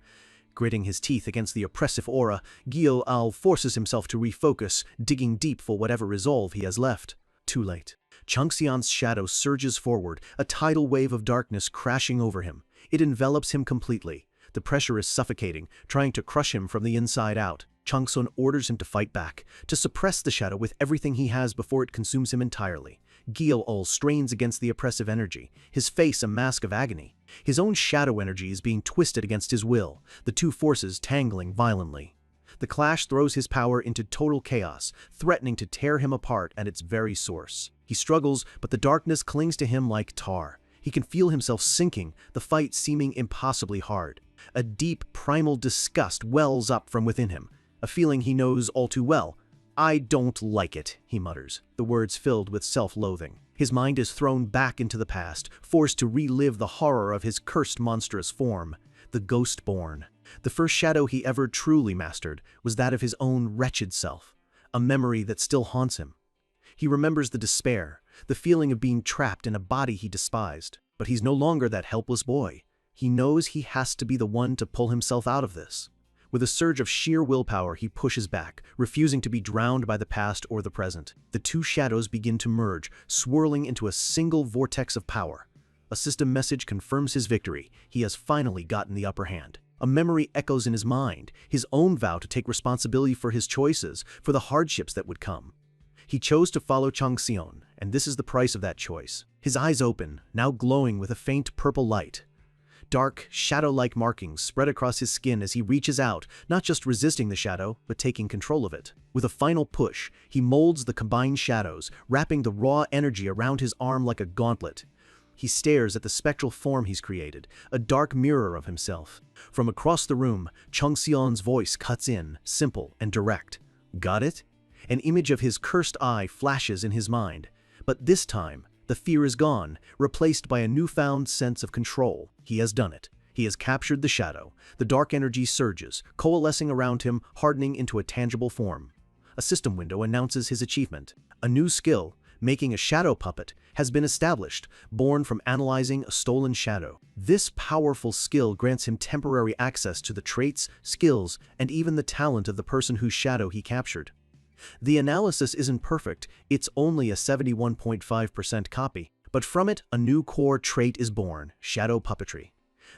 Gritting his teeth against the oppressive aura, Gyo Ul forces himself to refocus, digging deep for whatever resolve he has left. Too late. Changxion's shadow surges forward, a tidal wave of darkness crashing over him. It envelops him completely. The pressure is suffocating, trying to crush him from the inside out. Changxion orders him to fight back, to suppress the shadow with everything he has before it consumes him entirely. Gyo Ul strains against the oppressive energy, his face a mask of agony. His own shadow energy is being twisted against his will, the two forces tangling violently. The clash throws his power into total chaos, threatening to tear him apart at its very source. He struggles, but the darkness clings to him like tar. He can feel himself sinking, the fight seeming impossibly hard. A deep, primal disgust wells up from within him, a feeling he knows all too well. "I don't like it," he mutters, the words filled with self-loathing. His mind is thrown back into the past, forced to relive the horror of his cursed monstrous form, the ghost-born. The first shadow he ever truly mastered was that of his own wretched self, a memory that still haunts him. He remembers the despair, the feeling of being trapped in a body he despised. But he's no longer that helpless boy. He knows he has to be the one to pull himself out of this. With a surge of sheer willpower, he pushes back, refusing to be drowned by the past or the present. The two shadows begin to merge, swirling into a single vortex of power. A system message confirms his victory. He has finally gotten the upper hand. A memory echoes in his mind, his own vow to take responsibility for his choices, for the hardships that would come. He chose to follow Changxion, and this is the price of that choice. His eyes open, now glowing with a faint purple light. Dark, shadow-like markings spread across his skin as he reaches out, not just resisting the shadow, but taking control of it. With a final push, he molds the combined shadows, wrapping the raw energy around his arm like a gauntlet. He stares at the spectral form he's created, a dark mirror of himself. From across the room, Changxion's voice cuts in, simple and direct. "Got it?" An image of his cursed eye flashes in his mind. But this time, the fear is gone, replaced by a newfound sense of control. He has done it. He has captured the shadow. The dark energy surges, coalescing around him, hardening into a tangible form. A system window announces his achievement. A new skill, making a shadow puppet, has been established, born from analyzing a stolen shadow. This powerful skill grants him temporary access to the traits, skills, and even the talent of the person whose shadow he captured. The analysis isn't perfect, it's only a 71.5% copy, but from it a new core trait is born, shadow puppetry.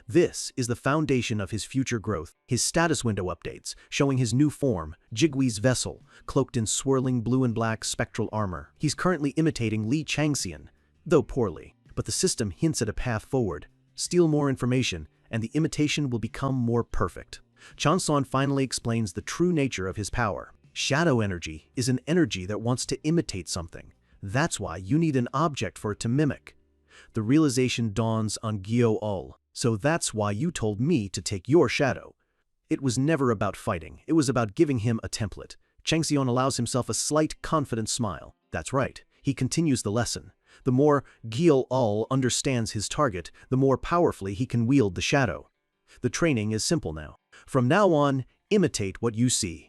This is the foundation of his future growth. His status window updates, showing his new form, Jigwee's vessel, cloaked in swirling blue and black spectral armor. He's currently imitating Li Changxian, though poorly, but the system hints at a path forward. Steal more information, and the imitation will become more perfect. Changxian finally explains the true nature of his power. Shadow energy is an energy that wants to imitate something. That's why you need an object for it to mimic. The realization dawns on Gyo-ul. So that's why you told me to take your shadow. It was never about fighting. It was about giving him a template. Changxion allows himself a slight, confident smile. That's right. He continues the lesson. The more Gyo-ul understands his target, the more powerfully he can wield the shadow. The training is simple now. From now on, imitate what you see.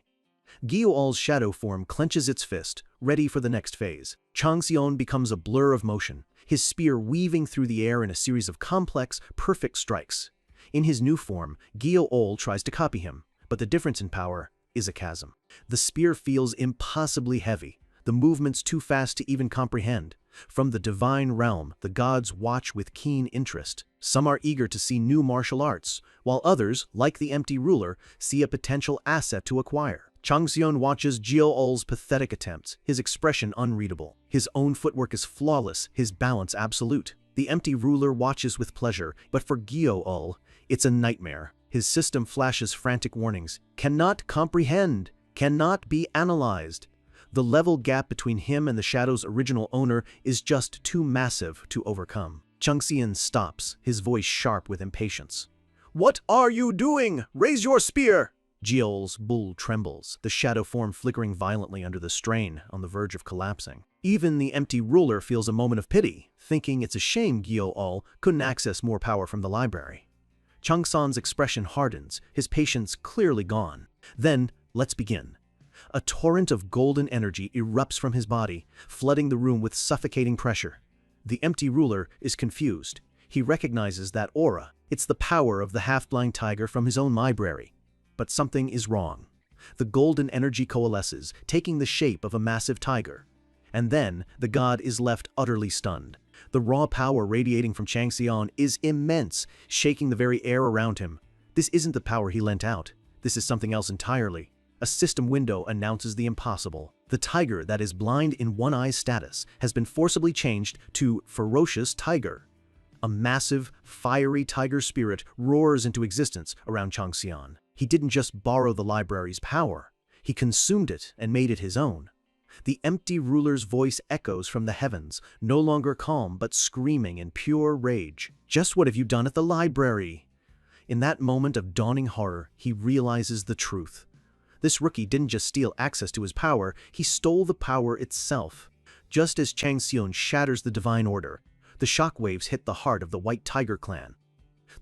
Gyo-ul's shadow form clenches its fist, ready for the next phase. Changxion becomes a blur of motion, his spear weaving through the air in a series of complex, perfect strikes. In his new form, Gyo-ul tries to copy him, but the difference in power is a chasm. The spear feels impossibly heavy, the movements too fast to even comprehend. From the divine realm, the gods watch with keen interest. Some are eager to see new martial arts, while others, like the empty ruler, see a potential asset to acquire. Changxion watches Gyo-ul's pathetic attempts, his expression unreadable. His own footwork is flawless, his balance absolute. The empty ruler watches with pleasure, but for Gyo-ul, it's a nightmare. His system flashes frantic warnings. Cannot comprehend, cannot be analyzed. The level gap between him and the shadow's original owner is just too massive to overcome. Changxion stops, his voice sharp with impatience. "What are you doing? Raise your spear!" Gyo-ul's bull trembles, the shadow form flickering violently under the strain, on the verge of collapsing. Even the empty ruler feels a moment of pity, thinking it's a shame Gyo-ul couldn't access more power from the library. Changxian's expression hardens, his patience clearly gone. Then, let's begin. A torrent of golden energy erupts from his body, flooding the room with suffocating pressure. The empty ruler is confused. He recognizes that aura. It's the power of the half-blind tiger from his own library. But something is wrong. The golden energy coalesces, taking the shape of a massive tiger. And then, the god is left utterly stunned. The raw power radiating from Changxion is immense, shaking the very air around him. This isn't the power he lent out. This is something else entirely. A system window announces the impossible. The tiger that is blind in one eye's status has been forcibly changed to ferocious tiger. A massive, fiery tiger spirit roars into existence around Changxion. He didn't just borrow the library's power. He consumed it and made it his own. The empty ruler's voice echoes from the heavens, no longer calm but screaming in pure rage. "Just what have you done at the library?" In that moment of dawning horror, he realizes the truth. This rookie didn't just steal access to his power, he stole the power itself. Just as Chang Xion shatters the divine order, the shockwaves hit the heart of the White Tiger clan.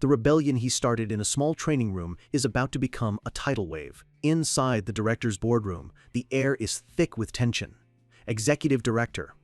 The rebellion he started in a small training room is about to become a tidal wave. Inside the director's boardroom, the air is thick with tension. Executive Director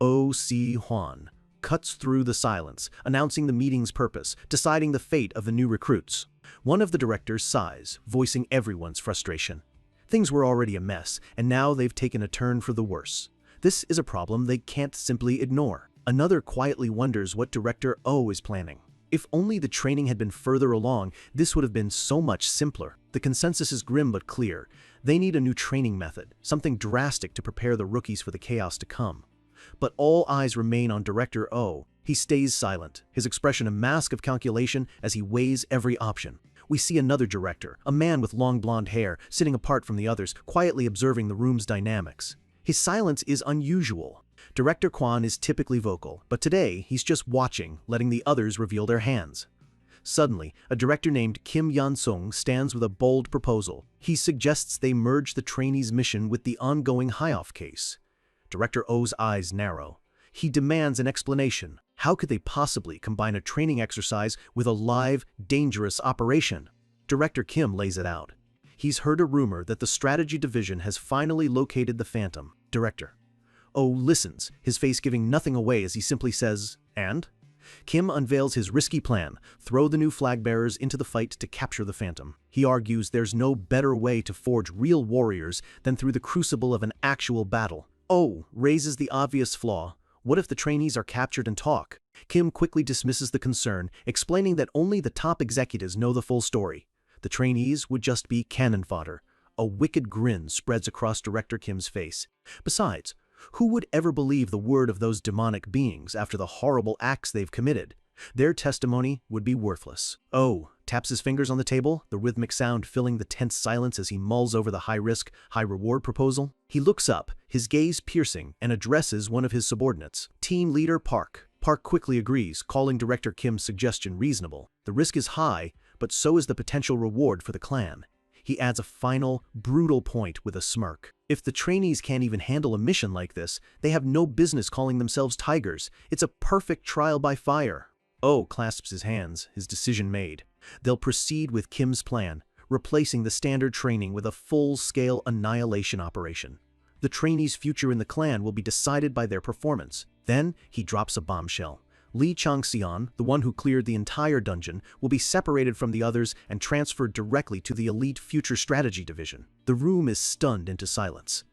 O.C. Huan cuts through the silence, announcing the meeting's purpose, deciding the fate of the new recruits. One of the directors sighs, voicing everyone's frustration. Things were already a mess, and now they've taken a turn for the worse. This is a problem they can't simply ignore. Another quietly wonders what Director O is planning. If only the training had been further along, this would have been so much simpler. The consensus is grim but clear. They need a new training method, something drastic to prepare the rookies for the chaos to come. But all eyes remain on Director O. He stays silent, his expression a mask of calculation as he weighs every option. We see another director, a man with long blonde hair, sitting apart from the others, quietly observing the room's dynamics. His silence is unusual. Director Quan is typically vocal, but today he's just watching, letting the others reveal their hands. Suddenly, a director named Kim Yan-sung stands with a bold proposal. He suggests they merge the trainees' mission with the ongoing High-Off case. Director O's eyes narrow. He demands an explanation. How could they possibly combine a training exercise with a live, dangerous operation? Director Kim lays it out. He's heard a rumor that the strategy division has finally located the Phantom. Director O listens, his face giving nothing away as he simply says, "And?" Kim unveils his risky plan, throw the new flag bearers into the fight to capture the Phantom. He argues there's no better way to forge real warriors than through the crucible of an actual battle. O raises the obvious flaw. What if the trainees are captured and talk? Kim quickly dismisses the concern, explaining that only the top executives know the full story. The trainees would just be cannon fodder. A wicked grin spreads across Director Kim's face. Besides, who would ever believe the word of those demonic beings after the horrible acts they've committed? Their testimony would be worthless. O taps his fingers on the table, the rhythmic sound filling the tense silence as he mulls over the high-risk, high-reward proposal. He looks up, his gaze piercing, and addresses one of his subordinates, Team Leader Park. Park quickly agrees, calling Director Kim's suggestion reasonable. The risk is high, but so is the potential reward for the clan. He adds a final, brutal point with a smirk. If the trainees can't even handle a mission like this, they have no business calling themselves tigers. It's a perfect trial by fire. O clasps his hands, his decision made. They'll proceed with Kim's plan, replacing the standard training with a full-scale annihilation operation. The trainees' future in the clan will be decided by their performance. Then he drops a bombshell. Li Changxian, the one who cleared the entire dungeon, will be separated from the others and transferred directly to the elite Future Strategy Division. The room is stunned into silence.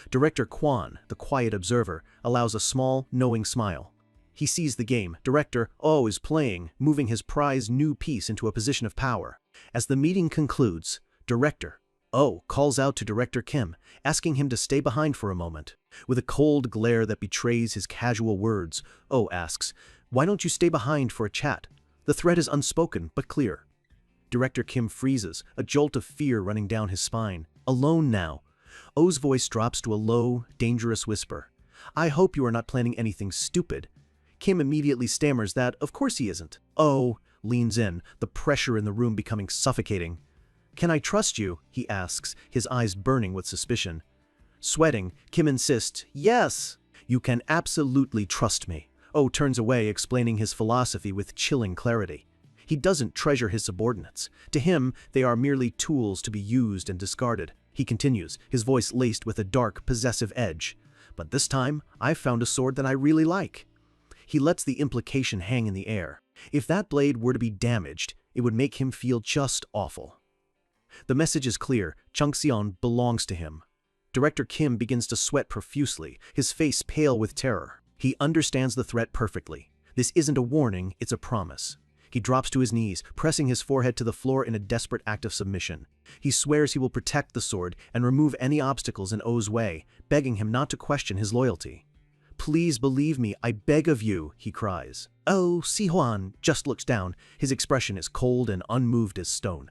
Director Quan, the quiet observer, allows a small, knowing smile. He sees the game. Director O is playing, moving his prized new piece into a position of power. As the meeting concludes, Director O calls out to Director Kim, asking him to stay behind for a moment. With a cold glare that betrays his casual words, O asks, "Why don't you stay behind for a chat?" The threat is unspoken but clear. Director Kim freezes, a jolt of fear running down his spine. Alone now, O's voice drops to a low, dangerous whisper. "I hope you are not planning anything stupid." Kim immediately stammers that, of course he isn't. O leans in, the pressure in the room becoming suffocating. "Can I trust you?" he asks, his eyes burning with suspicion. Sweating, Kim insists, "Yes, you can absolutely trust me." O turns away, explaining his philosophy with chilling clarity. He doesn't treasure his subordinates. To him, they are merely tools to be used and discarded. He continues, his voice laced with a dark, possessive edge. "But this time, I've found a sword that I really like." He lets the implication hang in the air. If that blade were to be damaged, it would make him feel just awful. The message is clear. Changxian belongs to him. Director Kim begins to sweat profusely, his face pale with terror. He understands the threat perfectly. This isn't a warning, it's a promise. He drops to his knees, pressing his forehead to the floor in a desperate act of submission. He swears he will protect the sword and remove any obstacles in O's way, begging him not to question his loyalty. "Please believe me, I beg of you," he cries. O Si-Huan just looks down, his expression is cold and unmoved as stone.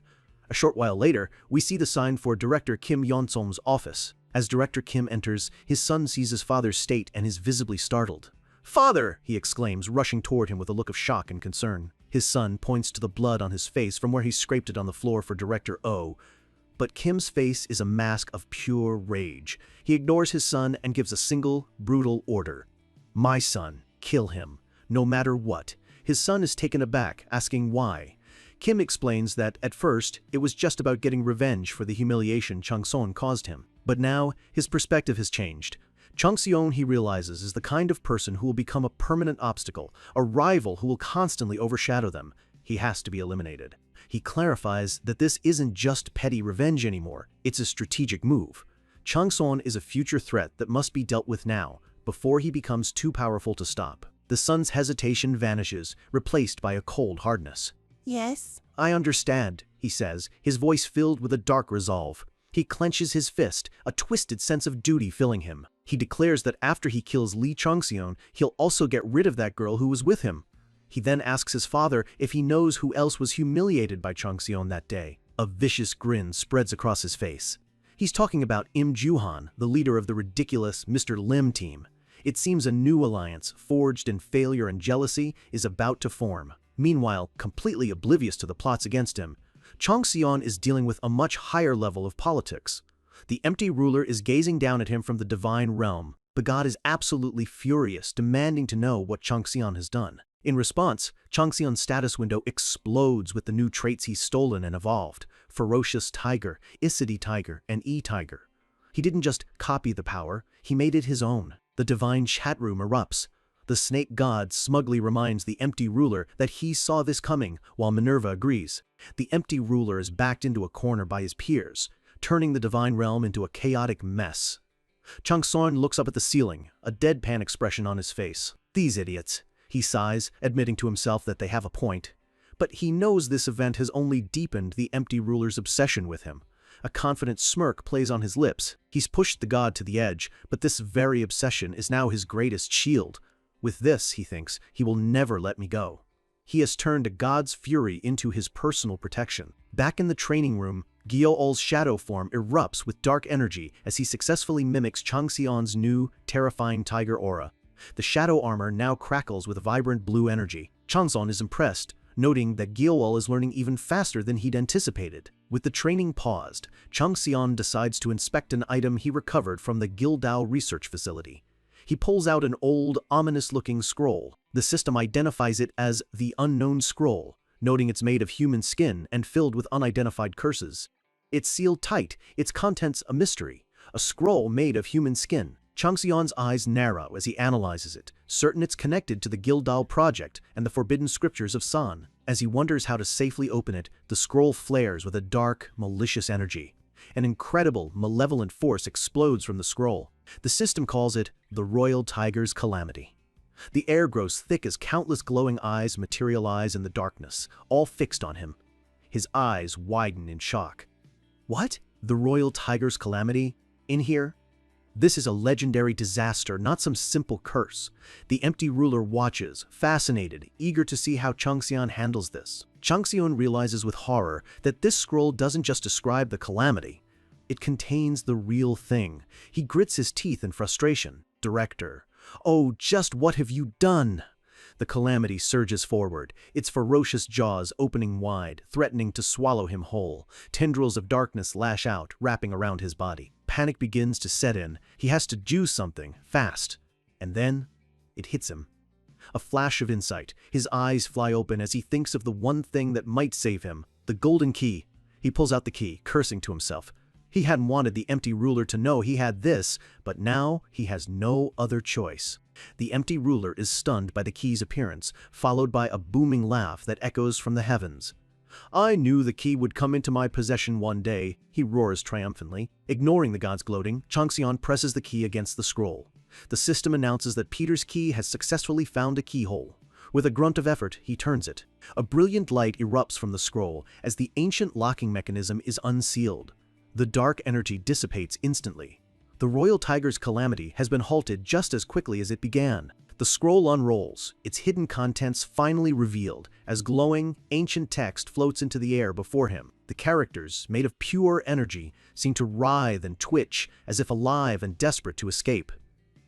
A short while later, we see the sign for Director Kim Yon-sung's office. As Director Kim enters, his son sees his father's state and is visibly startled. "Father!" he exclaims, rushing toward him with a look of shock and concern. His son points to the blood on his face from where he scraped it on the floor for Director O. But Kim's face is a mask of pure rage. He ignores his son and gives a single, brutal order. "My son, kill him, no matter what." His son is taken aback, asking why. Kim explains that, at first, it was just about getting revenge for the humiliation Chung Seon caused him. But now, his perspective has changed. Chung Seon, he realizes, is the kind of person who will become a permanent obstacle, a rival who will constantly overshadow them. He has to be eliminated. He clarifies that this isn't just petty revenge anymore, it's a strategic move. Chung Seon is a future threat that must be dealt with now, before he becomes too powerful to stop. The son's hesitation vanishes, replaced by a cold hardness. Yes? "I understand," he says, his voice filled with a dark resolve. He clenches his fist, a twisted sense of duty filling him. He declares that after he kills Lee Chung-seon, he'll also get rid of that girl who was with him. He then asks his father if he knows who else was humiliated by Chung-seon that day. A vicious grin spreads across his face. He's talking about Im Joo-han, the leader of the ridiculous Mr. Lim team. It seems a new alliance, forged in failure and jealousy, is about to form. Meanwhile, completely oblivious to the plots against him, Chung Seon is dealing with a much higher level of politics. The empty ruler is gazing down at him from the divine realm. The god is absolutely furious, demanding to know what Chung Seon has done. In response, Chung Seon's status window explodes with the new traits he's stolen and evolved: ferocious tiger, Isidi tiger, and E-tiger. He didn't just copy the power, he made it his own. The divine chat room erupts. The snake god smugly reminds the empty ruler that he saw this coming, while Minerva agrees. The empty ruler is backed into a corner by his peers, turning the divine realm into a chaotic mess. Chung Seon looks up at the ceiling, a deadpan expression on his face. "These idiots," he sighs, admitting to himself that they have a point. But he knows this event has only deepened the empty ruler's obsession with him. A confident smirk plays on his lips. He's pushed the god to the edge, but this very obsession is now his greatest shield. With this, he thinks, he will never let me go. He has turned a god's fury into his personal protection. Back in the training room, Gyo-ul's shadow form erupts with dark energy as he successfully mimics Chung Seon's new, terrifying tiger aura. The shadow armor now crackles with vibrant blue energy. Chung Seon is impressed, noting that Gyo-ul is learning even faster than he'd anticipated. With the training paused, Chung Seon decides to inspect an item he recovered from the Gildao research facility. He pulls out an old, ominous-looking scroll. The system identifies it as the Unknown Scroll, noting it's made of human skin and filled with unidentified curses. It's sealed tight, its contents a mystery. A scroll made of human skin. Chung Seon's eyes narrow as he analyzes it, certain it's connected to the Gildao project and the forbidden scriptures of San. As he wonders how to safely open it, the scroll flares with a dark, malicious energy. An incredible, malevolent force explodes from the scroll. The system calls it the Royal Tiger's Calamity. The air grows thick as countless glowing eyes materialize in the darkness, all fixed on him. His eyes widen in shock. What? The Royal Tiger's Calamity? In here? This is a legendary disaster, not some simple curse. The empty ruler watches, fascinated, eager to see how Chung Seon handles this. Chung Seon realizes with horror that this scroll doesn't just describe the calamity. It contains the real thing. He grits his teeth in frustration. "Director, oh, just what have you done?" The calamity surges forward, its ferocious jaws opening wide, threatening to swallow him whole. Tendrils of darkness lash out, wrapping around his body. Panic begins to set in. He has to do something, fast. And then, it hits him. A flash of insight. His eyes fly open as he thinks of the one thing that might save him, the golden key. He pulls out the key, cursing to himself. He hadn't wanted the empty ruler to know he had this, but now he has no other choice. The empty ruler is stunned by the key's appearance, followed by a booming laugh that echoes from the heavens. "I knew the key would come into my possession one day," he roars triumphantly. Ignoring the god's gloating, Chung Seon presses the key against the scroll. The system announces that Peter's key has successfully found a keyhole. With a grunt of effort, he turns it. A brilliant light erupts from the scroll as the ancient locking mechanism is unsealed. The dark energy dissipates instantly. The Royal Tiger's Calamity has been halted just as quickly as it began. The scroll unrolls, its hidden contents finally revealed, as glowing, ancient text floats into the air before him. The characters, made of pure energy, seem to writhe and twitch as if alive and desperate to escape.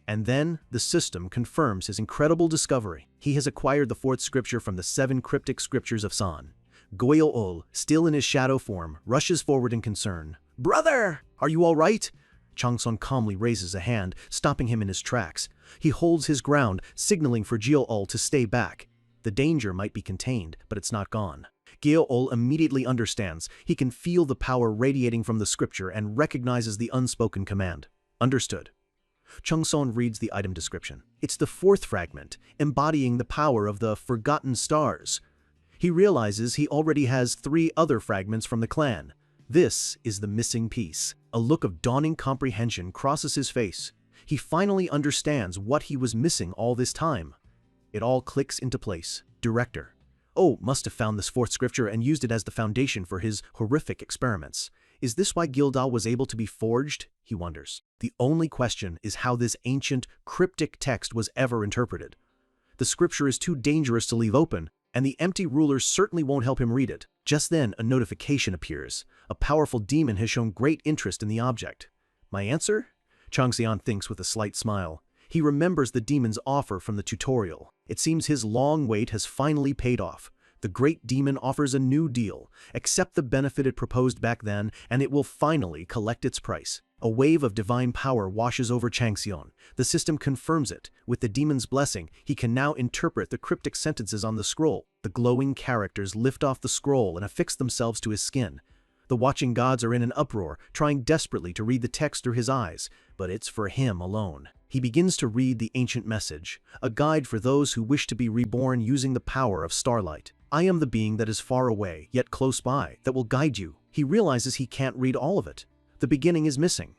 And then, the system confirms his incredible discovery. He has acquired the fourth scripture from the 7 cryptic scriptures of San. Goyo-ol, still in his shadow form, rushes forward in concern. "Brother! Are you all right?" Changsun calmly raises a hand, stopping him in his tracks. He holds his ground, signaling for Gyo-ol to stay back. The danger might be contained, but it's not gone. Gyo-ol immediately understands. He can feel the power radiating from the scripture and recognizes the unspoken command. Understood. Changsun reads the item description. It's the 4th fragment, embodying the power of the Forgotten Stars. He realizes he already has 3 other fragments from the clan. This is the missing piece. A look of dawning comprehension crosses his face. He finally understands what he was missing all this time. It all clicks into place. Director. Oh, must have found this 4th scripture and used it as the foundation for his horrific experiments. Is this why Gildal was able to be forged? He wonders. The only question is how this ancient, cryptic text was ever interpreted. The scripture is too dangerous to leave open, and the empty ruler certainly won't help him read it. Just then, a notification appears. A powerful demon has shown great interest in the object. My answer? Changxian thinks with a slight smile. He remembers the demon's offer from the tutorial. It seems his long wait has finally paid off. The great demon offers a new deal. Accept the benefit it proposed back then, and it will finally collect its price. A wave of divine power washes over Changxian. The system confirms it. With the demon's blessing, he can now interpret the cryptic sentences on the scroll. The glowing characters lift off the scroll and affix themselves to his skin. The watching gods are in an uproar, trying desperately to read the text through his eyes, but it's for him alone. He begins to read the ancient message, a guide for those who wish to be reborn using the power of starlight. I am the being that is far away, yet close by, that will guide you. He realizes he can't read all of it. The beginning is missing.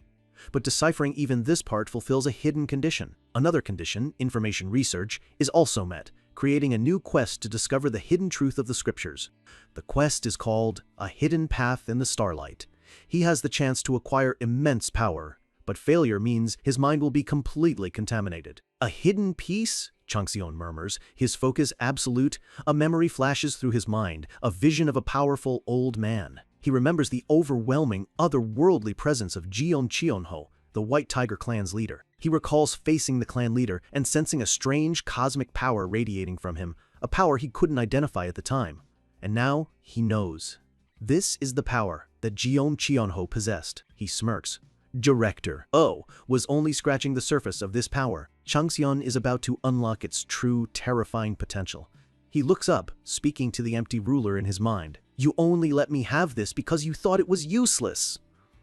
But deciphering even this part fulfills a hidden condition. Another condition, information research, is also met, creating a new quest to discover the hidden truth of the scriptures. The quest is called A Hidden Path in the Starlight. He has the chance to acquire immense power, but failure means his mind will be completely contaminated. A hidden piece? Changxian murmurs, his focus absolute. A memory flashes through his mind, a vision of a powerful old man. He remembers the overwhelming, otherworldly presence of Jion Chionho, the White Tiger clan's leader. He recalls facing the clan leader and sensing a strange cosmic power radiating from him, a power he couldn't identify at the time. And now he knows. This is the power that Jion Chionho possessed. He smirks. Director O was only scratching the surface of this power. Changxian is about to unlock its true, terrifying potential. He looks up, speaking to the empty ruler in his mind. You only let me have this because you thought it was useless.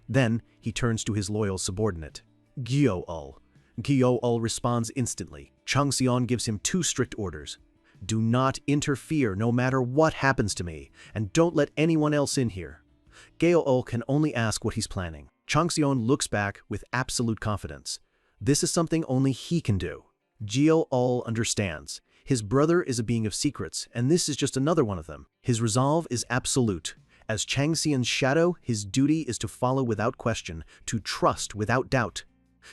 Then he turns to his loyal subordinate, Gyo-ul. Gyo-ul responds instantly. Changxian gives him 2 strict orders. Do not interfere no matter what happens to me, and don't let anyone else in here. Gyo-ul can only ask what he's planning. Changxian looks back with absolute confidence. This is something only he can do. Gyo-ul understands. His brother is a being of secrets, and this is just another one of them. His resolve is absolute. As Changxian's shadow, his duty is to follow without question, to trust without doubt.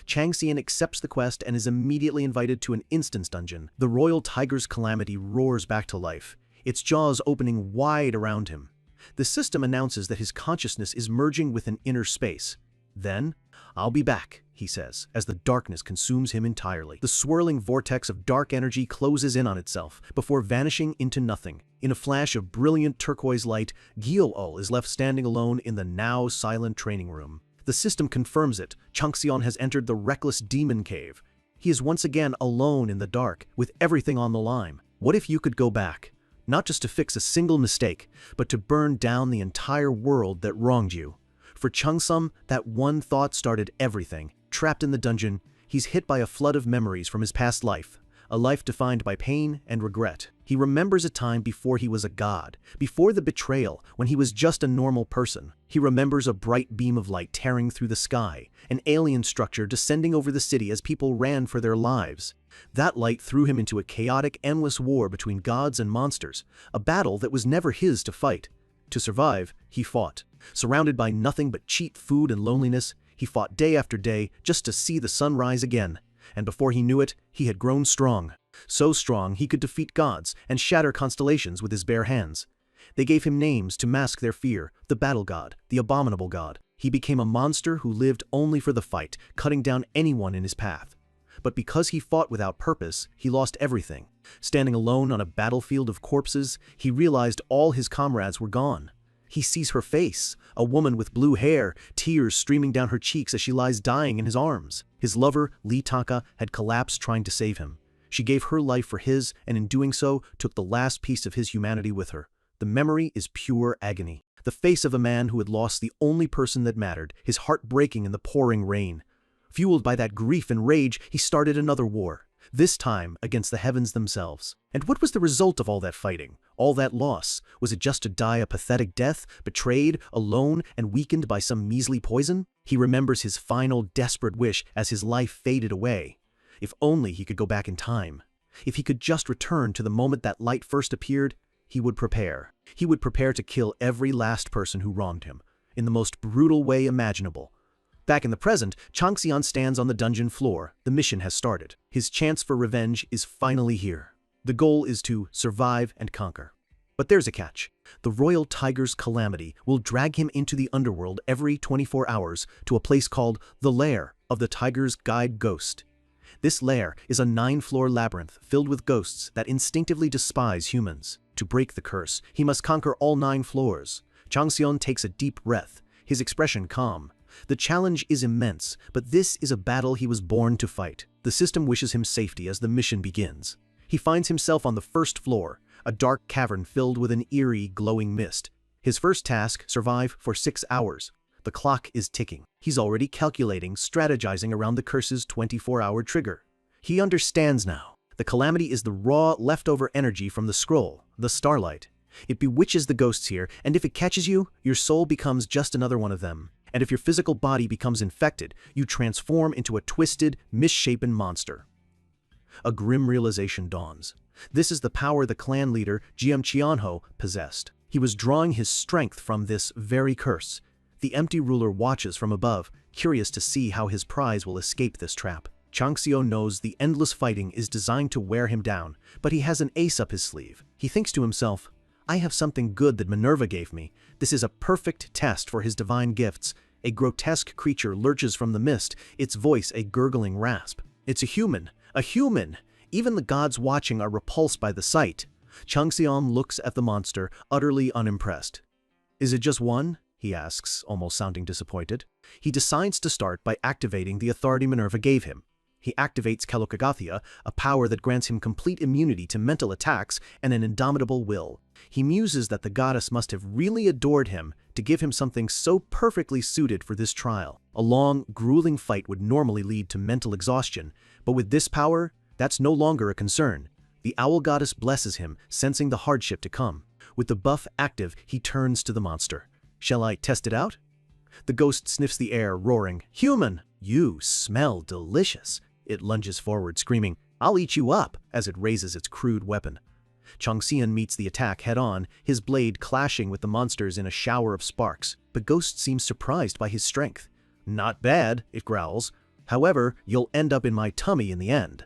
Changxian accepts the quest and is immediately invited to an instance dungeon. The royal tiger's calamity roars back to life, its jaws opening wide around him. The system announces that his consciousness is merging with an inner space. Then, I'll be back, he says, as the darkness consumes him entirely. The swirling vortex of dark energy closes in on itself, before vanishing into nothing. In a flash of brilliant turquoise light, Gyo-ul is left standing alone in the now silent training room. The system confirms it. Changxian has entered the reckless demon cave. He is once again alone in the dark, with everything on the line. What if you could go back? Not just to fix a single mistake, but to burn down the entire world that wronged you. For Changsum, that one thought started everything. Trapped in the dungeon, he's hit by a flood of memories from his past life, a life defined by pain and regret. He remembers a time before he was a god, before the betrayal, when he was just a normal person. He remembers a bright beam of light tearing through the sky, an alien structure descending over the city as people ran for their lives. That light threw him into a chaotic, endless war between gods and monsters, a battle that was never his to fight. To survive, he fought. Surrounded by nothing but cheap food and loneliness, he fought day after day just to see the sun rise again. And before he knew it, he had grown strong. So strong he could defeat gods and shatter constellations with his bare hands. They gave him names to mask their fear: the battle god, the abominable god. He became a monster who lived only for the fight, cutting down anyone in his path. But because he fought without purpose, he lost everything. Standing alone on a battlefield of corpses, he realized all his comrades were gone. He sees her face, a woman with blue hair, tears streaming down her cheeks as she lies dying in his arms. His lover, Lee Taka, had collapsed trying to save him. She gave her life for his, and in doing so, took the last piece of his humanity with her. The memory is pure agony. The face of a man who had lost the only person that mattered, his heart breaking in the pouring rain. Fueled by that grief and rage, he started another war, this time against the heavens themselves. And what was the result of all that fighting, all that loss? Was it just to die a pathetic death, betrayed, alone, and weakened by some measly poison? He remembers his final desperate wish as his life faded away. If only he could go back in time. If he could just return to the moment that light first appeared, he would prepare. He would prepare to kill every last person who wronged him, in the most brutal way imaginable. Back in the present, Changxian stands on the dungeon floor. The mission has started. His chance for revenge is finally here. The goal is to survive and conquer. But there's a catch. The royal tiger's calamity will drag him into the underworld every 24 hours to a place called the lair of the tiger's guide ghost. This lair is a 9-floor labyrinth filled with ghosts that instinctively despise humans. To break the curse, he must conquer all 9 floors. Changxian takes a deep breath, his expression calm. The challenge is immense, but this is a battle he was born to fight. The system wishes him safety as the mission begins. He finds himself on the first floor, a dark cavern filled with an eerie, glowing mist. His first task: survive for 6 hours. The clock is ticking. He's already calculating, strategizing around the curse's 24-hour trigger. He understands now. The calamity is the raw, leftover energy from the scroll, the starlight. It bewitches the ghosts here, and if it catches you, your soul becomes just another one of them. And if your physical body becomes infected, you transform into a twisted, misshapen monster. A grim realization dawns. This is the power the clan leader, Jiam Qianho, possessed. He was drawing his strength from this very curse. The empty ruler watches from above, curious to see how his prize will escape this trap. Changxian knows the endless fighting is designed to wear him down, but he has an ace up his sleeve. He thinks to himself, I have something good that Minerva gave me. This is a perfect test for his divine gifts. A grotesque creature lurches from the mist, its voice a gurgling rasp. It's a human! A human! Even the gods watching are repulsed by the sight. Changxian looks at the monster, utterly unimpressed. Is it just one? He asks, almost sounding disappointed. He decides to start by activating the authority Minerva gave him. He activates Kalokagathia, a power that grants him complete immunity to mental attacks and an indomitable will. He muses that the goddess must have really adored him to give him something so perfectly suited for this trial. A long, grueling fight would normally lead to mental exhaustion, but with this power, that's no longer a concern. The owl goddess blesses him, sensing the hardship to come. With the buff active, he turns to the monster. Shall I test it out? The ghost sniffs the air, roaring, Human! You smell delicious! It lunges forward, screaming, I'll eat you up, as it raises its crude weapon. Changxian meets the attack head-on, his blade clashing with the monster's in a shower of sparks. The ghost seems surprised by his strength. Not bad, it growls. However, you'll end up in my tummy in the end.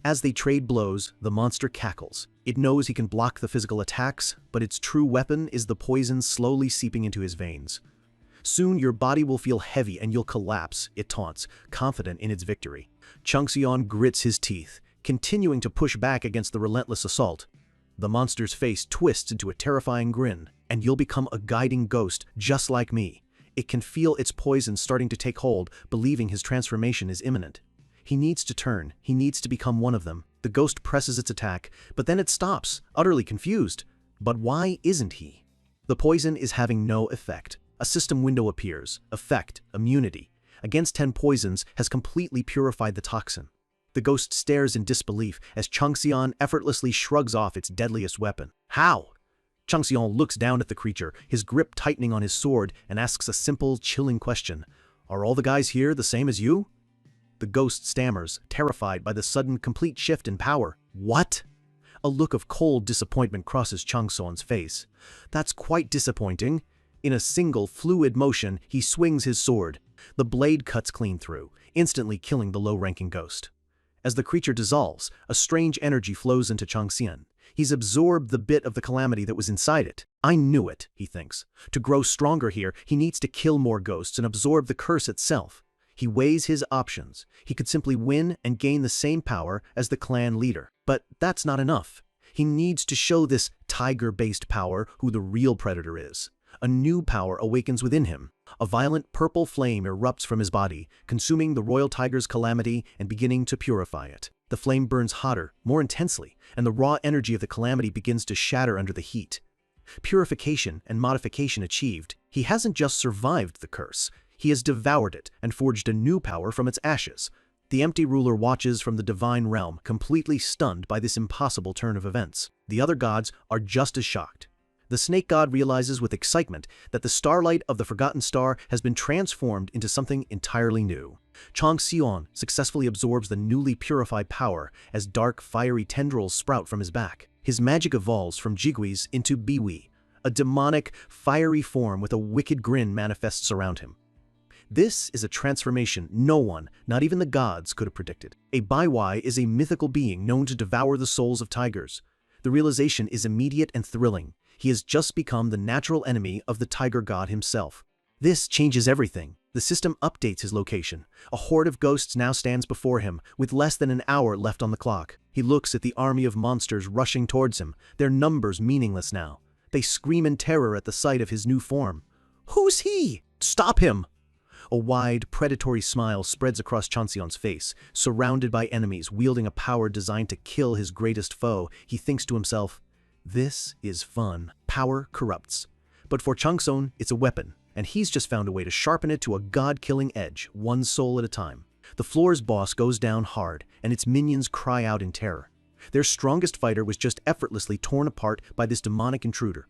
As they trade blows, the monster cackles. It knows he can block the physical attacks, but its true weapon is the poison slowly seeping into his veins. Soon your body will feel heavy and you'll collapse, it taunts, confident in its victory. Changxian grits his teeth, continuing to push back against the relentless assault. The monster's face twists into a terrifying grin, and you'll become a guiding ghost just like me. It can feel its poison starting to take hold, believing his transformation is imminent. He needs to turn, he needs to become one of them. The ghost presses its attack, but then it stops, utterly confused. But why isn't he? The poison is having no effect. A system window appears. Effect, immunity, against 10 poisons has completely purified the toxin. The ghost stares in disbelief as Changxian effortlessly shrugs off its deadliest weapon. How? Changxian looks down at the creature, his grip tightening on his sword, and asks a simple, chilling question. Are all the guys here the same as you? The ghost stammers, terrified by the sudden complete shift in power. What? A look of cold disappointment crosses Changxian's face. That's quite disappointing. In a single, fluid motion, he swings his sword. The blade cuts clean through, instantly killing the low-ranking ghost. As the creature dissolves, a strange energy flows into Changxian. He's absorbed the bit of the calamity that was inside it. I knew it, he thinks. To grow stronger here, he needs to kill more ghosts and absorb the curse itself. He weighs his options. He could simply win and gain the same power as the clan leader. But that's not enough. He needs to show this tiger-based power who the real predator is. A new power awakens within him. A violent purple flame erupts from his body, consuming the royal tiger's calamity and beginning to purify it. The flame burns hotter, more intensely, and the raw energy of the calamity begins to shatter under the heat. Purification and modification achieved, he hasn't just survived the curse, he has devoured it and forged a new power from its ashes. The empty ruler watches from the divine realm, completely stunned by this impossible turn of events. The other gods are just as shocked. The snake god realizes with excitement that the starlight of the forgotten star has been transformed into something entirely new. Changxian successfully absorbs the newly purified power as dark, fiery tendrils sprout from his back. His magic evolves from Jigui's into Biwi. A demonic, fiery form with a wicked grin manifests around him. This is a transformation no one, not even the gods, could have predicted. A Biwi is a mythical being known to devour the souls of tigers. The realization is immediate and thrilling. He has just become the natural enemy of the tiger god himself. This changes everything. The system updates his location. A horde of ghosts now stands before him, with less than an hour left on the clock. He looks at the army of monsters rushing towards him, their numbers meaningless now. They scream in terror at the sight of his new form. "Who's he? Stop him!" A wide, predatory smile spreads across Changxian's face. Surrounded by enemies, wielding a power designed to kill his greatest foe, he thinks to himself, "This is fun." Power corrupts. But for Changxian, it's a weapon, and he's just found a way to sharpen it to a god-killing edge, one soul at a time. The floor's boss goes down hard, and its minions cry out in terror. Their strongest fighter was just effortlessly torn apart by this demonic intruder.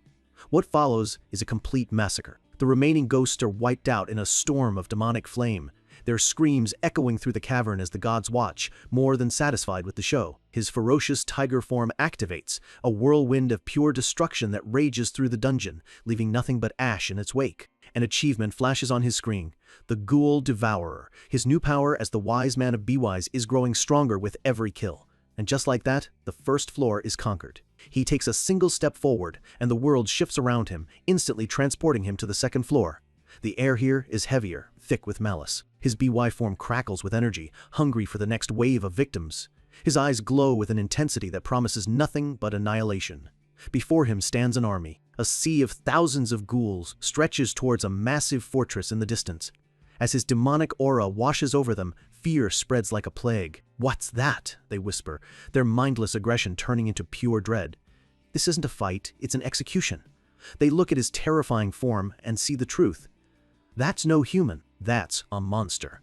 What follows is a complete massacre. The remaining ghosts are wiped out in a storm of demonic flame, their screams echoing through the cavern as the gods watch, more than satisfied with the show. His ferocious tiger form activates, a whirlwind of pure destruction that rages through the dungeon, leaving nothing but ash in its wake. An achievement flashes on his screen, the Ghoul Devourer. His new power as the wise man of Biwise is growing stronger with every kill. And just like that, the first floor is conquered. He takes a single step forward, and the world shifts around him, instantly transporting him to the second floor. The air here is heavier, thick with malice. His BY form crackles with energy, hungry for the next wave of victims. His eyes glow with an intensity that promises nothing but annihilation. Before him stands an army. A sea of thousands of ghouls stretches towards a massive fortress in the distance. As his demonic aura washes over them, fear spreads like a plague. "What's that?" they whisper, their mindless aggression turning into pure dread. This isn't a fight, it's an execution. They look at his terrifying form and see the truth. That's no human, that's a monster.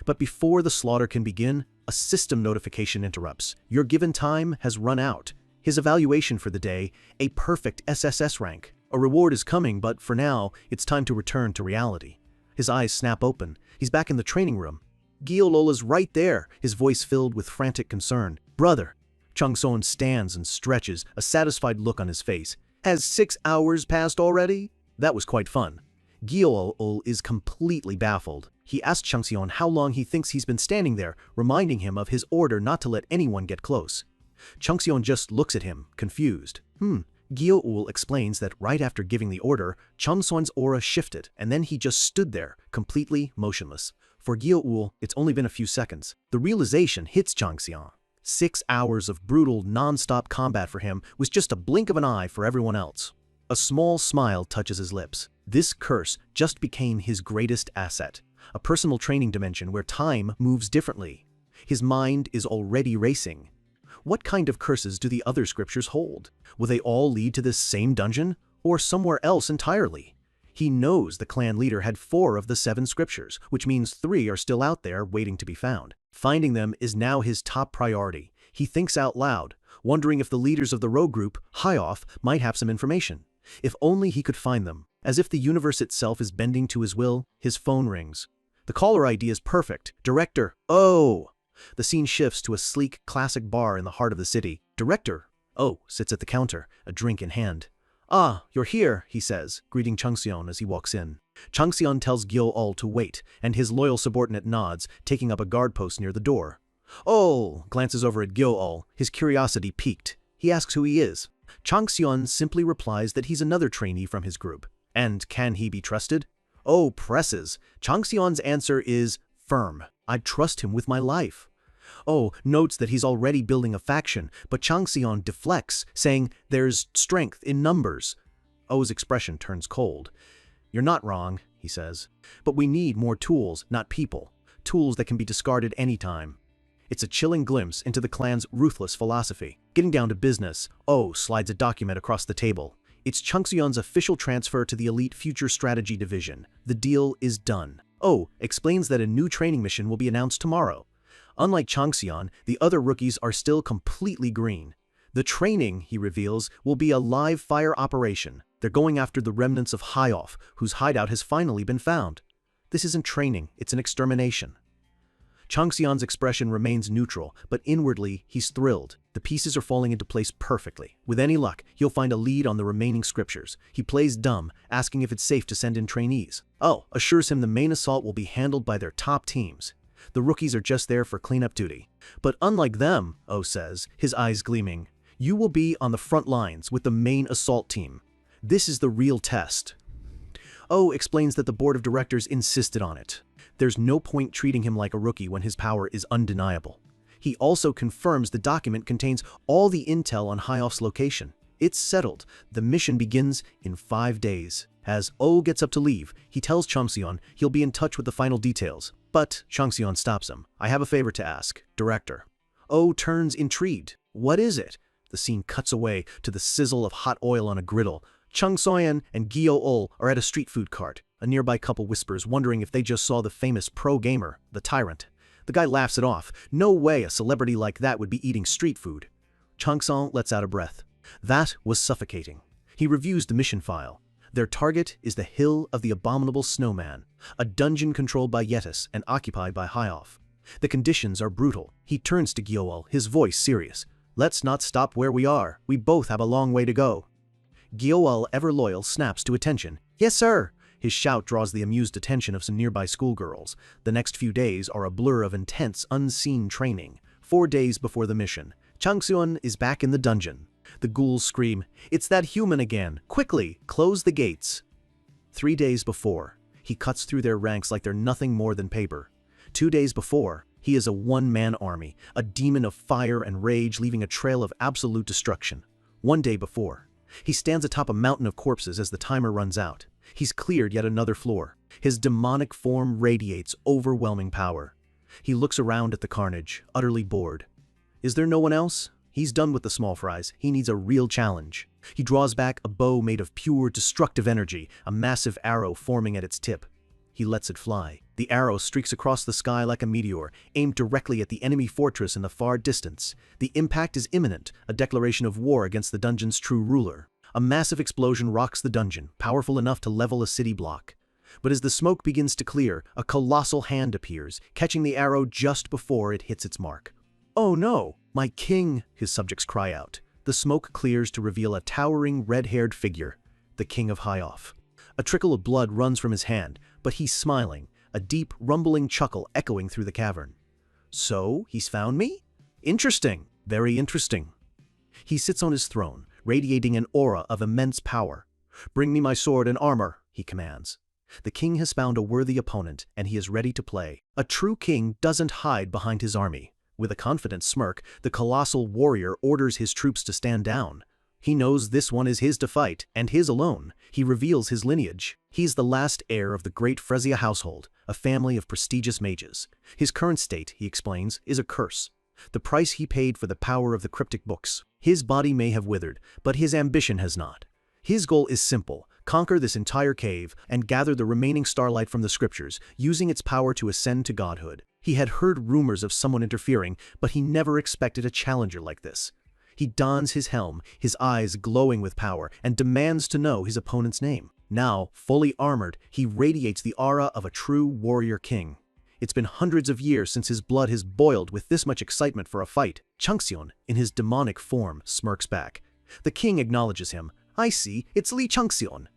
But before the slaughter can begin, a system notification interrupts. Your given time has run out. His evaluation for the day, a perfect SSS rank. A reward is coming, but for now, it's time to return to reality. His eyes snap open. He's back in the training room. Giolola's right there, his voice filled with frantic concern. "Brother." Changxian stands and stretches, a satisfied look on his face. "Has 6 hours passed already?" That was quite fun. Giolol is completely baffled. He asks Changxian how long he thinks he's been standing there, reminding him of his order not to let anyone get close. Changxian just looks at him, confused. Giol explains that right after giving the order, Changxian's aura shifted, and then he just stood there, completely motionless. For Giol, it's only been a few seconds. The realization hits Changxian. 6 hours of brutal, non-stop combat for him was just a blink of an eye for everyone else. A small smile touches his lips. This curse just became his greatest asset, a personal training dimension where time moves differently. His mind is already racing. What kind of curses do the other scriptures hold? Will they all lead to this same dungeon, or somewhere else entirely? He knows the clan leader had 4 of the 7 scriptures, which means 3 are still out there waiting to be found. Finding them is now his top priority. He thinks out loud, wondering if the leaders of the rogue group, High Off, might have some information. If only he could find them. As if the universe itself is bending to his will, his phone rings. The caller ID is perfect. "Director, oh!" The scene shifts to a sleek, classic bar in the heart of the city. Director, oh, sits at the counter, a drink in hand. "Ah, you're here," he says, greeting Changxian as he walks in. Changxian tells Giol to wait, and his loyal subordinate nods, taking up a guard post near the door. Oh glances over at Gyo-ul, his curiosity piqued. He asks who he is. Changxion simply replies that he's another trainee from his group. And can he be trusted? Oh presses. Changxion's answer is firm. I'd trust him with my life. Oh notes that he's already building a faction, but Changxion deflects, saying there's strength in numbers. O's expression turns cold. You're not wrong, he says. But we need more tools, not people. Tools that can be discarded anytime. It's a chilling glimpse into the clan's ruthless philosophy. Getting down to business, O slides a document across the table. It's Changxion's official transfer to the elite Future Strategy Division. The deal is done. O explains that a new training mission will be announced tomorrow. Unlike Changxion, the other rookies are still completely green. The training, he reveals, will be a live fire operation. They're going after the remnants of High-Off, whose hideout has finally been found. This isn't training, it's an extermination. Changxion's expression remains neutral, but inwardly, he's thrilled. The pieces are falling into place perfectly. With any luck, he'll find a lead on the remaining scriptures. He plays dumb, asking if it's safe to send in trainees. O assures him the main assault will be handled by their top teams. The rookies are just there for cleanup duty. But unlike them, O says, his eyes gleaming, you will be on the front lines with the main assault team. This is the real test. O explains that the board of directors insisted on it. There's no point treating him like a rookie when his power is undeniable. He also confirms the document contains all the intel on High-Off's location. It's settled. The mission begins in 5 days. As O gets up to leave, he tells Changxion he'll be in touch with the final details. But Changxion stops him. I have a favor to ask, Director. O turns intrigued. What is it? The scene cuts away to the sizzle of hot oil on a griddle. Changxion and Gyo-ul are at a street food cart. A nearby couple whispers, wondering if they just saw the famous pro-gamer, the Tyrant. The guy laughs it off. No way a celebrity like that would be eating street food. Changxion lets out a breath. That was suffocating. He reviews the mission file. Their target is the Hill of the Abominable Snowman, a dungeon controlled by Yetis and occupied by High-Off. The conditions are brutal. He turns to Gyo-ul, his voice serious. Let's not stop where we are. We both have a long way to go. Gyo-ul, ever loyal, snaps to attention. Yes, sir. His shout draws the amused attention of some nearby schoolgirls. The next few days are a blur of intense, unseen training. 4 days before the mission, Changxion is back in the dungeon. The ghouls scream, "It's that human again! Quickly, close the gates!" 3 days before, he cuts through their ranks like they're nothing more than paper. 2 days before, he is a one-man army, a demon of fire and rage leaving a trail of absolute destruction. 1 day before, he stands atop a mountain of corpses as the timer runs out. He's cleared yet another floor. His demonic form radiates overwhelming power. He looks around at the carnage, utterly bored. Is there no one else? He's done with the small fries. He needs a real challenge. He draws back a bow made of pure, destructive energy, a massive arrow forming at its tip. He lets it fly. The arrow streaks across the sky like a meteor, aimed directly at the enemy fortress in the far distance. The impact is imminent, a declaration of war against the dungeon's true ruler. A massive explosion rocks the dungeon, powerful enough to level a city block. But as the smoke begins to clear, a colossal hand appears, catching the arrow just before it hits its mark. "Oh no, my king!" his subjects cry out. The smoke clears to reveal a towering, red-haired figure, the king of High-Off. A trickle of blood runs from his hand, but he's smiling, a deep, rumbling chuckle echoing through the cavern. "So, he's found me? Interesting, very interesting." He sits on his throne, radiating an aura of immense power. "Bring me my sword and armor," he commands. The king has found a worthy opponent, and he is ready to play. A true king doesn't hide behind his army. With a confident smirk, the colossal warrior orders his troops to stand down. He knows this one is his to fight, and his alone. He reveals his lineage. He's the last heir of the great Frezia household, a family of prestigious mages. His current state, he explains, is a curse. The price he paid for the power of the cryptic books. His body may have withered, but his ambition has not. His goal is simple: conquer this entire cave and gather the remaining starlight from the scriptures, using its power to ascend to godhood. He had heard rumors of someone interfering, but he never expected a challenger like this. He dons his helm, his eyes glowing with power, and demands to know his opponent's name. Now, fully armored, he radiates the aura of a true warrior king. It's been hundreds of years since his blood has boiled with this much excitement for a fight. Changxion, in his demonic form, smirks back. The king acknowledges him. "I see, it's Li Changxion."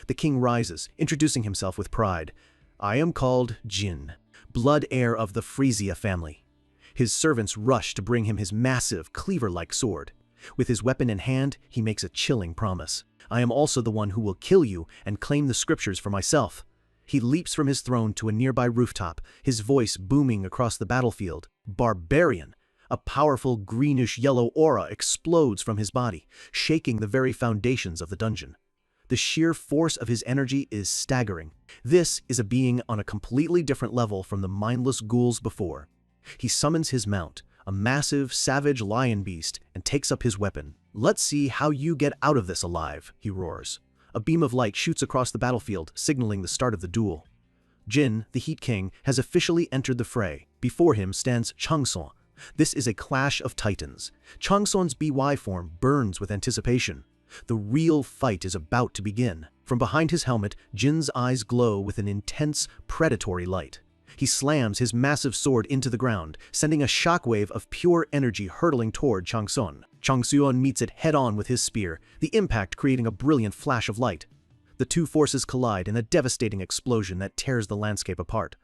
The king rises, introducing himself with pride. "I am called Jin, blood heir of the Frezia family." His servants rush to bring him his massive, cleaver-like sword. With his weapon in hand, he makes a chilling promise. I am also the one who will kill you and claim the scriptures for myself. He leaps from his throne to a nearby rooftop, his voice booming across the battlefield. Barbarian! A powerful greenish-yellow aura explodes from his body, shaking the very foundations of the dungeon. The sheer force of his energy is staggering. This is a being on a completely different level from the mindless ghouls before. He summons his mount, a massive, savage lion beast, and takes up his weapon. Let's see how you get out of this alive, he roars. A beam of light shoots across the battlefield, signaling the start of the duel. Jin, the Heat King, has officially entered the fray. Before him stands Changson. This is a clash of titans. Changson's BY form burns with anticipation. The real fight is about to begin. From behind his helmet, Jin's eyes glow with an intense, predatory light. He slams his massive sword into the ground, sending a shockwave of pure energy hurtling toward Changson. Changson meets it head-on with his spear, the impact creating a brilliant flash of light. The two forces collide in a devastating explosion that tears the landscape apart.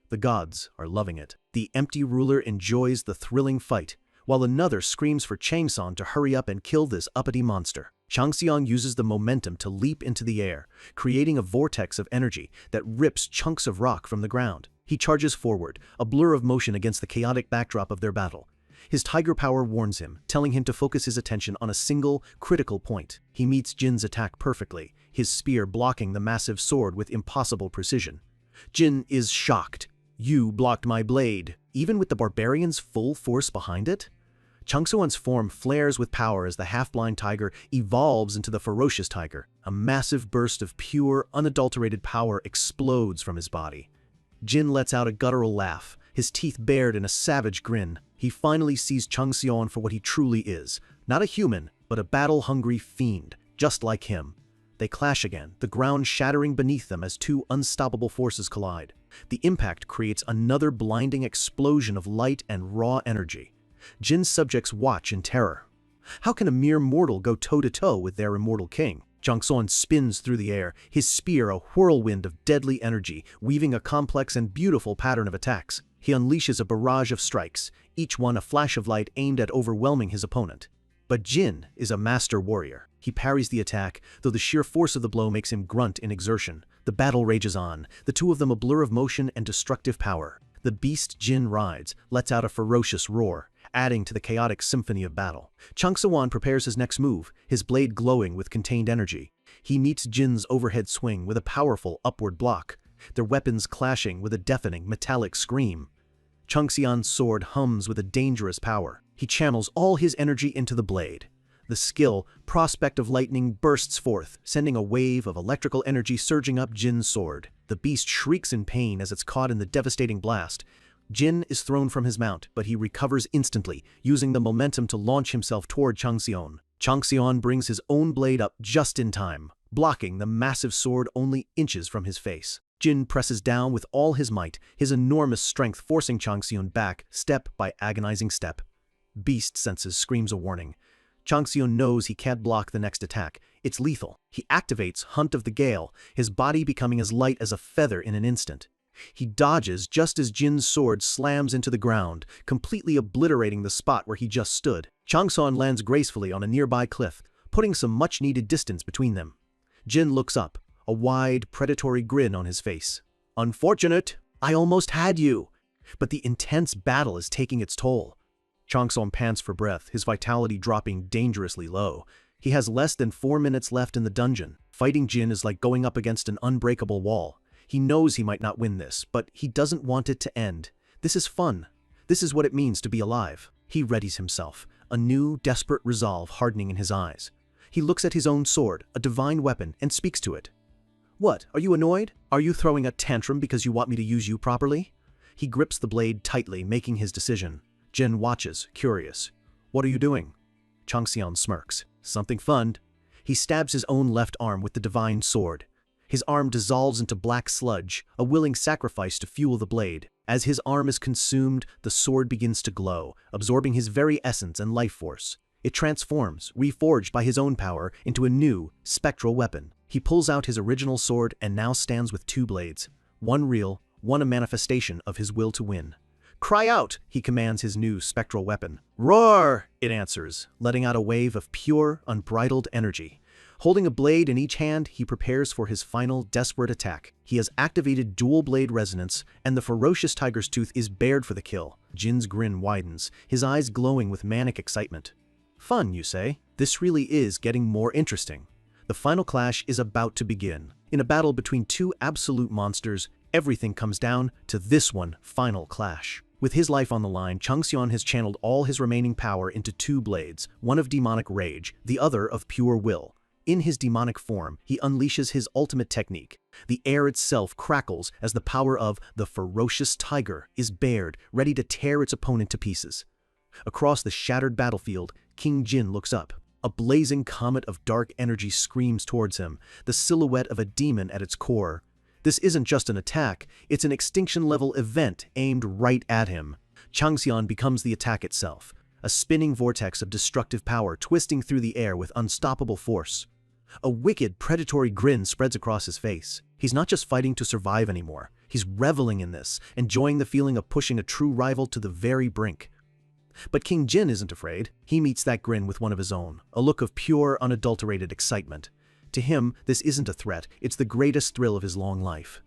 The gods are loving it. The empty ruler enjoys the thrilling fight, while another screams for Changson to hurry up and kill this uppity monster. Changxiang uses the momentum to leap into the air, creating a vortex of energy that rips chunks of rock from the ground. He charges forward, a blur of motion against the chaotic backdrop of their battle. His tiger power warns him, telling him to focus his attention on a single, critical point. He meets Jin's attack perfectly, his spear blocking the massive sword with impossible precision. Jin is shocked. You blocked my blade, even with the barbarian's full force behind it? Changsuan's form flares with power as the half-blind tiger evolves into the ferocious tiger. A massive burst of pure, unadulterated power explodes from his body. Jin lets out a guttural laugh, his teeth bared in a savage grin. He finally sees Changxiang for what he truly is. Not a human, but a battle-hungry fiend, just like him. They clash again, the ground shattering beneath them as two unstoppable forces collide. The impact creates another blinding explosion of light and raw energy. Jin's subjects watch in terror. How can a mere mortal go toe-to-toe with their immortal king? Changson spins through the air, his spear a whirlwind of deadly energy, weaving a complex and beautiful pattern of attacks. He unleashes a barrage of strikes, each one a flash of light aimed at overwhelming his opponent. But Jin is a master warrior. He parries the attack, though the sheer force of the blow makes him grunt in exertion. The battle rages on, the two of them a blur of motion and destructive power. The beast Jin rides lets out a ferocious roar, adding to the chaotic symphony of battle. Changsuan prepares his next move, his blade glowing with contained energy. He meets Jin's overhead swing with a powerful upward block, their weapons clashing with a deafening metallic scream. Changxian's sword hums with a dangerous power. He channels all his energy into the blade. The skill, prospect of lightning, bursts forth, sending a wave of electrical energy surging up Jin's sword. The beast shrieks in pain as it's caught in the devastating blast. Jin is thrown from his mount, but he recovers instantly, using the momentum to launch himself toward Changxiang. Changxiang brings his own blade up just in time, blocking the massive sword only inches from his face. Jin presses down with all his might, his enormous strength forcing Changxiang back step by agonizing step. Beast senses screams a warning. Changxiang knows he can't block the next attack. It's lethal. He activates Hunt of the Gale, his body becoming as light as a feather in an instant. He dodges just as Jin's sword slams into the ground, completely obliterating the spot where he just stood. Changxiang lands gracefully on a nearby cliff, putting some much-needed distance between them. Jin looks up, a wide, predatory grin on his face. Unfortunate, I almost had you. But the intense battle is taking its toll. Changxiang pants for breath, his vitality dropping dangerously low. He has less than 4 minutes left in the dungeon. Fighting Jin is like going up against an unbreakable wall. He knows he might not win this, but he doesn't want it to end. This is fun. This is what it means to be alive. He readies himself, a new, desperate resolve hardening in his eyes. He looks at his own sword, a divine weapon, and speaks to it. What, are you annoyed? Are you throwing a tantrum because you want me to use you properly? He grips the blade tightly, making his decision. Jin watches, curious. What are you doing? Changxiang smirks. Something fun. He stabs his own left arm with the divine sword. His arm dissolves into black sludge, a willing sacrifice to fuel the blade. As his arm is consumed, the sword begins to glow, absorbing his very essence and life force. It transforms, reforged by his own power, into a new, spectral weapon. He pulls out his original sword and now stands with 2 blades. One real, one a manifestation of his will to win. Cry out, he commands his new spectral weapon. Roar, it answers, letting out a wave of pure, unbridled energy. Holding a blade in each hand, he prepares for his final, desperate attack. He has activated dual blade resonance, and the ferocious tiger's tooth is bared for the kill. Jin's grin widens, his eyes glowing with manic excitement. Fun, you say? This really is getting more interesting. The final clash is about to begin. In a battle between two absolute monsters, everything comes down to this one final clash. With his life on the line, Changxian has channeled all his remaining power into two blades, one of demonic rage, the other of pure will. In his demonic form, he unleashes his ultimate technique. The air itself crackles as the power of the ferocious tiger is bared, ready to tear its opponent to pieces. Across the shattered battlefield, King Jin looks up. A blazing comet of dark energy screams towards him, the silhouette of a demon at its core. This isn't just an attack, it's an extinction-level event aimed right at him. Changxian becomes the attack itself, a spinning vortex of destructive power twisting through the air with unstoppable force. A wicked, predatory grin spreads across his face. He's not just fighting to survive anymore. He's reveling in this, enjoying the feeling of pushing a true rival to the very brink. But King Jin isn't afraid. He meets that grin with one of his own, a look of pure, unadulterated excitement. To him, this isn't a threat, it's the greatest thrill of his long life.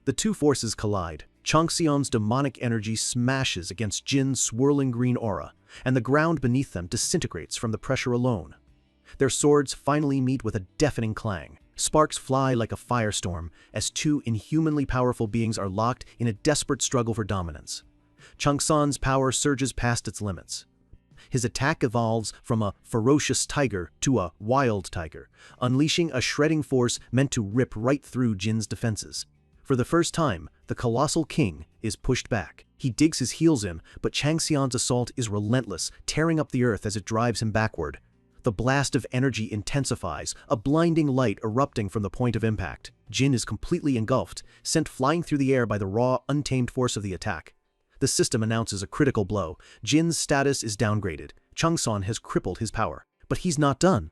The two forces collide. Changxian's demonic energy smashes against Jin's swirling green aura, and the ground beneath them disintegrates from the pressure alone. Their swords finally meet with a deafening clang. Sparks fly like a firestorm as two inhumanly powerful beings are locked in a desperate struggle for dominance. Changxian's power surges past its limits. His attack evolves from a ferocious tiger to a wild tiger, unleashing a shredding force meant to rip right through Jin's defenses. For the first time, the colossal king is pushed back. He digs his heels in, but Changxian's assault is relentless, tearing up the earth as it drives him backward. The blast of energy intensifies, a blinding light erupting from the point of impact. Jin is completely engulfed, sent flying through the air by the raw, untamed force of the attack. The system announces a critical blow. Jin's status is downgraded. Changxian has crippled his power. But he's not done.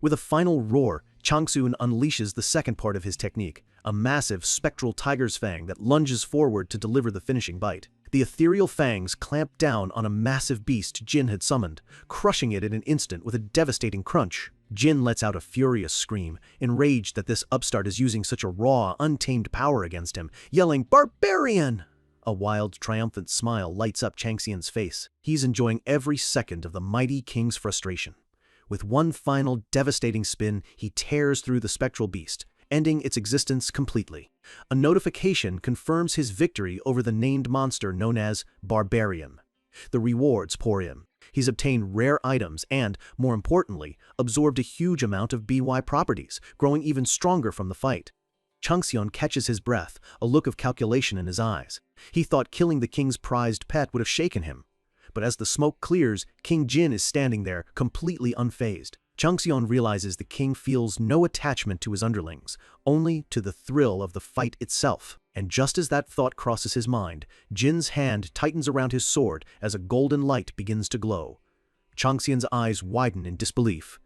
With a final roar, Changxian unleashes the second part of his technique, a massive spectral tiger's fang that lunges forward to deliver the finishing bite. The ethereal fangs clamp down on a massive beast Jin had summoned, crushing it in an instant with a devastating crunch. Jin lets out a furious scream, enraged that this upstart is using such a raw, untamed power against him, yelling, "Barbarian!" A wild, triumphant smile lights up Changxian's face. He's enjoying every second of the mighty king's frustration. With one final, devastating spin, he tears through the spectral beast, ending its existence completely. A notification confirms his victory over the named monster known as Barbarian. The rewards pour in. He's obtained rare items and, more importantly, absorbed a huge amount of BY properties, growing even stronger from the fight. Changxian catches his breath, a look of calculation in his eyes. He thought killing the king's prized pet would have shaken him. But as the smoke clears, King Jin is standing there, completely unfazed. Changxian realizes the king feels no attachment to his underlings, only to the thrill of the fight itself. And just as that thought crosses his mind, Jin's hand tightens around his sword as a golden light begins to glow. Changxian's eyes widen in disbelief.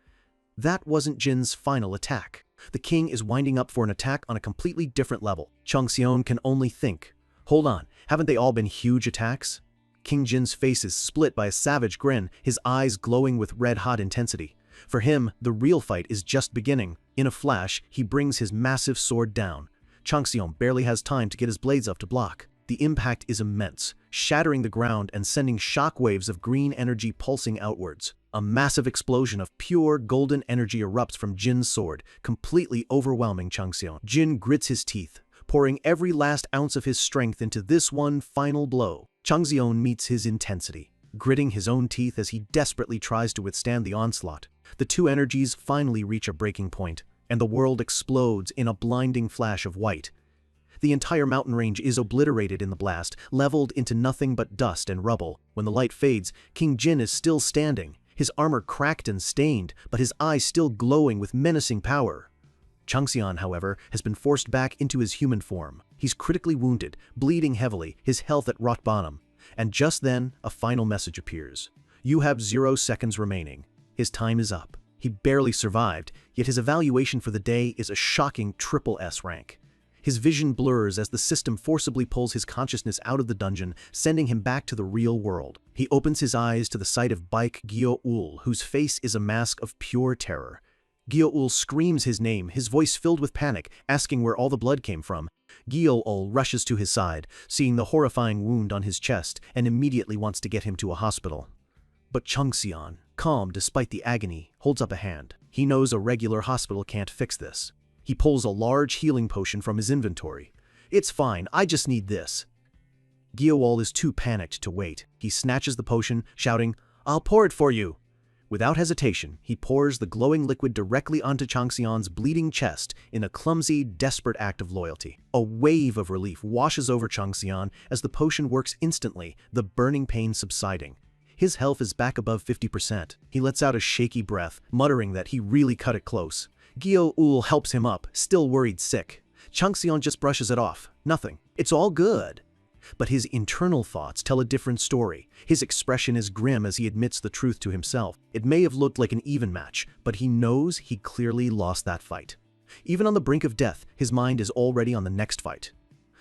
That wasn't Jin's final attack. The king is winding up for an attack on a completely different level. Changxian can only think, hold on, haven't they all been huge attacks? King Jin's face is split by a savage grin, his eyes glowing with red-hot intensity. For him, the real fight is just beginning. In a flash, he brings his massive sword down. Changxian barely has time to get his blades up to block. The impact is immense, shattering the ground and sending shock waves of green energy pulsing outwards. A massive explosion of pure golden energy erupts from Jin's sword, completely overwhelming Changxian. Jin grits his teeth, pouring every last ounce of his strength into this one final blow. Changxian meets his intensity, gritting his own teeth as he desperately tries to withstand the onslaught. The two energies finally reach a breaking point, and the world explodes in a blinding flash of white. The entire mountain range is obliterated in the blast, leveled into nothing but dust and rubble. When the light fades, King Jin is still standing, his armor cracked and stained, but his eyes still glowing with menacing power. Changxian, however, has been forced back into his human form. He's critically wounded, bleeding heavily, his health at rock bottom. And just then, a final message appears. You have 0 seconds remaining. His time is up. He barely survived, yet his evaluation for the day is a shocking triple S rank. His vision blurs as the system forcibly pulls his consciousness out of the dungeon, sending him back to the real world. He opens his eyes to the sight of Baek Gyo-ul, whose face is a mask of pure terror. Gyo-ul screams his name, his voice filled with panic, asking where all the blood came from. Gyo-ul rushes to his side, seeing the horrifying wound on his chest, and immediately wants to get him to a hospital. But Changxian, calm despite the agony, holds up a hand. He knows a regular hospital can't fix this. He pulls a large healing potion from his inventory. "It's fine, I just need this." Gyo-ul is too panicked to wait. He snatches the potion, shouting, "I'll pour it for you." Without hesitation, he pours the glowing liquid directly onto Changxian's bleeding chest in a clumsy, desperate act of loyalty. A wave of relief washes over Changxian as the potion works instantly, the burning pain subsiding. His health is back above 50%. He lets out a shaky breath, muttering that he really cut it close. Gyo-ul helps him up, still worried sick. Changxian just brushes it off. Nothing. It's all good. But his internal thoughts tell a different story. His expression is grim as he admits the truth to himself. It may have looked like an even match, but he knows he clearly lost that fight. Even on the brink of death, his mind is already on the next fight.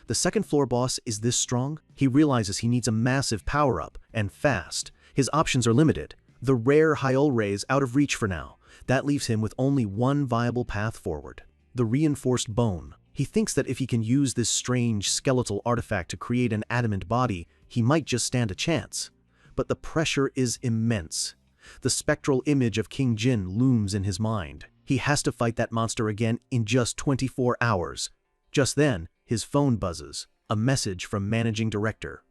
The second floor boss is this strong? He realizes he needs a massive power-up, and fast. His options are limited. The rare Hyul Ray is out of reach for now. That leaves him with only one viable path forward. The reinforced bone. He thinks that if he can use this strange skeletal artifact to create an adamant body, he might just stand a chance. But the pressure is immense. The spectral image of King Jin looms in his mind. He has to fight that monster again in just 24 hours. Just then, his phone buzzes. A message from Managing Director.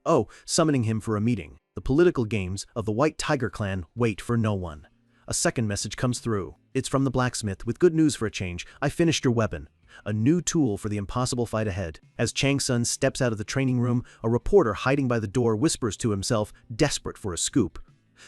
Summoning him for a meeting. The political games of the White Tiger clan wait for no one. A second message comes through. It's from the blacksmith with good news for a change. "I finished your weapon." A new tool for the impossible fight ahead. As Changsun steps out of the training room, a reporter hiding by the door whispers to himself, desperate for a scoop.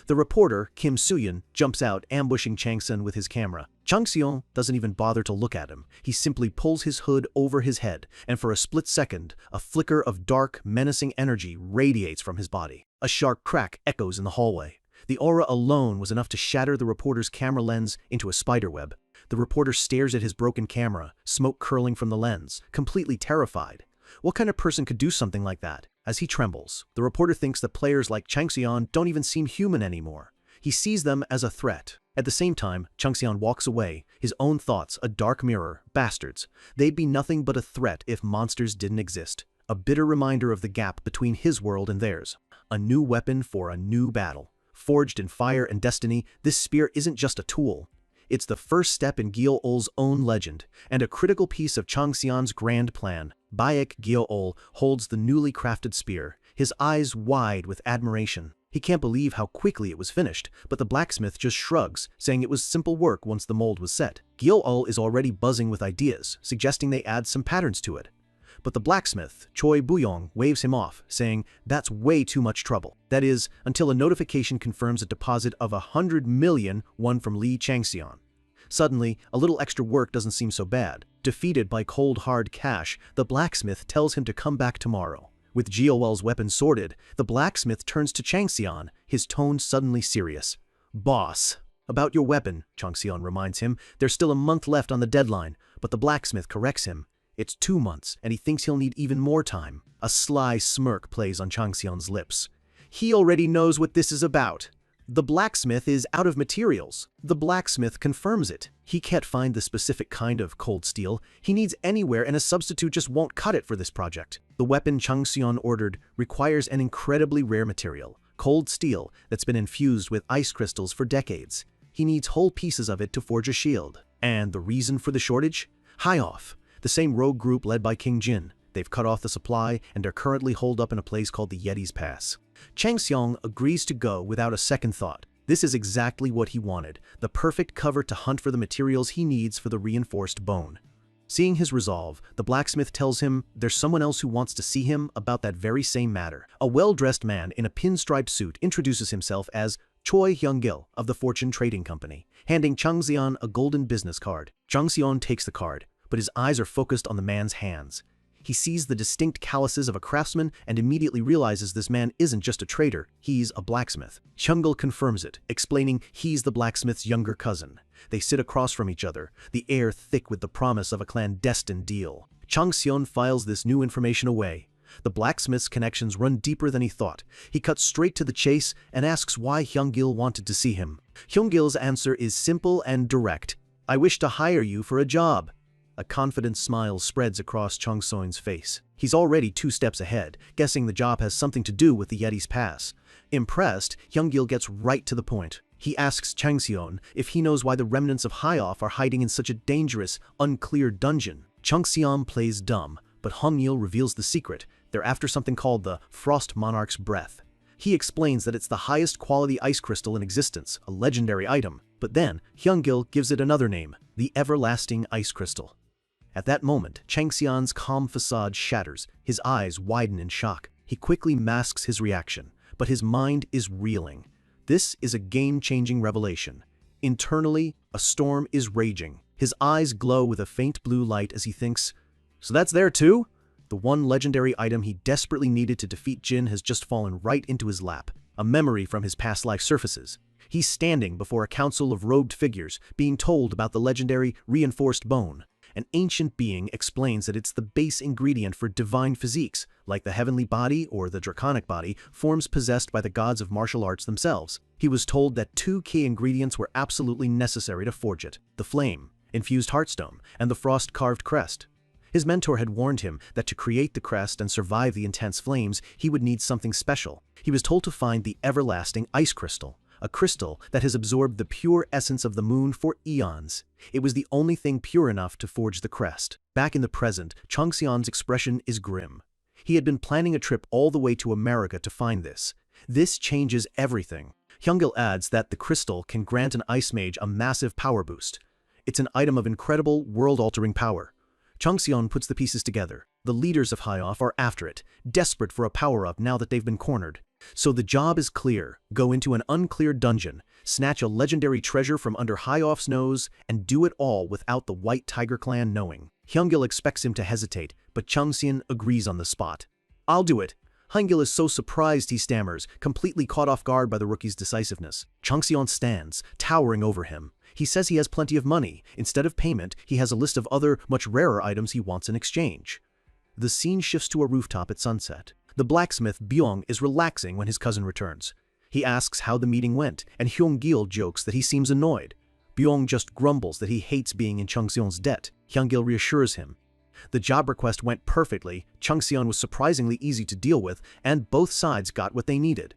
The reporter, Kim Soo-yeon, jumps out, ambushing Changsun with his camera. Changxian doesn't even bother to look at him. He simply pulls his hood over his head, and for a split second, a flicker of dark, menacing energy radiates from his body. A sharp crack echoes in the hallway. The aura alone was enough to shatter the reporter's camera lens into a spiderweb. The reporter stares at his broken camera, smoke curling from the lens, completely terrified. What kind of person could do something like that? As he trembles, the reporter thinks that players like Changxian don't even seem human anymore. He sees them as a threat. At the same time, Changxian walks away, his own thoughts a dark mirror. Bastards. They'd be nothing but a threat if monsters didn't exist. A bitter reminder of the gap between his world and theirs. A new weapon for a new battle. Forged in fire and destiny, this spear isn't just a tool. It's the first step in Gyo-ul's own legend, and a critical piece of Changxian's grand plan. Baek Gyo-ul holds the newly crafted spear, his eyes wide with admiration. He can't believe how quickly it was finished, but the blacksmith just shrugs, saying it was simple work once the mold was set. Gyo-ul is already buzzing with ideas, suggesting they add some patterns to it. But the blacksmith, Choi Buyong, waves him off, saying that's way too much trouble. That is, until a notification confirms a deposit of 100 million won from Li Changxian. Suddenly, a little extra work doesn't seem so bad. Defeated by cold hard cash, the blacksmith tells him to come back tomorrow. With Gyo-ul's weapon sorted, the blacksmith turns to Changxian, his tone suddenly serious. "Boss, about your weapon," Changxian reminds him. "There's still a month left on the deadline," but the blacksmith corrects him. It's 2 months, and he thinks he'll need even more time. A sly smirk plays on Changxian's lips. He already knows what this is about. The blacksmith is out of materials. The blacksmith confirms it. He can't find the specific kind of cold steel he needs anywhere, and a substitute just won't cut it for this project. The weapon Changxian ordered requires an incredibly rare material, cold steel that's been infused with ice crystals for decades. He needs whole pieces of it to forge a shield. And the reason for the shortage? High Off, the same rogue group led by King Jin. They've cut off the supply and are currently holed up in a place called the Yeti's Pass. Changxian agrees to go without a second thought. This is exactly what he wanted, the perfect cover to hunt for the materials he needs for the reinforced bone. Seeing his resolve, the blacksmith tells him there's someone else who wants to see him about that very same matter. A well-dressed man in a pinstripe suit introduces himself as Choi Hyung-gil of the Fortune Trading Company, handing Changxian a golden business card. Changxian takes the card, but his eyes are focused on the man's hands. He sees the distinct calluses of a craftsman and immediately realizes this man isn't just a trader, he's a blacksmith. Hyung-gil confirms it, explaining he's the blacksmith's younger cousin. They sit across from each other, the air thick with the promise of a clandestine deal. Chang Xion files this new information away. The blacksmith's connections run deeper than he thought. He cuts straight to the chase and asks why Hyung-gil wanted to see him. Hyung-gil's answer is simple and direct. "I wish to hire you for a job." A confident smile spreads across Chang Xiong's face. He's already 2 steps ahead, guessing the job has something to do with the Yeti's pass. Impressed, Hyung-gil gets right to the point. He asks Chang Xion if he knows why the remnants of High-Off are hiding in such a dangerous, unclear dungeon. Chang Xion plays dumb, but Hyung-gil reveals the secret. They're after something called the Frost Monarch's Breath. He explains that it's the highest quality ice crystal in existence, a legendary item. But then, Hyung-gil gives it another name, the Everlasting Ice Crystal. At that moment, Chang Xian's calm facade shatters. His eyes widen in shock. He quickly masks his reaction, but his mind is reeling. This is a game-changing revelation. Internally, a storm is raging. His eyes glow with a faint blue light as he thinks, "So that's there too?" The one legendary item he desperately needed to defeat Jin has just fallen right into his lap. A memory from his past life surfaces. He's standing before a council of robed figures, being told about the legendary reinforced bone. An ancient being explains that it's the base ingredient for divine physiques, like the heavenly body or the draconic body, forms possessed by the gods of martial arts themselves. He was told that 2 key ingredients were absolutely necessary to forge it: the flame, infused heartstone, and the frost-carved crest. His mentor had warned him that to create the crest and survive the intense flames, he would need something special. He was told to find the everlasting ice crystal, a crystal that has absorbed the pure essence of the moon for eons. It was the only thing pure enough to forge the crest. Back in the present, Chang Xian's expression is grim. He had been planning a trip all the way to America to find this. This changes everything. Hyung-gil adds that the crystal can grant an ice mage a massive power boost. It's an item of incredible, world-altering power. Chang Xion puts the pieces together. The leaders of High-Off are after it, desperate for a power-up now that they've been cornered. So the job is clear. Go into an uncleared dungeon, snatch a legendary treasure from under High-Off's nose, and do it all without the White Tiger clan knowing. Hyung-gil expects him to hesitate, but Chang Xion agrees on the spot. "I'll do it." Hyung-gil is so surprised he stammers, completely caught off guard by the rookie's decisiveness. Chang Xion stands, towering over him. He says he has plenty of money. Instead of payment, he has a list of other, much rarer items he wants in exchange. The scene shifts to a rooftop at sunset. The blacksmith, Byung, is relaxing when his cousin returns. He asks how the meeting went, and Hyung-gil jokes that he seems annoyed. Byung just grumbles that he hates being in Chang Xian's debt. Hyung-gil reassures him. The job request went perfectly, Chang Xian was surprisingly easy to deal with, and both sides got what they needed.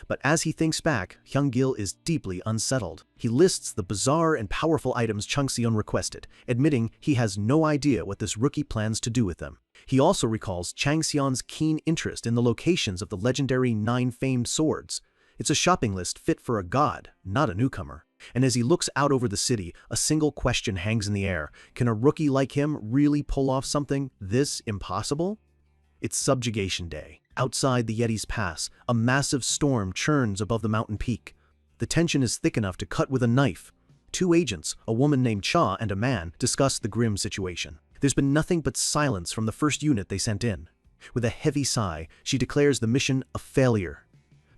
But as he thinks back, Hyung-gil is deeply unsettled. He lists the bizarre and powerful items Chang Xion requested, admitting he has no idea what this rookie plans to do with them. He also recalls Chang Xian's keen interest in the locations of the legendary 9 famed swords. It's a shopping list fit for a god, not a newcomer. And as he looks out over the city, a single question hangs in the air. Can a rookie like him really pull off something this impossible? It's Subjugation Day. Outside the Yeti's Pass, a massive storm churns above the mountain peak. The tension is thick enough to cut with a knife. 2 agents, a woman named Cha and a man, discuss the grim situation. There's been nothing but silence from the first unit they sent in. With a heavy sigh, she declares the mission a failure.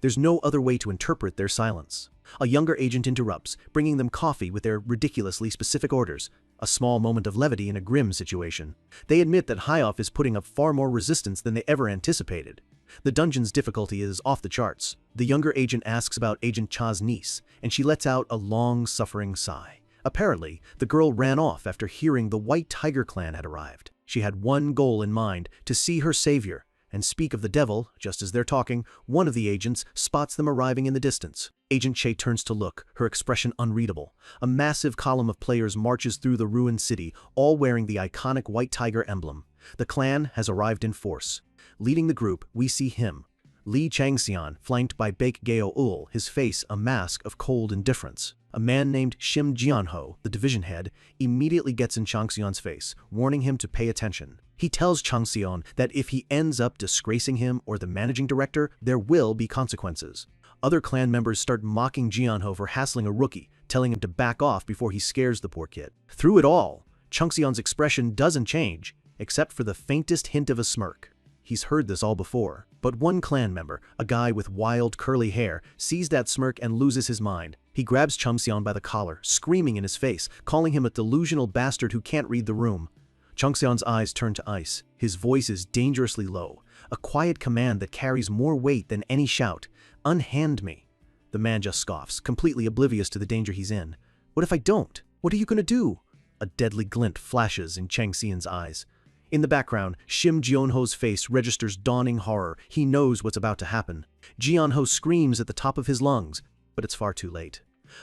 There's no other way to interpret their silence. A younger agent interrupts, bringing them coffee with their ridiculously specific orders. A small moment of levity in a grim situation. They admit that High-Off is putting up far more resistance than they ever anticipated. The dungeon's difficulty is off the charts. The younger agent asks about Agent Cha's niece, and she lets out a long, suffering sigh. Apparently, the girl ran off after hearing the White Tiger clan had arrived. She had one goal in mind, to see her savior. And speak of the devil, just as they're talking, one of the agents spots them arriving in the distance. Agent Che turns to look, her expression unreadable. A massive column of players marches through the ruined city, all wearing the iconic White Tiger emblem. The clan has arrived in force. Leading the group, we see him, Li Changxian, flanked by Baek Geo-ul, his face a mask of cold indifference. A man named Shim Jianho, the division head, immediately gets in Chang Xian's face, warning him to pay attention. He tells Chang Xion that if he ends up disgracing him or the managing director, there will be consequences. Other clan members start mocking Jianho for hassling a rookie, telling him to back off before he scares the poor kid. Through it all, Chang Xion's expression doesn't change, except for the faintest hint of a smirk. He's heard this all before. But one clan member, a guy with wild curly hair, sees that smirk and loses his mind. He grabs Chang Xion by the collar, screaming in his face, calling him a delusional bastard who can't read the room. Changxian's eyes turn to ice. His voice is dangerously low, a quiet command that carries more weight than any shout. "Unhand me." The man just scoffs, completely oblivious to the danger he's in. "What if I don't? What are you gonna do?" A deadly glint flashes in Changxian's eyes. In the background, Shim Jianho's face registers dawning horror. He knows what's about to happen. Jianho screams at the top of his lungs, but it's far too late.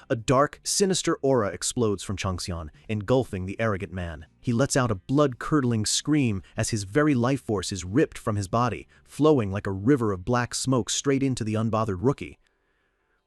A dark, sinister aura explodes from Changxian, engulfing the arrogant man. He lets out a blood-curdling scream as his very life force is ripped from his body, flowing like a river of black smoke straight into the unbothered rookie.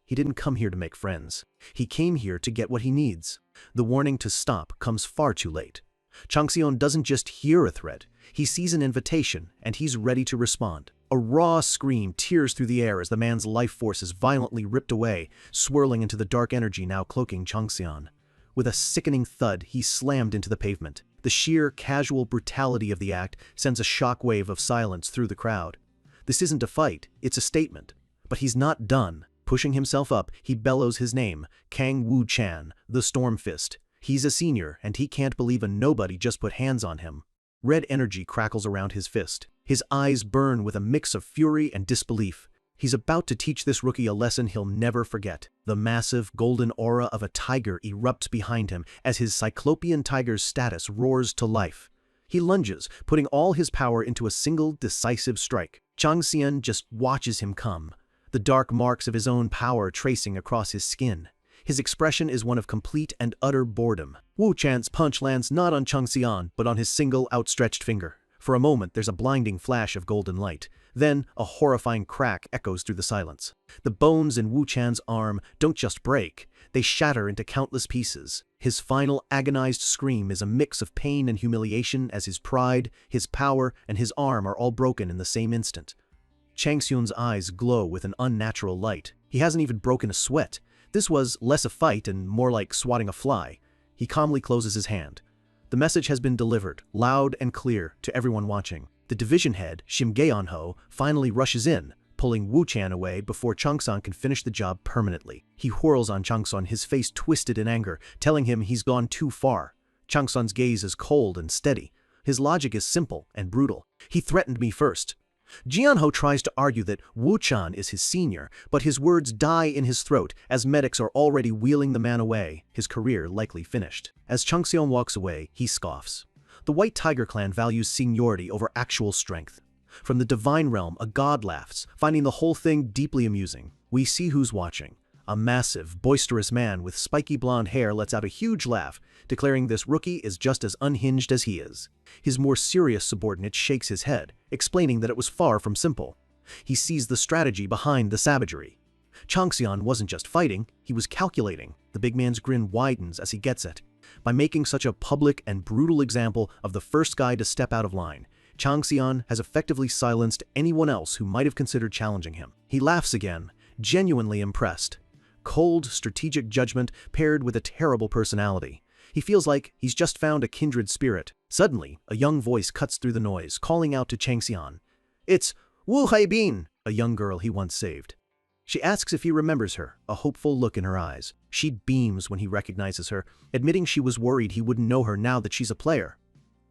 He didn't come here to make friends. He came here to get what he needs. The warning to stop comes far too late. Changxian doesn't just hear a threat, he sees an invitation, and he's ready to respond. A raw scream tears through the air as the man's life force is violently ripped away, swirling into the dark energy now cloaking Changxian. With a sickening thud, he's slammed into the pavement. The sheer, casual brutality of the act sends a shockwave of silence through the crowd. This isn't a fight, it's a statement. But he's not done. Pushing himself up, he bellows his name, Kang Wu Chan, the Storm Fist. He's a senior, and he can't believe a nobody just put hands on him. Red energy crackles around his fist. His eyes burn with a mix of fury and disbelief. He's about to teach this rookie a lesson he'll never forget. The massive, golden aura of a tiger erupts behind him as his cyclopean tiger's status roars to life. He lunges, putting all his power into a single, decisive strike. Changxian just watches him come, the dark marks of his own power tracing across his skin. His expression is one of complete and utter boredom. Wu Chan's punch lands not on Changxian, but on his single, outstretched finger. For a moment, there's a blinding flash of golden light. Then, a horrifying crack echoes through the silence. The bones in Wu Chan's arm don't just break, they shatter into countless pieces. His final, agonized scream is a mix of pain and humiliation as his pride, his power, and his arm are all broken in the same instant. Changxian's eyes glow with an unnatural light. He hasn't even broken a sweat. This was less a fight and more like swatting a fly. He calmly closes his hand. The message has been delivered, loud and clear, to everyone watching. The division head, Shim Jianho, finally rushes in, pulling Wu Chan away before Changxian can finish the job permanently. He whirls on Changxian, his face twisted in anger, telling him he's gone too far. Changxian's gaze is cold and steady. His logic is simple and brutal. "He threatened me first." Jianho tries to argue that Wu Chan is his senior, but his words die in his throat as medics are already wheeling the man away, his career likely finished. As Changxian walks away, he scoffs. The White Tiger clan values seniority over actual strength. From the divine realm, a god laughs, finding the whole thing deeply amusing. We see who's watching. A massive, boisterous man with spiky blonde hair lets out a huge laugh, declaring this rookie is just as unhinged as he is. His more serious subordinate shakes his head, explaining that it was far from simple. He sees the strategy behind the savagery. Changxian wasn't just fighting, he was calculating. The big man's grin widens as he gets it. By making such a public and brutal example of the first guy to step out of line, Changxian has effectively silenced anyone else who might have considered challenging him. He laughs again, genuinely impressed. Cold, strategic judgment paired with a terrible personality. He feels like he's just found a kindred spirit. Suddenly, a young voice cuts through the noise, calling out to Changxian. "It's Wu Haibin," a young girl he once saved. She asks if he remembers her, a hopeful look in her eyes. She beams when he recognizes her, admitting she was worried he wouldn't know her now that she's a player.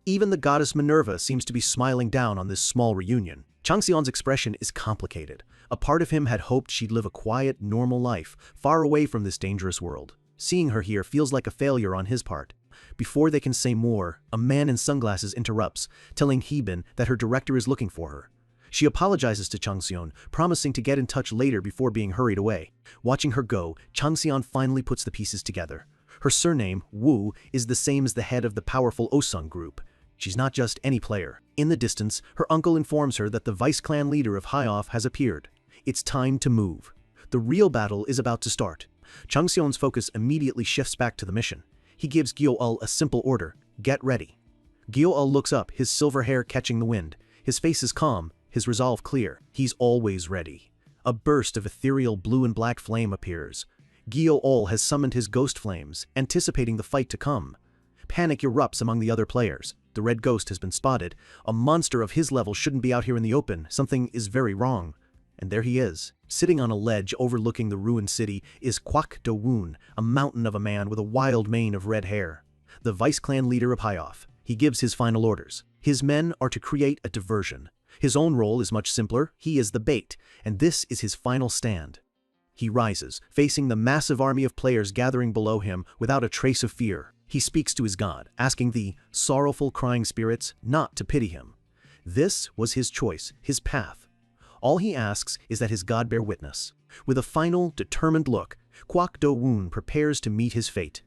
Even the goddess Minerva seems to be smiling down on this small reunion. Changxian's expression is complicated. A part of him had hoped she'd live a quiet, normal life, far away from this dangerous world. Seeing her here feels like a failure on his part. Before they can say more, a man in sunglasses interrupts, telling Hebin that her director is looking for her. She apologizes to Changxian, promising to get in touch later before being hurried away. Watching her go, Changxian finally puts the pieces together. Her surname, Wu, is the same as the head of the powerful Osung group. She's not just any player. In the distance, her uncle informs her that the vice clan leader of Highoff has appeared. It's time to move. The real battle is about to start. Changxian's focus immediately shifts back to the mission. He gives Gyo-ul a simple order: get ready. Gyo-ul looks up, his silver hair catching the wind. His face is calm, his resolve clear. He's always ready. A burst of ethereal blue and black flame appears. Gyo-ul has summoned his ghost flames, anticipating the fight to come. Panic erupts among the other players. The red ghost has been spotted. A monster of his level shouldn't be out here in the open. Something is very wrong. And there he is. Sitting on a ledge overlooking the ruined city is Kwak Do-woon, a mountain of a man with a wild mane of red hair. The vice clan leader of Highoff. He gives his final orders. His men are to create a diversion. His own role is much simpler. He is the bait, and this is his final stand. He rises, facing the massive army of players gathering below him without a trace of fear. He speaks to his god, asking the sorrowful crying spirits not to pity him. This was his choice, his path. All he asks is that his god bear witness. With a final, determined look, Kwak Do-woon prepares to meet his fate.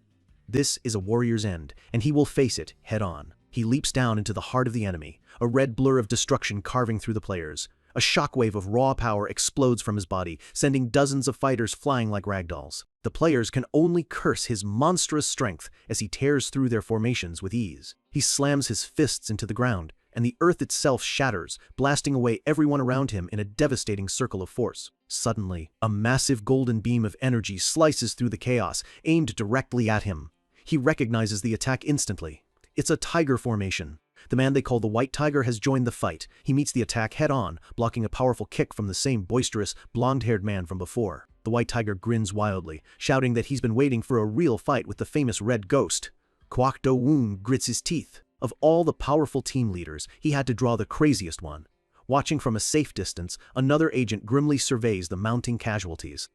This is a warrior's end, and he will face it head-on. He leaps down into the heart of the enemy, a red blur of destruction carving through the players. A shockwave of raw power explodes from his body, sending dozens of fighters flying like ragdolls. The players can only curse his monstrous strength as he tears through their formations with ease. He slams his fists into the ground, and the earth itself shatters, blasting away everyone around him in a devastating circle of force. Suddenly, a massive golden beam of energy slices through the chaos, aimed directly at him. He recognizes the attack instantly. It's a tiger formation. The man they call the White Tiger has joined the fight. He meets the attack head-on, blocking a powerful kick from the same boisterous, blonde-haired man from before. The White Tiger grins wildly, shouting that he's been waiting for a real fight with the famous Red Ghost. Kwak Do-woon grits his teeth. Of all the powerful team leaders, he had to draw the craziest one. Watching from a safe distance, another agent grimly surveys the mounting casualties.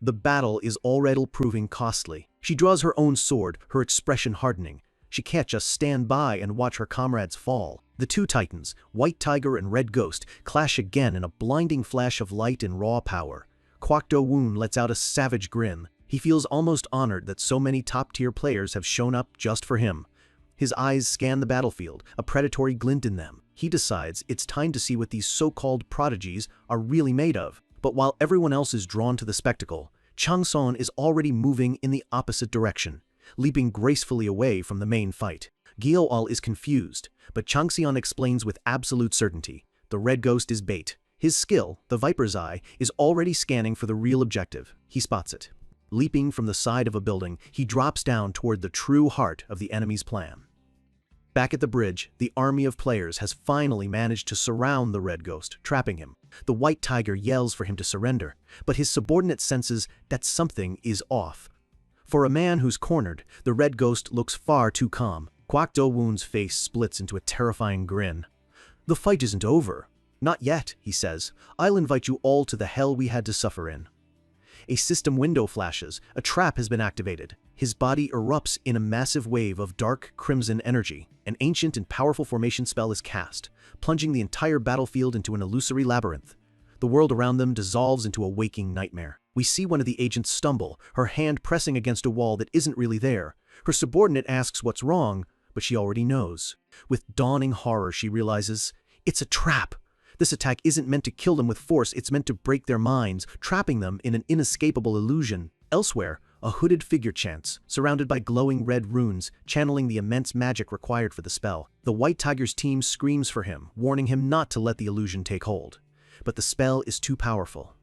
The battle is already proving costly. She draws her own sword, her expression hardening. She can't just stand by and watch her comrades fall. The two titans, White Tiger and Red Ghost, clash again in a blinding flash of light and raw power. Kwak Do-woon lets out a savage grin. He feels almost honored that so many top-tier players have shown up just for him. His eyes scan the battlefield, a predatory glint in them. He decides it's time to see what these so-called prodigies are really made of. But while everyone else is drawn to the spectacle, Changson is already moving in the opposite direction, leaping gracefully away from the main fight. Gyeol is confused, but Changseon explains with absolute certainty. The Red Ghost is bait. His skill, the Viper's Eye, is already scanning for the real objective. He spots it. Leaping from the side of a building, he drops down toward the true heart of the enemy's plan. Back at the bridge, the army of players has finally managed to surround the Red Ghost, trapping him. The White Tiger yells for him to surrender, but his subordinate senses that something is off. For a man who's cornered, the Red Ghost looks far too calm. Kwak Do-woon's face splits into a terrifying grin. "The fight isn't over." "Not yet," he says. "I'll invite you all to the hell we had to suffer in." A system window flashes. A trap has been activated. His body erupts in a massive wave of dark crimson energy. An ancient and powerful formation spell is cast, plunging the entire battlefield into an illusory labyrinth. The world around them dissolves into a waking nightmare. We see one of the agents stumble, her hand pressing against a wall that isn't really there. Her subordinate asks what's wrong, but she already knows. With dawning horror, she realizes it's a trap. This attack isn't meant to kill them with force, it's meant to break their minds, trapping them in an inescapable illusion. Elsewhere, a hooded figure chants, surrounded by glowing red runes, channeling the immense magic required for the spell. The White Tiger's team screams for him, warning him not to let the illusion take hold. But the spell is too powerful.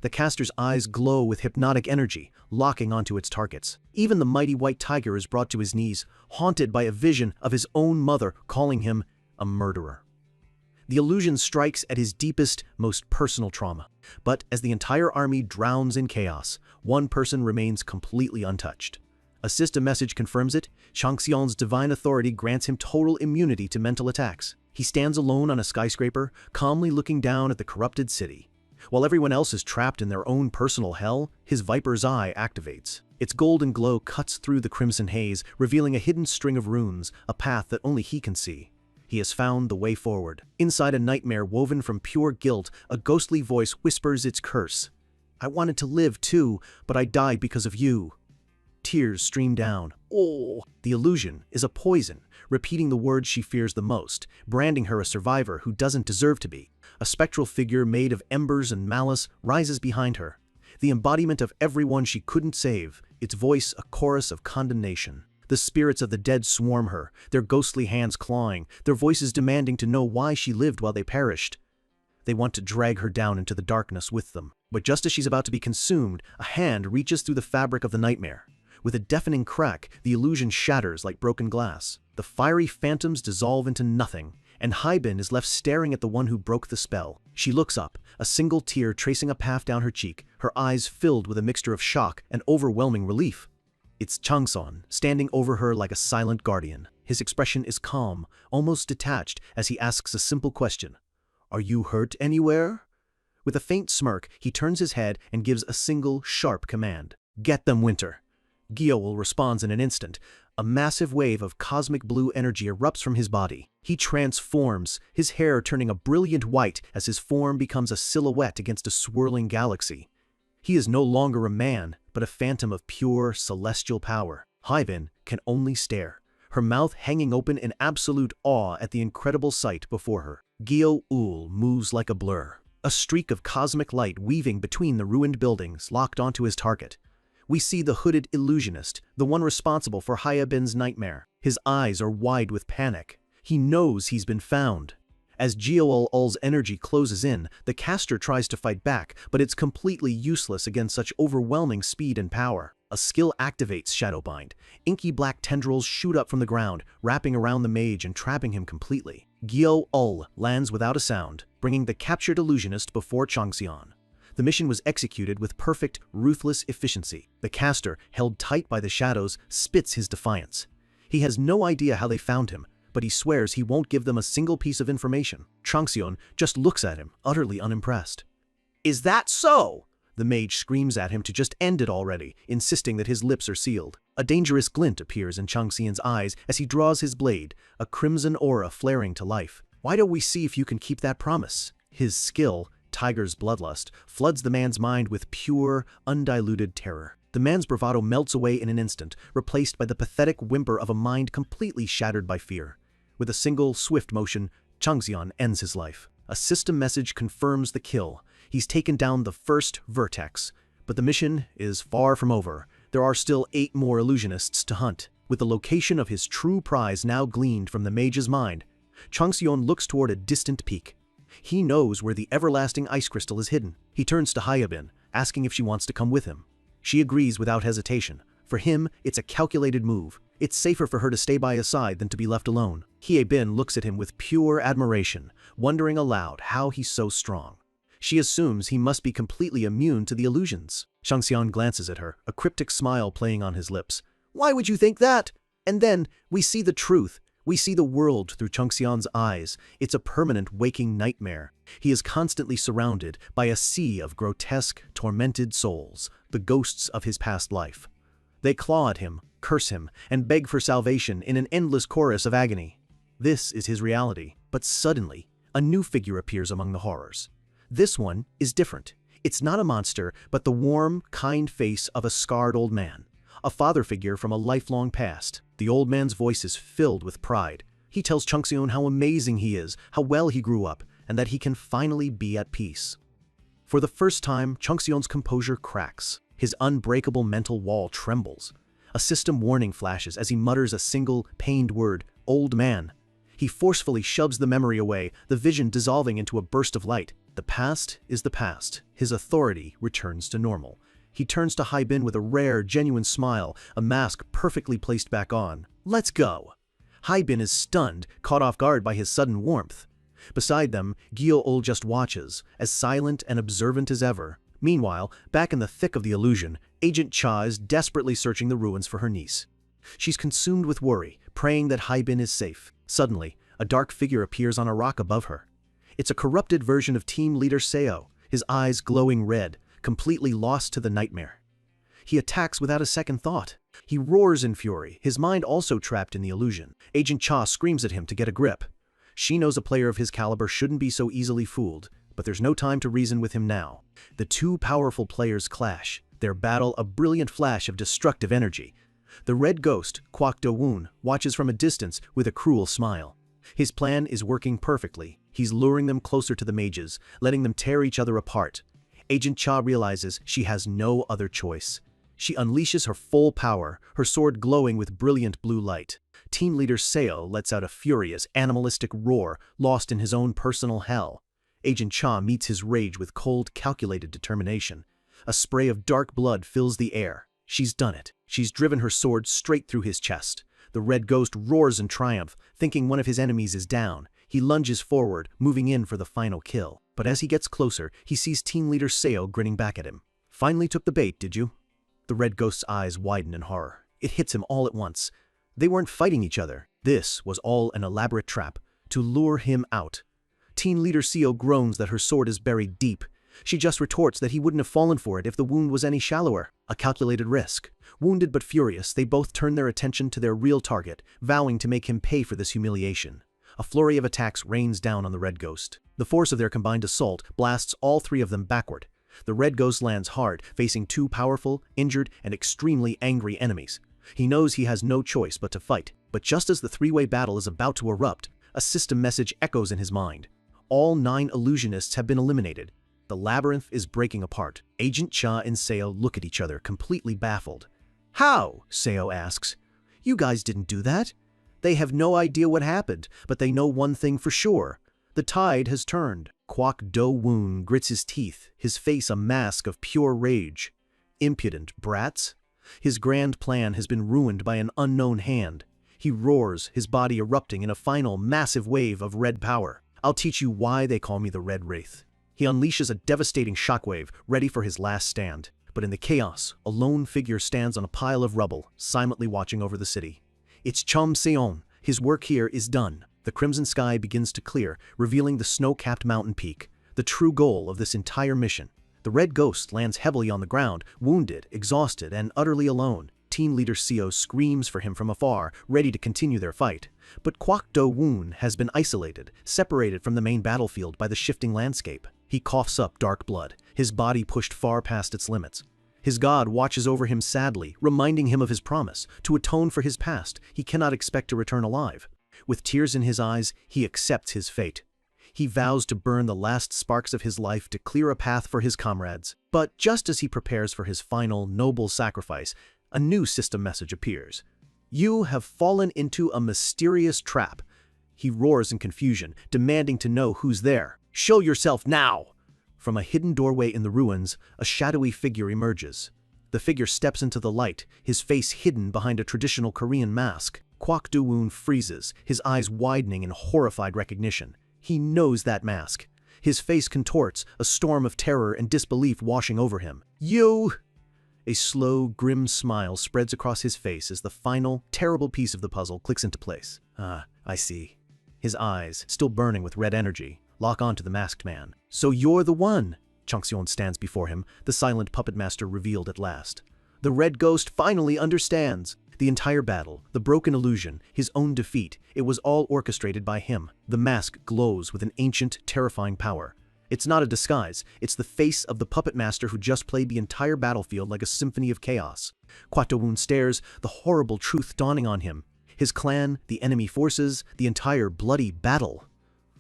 The caster's eyes glow with hypnotic energy, locking onto its targets. Even the mighty White Tiger is brought to his knees, haunted by a vision of his own mother calling him a murderer. The illusion strikes at his deepest, most personal trauma. But as the entire army drowns in chaos, one person remains completely untouched. A system message confirms it. Changseon's divine authority grants him total immunity to mental attacks. He stands alone on a skyscraper, calmly looking down at the corrupted city. While everyone else is trapped in their own personal hell, his Viper's Eye activates. Its golden glow cuts through the crimson haze, revealing a hidden string of runes, a path that only he can see. He has found the way forward. Inside a nightmare woven from pure guilt, a ghostly voice whispers its curse. "I wanted to live too, but I died because of you." Tears stream down. Oh! The illusion is a poison, repeating the words she fears the most, branding her a survivor who doesn't deserve to be. A spectral figure made of embers and malice rises behind her, the embodiment of everyone she couldn't save, its voice a chorus of condemnation. The spirits of the dead swarm her, their ghostly hands clawing, their voices demanding to know why she lived while they perished. They want to drag her down into the darkness with them. But just as she's about to be consumed, a hand reaches through the fabric of the nightmare. With a deafening crack, the illusion shatters like broken glass. The fiery phantoms dissolve into nothing, and Haibin is left staring at the one who broke the spell. She looks up, a single tear tracing a path down her cheek, her eyes filled with a mixture of shock and overwhelming relief. It's Changseon, standing over her like a silent guardian. His expression is calm, almost detached, as he asks a simple question. "Are you hurt anywhere?" With a faint smirk, he turns his head and gives a single, sharp command. "Get them, Winter." Gyeol responds in an instant. A massive wave of cosmic blue energy erupts from his body. He transforms, his hair turning a brilliant white as his form becomes a silhouette against a swirling galaxy. He is no longer a man, but a phantom of pure, celestial power. Haibin can only stare, her mouth hanging open in absolute awe at the incredible sight before her. Gyeol moves like a blur, a streak of cosmic light weaving between the ruined buildings locked onto his target. We see the hooded illusionist, the one responsible for Haibin's nightmare. His eyes are wide with panic. He knows he's been found. As Gyeol's energy closes in, the caster tries to fight back, but it's completely useless against such overwhelming speed and power. A skill activates Shadowbind. Inky black tendrils shoot up from the ground, wrapping around the mage and trapping him completely. Gyeol lands without a sound, bringing the captured illusionist before Changxian. The mission was executed with perfect, ruthless efficiency. The caster, held tight by the shadows, spits his defiance. He has no idea how they found him, but he swears he won't give them a single piece of information. Changxian just looks at him, utterly unimpressed. "Is that so?" The mage screams at him to just end it already, insisting that his lips are sealed. A dangerous glint appears in Changxian's eyes as he draws his blade, a crimson aura flaring to life. "Why don't we see if you can keep that promise?" His skill, Tiger's Bloodlust, floods the man's mind with pure, undiluted terror. The man's bravado melts away in an instant, replaced by the pathetic whimper of a mind completely shattered by fear. With a single, swift motion, Changxian ends his life. A system message confirms the kill. He's taken down the first vertex. But the mission is far from over. There are still 8 more illusionists to hunt. With the location of his true prize now gleaned from the mage's mind, Changxian looks toward a distant peak. He knows where the everlasting ice crystal is hidden. He turns to Haibin, asking if she wants to come with him. She agrees without hesitation. For him, it's a calculated move. It's safer for her to stay by his side than to be left alone. Haibin looks at him with pure admiration, wondering aloud how he's so strong. She assumes he must be completely immune to the illusions. Changxian glances at her, a cryptic smile playing on his lips. "Why would you think that?" And then, we see the truth. We see the world through Changxian's eyes. It's a permanent waking nightmare. He is constantly surrounded by a sea of grotesque, tormented souls, the ghosts of his past life. They claw at him, curse him, and beg for salvation in an endless chorus of agony. This is his reality. But suddenly, a new figure appears among the horrors. This one is different. It's not a monster, but the warm, kind face of a scarred old man. A father figure from a lifelong past. The old man's voice is filled with pride. He tells Changxian how amazing he is, how well he grew up, and that he can finally be at peace. For the first time, Changxian's composure cracks. His unbreakable mental wall trembles. A system warning flashes as he mutters a single, pained word, "Old man." He forcefully shoves the memory away, the vision dissolving into a burst of light. The past is the past. His authority returns to normal. He turns to Haibin with a rare, genuine smile, a mask perfectly placed back on. "Let's go." Haibin is stunned, caught off guard by his sudden warmth. Beside them, Gyeol just watches, as silent and observant as ever. Meanwhile, back in the thick of the illusion, Agent Cha is desperately searching the ruins for her niece. She's consumed with worry, praying that Haibin is safe. Suddenly, a dark figure appears on a rock above her. It's a corrupted version of Team Leader Seo, his eyes glowing red, completely lost to the nightmare. He attacks without a second thought. He roars in fury, his mind also trapped in the illusion. Agent Cha screams at him to get a grip. She knows a player of his caliber shouldn't be so easily fooled, but there's no time to reason with him now. The two powerful players clash, their battle a brilliant flash of destructive energy. The red ghost, Kwak Do-woon, watches from a distance with a cruel smile. His plan is working perfectly. He's luring them closer to the mages, letting them tear each other apart. Agent Cha realizes she has no other choice. She unleashes her full power, her sword glowing with brilliant blue light. Team Leader Seo lets out a furious, animalistic roar, lost in his own personal hell. Agent Cha meets his rage with cold, calculated determination. A spray of dark blood fills the air. She's done it. She's driven her sword straight through his chest. The red ghost roars in triumph, thinking one of his enemies is down. He lunges forward, moving in for the final kill. But as he gets closer, he sees Team Leader Seo grinning back at him. "Finally took the bait, did you?" The red ghost's eyes widen in horror. It hits him all at once. They weren't fighting each other. This was all an elaborate trap to lure him out. Teen leader Seo groans that her sword is buried deep. She just retorts that he wouldn't have fallen for it if the wound was any shallower. A calculated risk. Wounded but furious, they both turn their attention to their real target, vowing to make him pay for this humiliation. A flurry of attacks rains down on the Red Ghost. The force of their combined assault blasts all three of them backward. The Red Ghost lands hard, facing two powerful, injured, and extremely angry enemies. He knows he has no choice but to fight. But just as the three-way battle is about to erupt, a system message echoes in his mind. All 9 illusionists have been eliminated. The labyrinth is breaking apart. Agent Cha and Seo look at each other, completely baffled. "How?" Seo asks. "You guys didn't do that." They have no idea what happened, but they know one thing for sure. The tide has turned. Kwok Do-woon grits his teeth, his face a mask of pure rage. Impudent brats. His grand plan has been ruined by an unknown hand. He roars, his body erupting in a final massive wave of red power. "I'll teach you why they call me the Red Wraith." He unleashes a devastating shockwave, ready for his last stand. But in the chaos, a lone figure stands on a pile of rubble, silently watching over the city. It's Chum Seon. His work here is done. The crimson sky begins to clear, revealing the snow-capped mountain peak, the true goal of this entire mission. The Red Ghost lands heavily on the ground, wounded, exhausted, and utterly alone. Team leader Seo screams for him from afar, ready to continue their fight. But Kwok Do-woon has been isolated, separated from the main battlefield by the shifting landscape. He coughs up dark blood, his body pushed far past its limits. His god watches over him sadly, reminding him of his promise. To atone for his past, he cannot expect to return alive. With tears in his eyes, he accepts his fate. He vows to burn the last sparks of his life to clear a path for his comrades. But just as he prepares for his final, noble sacrifice, a new system message appears. "You have fallen into a mysterious trap." He roars in confusion, demanding to know who's there. "Show yourself now!" From a hidden doorway in the ruins, a shadowy figure emerges. The figure steps into the light, his face hidden behind a traditional Korean mask. Kwok Do-woon freezes, his eyes widening in horrified recognition. He knows that mask. His face contorts, a storm of terror and disbelief washing over him. "You!" A slow, grim smile spreads across his face as the final, terrible piece of the puzzle clicks into place. "Ah, I see." His eyes, still burning with red energy, lock onto the masked man. "So you're the one!" Changseon stands before him, the silent puppet master revealed at last. The Red Ghost finally understands. The entire battle, the broken illusion, his own defeat, it was all orchestrated by him. The mask glows with an ancient, terrifying power. It's not a disguise, it's the face of the puppet master who just played the entire battlefield like a symphony of chaos. Kwok Do-woon stares, the horrible truth dawning on him. His clan, the enemy forces, the entire bloody battle.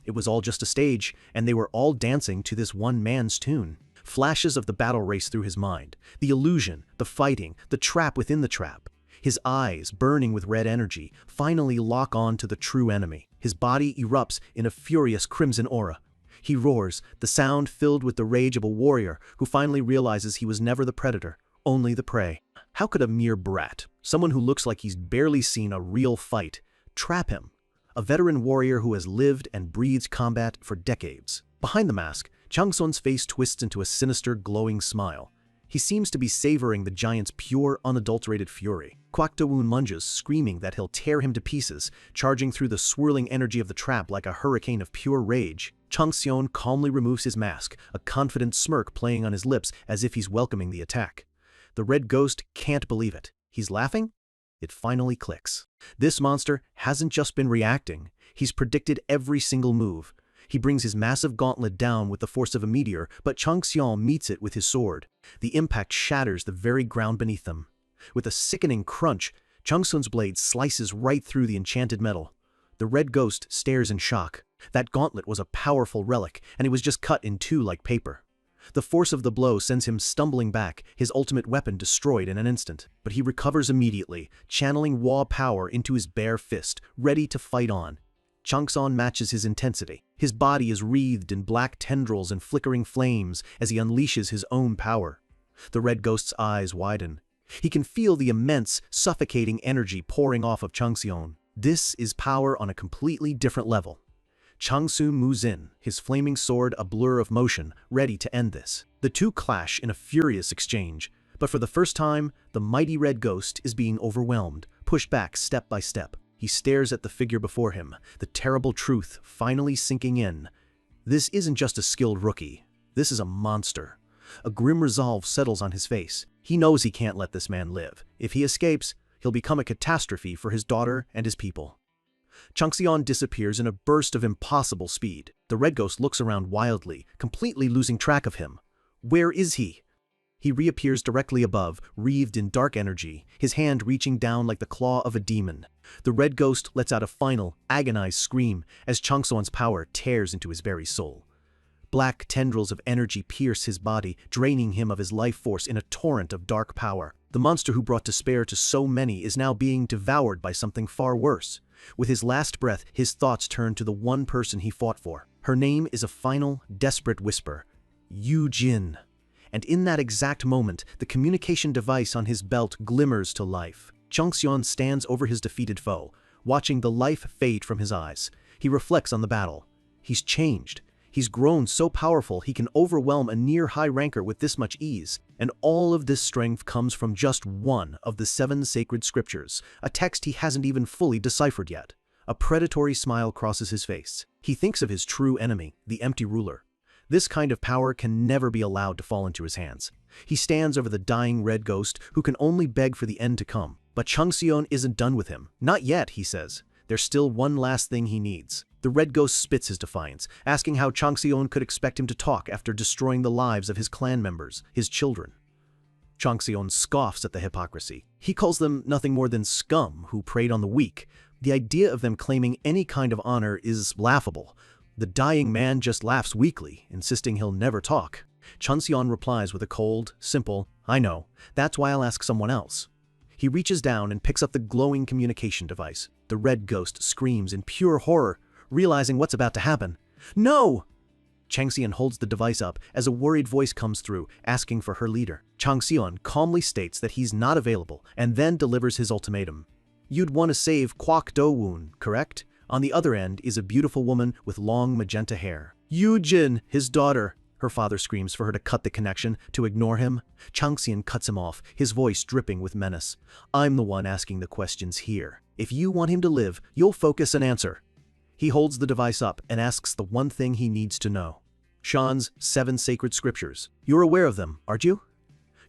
It was all just a stage, and they were all dancing to this one man's tune. Flashes of the battle race through his mind. The illusion, the fighting, the trap within the trap. His eyes, burning with red energy, finally lock on to the true enemy. His body erupts in a furious crimson aura. He roars, the sound filled with the rage of a warrior who finally realizes he was never the predator, only the prey. How could a mere brat, someone who looks like he's barely seen a real fight, trap him? A veteran warrior who has lived and breathed combat for decades. Behind the mask, Changseon's face twists into a sinister, glowing smile. He seems to be savoring the giant's pure, unadulterated fury. Kwok Do-woon lunges, screaming that he'll tear him to pieces, charging through the swirling energy of the trap like a hurricane of pure rage. Changseon calmly removes his mask, a confident smirk playing on his lips as if he's welcoming the attack. The Red Ghost can't believe it. He's laughing? It finally clicks. This monster hasn't just been reacting, he's predicted every single move. He brings his massive gauntlet down with the force of a meteor, but Changseon meets it with his sword. The impact shatters the very ground beneath them. With a sickening crunch, Changseon's blade slices right through the enchanted metal. The Red Ghost stares in shock. That gauntlet was a powerful relic, and it was just cut in two like paper. The force of the blow sends him stumbling back, his ultimate weapon destroyed in an instant. But he recovers immediately, channeling raw power into his bare fist, ready to fight on. Changseon matches his intensity. His body is wreathed in black tendrils and flickering flames as he unleashes his own power. The Red Ghost's eyes widen. He can feel the immense, suffocating energy pouring off of Changseon. This is power on a completely different level. Changseon moves in, his flaming sword a blur of motion, ready to end this. The two clash in a furious exchange, but for the first time, the mighty Red Ghost is being overwhelmed, pushed back step by step. He stares at the figure before him, the terrible truth finally sinking in. This isn't just a skilled rookie. This is a monster. A grim resolve settles on his face. He knows he can't let this man live. If he escapes, he'll become a catastrophe for his daughter and his people. Changxian disappears in a burst of impossible speed. The red ghost looks around wildly, completely losing track of him. Where is he? He reappears directly above, wreathed in dark energy, his hand reaching down like the claw of a demon. The red ghost lets out a final, agonized scream as Changxian's power tears into his very soul. Black tendrils of energy pierce his body, draining him of his life force in a torrent of dark power. The monster who brought despair to so many is now being devoured by something far worse. With his last breath, his thoughts turn to the one person he fought for. Her name is a final, desperate whisper. Yu Jin. And in that exact moment, the communication device on his belt glimmers to life. Changxian stands over his defeated foe, watching the life fade from his eyes. He reflects on the battle. He's changed. He's grown so powerful he can overwhelm a near high ranker with this much ease. And all of this strength comes from just one of the 7 sacred scriptures, a text he hasn't even fully deciphered yet. A predatory smile crosses his face. He thinks of his true enemy, the empty ruler. This kind of power can never be allowed to fall into his hands. He stands over the dying red ghost who can only beg for the end to come. But Changxian isn't done with him. Not yet, he says. There's still one last thing he needs. The red ghost spits his defiance, asking how Changxian could expect him to talk after destroying the lives of his clan members, his children. Changxian scoffs at the hypocrisy. He calls them nothing more than scum who preyed on the weak. The idea of them claiming any kind of honor is laughable. The dying man just laughs weakly, insisting he'll never talk. Changxian replies with a cold, simple, "I know. That's why I'll ask someone else." He reaches down and picks up the glowing communication device. The red ghost screams in pure horror, realizing what's about to happen. "No!" Changxian holds the device up as a worried voice comes through, asking for her leader. Changxian calmly states that he's not available, and then delivers his ultimatum. "You'd want to save Kwok Do-woon, correct? On the other end is a beautiful woman with long magenta hair. Yu Jin, his daughter." Her father screams for her to cut the connection, to ignore him. Changxian cuts him off, his voice dripping with menace. "I'm the one asking the questions here. If you want him to live, you'll focus and answer." He holds the device up and asks the one thing he needs to know. Shan's 7 sacred scriptures. You're aware of them, aren't you?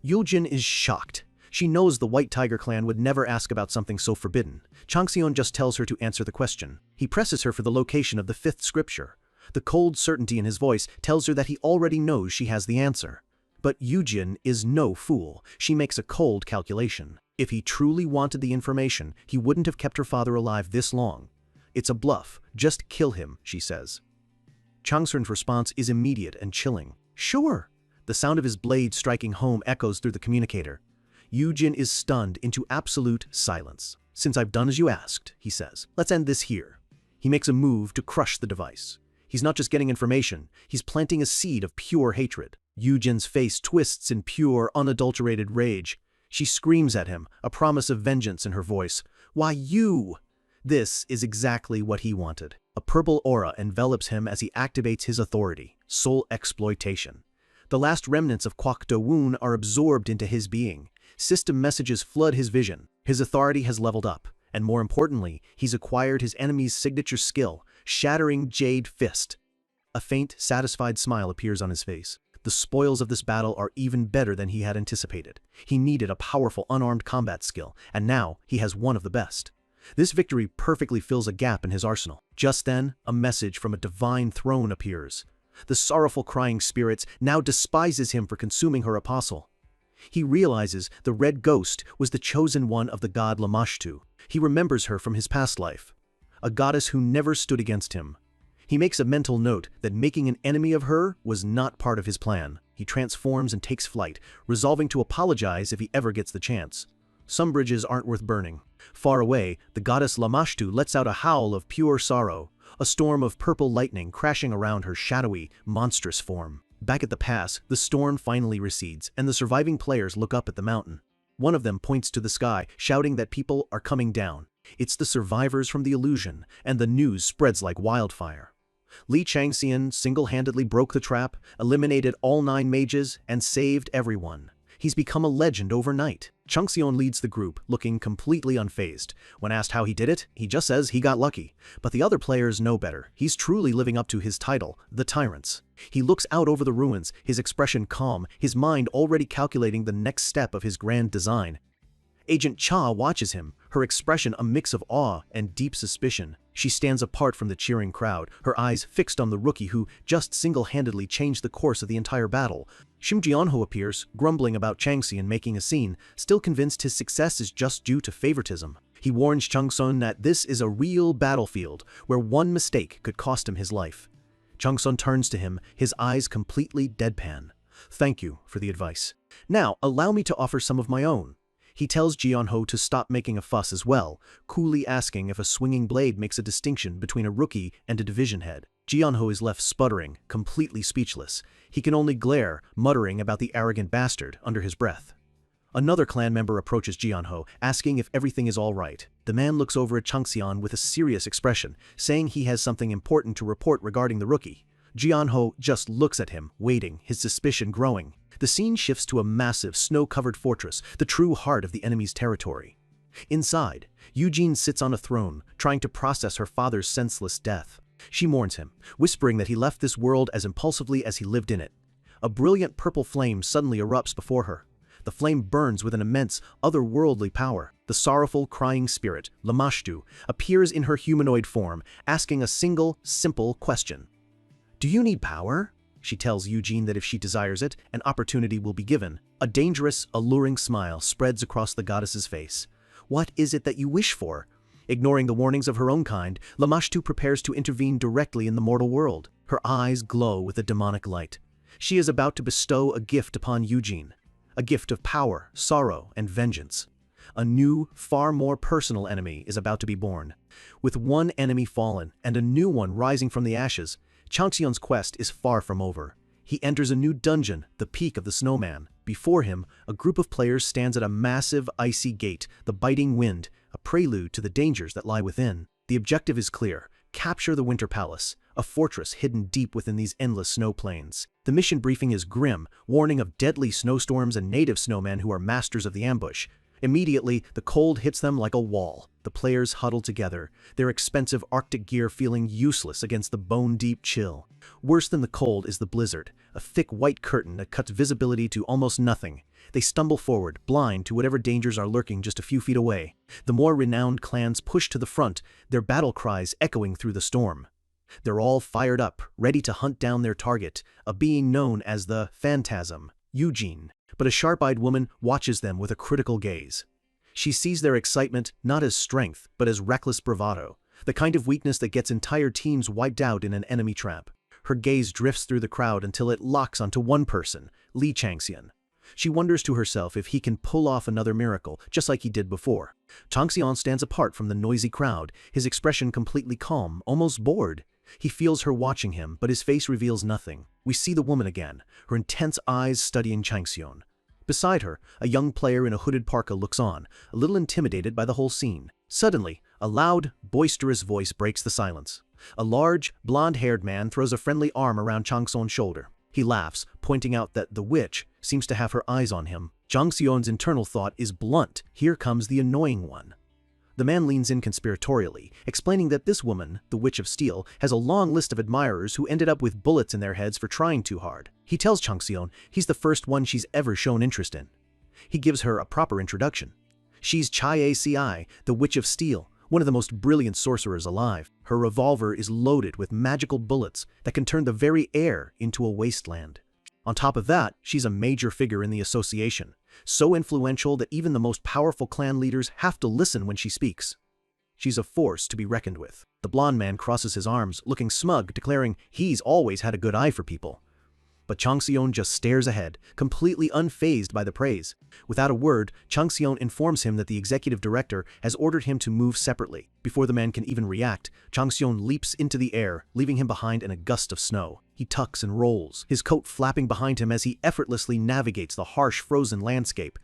Yu Jin is shocked. She knows the White Tiger clan would never ask about something so forbidden. Changxian just tells her to answer the question. He presses her for the location of the 5th scripture. The cold certainty in his voice tells her that he already knows she has the answer. But Yu Jin is no fool. She makes a cold calculation. If he truly wanted the information, he wouldn't have kept her father alive this long. "It's a bluff. Just kill him," she says. Changxian's response is immediate and chilling. "Sure." The sound of his blade striking home echoes through the communicator. Yu Jin is stunned into absolute silence. "Since I've done as you asked," he says, "let's end this here." He makes a move to crush the device. He's not just getting information, he's planting a seed of pure hatred. Yu Jin's face twists in pure, unadulterated rage. She screams at him, a promise of vengeance in her voice. "Why, you?" This is exactly what he wanted. A purple aura envelops him as he activates his authority, soul exploitation. The last remnants of Kwok Do-woon are absorbed into his being. System messages flood his vision. His authority has leveled up, and more importantly, he's acquired his enemy's signature skill, Shattering Jade Fist. A faint, satisfied smile appears on his face. The spoils of this battle are even better than he had anticipated. He needed a powerful unarmed combat skill, and now he has one of the best. This victory perfectly fills a gap in his arsenal. Just then, a message from a divine throne appears. The sorrowful crying spirits now despises him for consuming her apostle. He realizes the red ghost was the chosen one of the god Lamashtu. He remembers her from his past life, a goddess who never stood against him. He makes a mental note that making an enemy of her was not part of his plan. He transforms and takes flight, resolving to apologize if he ever gets the chance. Some bridges aren't worth burning. Far away, the goddess Lamashtu lets out a howl of pure sorrow, a storm of purple lightning crashing around her shadowy, monstrous form. Back at the pass, the storm finally recedes, and the surviving players look up at the mountain. One of them points to the sky, shouting that people are coming down. It's the survivors from the illusion, and the news spreads like wildfire. Li Changxian single-handedly broke the trap, eliminated all 9 mages, and saved everyone. He's become a legend overnight. Changxion leads the group, looking completely unfazed. When asked how he did it, he just says he got lucky. But the other players know better. He's truly living up to his title, the Tyrants. He looks out over the ruins, his expression calm, his mind already calculating the next step of his grand design. Agent Cha watches him, her expression a mix of awe and deep suspicion. She stands apart from the cheering crowd, her eyes fixed on the rookie who just single-handedly changed the course of the entire battle. Shim Jianho appears, grumbling about Changxi and making a scene, still convinced his success is just due to favoritism. He warns Changsun that this is a real battlefield, where one mistake could cost him his life. Changsun turns to him, his eyes completely deadpan. "Thank you for the advice. Now, allow me to offer some of my own." He tells Jianho to stop making a fuss as well, coolly asking if a swinging blade makes a distinction between a rookie and a division head. Jianho is left sputtering, completely speechless. He can only glare, muttering about the arrogant bastard under his breath. Another clan member approaches Jianho, asking if everything is all right. The man looks over at Changxian with a serious expression, saying he has something important to report regarding the rookie. Jianho just looks at him, waiting, his suspicion growing. The scene shifts to a massive, snow-covered fortress, the true heart of the enemy's territory. Inside, Eugene sits on a throne, trying to process her father's senseless death. She mourns him, whispering that he left this world as impulsively as he lived in it. A brilliant purple flame suddenly erupts before her. The flame burns with an immense, otherworldly power. The sorrowful, crying spirit, Lamashtu, appears in her humanoid form, asking a single, simple question. "Do you need power?" She tells Eugene that if she desires it, an opportunity will be given. A dangerous, alluring smile spreads across the goddess's face. "What is it that you wish for?" Ignoring the warnings of her own kind, Lamashtu prepares to intervene directly in the mortal world. Her eyes glow with a demonic light. She is about to bestow a gift upon Eugene. A gift of power, sorrow, and vengeance. A new, far more personal enemy is about to be born. With one enemy fallen and a new one rising from the ashes, Changxion's quest is far from over. He enters a new dungeon, the Peak of the Snowman. Before him, a group of players stands at a massive, icy gate, the biting wind, a prelude to the dangers that lie within. The objective is clear: capture the Winter Palace, a fortress hidden deep within these endless snow plains. The mission briefing is grim, warning of deadly snowstorms and native snowmen who are masters of the ambush. Immediately, the cold hits them like a wall. The players huddle together, their expensive Arctic gear feeling useless against the bone-deep chill. Worse than the cold is the blizzard, a thick white curtain that cuts visibility to almost nothing. They stumble forward, blind to whatever dangers are lurking just a few feet away. The more renowned clans push to the front, their battle cries echoing through the storm. They're all fired up, ready to hunt down their target, a being known as the Phantasm, Eugene. But a sharp-eyed woman watches them with a critical gaze. She sees their excitement not as strength, but as reckless bravado, the kind of weakness that gets entire teams wiped out in an enemy trap. Her gaze drifts through the crowd until it locks onto one person, Li Changxian. She wonders to herself if he can pull off another miracle, just like he did before. Changxian stands apart from the noisy crowd, his expression completely calm, almost bored. He feels her watching him, but his face reveals nothing. We see the woman again, her intense eyes studying Changxion. Beside her, a young player in a hooded parka looks on, a little intimidated by the whole scene. Suddenly, a loud, boisterous voice breaks the silence. A large, blonde-haired man throws a friendly arm around Changxion's shoulder. He laughs, pointing out that the witch seems to have her eyes on him. Changxion's internal thought is blunt: here comes the annoying one. The man leans in conspiratorially, explaining that this woman, the Witch of Steel, has a long list of admirers who ended up with bullets in their heads for trying too hard. He tells Changxion he's the first one she's ever shown interest in. He gives her a proper introduction. She's Chai-Ci, the Witch of Steel, one of the most brilliant sorcerers alive. Her revolver is loaded with magical bullets that can turn the very air into a wasteland. On top of that, she's a major figure in the association, so influential that even the most powerful clan leaders have to listen when she speaks. She's a force to be reckoned with. The blonde man crosses his arms, looking smug, declaring he's always had a good eye for people. But Changxion just stares ahead, completely unfazed by the praise. Without a word, Changxion informs him that the executive director has ordered him to move separately. Before the man can even react, Changxion leaps into the air, leaving him behind in a gust of snow. He tucks and rolls, his coat flapping behind him as he effortlessly navigates the harsh, frozen landscape.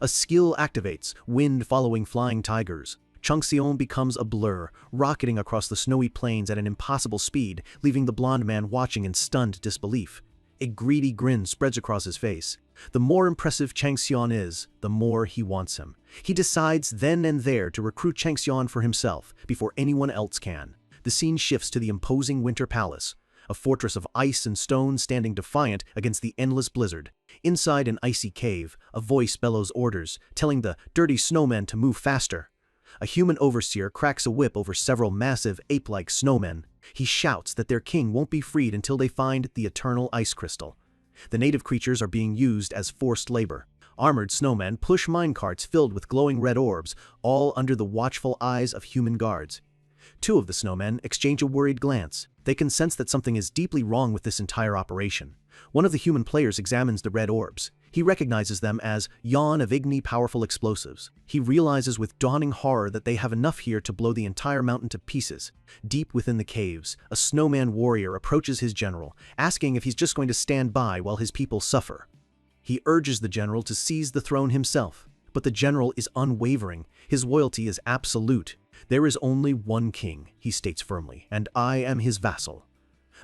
A skill activates, wind following flying tigers. Changxion becomes a blur, rocketing across the snowy plains at an impossible speed, leaving the blonde man watching in stunned disbelief. A greedy grin spreads across his face. The more impressive Changxian is, the more he wants him. He decides then and there to recruit Changxian for himself before anyone else can. The scene shifts to the imposing Winter Palace, a fortress of ice and stone standing defiant against the endless blizzard. Inside an icy cave, a voice bellows orders, telling the dirty snowmen to move faster. A human overseer cracks a whip over several massive, ape-like snowmen. He shouts that their king won't be freed until they find the eternal ice crystal. The native creatures are being used as forced labor. Armored snowmen push minecarts filled with glowing red orbs, all under the watchful eyes of human guards. Two of the snowmen exchange a worried glance. They can sense that something is deeply wrong with this entire operation. One of the human players examines the red orbs. He recognizes them as yawn of Igni powerful explosives. He realizes with dawning horror that they have enough here to blow the entire mountain to pieces. Deep within the caves, a snowman warrior approaches his general, asking if he's just going to stand by while his people suffer. He urges the general to seize the throne himself, but the general is unwavering. His loyalty is absolute. There is only one king, he states firmly, and I am his vassal.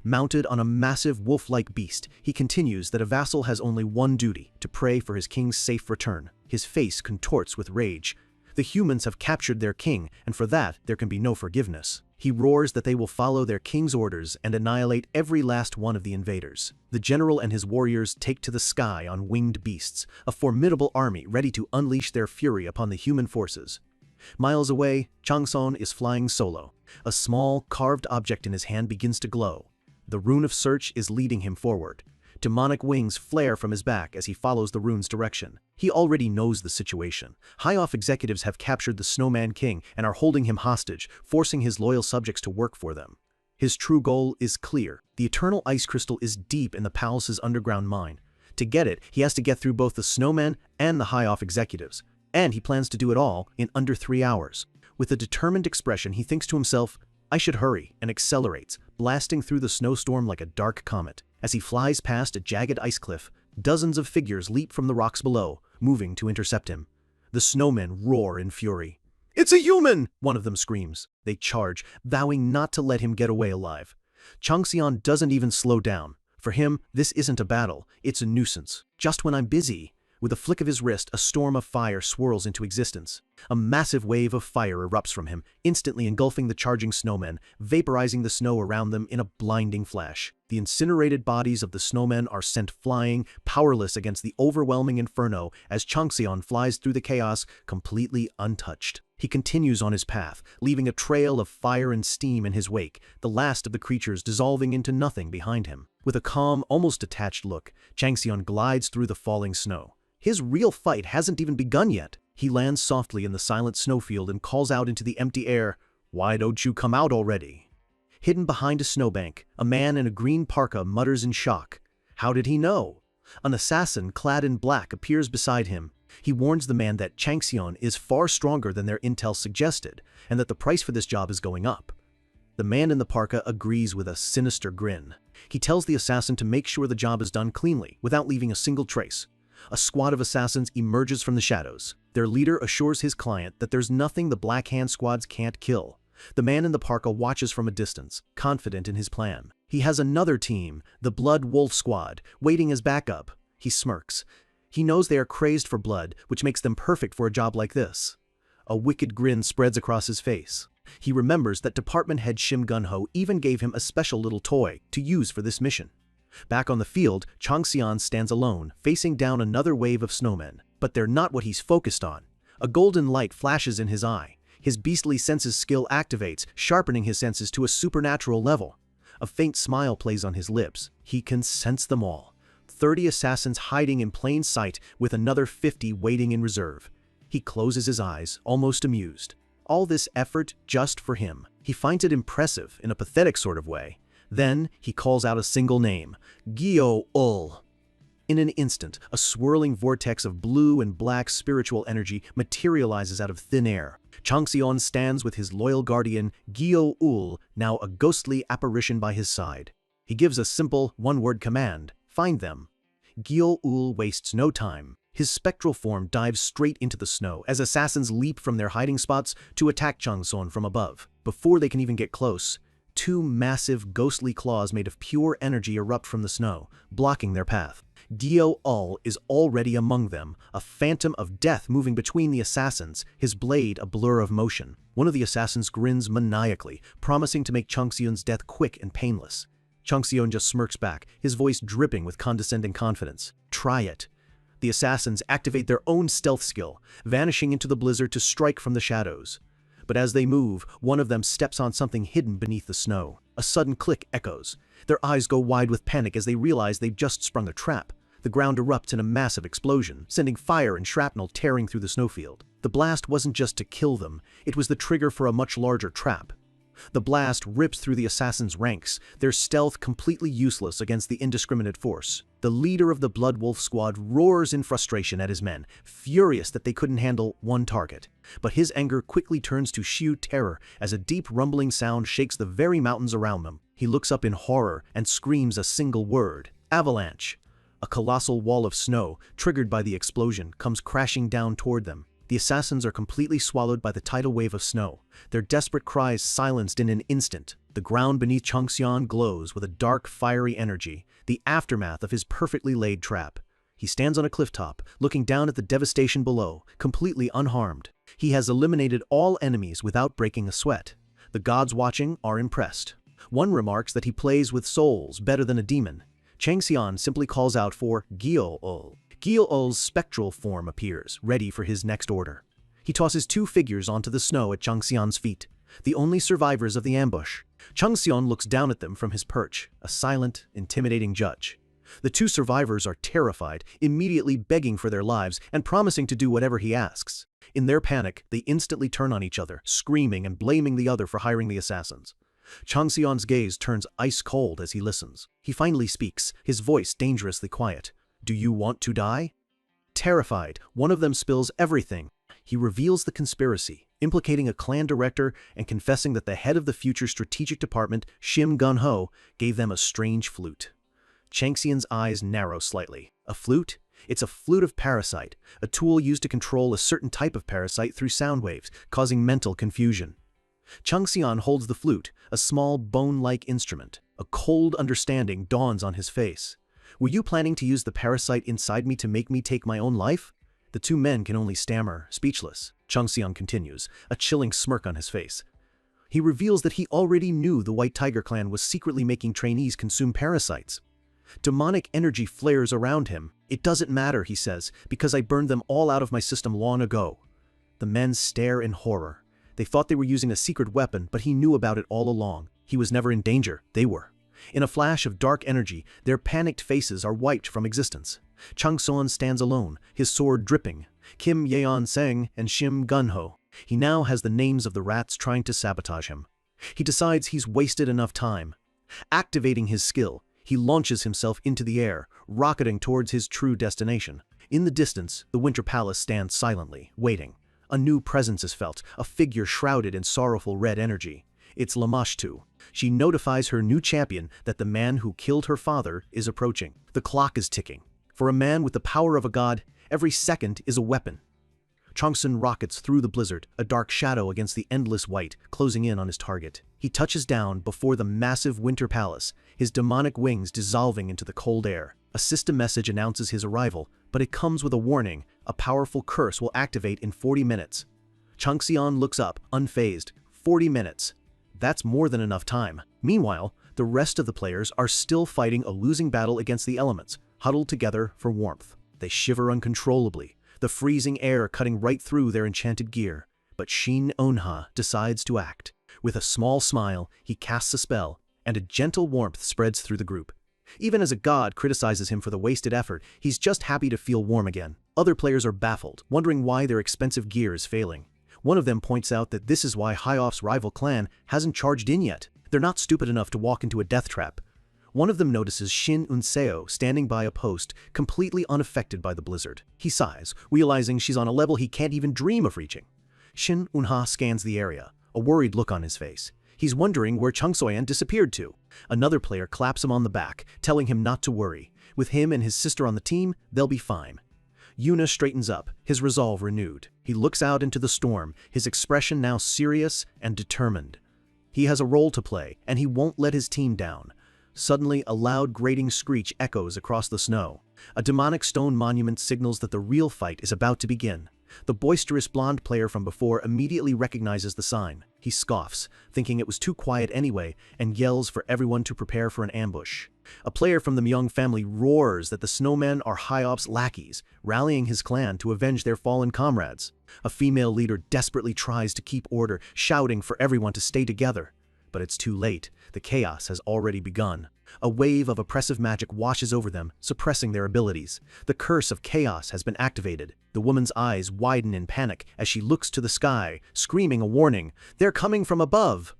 Mounted on a massive wolf-like beast, he continues that a vassal has only one duty, to pray for his king's safe return. His face contorts with rage. The humans have captured their king, and for that there can be no forgiveness. He roars that they will follow their king's orders and annihilate every last one of the invaders. The general and his warriors take to the sky on winged beasts, a formidable army ready to unleash their fury upon the human forces. Miles away, Changson is flying solo. A small, carved object in his hand begins to glow. The rune of search is leading him forward. Demonic wings flare from his back as he follows the rune's direction. He already knows the situation. High-off executives have captured the Snowman King and are holding him hostage, forcing his loyal subjects to work for them. His true goal is clear. The eternal ice crystal is deep in the palace's underground mine. To get it, he has to get through both the snowmen and the high-off executives. And he plans to do it all in under 3 hours. With a determined expression, he thinks to himself, I should hurry, and accelerates, blasting through the snowstorm like a dark comet. As he flies past a jagged ice cliff, dozens of figures leap from the rocks below, moving to intercept him. The snowmen roar in fury. It's a human! One of them screams. They charge, vowing not to let him get away alive. Changxian doesn't even slow down. For him, this isn't a battle, it's a nuisance. Just when I'm busy. With a flick of his wrist, a storm of fire swirls into existence. A massive wave of fire erupts from him, instantly engulfing the charging snowmen, vaporizing the snow around them in a blinding flash. The incinerated bodies of the snowmen are sent flying, powerless against the overwhelming inferno as Changxian flies through the chaos, completely untouched. He continues on his path, leaving a trail of fire and steam in his wake, the last of the creatures dissolving into nothing behind him. With a calm, almost detached look, Changxian glides through the falling snow. His real fight hasn't even begun yet. He lands softly in the silent snowfield and calls out into the empty air, "Why don't you come out already?" Hidden behind a snowbank, a man in a green parka mutters in shock. How did he know? An assassin clad in black appears beside him. He warns the man that Changxian is far stronger than their intel suggested, and that the price for this job is going up. The man in the parka agrees with a sinister grin. He tells the assassin to make sure the job is done cleanly, without leaving a single trace. A squad of assassins emerges from the shadows. Their leader assures his client that there's nothing the Black Hand squads can't kill. The man in the parka watches from a distance, confident in his plan. He has another team, the Blood Wolf Squad, waiting as backup. He smirks. He knows they are crazed for blood, which makes them perfect for a job like this. A wicked grin spreads across his face. He remembers that Department Head Shim Gunho even gave him a special little toy to use for this mission. Back on the field, Changxian stands alone, facing down another wave of snowmen. But they're not what he's focused on. A golden light flashes in his eye. His beastly senses skill activates, sharpening his senses to a supernatural level. A faint smile plays on his lips. He can sense them all. 30 assassins hiding in plain sight, with another 50 waiting in reserve. He closes his eyes, almost amused. All this effort just for him. He finds it impressive, in a pathetic sort of way. Then, he calls out a single name, Gyo-ul. In an instant, a swirling vortex of blue and black spiritual energy materializes out of thin air. Changxian stands with his loyal guardian, Gyo-ul, now a ghostly apparition by his side. He gives a simple, one-word command, find them. Gyo-ul wastes no time. His spectral form dives straight into the snow as assassins leap from their hiding spots to attack Changxian from above. Before they can even get close, 2 massive ghostly claws made of pure energy erupt from the snow, blocking their path. devour is already among them, a phantom of death moving between the assassins, his blade a blur of motion. One of the assassins grins maniacally, promising to make Changxion's death quick and painless. Changxion just smirks back, his voice dripping with condescending confidence. Try it. The assassins activate their own stealth skill, vanishing into the blizzard to strike from the shadows. But as they move, one of them steps on something hidden beneath the snow. A sudden click echoes. Their eyes go wide with panic as they realize they've just sprung a trap. The ground erupts in a massive explosion, sending fire and shrapnel tearing through the snowfield. The blast wasn't just to kill them, it was the trigger for a much larger trap. The blast rips through the assassins' ranks, their stealth completely useless against the indiscriminate force. The leader of the Blood Wolf squad roars in frustration at his men, furious that they couldn't handle one target. But his anger quickly turns to sheer terror as a deep rumbling sound shakes the very mountains around them. He looks up in horror and screams a single word: avalanche. A colossal wall of snow, triggered by the explosion, comes crashing down toward them. The assassins are completely swallowed by the tidal wave of snow, their desperate cries silenced in an instant. The ground beneath Changxion glows with a dark, fiery energy, the aftermath of his perfectly laid trap. He stands on a cliff top, looking down at the devastation below, completely unharmed. He has eliminated all enemies without breaking a sweat. The gods watching are impressed. One remarks that he plays with souls better than a demon. Changxion simply calls out for Gyo-ul. Gyo-ul's spectral form appears, ready for his next order. He tosses two figures onto the snow at Changxion's feet, the only survivors of the ambush. Changxion looks down at them from his perch, a silent, intimidating judge. The two survivors are terrified, immediately begging for their lives and promising to do whatever he asks. In their panic, they instantly turn on each other, screaming and blaming the other for hiring the assassins. Changxion's gaze turns ice cold as he listens. He finally speaks, his voice dangerously quiet. Do you want to die? Terrified, one of them spills everything. He reveals the conspiracy, implicating a clan director and confessing that the head of the future strategic department, Shim Gun-ho, gave them a strange flute. Changxion's eyes narrow slightly. A flute? It's a flute of parasite, a tool used to control a certain type of parasite through sound waves, causing mental confusion. Changxion holds the flute, a small bone-like instrument. A cold understanding dawns on his face. Were you planning to use the parasite inside me to make me take my own life? The two men can only stammer, speechless. Changxion continues, a chilling smirk on his face. He reveals that he already knew the White Tiger clan was secretly making trainees consume parasites. Demonic energy flares around him. It doesn't matter, he says, because I burned them all out of my system long ago. The men stare in horror. They thought they were using a secret weapon, but he knew about it all along. He was never in danger, they were. In a flash of dark energy, their panicked faces are wiped from existence. Changxion stands alone, his sword dripping. Kim Yeon-seng and Shim Gun-ho. He now has the names of the rats trying to sabotage him. He decides he's wasted enough time. Activating his skill, he launches himself into the air, rocketing towards his true destination. In the distance, the Winter Palace stands silently, waiting. A new presence is felt, a figure shrouded in sorrowful red energy. It's Lamashtu. She notifies her new champion that the man who killed her father is approaching. The clock is ticking. For a man with the power of a god, every second is a weapon. Changxion rockets through the blizzard, a dark shadow against the endless white, closing in on his target. He touches down before the massive Winter Palace, his demonic wings dissolving into the cold air. A system message announces his arrival, but it comes with a warning: a powerful curse will activate in 40 minutes. Changxion looks up, unfazed. 40 minutes. That's more than enough time. Meanwhile, the rest of the players are still fighting a losing battle against the elements, huddled together for warmth. They shiver uncontrollably, the freezing air cutting right through their enchanted gear. But Shin Onha decides to act. With a small smile, he casts a spell, and a gentle warmth spreads through the group. Even as a god criticizes him for the wasted effort, he's just happy to feel warm again. Other players are baffled, wondering why their expensive gear is failing. One of them points out that this is why Hyoff's rival clan hasn't charged in yet. They're not stupid enough to walk into a death trap. One of them notices Shin Unseo standing by a post, completely unaffected by the blizzard. He sighs, realizing she's on a level he can't even dream of reaching. Shin Unha scans the area, a worried look on his face. He's wondering where Changxion disappeared to. Another player claps him on the back, telling him not to worry. With him and his sister on the team, they'll be fine. Yuna straightens up, his resolve renewed. He looks out into the storm, his expression now serious and determined. He has a role to play, and he won't let his team down. Suddenly, a loud grating screech echoes across the snow. A demonic stone monument signals that the real fight is about to begin. The boisterous blonde player from before immediately recognizes the sign. He scoffs, thinking it was too quiet anyway, and yells for everyone to prepare for an ambush. A player from the Myung family roars that the snowmen are Hyop's lackeys, rallying his clan to avenge their fallen comrades. A female leader desperately tries to keep order, shouting for everyone to stay together. But it's too late. The chaos has already begun. A wave of oppressive magic washes over them, suppressing their abilities. The curse of chaos has been activated. The woman's eyes widen in panic as she looks to the sky, screaming a warning. They're coming from above!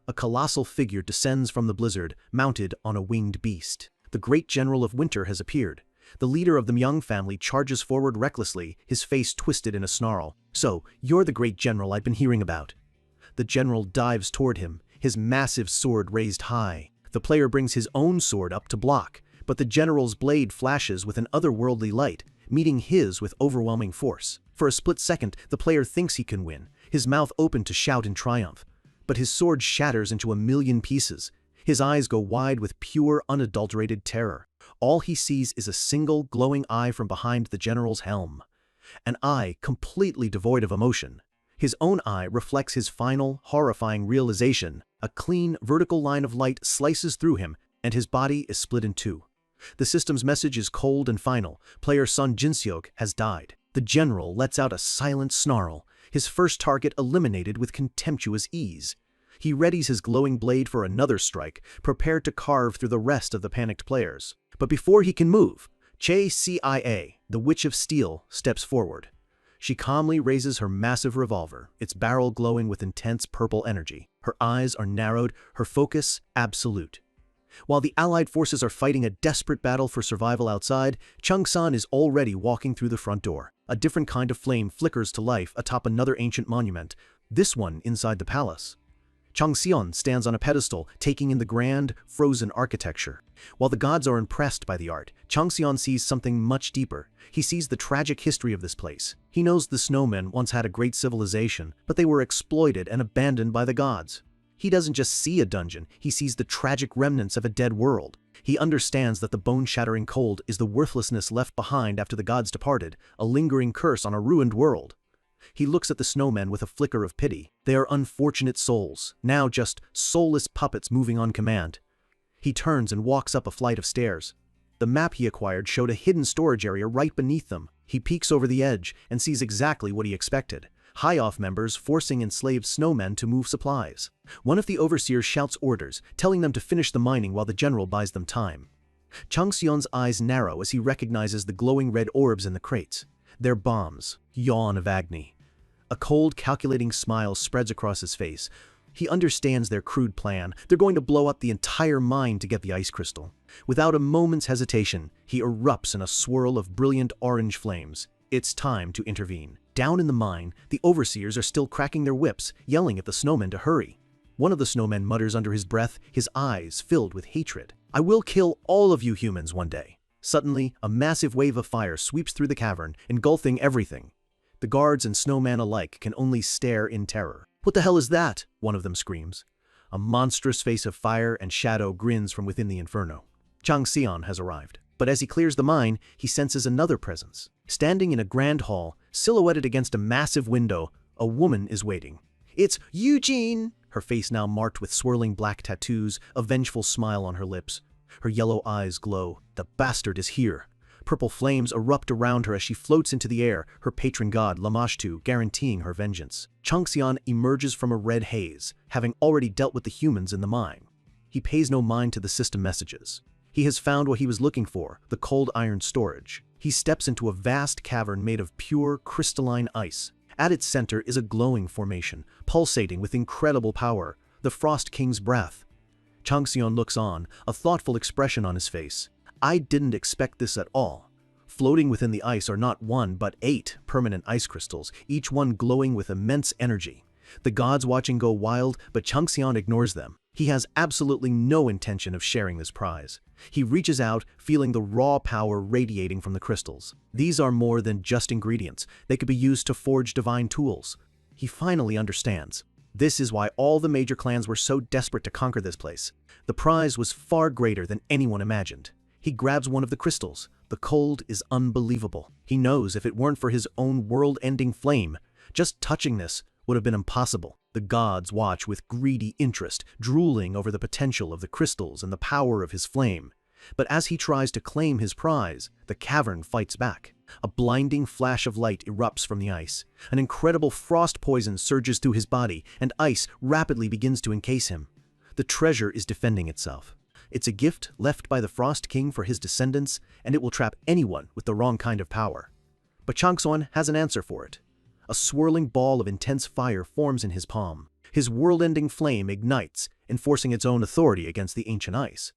A colossal figure descends from the blizzard, mounted on a winged beast. The great general of winter has appeared. The leader of the Myung family charges forward recklessly, his face twisted in a snarl. "So, you're the great general I've been hearing about." The general dives toward him, his massive sword raised high. The player brings his own sword up to block, but the general's blade flashes with an otherworldly light, meeting his with overwhelming force. For a split second, the player thinks he can win, his mouth open to shout in triumph. But his sword shatters into a million pieces. His eyes go wide with pure, unadulterated terror. All he sees is a single, glowing eye from behind the general's helm. An eye completely devoid of emotion. His own eye reflects his final, horrifying realization. A clean, vertical line of light slices through him, and his body is split in two. The system's message is cold and final. Player Sun Jinseok has died. The general lets out a silent snarl, his first target eliminated with contemptuous ease. He readies his glowing blade for another strike, prepared to carve through the rest of the panicked players. But before he can move, Che Cia, the Witch of Steel, steps forward. She calmly raises her massive revolver, its barrel glowing with intense purple energy. Her eyes are narrowed, her focus absolute. While the Allied forces are fighting a desperate battle for survival outside, Chung-san is already walking through the front door. A different kind of flame flickers to life atop another ancient monument, this one inside the palace. Changseon stands on a pedestal, taking in the grand, frozen architecture. While the gods are impressed by the art, Changseon sees something much deeper. He sees the tragic history of this place. He knows the snowmen once had a great civilization, but they were exploited and abandoned by the gods. He doesn't just see a dungeon, he sees the tragic remnants of a dead world. He understands that the bone-shattering cold is the worthlessness left behind after the gods departed, a lingering curse on a ruined world. He looks at the snowmen with a flicker of pity. They are unfortunate souls, now just soulless puppets moving on command. He turns and walks up a flight of stairs. The map he acquired showed a hidden storage area right beneath them. He peeks over the edge and sees exactly what he expected. High-off members forcing enslaved snowmen to move supplies. One of the overseers shouts orders, telling them to finish the mining while the general buys them time. Changseon's eyes narrow as he recognizes the glowing red orbs in the crates. They're bombs. Yawn of agony. A cold, calculating smile spreads across his face. He understands their crude plan. They're going to blow up the entire mine to get the ice crystal. Without a moment's hesitation, he erupts in a swirl of brilliant orange flames. It's time to intervene. Down in the mine, the overseers are still cracking their whips, yelling at the snowmen to hurry. One of the snowmen mutters under his breath, his eyes filled with hatred. "I will kill all of you humans one day." Suddenly, a massive wave of fire sweeps through the cavern, engulfing everything. The guards and snowmen alike can only stare in terror. "What the hell is that?" one of them screams. A monstrous face of fire and shadow grins from within the inferno. Changseon has arrived. But as he clears the mine, he senses another presence. Standing in a grand hall, silhouetted against a massive window, a woman is waiting. It's Eugene! Her face now marked with swirling black tattoos, a vengeful smile on her lips. Her yellow eyes glow. The bastard is here. Purple flames erupt around her as she floats into the air, her patron god, Lamashtu, guaranteeing her vengeance. Changseon emerges from a red haze, having already dealt with the humans in the mine. He pays no mind to the system messages. He has found what he was looking for, the cold iron storage. He steps into a vast cavern made of pure, crystalline ice. At its center is a glowing formation, pulsating with incredible power, the Frost King's breath. Changseon looks on, a thoughtful expression on his face. I didn't expect this at all. Floating within the ice are not one, but 8 permanent ice crystals, each one glowing with immense energy. The gods watching go wild, but Changseon ignores them. He has absolutely no intention of sharing this prize. He reaches out, feeling the raw power radiating from the crystals. These are more than just ingredients. They could be used to forge divine tools. He finally understands. This is why all the major clans were so desperate to conquer this place. The prize was far greater than anyone imagined. He grabs one of the crystals. The cold is unbelievable. He knows if it weren't for his own world-ending flame, just touching this would have been impossible. The gods watch with greedy interest, drooling over the potential of the crystals and the power of his flame. But as he tries to claim his prize, the cavern fights back. A blinding flash of light erupts from the ice. An incredible frost poison surges through his body, and ice rapidly begins to encase him. The treasure is defending itself. It's a gift left by the Frost King for his descendants, and it will trap anyone with the wrong kind of power. But Changson has an answer for it. A swirling ball of intense fire forms in his palm. His world-ending flame ignites, enforcing its own authority against the ancient ice.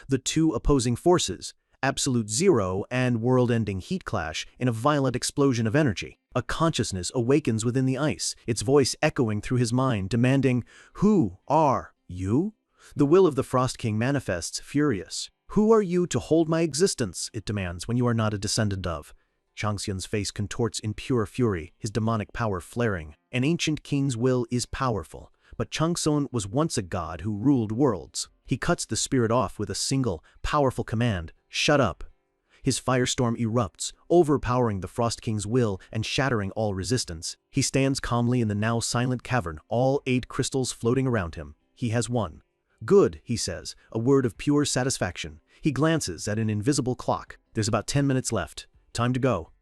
The two opposing forces, absolute zero and world-ending heat, clash in a violent explosion of energy. A consciousness awakens within the ice, its voice echoing through his mind, demanding, "Who are you?" The will of the Frost King manifests, furious. "Who are you to hold my existence?" it demands, "when you are not a descendant of." Changxun's face contorts in pure fury, his demonic power flaring. An ancient king's will is powerful, but Changsun was once a god who ruled worlds. He cuts the spirit off with a single, powerful command: "Shut up." His firestorm erupts, overpowering the Frost King's will and shattering all resistance. He stands calmly in the now silent cavern, all 8 crystals floating around him. He has won. "Good," he says, a word of pure satisfaction. He glances at an invisible clock. There's about 10 minutes left. Time to go.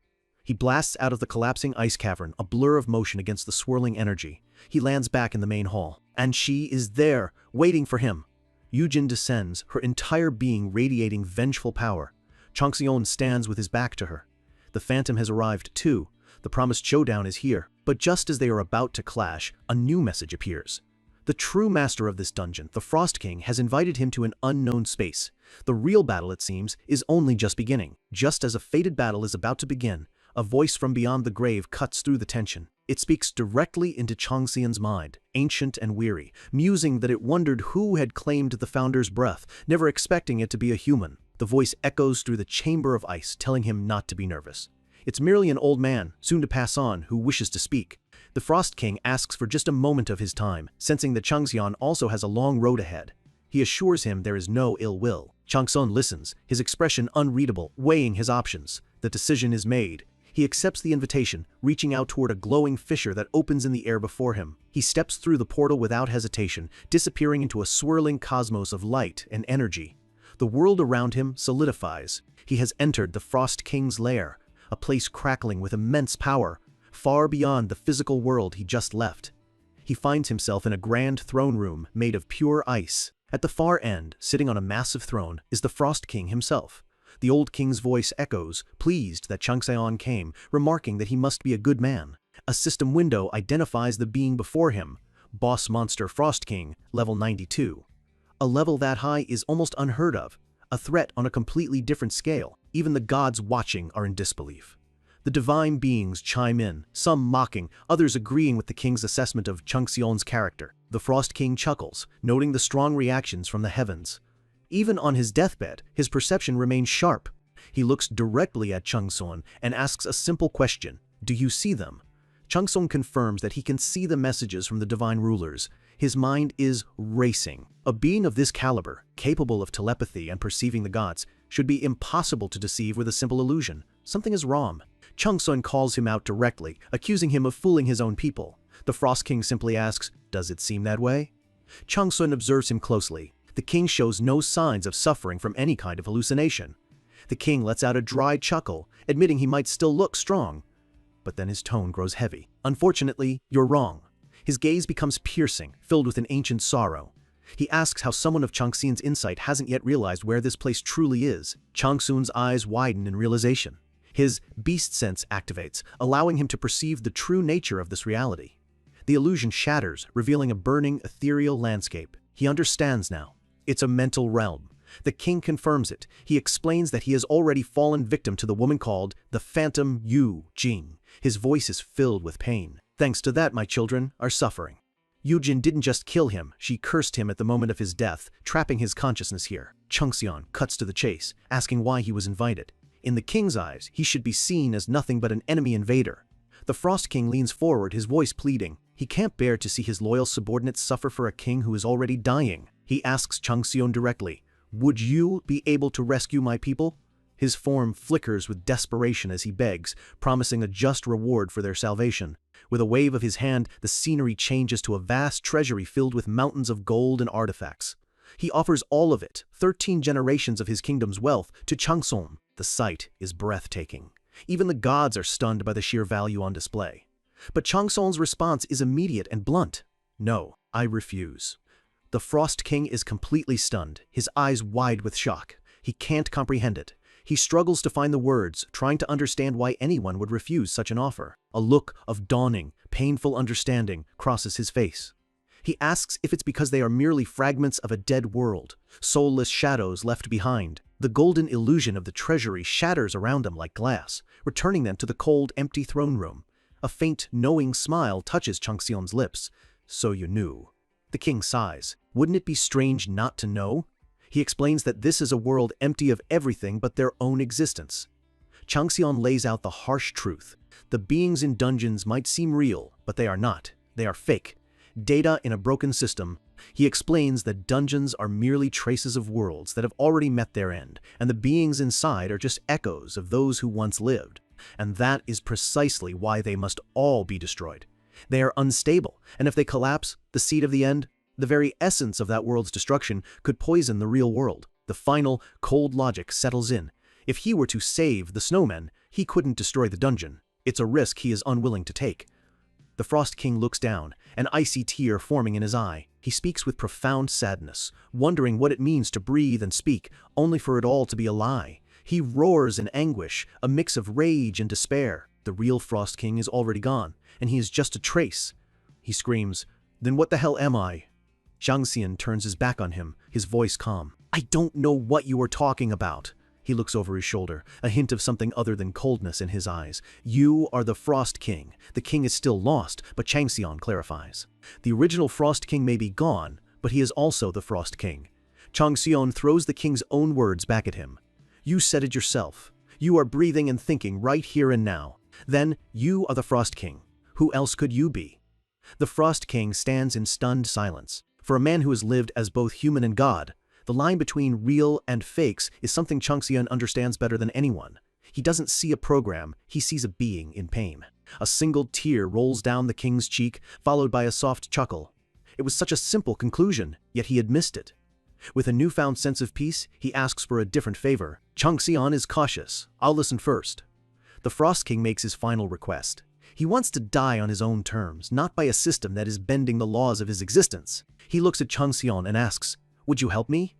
He blasts out of the collapsing ice cavern, a blur of motion against the swirling energy. He lands back in the main hall. And she is there, waiting for him. Yujin descends, her entire being radiating vengeful power. Changxion stands with his back to her. The Phantom has arrived too. The promised showdown is here. But just as they are about to clash, a new message appears. The true master of this dungeon, the Frost King, has invited him to an unknown space. The real battle, it seems, is only just beginning. Just as a fated battle is about to begin, a voice from beyond the grave cuts through the tension. It speaks directly into Changxian's mind, ancient and weary, musing that it wondered who had claimed the founder's breath, never expecting it to be a human. The voice echoes through the chamber of ice, telling him not to be nervous. It's merely an old man, soon to pass on, who wishes to speak. The Frost King asks for just a moment of his time, sensing that Changxian also has a long road ahead. He assures him there is no ill will. Changsun listens, his expression unreadable, weighing his options. The decision is made. He accepts the invitation, reaching out toward a glowing fissure that opens in the air before him. He steps through the portal without hesitation, disappearing into a swirling cosmos of light and energy. The world around him solidifies. He has entered the Frost King's lair, a place crackling with immense power, far beyond the physical world he just left. He finds himself in a grand throne room made of pure ice. At the far end, sitting on a massive throne, is the Frost King himself. The old king's voice echoes, pleased that Changxian came, remarking that he must be a good man. A system window identifies the being before him, Boss Monster Frost King, level 92. A level that high is almost unheard of, a threat on a completely different scale. Even the gods watching are in disbelief. The divine beings chime in, some mocking, others agreeing with the king's assessment of Changxion's character. The Frost King chuckles, noting the strong reactions from the heavens. Even on his deathbed, his perception remains sharp. He looks directly at Changsun and asks a simple question: "Do you see them?" Changsun confirms that he can see the messages from the divine rulers. His mind is racing. A being of this caliber, capable of telepathy and perceiving the gods, should be impossible to deceive with a simple illusion. Something is wrong. Changsun calls him out directly, accusing him of fooling his own people. The Frost King simply asks, "Does it seem that way?" Changsun observes him closely. The king shows no signs of suffering from any kind of hallucination. The king lets out a dry chuckle, admitting he might still look strong. But then his tone grows heavy. "Unfortunately, you're wrong." His gaze becomes piercing, filled with an ancient sorrow. He asks how someone of Changxun's insight hasn't yet realized where this place truly is. Changxun's eyes widen in realization. His beast sense activates, allowing him to perceive the true nature of this reality. The illusion shatters, revealing a burning, ethereal landscape. He understands now. It's a mental realm. The king confirms it. He explains that he has already fallen victim to the woman called the Phantom Yu Jing. His voice is filled with pain. "Thanks to that, my children are suffering." Yujin didn't just kill him, she cursed him at the moment of his death, trapping his consciousness here. Changxian cuts to the chase, asking why he was invited. In the king's eyes, he should be seen as nothing but an enemy invader. The Frost King leans forward, his voice pleading, He can't bear to see his loyal subordinates suffer for a king who is already dying. He asks Changxion directly, "Would you be able to rescue my people?" His form flickers with desperation as he begs, promising a just reward for their salvation. With a wave of his hand, the scenery changes to a vast treasury filled with mountains of gold and artifacts. He offers all of it, 13 generations of his kingdom's wealth, to Changxion. The sight is breathtaking. Even the gods are stunned by the sheer value on display. But Changxion's response is immediate and blunt. "No, I refuse." The Frost King is completely stunned, his eyes wide with shock. He can't comprehend it. He struggles to find the words, trying to understand why anyone would refuse such an offer. A look of dawning, painful understanding crosses his face. He asks if it's because they are merely fragments of a dead world, soulless shadows left behind. The golden illusion of the treasury shatters around them like glass, returning them to the cold, empty throne room. A faint, knowing smile touches Changxion's lips. "So you knew." The king sighs. "Wouldn't it be strange not to know?" He explains that this is a world empty of everything but their own existence. Changxion lays out the harsh truth. The beings in dungeons might seem real, but they are not. They are fake. Data in a broken system. He explains that dungeons are merely traces of worlds that have already met their end, and the beings inside are just echoes of those who once lived. And that is precisely why they must all be destroyed. They are unstable, and if they collapse, the seed of the end, the very essence of that world's destruction, could poison the real world. The final, cold logic settles in. If he were to save the snowmen, he couldn't destroy the dungeon. It's a risk he is unwilling to take. The Frost King looks down, an icy tear forming in his eye. He speaks with profound sadness, wondering what it means to breathe and speak, only for it all to be a lie. He roars in anguish, a mix of rage and despair. The real Frost King is already gone, and he is just a trace. He screams, "Then what the hell am I?" Changxion turns his back on him, his voice calm. "I don't know what you are talking about." He looks over his shoulder, a hint of something other than coldness in his eyes. "You are the Frost King. The king is still lost," but Changxion clarifies. "The original Frost King may be gone, but he is also the Frost King." Changxion throws the king's own words back at him. "You said it yourself. You are breathing and thinking right here and now. Then you are the Frost King. Who else could you be?" The Frost King stands in stunned silence. For a man who has lived as both human and god, the line between real and fakes is something Changxion understands better than anyone. He doesn't see a program, he sees a being in pain. A single tear rolls down the king's cheek, followed by a soft chuckle. It was such a simple conclusion, yet he had missed it. With a newfound sense of peace, he asks for a different favor. Changxion is cautious. "I'll listen first." The Frost King makes his final request. He wants to die on his own terms, not by a system that is bending the laws of his existence. He looks at Changxion and asks, "Would you help me?"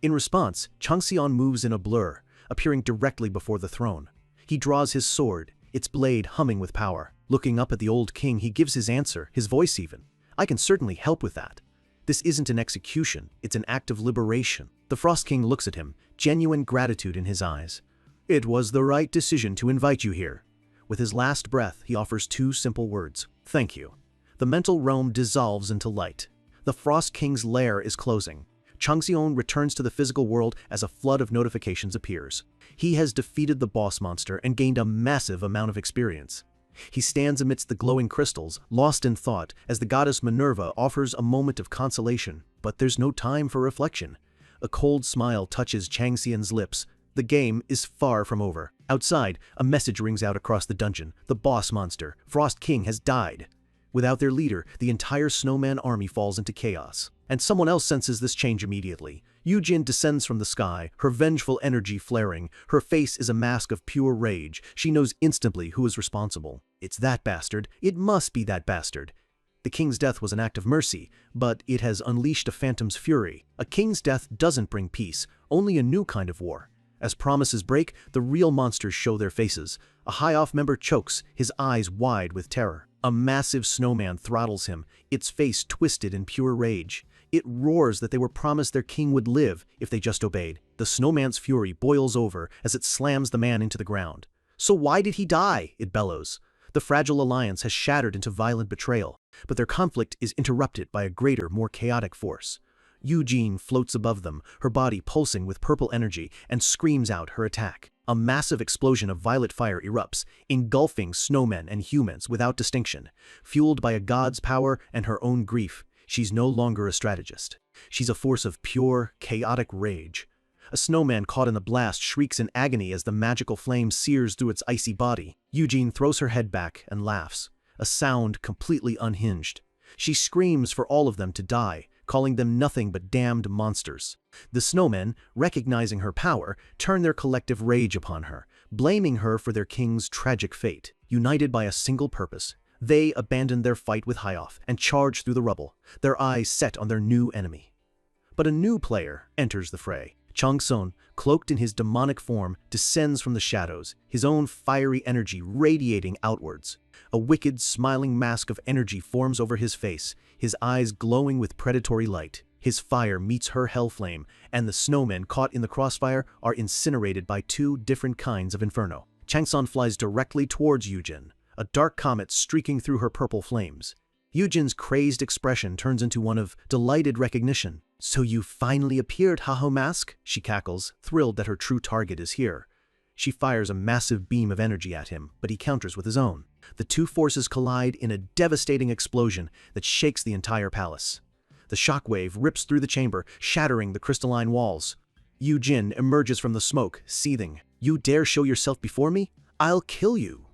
In response, Changxion moves in a blur, appearing directly before the throne. He draws his sword, its blade humming with power. Looking up at the old king, he gives his answer, his voice even. "I can certainly help with that. This isn't an execution, it's an act of liberation." The Frost King looks at him, genuine gratitude in his eyes. "It was the right decision to invite you here." With his last breath, he offers 2 simple words, "Thank you." The mental realm dissolves into light. The Frost King's lair is closing. Changxion returns to the physical world as a flood of notifications appears. He has defeated the boss monster and gained a massive amount of experience. He stands amidst the glowing crystals, lost in thought, as the goddess Minerva offers a moment of consolation. But there's no time for reflection. A cold smile touches Changxion's lips. The game is far from over. Outside, a message rings out across the dungeon. The boss monster, Frost King, has died. Without their leader, the entire snowman army falls into chaos. And someone else senses this change immediately. Yujin descends from the sky, her vengeful energy flaring. Her face is a mask of pure rage. She knows instantly who is responsible. It's that bastard. It must be that bastard. The king's death was an act of mercy, but it has unleashed a phantom's fury. A king's death doesn't bring peace, only a new kind of war. As promises break, the real monsters show their faces. A High-Off member chokes, his eyes wide with terror. A massive snowman throttles him, its face twisted in pure rage. It roars that they were promised their king would live if they just obeyed. The snowman's fury boils over as it slams the man into the ground. "So why did he die?" it bellows. The fragile alliance has shattered into violent betrayal, but their conflict is interrupted by a greater, more chaotic force. Eugene floats above them, her body pulsing with purple energy, and screams out her attack. A massive explosion of violet fire erupts, engulfing snowmen and humans without distinction. Fueled by a god's power and her own grief, she's no longer a strategist. She's a force of pure, chaotic rage. A snowman caught in the blast shrieks in agony as the magical flame sears through its icy body. Eugene throws her head back and laughs, a sound completely unhinged. She screams for all of them to die, calling them nothing but damned monsters. The snowmen, recognizing her power, turn their collective rage upon her, blaming her for their king's tragic fate. United by a single purpose, they abandon their fight with Hyoff and charge through the rubble, their eyes set on their new enemy. But a new player enters the fray. Changsun, cloaked in his demonic form, descends from the shadows, his own fiery energy radiating outwards. A wicked, smiling mask of energy forms over his face, his eyes glowing with predatory light. His fire meets her hell flame, and the snowmen caught in the crossfire are incinerated by two different kinds of inferno. Changsun flies directly towards Eugene, a dark comet streaking through her purple flames. Eugene's crazed expression turns into one of delighted recognition. "So you finally appeared, Haho Mask?" she cackles, thrilled that her true target is here. She fires a massive beam of energy at him, but he counters with his own. The two forces collide in a devastating explosion that shakes the entire palace. The shockwave rips through the chamber, shattering the crystalline walls. Eugene emerges from the smoke, seething. "You dare show yourself before me? I'll kill you."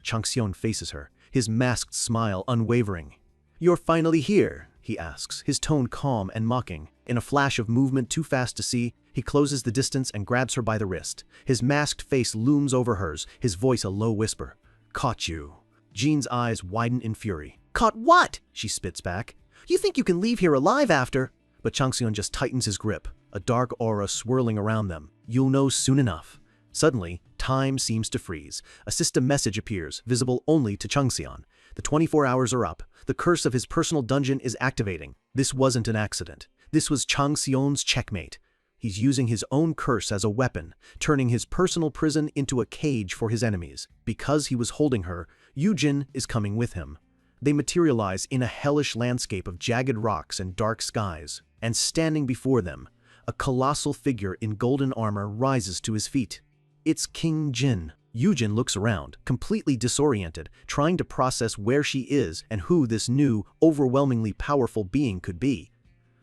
Changsun faces her, his masked smile unwavering. "You're finally here?" he asks, his tone calm and mocking. In a flash of movement too fast to see, he closes the distance and grabs her by the wrist. His masked face looms over hers, his voice a low whisper. "Caught you." Jean's eyes widen in fury. "Caught what?" she spits back. "You think you can leave here alive after?" But Changsun just tightens his grip, a dark aura swirling around them. "You'll know soon enough." Suddenly, time seems to freeze. A system message appears, visible only to Changsun. The 24 hours are up. The curse of his personal dungeon is activating. This wasn't an accident. This was Changsun's checkmate. He's using his own curse as a weapon, turning his personal prison into a cage for his enemies. Because he was holding her, Eugene is coming with him. They materialize in a hellish landscape of jagged rocks and dark skies. And standing before them, a colossal figure in golden armor rises to his feet. It's King Jin. Eugene looks around, completely disoriented, trying to process where she is and who this new, overwhelmingly powerful being could be.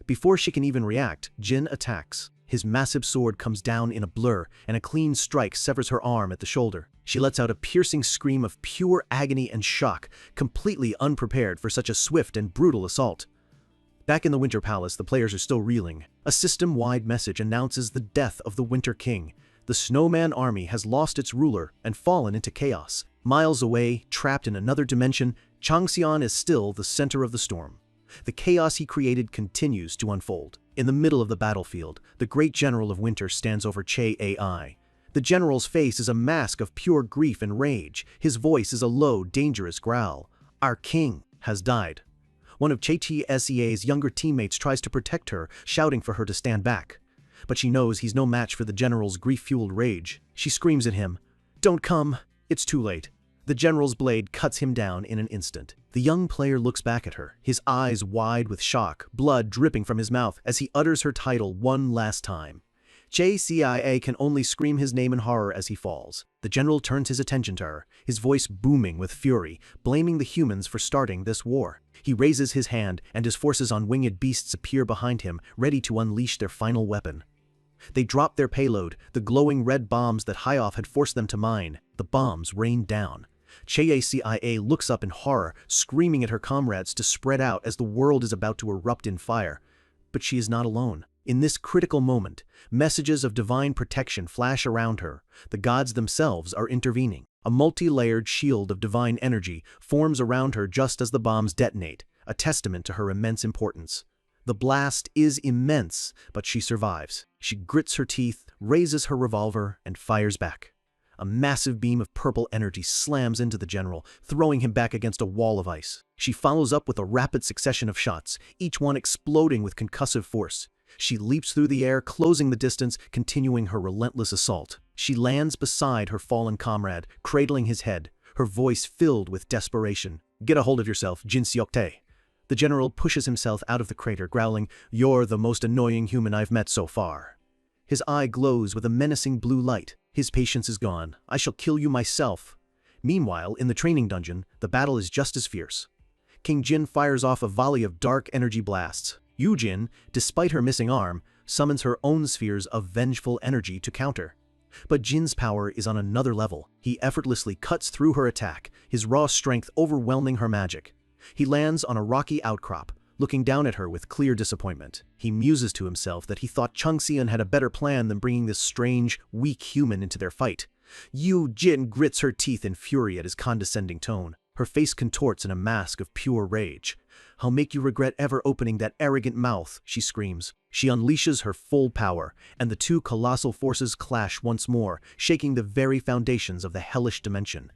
Before she can even react, Jin attacks. His massive sword comes down in a blur, and a clean strike severs her arm at the shoulder. She lets out a piercing scream of pure agony and shock, completely unprepared for such a swift and brutal assault. Back in the Winter Palace, the players are still reeling. A system-wide message announces the death of the Winter King. The Snowman army has lost its ruler and fallen into chaos. Miles away, trapped in another dimension, Changsun is still the center of the storm. The chaos he created continues to unfold. In the middle of the battlefield, the great general of winter stands over Che Ai. The general's face is a mask of pure grief and rage. His voice is a low, dangerous growl. "Our king has died." One of Che Sea's younger teammates tries to protect her, shouting for her to stand back. But she knows he's no match for the general's grief-fueled rage. She screams at him, "Don't come." It's too late. The general's blade cuts him down in an instant. The young player looks back at her, his eyes wide with shock, blood dripping from his mouth as he utters her title one last time. Che Seia can only scream his name in horror as he falls. The general turns his attention to her, his voice booming with fury, blaming the humans for starting this war. He raises his hand, and his forces on winged beasts appear behind him, ready to unleash their final weapon. They drop their payload, the glowing red bombs that Hyoff had forced them to mine. The bombs rain down. Che Seia looks up in horror, screaming at her comrades to spread out as the world is about to erupt in fire. But she is not alone. In this critical moment, messages of divine protection flash around her. The gods themselves are intervening. A multi-layered shield of divine energy forms around her just as the bombs detonate, a testament to her immense importance. The blast is immense, but she survives. She grits her teeth, raises her revolver, and fires back. A massive beam of purple energy slams into the general, throwing him back against a wall of ice. She follows up with a rapid succession of shots, each one exploding with concussive force. She leaps through the air, closing the distance, continuing her relentless assault. She lands beside her fallen comrade, cradling his head, her voice filled with desperation. "Get a hold of yourself, Jin Seoktae." The general pushes himself out of the crater, growling, "You're the most annoying human I've met so far." His eye glows with a menacing blue light. His patience is gone. I shall kill you myself. Meanwhile, in the training dungeon, the battle is just as fierce. King Jin fires off a volley of dark energy blasts. Yujin, despite her missing arm, summons her own spheres of vengeful energy to counter. But Jin's power is on another level. He effortlessly cuts through her attack, his raw strength overwhelming her magic. He lands on a rocky outcrop, looking down at her with clear disappointment. He muses to himself that he thought Changxian had a better plan than bringing this strange, weak human into their fight. Yu Jin grits her teeth in fury at his condescending tone. Her face contorts in a mask of pure rage. "I'll make you regret ever opening that arrogant mouth," she screams. She unleashes her full power, and the two colossal forces clash once more, shaking the very foundations of the hellish dimension.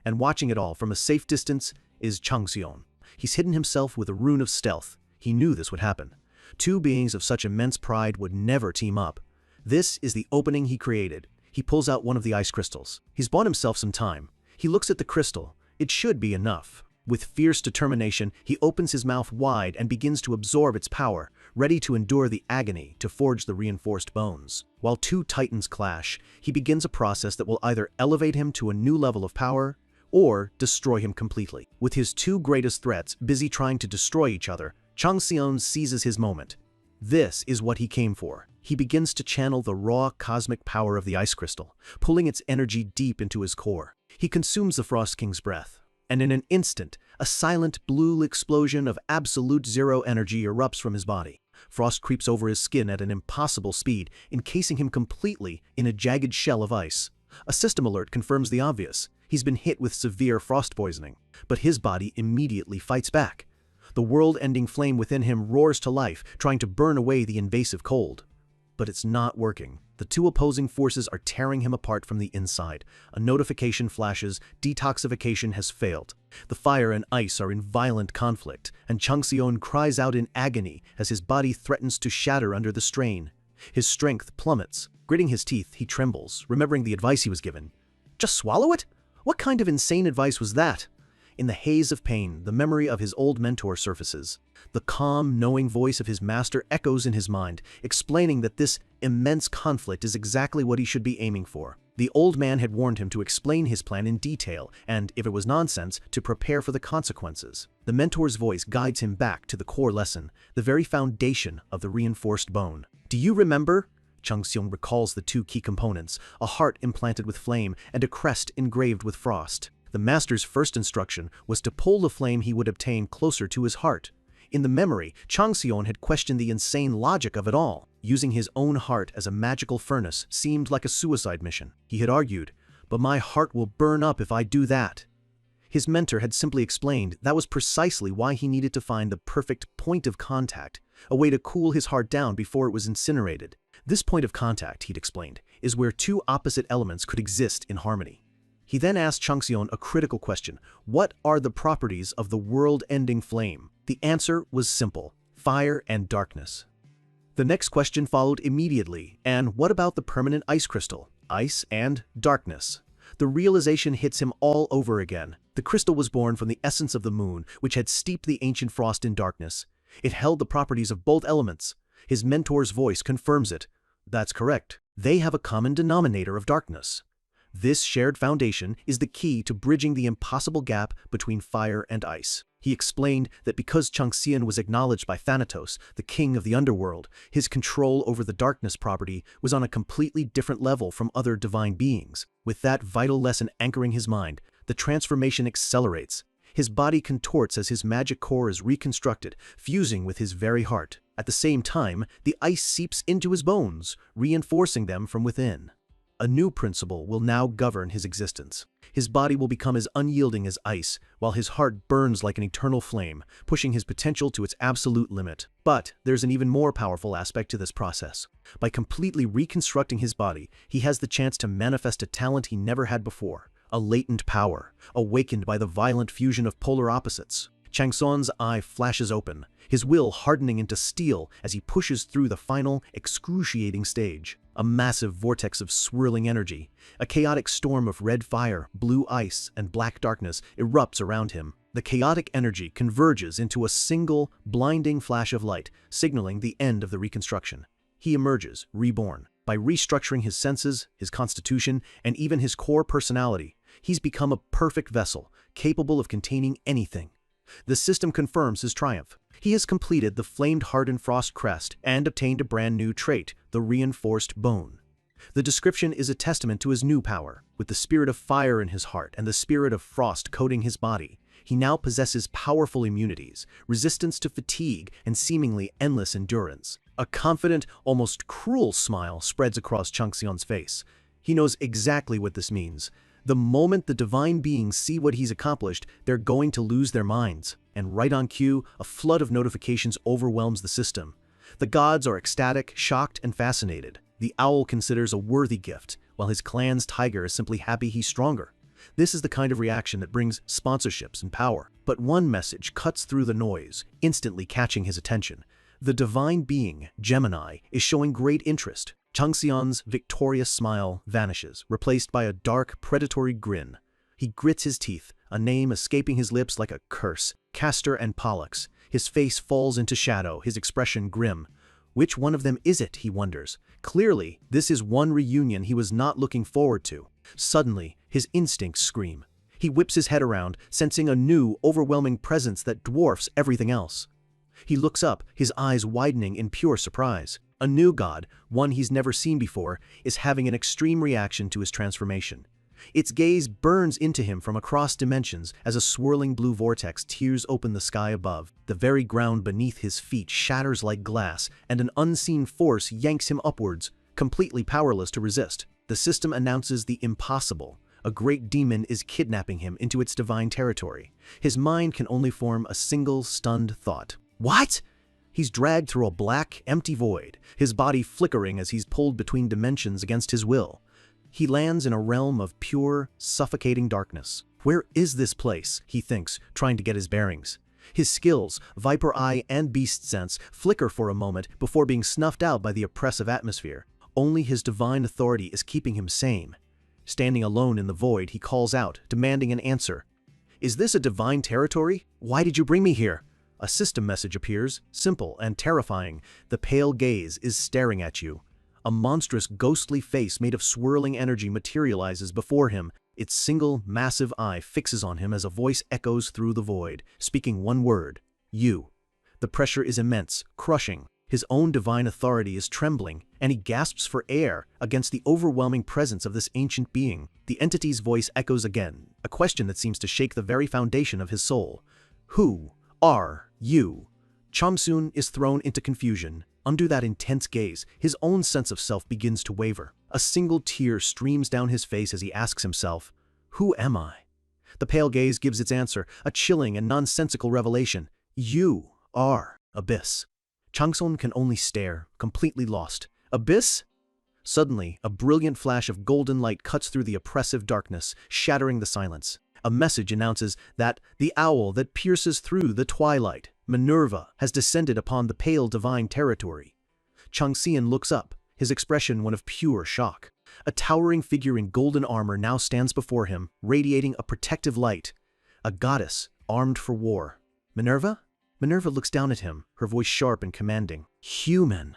And watching it all from a safe distance is Changxian. He's hidden himself with a rune of stealth. He knew this would happen. Two beings of such immense pride would never team up. This is the opening he created. He pulls out one of the ice crystals. He's bought himself some time. He looks at the crystal. It should be enough. With fierce determination, he opens his mouth wide and begins to absorb its power, ready to endure the agony to forge the reinforced bones. While two titans clash, he begins a process that will either elevate him to a new level of power or destroy him completely. With his two greatest threats busy trying to destroy each other, Changxian seizes his moment. This is what he came for. He begins to channel the raw cosmic power of the ice crystal, pulling its energy deep into his core. He consumes the Frost King's breath, and in an instant, a silent blue explosion of absolute zero energy erupts from his body. Frost creeps over his skin at an impossible speed, encasing him completely in a jagged shell of ice. A system alert confirms the obvious. He's been hit with severe frost poisoning, but his body immediately fights back. The world-ending flame within him roars to life, trying to burn away the invasive cold. But it's not working. The two opposing forces are tearing him apart from the inside. A notification flashes, detoxification has failed. The fire and ice are in violent conflict, and Changxian cries out in agony as his body threatens to shatter under the strain. His strength plummets. Gritting his teeth, he trembles, remembering the advice he was given. Just swallow it? What kind of insane advice was that? In the haze of pain, the memory of his old mentor surfaces. The calm, knowing voice of his master echoes in his mind, explaining that this immense conflict is exactly what he should be aiming for. The old man had warned him to explain his plan in detail, and, if it was nonsense, to prepare for the consequences. The mentor's voice guides him back to the core lesson, the very foundation of the reinforced bone. Do you remember? Changxian recalls the two key components, a heart implanted with flame and a crest engraved with frost. The master's first instruction was to pull the flame he would obtain closer to his heart. In the memory, Changxian had questioned the insane logic of it all. Using his own heart as a magical furnace seemed like a suicide mission. He had argued, "But my heart will burn up if I do that." His mentor had simply explained that was precisely why he needed to find the perfect point of contact, a way to cool his heart down before it was incinerated. This point of contact, he'd explained, is where two opposite elements could exist in harmony. He then asked Changxian a critical question. What are the properties of the world-ending flame? The answer was simple: fire and darkness. The next question followed immediately. And what about the permanent ice crystal? Ice and darkness. The realization hits him all over again. The crystal was born from the essence of the moon, which had steeped the ancient frost in darkness. It held the properties of both elements. His mentor's voice confirms it. That's correct. They have a common denominator of darkness. This shared foundation is the key to bridging the impossible gap between fire and ice. He explained that because Changxian was acknowledged by Thanatos, the king of the underworld, his control over the darkness property was on a completely different level from other divine beings. With that vital lesson anchoring his mind, the transformation accelerates. His body contorts as his magic core is reconstructed, fusing with his very heart. At the same time, the ice seeps into his bones, reinforcing them from within. A new principle will now govern his existence. His body will become as unyielding as ice, while his heart burns like an eternal flame, pushing his potential to its absolute limit. But there's an even more powerful aspect to this process. By completely reconstructing his body, he has the chance to manifest a talent he never had before, a latent power, awakened by the violent fusion of polar opposites. Changxian's eye flashes open, his will hardening into steel as he pushes through the final, excruciating stage. A massive vortex of swirling energy, a chaotic storm of red fire, blue ice, and black darkness erupts around him. The chaotic energy converges into a single, blinding flash of light, signaling the end of the reconstruction. He emerges, reborn. By restructuring his senses, his constitution, and even his core personality, he's become a perfect vessel, capable of containing anything. The system confirms his triumph. He has completed the flamed-hardened frost crest and obtained a brand new trait, the reinforced bone. The description is a testament to his new power. With the spirit of fire in his heart and the spirit of frost coating his body, he now possesses powerful immunities, resistance to fatigue, and seemingly endless endurance. A confident, almost cruel smile spreads across Changxian's face. He knows exactly what this means. The moment the divine beings see what he's accomplished, they're going to lose their minds. And right on cue, a flood of notifications overwhelms the system. The gods are ecstatic, shocked, and fascinated. The owl considers a worthy gift, while his clan's tiger is simply happy he's stronger. This is the kind of reaction that brings sponsorships and power. But one message cuts through the noise, instantly catching his attention. The divine being, Gemini, is showing great interest. Changxian's victorious smile vanishes, replaced by a dark, predatory grin. He grits his teeth, a name escaping his lips like a curse. Castor and Pollux. His face falls into shadow, his expression grim. Which one of them is it, he wonders. Clearly, this is one reunion he was not looking forward to. Suddenly, his instincts scream. He whips his head around, sensing a new, overwhelming presence that dwarfs everything else. He looks up, his eyes widening in pure surprise. A new god, one he's never seen before, is having an extreme reaction to his transformation. Its gaze burns into him from across dimensions as a swirling blue vortex tears open the sky above. The very ground beneath his feet shatters like glass, and an unseen force yanks him upwards, completely powerless to resist. The system announces the impossible. A great demon is kidnapping him into its divine territory. His mind can only form a single stunned thought. What? He's dragged through a black, empty void, his body flickering as he's pulled between dimensions against his will. He lands in a realm of pure, suffocating darkness. Where is this place, he thinks, trying to get his bearings. His skills, Viper Eye and Beast Sense, flicker for a moment before being snuffed out by the oppressive atmosphere. Only his divine authority is keeping him sane. Standing alone in the void, he calls out, demanding an answer. Is this a divine territory? Why did you bring me here? A system message appears, simple and terrifying. The pale gaze is staring at you. A monstrous, ghostly face made of swirling energy materializes before him. Its single, massive eye fixes on him as a voice echoes through the void, speaking one word, you. The pressure is immense, crushing. His own divine authority is trembling, and he gasps for air against the overwhelming presence of this ancient being. The entity's voice echoes again, a question that seems to shake the very foundation of his soul. Who are you? Changxian is thrown into confusion. Under that intense gaze, his own sense of self begins to waver. A single tear streams down his face as he asks himself, who am I? The pale gaze gives its answer, a chilling and nonsensical revelation. You are Abyss. Changxian can only stare, completely lost. Abyss? Suddenly, a brilliant flash of golden light cuts through the oppressive darkness, shattering the silence. A message announces that the owl that pierces through the twilight, Minerva, has descended upon the pale divine territory. Changxian looks up, his expression one of pure shock. A towering figure in golden armor now stands before him, radiating a protective light. A goddess, armed for war. Minerva? Minerva looks down at him, her voice sharp and commanding. Human.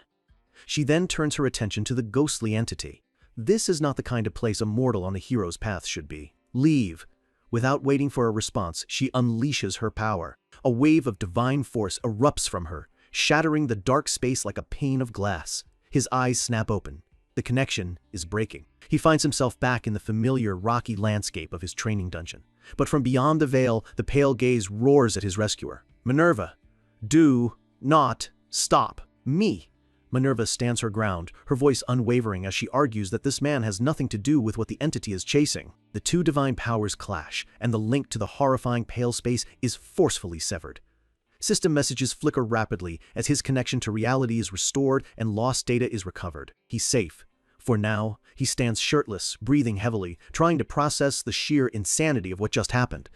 She then turns her attention to the ghostly entity. This is not the kind of place a mortal on the hero's path should be. Leave. Without waiting for a response, she unleashes her power. A wave of divine force erupts from her, shattering the dark space like a pane of glass. His eyes snap open. The connection is breaking. He finds himself back in the familiar rocky landscape of his training dungeon. But from beyond the veil, the pale gaze roars at his rescuer. Minerva, do not stop me. Minerva stands her ground, her voice unwavering as she argues that this man has nothing to do with what the entity is chasing. The two divine powers clash, and the link to the horrifying pale space is forcefully severed. System messages flicker rapidly as his connection to reality is restored and lost data is recovered. He's safe. For now, he stands shirtless, breathing heavily, trying to process the sheer insanity of what just happened.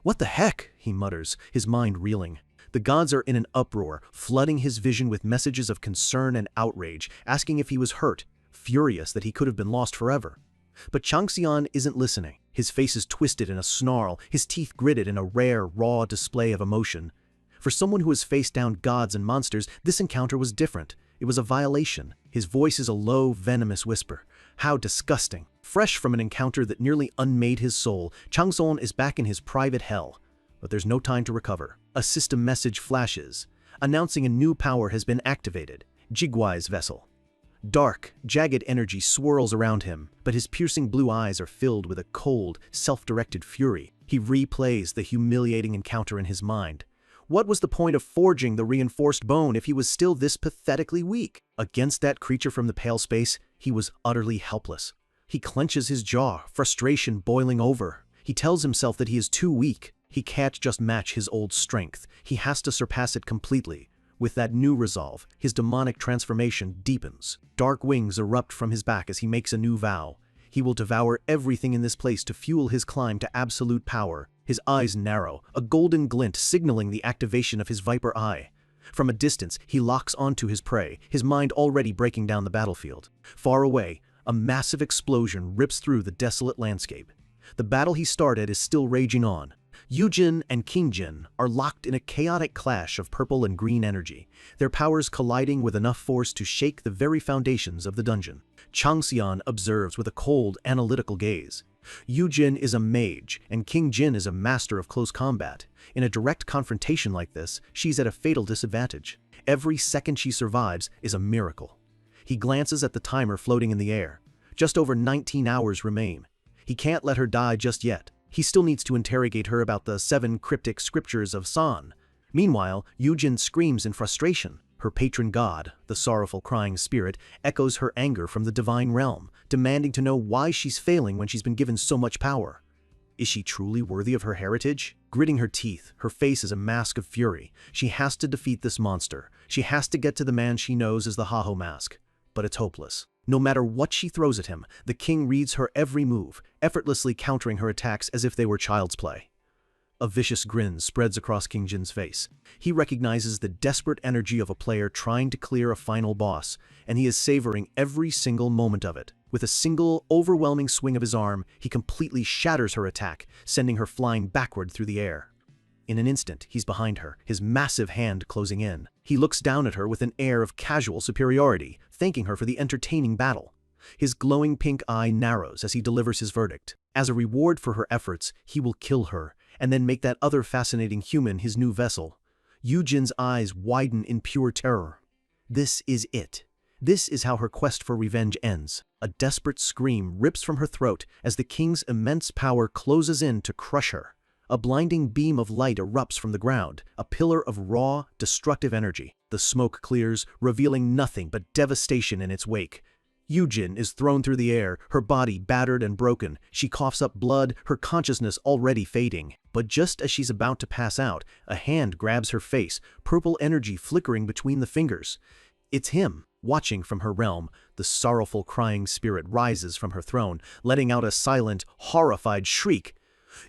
What the heck? He mutters, his mind reeling. The gods are in an uproar, flooding his vision with messages of concern and outrage, asking if he was hurt, furious that he could have been lost forever. But Changxian isn't listening. His face is twisted in a snarl, his teeth gritted in a rare, raw display of emotion. For someone who has faced down gods and monsters, this encounter was different. It was a violation. His voice is a low, venomous whisper. How disgusting. Fresh from an encounter that nearly unmade his soul, Changson is back in his private hell. But there's no time to recover. A system message flashes, announcing a new power has been activated. Jiguai's vessel. Dark, jagged energy swirls around him, but his piercing blue eyes are filled with a cold, self-directed fury. He replays the humiliating encounter in his mind. What was the point of forging the reinforced bone if he was still this pathetically weak? Against that creature from the pale space, he was utterly helpless. He clenches his jaw, frustration boiling over. He tells himself that he is too weak. He can't just match his old strength. He has to surpass it completely. With that new resolve, his demonic transformation deepens. Dark wings erupt from his back as he makes a new vow. He will devour everything in this place to fuel his climb to absolute power. His eyes narrow, a golden glint signaling the activation of his viper eye. From a distance, he locks onto his prey, his mind already breaking down the battlefield. Far away, a massive explosion rips through the desolate landscape. The battle he started is still raging on. Yujin and King Jin are locked in a chaotic clash of purple and green energy, their powers colliding with enough force to shake the very foundations of the dungeon. Changxian observes with a cold, analytical gaze. Yujin is a mage, and King Jin is a master of close combat. In a direct confrontation like this, she's at a fatal disadvantage. Every second she survives is a miracle. He glances at the timer floating in the air. Just over 19 hours remain. He can't let her die just yet. He still needs to interrogate her about the 7 cryptic scriptures of San. Meanwhile, Yujin screams in frustration. Her patron god, the sorrowful crying spirit, echoes her anger from the divine realm, demanding to know why she's failing when she's been given so much power. Is she truly worthy of her heritage? Gritting her teeth, her face is a mask of fury. She has to defeat this monster. She has to get to the man she knows as the Haho Mask. But it's hopeless. No matter what she throws at him, the king reads her every move, effortlessly countering her attacks as if they were child's play. A vicious grin spreads across King Jin's face. He recognizes the desperate energy of a player trying to clear a final boss, and he is savoring every single moment of it. With a single, overwhelming swing of his arm, he completely shatters her attack, sending her flying backward through the air. In an instant, he's behind her, his massive hand closing in. He looks down at her with an air of casual superiority, thanking her for the entertaining battle. His glowing pink eye narrows as he delivers his verdict. As a reward for her efforts, he will kill her, and then make that other fascinating human his new vessel. Yujin's eyes widen in pure terror. This is it. This is how her quest for revenge ends. A desperate scream rips from her throat as the king's immense power closes in to crush her. A blinding beam of light erupts from the ground, a pillar of raw, destructive energy. The smoke clears, revealing nothing but devastation in its wake. Yujin is thrown through the air, her body battered and broken. She coughs up blood, her consciousness already fading. But just as she's about to pass out, a hand grabs her face, purple energy flickering between the fingers. It's him. Watching from her realm, the sorrowful crying spirit rises from her throne, letting out a silent, horrified shriek.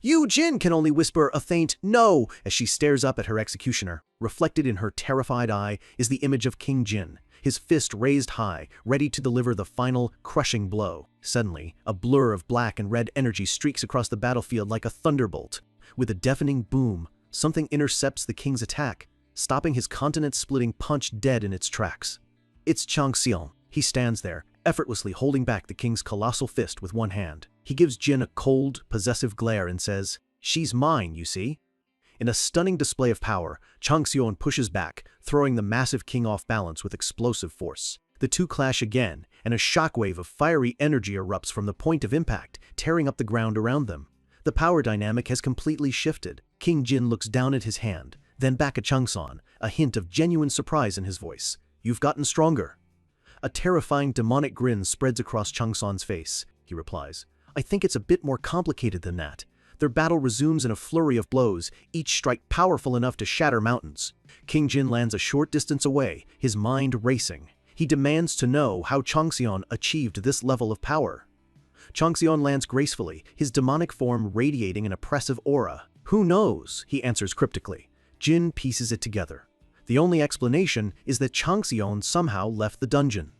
Yujin can only whisper a faint "no" as she stares up at her executioner. Reflected in her terrified eye is the image of King Jin, his fist raised high, ready to deliver the final, crushing blow. Suddenly, a blur of black and red energy streaks across the battlefield like a thunderbolt. With a deafening boom, something intercepts the king's attack, stopping his continent-splitting punch dead in its tracks. It's Changxian. He stands there, effortlessly holding back the king's colossal fist with one hand. He gives Jin a cold, possessive glare and says, "She's mine, you see?" In a stunning display of power, Changxian pushes back, throwing the massive king off balance with explosive force. The two clash again, and a shockwave of fiery energy erupts from the point of impact, tearing up the ground around them. The power dynamic has completely shifted. King Jin looks down at his hand, then back at Changxian, a hint of genuine surprise in his voice. "You've gotten stronger." A terrifying demonic grin spreads across Changxian's face. He replies, "I think it's a bit more complicated than that." Their battle resumes in a flurry of blows, each strike powerful enough to shatter mountains. King Jin lands a short distance away, his mind racing. He demands to know how Changxian achieved this level of power. Changxian lands gracefully, his demonic form radiating an oppressive aura. "Who knows?" he answers cryptically. Jin pieces it together. The only explanation is that Changxian somehow left the dungeon.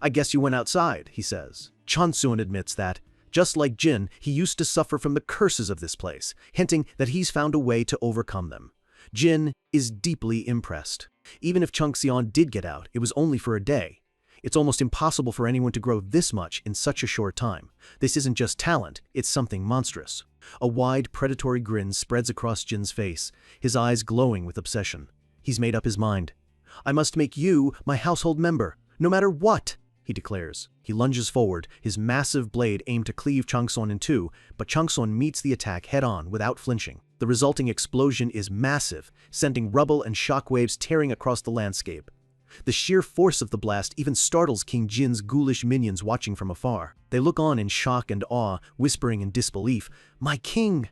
"I guess you went outside," he says. Changxian admits that, just like Jin, he used to suffer from the curses of this place, hinting that he's found a way to overcome them. Jin is deeply impressed. Even if Changxian did get out, it was only for a day. It's almost impossible for anyone to grow this much in such a short time. This isn't just talent, it's something monstrous. A wide, predatory grin spreads across Jin's face, his eyes glowing with obsession. He's made up his mind. "I must make you my household member, no matter what," he declares. He lunges forward, his massive blade aimed to cleave Changson in two, but Changson meets the attack head-on without flinching. The resulting explosion is massive, sending rubble and shockwaves tearing across the landscape. The sheer force of the blast even startles King Jin's ghoulish minions watching from afar. They look on in shock and awe, whispering in disbelief, "My king!"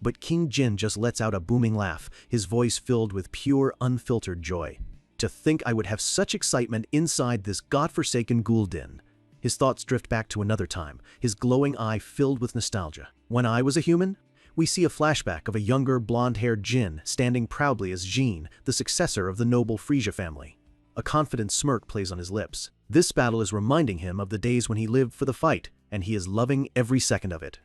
But King Jin just lets out a booming laugh, his voice filled with pure, unfiltered joy. "To think I would have such excitement inside this godforsaken ghoul den." His thoughts drift back to another time, his glowing eye filled with nostalgia. "When I was a human?" We see a flashback of a younger, blonde-haired Jin standing proudly as Jean, the successor of the noble Frisia family. A confident smirk plays on his lips. This battle is reminding him of the days when he lived for the fight, and he is loving every second of it.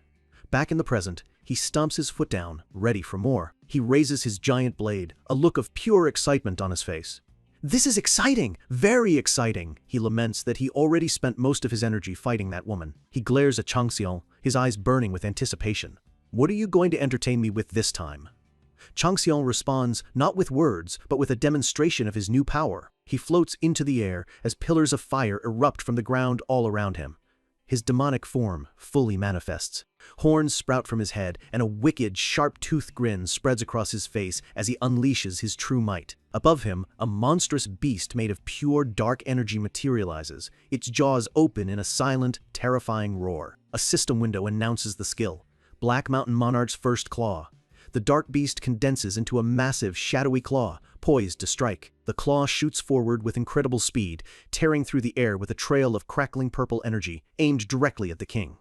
Back in the present, he stomps his foot down, ready for more. He raises his giant blade, a look of pure excitement on his face. "This is exciting, very exciting," he laments that he already spent most of his energy fighting that woman. He glares at Changxiang, his eyes burning with anticipation. "What are you going to entertain me with this time?" Changxiang responds not with words, but with a demonstration of his new power. He floats into the air as pillars of fire erupt from the ground all around him. His demonic form fully manifests. Horns sprout from his head, and a wicked, sharp-toothed grin spreads across his face as he unleashes his true might. Above him, a monstrous beast made of pure dark energy materializes, its jaws open in a silent, terrifying roar. A system window announces the skill. Black Mountain Monarch's first claw. The dark beast condenses into a massive, shadowy claw, poised to strike. The claw shoots forward with incredible speed, tearing through the air with a trail of crackling purple energy, aimed directly at the king.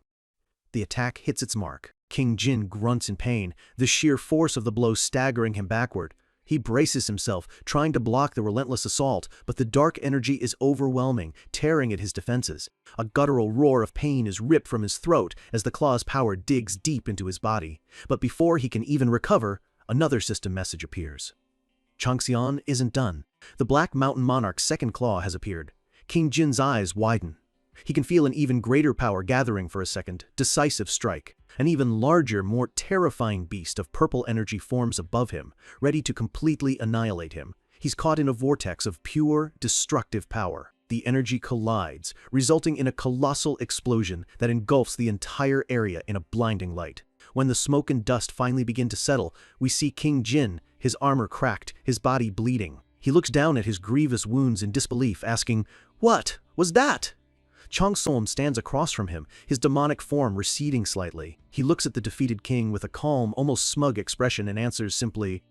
The attack hits its mark. King Jin grunts in pain, the sheer force of the blow staggering him backward. He braces himself, trying to block the relentless assault, but the dark energy is overwhelming, tearing at his defenses. A guttural roar of pain is ripped from his throat as the claw's power digs deep into his body. But before he can even recover, another system message appears. Changxiang isn't done. The Black Mountain Monarch's second claw has appeared. King Jin's eyes widen. He can feel an even greater power gathering for a second, decisive strike. An even larger, more terrifying beast of purple energy forms above him, ready to completely annihilate him. He's caught in a vortex of pure, destructive power. The energy collides, resulting in a colossal explosion that engulfs the entire area in a blinding light. When the smoke and dust finally begin to settle, we see King Jin, his armor cracked, his body bleeding. He looks down at his grievous wounds in disbelief, asking, "What was that?" Changson stands across from him, his demonic form receding slightly. He looks at the defeated king with a calm, almost smug expression and answers simply,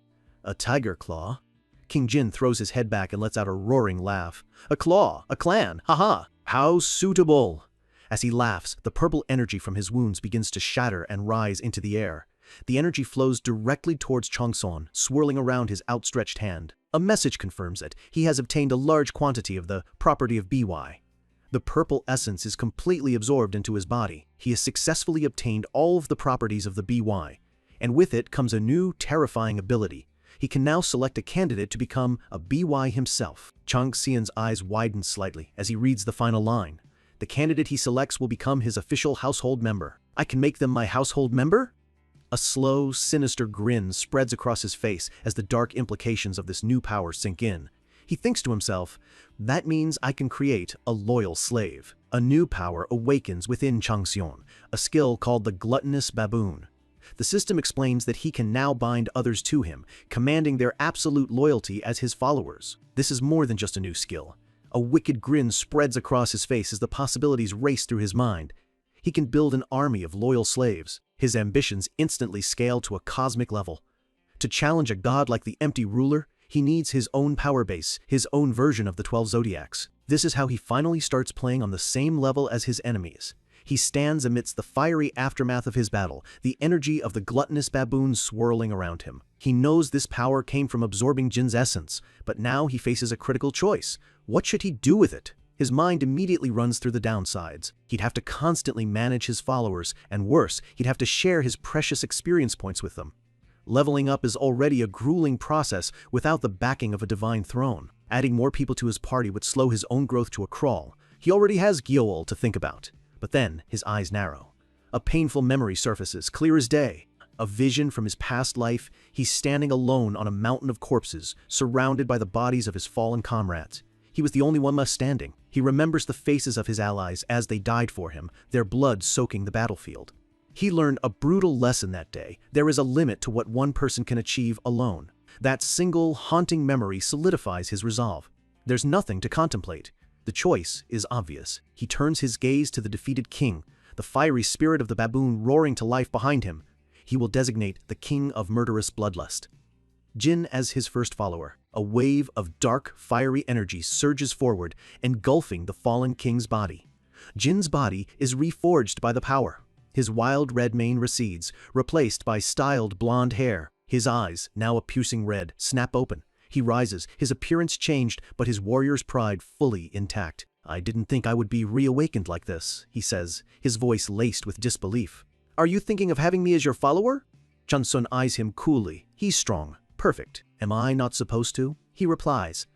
"A tiger claw." King Jin throws his head back and lets out a roaring laugh. "A claw, a clan, haha, how suitable." As he laughs, the purple energy from his wounds begins to shatter and rise into the air. The energy flows directly towards Changson, swirling around his outstretched hand. A message confirms it. He has obtained a large quantity of the property of BY. The purple essence is completely absorbed into his body. He has successfully obtained all of the properties of the BY, and with it comes a new, terrifying ability. He can now select a candidate to become a BY himself. Changxian's eyes widen slightly as he reads the final line. The candidate he selects will become his official household member. "I can make them my household member?" A slow, sinister grin spreads across his face as the dark implications of this new power sink in. He thinks to himself, "That means I can create a loyal slave." A new power awakens within Changxiang, a skill called the gluttonous baboon. The system explains that he can now bind others to him, commanding their absolute loyalty as his followers. This is more than just a new skill. A wicked grin spreads across his face as the possibilities race through his mind. He can build an army of loyal slaves. His ambitions instantly scale to a cosmic level. To challenge a god like the Empty Ruler, he needs his own power base, his own version of the 12 zodiacs. This is how he finally starts playing on the same level as his enemies. He stands amidst the fiery aftermath of his battle, the energy of the gluttonous baboon swirling around him. He knows this power came from absorbing Jin's essence, but now he faces a critical choice. What should he do with it? His mind immediately runs through the downsides. He'd have to constantly manage his followers, and worse, he'd have to share his precious experience points with them. Leveling up is already a grueling process without the backing of a divine throne. Adding more people to his party would slow his own growth to a crawl. He already has Gyoul to think about. But then, his eyes narrow. A painful memory surfaces, clear as day. A vision from his past life. He's standing alone on a mountain of corpses, surrounded by the bodies of his fallen comrades. He was the only one left standing. He remembers the faces of his allies as they died for him, their blood soaking the battlefield. He learned a brutal lesson that day. There is a limit to what one person can achieve alone. That single, haunting memory solidifies his resolve. There's nothing to contemplate. The choice is obvious. He turns his gaze to the defeated king, the fiery spirit of the baboon roaring to life behind him. He will designate the king of murderous bloodlust. Jin as his first follower. A wave of dark, fiery energy surges forward, engulfing the fallen king's body. Jin's body is reforged by the power. His wild red mane recedes, replaced by styled blonde hair. His eyes, now a piercing red, snap open. He rises, his appearance changed, but his warrior's pride fully intact. "I didn't think I would be reawakened like this," he says, his voice laced with disbelief. "Are you thinking of having me as your follower?" Changsun eyes him coolly. He's strong. Perfect. "Am I not supposed to?" he replies.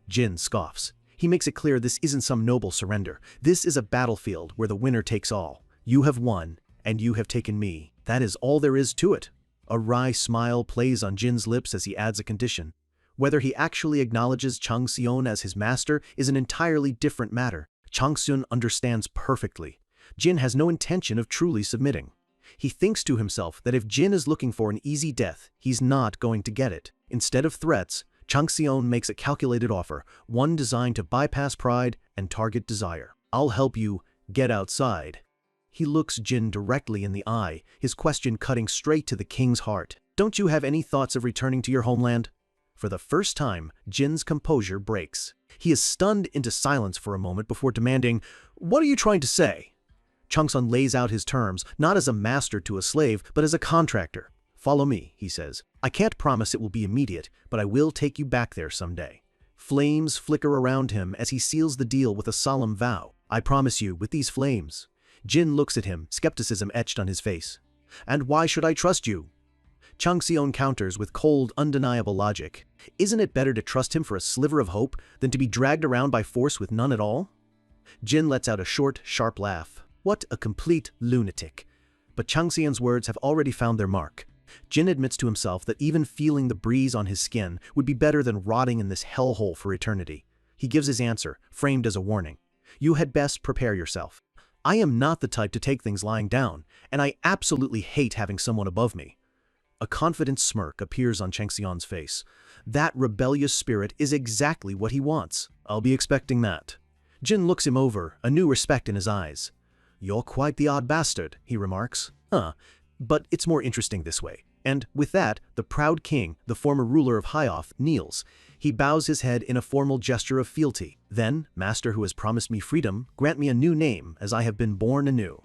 Jin scoffs. He makes it clear this isn't some noble surrender. This is a battlefield where the winner takes all. You have won, and you have taken me. That is all there is to it. A wry smile plays on Jin's lips as he adds a condition. Whether he actually acknowledges Changsun as his master is an entirely different matter. Changsun understands perfectly. Jin has no intention of truly submitting. He thinks to himself that if Jin is looking for an easy death, he's not going to get it. Instead of threats, Changsun makes a calculated offer, one designed to bypass pride and target desire. "I'll help you get outside." He looks Jin directly in the eye, his question cutting straight to the king's heart. "Don't you have any thoughts of returning to your homeland?" For the first time, Jin's composure breaks. He is stunned into silence for a moment before demanding, "What are you trying to say?" Changsun lays out his terms, not as a master to a slave, but as a contractor. "Follow me," he says. "I can't promise it will be immediate, but I will take you back there someday." Flames flicker around him as he seals the deal with a solemn vow. "I promise you, with these flames." Jin looks at him, skepticism etched on his face. "And why should I trust you?" Changsun counters with cold, undeniable logic. "Isn't it better to trust him for a sliver of hope than to be dragged around by force with none at all?" Jin lets out a short, sharp laugh. What a complete lunatic. But Changsun's words have already found their mark. Jin admits to himself that even feeling the breeze on his skin would be better than rotting in this hellhole for eternity. He gives his answer, framed as a warning. "You had best prepare yourself. I am not the type to take things lying down, and I absolutely hate having someone above me." A confident smirk appears on Changsun's face. That rebellious spirit is exactly what he wants. "I'll be expecting that." Jin looks him over, a new respect in his eyes. "You're quite the odd bastard," he remarks. But it's more interesting this way." And with that, the proud king, the former ruler of Hyoth, kneels. He bows his head in a formal gesture of fealty. "Then, master who has promised me freedom, grant me a new name, as I have been born anew."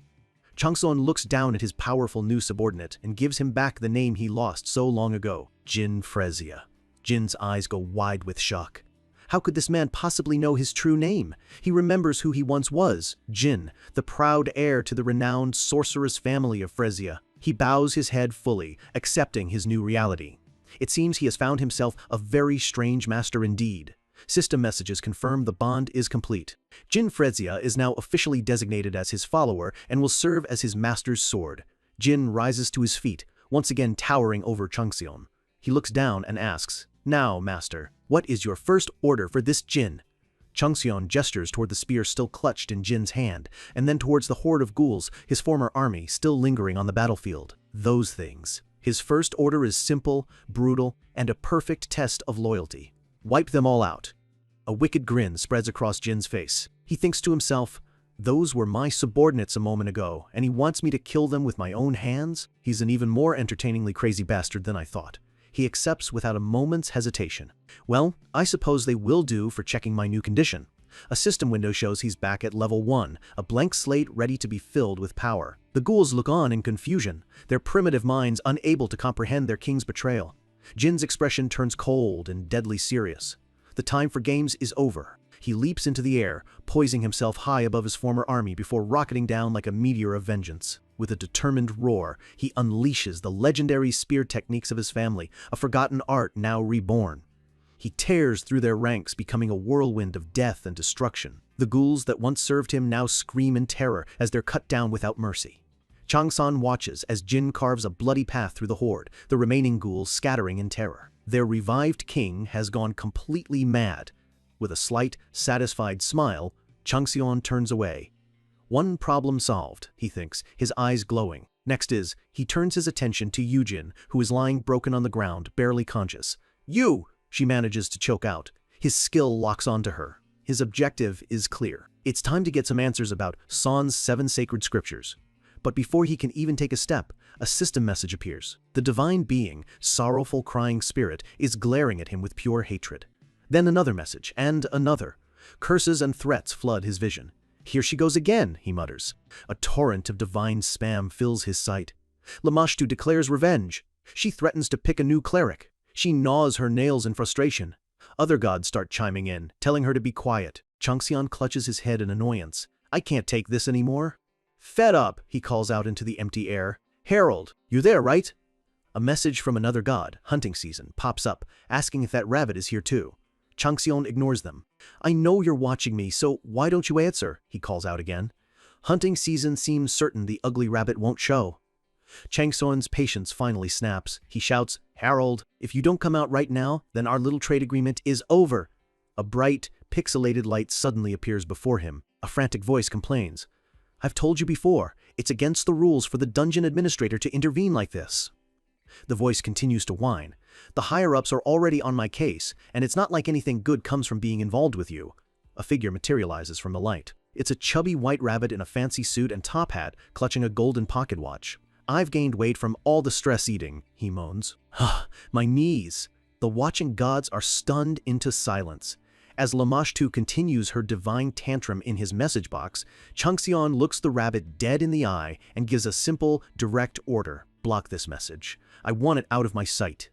Changsun looks down at his powerful new subordinate and gives him back the name he lost so long ago, Jin Frezia. Jin's eyes go wide with shock. How could this man possibly know his true name? He remembers who he once was, Jin, the proud heir to the renowned sorceress family of Frezia. He bows his head fully, accepting his new reality. It seems he has found himself a very strange master indeed. System messages confirm the bond is complete. Jin Frezia is now officially designated as his follower and will serve as his master's sword. Jin rises to his feet, once again towering over Changsun. He looks down and asks, "Now, master, what is your first order for this Jin?" Changsun gestures toward the spear still clutched in Jin's hand, and then towards the horde of ghouls, his former army still lingering on the battlefield. Those things. His first order is simple, brutal, and a perfect test of loyalty. Wipe them all out. A wicked grin spreads across Jin's face. He thinks to himself, "Those were my subordinates a moment ago, and he wants me to kill them with my own hands?" He's an even more entertainingly crazy bastard than I thought. He accepts without a moment's hesitation. "Well, I suppose they will do for checking my new condition." A system window shows he's back at level 1, a blank slate ready to be filled with power. The ghouls look on in confusion, their primitive minds unable to comprehend their king's betrayal. Jin's expression turns cold and deadly serious. The time for games is over. He leaps into the air, poising himself high above his former army before rocketing down like a meteor of vengeance. With a determined roar, he unleashes the legendary spear techniques of his family, a forgotten art now reborn. He tears through their ranks, becoming a whirlwind of death and destruction. The ghouls that once served him now scream in terror as they're cut down without mercy. Changsan watches as Jin carves a bloody path through the horde, the remaining ghouls scattering in terror. Their revived king has gone completely mad. With a slight, satisfied smile, Changxion turns away. One problem solved, he thinks, his eyes glowing. Next he turns his attention to Yujin, who is lying broken on the ground, barely conscious. "You!" she manages to choke out. His skill locks onto her. His objective is clear. It's time to get some answers about San's 7 sacred scriptures. But before he can even take a step, a system message appears. The divine being, sorrowful crying spirit, is glaring at him with pure hatred. Then another message, and another. Curses and threats flood his vision. "Here she goes again," he mutters. A torrent of divine spam fills his sight. Lamashtu declares revenge. She threatens to pick a new cleric. She gnaws her nails in frustration. Other gods start chiming in, telling her to be quiet. Changxion clutches his head in annoyance. "I can't take this anymore." "Fed up," he calls out into the empty air. "Herald, you there, right?" A message from another god, hunting season, pops up, asking if that rabbit is here too. Changxion ignores them. "I know you're watching me, so why don't you answer?" he calls out again. Hunting season seems certain the ugly rabbit won't show. Changxion's patience finally snaps. He shouts, "Herald, if you don't come out right now, then our little trade agreement is over." A bright, pixelated light suddenly appears before him. A frantic voice complains. "I've told you before, it's against the rules for the dungeon administrator to intervene like this." The voice continues to whine. "The higher-ups are already on my case, and it's not like anything good comes from being involved with you." A figure materializes from the light. It's a chubby white rabbit in a fancy suit and top hat, clutching a golden pocket watch. "I've gained weight from all the stress eating," he moans. "My knees." The watching gods are stunned into silence. As Lamashtu continues her divine tantrum in his message box, Changxion looks the rabbit dead in the eye and gives a simple, direct order. "Block this message. I want it out of my sight."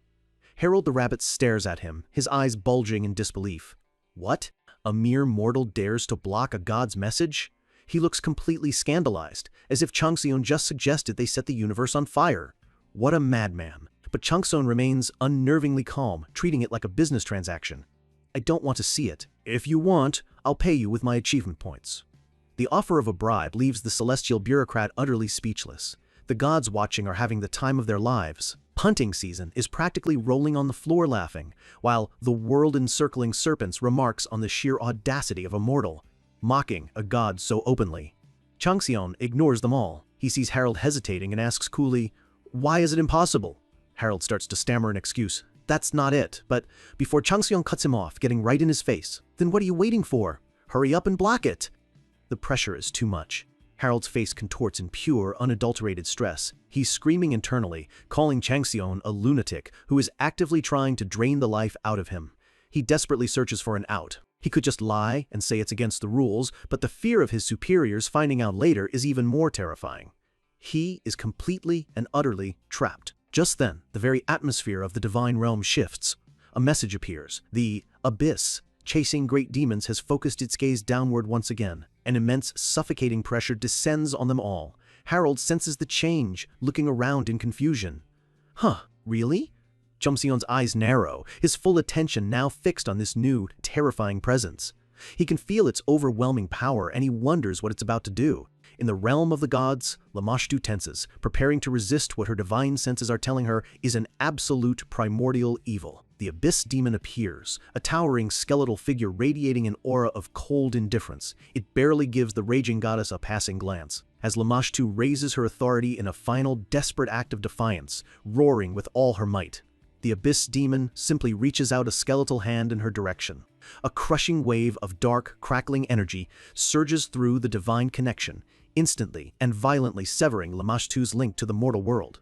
Herald the rabbit stares at him, his eyes bulging in disbelief. "What? A mere mortal dares to block a god's message?" He looks completely scandalized, as if Changxion just suggested they set the universe on fire. What a madman. But Changxion remains unnervingly calm, treating it like a business transaction. "I don't want to see it. If you want, I'll pay you with my achievement points." The offer of a bribe leaves the celestial bureaucrat utterly speechless. The gods watching are having the time of their lives. Hunting season is practically rolling on the floor laughing, while the world-encircling serpents remarks on the sheer audacity of a mortal, mocking a god so openly. Changxion ignores them all. He sees Harold hesitating and asks coolly, "Why is it impossible?" Harold starts to stammer an excuse. That's not it, but before Changxion cuts him off, getting right in his face. "Then what are you waiting for? Hurry up and block it." The pressure is too much. Harold's face contorts in pure, unadulterated stress. He's screaming internally, calling Changxion a lunatic who is actively trying to drain the life out of him. He desperately searches for an out. He could just lie and say it's against the rules, but the fear of his superiors finding out later is even more terrifying. He is completely and utterly trapped. Just then, the very atmosphere of the divine realm shifts. A message appears. The abyss, chasing great demons, has focused its gaze downward once again. An immense, suffocating pressure descends on them all. Harold senses the change, looking around in confusion. Really? Changxion's eyes narrow, his full attention now fixed on this new, terrifying presence. He can feel its overwhelming power, and he wonders what it's about to do. In the realm of the gods, Lamashtu tenses, preparing to resist what her divine senses are telling her is an absolute primordial evil. The abyss demon appears, a towering skeletal figure radiating an aura of cold indifference. It barely gives the raging goddess a passing glance, as Lamashtu raises her authority in a final desperate act of defiance, roaring with all her might. The abyss demon simply reaches out a skeletal hand in her direction. A crushing wave of dark, crackling energy surges through the divine connection, instantly and violently severing Lamashtu's link to the mortal world.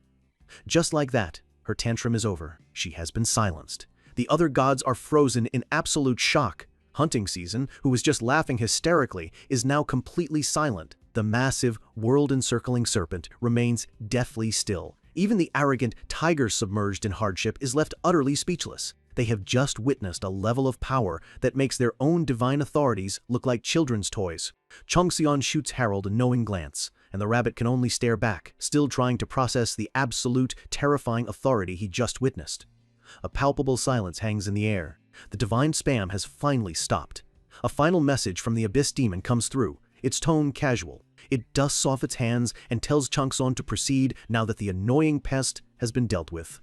Just like that, her tantrum is over. She has been silenced. The other gods are frozen in absolute shock. Hunting season, who was just laughing hysterically, is now completely silent. The massive, world-encircling serpent remains deathly still. Even the arrogant tiger submerged in hardship is left utterly speechless. They have just witnessed a level of power that makes their own divine authorities look like children's toys. Changxion shoots Harold a knowing glance, and the rabbit can only stare back, still trying to process the absolute, terrifying authority he just witnessed. A palpable silence hangs in the air. The divine spam has finally stopped. A final message from the Abyss Demon comes through, its tone casual. It dusts off its hands and tells Changson to proceed now that the annoying pest has been dealt with.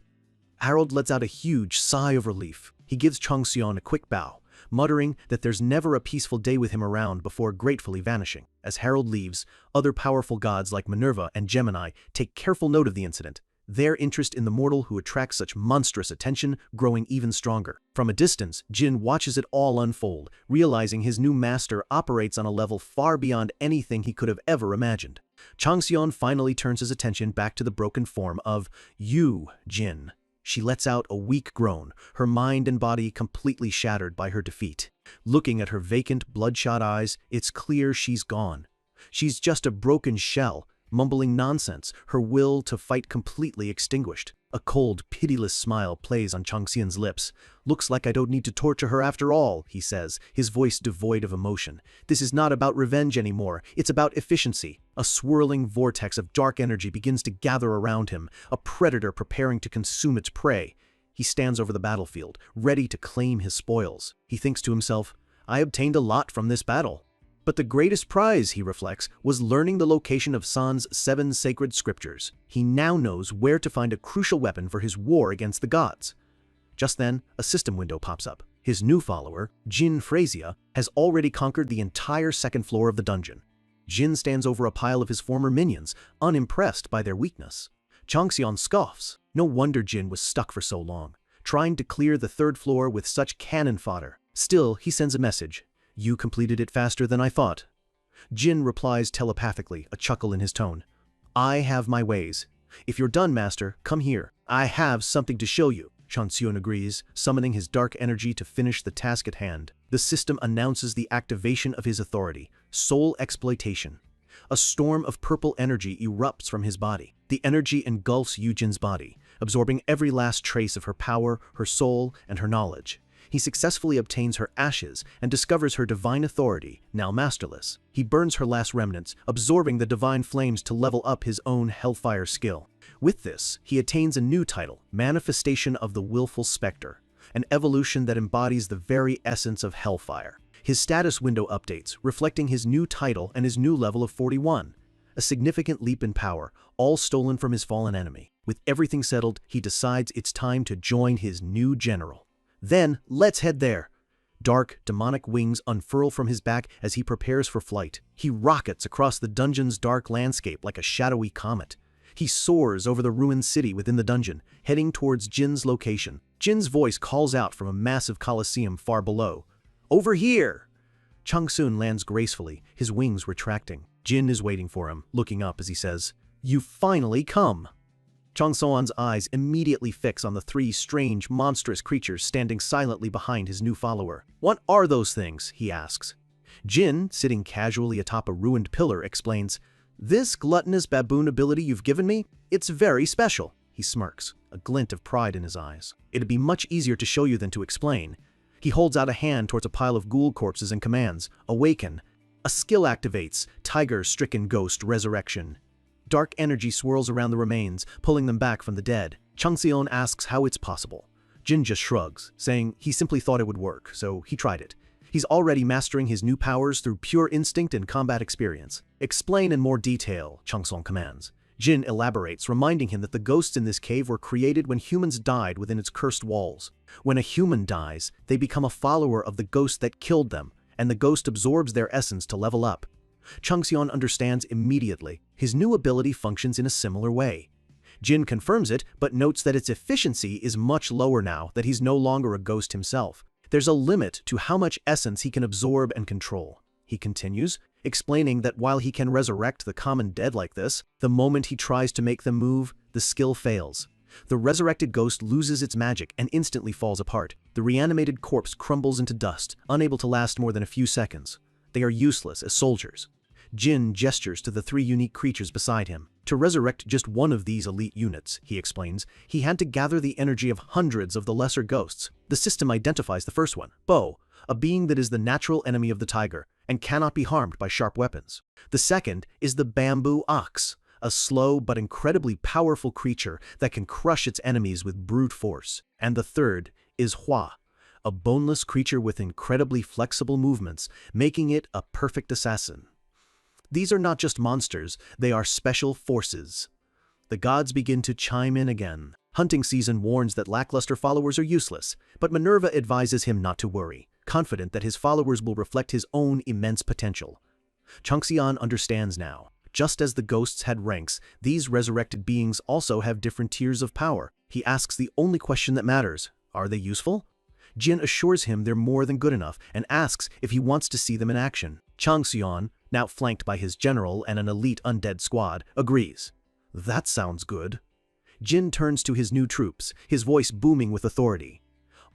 Harold lets out a huge sigh of relief. He gives Changson a quick bow, muttering that there's never a peaceful day with him around before gratefully vanishing. As Harold leaves, other powerful gods like Minerva and Gemini take careful note of the incident, their interest in the mortal who attracts such monstrous attention growing even stronger. From a distance, Jin watches it all unfold, realizing his new master operates on a level far beyond anything he could have ever imagined. Changxian finally turns his attention back to the broken form of you, Jin. She lets out a weak groan, her mind and body completely shattered by her defeat. Looking at her vacant, bloodshot eyes, it's clear she's gone. She's just a broken shell, mumbling nonsense, her will to fight completely extinguished. A cold, pitiless smile plays on Changxian's lips. "Looks like I don't need to torture her after all," he says, his voice devoid of emotion. "This is not about revenge anymore, it's about efficiency." A swirling vortex of dark energy begins to gather around him, a predator preparing to consume its prey. He stands over the battlefield, ready to claim his spoils. He thinks to himself, "I obtained a lot from this battle." But the greatest prize, he reflects, was learning the location of San's 7 sacred scriptures. He now knows where to find a crucial weapon for his war against the gods. Just then, a system window pops up. His new follower, Jin Phrasia, has already conquered the entire second floor of the dungeon. Jin stands over a pile of his former minions, unimpressed by their weakness. Changxian scoffs. No wonder Jin was stuck for so long, trying to clear the third floor with such cannon fodder. Still, he sends a message. "You completed it faster than I thought." Jin replies telepathically, a chuckle in his tone. "I have my ways. If you're done, master, come here. I have something to show you." Changxian agrees, summoning his dark energy to finish the task at hand. The system announces the activation of his authority, soul exploitation. A storm of purple energy erupts from his body. The energy engulfs Yujin's body, absorbing every last trace of her power, her soul, and her knowledge. He successfully obtains her ashes and discovers her divine authority, now masterless. He burns her last remnants, absorbing the divine flames to level up his own hellfire skill. With this, he attains a new title, Manifestation of the Willful Spectre, an evolution that embodies the very essence of hellfire. His status window updates, reflecting his new title and his new level of 41. A significant leap in power, all stolen from his fallen enemy. With everything settled, he decides it's time to join his new general. Then, let's head there. Dark, demonic wings unfurl from his back as he prepares for flight. He rockets across the dungeon's dark landscape like a shadowy comet. He soars over the ruined city within the dungeon, heading towards Jin's location. Jin's voice calls out from a massive coliseum far below. "Over here!" Changsun lands gracefully, his wings retracting. Jin is waiting for him, looking up as he says, "You finally come!" Changsuan's eyes immediately fix on the 3 strange, monstrous creatures standing silently behind his new follower. "What are those things?" he asks. Jin, sitting casually atop a ruined pillar, explains, "This gluttonous baboon ability you've given me, it's very special." He smirks, a glint of pride in his eyes. "It'd be much easier to show you than to explain." He holds out a hand towards a pile of ghoul corpses and commands, "Awaken." A skill activates, Tiger-Stricken Ghost Resurrection. Dark energy swirls around the remains, pulling them back from the dead. Changxian asks how it's possible. Jin just shrugs, saying he simply thought it would work, so he tried it. He's already mastering his new powers through pure instinct and combat experience. "Explain in more detail," Changxian commands. Jin elaborates, reminding him that the ghosts in this cave were created when humans died within its cursed walls. When a human dies, they become a follower of the ghost that killed them, and the ghost absorbs their essence to level up. Changxian understands immediately. His new ability functions in a similar way. Jin confirms it, but notes that its efficiency is much lower now that he's no longer a ghost himself. There's a limit to how much essence he can absorb and control. He continues, explaining that while he can resurrect the common dead like this, the moment he tries to make them move, the skill fails. The resurrected ghost loses its magic and instantly falls apart. The reanimated corpse crumbles into dust, unable to last more than a few seconds. They are useless as soldiers. Jin gestures to the 3 unique creatures beside him. To resurrect just one of these elite units, he explains, he had to gather the energy of hundreds of the lesser ghosts. The system identifies the first one, Bo, a being that is the natural enemy of the tiger and cannot be harmed by sharp weapons. The second is the bamboo ox, a slow but incredibly powerful creature that can crush its enemies with brute force. And the third is Hua, a boneless creature with incredibly flexible movements, making it a perfect assassin. These are not just monsters, they are special forces. The gods begin to chime in again. Hunting season warns that lackluster followers are useless, but Minerva advises him not to worry, confident that his followers will reflect his own immense potential. Changxian understands now. Just as the ghosts had ranks, these resurrected beings also have different tiers of power. He asks the only question that matters: are they useful? Jin assures him they're more than good enough and asks if he wants to see them in action. Changxian, now flanked by his general and an elite undead squad, agrees. That sounds good. Jin turns to his new troops, his voice booming with authority.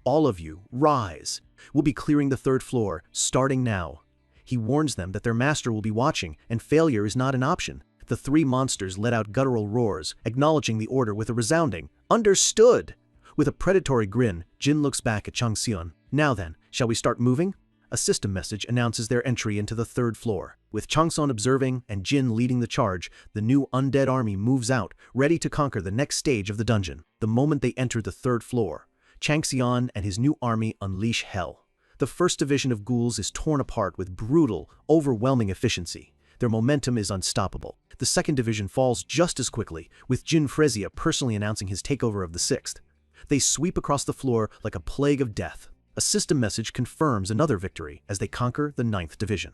All of you, rise. We'll be clearing the 3rd floor, starting now. He warns them that their master will be watching, and failure is not an option. The 3 monsters let out guttural roars, acknowledging the order with a resounding, "Understood!" With a predatory grin, Jin looks back at Changxian. Now then, shall we start moving? A system message announces their entry into the 3rd floor. With Changxian observing and Jin leading the charge, the new undead army moves out, ready to conquer the next stage of the dungeon. The moment they enter the 3rd floor, Changxian and his new army unleash hell. The 1st division of ghouls is torn apart with brutal, overwhelming efficiency. Their momentum is unstoppable. The 2nd division falls just as quickly, with Jin Frezia personally announcing his takeover of the 6th. They sweep across the floor like a plague of death. A system message confirms another victory as they conquer the 9th division.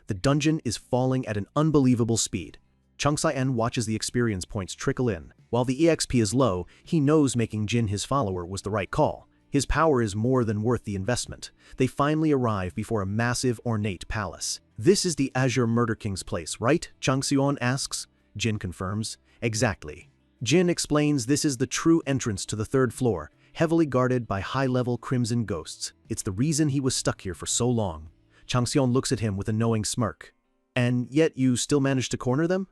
The dungeon is falling at an unbelievable speed. Changxian watches the experience points trickle in. While the EXP is low, he knows making Jin his follower was the right call. His power is more than worth the investment. They finally arrive before a massive, ornate palace. This is the Azure Murder King's place, right? Changxian asks. Jin confirms. Exactly. Jin explains this is the true entrance to the 3rd floor, heavily guarded by high-level crimson ghosts. It's the reason he was stuck here for so long. Changxian looks at him with a knowing smirk. And yet you still managed to corner them?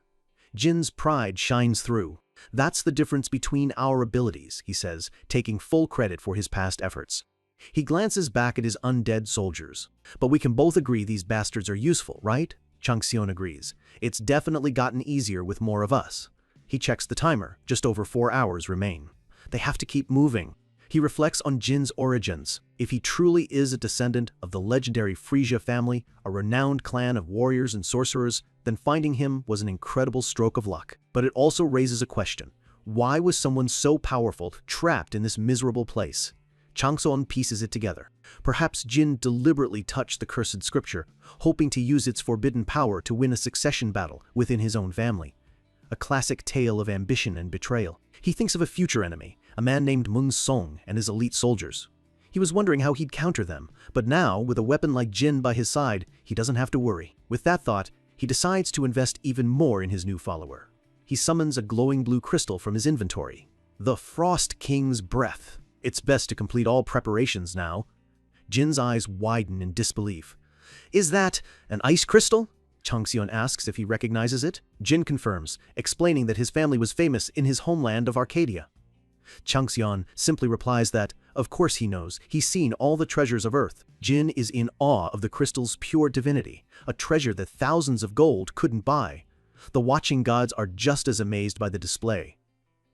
Jin's pride shines through. That's the difference between our abilities, he says, taking full credit for his past efforts. He glances back at his undead soldiers. But we can both agree these bastards are useful, right? Changxian agrees. It's definitely gotten easier with more of us. He checks the timer. Just over 4 hours remain. They have to keep moving. He reflects on Jin's origins. If he truly is a descendant of the legendary Frisia family, a renowned clan of warriors and sorcerers, then finding him was an incredible stroke of luck. But it also raises a question. Why was someone so powerful trapped in this miserable place? Changxian pieces it together. Perhaps Jin deliberately touched the cursed scripture, hoping to use its forbidden power to win a succession battle within his own family. A classic tale of ambition and betrayal. He thinks of a future enemy, a man named Mun Song and his elite soldiers. He was wondering how he'd counter them, but now, with a weapon like Jin by his side, he doesn't have to worry. With that thought, he decides to invest even more in his new follower. He summons a glowing blue crystal from his inventory. The Frost King's Breath. It's best to complete all preparations now. Jin's eyes widen in disbelief. Is that an ice crystal? Changxian asks if he recognizes it. Jin confirms, explaining that his family was famous in his homeland of Arcadia. Changxian simply replies that, of course he knows, he's seen all the treasures of Earth. Jin is in awe of the crystal's pure divinity, a treasure that thousands of gold couldn't buy. The watching gods are just as amazed by the display.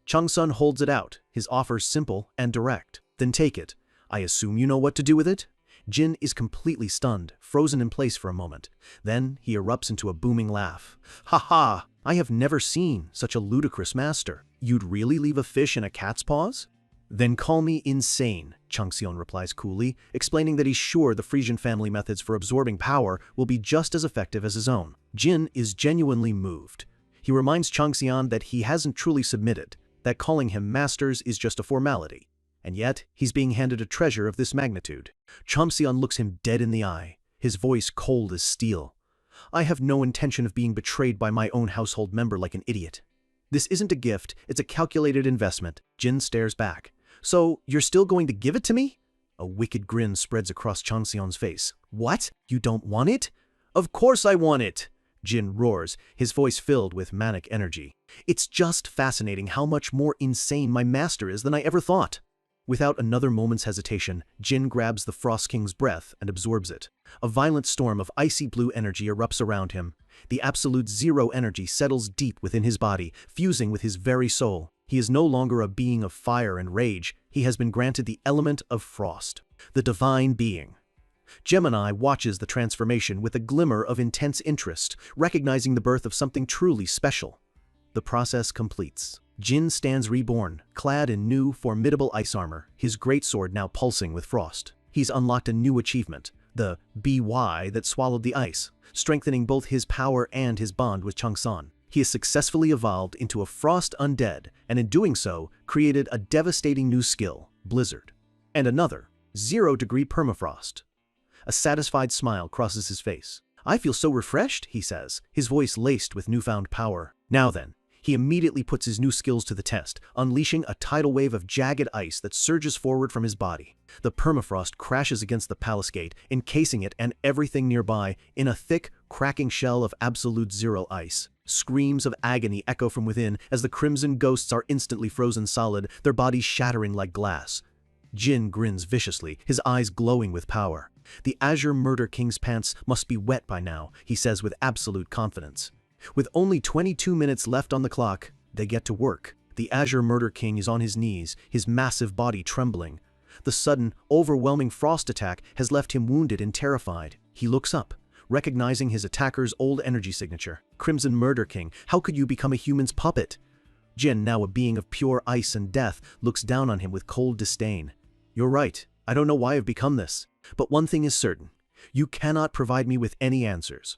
Changxian holds it out, his offer simple and direct. Then take it. I assume you know what to do with it? Jin is completely stunned, frozen in place for a moment. Then he erupts into a booming laugh. Ha ha! I have never seen such a ludicrous master. You'd really leave a fish in a cat's paws? Then call me insane, Changxian replies coolly, explaining that he's sure the Frisian family methods for absorbing power will be just as effective as his own. Jin is genuinely moved. He reminds Changxian that he hasn't truly submitted, that calling him masters is just a formality. And yet, he's being handed a treasure of this magnitude. Changxian looks him dead in the eye, his voice cold as steel. I have no intention of being betrayed by my own household member like an idiot. This isn't a gift, it's a calculated investment. Jin stares back. So, you're still going to give it to me? A wicked grin spreads across Changxian's face. What? You don't want it? Of course I want it! Jin roars, his voice filled with manic energy. It's just fascinating how much more insane my master is than I ever thought. Without another moment's hesitation, Jin grabs the Frost King's breath and absorbs it. A violent storm of icy blue energy erupts around him. The absolute zero energy settles deep within his body, fusing with his very soul. He is no longer a being of fire and rage, he has been granted the element of frost. The divine being. Gemini watches the transformation with a glimmer of intense interest, recognizing the birth of something truly special. The process completes. Jin stands reborn, clad in new, formidable ice armor, his greatsword now pulsing with frost. He's unlocked a new achievement, the BY that swallowed the ice, strengthening both his power and his bond with Changsan. He has successfully evolved into a frost undead, and in doing so, created a devastating new skill, Blizzard. And another, 0-degree permafrost. A satisfied smile crosses his face. "I feel so refreshed," he says, his voice laced with newfound power. Now then, he immediately puts his new skills to the test, unleashing a tidal wave of jagged ice that surges forward from his body. The permafrost crashes against the palace gate, encasing it and everything nearby in a thick, cracking shell of absolute zero ice. Screams of agony echo from within as the crimson ghosts are instantly frozen solid, their bodies shattering like glass. Jin grins viciously, his eyes glowing with power. "The Azure Murder King's pants must be wet by now," he says with absolute confidence. With only 22 minutes left on the clock, they get to work. The Azure Murder King is on his knees, his massive body trembling. The sudden, overwhelming frost attack has left him wounded and terrified. He looks up, recognizing his attacker's old energy signature. "Crimson Murder King, how could you become a human's puppet?" Jin, now a being of pure ice and death, looks down on him with cold disdain. "You're right, I don't know why I've become this. But one thing is certain, you cannot provide me with any answers."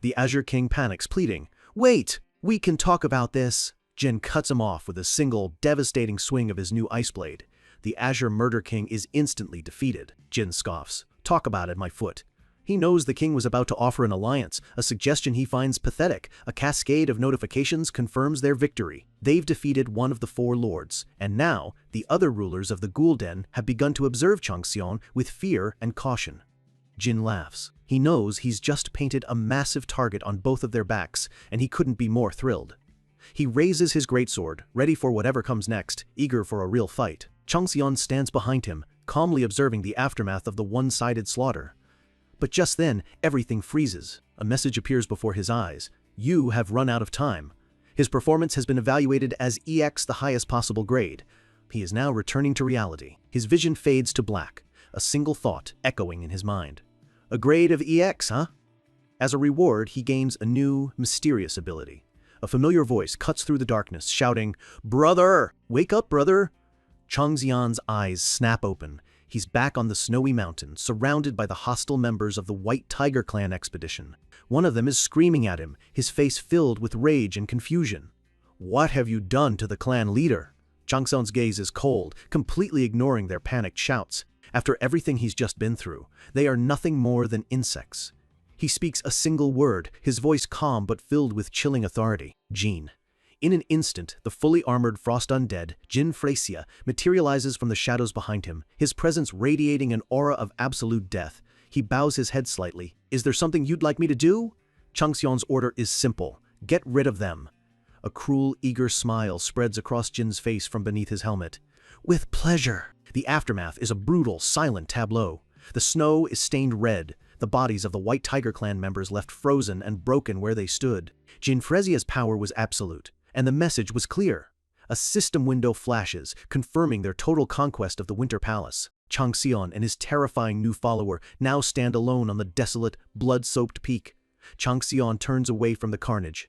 The Azure King panics, pleading, "Wait, we can talk about this." Jin cuts him off with a single, devastating swing of his new ice blade. The Azure Murder King is instantly defeated. Jin scoffs, "Talk about it, my foot." He knows the king was about to offer an alliance, a suggestion he finds pathetic. A cascade of notifications confirms their victory. They've defeated one of the 4 lords, and now the other rulers of the Gul'dan have begun to observe Changxion with fear and caution. Jin laughs. He knows he's just painted a massive target on both of their backs, and he couldn't be more thrilled. He raises his greatsword, ready for whatever comes next, eager for a real fight. Changxion stands behind him, calmly observing the aftermath of the one-sided slaughter. But just then, everything freezes. A message appears before his eyes. "You have run out of time." His performance has been evaluated as EX, the highest possible grade. He is now returning to reality. His vision fades to black, a single thought echoing in his mind. "A grade of EX, huh?" As a reward, he gains a new, mysterious ability. A familiar voice cuts through the darkness, shouting, "Brother! Wake up, brother!" Changxion's eyes snap open. He's back on the snowy mountain, surrounded by the hostile members of the White Tiger Clan expedition. One of them is screaming at him, his face filled with rage and confusion. "What have you done to the clan leader?" Changxion's gaze is cold, completely ignoring their panicked shouts. After everything he's just been through, they are nothing more than insects. He speaks a single word, his voice calm but filled with chilling authority. "Jin." In an instant, the fully armored frost undead, Jin Fresia, materializes from the shadows behind him, his presence radiating an aura of absolute death. He bows his head slightly. "Is there something you'd like me to do?" Changxion's order is simple. "Get rid of them." A cruel, eager smile spreads across Jin's face from beneath his helmet. "With pleasure." The aftermath is a brutal, silent tableau. The snow is stained red, the bodies of the White Tiger Clan members left frozen and broken where they stood. Jin Fresia's power was absolute, and the message was clear. A system window flashes, confirming their total conquest of the Winter Palace. Changxion and his terrifying new follower now stand alone on the desolate, blood-soaked peak. Changxion turns away from the carnage.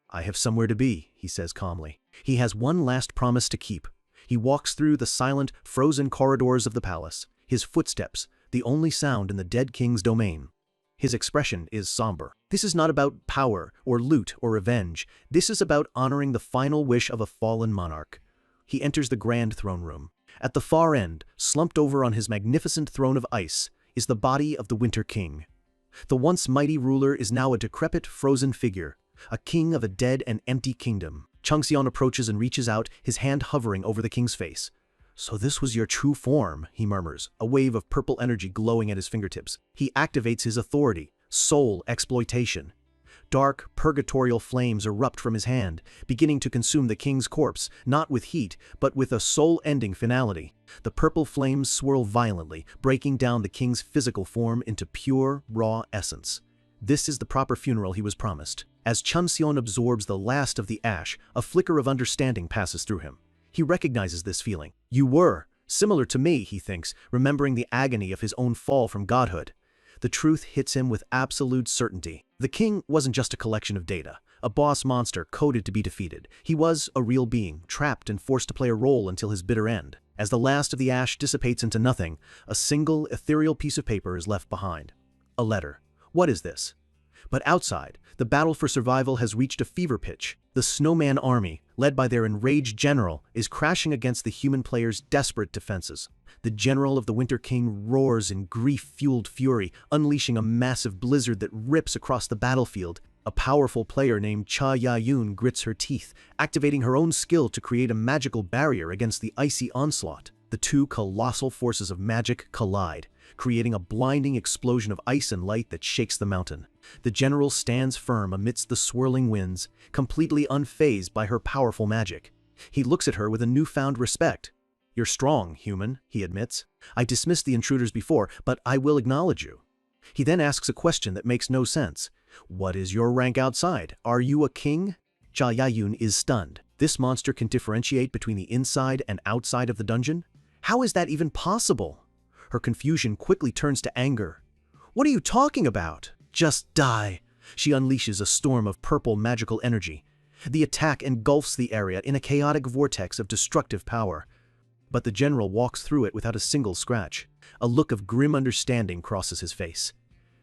"I have somewhere to be," he says calmly. He has one last promise to keep. He walks through the silent, frozen corridors of the palace, his footsteps, the only sound in the dead king's domain. His expression is somber. This is not about power or loot or revenge. This is about honoring the final wish of a fallen monarch. He enters the grand throne room. At the far end, slumped over on his magnificent throne of ice, is the body of the Winter King. The once mighty ruler is now a decrepit, frozen figure, a king of a dead and empty kingdom. Changxion approaches and reaches out, his hand hovering over the king's face. "So this was your true form," he murmurs, a wave of purple energy glowing at his fingertips. He activates his authority, soul exploitation. Dark, purgatorial flames erupt from his hand, beginning to consume the king's corpse, not with heat, but with a soul-ending finality. The purple flames swirl violently, breaking down the king's physical form into pure, raw essence. This is the proper funeral he was promised. As Changxion absorbs the last of the ash, a flicker of understanding passes through him. He recognizes this feeling. "You were," Similar to me, he thinks, remembering the agony of his own fall from godhood. The truth hits him with absolute certainty. The king wasn't just a collection of data, a boss monster coded to be defeated. He was a real being, trapped and forced to play a role until his bitter end. As the last of the ash dissipates into nothing, a single ethereal piece of paper is left behind. A letter. What is this? But outside, the battle for survival has reached a fever pitch. The Snowman army, led by their enraged general, is crashing against the human players' desperate defenses. The general of the Winter King roars in grief-fueled fury, unleashing a massive blizzard that rips across the battlefield. A powerful player named Cha Ya-yun grits her teeth, activating her own skill to create a magical barrier against the icy onslaught. The two colossal forces of magic collide, creating a blinding explosion of ice and light that shakes the mountain. The general stands firm amidst the swirling winds, completely unfazed by her powerful magic. He looks at her with a newfound respect. "You're strong, human," he admits. "I dismissed the intruders before, but I will acknowledge you." He then asks a question that makes no sense. "What is your rank outside? Are you a king?" Cha Ya-yun is stunned. This monster can differentiate between the inside and outside of the dungeon? How is that even possible? Her confusion quickly turns to anger. "What are you talking about?" "Just die." She unleashes a storm of purple magical energy. The attack engulfs the area in a chaotic vortex of destructive power. But the general walks through it without a single scratch. A look of grim understanding crosses his face.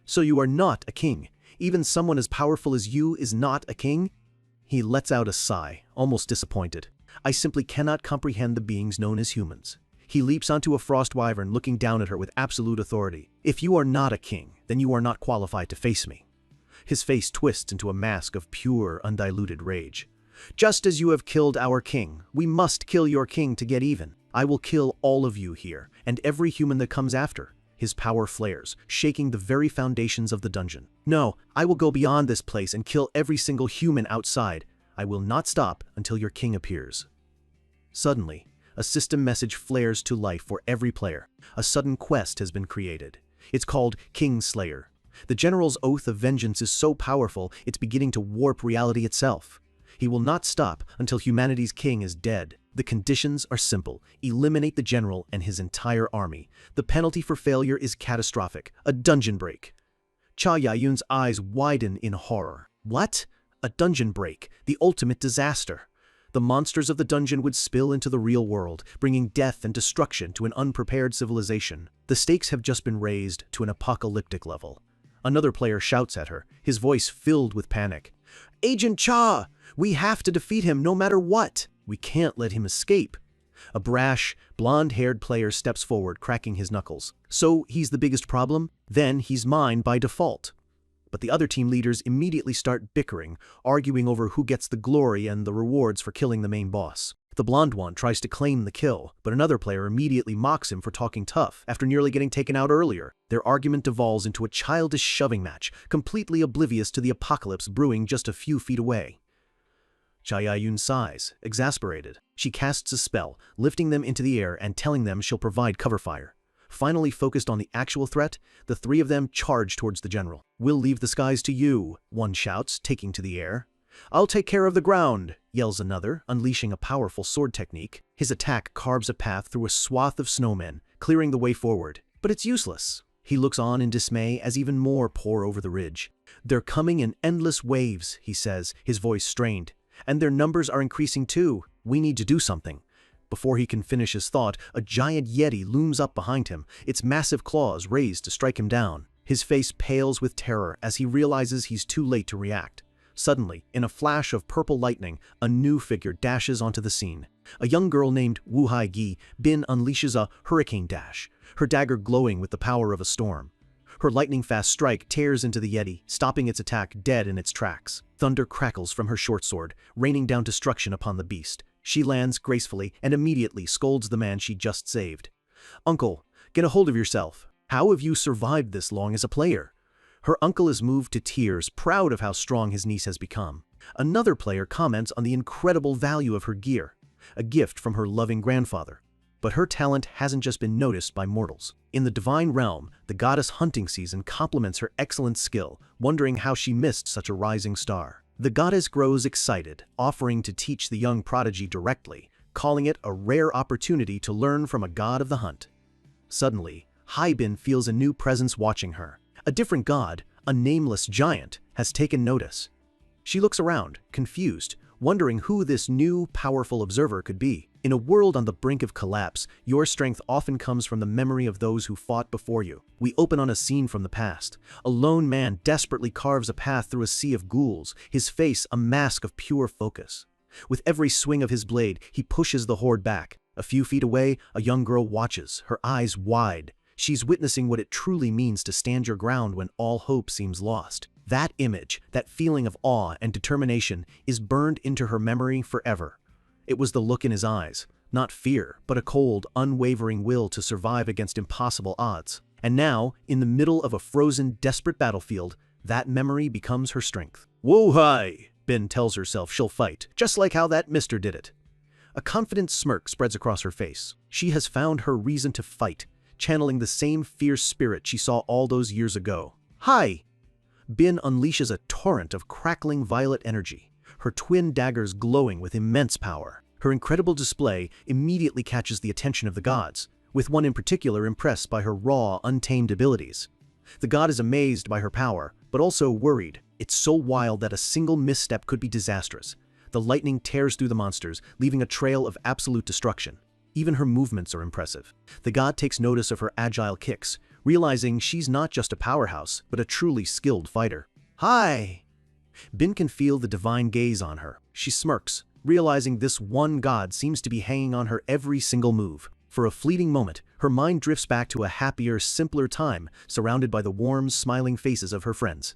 "So you are not a king? Even someone as powerful as you is not a king?" He lets out a sigh, almost disappointed. "I simply cannot comprehend the beings known as humans." He leaps onto a frost wyvern, looking down at her with absolute authority. "If you are not a king, then you are not qualified to face me." His face twists into a mask of pure, undiluted rage. "Just as you have killed our king, we must kill your king to get even. I will kill all of you here, and every human that comes after." His power flares, shaking the very foundations of the dungeon. "No, I will go beyond this place and kill every single human outside. I will not stop until your king appears." Suddenly, a system message flares to life for every player. A sudden quest has been created. It's called Kingslayer. The general's oath of vengeance is so powerful, it's beginning to warp reality itself. He will not stop until humanity's king is dead. The conditions are simple. Eliminate the general and his entire army. The penalty for failure is catastrophic, a dungeon break. Cha Ya-yun's eyes widen in horror. What? A dungeon break, the ultimate disaster. The monsters of the dungeon would spill into the real world, bringing death and destruction to an unprepared civilization. The stakes have just been raised to an apocalyptic level. Another player shouts at her, his voice filled with panic. "Agent Cha! We have to defeat him no matter what! We can't let him escape." A brash, blonde-haired player steps forward, cracking his knuckles. "So he's the biggest problem? Then he's mine by default." But the other team leaders immediately start bickering, arguing over who gets the glory and the rewards for killing the main boss. The blonde one tries to claim the kill, but another player immediately mocks him for talking tough after nearly getting taken out earlier. Their argument devolves into a childish shoving match, completely oblivious to the apocalypse brewing just a few feet away. Cha Ya-yun sighs, exasperated. She casts a spell, lifting them into the air and telling them she'll provide cover fire. Finally focused on the actual threat, the three of them charge towards the general. "We'll leave the skies to you," one shouts, taking to the air. "I'll take care of the ground," yells another, unleashing a powerful sword technique. His attack carves a path through a swath of snowmen, clearing the way forward. But it's useless. He looks on in dismay as even more pour over the ridge. "They're coming in endless waves," he says, his voice strained. "And their numbers are increasing too. We need to do something." Before he can finish his thought, a giant yeti looms up behind him, its massive claws raised to strike him down. His face pales with terror as he realizes he's too late to react. Suddenly, in a flash of purple lightning, a new figure dashes onto the scene. A young girl named Wu Hai-gi Bin unleashes a hurricane dash, her dagger glowing with the power of a storm. Her lightning-fast strike tears into the yeti, stopping its attack dead in its tracks. Thunder crackles from her short sword, raining down destruction upon the beast. She lands gracefully and immediately scolds the man she just saved. "Uncle, get a hold of yourself. How have you survived this long as a player?" Her uncle is moved to tears, proud of how strong his niece has become. Another player comments on the incredible value of her gear, a gift from her loving grandfather. But her talent hasn't just been noticed by mortals. In the divine realm, the goddess hunting season compliments her excellent skill, wondering how she missed such a rising star. The goddess grows excited, offering to teach the young prodigy directly, calling it a rare opportunity to learn from a god of the hunt. Suddenly, Haibin feels a new presence watching her. A different god, a nameless giant, has taken notice. She looks around, confused, wondering who this new, powerful observer could be. In a world on the brink of collapse, your strength often comes from the memory of those who fought before you. We open on a scene from the past. A lone man desperately carves a path through a sea of ghouls, his face a mask of pure focus. With every swing of his blade, he pushes the horde back. A few feet away, a young girl watches, her eyes wide. She's witnessing what it truly means to stand your ground when all hope seems lost. That image, that feeling of awe and determination, is burned into her memory forever. It was the look in his eyes, not fear, but a cold, unwavering will to survive against impossible odds. And now, in the middle of a frozen, desperate battlefield, that memory becomes her strength. "Whoa-hi!" Ben tells herself she'll fight, just like how that mister did it. A confident smirk spreads across her face. She has found her reason to fight, channeling the same fierce spirit she saw all those years ago. "Hi!" Bin unleashes a torrent of crackling violet energy, her twin daggers glowing with immense power. Her incredible display immediately catches the attention of the gods, with one in particular impressed by her raw, untamed abilities. The god is amazed by her power, but also worried. It's so wild that a single misstep could be disastrous. The lightning tears through the monsters, leaving a trail of absolute destruction. Even her movements are impressive. The god takes notice of her agile kicks, realizing she's not just a powerhouse, but a truly skilled fighter. "Hi!" Bin can feel the divine gaze on her. She smirks, realizing this one god seems to be hanging on her every single move. For a fleeting moment, her mind drifts back to a happier, simpler time, surrounded by the warm, smiling faces of her friends.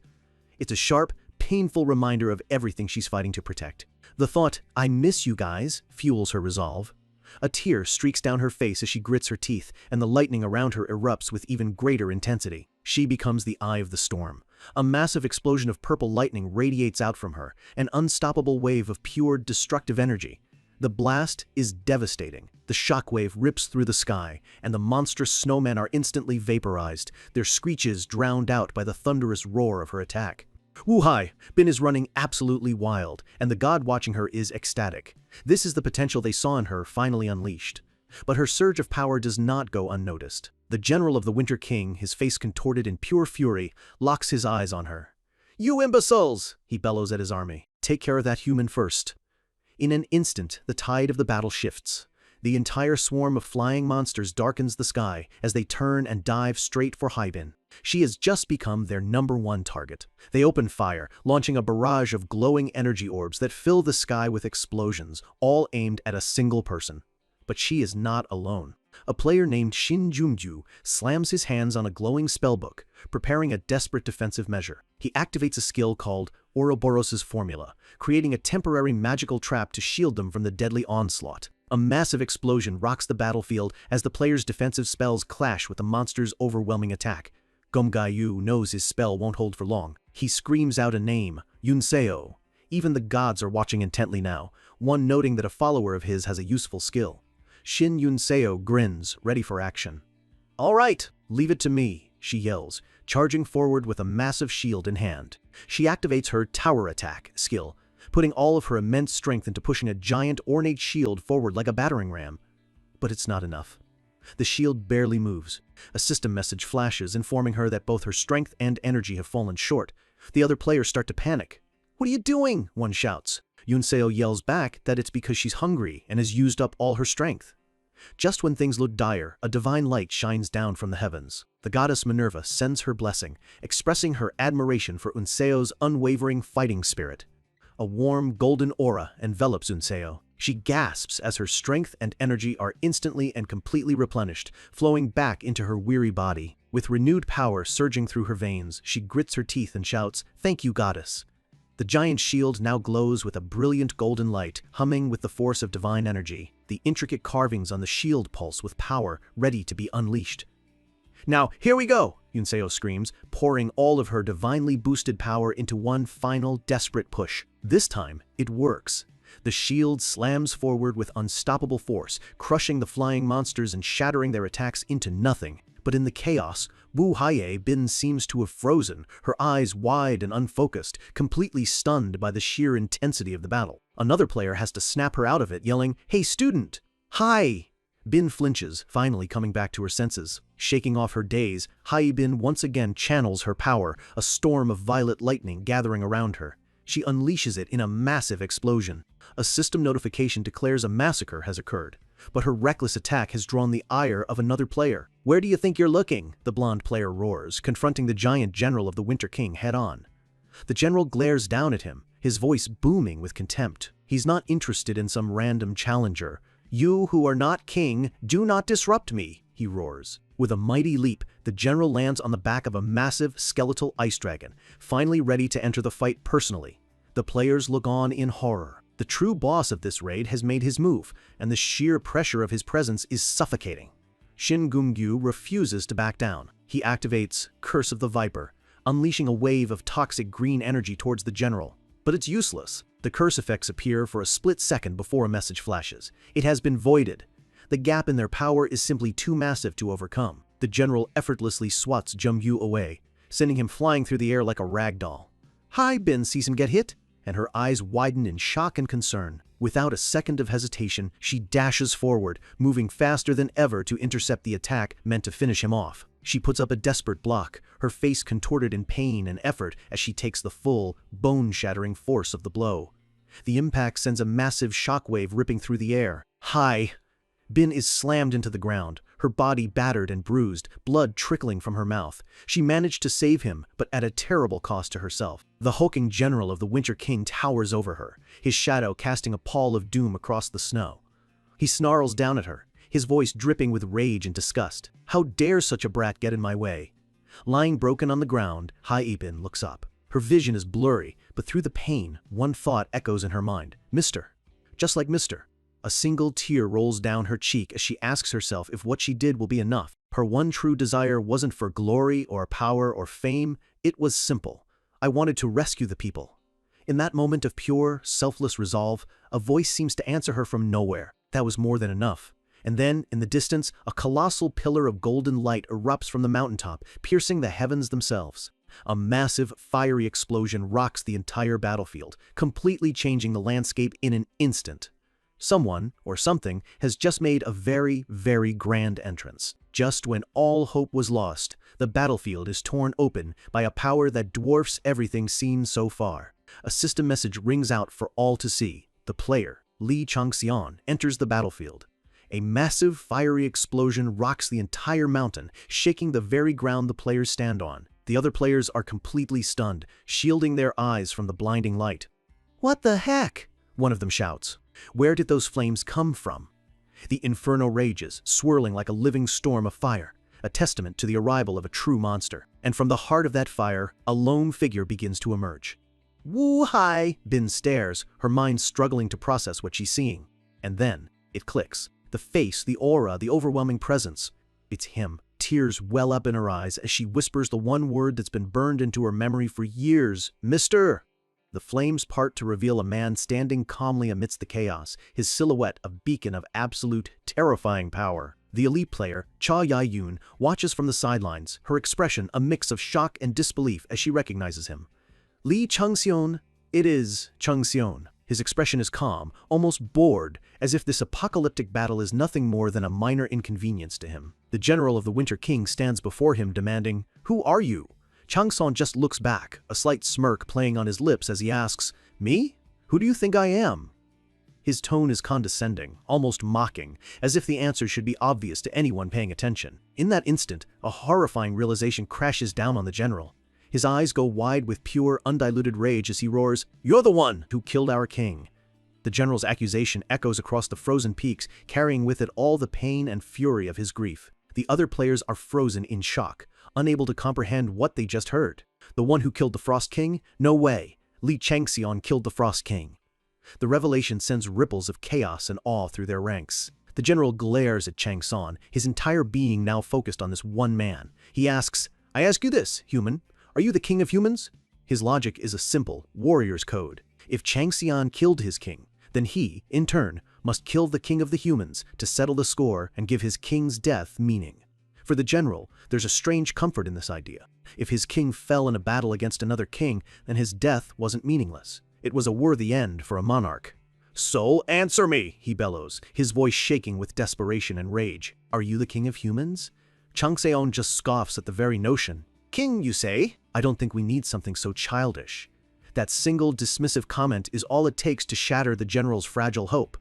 It's a sharp, painful reminder of everything she's fighting to protect. The thought, "I miss you guys," fuels her resolve. A tear streaks down her face as she grits her teeth, and the lightning around her erupts with even greater intensity. She becomes the eye of the storm. A massive explosion of purple lightning radiates out from her, an unstoppable wave of pure, destructive energy. The blast is devastating. The shockwave rips through the sky, and the monstrous snowmen are instantly vaporized, their screeches drowned out by the thunderous roar of her attack. Woo-hi! Bin is running absolutely wild, and the god watching her is ecstatic. This is the potential they saw in her finally unleashed. But her surge of power does not go unnoticed. The general of the Winter King, his face contorted in pure fury, locks his eyes on her. "You imbeciles!" he bellows at his army. "Take care of that human first." In an instant, the tide of the battle shifts. The entire swarm of flying monsters darkens the sky as they turn and dive straight for Haibin. She has just become their #1 target. They open fire, launching a barrage of glowing energy orbs that fill the sky with explosions, all aimed at a single person. But she is not alone. A player named Shin Jumju slams his hands on a glowing spellbook, preparing a desperate defensive measure. He activates a skill called Ouroboros' Formula, creating a temporary magical trap to shield them from the deadly onslaught. A massive explosion rocks the battlefield as the player's defensive spells clash with the monster's overwhelming attack. Gomgayu knows his spell won't hold for long. He screams out a name, Yunseo. Even the gods are watching intently now, one noting that a follower of his has a useful skill. Shin Yunseo grins, ready for action. "All right, leave it to me," she yells, charging forward with a massive shield in hand. She activates her Tower Attack skill, putting all of her immense strength into pushing a giant ornate shield forward like a battering ram. But it's not enough. The shield barely moves. A system message flashes, informing her that both her strength and energy have fallen short. The other players start to panic. "What are you doing?" one shouts. Yunseo yells back that it's because she's hungry and has used up all her strength. Just when things look dire, a divine light shines down from the heavens. The goddess Minerva sends her blessing, expressing her admiration for Unseo's unwavering fighting spirit. A warm, golden aura envelops Unseo. She gasps as her strength and energy are instantly and completely replenished, flowing back into her weary body. With renewed power surging through her veins, she grits her teeth and shouts, "Thank you, goddess." The giant shield now glows with a brilliant golden light, humming with the force of divine energy. The intricate carvings on the shield pulse with power, ready to be unleashed. "Now, here we go!" Yunseo screams, pouring all of her divinely boosted power into one final, desperate push. This time, it works. The shield slams forward with unstoppable force, crushing the flying monsters and shattering their attacks into nothing. But in the chaos, Wu Haye Bin seems to have frozen, her eyes wide and unfocused, completely stunned by the sheer intensity of the battle. Another player has to snap her out of it, yelling, "Hey student! Hi!" Bin flinches, finally coming back to her senses. Shaking off her daze, Haye Bin once again channels her power, a storm of violet lightning gathering around her. She unleashes it in a massive explosion. A system notification declares a massacre has occurred, but her reckless attack has drawn the ire of another player. "Where do you think you're looking?" the blonde player roars, confronting the giant general of the Winter King head-on. The general glares down at him, his voice booming with contempt. He's not interested in some random challenger. "You who are not king, do not disrupt me," he roars. With a mighty leap, the general lands on the back of a massive skeletal ice dragon, finally ready to enter the fight personally. The players look on in horror. The true boss of this raid has made his move, and the sheer pressure of his presence is suffocating. Shin Gumgyu refuses to back down. He activates Curse of the Viper, unleashing a wave of toxic green energy towards the general. But it's useless. The curse effects appear for a split second before a message flashes. It has been voided. The gap in their power is simply too massive to overcome. The general effortlessly swats Jumyu away, sending him flying through the air like a rag doll. Haye Bin sees him get hit, and her eyes widen in shock and concern. Without a second of hesitation, she dashes forward, moving faster than ever to intercept the attack meant to finish him off. She puts up a desperate block, her face contorted in pain and effort as she takes the full, bone-shattering force of the blow. The impact sends a massive shockwave ripping through the air. Haye Bin is slammed into the ground, her body battered and bruised, blood trickling from her mouth. She managed to save him, but at a terrible cost to herself. The hulking general of the Winter King towers over her, his shadow casting a pall of doom across the snow. He snarls down at her, his voice dripping with rage and disgust. "How dare such a brat get in my way?" Lying broken on the ground, Haye Bin looks up. Her vision is blurry, but through the pain, one thought echoes in her mind. "Mister." Just like Mister. A single tear rolls down her cheek as she asks herself if what she did will be enough. Her one true desire wasn't for glory or power or fame, it was simple. "I wanted to rescue the people." In that moment of pure, selfless resolve, a voice seems to answer her from nowhere. That was more than enough. And then, in the distance, a colossal pillar of golden light erupts from the mountaintop, piercing the heavens themselves. A massive, fiery explosion rocks the entire battlefield, completely changing the landscape in an instant. Someone, or something, has just made a very, very grand entrance. Just when all hope was lost, the battlefield is torn open by a power that dwarfs everything seen so far. A system message rings out for all to see. The player, Li Changxian, enters the battlefield. A massive, fiery explosion rocks the entire mountain, shaking the very ground the players stand on. The other players are completely stunned, shielding their eyes from the blinding light. "What the heck?" one of them shouts. Where did those flames come from? The inferno rages, swirling like a living storm of fire, a testament to the arrival of a true monster. And from the heart of that fire, a lone figure begins to emerge. "Wu Haye!" Bin stares, her mind struggling to process what she's seeing. And then, it clicks. The face, the aura, the overwhelming presence. It's him. Tears well up in her eyes as she whispers the one word that's been burned into her memory for years. "Mister!" The flames part to reveal a man standing calmly amidst the chaos, his silhouette a beacon of absolute, terrifying power. The elite player, Cha Yaiyun, watches from the sidelines, her expression a mix of shock and disbelief as she recognizes him. "Li Changxian." "It is Changxian." His expression is calm, almost bored, as if this apocalyptic battle is nothing more than a minor inconvenience to him. The general of the Winter King stands before him demanding, "Who are you?" Changxian just looks back, a slight smirk playing on his lips as he asks, "Me? Who do you think I am?" His tone is condescending, almost mocking, as if the answer should be obvious to anyone paying attention. In that instant, a horrifying realization crashes down on the general. His eyes go wide with pure, undiluted rage as he roars, "You're the one who killed our king." The general's accusation echoes across the frozen peaks, carrying with it all the pain and fury of his grief. The other players are frozen in shock, unable to comprehend what they just heard. The one who killed the Frost King? No way. Li Changxian killed the Frost King. The revelation sends ripples of chaos and awe through their ranks. The general glares at Changxian, his entire being now focused on this one man. He asks, "I ask you this, human. Are you the king of humans?" His logic is a simple, warrior's code. If Changxian killed his king, then he, in turn, must kill the king of the humans to settle the score and give his king's death meaning. For the general, there's a strange comfort in this idea. If his king fell in a battle against another king, then his death wasn't meaningless. It was a worthy end for a monarch. "So answer me," he bellows, his voice shaking with desperation and rage. "Are you the king of humans?" Chang Seon just scoffs at the very notion. "King, you say? I don't think we need something so childish." That single dismissive comment is all it takes to shatter the general's fragile hope.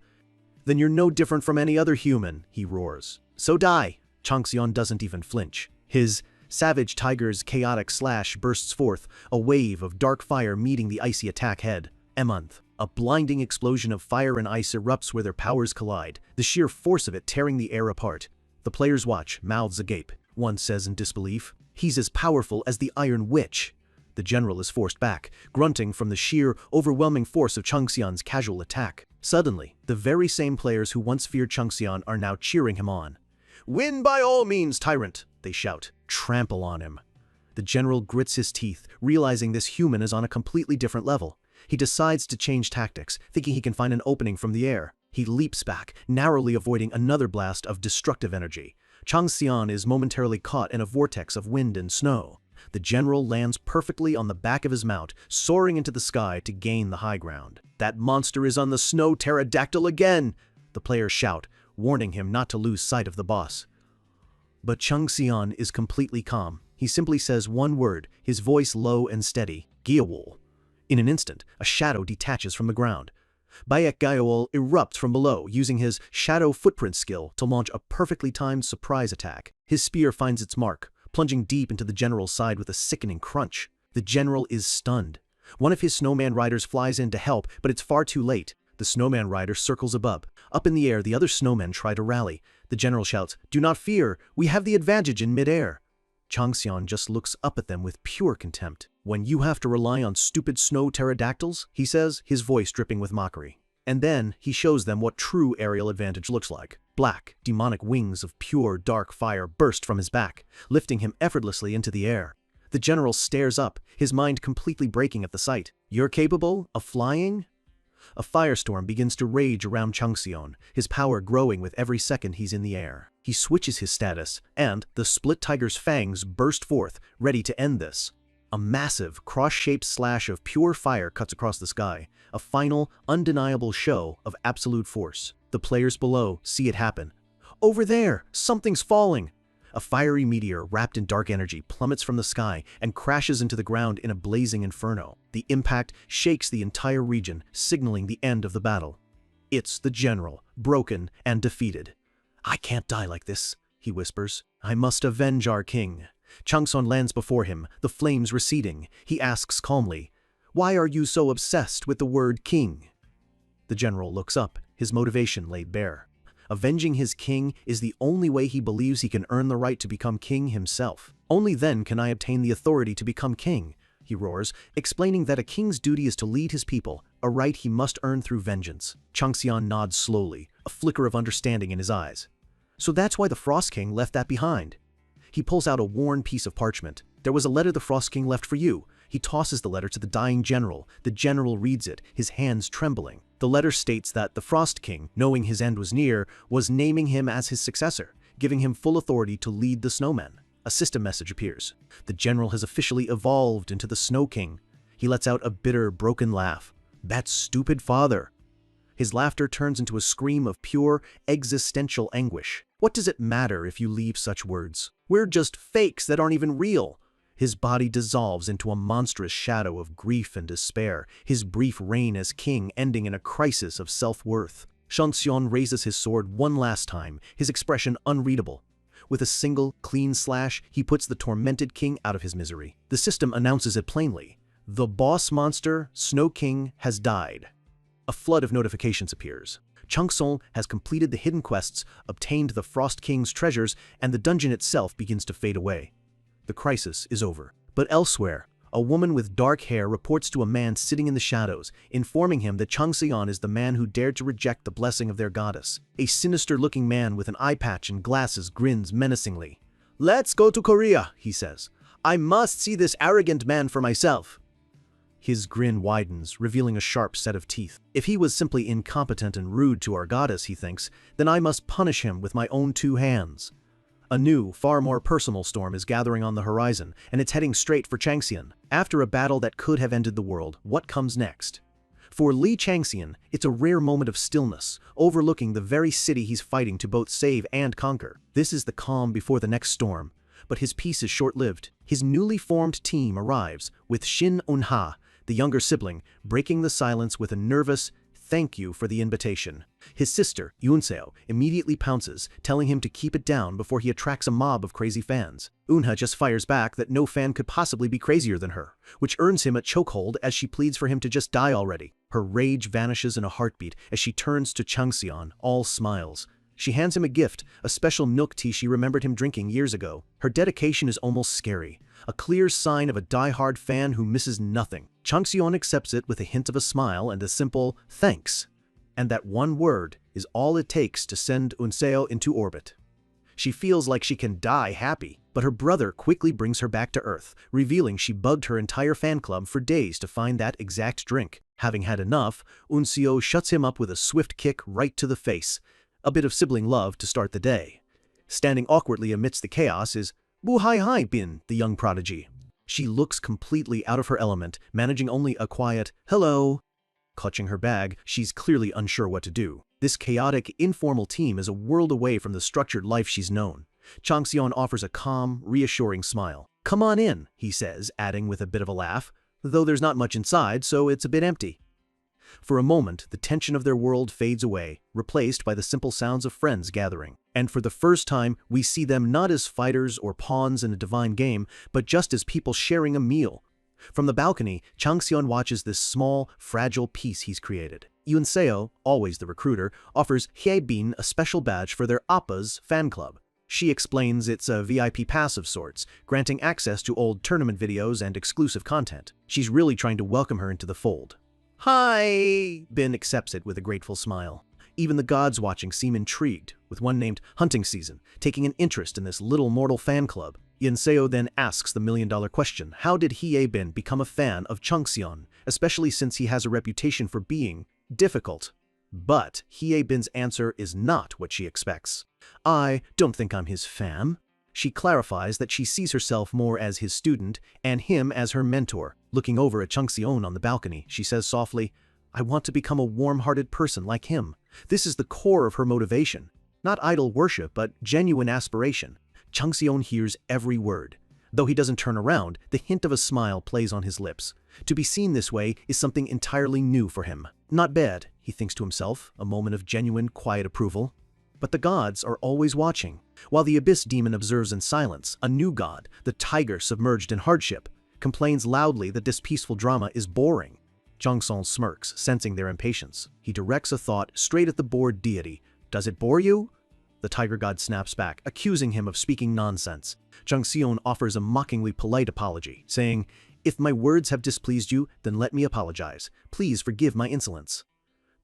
"Then you're no different from any other human," he roars. "So die." Chang Seon doesn't even flinch. His savage tiger's chaotic slash bursts forth, a wave of dark fire meeting the icy attack head. A blinding explosion of fire and ice erupts where their powers collide, the sheer force of it tearing the air apart. The players watch, mouths agape. One says in disbelief, "He's as powerful as the Iron Witch." The general is forced back, grunting from the sheer, overwhelming force of Changxian's casual attack. Suddenly, the very same players who once feared Changxian are now cheering him on. "Win by all means, tyrant!" they shout. "Trample on him." The general grits his teeth, realizing this human is on a completely different level. He decides to change tactics, thinking he can find an opening from the air. He leaps back, narrowly avoiding another blast of destructive energy. Changxian is momentarily caught in a vortex of wind and snow. The general lands perfectly on the back of his mount, soaring into the sky to gain the high ground. "That monster is on the snow pterodactyl again!" the players shout, warning him not to lose sight of the boss. But Changxian is completely calm. He simply says one word, his voice low and steady: "Gyawol." In an instant, a shadow detaches from the ground. Bayek Gyawol erupts from below, using his shadow footprint skill to launch a perfectly timed surprise attack. His spear finds its mark, plunging deep into the general's side with a sickening crunch. The general is stunned. One of his snowman riders flies in to help, but it's far too late. The snowman rider circles above. Up in the air, the other snowmen try to rally. The general shouts, "Do not fear, we have the advantage in midair." Changxian just looks up at them with pure contempt. "When you have to rely on stupid snow pterodactyls," he says, his voice dripping with mockery. And then he shows them what true aerial advantage looks like. Black, demonic wings of pure, dark fire burst from his back, lifting him effortlessly into the air. The general stares up, his mind completely breaking at the sight. "You're capable of flying?" A firestorm begins to rage around Changxian, his power growing with every second he's in the air. He switches his status, and the split tiger's fangs burst forth, ready to end this. A massive, cross-shaped slash of pure fire cuts across the sky, a final, undeniable show of absolute force. The players below see it happen. "Over there! Something's falling!" A fiery meteor wrapped in dark energy plummets from the sky and crashes into the ground in a blazing inferno. The impact shakes the entire region, signaling the end of the battle. It's the general, broken and defeated. "I can't die like this," he whispers. "I must avenge our king." Changxian lands before him, the flames receding. He asks calmly, "Why are you so obsessed with the word king?" The general looks up, his motivation laid bare. Avenging his king is the only way he believes he can earn the right to become king himself. "Only then can I obtain the authority to become king," he roars, explaining that a king's duty is to lead his people, a right he must earn through vengeance. Changxian nods slowly, a flicker of understanding in his eyes. "So that's why the Frost King left that behind." He pulls out a worn piece of parchment. "There was a letter the Frost King left for you." He tosses the letter to the dying general. The general reads it, his hands trembling. The letter states that the Frost King, knowing his end was near, was naming him as his successor, giving him full authority to lead the snowmen. A system message appears. The general has officially evolved into the Snow King. He lets out a bitter, broken laugh. "That stupid father." His laughter turns into a scream of pure, existential anguish. "What does it matter if you leave such words? We're just fakes that aren't even real." His body dissolves into a monstrous shadow of grief and despair, his brief reign as king ending in a crisis of self-worth. Changxian raises his sword one last time, his expression unreadable. With a single, clean slash, he puts the tormented king out of his misery. The system announces it plainly. The boss monster, Snow King, has died. A flood of notifications appears. Changxian has completed the hidden quests, obtained the Frost King's treasures, and the dungeon itself begins to fade away. The crisis is over. But elsewhere, a woman with dark hair reports to a man sitting in the shadows, informing him that Changxian is the man who dared to reject the blessing of their goddess. A sinister-looking man with an eye patch and glasses grins menacingly. "Let's go to Korea," he says. "I must see this arrogant man for myself." His grin widens, revealing a sharp set of teeth. "If he was simply incompetent and rude to our goddess," he thinks, "then I must punish him with my own two hands." A new, far more personal storm is gathering on the horizon, and it's heading straight for Changxian. After a battle that could have ended the world, what comes next? For Li Changxian, it's a rare moment of stillness, overlooking the very city he's fighting to both save and conquer. This is the calm before the next storm. But his peace is short-lived. His newly formed team arrives, with Shin Unha, the younger sibling, breaking the silence with a nervous "thank you for the invitation." His sister, Yunseo, immediately pounces, telling him to keep it down before he attracts a mob of crazy fans. Unha just fires back that no fan could possibly be crazier than her, which earns him a chokehold as she pleads for him to just die already. Her rage vanishes in a heartbeat as she turns to Changxian, all smiles. She hands him a gift, a special milk tea she remembered him drinking years ago. Her dedication is almost scary, a clear sign of a die-hard fan who misses nothing. Changxian accepts it with a hint of a smile and a simple "thanks." And that one word is all it takes to send Unseo into orbit. She feels like she can die happy, but her brother quickly brings her back to Earth, revealing she bugged her entire fan club for days to find that exact drink. Having had enough, Unseo shuts him up with a swift kick right to the face. A bit of sibling love to start the day. Standing awkwardly amidst the chaos is Hai Bin, the young prodigy. She looks completely out of her element, managing only a quiet "hello." Clutching her bag, she's clearly unsure what to do. This chaotic, informal team is a world away from the structured life she's known. Changxian offers a calm, reassuring smile. "Come on in," he says, adding with a bit of a laugh, though there's not much inside, so it's a bit empty. For a moment, the tension of their world fades away, replaced by the simple sounds of friends gathering. And for the first time, we see them not as fighters or pawns in a divine game, but just as people sharing a meal. From the balcony, Changxian watches this small, fragile piece he's created. Yunseo, always the recruiter, offers Bin a special badge for their Appa's fan club. She explains it's a VIP pass of sorts, granting access to old tournament videos and exclusive content. She's really trying to welcome her into the fold. "Hi!" Bin accepts it with a grateful smile. Even the gods watching seem intrigued, with one named Hunting Season, taking an interest in this little mortal fan club. Yunseo then asks the million-dollar question: how did Bin become a fan of Changxian, especially since he has a reputation for being difficult? But Bin's answer is not what she expects. "I don't think I'm his fan." She clarifies that she sees herself more as his student and him as her mentor. Looking over at Changxian on the balcony, she says softly, "I want to become a warm-hearted person like him." This is the core of her motivation. Not idol worship, but genuine aspiration. Changxian hears every word. Though he doesn't turn around, the hint of a smile plays on his lips. To be seen this way is something entirely new for him. Not bad, he thinks to himself, a moment of genuine, quiet approval. But the gods are always watching. While the Abyss Demon observes in silence, a new god, the tiger submerged in hardship, complains loudly that this peaceful drama is boring. Changxian smirks, sensing their impatience. He directs a thought straight at the bored deity. "Does it bore you?" The tiger god snaps back, accusing him of speaking nonsense. Changxian offers a mockingly polite apology, saying, "If my words have displeased you, then let me apologize. Please forgive my insolence."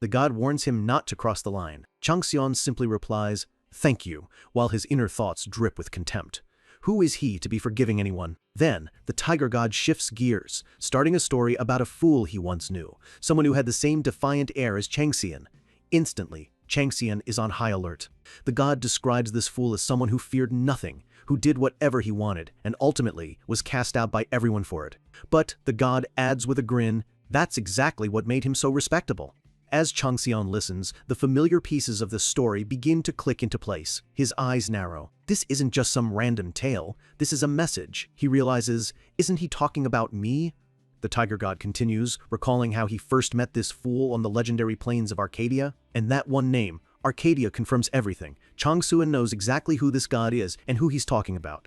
The god warns him not to cross the line. Changxian simply replies, "Thank you," while his inner thoughts drip with contempt. Who is he to be forgiving anyone? Then, the tiger god shifts gears, starting a story about a fool he once knew, someone who had the same defiant air as Changxian. Instantly, Changxian is on high alert. The god describes this fool as someone who feared nothing, who did whatever he wanted, and ultimately was cast out by everyone for it. But the god adds with a grin, that's exactly what made him so respectable. As Changxian listens, the familiar pieces of the story begin to click into place. His eyes narrow. This isn't just some random tale, this is a message. He realizes, isn't he talking about me? The tiger god continues, recalling how he first met this fool on the legendary plains of Arcadia. And that one name, Arcadia, confirms everything. Changxian knows exactly who this god is and who he's talking about.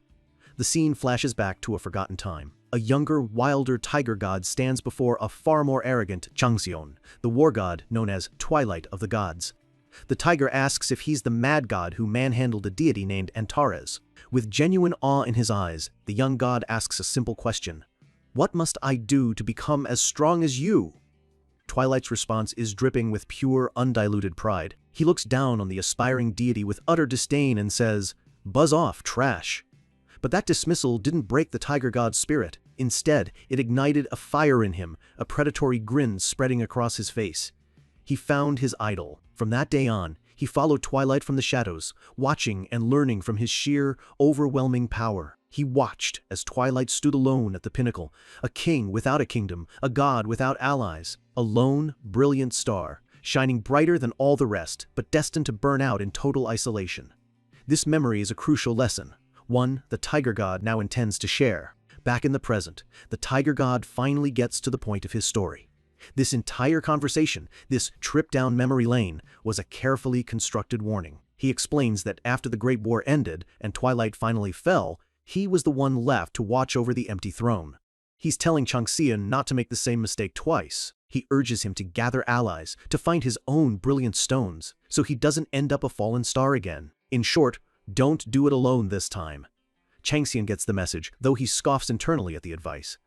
The scene flashes back to a forgotten time. A younger, wilder tiger god stands before a far more arrogant Changxian, the war god known as Twilight of the Gods. The tiger asks if he's the mad god who manhandled a deity named Antares. With genuine awe in his eyes, the young god asks a simple question. "What must I do to become as strong as you?" Twilight's response is dripping with pure, undiluted pride. He looks down on the aspiring deity with utter disdain and says, "Buzz off, trash." But that dismissal didn't break the tiger god's spirit. Instead, it ignited a fire in him, a predatory grin spreading across his face. He found his idol. From that day on, He followed Twilight from the shadows, watching and learning from his sheer, overwhelming power. He watched as Twilight stood alone at the pinnacle, a king without a kingdom, a god without allies, a lone, brilliant star, shining brighter than all the rest, but destined to burn out in total isolation. This memory is a crucial lesson, one the Tiger God now intends to share. Back in the present, the Tiger God finally gets to the point of his story. This entire conversation, this trip down memory lane, was a carefully constructed warning. He explains that after the Great War ended and Twilight finally fell, he was the one left to watch over the empty throne. He's telling Changxian not to make the same mistake twice. He urges him to gather allies, to find his own brilliant stones, so he doesn't end up a fallen star again. In short, don't do it alone this time. Changxian gets the message, though he scoffs internally at the advice.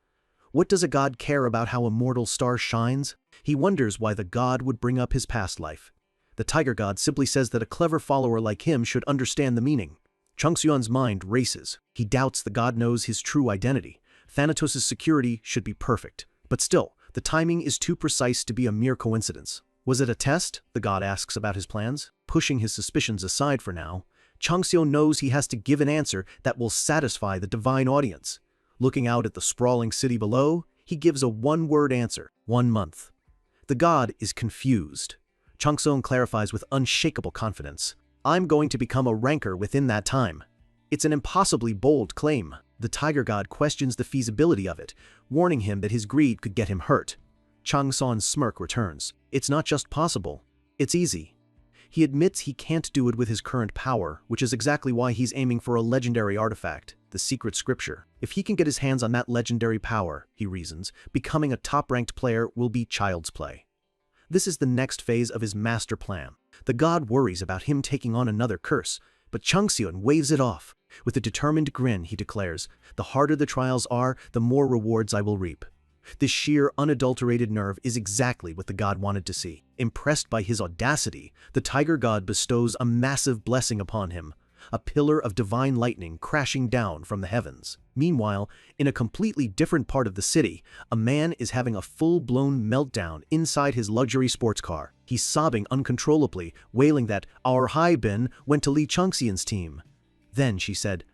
What does a god care about how a mortal star shines? He wonders why the god would bring up his past life. The Tiger God simply says that a clever follower like him should understand the meaning. Changxian's mind races. He doubts the god knows his true identity. Thanatos' security should be perfect. But still, the timing is too precise to be a mere coincidence. Was it a test? The god asks about his plans. Pushing his suspicions aside for now, Changxian knows he has to give an answer that will satisfy the divine audience. Looking out at the sprawling city below, he gives a one-word answer: 1 month. The god is confused. Changxian clarifies with unshakable confidence. I'm going to become a ranker within that time. It's an impossibly bold claim. The Tiger God questions the feasibility of it, warning him that his greed could get him hurt. Changxian's smirk returns. It's not just possible, it's easy. He admits he can't do it with his current power, which is exactly why he's aiming for a legendary artifact, the secret scripture. If he can get his hands on that legendary power, he reasons, becoming a top-ranked player will be child's play. This is the next phase of his master plan. The god worries about him taking on another curse, but Changxian waves it off. With a determined grin, he declares, "The harder the trials are, the more rewards I will reap." This sheer, unadulterated nerve is exactly what the god wanted to see. Impressed by his audacity, the Tiger God bestows a massive blessing upon him, a pillar of divine lightning crashing down from the heavens. Meanwhile, in a completely different part of the city, a man is having a full-blown meltdown inside his luxury sports car. He's sobbing uncontrollably, wailing that our Haibin went to Li Changxian's team. Then she said,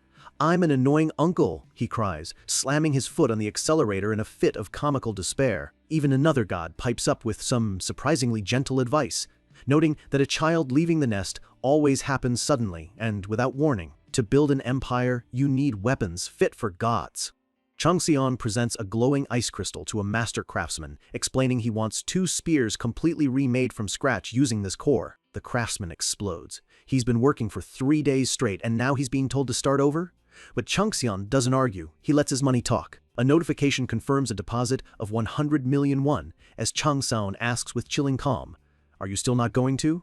"I'm an annoying uncle," he cries, slamming his foot on the accelerator in a fit of comical despair. Even another god pipes up with some surprisingly gentle advice, noting that a child leaving the nest always happens suddenly and without warning. To build an empire, you need weapons fit for gods. Changxian presents a glowing ice crystal to a master craftsman, explaining he wants 2 spears completely remade from scratch using this core. The craftsman explodes. He's been working for 3 days straight and now he's being told to start over? But Changxian doesn't argue. He lets his money talk. A notification confirms a deposit of 100 million won, as Changxian asks with chilling calm, "Are you still not going to?"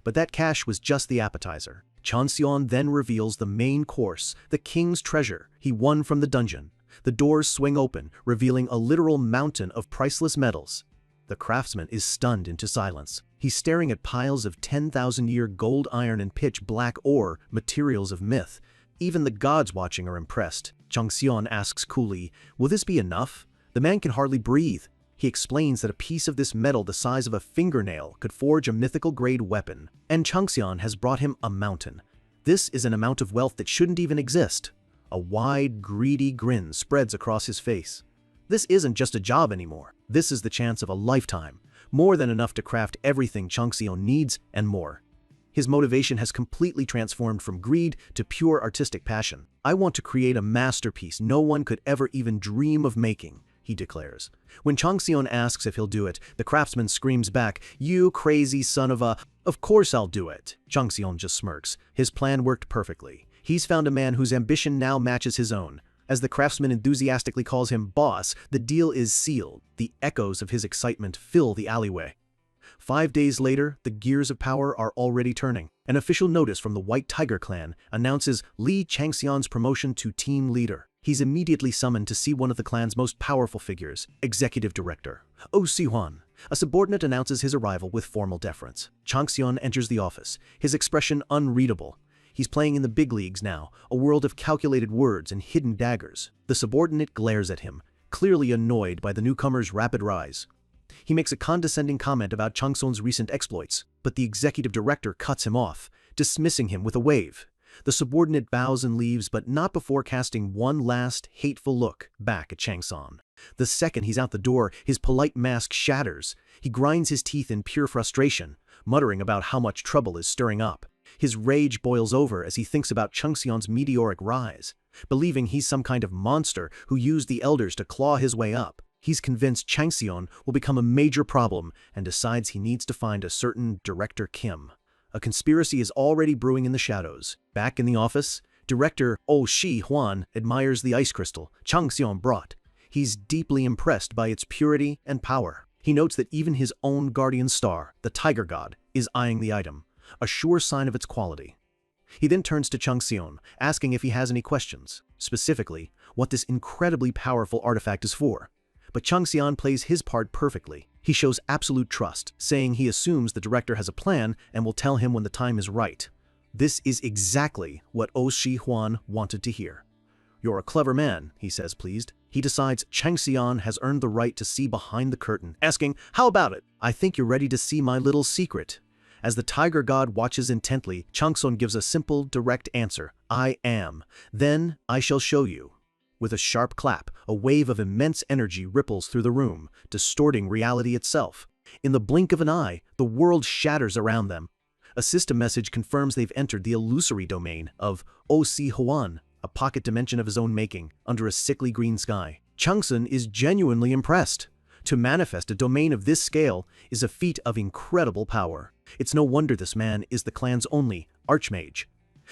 But that cash was just the appetizer. Changxian then reveals the main course, the king's treasure he won from the dungeon. The doors swing open, revealing a literal mountain of priceless metals. The craftsman is stunned into silence. He's staring at piles of 10,000-year gold, iron, and pitch-black ore, materials of myth. Even the gods watching are impressed. Changxian asks coolly, "Will this be enough?" The man can hardly breathe. He explains that a piece of this metal the size of a fingernail could forge a mythical-grade weapon. And Changxian has brought him a mountain. This is an amount of wealth that shouldn't even exist. A wide, greedy grin spreads across his face. This isn't just a job anymore. This is the chance of a lifetime. More than enough to craft everything Changxian needs and more. His motivation has completely transformed from greed to pure artistic passion. "I want to create a masterpiece no one could ever even dream of making," he declares. When Changxian asks if he'll do it, the craftsman screams back, "You crazy son of a... Of course I'll do it." Changxian just smirks. His plan worked perfectly. He's found a man whose ambition now matches his own. As the craftsman enthusiastically calls him boss, the deal is sealed. The echoes of his excitement fill the alleyway. 5 days later, the gears of power are already turning. An official notice from the White Tiger clan announces Li Changxian's promotion to team leader. He's immediately summoned to see one of the clan's most powerful figures, Executive Director. Oh Sihuan. A subordinate announces his arrival with formal deference. Changxian enters the office, his expression unreadable. He's playing in the big leagues now, a world of calculated words and hidden daggers. The subordinate glares at him, clearly annoyed by the newcomer's rapid rise. He makes a condescending comment about Changxian's recent exploits, but the executive director cuts him off, dismissing him with a wave. The subordinate bows and leaves, but not before casting one last, hateful look back at Changson. The second he's out the door, his polite mask shatters. He grinds his teeth in pure frustration, muttering about how much trouble is stirring up. His rage boils over as he thinks about Changxion's meteoric rise. Believing he's some kind of monster who used the elders to claw his way up, he's convinced Changxion will become a major problem and decides he needs to find a certain Director Kim. A conspiracy is already brewing in the shadows. Back in the office, Director Shi Huan admires the ice crystal Changxion brought. He's deeply impressed by its purity and power. He notes that even his own guardian star, the Tiger God, is eyeing the item, a sure sign of its quality. He then turns to Changxion, asking if he has any questions, specifically what this incredibly powerful artifact is for. But Changxion plays his part perfectly. He shows absolute trust, saying he assumes the director has a plan and will tell him when the time is right. This is exactly what Shi Huan wanted to hear. "You're a clever man," he says, pleased. He decides Changxion has earned the right to see behind the curtain, asking, "How about it? I think you're ready to see my little secret." As the Tiger God watches intently, Changxion gives a simple, direct answer, "I am. Then I shall show you." With a sharp clap, a wave of immense energy ripples through the room, distorting reality itself. In the blink of an eye, the world shatters around them. A system message confirms they've entered the illusory domain of Shi Huan, a pocket dimension of his own making, under a sickly green sky. Changxion is genuinely impressed. To manifest a domain of this scale is a feat of incredible power. It's no wonder this man is the clan's only archmage.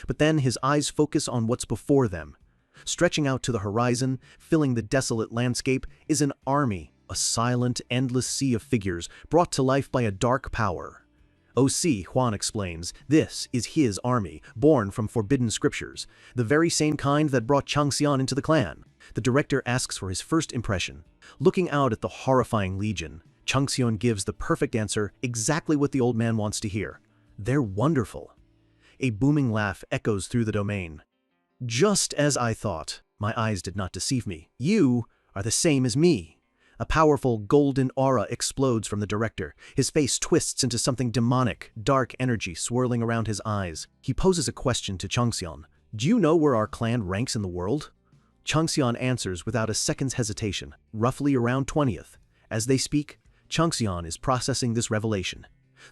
But then his eyes focus on what's before them. Stretching out to the horizon, filling the desolate landscape, is an army, a silent, endless sea of figures brought to life by a dark power. Shi Huan explains, this is his army, born from forbidden scriptures, the very same kind that brought Changxion into the clan. The director asks for his first impression. Looking out at the horrifying legion, Changxion gives the perfect answer, exactly what the old man wants to hear. "They're wonderful." A booming laugh echoes through the domain. "Just as I thought. My eyes did not deceive me. You are the same as me." A powerful golden aura explodes from the director. His face twists into something demonic, dark energy swirling around his eyes. He poses a question to Changxion. "Do you know where our clan ranks in the world?" Changxion answers without a second's hesitation, roughly around 20th. As they speak, Changxion is processing this revelation.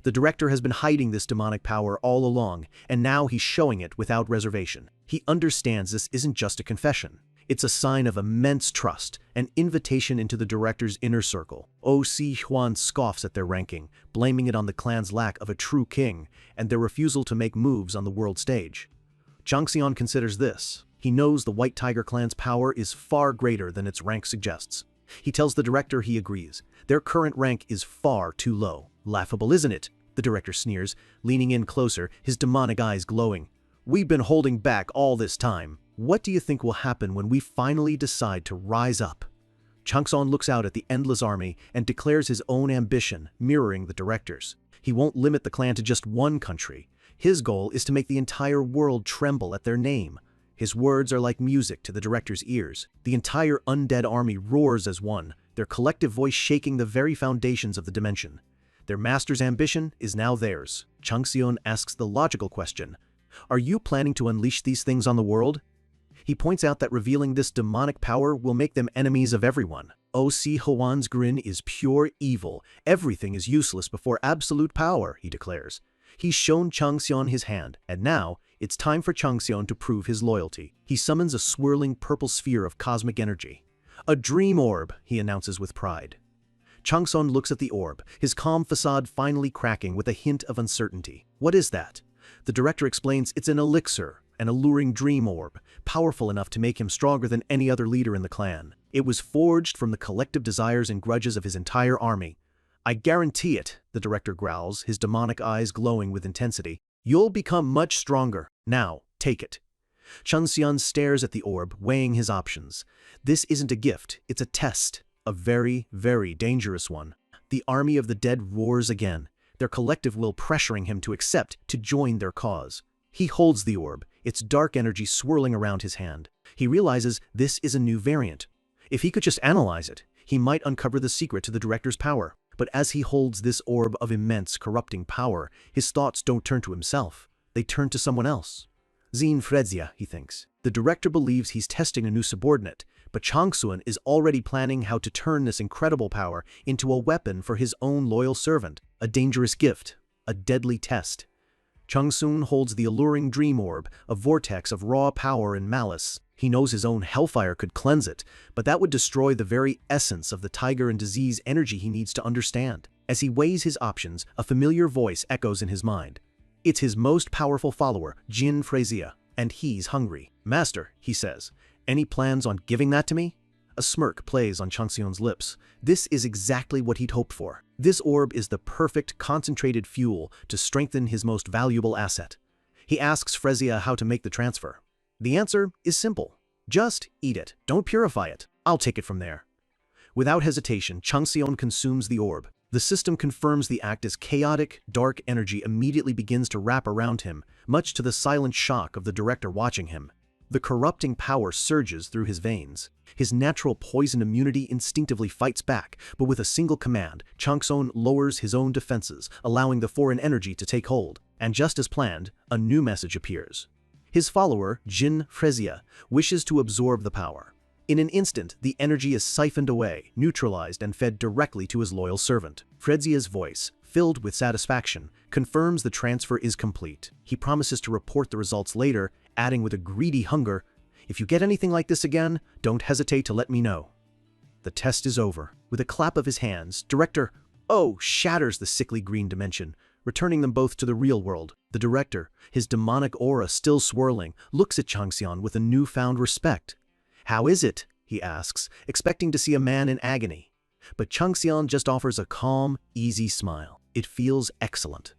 The director has been hiding this demonic power all along, and now he's showing it without reservation. He understands this isn't just a confession. It's a sign of immense trust, an invitation into the director's inner circle. Shi Huan scoffs at their ranking, blaming it on the clan's lack of a true king and their refusal to make moves on the world stage. Changxion considers this. He knows the White Tiger clan's power is far greater than its rank suggests. He tells the director he agrees. Their current rank is far too low. "Laughable, isn't it?" the director sneers, leaning in closer, his demonic eyes glowing. "We've been holding back all this time. What do you think will happen when we finally decide to rise up?" Changxion looks out at the endless army and declares his own ambition, mirroring the director's. He won't limit the clan to just one country. His goal is to make the entire world tremble at their name. His words are like music to the director's ears. The entire undead army roars as one, their collective voice shaking the very foundations of the dimension. Their master's ambition is now theirs. Changxion asks the logical question, "Are you planning to unleash these things on the world?" He points out that revealing this demonic power will make them enemies of everyone. Shi Huan's grin is pure evil. "Everything is useless before absolute power," he declares. He's shown Changxion his hand, and now it's time for Changxion to prove his loyalty. He summons a swirling purple sphere of cosmic energy. "A dream orb," he announces with pride. Changxion looks at the orb, his calm facade finally cracking with a hint of uncertainty. "What is that?" The director explains it's an elixir, an alluring dream orb, powerful enough to make him stronger than any other leader in the clan. It was forged from the collective desires and grudges of his entire army. "I guarantee it," the director growls, his demonic eyes glowing with intensity. "You'll become much stronger. Now, take it." Changxion stares at the orb, weighing his options. This isn't a gift, it's a test. A very, very dangerous one. The army of the dead roars again, their collective will pressuring him to accept, to join their cause. He holds the orb, its dark energy swirling around his hand. He realizes this is a new variant. If he could just analyze it, he might uncover the secret to the director's power. But as he holds this orb of immense corrupting power, his thoughts don't turn to himself. They turn to someone else. Frezia, he thinks. The director believes he's testing a new subordinate, but Changsun is already planning how to turn this incredible power into a weapon for his own loyal servant, a dangerous gift, a deadly test. Changsun holds the alluring dream orb, a vortex of raw power and malice. He knows his own hellfire could cleanse it, but that would destroy the very essence of the tiger and disease energy he needs to understand. As he weighs his options, a familiar voice echoes in his mind. It's his most powerful follower, Frezia, and he's hungry. Master, he says, any plans on giving that to me? A smirk plays on Changsun's lips. This is exactly what he'd hoped for. This orb is the perfect concentrated fuel to strengthen his most valuable asset. He asks Frezia how to make the transfer. The answer is simple. Just eat it. Don't purify it. I'll take it from there. Without hesitation, Changsun consumes the orb. The system confirms the act as chaotic, dark energy immediately begins to wrap around him, much to the silent shock of the director watching him. The corrupting power surges through his veins. His natural poison immunity instinctively fights back, but with a single command, Changsun lowers his own defenses, allowing the foreign energy to take hold. And just as planned, a new message appears. His follower, Frezia, wishes to absorb the power. In an instant, the energy is siphoned away, neutralized, and fed directly to his loyal servant. Frezia's voice, filled with satisfaction, confirms the transfer is complete. He promises to report the results later, adding with a greedy hunger, "If you get anything like this again, don't hesitate to let me know." The test is over. With a clap of his hands, Director shatters the sickly green dimension, returning them both to the real world. The director, his demonic aura still swirling, looks at Changsun with a newfound respect. "How is it?" he asks, expecting to see a man in agony. But Changsun just offers a calm, easy smile. It feels excellent.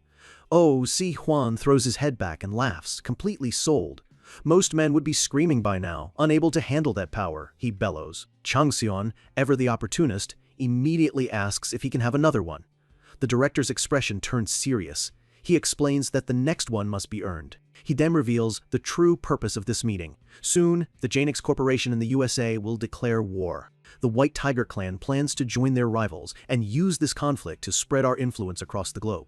Si Huan throws his head back and laughs, completely sold. Most men would be screaming by now, unable to handle that power, he bellows. Changsun, ever the opportunist, immediately asks if he can have another one. The director's expression turns serious. He explains that the next one must be earned. He then reveals the true purpose of this meeting. Soon, the Janix Corporation in the USA will declare war. The White Tiger clan plans to join their rivals and use this conflict to spread our influence across the globe.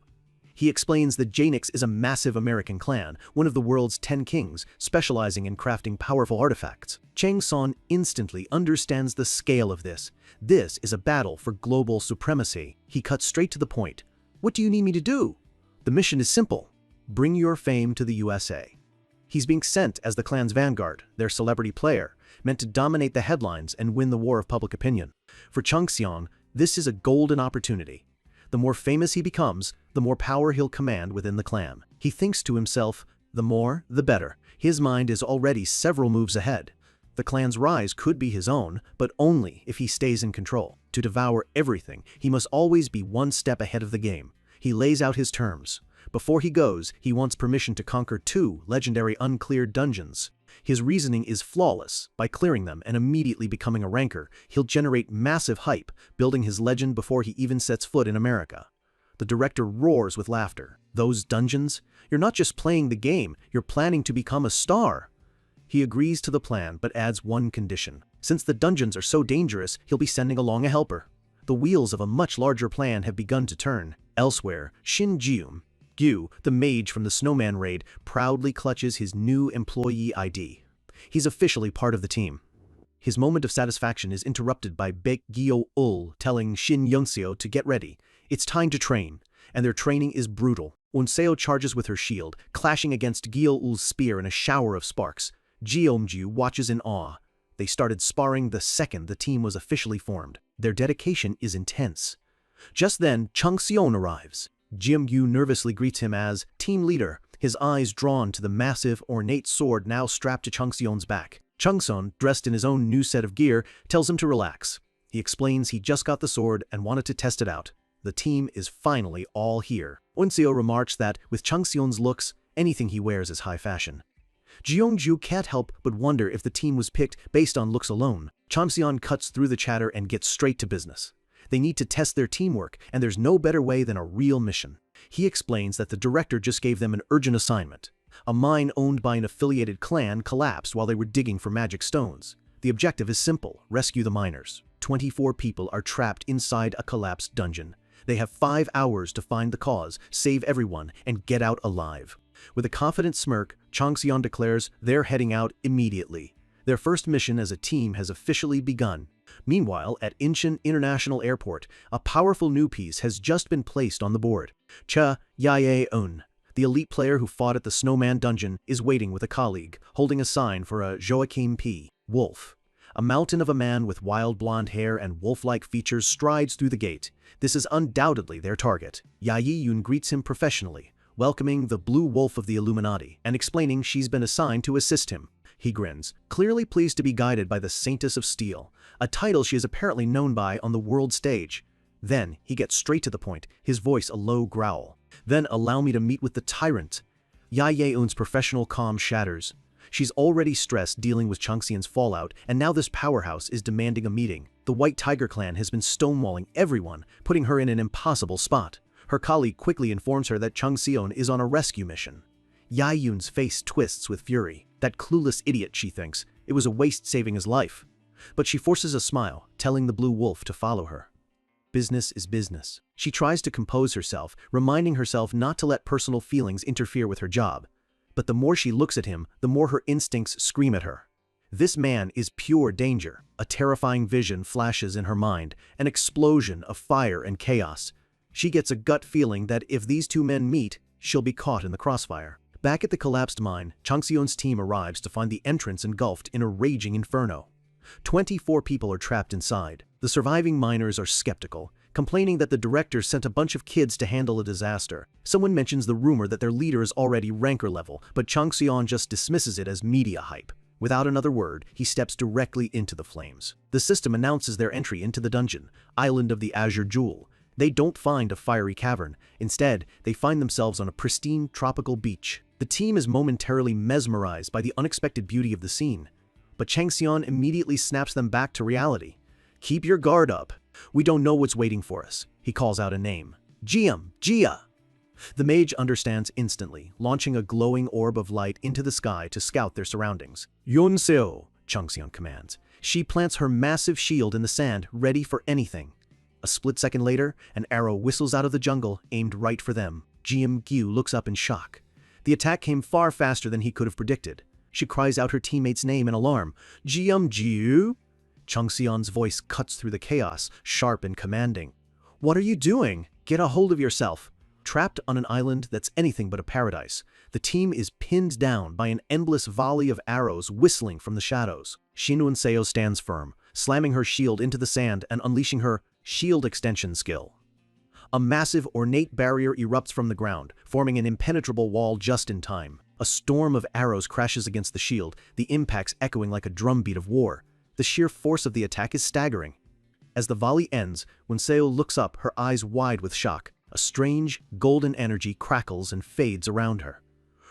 He explains that Janix is a massive American clan, one of the world's 10 kings, specializing in crafting powerful artifacts. Changsun instantly understands the scale of this. This is a battle for global supremacy. He cuts straight to the point. "What do you need me to do?" "The mission is simple. Bring your fame to the USA." He's being sent as the clan's vanguard, their celebrity player, meant to dominate the headlines and win the war of public opinion. For Changsun, this is a golden opportunity. The more famous he becomes, the more power he'll command within the clan. He thinks to himself, the more, the better. His mind is already several moves ahead. The clan's rise could be his own, but only if he stays in control. To devour everything, he must always be one step ahead of the game. He lays out his terms. Before he goes, he wants permission to conquer 2 legendary uncleared dungeons. His reasoning is flawless. By clearing them and immediately becoming a ranker, he'll generate massive hype, building his legend before he even sets foot in America. The director roars with laughter. "Those dungeons? You're not just playing the game, you're planning to become a star." He agrees to the plan, but adds one condition. Since the dungeons are so dangerous, he'll be sending along a helper. The wheels of a much larger plan have begun to turn. Elsewhere, Shin Gyu, the mage from the Snowman raid, proudly clutches his new employee ID. He's officially part of the team. His moment of satisfaction is interrupted by Baek Gyo-ul telling Shin Youngseo to get ready. It's time to train, and their training is brutal. Unseo charges with her shield, clashing against Gyo-ul's spear in a shower of sparks. Jeomju watches in awe. They started sparring the second the team was officially formed. Their dedication is intense. Just then, Changsun arrives. Jeomju nervously greets him as team leader, his eyes drawn to the massive, ornate sword now strapped to Changsun's back. Changsun, dressed in his own new set of gear, tells him to relax. He explains he just got the sword and wanted to test it out. The team is finally all here. Unseo remarks that, with Changsun's looks, anything he wears is high fashion. Jeongju can't help but wonder if the team was picked based on looks alone. Changsun cuts through the chatter and gets straight to business. They need to test their teamwork, and there's no better way than a real mission. He explains that the director just gave them an urgent assignment. A mine owned by an affiliated clan collapsed while they were digging for magic stones. The objective is simple: rescue the miners. 24 people are trapped inside a collapsed dungeon. They have 5 hours to find the cause, save everyone, and get out alive. With a confident smirk, Changxian declares they're heading out immediately. Their first mission as a team has officially begun. Meanwhile, at Incheon International Airport, a powerful new piece has just been placed on the board. Cha Yae-eun, the elite player who fought at the Snowman Dungeon, is waiting with a colleague, holding a sign for a Joachim P. Wolf. A mountain of a man with wild blonde hair and wolf-like features strides through the gate. This is undoubtedly their target. Yae-eun greets him professionally, welcoming the Blue Wolf of the Illuminati, and explaining she's been assigned to assist him. He grins, clearly pleased to be guided by the Saintess of Steel, a title she is apparently known by on the world stage. Then, he gets straight to the point, his voice a low growl. Then allow me to meet with the tyrant. Yae-eun's professional calm shatters. She's already stressed dealing with Changxian's fallout, and now this powerhouse is demanding a meeting. The White Tiger clan has been stonewalling everyone, putting her in an impossible spot. Her colleague quickly informs her that Changxian is on a rescue mission. Yae-eun's face twists with fury. That clueless idiot, she thinks. It was a waste saving his life. But she forces a smile, telling the Blue Wolf to follow her. Business is business. She tries to compose herself, reminding herself not to let personal feelings interfere with her job. But the more she looks at him, the more her instincts scream at her. This man is pure danger. A terrifying vision flashes in her mind, an explosion of fire and chaos. She gets a gut feeling that if these two men meet, she'll be caught in the crossfire. Back at the collapsed mine, Changxian's team arrives to find the entrance engulfed in a raging inferno. 24 people are trapped inside. The surviving miners are skeptical, complaining that the director sent a bunch of kids to handle a disaster. Someone mentions the rumor that their leader is already Rancor level, but Changxian just dismisses it as media hype. Without another word, he steps directly into the flames. The system announces their entry into the dungeon, Island of the Azure Jewel. They don't find a fiery cavern. Instead, they find themselves on a pristine tropical beach. The team is momentarily mesmerized by the unexpected beauty of the scene. But Changxian immediately snaps them back to reality. Keep your guard up. We don't know what's waiting for us. He calls out a name. Jia. The mage understands instantly, launching a glowing orb of light into the sky to scout their surroundings. Yonseo, Changxian commands. She plants her massive shield in the sand, ready for anything. A split second later, an arrow whistles out of the jungle, aimed right for them. Gyu looks up in shock. The attack came far faster than he could have predicted. She cries out her teammate's name in alarm. Gyu? Changxian's voice cuts through the chaos, sharp and commanding. What are you doing? Get a hold of yourself. Trapped on an island that's anything but a paradise, the team is pinned down by an endless volley of arrows whistling from the shadows. Shinwon-seo stands firm, slamming her shield into the sand and unleashing her shield extension skill. A massive, ornate barrier erupts from the ground, forming an impenetrable wall just in time. A storm of arrows crashes against the shield, the impacts echoing like a drumbeat of war. The sheer force of the attack is staggering. As the volley ends, Won-seo looks up, her eyes wide with shock. A strange, golden energy crackles and fades around her.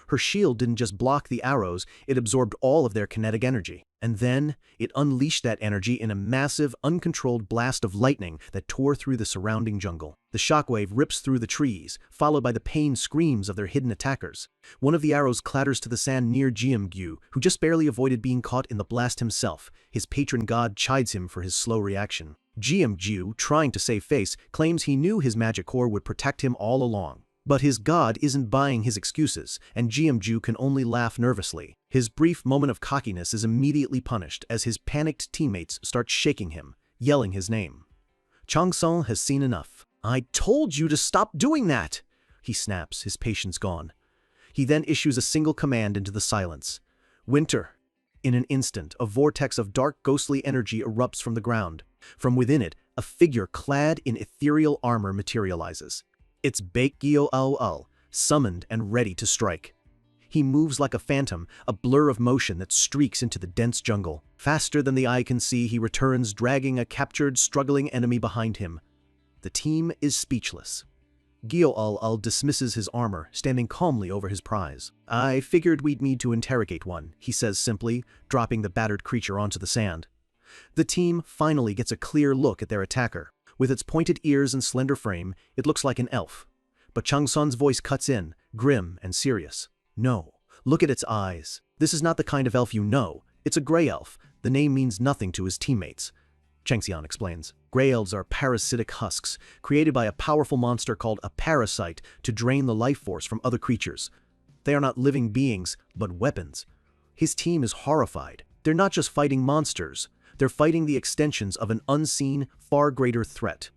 Her shield didn't just block the arrows, it absorbed all of their kinetic energy. And then, it unleashed that energy in a massive, uncontrolled blast of lightning that tore through the surrounding jungle. The shockwave rips through the trees, followed by the pained screams of their hidden attackers. One of the arrows clatters to the sand near Gyu, who just barely avoided being caught in the blast himself. His patron god chides him for his slow reaction. Gyu, trying to save face, claims he knew his magic core would protect him all along. But his god isn't buying his excuses, and Gyu can only laugh nervously. His brief moment of cockiness is immediately punished as his panicked teammates start shaking him, yelling his name. Changxian has seen enough. I told you to stop doing that! He snaps, his patience gone. He then issues a single command into the silence. Winter. In an instant, a vortex of dark, ghostly energy erupts from the ground. From within it, a figure clad in ethereal armor materializes. It's Baekgyo-ul, summoned and ready to strike. He moves like a phantom, a blur of motion that streaks into the dense jungle. Faster than the eye can see, he returns, dragging a captured, struggling enemy behind him. The team is speechless. Gyo-ul dismisses his armor, standing calmly over his prize. I figured we'd need to interrogate one, he says simply, dropping the battered creature onto the sand. The team finally gets a clear look at their attacker. With its pointed ears and slender frame, it looks like an elf. But Changxian's voice cuts in, grim and serious. No, look at its eyes. This is not the kind of elf you know. It's a gray elf. The name means nothing to his teammates. Changxian explains. Grey elves are parasitic husks, created by a powerful monster called a parasite to drain the life force from other creatures. They are not living beings, but weapons. His team is horrified. They're not just fighting monsters, they're fighting the extensions of an unseen, far greater threat.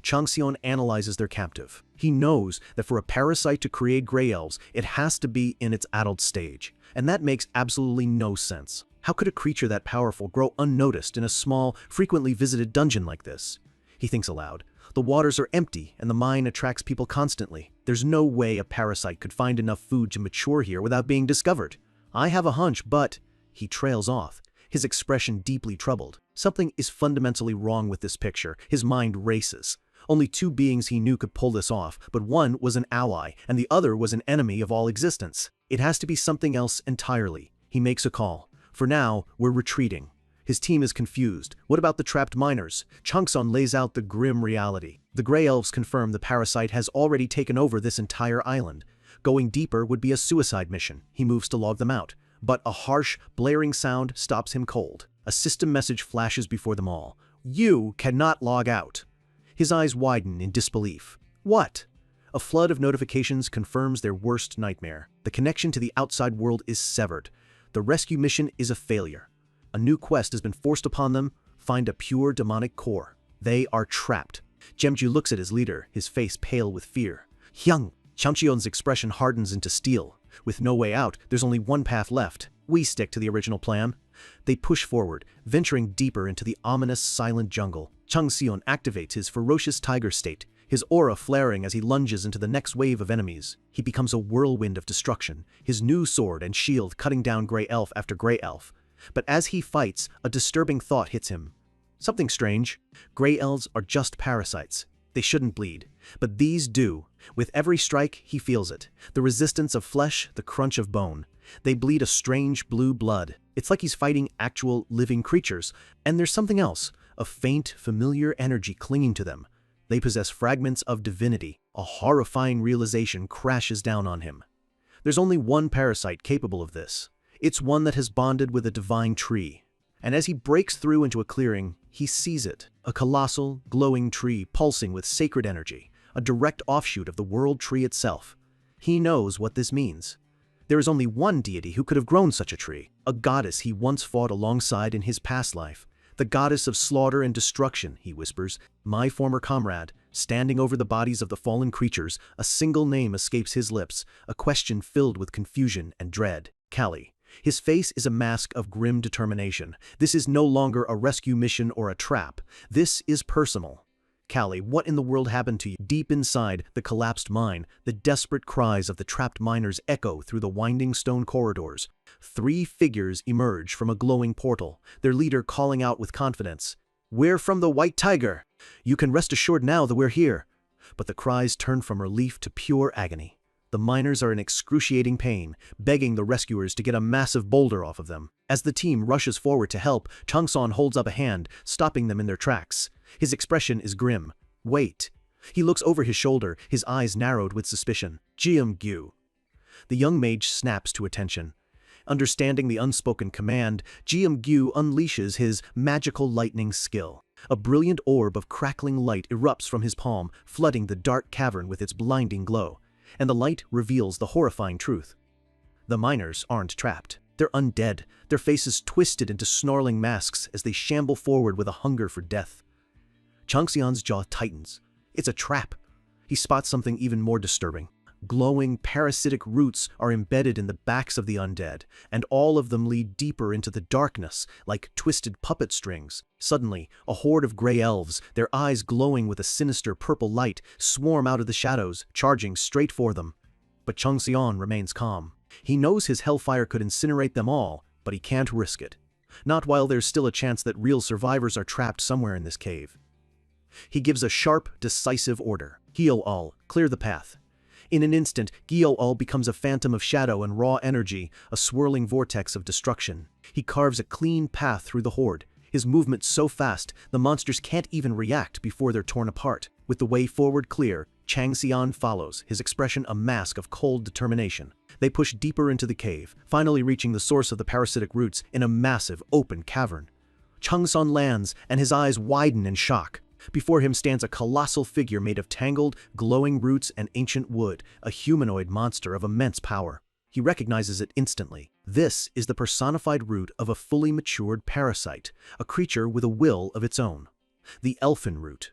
Changxian analyzes their captive. He knows that for a parasite to create grey elves, it has to be in its adult stage, and that makes absolutely no sense. How could a creature that powerful grow unnoticed in a small, frequently visited dungeon like this? He thinks aloud. The waters are empty, and the mine attracts people constantly. There's no way a parasite could find enough food to mature here without being discovered. I have a hunch, but... He trails off, his expression deeply troubled. Something is fundamentally wrong with this picture. His mind races. Only two beings he knew could pull this off, but one was an ally, and the other was an enemy of all existence. It has to be something else entirely. He makes a call. For now, we're retreating. His team is confused. What about the trapped miners? Changxian lays out the grim reality. The Grey Elves confirm the parasite has already taken over this entire island. Going deeper would be a suicide mission. He moves to log them out. But a harsh, blaring sound stops him cold. A system message flashes before them all. You cannot log out. His eyes widen in disbelief. What? A flood of notifications confirms their worst nightmare. The connection to the outside world is severed. The rescue mission is a failure. A new quest has been forced upon them. Find a pure demonic core. They are trapped. Gemju looks at his leader, his face pale with fear. Hyung. Changxion's expression hardens into steel. With no way out, there's only one path left. We stick to the original plan. They push forward, venturing deeper into the ominous, silent jungle. Changxion activates his ferocious tiger state, his aura flaring as he lunges into the next wave of enemies. He becomes a whirlwind of destruction, his new sword and shield cutting down Grey Elf after Grey Elf. But as he fights, a disturbing thought hits him. Something strange. Grey Elves are just parasites. They shouldn't bleed. But these do. With every strike, he feels it. The resistance of flesh, the crunch of bone. They bleed a strange blue blood. It's like he's fighting actual living creatures. And there's something else. A faint, familiar energy clinging to them. They possess fragments of divinity. A horrifying realization crashes down on him. There's only one parasite capable of this. It's one that has bonded with a divine tree. And as he breaks through into a clearing, he sees it. A colossal, glowing tree pulsing with sacred energy. A direct offshoot of the world tree itself. He knows what this means. There is only one deity who could have grown such a tree. A goddess he once fought alongside in his past life. The goddess of slaughter and destruction, he whispers. My former comrade, standing over the bodies of the fallen creatures, a single name escapes his lips, a question filled with confusion and dread. Kali. His face is a mask of grim determination. This is no longer a rescue mission or a trap. This is personal. Kali, what in the world happened to you? Deep inside the collapsed mine, the desperate cries of the trapped miners echo through the winding stone corridors. 3 figures emerge from a glowing portal, their leader calling out with confidence. We're from the White Tiger. You can rest assured now that we're here. But the cries turn from relief to pure agony. The miners are in excruciating pain, begging the rescuers to get a massive boulder off of them. As the team rushes forward to help, Changxian holds up a hand, stopping them in their tracks. His expression is grim. Wait. He looks over his shoulder, his eyes narrowed with suspicion. Jiam-gyu. The young mage snaps to attention. Understanding the unspoken command, Jiam-gyu unleashes his magical lightning skill. A brilliant orb of crackling light erupts from his palm, flooding the dark cavern with its blinding glow. And the light reveals the horrifying truth. The miners aren't trapped. They're undead, their faces twisted into snarling masks as they shamble forward with a hunger for death. Changxian's jaw tightens. It's a trap. He spots something even more disturbing. Glowing, parasitic roots are embedded in the backs of the undead, and all of them lead deeper into the darkness, like twisted puppet strings. Suddenly, a horde of Grey Elves, their eyes glowing with a sinister purple light, swarm out of the shadows, charging straight for them. But Changxian remains calm. He knows his hellfire could incinerate them all, but he can't risk it. Not while there's still a chance that real survivors are trapped somewhere in this cave. He gives a sharp, decisive order. Gyo-ul, clear the path. In an instant, Gyo-ul becomes a phantom of shadow and raw energy, a swirling vortex of destruction. He carves a clean path through the horde, his movement so fast the monsters can't even react before they're torn apart. With the way forward clear, Changxian follows, his expression a mask of cold determination. They push deeper into the cave, finally reaching the source of the parasitic roots in a massive, open cavern. Changsun lands, and his eyes widen in shock. Before him stands a colossal figure made of tangled, glowing roots and ancient wood, a humanoid monster of immense power. He recognizes it instantly. This is the personified root of a fully matured parasite, a creature with a will of its own. The elfin root.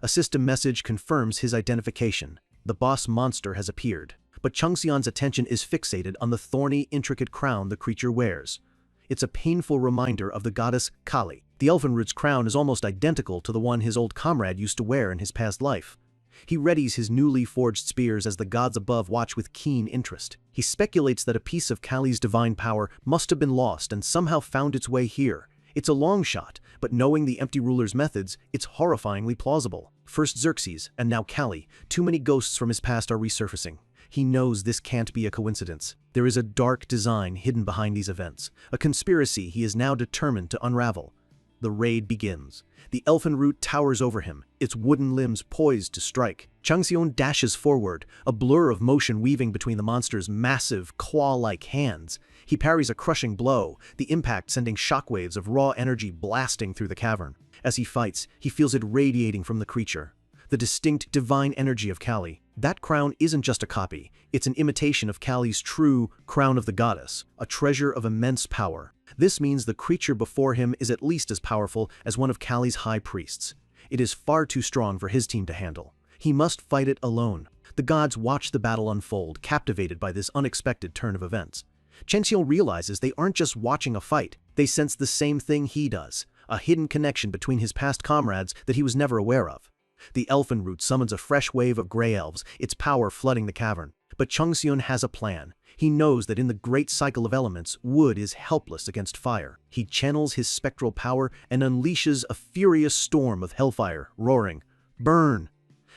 A system message confirms his identification. The boss monster has appeared, but Changxian's attention is fixated on the thorny, intricate crown the creature wears. It's a painful reminder of the goddess Kali. The elfin root's crown is almost identical to the one his old comrade used to wear in his past life. He readies his newly forged spears as the gods above watch with keen interest. He speculates that a piece of Kali's divine power must have been lost and somehow found its way here. It's a long shot, but knowing the empty ruler's methods, it's horrifyingly plausible. First Xerxes, and now Kali. Too many ghosts from his past are resurfacing. He knows this can't be a coincidence. There is a dark design hidden behind these events, a conspiracy he is now determined to unravel. The raid begins. The elfin root towers over him, its wooden limbs poised to strike. Changxian dashes forward, a blur of motion weaving between the monster's massive, claw-like hands. He parries a crushing blow, the impact sending shockwaves of raw energy blasting through the cavern. As he fights, he feels it radiating from the creature. The distinct divine energy of Kali. That crown isn't just a copy, it's an imitation of Kali's true crown of the goddess, a treasure of immense power. This means the creature before him is at least as powerful as one of Kali's high priests. It is far too strong for his team to handle. He must fight it alone. The gods watch the battle unfold, captivated by this unexpected turn of events. Changxian realizes they aren't just watching a fight, they sense the same thing he does, a hidden connection between his past comrades that he was never aware of. The elfin root summons a fresh wave of gray elves, its power flooding the cavern. But Changxian has a plan. He knows that in the great cycle of elements, wood is helpless against fire. He channels his spectral power and unleashes a furious storm of hellfire, roaring, "Burn!"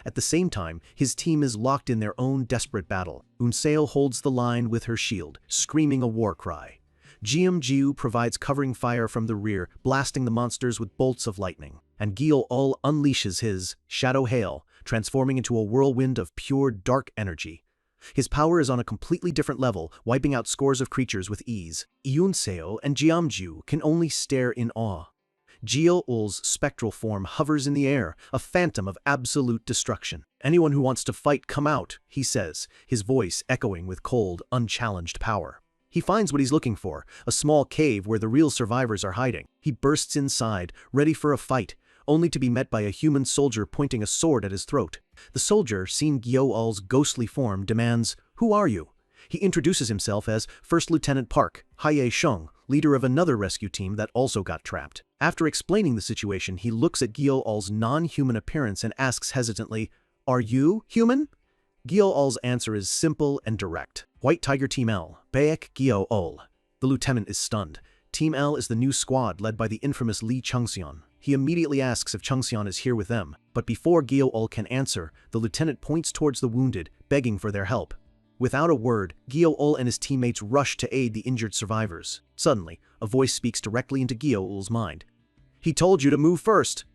At the same time, his team is locked in their own desperate battle. Unseo holds the line with her shield, screaming a war cry. Jiu provides covering fire from the rear, blasting the monsters with bolts of lightning. And Gyo-ul unleashes his Shadow Hail, transforming into a whirlwind of pure dark energy. His power is on a completely different level, wiping out scores of creatures with ease. Unseo and Jiamju can only stare in awe. Gyo-ul's spectral form hovers in the air, a phantom of absolute destruction. "Anyone who wants to fight, come out," he says, his voice echoing with cold, unchallenged power. He finds what he's looking for, a small cave where the real survivors are hiding. He bursts inside, ready for a fight, only to be met by a human soldier pointing a sword at his throat. The soldier, seeing Gyo-ul's ghostly form, demands, "Who are you?" He introduces himself as First Lieutenant Park, Haye Sheng, leader of another rescue team that also got trapped. After explaining the situation, he looks at Gyo-ul's non-human appearance and asks hesitantly, "Are you human?" Gyo-ul's answer is simple and direct. "White Tiger Team L, Baek Gyo-ul." The lieutenant is stunned. Team L is the new squad led by the infamous Li Changxian. He immediately asks if Changxian is here with them, but before Gyo-ul can answer, the lieutenant points towards the wounded, begging for their help. Without a word, Gyo-ul and his teammates rush to aid the injured survivors. Suddenly, a voice speaks directly into Gyo-ul's mind. "He told you to move first."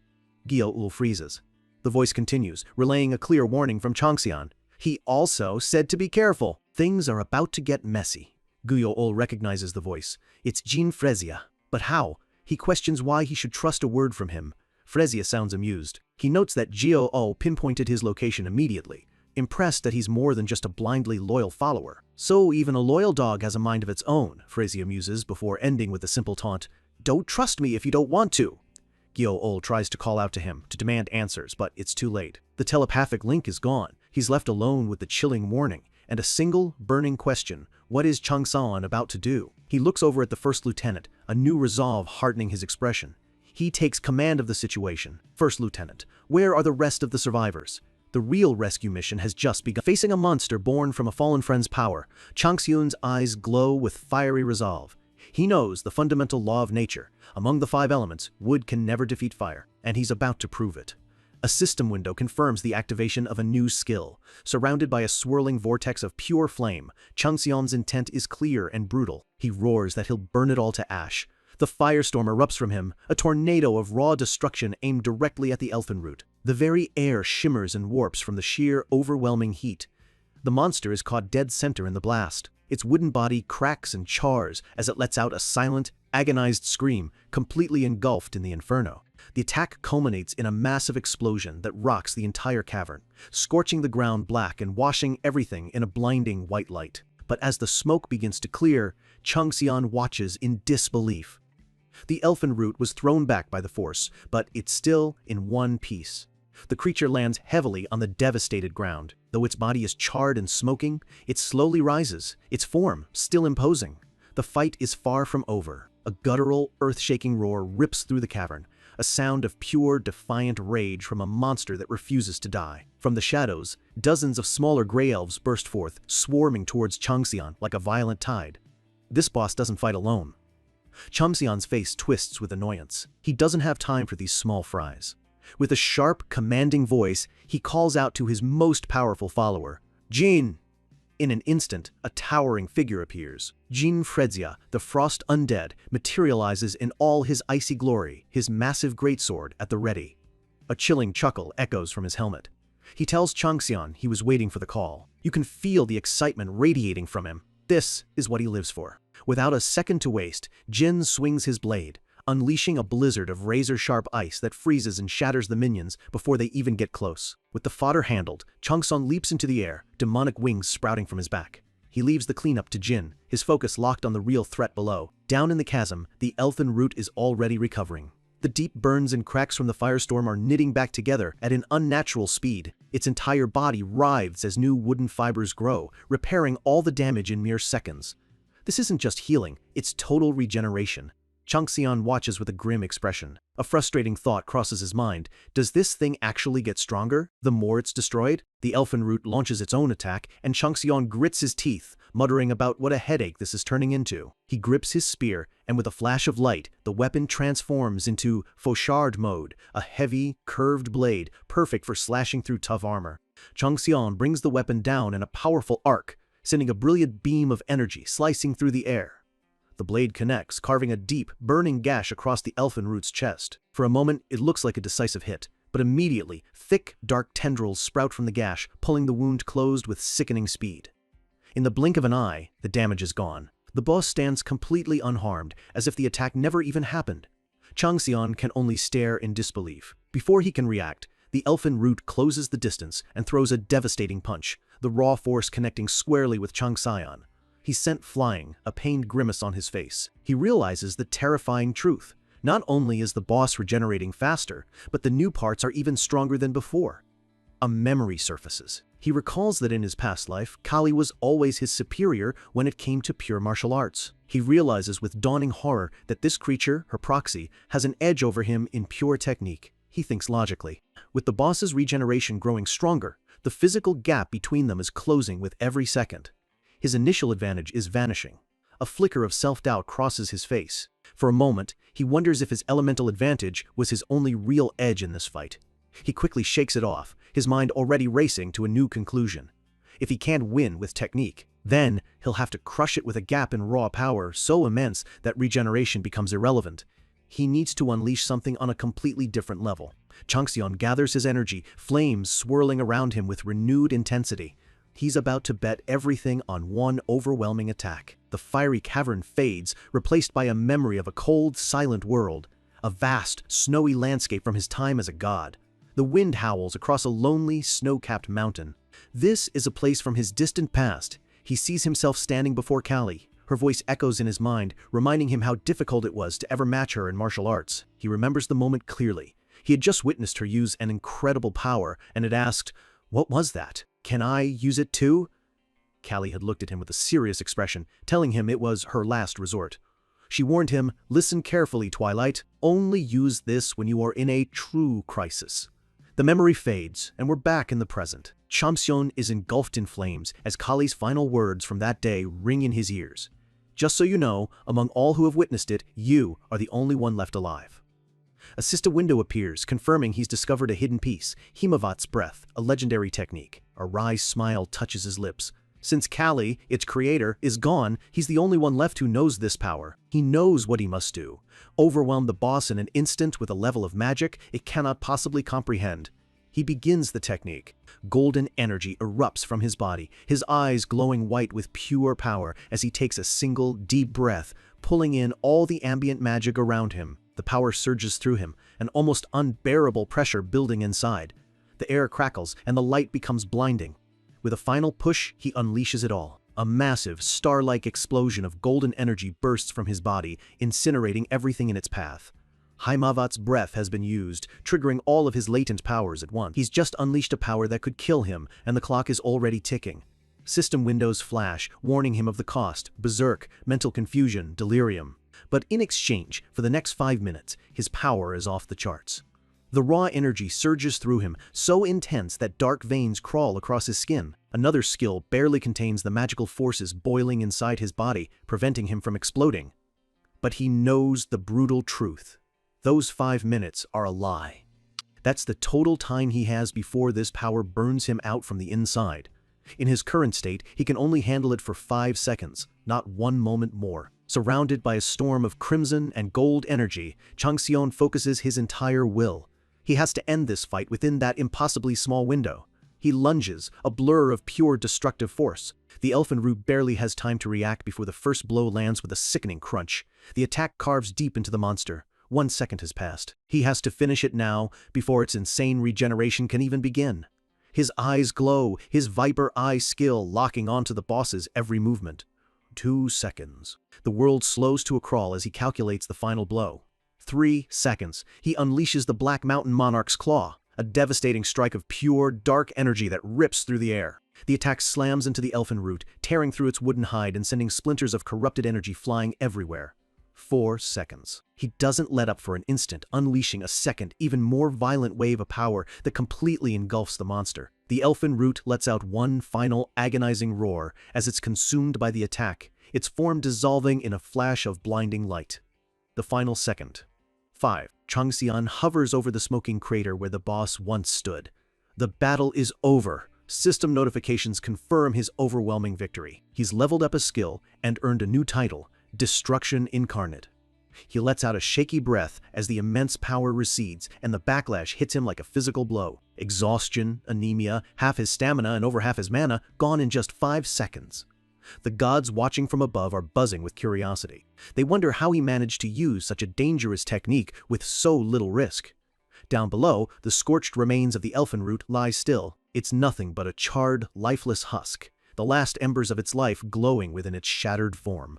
Gyo-ul freezes. The voice continues, relaying a clear warning from Changxian. "He also said to be careful. Things are about to get messy." Gyo-ul recognizes the voice. It's Jean Frezia. But how? He questions why he should trust a word from him. Frezia sounds amused. He notes that Gyo-ul pinpointed his location immediately, impressed that he's more than just a blindly loyal follower. "So even a loyal dog has a mind of its own," Frezia muses before ending with a simple taunt. "Don't trust me if you don't want to." Gyo-ul tries to call out to him, to demand answers, but it's too late. The telepathic link is gone. He's left alone with the chilling warning, and a single, burning question: what is Changxian about to do? He looks over at the first lieutenant, a new resolve hardening his expression. He takes command of the situation. "First Lieutenant, where are the rest of the survivors?" The real rescue mission has just begun. Facing a monster born from a fallen friend's power, Changxian's eyes glow with fiery resolve. He knows the fundamental law of nature. Among the 5 elements, wood can never defeat fire, and he's about to prove it. A system window confirms the activation of a new skill. Surrounded by a swirling vortex of pure flame, Changxian's intent is clear and brutal. He roars that he'll burn it all to ash. The firestorm erupts from him, a tornado of raw destruction aimed directly at the elfin root. The very air shimmers and warps from the sheer, overwhelming heat. The monster is caught dead center in the blast. Its wooden body cracks and chars as it lets out a silent, agonized scream, completely engulfed in the inferno. The attack culminates in a massive explosion that rocks the entire cavern, scorching the ground black and washing everything in a blinding white light. But as the smoke begins to clear, Changxian watches in disbelief. The elfin root was thrown back by the force, but it's still in one piece. The creature lands heavily on the devastated ground. Though its body is charred and smoking, it slowly rises, its form still imposing. The fight is far from over. A guttural, earth-shaking roar rips through the cavern, a sound of pure, defiant rage from a monster that refuses to die. From the shadows, dozens of smaller gray elves burst forth, swarming towards Changxian like a violent tide. This boss doesn't fight alone. Changxian's face twists with annoyance. He doesn't have time for these small fries. With a sharp, commanding voice, he calls out to his most powerful follower, Jin. In an instant, a towering figure appears. Jin Fredzia, the frost undead, materializes in all his icy glory, his massive greatsword at the ready. A chilling chuckle echoes from his helmet. He tells Changxian he was waiting for the call. You can feel the excitement radiating from him. This is what he lives for. Without a second to waste, Jin swings his blade, unleashing a blizzard of razor-sharp ice that freezes and shatters the minions before they even get close. With the fodder handled, Changxian leaps into the air, demonic wings sprouting from his back. He leaves the cleanup to Jin, his focus locked on the real threat below. Down in the chasm, the elfin root is already recovering. The deep burns and cracks from the firestorm are knitting back together at an unnatural speed. Its entire body writhes as new wooden fibers grow, repairing all the damage in mere seconds. This isn't just healing, it's total regeneration. Changxian watches with a grim expression. A frustrating thought crosses his mind. Does this thing actually get stronger the more it's destroyed? The elfin root launches its own attack, and Changxian grits his teeth, muttering about what a headache this is turning into. He grips his spear, and with a flash of light, the weapon transforms into fauchard mode, a heavy, curved blade, perfect for slashing through tough armor. Changxian brings the weapon down in a powerful arc, sending a brilliant beam of energy slicing through the air. The blade connects, carving a deep, burning gash across the elfin root's chest. For a moment, it looks like a decisive hit, but immediately, thick, dark tendrils sprout from the gash, pulling the wound closed with sickening speed. In the blink of an eye, the damage is gone. The boss stands completely unharmed, as if the attack never even happened. Changxian can only stare in disbelief. Before he can react, the elfin root closes the distance and throws a devastating punch, the raw force connecting squarely with Changxian. He's sent flying, a pained grimace on his face. He realizes the terrifying truth. Not only is the boss regenerating faster, but the new parts are even stronger than before. A memory surfaces. He recalls that in his past life, Kali was always his superior when it came to pure martial arts. He realizes with dawning horror that this creature, her proxy, has an edge over him in pure technique. He thinks logically. With the boss's regeneration growing stronger, the physical gap between them is closing with every second. His initial advantage is vanishing. A flicker of self-doubt crosses his face. For a moment, he wonders if his elemental advantage was his only real edge in this fight. He quickly shakes it off, his mind already racing to a new conclusion. If he can't win with technique, then he'll have to crush it with a gap in raw power so immense that regeneration becomes irrelevant. He needs to unleash something on a completely different level. Changxian gathers his energy, flames swirling around him with renewed intensity. He's about to bet everything on one overwhelming attack. The fiery cavern fades, replaced by a memory of a cold, silent world, a vast, snowy landscape from his time as a god. The wind howls across a lonely, snow-capped mountain. This is a place from his distant past. He sees himself standing before Kali. Her voice echoes in his mind, reminding him how difficult it was to ever match her in martial arts. He remembers the moment clearly. He had just witnessed her use an incredible power and had asked, "What was that? Can I use it too?" Kali had looked at him with a serious expression, telling him it was her last resort. She warned him, "Listen carefully, Twilight. Only use this when you are in a true crisis." The memory fades, and we're back in the present. Changxian is engulfed in flames as Kali's final words from that day ring in his ears. "Just so you know, among all who have witnessed it, you are the only one left alive." A sister window appears, confirming he's discovered a hidden piece, Himavat's breath, a legendary technique. A wry smile touches his lips. Since Kali, its creator, is gone, he's the only one left who knows this power. He knows what he must do. Overwhelm the boss in an instant with a level of magic it cannot possibly comprehend. He begins the technique. Golden energy erupts from his body, his eyes glowing white with pure power as he takes a single, deep breath, pulling in all the ambient magic around him. The power surges through him, an almost unbearable pressure building inside. The air crackles, and the light becomes blinding. With a final push, he unleashes it all. A massive, star-like explosion of golden energy bursts from his body, incinerating everything in its path. Heimavat's breath has been used, triggering all of his latent powers at once. He's just unleashed a power that could kill him, and the clock is already ticking. System windows flash, warning him of the cost: berserk, mental confusion, delirium. But in exchange, for the next 5 minutes, his power is off the charts. The raw energy surges through him, so intense that dark veins crawl across his skin. Another skill barely contains the magical forces boiling inside his body, preventing him from exploding. But he knows the brutal truth. Those 5 minutes are a lie. That's the total time he has before this power burns him out from the inside. In his current state, he can only handle it for 5 seconds, not 1 moment more. Surrounded by a storm of crimson and gold energy, Changxion focuses his entire will. He has to end this fight within that impossibly small window. He lunges, a blur of pure destructive force. The elfin root barely has time to react before the first blow lands with a sickening crunch. The attack carves deep into the monster. 1 second has passed. He has to finish it now, before its insane regeneration can even begin. His eyes glow, his viper eye skill locking onto the boss's every movement. 2 seconds. The world slows to a crawl as he calculates the final blow. 3 seconds. He unleashes the Black Mountain Monarch's claw, a devastating strike of pure, dark energy that rips through the air. The attack slams into the elfin root, tearing through its wooden hide and sending splinters of corrupted energy flying everywhere. 4 seconds. He doesn't let up for an instant, unleashing a second, even more violent wave of power that completely engulfs the monster. The elfin root lets out one final agonizing roar as it's consumed by the attack, its form dissolving in a flash of blinding light. The final second. 5. Changxian hovers over the smoking crater where the boss once stood. The battle is over. System notifications confirm his overwhelming victory. He's leveled up a skill and earned a new title, Destruction Incarnate. He lets out a shaky breath as the immense power recedes and the backlash hits him like a physical blow. Exhaustion, anemia, half his stamina and over half his mana gone in just 5 seconds. The gods watching from above are buzzing with curiosity. They wonder how he managed to use such a dangerous technique with so little risk. Down below, the scorched remains of the elfin root lie still. It's nothing but a charred, lifeless husk, the last embers of its life glowing within its shattered form.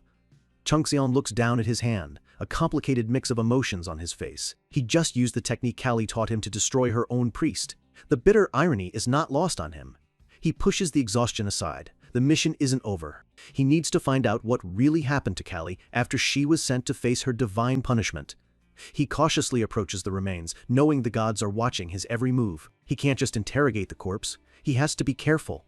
Changxian looks down at his hand, a complicated mix of emotions on his face. He just used the technique Callie taught him to destroy her own priest. The bitter irony is not lost on him. He pushes the exhaustion aside. The mission isn't over. He needs to find out what really happened to Callie after she was sent to face her divine punishment. He cautiously approaches the remains, knowing the gods are watching his every move. He can't just interrogate the corpse. He has to be careful.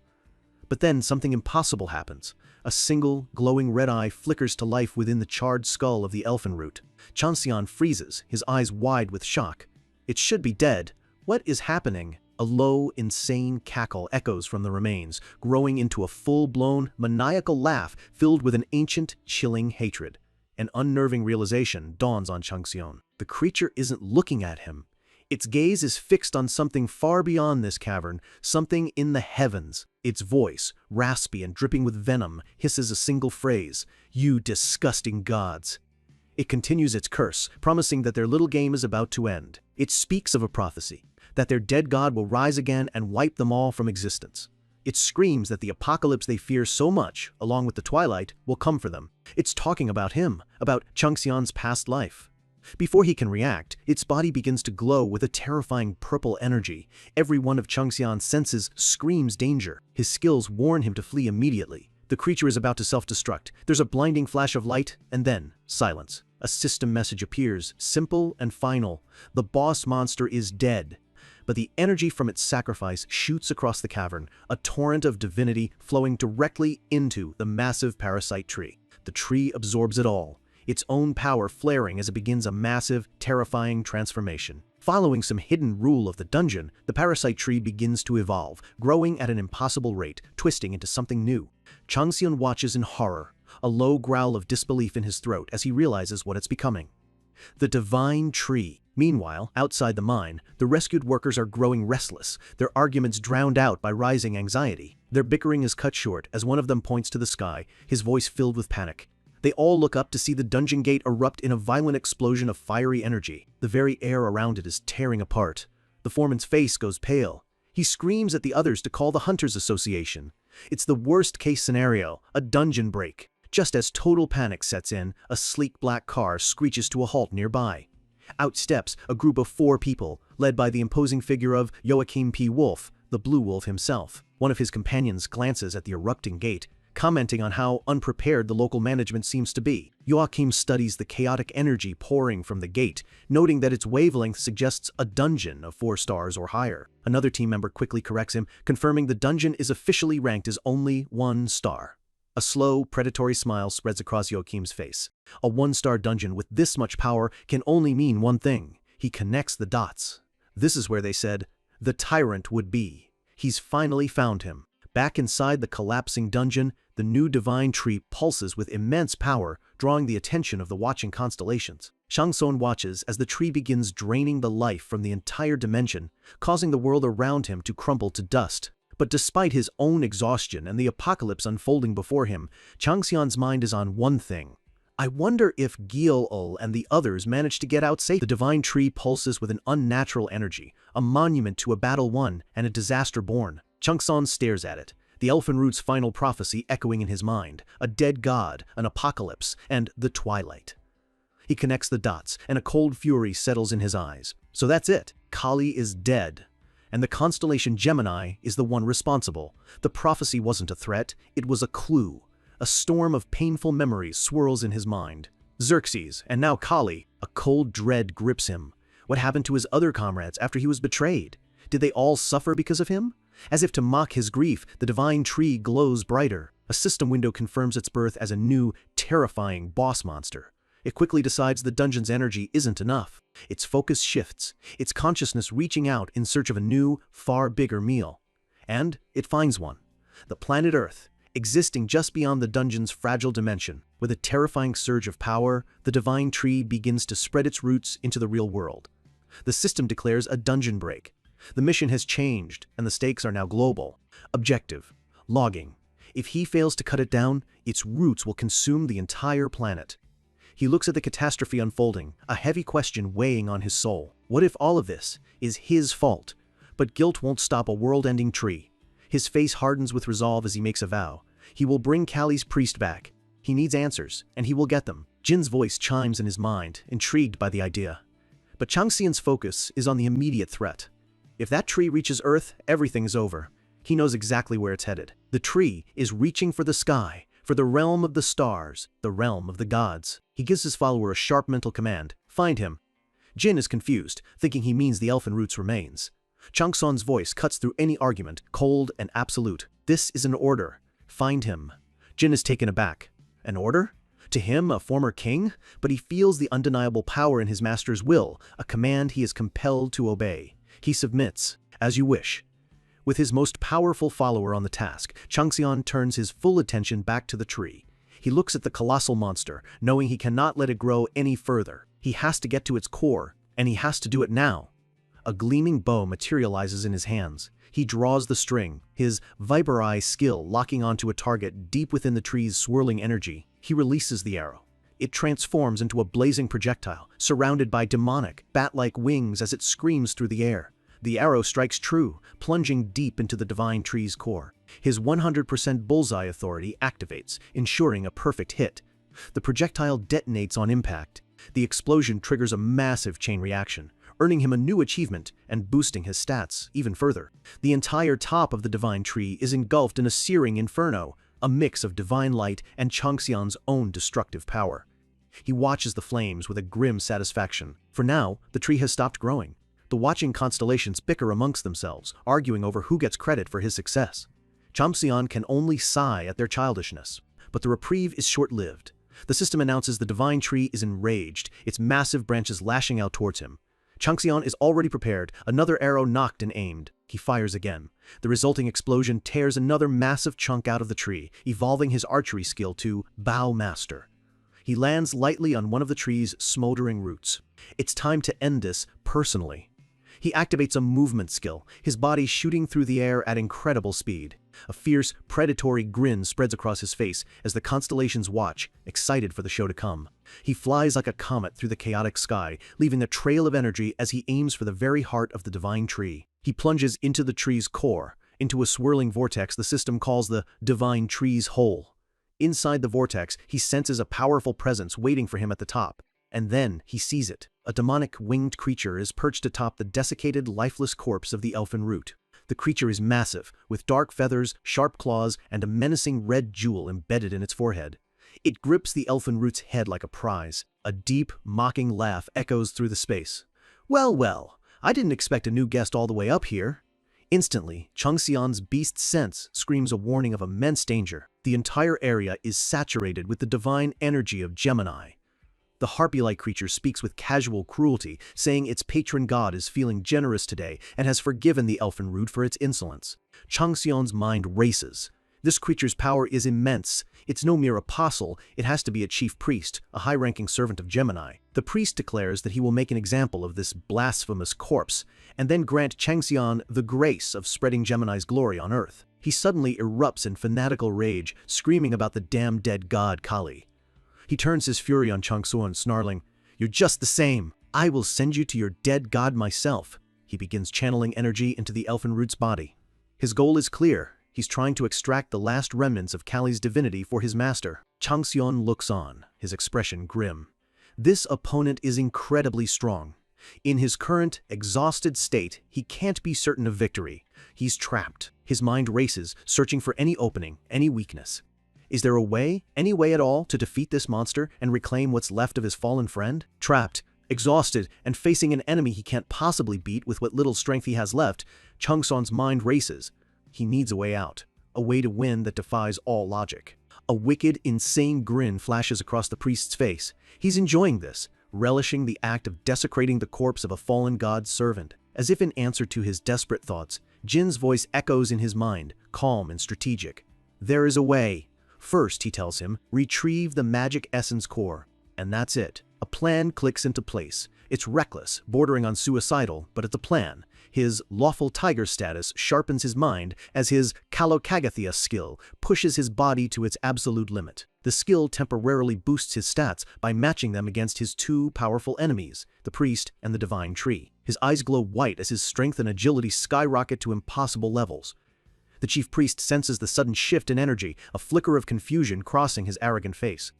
But then something impossible happens. A single, glowing red eye flickers to life within the charred skull of the elfin root. Changxian freezes, his eyes wide with shock. It should be dead. What is happening? A low, insane cackle echoes from the remains, growing into a full-blown, maniacal laugh filled with an ancient, chilling hatred. An unnerving realization dawns on Changxian. The creature isn't looking at him. Its gaze is fixed on something far beyond this cavern, something in the heavens. Its voice, raspy and dripping with venom, hisses a single phrase: "You disgusting gods." It continues its curse, promising that their little game is about to end. It speaks of a prophecy, that their dead god will rise again and wipe them all from existence. It screams that the apocalypse they fear so much, along with the twilight, will come for them. It's talking about him, about Changxian's past life. Before he can react, its body begins to glow with a terrifying purple energy. Every one of Changxian's senses screams danger. His skills warn him to flee immediately. The creature is about to self-destruct. There's a blinding flash of light, and then silence. A system message appears, simple and final. The boss monster is dead. But the energy from its sacrifice shoots across the cavern, a torrent of divinity flowing directly into the massive parasite tree. The tree absorbs it all, its own power flaring as it begins a massive, terrifying transformation. Following some hidden rule of the dungeon, the parasite tree begins to evolve, growing at an impossible rate, twisting into something new. Changxian watches in horror, a low growl of disbelief in his throat as he realizes what it's becoming. The divine tree. Meanwhile, outside the mine, the rescued workers are growing restless, their arguments drowned out by rising anxiety. Their bickering is cut short as one of them points to the sky, his voice filled with panic. They all look up to see the dungeon gate erupt in a violent explosion of fiery energy. The very air around it is tearing apart. The foreman's face goes pale. He screams at the others to call the Hunters Association. It's the worst-case scenario, a dungeon break. Just as total panic sets in, a sleek black car screeches to a halt nearby. Out steps a group of 4 people, led by the imposing figure of Joachim P. Wolf, the Blue Wolf himself. One of his companions glances at the erupting gate, commenting on how unprepared the local management seems to be. Joachim studies the chaotic energy pouring from the gate, noting that its wavelength suggests a dungeon of 4 stars or higher. Another team member quickly corrects him, confirming the dungeon is officially ranked as only 1 star. A slow, predatory smile spreads across Joachim's face. A 1-star dungeon with this much power can only mean one thing. He connects the dots. This is where they said, the tyrant would be. He's finally found him. Back inside the collapsing dungeon, the new divine tree pulses with immense power, drawing the attention of the watching constellations. Changson watches as the tree begins draining the life from the entire dimension, causing the world around him to crumble to dust. But despite his own exhaustion and the apocalypse unfolding before him, Changxian's mind is on one thing. I wonder if Giel-ul and the others managed to get out safe. The divine tree pulses with an unnatural energy, a monument to a battle won and a disaster born. Changson stares at it, the elfin root's final prophecy echoing in his mind, a dead god, an apocalypse, and the twilight. He connects the dots, and a cold fury settles in his eyes. So that's it. Kali is dead. And the constellation Gemini is the one responsible. The prophecy wasn't a threat, it was a clue. A storm of painful memories swirls in his mind. Xerxes, and now Kali, a cold dread grips him. What happened to his other comrades after he was betrayed? Did they all suffer because of him? As if to mock his grief, the divine tree glows brighter. A system window confirms its birth as a new, terrifying boss monster. It quickly decides the dungeon's energy isn't enough. Its focus shifts, its consciousness reaching out in search of a new, far bigger meal. And it finds one. The planet Earth, existing just beyond the dungeon's fragile dimension. With a terrifying surge of power, the divine tree begins to spread its roots into the real world. The system declares a dungeon break. The mission has changed, and the stakes are now global. Objective: logging. If he fails to cut it down, its roots will consume the entire planet. He looks at the catastrophe unfolding, a heavy question weighing on his soul. What if all of this is his fault? But guilt won't stop a world-ending tree. His face hardens with resolve as he makes a vow. He will bring Kali's priest back. He needs answers, and he will get them. Jin's voice chimes in his mind, intrigued by the idea. But Changxian's focus is on the immediate threat. If that tree reaches Earth, everything is over. He knows exactly where it's headed. The tree is reaching for the sky, for the realm of the stars, the realm of the gods. He gives his follower a sharp mental command: find him. Jin is confused, thinking he means the elfin root's remains. Changson's voice cuts through any argument, cold and absolute. This is an order. Find him. Jin is taken aback. An order? To him, a former king? But he feels the undeniable power in his master's will, a command he is compelled to obey. He submits. As you wish. With his most powerful follower on the task, Changxian turns his full attention back to the tree. He looks at the colossal monster, knowing he cannot let it grow any further. He has to get to its core, and he has to do it now. A gleaming bow materializes in his hands. He draws the string, his viper eye skill locking onto a target deep within the tree's swirling energy. He releases the arrow. It transforms into a blazing projectile, surrounded by demonic, bat-like wings as it screams through the air. The arrow strikes true, plunging deep into the divine tree's core. His 100% bullseye authority activates, ensuring a perfect hit. The projectile detonates on impact. The explosion triggers a massive chain reaction, earning him a new achievement and boosting his stats even further. The entire top of the divine tree is engulfed in a searing inferno, a mix of divine light and Changxian's own destructive power. He watches the flames with a grim satisfaction. For now, the tree has stopped growing. The watching constellations bicker amongst themselves, arguing over who gets credit for his success. Changxian can only sigh at their childishness. But the reprieve is short-lived. The system announces the divine tree is enraged, its massive branches lashing out towards him. Changxian is already prepared, another arrow nocked and aimed. He fires again. The resulting explosion tears another massive chunk out of the tree, evolving his archery skill to Bow Master. He lands lightly on one of the tree's smoldering roots. It's time to end this personally. He activates a movement skill, his body shooting through the air at incredible speed. A fierce, predatory grin spreads across his face as the constellations watch, excited for the show to come. He flies like a comet through the chaotic sky, leaving a trail of energy as he aims for the very heart of the divine tree. He plunges into the tree's core, into a swirling vortex the system calls the divine tree's hole. Inside the vortex, he senses a powerful presence waiting for him at the top. And then he sees it. A demonic winged creature is perched atop the desiccated, lifeless corpse of the elfin root. The creature is massive, with dark feathers, sharp claws, and a menacing red jewel embedded in its forehead. It grips the elfin root's head like a prize. A deep, mocking laugh echoes through the space. "Well, well, I didn't expect a new guest all the way up here." Instantly, Changxian's beast sense screams a warning of immense danger. The entire area is saturated with the divine energy of Gemini. The harpy-like creature speaks with casual cruelty, saying its patron god is feeling generous today and has forgiven the elfin root for its insolence. Changxian's mind races. This creature's power is immense. It's no mere apostle, it has to be a chief priest, a high-ranking servant of Gemini. The priest declares that he will make an example of this blasphemous corpse, and then grant Changxian the grace of spreading Gemini's glory on Earth. He suddenly erupts in fanatical rage, screaming about the damn dead god Kali. He turns his fury on Changxian, snarling, "You're just the same. I will send you to your dead god myself." He begins channeling energy into the elfin root's body. His goal is clear. He's trying to extract the last remnants of Kali's divinity for his master. Changxian looks on, his expression grim. This opponent is incredibly strong. In his current, exhausted state, he can't be certain of victory. He's trapped. His mind races, searching for any opening, any weakness. Is there a way, any way at all, to defeat this monster and reclaim what's left of his fallen friend? Trapped, exhausted, and facing an enemy he can't possibly beat with what little strength he has left, Changxian's mind races. He needs a way out, a way to win that defies all logic. A wicked, insane grin flashes across the priest's face. He's enjoying this, relishing the act of desecrating the corpse of a fallen god's servant. As if in answer to his desperate thoughts, Jin's voice echoes in his mind, calm and strategic. "There is a way. First," he tells him, "retrieve the magic essence core." And that's it. A plan clicks into place. It's reckless, bordering on suicidal, but it's a plan. His lawful tiger status sharpens his mind as his Kalokagathia skill pushes his body to its absolute limit. The skill temporarily boosts his stats by matching them against his two powerful enemies, the priest and the divine tree. His eyes glow white as his strength and agility skyrocket to impossible levels. The chief priest senses the sudden shift in energy, a flicker of confusion crossing his arrogant face.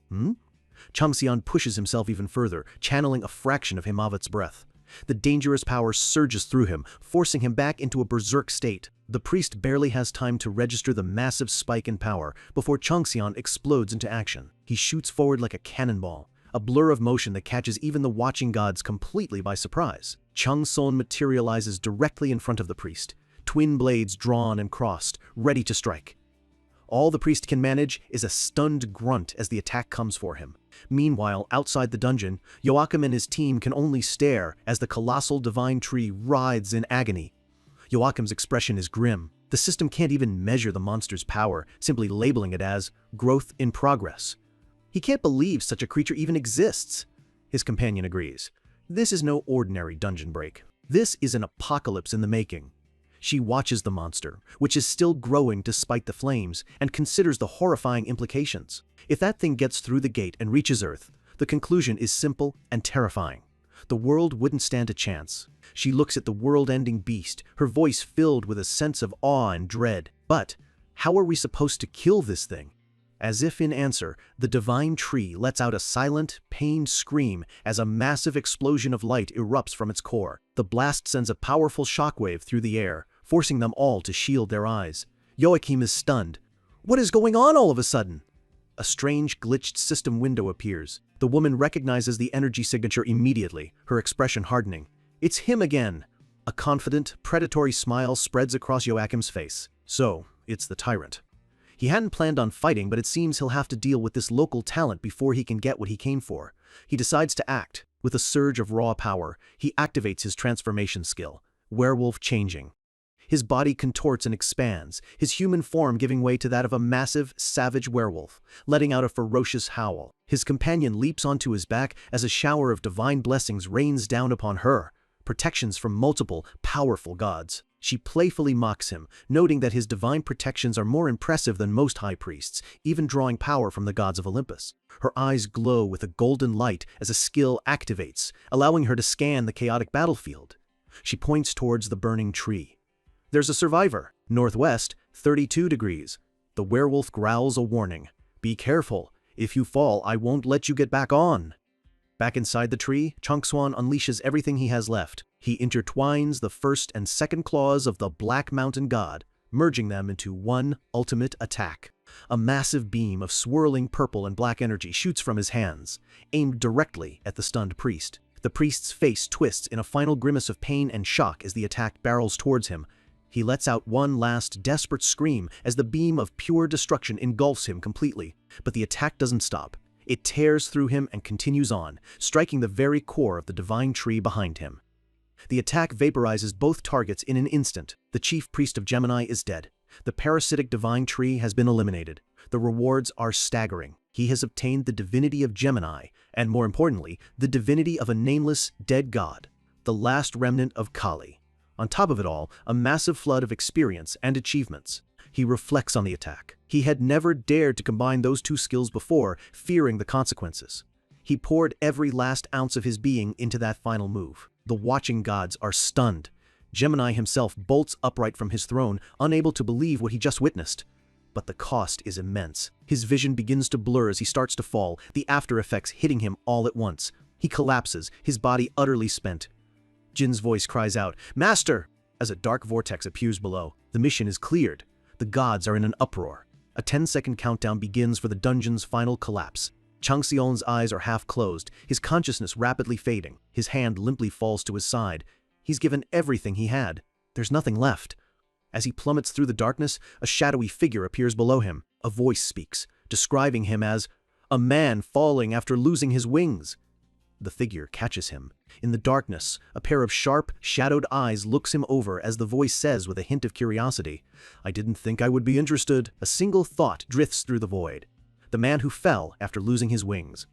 Changxian pushes himself even further, channeling a fraction of Himavat's breath. The dangerous power surges through him, forcing him back into a berserk state. The priest barely has time to register the massive spike in power before Changxian explodes into action. He shoots forward like a cannonball, a blur of motion that catches even the watching gods completely by surprise. Changxian materializes directly in front of the priest, twin blades drawn and crossed, ready to strike. All the priest can manage is a stunned grunt as the attack comes for him. Meanwhile, outside the dungeon, Joachim and his team can only stare as the colossal divine tree writhes in agony. Joachim's expression is grim. The system can't even measure the monster's power, simply labeling it as growth in progress. He can't believe such a creature even exists. His companion agrees. This is no ordinary dungeon break. This is an apocalypse in the making. She watches the monster, which is still growing despite the flames, and considers the horrifying implications. If that thing gets through the gate and reaches Earth, the conclusion is simple and terrifying. The world wouldn't stand a chance. She looks at the world-ending beast, her voice filled with a sense of awe and dread. But how are we supposed to kill this thing? As if in answer, the divine tree lets out a silent, pained scream as a massive explosion of light erupts from its core. The blast sends a powerful shockwave through the air, forcing them all to shield their eyes. Joachim is stunned. What is going on all of a sudden? A strange, glitched system window appears. The woman recognizes the energy signature immediately, her expression hardening. It's him again. A confident, predatory smile spreads across Joachim's face. So, it's the tyrant. He hadn't planned on fighting, but it seems he'll have to deal with this local talent before he can get what he came for. He decides to act. With a surge of raw power, he activates his transformation skill, werewolf changing. His body contorts and expands, his human form giving way to that of a massive, savage werewolf, letting out a ferocious howl. His companion leaps onto his back as a shower of divine blessings rains down upon her, protections from multiple, powerful gods. She playfully mocks him, noting that his divine protections are more impressive than most high priests, even drawing power from the gods of Olympus. Her eyes glow with a golden light as a skill activates, allowing her to scan the chaotic battlefield. She points towards the burning tree. There's a survivor. Northwest, 32 degrees. The werewolf growls a warning. Be careful. If you fall, I won't let you get back on. Back inside the tree, Changxuan unleashes everything he has left. He intertwines the first and second claws of the Black Mountain God, merging them into one ultimate attack. A massive beam of swirling purple and black energy shoots from his hands, aimed directly at the stunned priest. The priest's face twists in a final grimace of pain and shock as the attack barrels towards him. He lets out one last desperate scream as the beam of pure destruction engulfs him completely. But the attack doesn't stop. It tears through him and continues on, striking the very core of the divine tree behind him. The attack vaporizes both targets in an instant. The chief priest of Gemini is dead. The parasitic divine tree has been eliminated. The rewards are staggering. He has obtained the divinity of Gemini, and more importantly, the divinity of a nameless, dead god, the last remnant of Kali. On top of it all, a massive flood of experience and achievements. He reflects on the attack. He had never dared to combine those two skills before, fearing the consequences. He poured every last ounce of his being into that final move. The watching gods are stunned. Gemini himself bolts upright from his throne, unable to believe what he just witnessed. But the cost is immense. His vision begins to blur as he starts to fall, the after effects hitting him all at once. He collapses, his body utterly spent. Jin's voice cries out, "Master!" as a dark vortex appears below. The mission is cleared. The gods are in an uproar. A 10-second countdown begins for the dungeon's final collapse. Changxuan's eyes are half closed, his consciousness rapidly fading. His hand limply falls to his side. He's given everything he had. There's nothing left. As he plummets through the darkness, a shadowy figure appears below him. A voice speaks, describing him as a man falling after losing his wings. The figure catches him. In the darkness, a pair of sharp, shadowed eyes looks him over as the voice says with a hint of curiosity, "I didn't think I would be interested." A single thought drifts through the void. The man who fell after losing his wings.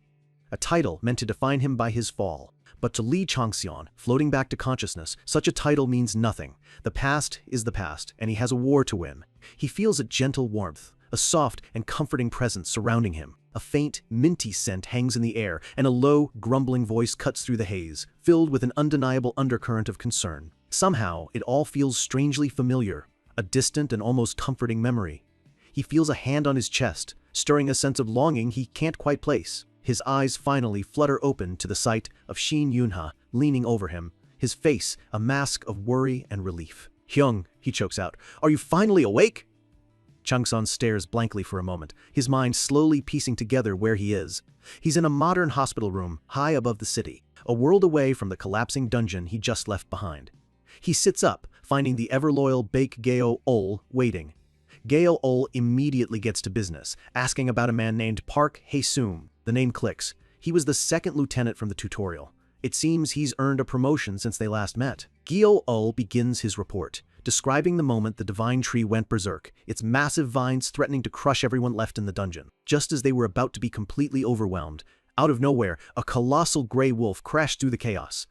A title meant to define him by his fall. But to Li Changxian, floating back to consciousness, such a title means nothing. The past is the past, and he has a war to win. He feels a gentle warmth, a soft and comforting presence surrounding him. A faint, minty scent hangs in the air, and a low, grumbling voice cuts through the haze, filled with an undeniable undercurrent of concern. Somehow, it all feels strangely familiar, a distant and almost comforting memory. He feels a hand on his chest, stirring a sense of longing he can't quite place. His eyes finally flutter open to the sight of Xin Yunhe leaning over him, his face a mask of worry and relief. "Hyung," he chokes out, "are you finally awake?" Changxuan stares blankly for a moment, his mind slowly piecing together where he is. He's in a modern hospital room, high above the city, a world away from the collapsing dungeon he just left behind. He sits up, finding the ever-loyal Baek Geo-ol waiting. Geo-ol immediately gets to business, asking about a man named Park Hae-sum. The name clicks. He was the second lieutenant from the tutorial. It seems he's earned a promotion since they last met. Geo-ol begins his report, describing the moment the divine tree went berserk, its massive vines threatening to crush everyone left in the dungeon. Just as they were about to be completely overwhelmed, out of nowhere, a colossal gray wolf crashed through the chaos.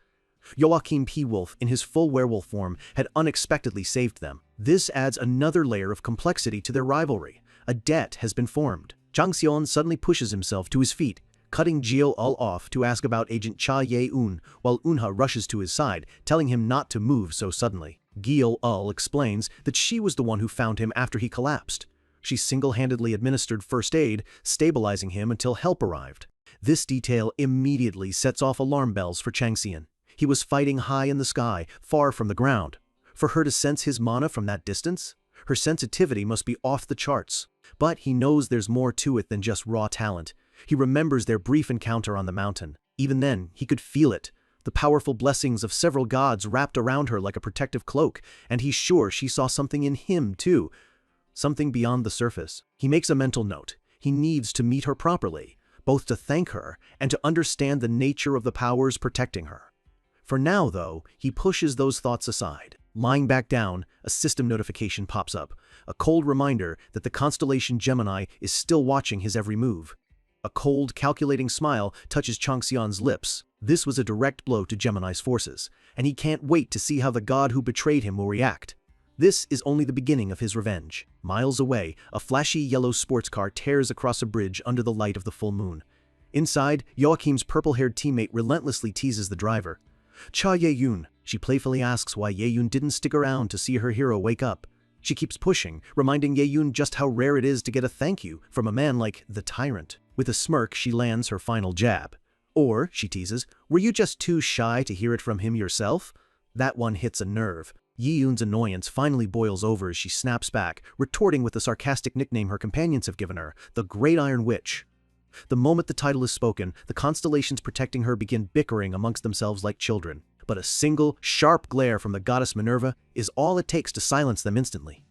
Joachim P. Wolf, in his full werewolf form, had unexpectedly saved them. This adds another layer of complexity to their rivalry. A debt has been formed. Changxuan suddenly pushes himself to his feet, cutting Geo-ol off to ask about Agent Cha Ye-un, while Unha rushes to his side, telling him not to move so suddenly. Geo-ol explains that she was the one who found him after he collapsed. She single-handedly administered first aid, stabilizing him until help arrived. This detail immediately sets off alarm bells for Changxian. He was fighting high in the sky, far from the ground. For her to sense his mana from that distance? Her sensitivity must be off the charts. But he knows there's more to it than just raw talent. He remembers their brief encounter on the mountain. Even then, he could feel it. The powerful blessings of several gods wrapped around her like a protective cloak, and he's sure she saw something in him, too. Something beyond the surface. He makes a mental note. He needs to meet her properly, both to thank her and to understand the nature of the powers protecting her. For now, though, he pushes those thoughts aside. Lying back down, a system notification pops up, a cold reminder that the constellation Gemini is still watching his every move. A cold, calculating smile touches Changxian's lips. This was a direct blow to Gemini's forces, and he can't wait to see how the god who betrayed him will react. This is only the beginning of his revenge. Miles away, a flashy yellow sports car tears across a bridge under the light of the full moon. Inside, Joachim's purple-haired teammate relentlessly teases the driver. "Cha Ye-yoon," she playfully asks why Ye-yoon didn't stick around to see her hero wake up. She keeps pushing, reminding Ye-yoon just how rare it is to get a thank you from a man like the Tyrant. With a smirk, she lands her final jab. Or, she teases, "Were you just too shy to hear it from him yourself?" That one hits a nerve. Ye-yoon's annoyance finally boils over as she snaps back, retorting with the sarcastic nickname her companions have given her, the Great Iron Witch. The moment the title is spoken, the constellations protecting her begin bickering amongst themselves like children. But a single, sharp glare from the goddess Minerva is all it takes to silence them instantly.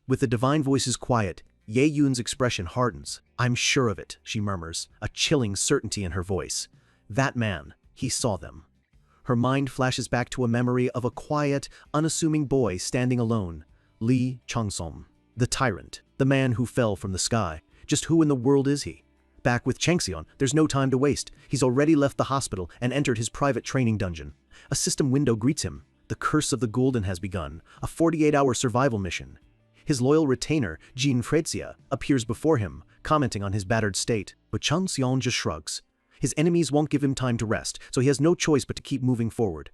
With the divine voices quiet, Ye-yoon's expression hardens. "I'm sure of it," she murmurs, a chilling certainty in her voice. That man, he saw them. Her mind flashes back to a memory of a quiet, unassuming boy standing alone. Lee Changsom, the Tyrant, the man who fell from the sky. Just who in the world is he? Back with Changseon, there's no time to waste. He's already left the hospital and entered his private training dungeon. A system window greets him. The curse of the Golden has begun, a 48-hour survival mission. His loyal retainer, Jean Frezia, appears before him, commenting on his battered state. But Changseon just shrugs. His enemies won't give him time to rest, so he has no choice but to keep moving forward.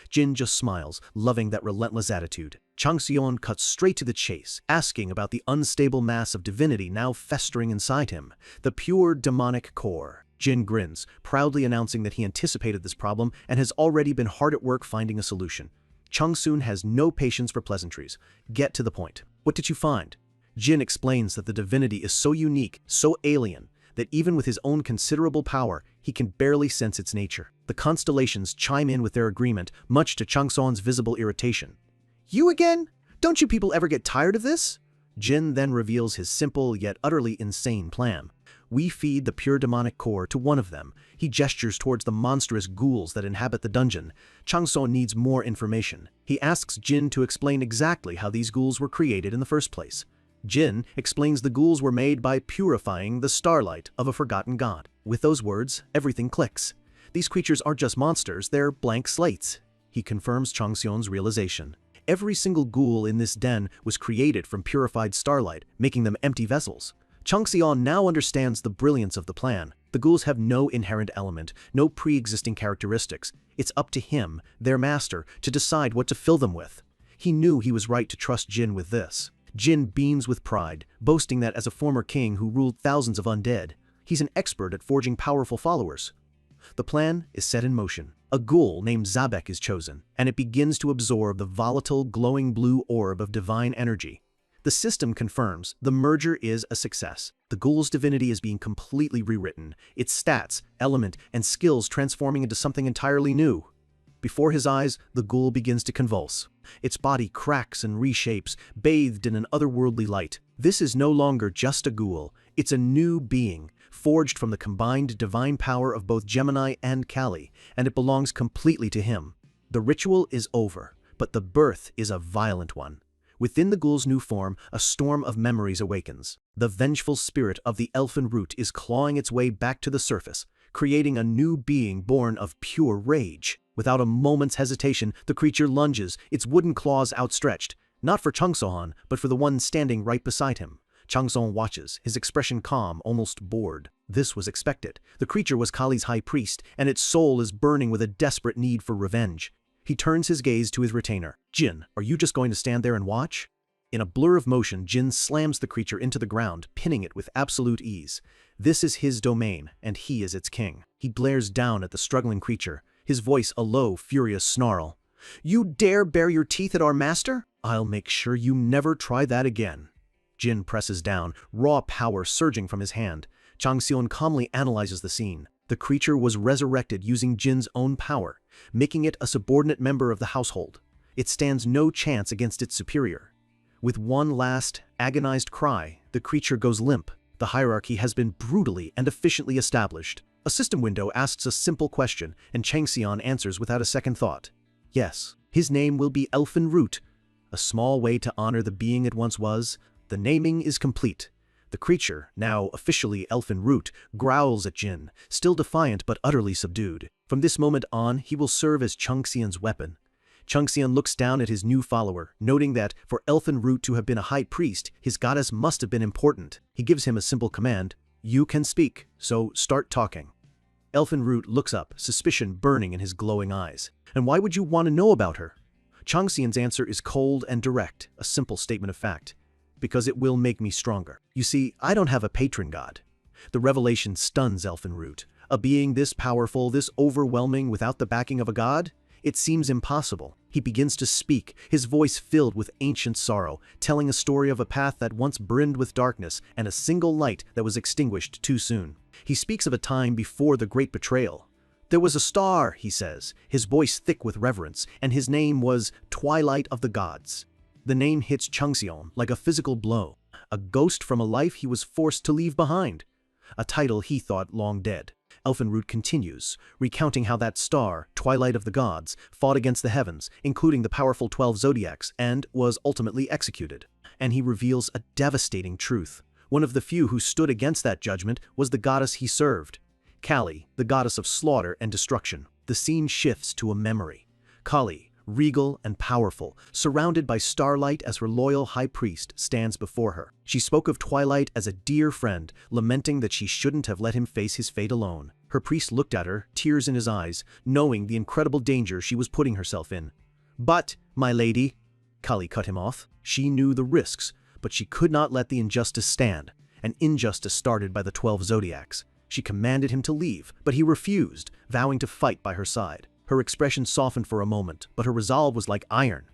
Jin just smiles, loving that relentless attitude. Changseon cuts straight to the chase, asking about the unstable mass of divinity now festering inside him, the pure demonic core. Jin grins, proudly announcing that he anticipated this problem and has already been hard at work finding a solution. Changseon has no patience for pleasantries. Get to the point. What did you find? Jin explains that the divinity is so unique, so alien, that even with his own considerable power, he can barely sense its nature. The constellations chime in with their agreement, much to Changseon's visible irritation. "You again? Don't you people ever get tired of this?" Jin then reveals his simple yet utterly insane plan. "We feed the pure demonic core to one of them." He gestures towards the monstrous ghouls that inhabit the dungeon. Changseon needs more information. He asks Jin to explain exactly how these ghouls were created in the first place. Jin explains the ghouls were made by purifying the starlight of a forgotten god. With those words, everything clicks. These creatures aren't just monsters, they're blank slates. He confirms Changseon's realization. Every single ghoul in this den was created from purified starlight, making them empty vessels. Changseon now understands the brilliance of the plan. The ghouls have no inherent element, no pre-existing characteristics. It's up to him, their master, to decide what to fill them with. He knew he was right to trust Jin with this. Jin beams with pride, boasting that as a former king who ruled thousands of undead, he's an expert at forging powerful followers. The plan is set in motion. A ghoul named Zabek is chosen, and it begins to absorb the volatile, glowing blue orb of divine energy. The system confirms the merger is a success. The ghoul's divinity is being completely rewritten, its stats, element, and skills transforming into something entirely new. Before his eyes, the ghoul begins to convulse. Its body cracks and reshapes, bathed in an otherworldly light. This is no longer just a ghoul, it's a new being, forged from the combined divine power of both Gemini and Kali, and it belongs completely to him. The ritual is over, but the birth is a violent one. Within the ghoul's new form, a storm of memories awakens. The vengeful spirit of the elfin root is clawing its way back to the surface, creating a new being born of pure rage. Without a moment's hesitation, the creature lunges, its wooden claws outstretched, not for Changseon, but for the one standing right beside him. Changseon watches, his expression calm, almost bored. This was expected. The creature was Kali's high priest, and its soul is burning with a desperate need for revenge. He turns his gaze to his retainer. "Jin, are you just going to stand there and watch?" In a blur of motion, Jin slams the creature into the ground, pinning it with absolute ease. This is his domain, and he is its king. He glares down at the struggling creature, his voice a low, furious snarl. "You dare bare your teeth at our master? I'll make sure you never try that again." Jin presses down, raw power surging from his hand. Changseon calmly analyzes the scene. The creature was resurrected using Jin's own power, making it a subordinate member of the household. It stands no chance against its superior. With one last, agonized cry, the creature goes limp. The hierarchy has been brutally and efficiently established. A system window asks a simple question, and Changseon answers without a second thought. Yes, his name will be Elfin Root. A small way to honor the being it once was. The naming is complete. The creature, now officially elfin root, growls at Jin, still defiant but utterly subdued. From this moment on, he will serve as Changxian's weapon. Changxian looks down at his new follower, noting that, for elfin root to have been a high priest, his goddess must have been important. He gives him a simple command: "You can speak, so start talking." Elfin root looks up, suspicion burning in his glowing eyes. "And why would you want to know about her?" Changxian's answer is cold and direct, a simple statement of fact. "Because it will make me stronger. You see, I don't have a patron god." The revelation stuns elfin root. A being this powerful, this overwhelming without the backing of a god? It seems impossible. He begins to speak, his voice filled with ancient sorrow, telling a story of a path that once brimmed with darkness and a single light that was extinguished too soon. He speaks of a time before the great betrayal. "There was a star," he says, his voice thick with reverence, "and his name was Twilight of the Gods." The name hits Changxian like a physical blow. A ghost from a life he was forced to leave behind. A title he thought long dead. Elfin root continues, recounting how that star, Twilight of the Gods, fought against the heavens, including the powerful 12 zodiacs, and was ultimately executed. And he reveals a devastating truth. One of the few who stood against that judgment was the goddess he served. Kali, the goddess of slaughter and destruction. The scene shifts to a memory. Kali, regal and powerful, surrounded by starlight as her loyal high priest stands before her. She spoke of Twilight as a dear friend, lamenting that she shouldn't have let him face his fate alone. Her priest looked at her, tears in his eyes, knowing the incredible danger she was putting herself in. "But, my lady," Kali cut him off. She knew the risks, but she could not let the injustice stand, an injustice started by the 12 zodiacs. She commanded him to leave, but he refused, vowing to fight by her side. Her expression softened for a moment, but her resolve was like iron.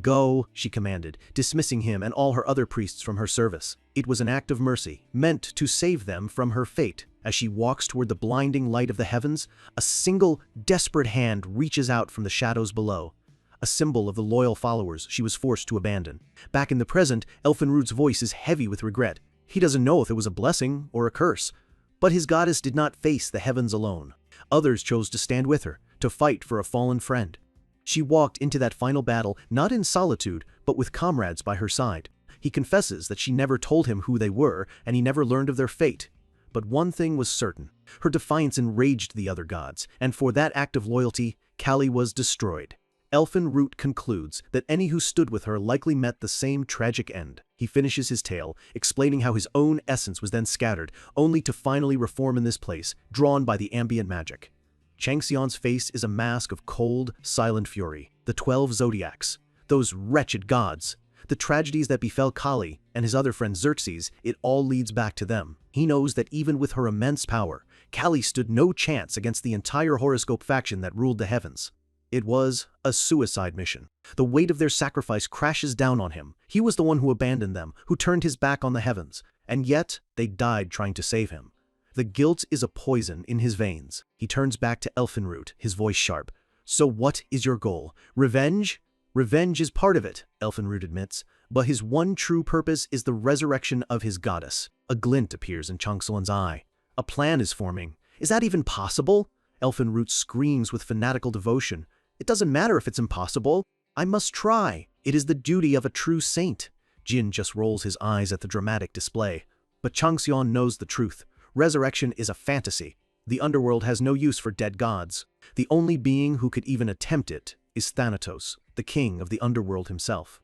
"Go," she commanded, dismissing him and all her other priests from her service. It was an act of mercy, meant to save them from her fate. As she walks toward the blinding light of the heavens, a single, desperate hand reaches out from the shadows below, a symbol of the loyal followers she was forced to abandon. Back in the present, elfin root's voice is heavy with regret. He doesn't know if it was a blessing or a curse. But his goddess did not face the heavens alone. Others chose to stand with her, to fight for a fallen friend. She walked into that final battle not in solitude, but with comrades by her side. He confesses that she never told him who they were, and he never learned of their fate. But one thing was certain. Her defiance enraged the other gods, and for that act of loyalty, Kali was destroyed. Elfin root concludes that any who stood with her likely met the same tragic end. He finishes his tale, explaining how his own essence was then scattered, only to finally reform in this place, drawn by the ambient magic. Changxian's face is a mask of cold, silent fury. The 12 zodiacs, those wretched gods, the tragedies that befell Kali and his other friend Xerxes, it all leads back to them. He knows that even with her immense power, Kali stood no chance against the entire horoscope faction that ruled the heavens. It was a suicide mission. The weight of their sacrifice crashes down on him. He was the one who abandoned them, who turned his back on the heavens, and yet they died trying to save him. The guilt is a poison in his veins. He turns back to elfin root, his voice sharp. "So what is your goal? Revenge?" "Revenge is part of it," elfin root admits, "but his one true purpose is the resurrection of his goddess." A glint appears in Changxian's eye. A plan is forming. "Is that even possible?" Elfin root screams with fanatical devotion. "It doesn't matter if it's impossible. I must try. It is the duty of a true saint." Jin just rolls his eyes at the dramatic display. But Changxian knows the truth. Resurrection is a fantasy. The underworld has no use for dead gods. The only being who could even attempt it is Thanatos, the king of the underworld himself.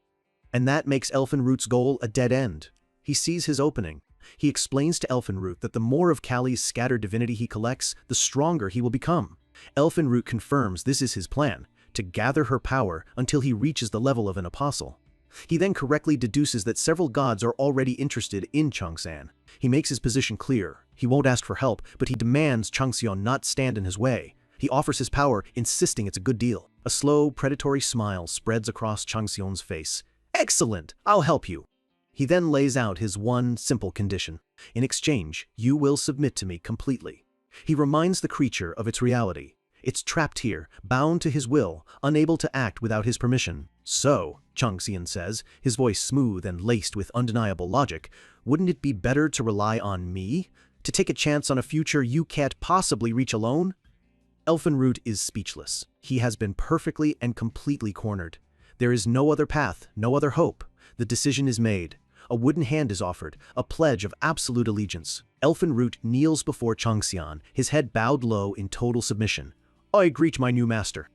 And that makes elfin root's goal a dead end. He sees his opening. He explains to elfin root that the more of Kali's scattered divinity he collects, the stronger he will become. Elfin root confirms this is his plan, to gather her power until he reaches the level of an apostle. He then correctly deduces that several gods are already interested in Changxian. He makes his position clear. He won't ask for help, but he demands Changxian not stand in his way. He offers his power, insisting it's a good deal. A slow, predatory smile spreads across Changxian's face. "Excellent! I'll help you." He then lays out his one simple condition. "In exchange, you will submit to me completely." He reminds the creature of its reality. It's trapped here, bound to his will, unable to act without his permission. "So," Changxian says, his voice smooth and laced with undeniable logic, "wouldn't it be better to rely on me? To take a chance on a future you can't possibly reach alone?" Elfin root is speechless. He has been perfectly and completely cornered. There is no other path, no other hope. The decision is made. A wooden hand is offered, a pledge of absolute allegiance. Elfin Root kneels before Changxian, his head bowed low in total submission. I greet my new master.